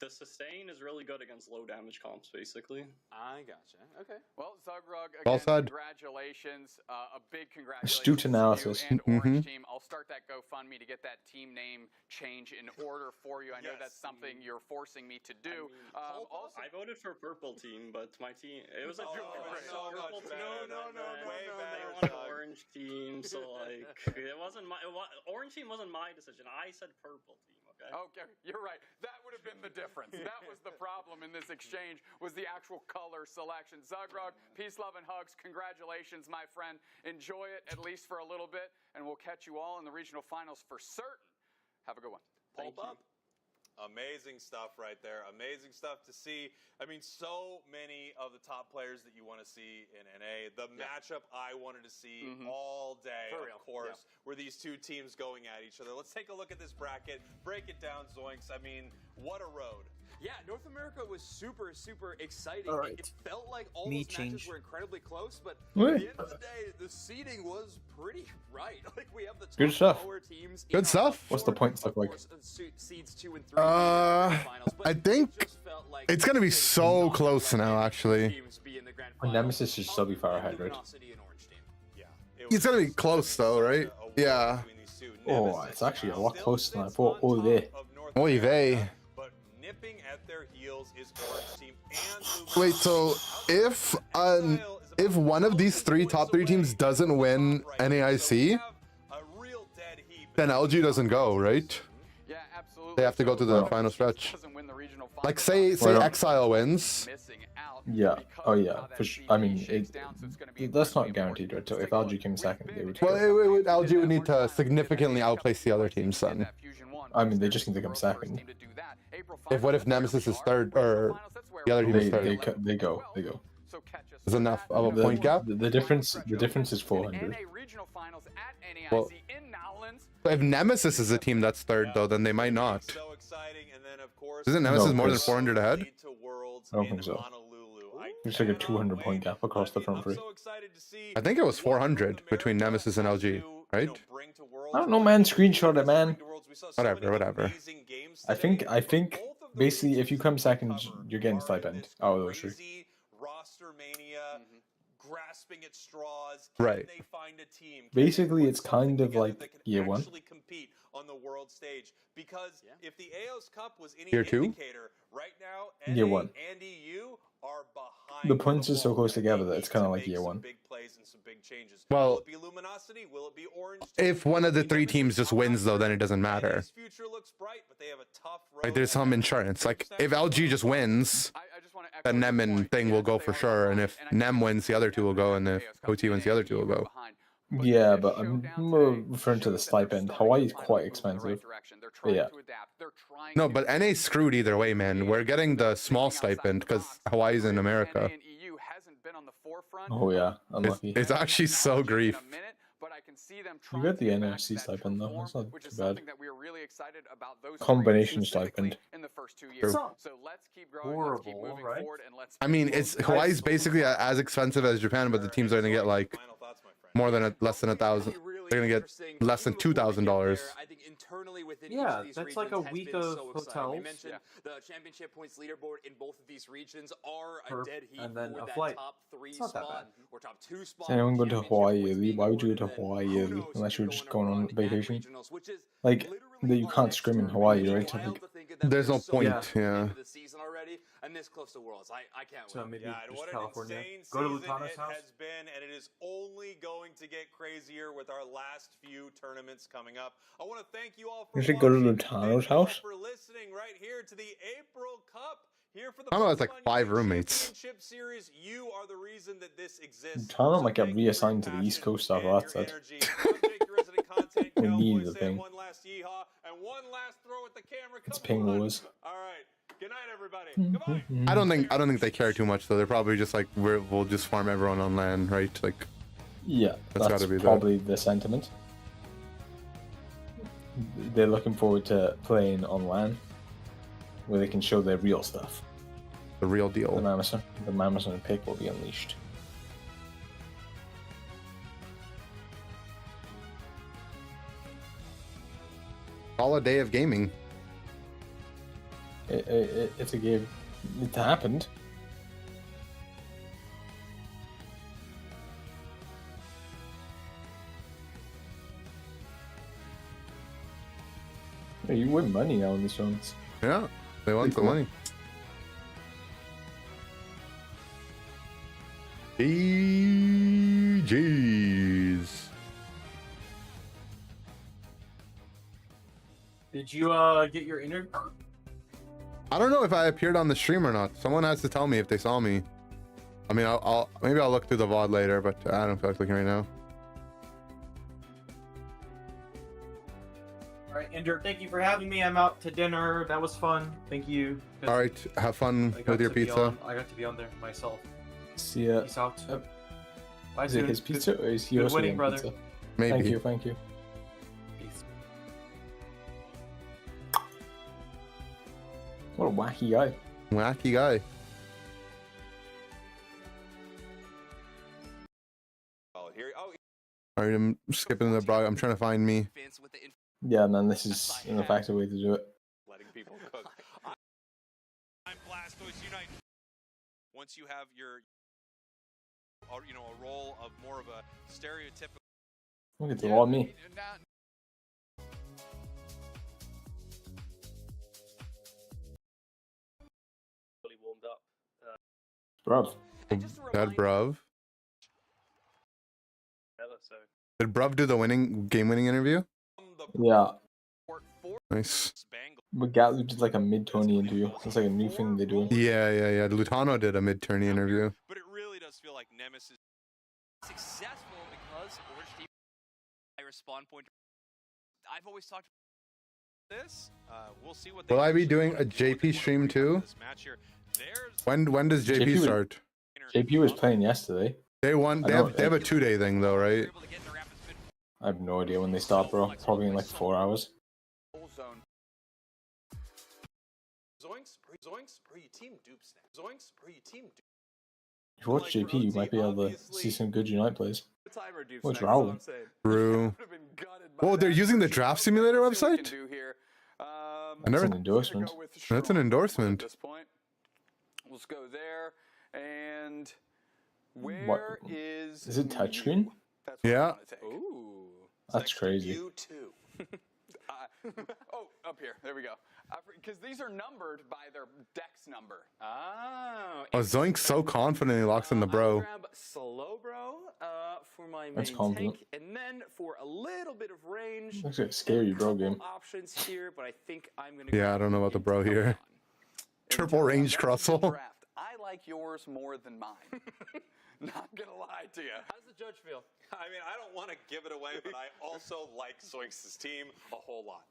the sustain is really good against low damage comps, basically. I gotcha. Okay. Well, Zugrug, Well again, said. congratulations. A big congratulations Astute analysis. to you and Orange Team. I'll start that GoFundMe to get that team name change in order for you. I know that's something you're forcing me to do. Also, I voted for Purple Team, but my team, it was a Purple Team. No, way They better. wanted Orange Team, so like it wasn't my Orange Team wasn't my decision. I said Purple Team. Okay, you're right. That would have been the difference. That was the problem in this exchange, was the actual color selection. Zugrug, peace, love, and hugs. Congratulations, my friend. Enjoy it, at least for a little bit, and we'll catch you all in the regional finals for certain. Have a good one. Pulp up. Amazing stuff right there. Amazing stuff to see. I mean, so many of the top players that you want to see in NA. The matchup I wanted to see all day, of course, were these two teams going at each other. Let's take a look at this bracket. Break it down, Zoinks. I mean, what a road. Yeah, North America was super exciting. All right. It felt like all Me those matches change. were incredibly close, but What? at the end of the day, the seeding was pretty right. Like we have the top Good stuff. lower teams. Good stuff. What's the point stuff like? Seeds 2 and 3. I think it's gonna be so close now. Actually, Nemesis should still be far ahead, right? it's gonna be close though, right? Yeah. Oh, it's actually a lot closer than I thought. Oh, there. Oy vey. But nipping at their heels is Orange Team and Wait, so if if one of these top three teams doesn't win NAIC, then LG doesn't go, right? Yeah, absolutely. They have to go to the final stretch. Like say Exile wins. Yeah. Oh yeah. For sure. I mean, that's not guaranteed, right? So if LG came second, they would. Well, LG would need to significantly outplace the other teams then. I mean, they just need to come second. What if Nemesis is third or the other team is third? They go. Is enough of a point gap? The difference is 400. Well, if Nemesis is a team that's third though, then they might not. Isn't Nemesis more than 400 ahead? I don't think so. There's like a 200 point gap across the front three. I think it was 400 between Nemesis and LG, right? I don't know, man. Screenshot it, man. Whatever. I think basically if you come second, you're getting stipend. Oh, those three. RosterMania, grasping at straws. Right. They find a team? Basically, it's kind of like year one. Compete on the world stage, because if the AOS Cup was any year two? indicator, right now, year one. and EU are behind. The points are so close together that it's kind of like year one. Big plays and some big changes. Well, will it be Luminosity? Will it be Orange? If one of the three teams just wins though, then it doesn't matter. Future looks bright, but they have a tough road. Like there's some insurance. Like if LG just wins, then Nem and Thing will go for sure, and if Nem wins, the other two will go, and if OT wins, the other two will go. Yeah, but I'm more referring to the stipend. Hawaii is quite expensive. But yeah. No, but NA's screwed either way, man. We're getting the small stipend because Hawaii's in America. Oh yeah, unlucky. It's actually so grief. You get the NFC stipend though. That's not too bad. Combination stipend. Horrible, right? I mean, Hawaii's basically as expensive as Japan, but the teams are gonna get like less than $1,000. They're gonna get less than $2,000. Yeah, that's like a week of hotels. The championship points leaderboard in both of these regions are a dead heat and then for a that flight. top 3 It's not that spot bad. or top 2 spot. Is anyone going to Hawaii yearly? Why would you go to Hawaii yearly unless you're just going on vacation? Like, you can't scrim in Hawaii, right? Like, there's no point. Yeah. The season already, and this close to Worlds, I can't So wait. maybe just California. Go to Lutano's house. Has been, and it is only going to get crazier with our last few tournaments coming up. I want to thank you all for you should go to watching. Lutano's house. For listening right here to the April Cup. Here for the I don't know, it's like 5 roommates. Series. You are the reason that this exists. Lutano might get reassigned to the East Coast after that said. We need the thing. It's Ping Wars. All right. Good night, everybody. Goodbye. I don't think they care too much though. They're probably just like we'll just farm everyone on land, right? Like yeah, that's gotta be probably the sentiment. They're looking forward to playing on LAN, where they can show their real stuff. The real deal. The Mammoth pick will be unleashed. All a day of gaming. It's a game. It happened. Yeah, you win money now in these tournaments. Yeah, they want the money. GG's. Did you get your interview? I don't know if I appeared on the stream or not. Someone has to tell me if they saw me. I mean, maybe I'll look through the VOD later, but I don't feel like looking right now. All right, Ender, thank you for having me. I'm out to dinner. That was fun. Thank you. All right, have fun with your pizza. I got to be on there myself. See ya. Peace out. Bye, Is it his pizza or is he good also winning, getting brother. pizza? Maybe. Thank you. Peace. What a wacky guy. Wacky guy. Alright, I'm skipping the brag. I'm trying to find me. Yeah, man, this is an effective way to do it. Letting people cook. I'm Blastoise Unite. Once you have your, a role of more of a stereotypical. Look at the raw me. Really warmed up. Bruv. Dad, bruv. Did Bruv do the game-winning interview? Yeah. Nice. But Gatlu did like a mid-tourney interview. It's like a new thing they're doing. Yeah. Lutano did a mid-tourney interview. But it really does feel like Nemesis successful because Orange Team higher spawn point. I've always talked about this. We'll see what. Will I be doing a JP stream too? When does JP start? JP was playing yesterday. They have a 2-day thing though, right? I have no idea when they start, bro. Probably in like 4 hours. Zoinks, or you team dupe snap. Zoinks, or you team dupe. If you watch JP, you might be able to see some good Unite plays. What's wrong? True. Oh, they're using the draft simulator website? That's an endorsement. That's an endorsement. At this point, let's go there. And where is it touchscreen? Yeah. Ooh. That's crazy. You too. Oh, up here. There we go. Because these are numbered by their dex number. Oh. Zoink's so confident he locks in the bro. Grab slow bro for my That's main confident. tank, and then for a little bit of range. Looks like a scary bro game. Options here, but I think I'm gonna. Yeah, I don't know about the bro here. Triple range crossel. I like yours more than mine. Not gonna lie to you. How does the judge feel? I mean, I don't want to give it away, but I also like Zoinks' team a whole lot.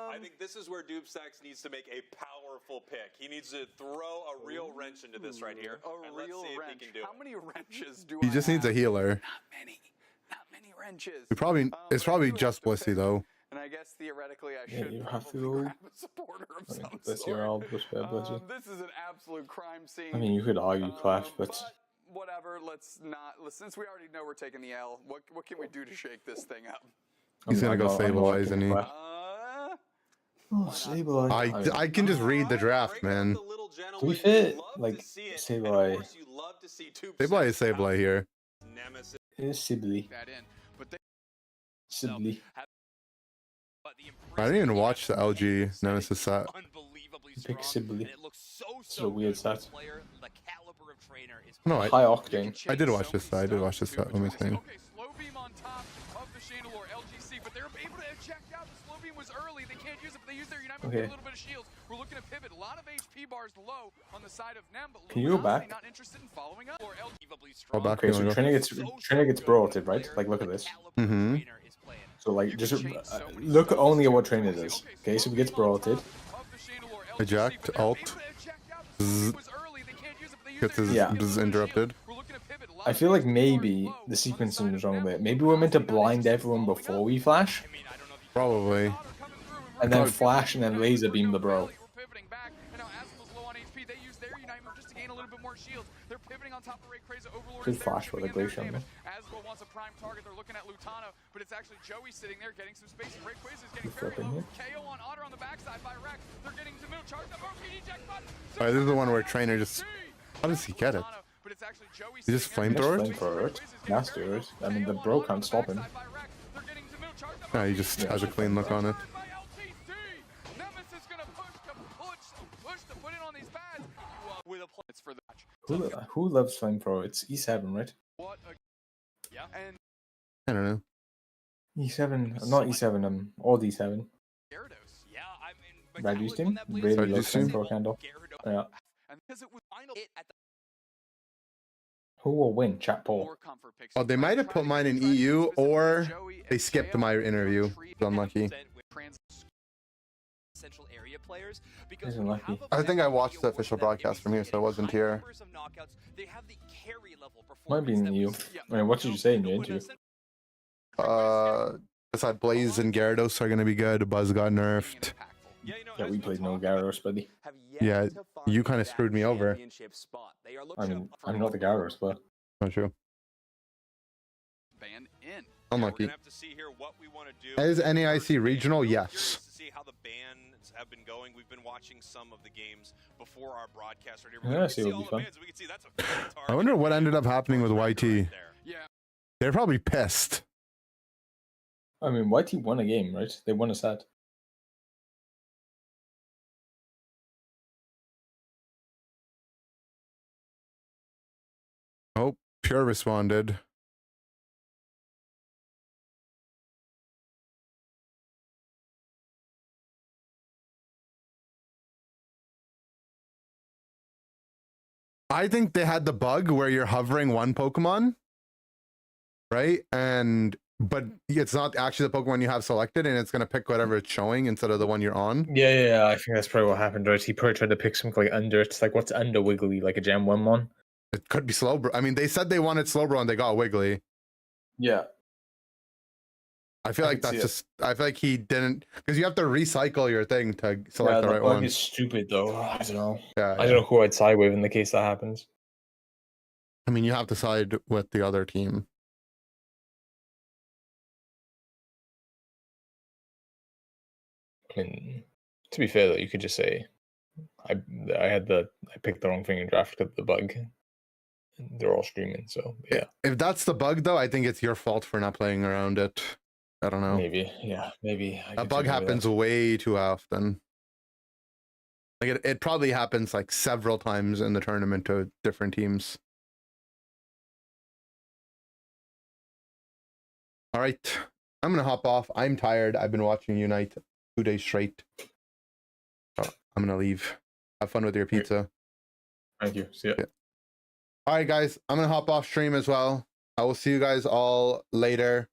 I think this is where Dupstacks needs to make a powerful pick. He needs to throw a real wrench into this right here. A and real let's see if wrench. he can do How it. many wrenches do He I just needs a have? healer. Not many wrenches. It's probably just Blissey though. And I guess theoretically I Yeah, should you have to probably go. grab a supporter of some Bless sort. your all, bless you. This is an absolute crime scene. I mean, you could argue Clash, but whatever. Let's not. Since we already know we're taking the L, what can we do to shake this thing up? He's gonna go stabilize, isn't he? Oh, stabilize. I can just read the draft, man. To be fair, like, stabilize. Stabilize here. It's Sibley. Sibley. I didn't even watch the LG Nemesis set. Pick Sibley. It's a weird set. No, High octane. I did watch this set. Let me see. Okay, slow beam on top of the Chandelure LGC, but they're able to eject out. The slow beam was early. They can't use it, but they use their Unite with a little bit of shields. We're looking to pivot. A lot of HP bars low on the side of Nem, but can you go back? not interested in following up. Or Go back. Okay, so Trina gets broated, right? Like, look at this. Mm-hmm. So, like, just look only at what Trina does. Okay, so he gets broated. Eject, alt. Gets his interrupted. I feel like maybe the sequencing is wrong there. Maybe we're meant to blind everyone before we flash. Probably. And then flash and then laser beam the bro. Good flash for the Glacier. Asbo wants a prime target. They're looking at Lutano, but it's actually Joey sitting there getting some space. Rayquaza is getting very low. KO on Otter on the backside by Rex. They're getting to middle charge. Eject button. Alright, this is the one where Trainer just... How does he get it? He just flamethrower it? Flamethrower it. Nasty it. I mean, the bro can't stop him. No, he just has a clean look on it. Who loves flamethrower? It's E7, right? I don't know. E7, not E7, all D7. Red Juice team? Really loves flamethrower candle. Yeah. Who will win? Chat poll. Oh, they might have put mine in EU, or they skipped my interview. It's unlucky. He's unlucky. I think I watched the official broadcast from here, so it wasn't here. Might be in EU. I mean, what did you say in your interview? Besides Blaze and Gyarados are gonna be good. Buzz got nerfed. Yeah, we played no Gyarados, buddy. Yeah, you kind of screwed me over. I mean, I'm not the Gyarados, but... Not true. Unlucky. Is NAIC regional? Yes. Have been going. We've been watching some of the games before our broadcast. Yeah, see what will be fun. I wonder what ended up happening with YT. They're probably pissed. I mean, YT won a game, right? They won a set. Oh, Pure responded. I think they had the bug where you're hovering one Pokemon, right? But it's not actually the Pokemon you have selected, and it's gonna pick whatever it's showing instead of the one you're on. Yeah. I think that's probably what happened, right? He probably tried to pick something like under. It's like, what's under Wiggly? Like a Gen 1 one? It could be Slowbro. I mean, they said they wanted Slowbro and they got Wiggly. Yeah. I feel like that's just. I feel like he didn't, because you have to recycle your thing to select the right bug one. is stupid though. I don't know. Yeah, I don't know who I'd side with in the case that happens. I mean, you have to side with the other team. I mean, to be fair though, you could just say, I picked the wrong thing in draft because of the bug. They're all streaming, so yeah. If that's the bug though, I think it's your fault for not playing around it. I don't know. Maybe, yeah, maybe. That bug happens way too often. Like it probably happens like several times in the tournament to different teams. All right, I'm gonna hop off. I'm tired. I've been watching Unite 2 days straight. So I'm gonna leave. Have fun with your pizza. Thank you. See ya. Yeah. All right, guys. I'm gonna hop off stream as well. I will see you guys all later.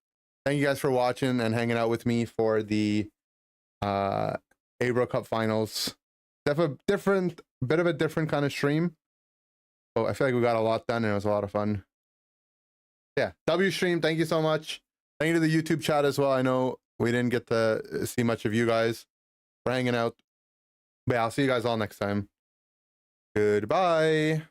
Thank you guys for watching and hanging out with me for the Abro Cup Finals. Definitely bit of a different kind of stream. So I feel like we got a lot done and it was a lot of fun. Yeah, W stream. Thank you so much. Thank you to the YouTube chat as well. I know we didn't get to see much of you guys for hanging out. But yeah, I'll see you guys all next time. Goodbye.